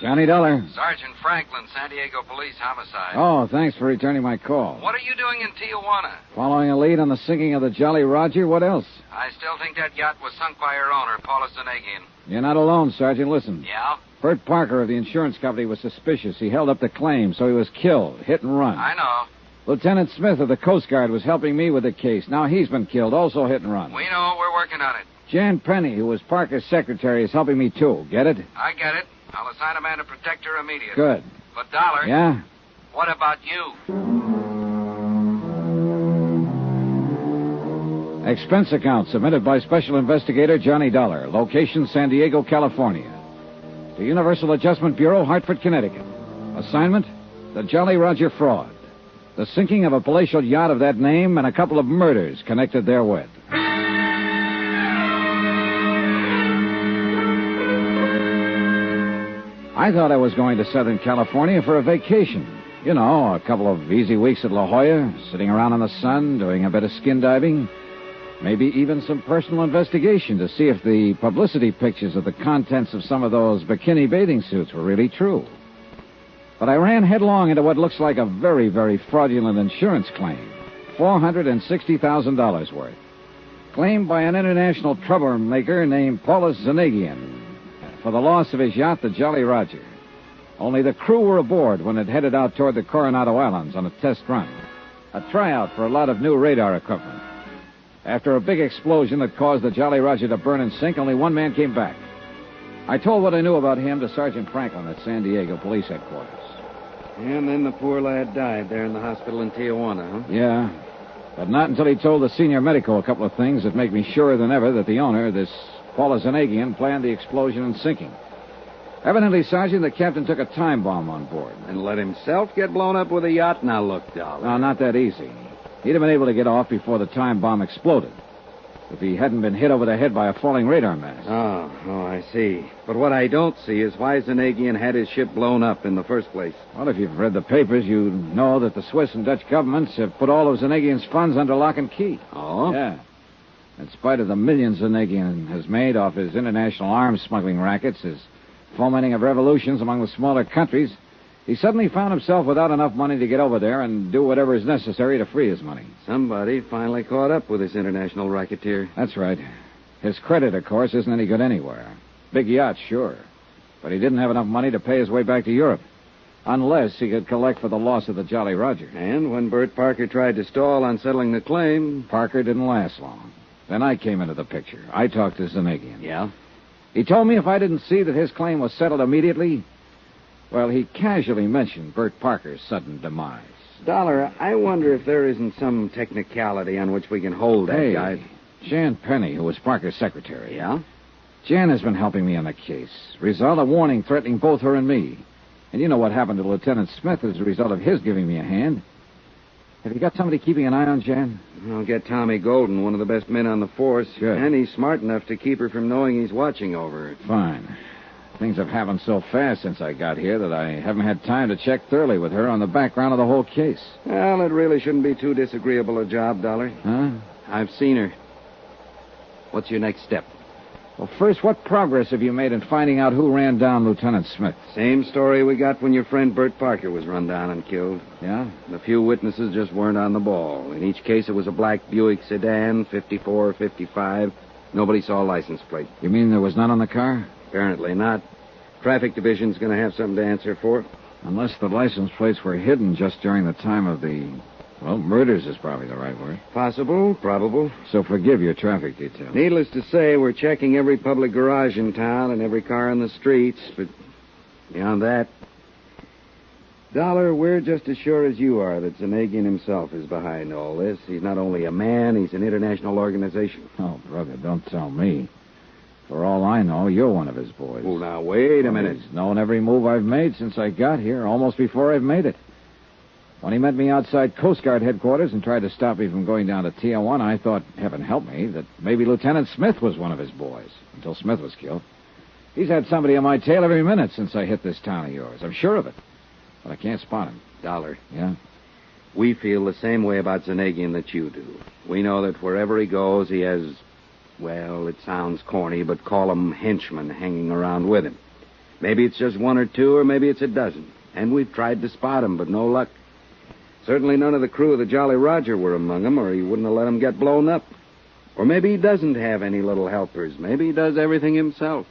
Johnny Dollar. Sergeant Franklin, San Diego Police Homicide. Oh, thanks for returning my call. What are you doing in Tijuana? Following a lead on the sinking of the Jolly Roger. What else? I still think that yacht was sunk by her owner, Paula Zanegian. You're not alone, Sergeant. Listen. Yeah? Bert Parker of the insurance company was suspicious. He held up the claim, so he was killed. Hit and run. I know. Lieutenant Smith of the Coast Guard was helping me with the case. Now he's been killed, also hit and run. We know. We're working on it. Jan Penny, who was Parker's secretary, is helping me, too. Get it? I get it. I'll assign a man to protect her immediately. Good. But, Dollar... Yeah? What about you? Expense account submitted by Special Investigator Johnny Dollar. Location, San Diego, California. To Universal Adjustment Bureau, Hartford, Connecticut. Assignment, the Jolly Roger fraud. The sinking of a palatial yacht of that name and a couple of murders connected therewith. I thought I was going to Southern California for a vacation. You know, a couple of easy weeks at La Jolla, sitting around in the sun, doing a bit of skin diving. Maybe even some personal investigation to see if the publicity pictures of the contents of some of those bikini bathing suits were really true. But I ran headlong into what looks like a very, very fraudulent insurance claim. $460,000 worth. Claimed by an international troublemaker named Paulus Zanegian for the loss of his yacht, the Jolly Roger. Only the crew were aboard when it headed out toward the Coronado Islands on a test run. A tryout for a lot of new radar equipment. After a big explosion that caused the Jolly Roger to burn and sink, only one man came back. I told what I knew about him to Sergeant Franklin at San Diego Police Headquarters. And then the poor lad died there in the hospital in Tijuana, huh? Yeah, but not until he told the senior medico a couple of things that make me surer than ever that the owner, this Paula Zanegian, planned the explosion and sinking. Evidently, Sergeant, the captain took a time bomb on board. And let himself get blown up with a yacht? Now, look, Dollar. No, not that easy. He'd have been able to get off before the time bomb exploded. If he hadn't been hit over the head by a falling radar mast. Oh, I see. But what I don't see is why Zanegian had his ship blown up in the first place. Well, if you've read the papers, you know that the Swiss and Dutch governments have put all of Zanegian's funds under lock and key. Oh? Yeah. In spite of the millions Zanegian has made off his international arms smuggling rackets, his fomenting of revolutions among the smaller countries, he suddenly found himself without enough money to get over there and do whatever is necessary to free his money. Somebody finally caught up with this international racketeer. That's right. His credit, of course, isn't any good anywhere. Big yacht, sure. But he didn't have enough money to pay his way back to Europe. Unless he could collect for the loss of the Jolly Roger. And when Bert Parker tried to stall on settling the claim... Parker didn't last long. Then I came into the picture. I talked to Zanagian. Yeah? He told me if I didn't see that his claim was settled immediately, well, he casually mentioned Bert Parker's sudden demise. Dollar, I wonder if there isn't some technicality on which we can hold that guy. Jan Penny, who was Parker's secretary. Yeah? Jan has been helping me on the case. Result, a warning threatening both her and me. And you know what happened to Lieutenant Smith as a result of his giving me a hand. Have you got somebody keeping an eye on Jan? I'll get Tommy Golden, one of the best men on the force. Good. And he's smart enough to keep her from knowing he's watching over her. Fine. Things have happened so fast since I got here that I haven't had time to check thoroughly with her on the background of the whole case. Well, it really shouldn't be too disagreeable a job, Dollar. Huh? I've seen her. What's your next step? Well, first, what progress have you made in finding out who ran down Lieutenant Smith? Same story we got when your friend Bert Parker was run down and killed. Yeah? The few witnesses just weren't on the ball. In each case, it was a black Buick sedan, 54 or 55. Nobody saw a license plate. You mean there was none on the car? Apparently not. Traffic Division's going to have something to answer for. Unless the license plates were hidden just during the time of the... Well, murders is probably the right word. Possible, probable. So forgive your traffic detail. Needless to say, we're checking every public garage in town and every car on the streets, but beyond that... Dollar, we're just as sure as you are that Zanagian himself is behind all this. He's not only a man, he's an international organization. Oh, brother, don't tell me. For all I know, you're one of his boys. Oh, now, wait a minute. He's known every move I've made since I got here, almost before I've made it. When he met me outside Coast Guard headquarters and tried to stop me from going down to Tijuana, I thought, heaven help me, that maybe Lieutenant Smith was one of his boys, until Smith was killed. He's had somebody on my tail every minute since I hit this town of yours. I'm sure of it. But I can't spot him. Dollar. Yeah? We feel the same way about Zanagian that you do. We know that wherever he goes, he has, well, it sounds corny, but call them henchmen hanging around with him. Maybe it's just one or two, or maybe it's a dozen. And we've tried to spot him, but no luck. Certainly none of the crew of the Jolly Roger were among them, or he wouldn't have let them get blown up. Or maybe he doesn't have any little helpers. Maybe he does everything himself.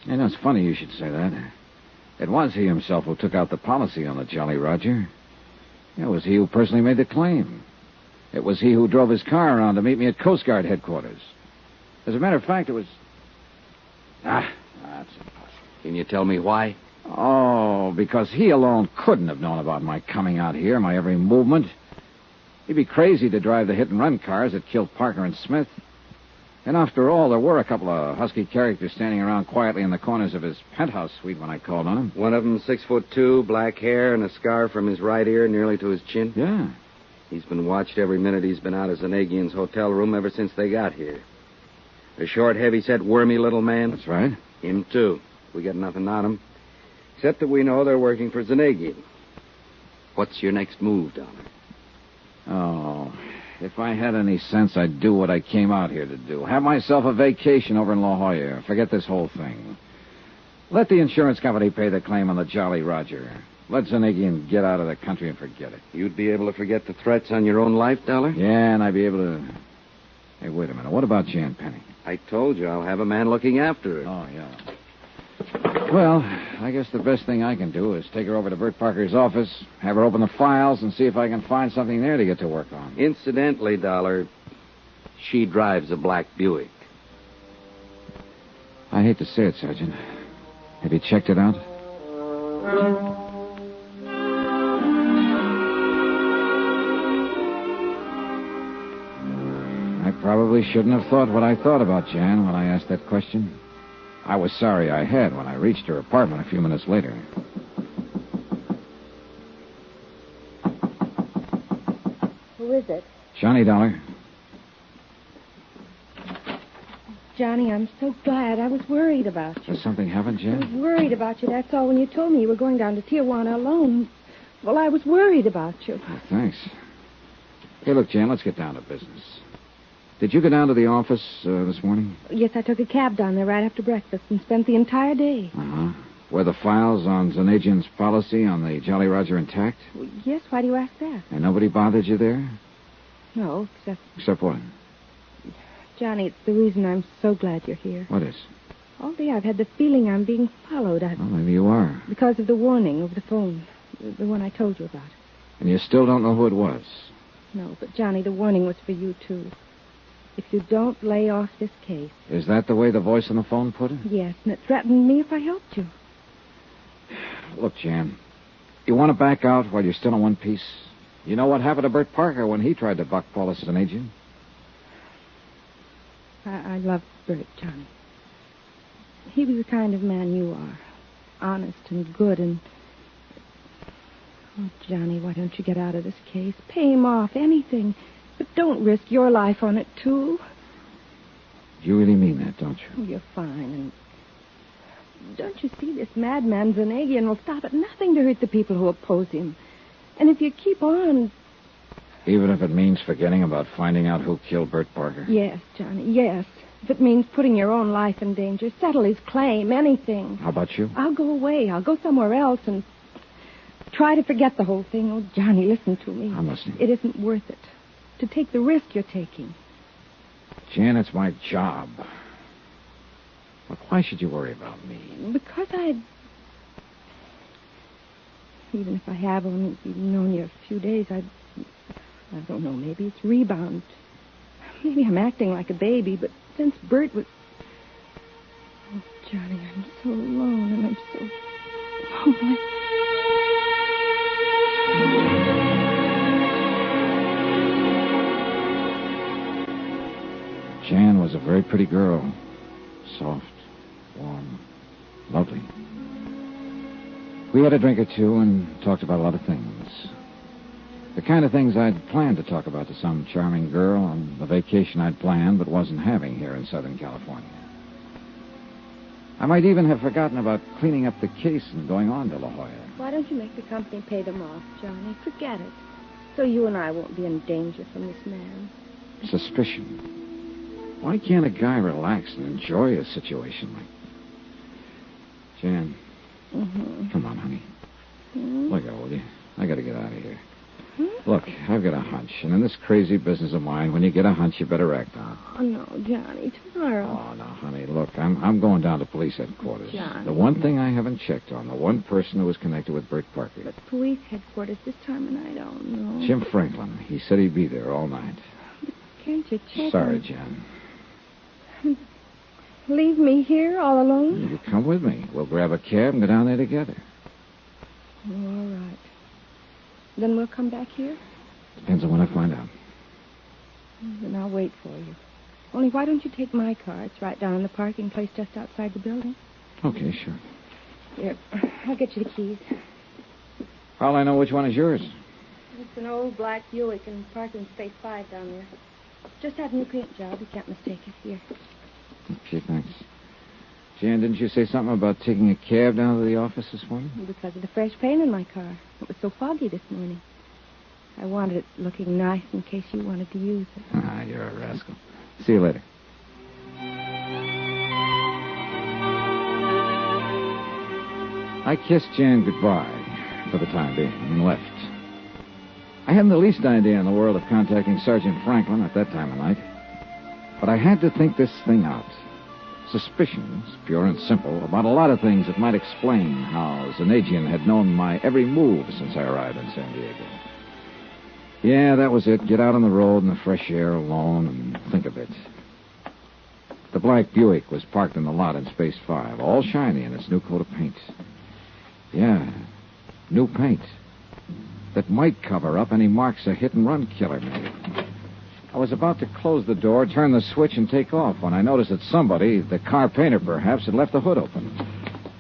You know, it's funny you should say that. It was he himself who took out the policy on the Jolly Roger. It was he who personally made the claim. It was he who drove his car around to meet me at Coast Guard headquarters. As a matter of fact, it was... that's impossible. Can you tell me why? Oh, because he alone couldn't have known about my coming out here, my every movement. He'd be crazy to drive the hit-and-run cars that killed Parker and Smith. And after all, there were a couple of husky characters standing around quietly in the corners of his penthouse suite when I called on him. One of them 6'2", black hair, and a scar from his right ear nearly to his chin? Yeah. He's been watched every minute he's been out of Zanagian's hotel room ever since they got here. A short, heavy-set, wormy little man? That's right. Him, too. We got nothing on him. Except that we know they're working for Zanagian. What's your next move, Dollar? Oh, if I had any sense, I'd do what I came out here to do. Have myself a vacation over in La Jolla. Forget this whole thing. Let the insurance company pay the claim on the Jolly Roger. Let Zanagian get out of the country and forget it. You'd be able to forget the threats on your own life, Dollar? Yeah, and I'd be able to... Hey, wait a minute. What about Jan Penny? I told you I'll have a man looking after her. Oh, yeah. Well, I guess the best thing I can do is take her over to Bert Parker's office, have her open the files, and see if I can find something there to get to work on. Incidentally, Dollar, she drives a black Buick. I hate to say it, Sergeant. Have you checked it out? I probably shouldn't have thought what I thought about Jan when I asked that question. I was sorry I had when I reached her apartment a few minutes later. Who is it? Johnny Dollar. Johnny, I'm so glad. I was worried about you. Has something happened, I was Jan? worried about you, that's all. When you told me you were going down to Tijuana alone, well, I was worried about you. Oh, thanks. Hey, look, Jan, let's get down to business. Did you go down to the office this morning? Yes, I took a cab down there right after breakfast and spent the entire day. Uh-huh. Were the files on Zanagian's policy on the Jolly Roger intact? Well, yes, why do you ask that? And nobody bothered you there? No, except... Except what? Johnny, it's the reason I'm so glad you're here. What is? All day I've had the feeling I'm being followed. Well, maybe you are. Because of the warning over the phone. The one I told you about. And you still don't know who it was? No, but Johnny, the warning was for you, too. if you don't lay off this case. Is that the way the voice on the phone put it? Yes, and it threatened me if I helped you. Look, Jan, you want to back out while you're still in one piece? You know what happened to Bert Parker when he tried to buck Paulus as an agent? I love Bert, Johnny. He was the kind of man you are. Honest and good and... Oh, Johnny, why don't you get out of this case? Pay him off, anything. But don't risk your life on it, too. You really mean that, don't you? Oh, you're fine. And don't you see this madman Zanagian will stop at nothing to hurt the people who oppose him. And if you keep on... Even if it means forgetting about finding out who killed Bert Parker? Yes, Johnny, yes. If it means putting your own life in danger, settle his claim, anything. How about you? I'll go away. I'll go somewhere else and try to forget the whole thing. Oh, Johnny, listen to me. I'm listening. It isn't worth it to take the risk you're taking. Jan, it's my job. Look, why should you worry about me? Because even if I have only known you a few days, I don't know, maybe it's rebound. Maybe I'm acting like a baby, but since Bert was... Oh, Johnny, I'm so alone and I'm so lonely. Jan was a very pretty girl. Soft, warm, lovely. We had a drink or two and talked about a lot of things. The kind of things I'd planned to talk about to some charming girl on the vacation I'd planned but wasn't having here in Southern California. I might even have forgotten about cleaning up the case and going on to La Jolla. Why don't you make the company pay them off, Johnny? Forget it. So you and I won't be in danger from this man. Suspicion. Why can't a guy relax and enjoy a situation like... Jan, come on, honey. Look out, will you? I gotta get out of here. Look, I've got a hunch, and in this crazy business of mine, when you get a hunch, you better act on it. Oh, no, Johnny, tomorrow. Oh, no, honey, look, I'm going down to police headquarters. Johnny. The one thing I haven't checked on, the one person who was connected with Bert Parker. But police headquarters this time of night, I don't know. Jim Franklin. He said he'd be there all night. But can't you check Sorry, on... Jan. Leave me here all alone? You come with me. We'll grab a cab and go down there together. Oh, all right. Then we'll come back here? Depends on when I find out. Then I'll wait for you. Only why don't you take my car? It's right down in the parking place just outside the building. Okay, sure. Here, I'll get you the keys. How'll I know which one is yours? It's an old black Buick in parking space 5 down there. Just had a new paint job. You can't mistake it. Here. Okay, thanks. Jan, didn't you say something about taking a cab down to the office this morning? Because of the fresh paint in my car. It was so foggy this morning. I wanted it looking nice in case you wanted to use it. Ah, you're a rascal. See you later. I kissed Jan goodbye for the time being and left. I hadn't the least idea in the world of contacting Sergeant Franklin at that time of night. But I had to think this thing out. Suspicions, pure and simple, about a lot of things that might explain how Zanagian had known my every move since I arrived in San Diego. Yeah, that was it. Get out on the road in the fresh air alone and think a bit. The black Buick was parked in the lot in Space 5, all shiny in its new coat of paint. Yeah, new paint. That might cover up any marks a hit-and-run killer made. I was about to close the door, turn the switch, and take off when I noticed that somebody, the car painter perhaps, had left the hood open.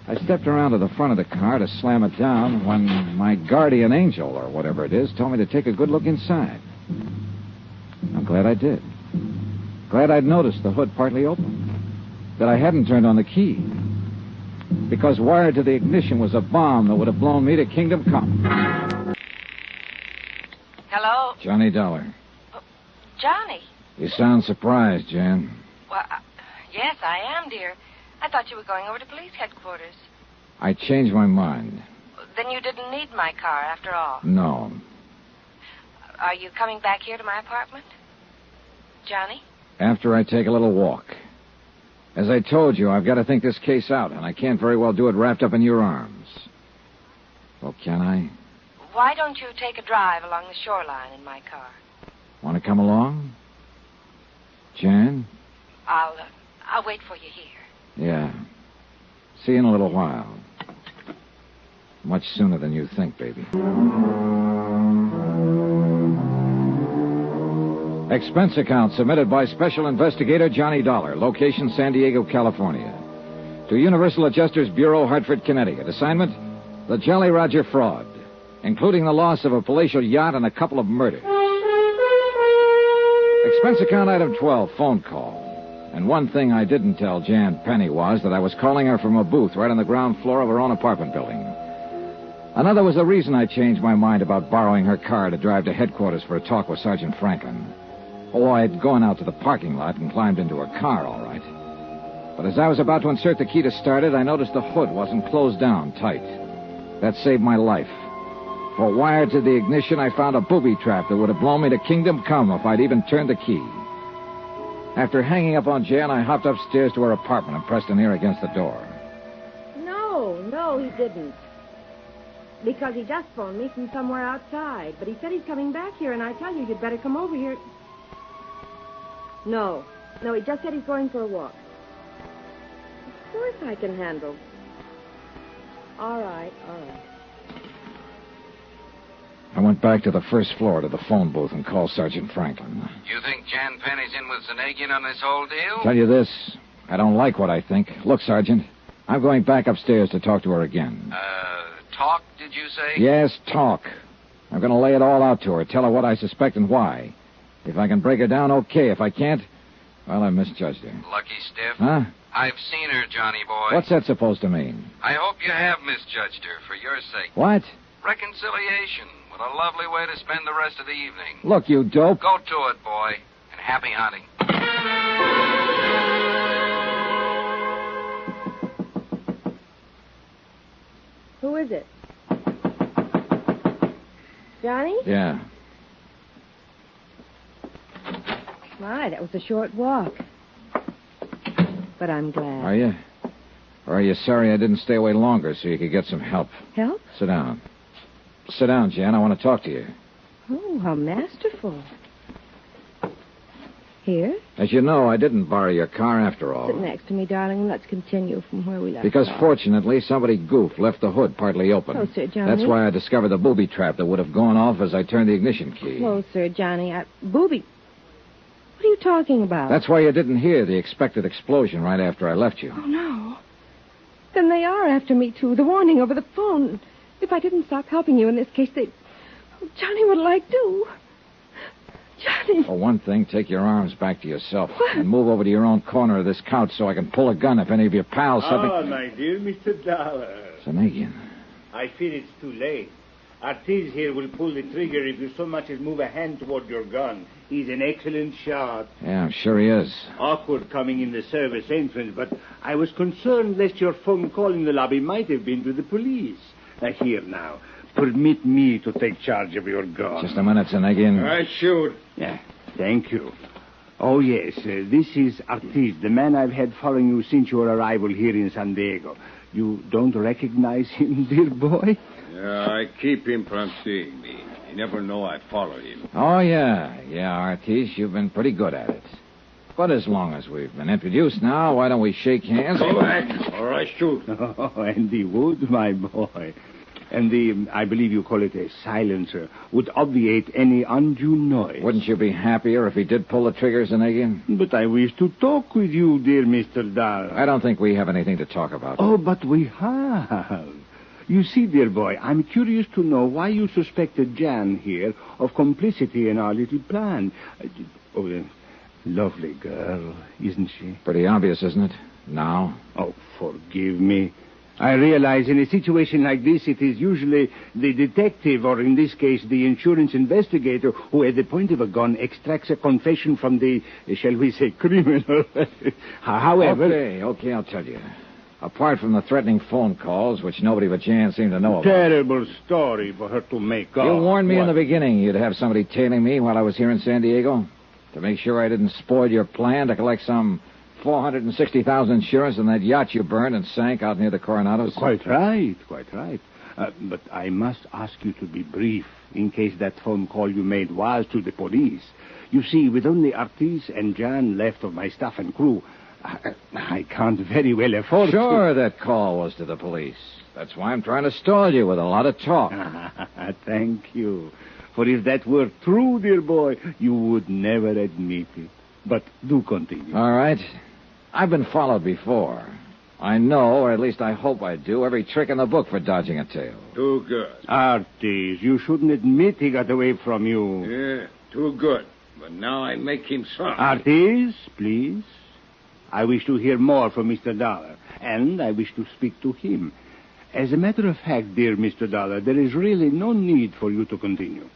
I stepped around to the front of the car to slam it down when my guardian angel, or whatever it is, told me to take a good look inside. I'm glad I did. Glad I'd noticed the hood partly open. That I hadn't turned on the key. Because wired to the ignition was a bomb that would have blown me to kingdom come. Hello? Johnny Dollar. Johnny? You sound surprised, Jan. Well, yes, I am, dear. I thought you were going over to police headquarters. I changed my mind. Then you didn't need my car after all. No. Are you coming back here to my apartment? Johnny? After I take a little walk. As I told you, I've got to think this case out, and I can't very well do it wrapped up in your arms. Well, can I? Why don't you take a drive along the shoreline in my car? Want to come along? Jan? I'll wait for you here. Yeah. See you in a little while. Much sooner than you think, baby. Expense account submitted by Special Investigator Johnny Dollar, location San Diego, California. To Universal Adjusters Bureau, Hartford, Connecticut. Assignment, the Jolly Roger fraud, including the loss of a palatial yacht and a couple of murders. Expense account item 12, phone call. And one thing I didn't tell Jan Penny was that I was calling her from a booth right on the ground floor of her own apartment building. Another was the reason I changed my mind about borrowing her car to drive to headquarters for a talk with Sergeant Franklin. Oh, I'd gone out to the parking lot and climbed into her car, all right. But as I was about to insert the key to start it, I noticed the hood wasn't closed down tight. That saved my life. For wired to the ignition, I found a booby trap that would have blown me to kingdom come if I'd even turned the key. After hanging up on Jan, I hopped upstairs to her apartment and pressed an ear against the door. No, he didn't. Because he just phoned me from somewhere outside. But he said he's coming back here, and I tell you, you'd better come over here. No, he just said he's going for a walk. Of course I can handle. All right. I went back to the first floor to the phone booth and called Sergeant Franklin. You think Jan Penny's in with Zanagian on this whole deal? Tell you this, I don't like what I think. Look, Sergeant, I'm going back upstairs to talk to her again. Talk, did you say? Yes, talk. I'm going to lay it all out to her, tell her what I suspect and why. If I can break her down, okay. If I can't, well, I misjudged her. Lucky stiff. Huh? I've seen her, Johnny boy. What's that supposed to mean? I hope you have misjudged her for your sake. What? Reconciliation. What a lovely way to spend the rest of the evening. Look, you dope. Go to it, boy. And happy hunting. Who is it? Johnny? Yeah. My, that was a short walk. But I'm glad. Are you? Or are you sorry I didn't stay away longer so you could get some help? Help? Sit down. Sit down, Jan. I want to talk to you. Oh, how masterful. Here? As you know, I didn't borrow your car after all. Sit next to me, darling, and let's continue from where we left Because off. fortunately, somebody goofed, left the hood partly open. Closer, Johnny. That's why I discovered the booby trap that would have gone off as I turned the ignition key. Closer, Johnny. Booby. What are you talking about? That's why you didn't hear the expected explosion right after I left you. Oh, no. Then they are after me, too. The warning over the phone. If I didn't stop helping you in this case, they... Oh, Johnny, what'll I do? Johnny. For one thing, take your arms back to yourself and move over to your own corner of this couch so I can pull a gun if any of your pals... My dear Mr. Dollar. Zanagian. I fear it's too late. Ortiz here will pull the trigger if you so much as move a hand toward your gun. He's an excellent shot. Yeah, I'm sure he is. Awkward coming in the service entrance, but I was concerned lest your phone call in the lobby might have been to the police. Here now. Permit me to take charge of your gun. Just a minute, Zanagian. I should. Yeah, thank you. Oh, yes, this is Ortiz, the man I've had following you since your arrival here in San Diego. You don't recognize him, dear boy? Yeah, I keep him from seeing me. You never know I follow him. Oh, yeah. Yeah, Ortiz, you've been pretty good at it. But as long as we've been introduced now, why don't we shake hands? Go back, or I shoot. Oh, and the wood, my boy. And the, I believe you call it a silencer, would obviate any undue noise. Wouldn't you be happier if he did pull the trigger, Zanagian? But I wish to talk with you, dear Mr. Dahl. I don't think we have anything to talk about. Oh, but we have. You see, dear boy, I'm curious to know why you suspected Jan here of complicity in our little plan. Lovely girl, isn't she? Pretty obvious, isn't it? Now? Oh, forgive me. I realize in a situation like this, it is usually the detective, or in this case, the insurance investigator, who at the point of a gun extracts a confession from the, shall we say, criminal. However... Okay, I'll tell you. Apart from the threatening phone calls, which nobody but Jan seemed to know about. Terrible story for her to make up. You warned me in the beginning you'd have somebody tailing me while I was here in San Diego to make sure I didn't spoil your plan to collect some $460,000 insurance on that yacht you burned and sank out near the Coronados. Quite right. But I must ask you to be brief in case that phone call you made was to the police. You see, with only Ortiz and Jan left of my staff and crew, I can't very well afford Sure, that call was to the police. That's why I'm trying to stall you with a lot of talk. Thank you. For if that were true, dear boy, you would never admit it. But do continue. All right. I've been followed before. I know, or at least I hope I do, every trick in the book for dodging a tail. Too good. Ortiz, you shouldn't admit he got away from you. Yeah, too good. But now I make him sorry. Ortiz, please. I wish to hear more from Mr. Dollar, and I wish to speak to him. As a matter of fact, dear Mr. Dollar, there is really no need for you to continue.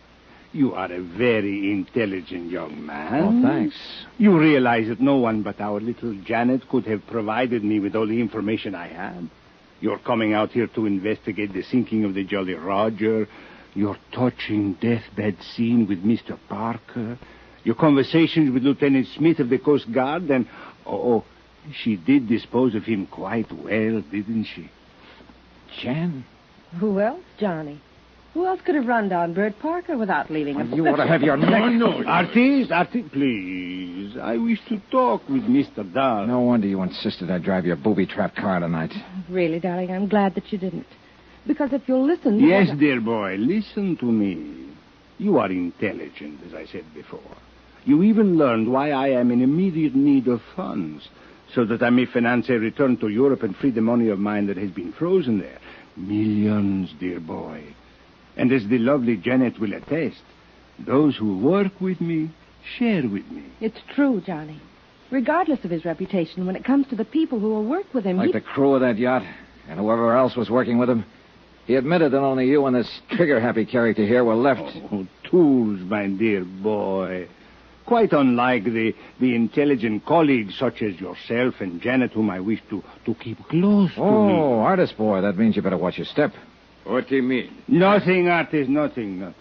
You are a very intelligent young man. Oh, thanks. You realize that no one but our little Janet could have provided me with all the information I had. You're coming out here to investigate the sinking of the Jolly Roger, your touching deathbed scene with Mr. Parker, your conversations with Lieutenant Smith of the Coast Guard, and... Oh, she did dispose of him quite well, didn't she? Jan? Who else, Johnny? Who else could have run down Bert Parker without leaving him? You ought to have your neck... No. Ortiz, please. I wish to talk with Mr. Dollar. No wonder you insisted I drive your booby-trapped car tonight. Really, darling, I'm glad that you didn't. Because if you'll listen... Yes, dear boy, listen to me. You are intelligent, as I said before. You even learned why I am in immediate need of funds, so that I may finance a return to Europe and free the money of mine that has been frozen there. Millions, dear boy. And as the lovely Janet will attest, those who work with me share with me. It's true, Johnny. Regardless of his reputation, when it comes to the people who will work with him... Like the crew of that yacht and whoever else was working with him. He admitted that only you and this trigger-happy character here were left. Oh, tools, my dear boy. Quite unlike the intelligent colleagues such as yourself and Janet, whom I wish to keep close to me. Oh, artist boy, that means you better watch your step. What do you mean? Nothing, artist, nothing.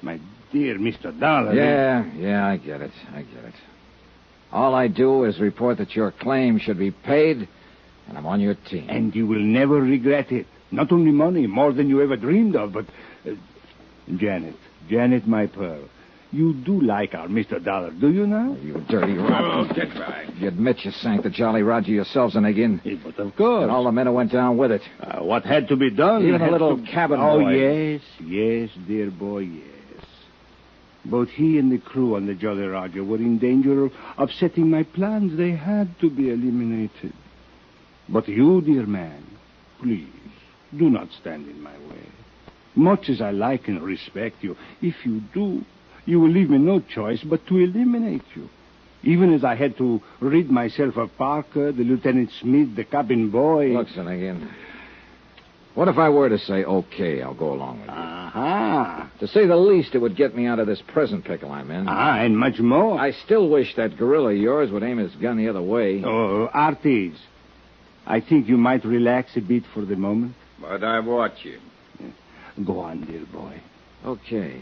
My dear Mr. Dollar. Yeah, I get it. All I do is report that your claim should be paid, and I'm on your team. And you will never regret it. Not only money, more than you ever dreamed of, but... Janet, my pearl. You do like our Mr. Dollar, do you now? You dirty rat. Oh, get back. You admit you sank the Jolly Roger yourselves in again. But of course. And all the men who went down with it. What had to be done? Even a little cabin boy. Oh, yes, dear boy, yes. Both he and the crew on the Jolly Roger were in danger of upsetting my plans. They had to be eliminated. But you, dear man, please, do not stand in my way. Much as I like and respect you, if you do... you will leave me no choice but to eliminate you. Even as I had to rid myself of Parker, the Lieutenant Smith, the cabin boy... Look, Finnegan, what if I were to say, okay, I'll go along with you? To say the least, it would get me out of this present pickle I'm in. And much more. I still wish that gorilla of yours would aim his gun the other way. Oh, Ortiz, I think you might relax a bit for the moment. But I watch you. Go on, dear boy. Okay.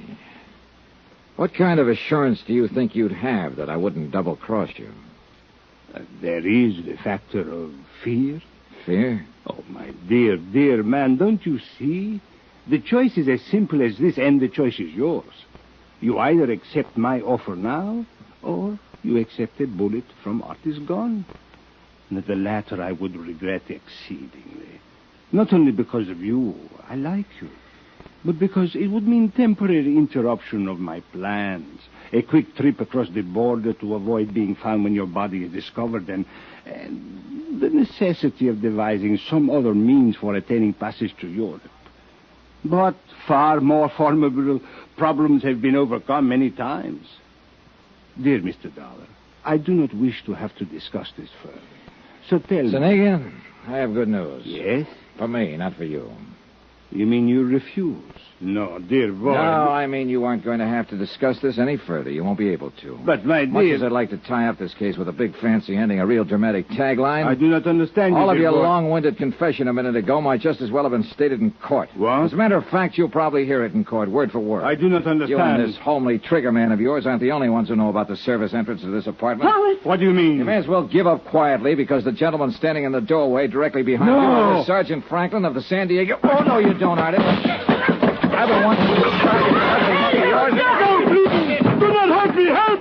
What kind of assurance do you think you'd have that I wouldn't double-cross you? There is the factor of fear. Fear? Oh, my dear man, don't you see? The choice is as simple as this, and the choice is yours. You either accept my offer now, or you accept a bullet from Ortiz gun. And the latter I would regret exceedingly. Not only because of you, I like you, but because it would mean temporary interruption of my plans, a quick trip across the border to avoid being found when your body is discovered, and the necessity of devising some other means for attaining passage to Europe. But far more formidable problems have been overcome many times. Dear Mr. Dollar, I do not wish to have to discuss this further. So tell me... Finnegan, I have good news. Yes? For me, not for you. You mean you refuse? No, dear boy. No, I mean you aren't going to have to discuss this any further. You won't be able to. But, my dear... Much as I'd like to tie up this case with a big fancy ending, a real dramatic tagline... I do not understand you, all of your boy. long-winded confession a minute ago might just as well have been stated in court. What? As a matter of fact, you'll probably hear it in court, word for word. I do not understand. You and this homely trigger man of yours aren't the only ones who know about the service entrance to this apartment. What do you mean? You may as well give up quietly, because the gentleman standing in the doorway directly behind you is Sergeant Franklin of the San Diego... Oh, no, you don't, Artie. I've been wanting to... Do not Help me! Help!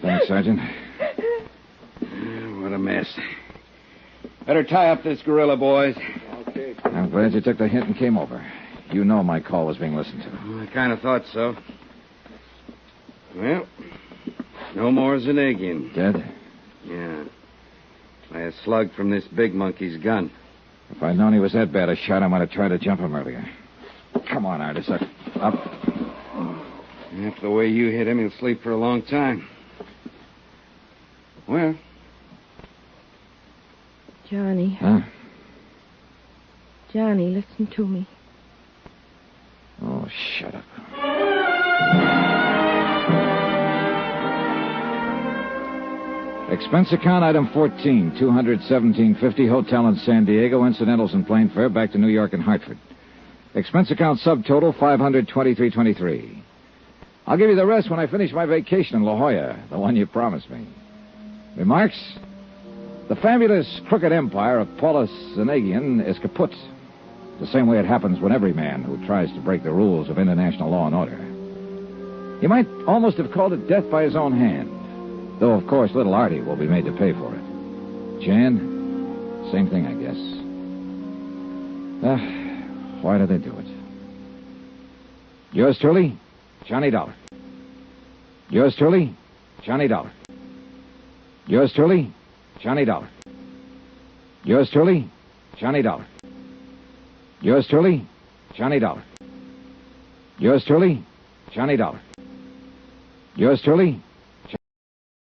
Thanks, Sergeant. What a mess. Better tie up this gorilla, boys. Okay. I'm glad you took the hint and came over. You know my call was being listened to. I kind of thought so. Well, no more Zanagian. Dead? Yeah. By a slug from this big monkey's gun. If I'd known he was that bad a shot, I might have tried to jump him earlier. Come on, Artis. Up. After the way you hit him, he'll sleep for a long time. Well. Johnny. Huh? Johnny, listen to me. Oh, shut up. Expense account item 14, $217.50, hotel in San Diego, incidentals and plane fare back to New York and Hartford. Expense account subtotal $523.23. I'll give you the rest when I finish my vacation in La Jolla, the one you promised me. Remarks? The fabulous crooked empire of Paulus Zanagian is kaput. The same way it happens when every man who tries to break the rules of international law and order. You might almost have called it death by his own hand. Though, of course, little Artie will be made to pay for it. Jan, same thing, I guess. Why did they do it? Yours truly, Johnny Dollar. Yours truly, Johnny Dollar. Yours truly, Johnny Dollar. Yours truly, Johnny Dollar. Yours truly, Johnny Dollar. Yours truly, Johnny Dollar. Yours truly,